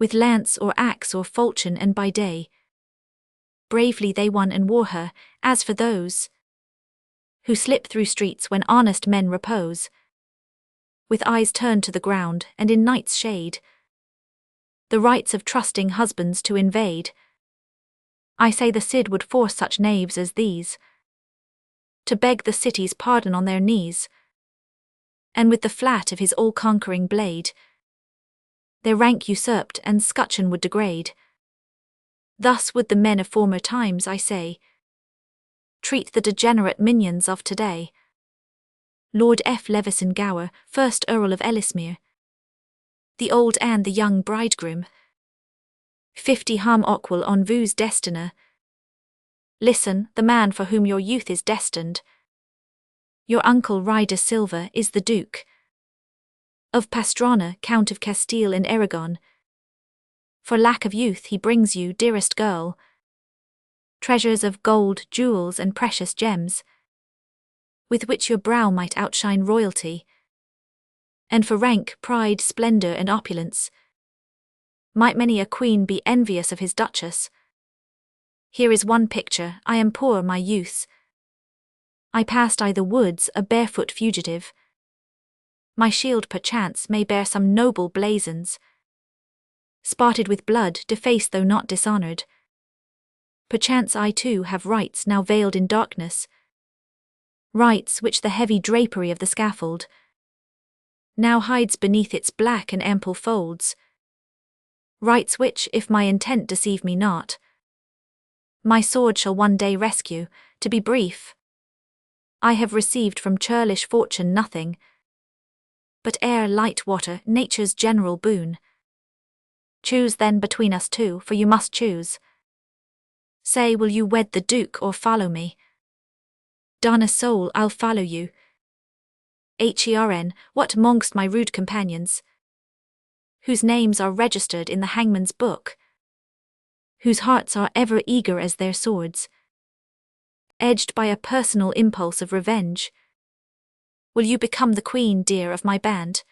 with lance or axe or falchion and by day, bravely they won and wore her. As for those who slip through streets when honest men repose, with eyes turned to the ground and in night's shade, the rights of trusting husbands to invade, I say the Cid would force such knaves as these to beg the city's pardon on their knees, and with the flat of his all-conquering blade their rank usurped and scutcheon would degrade. Thus would the men of former times, I say, treat the degenerate minions of today. Lord F. Levison Gower, 1st Earl of Ellesmere, the old and the young bridegroom, 50 Ham Ockwell on Vu's destiner. Listen, the man for whom your youth is destined, your uncle Ryder Silva, is the Duke of Pastrana, Count of Castile and Aragon. For lack of youth he brings you, dearest girl, treasures of gold, jewels and precious gems, with which your brow might outshine royalty, and for rank, pride, splendor and opulence might many a queen be envious of his duchess. Here is one picture. I am poor, my youths. I passed I the woods, a barefoot fugitive. My shield perchance may bear some noble blazons, spotted with blood, defaced though not dishonored. Perchance I too have rights now veiled in darkness, rights which the heavy drapery of the scaffold now hides beneath its black and ample folds, rights which, if my intent deceive me not, my sword shall one day rescue. To be brief, I have received from churlish fortune nothing but air, light, water, nature's general boon. Choose then between us two, for you must choose. Say, will you wed the Duke or follow me? Darn a soul, I'll follow you. Hern, what mongst my rude companions, whose names are registered in the hangman's book, whose hearts are ever eager as their swords, edged by a personal impulse of revenge. Will you become the queen, dear, of my band?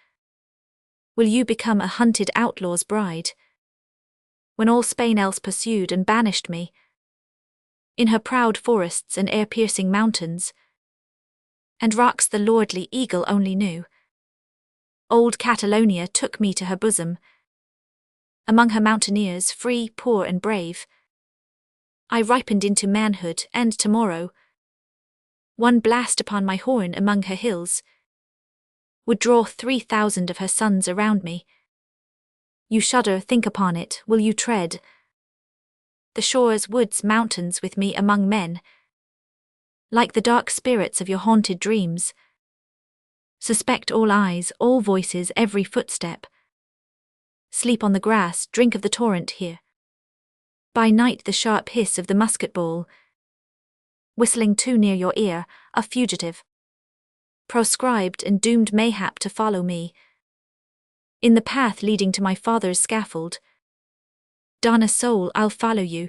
Will you become a hunted outlaw's bride? When all Spain else pursued and banished me, in her proud forests and air-piercing mountains, and rocks the lordly eagle only knew, old Catalonia took me to her bosom. Among her mountaineers, free, poor and brave, I ripened into manhood, and tomorrow one blast upon my horn among her hills would draw 3,000 of her sons around me. You shudder, think upon it, will you tread the shores, woods, mountains with me among men, like the dark spirits of your haunted dreams? Suspect all eyes, all voices, every footstep. Sleep on the grass, drink of the torrent here. By night the sharp hiss of the musket ball, whistling too near your ear, a fugitive, proscribed and doomed mayhap to follow me in the path leading to my father's scaffold. Darn a soul, I'll follow you.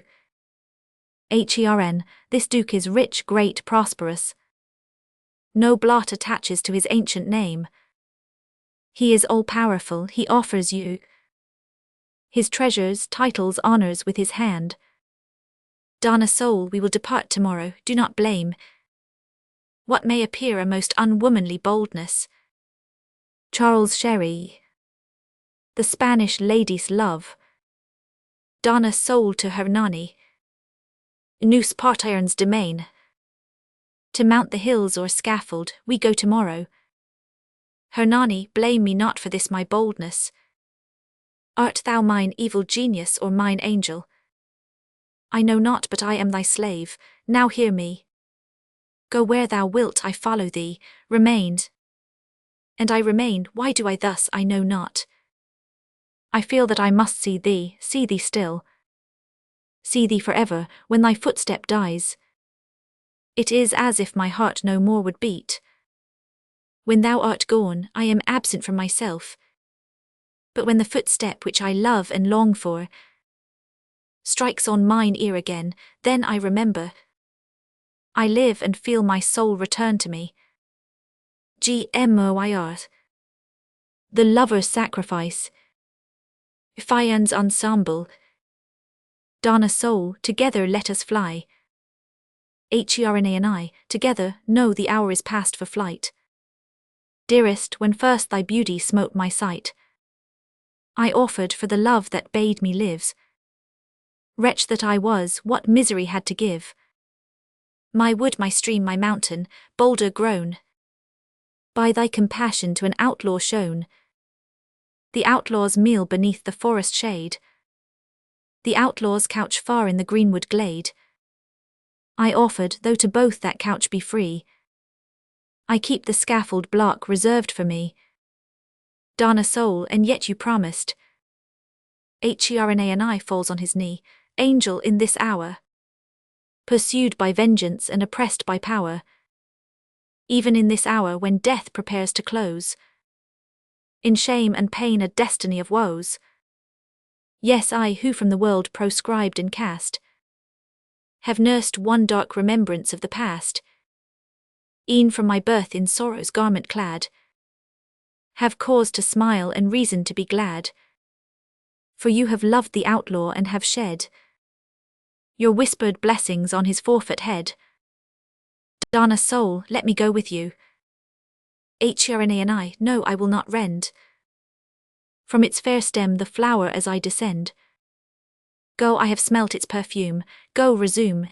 Hern, this Duke is rich, great, prosperous. No blot attaches to his ancient name. He is all-powerful, he offers you his treasures, titles, honors with his hand. Darn a soul, we will depart tomorrow, do not blame what may appear a most unwomanly boldness. Charles Sherry, the Spanish lady's love. Darn a soul to Hernani, Nous Partierns domain. To mount the hills or scaffold, we go tomorrow. Hernani, blame me not for this my boldness. Art thou mine evil genius or mine angel? I know not, but I am thy slave. Now hear me. Go where thou wilt, I follow thee. Remained, and I remain. Why do I thus, I know not. I feel that I must see thee still. See thee forever, when thy footstep dies. It is as if my heart no more would beat. When thou art gone, I am absent from myself. But when the footstep which I love and long for strikes on mine ear again, then I remember. I live and feel my soul return to me. Gmoir. The Lover's Sacrifice. Fian's Ensemble. Dana Soul, together let us fly. Herna and I, together, know the hour is past for flight. Dearest, when first thy beauty smote my sight, I offered for the love that bade me live. Wretch that I was, what misery had to give. My wood, my stream, my mountain, boulder grown, by thy compassion to an outlaw shown. The outlaw's meal beneath the forest shade, the outlaw's couch far in the greenwood glade. I offered, though to both that couch be free, I keep the scaffold block reserved for me. Dana Soul, and yet you promised. Herna and I falls on his knee, angel in this hour, pursued by vengeance and oppressed by power. Even in this hour when death prepares to close, in shame and pain a destiny of woes. Yes, I who from the world proscribed and cast, have nursed one dark remembrance of the past, e'en from my birth in sorrow's garment clad, have cause to smile and reason to be glad. For you have loved the outlaw and have shed your whispered blessings on his forfeit head. Dana Soul, let me go with you. Herna and I, no, I will not rend from its fair stem the flower as I descend. Go, I have smelt its perfume, go resume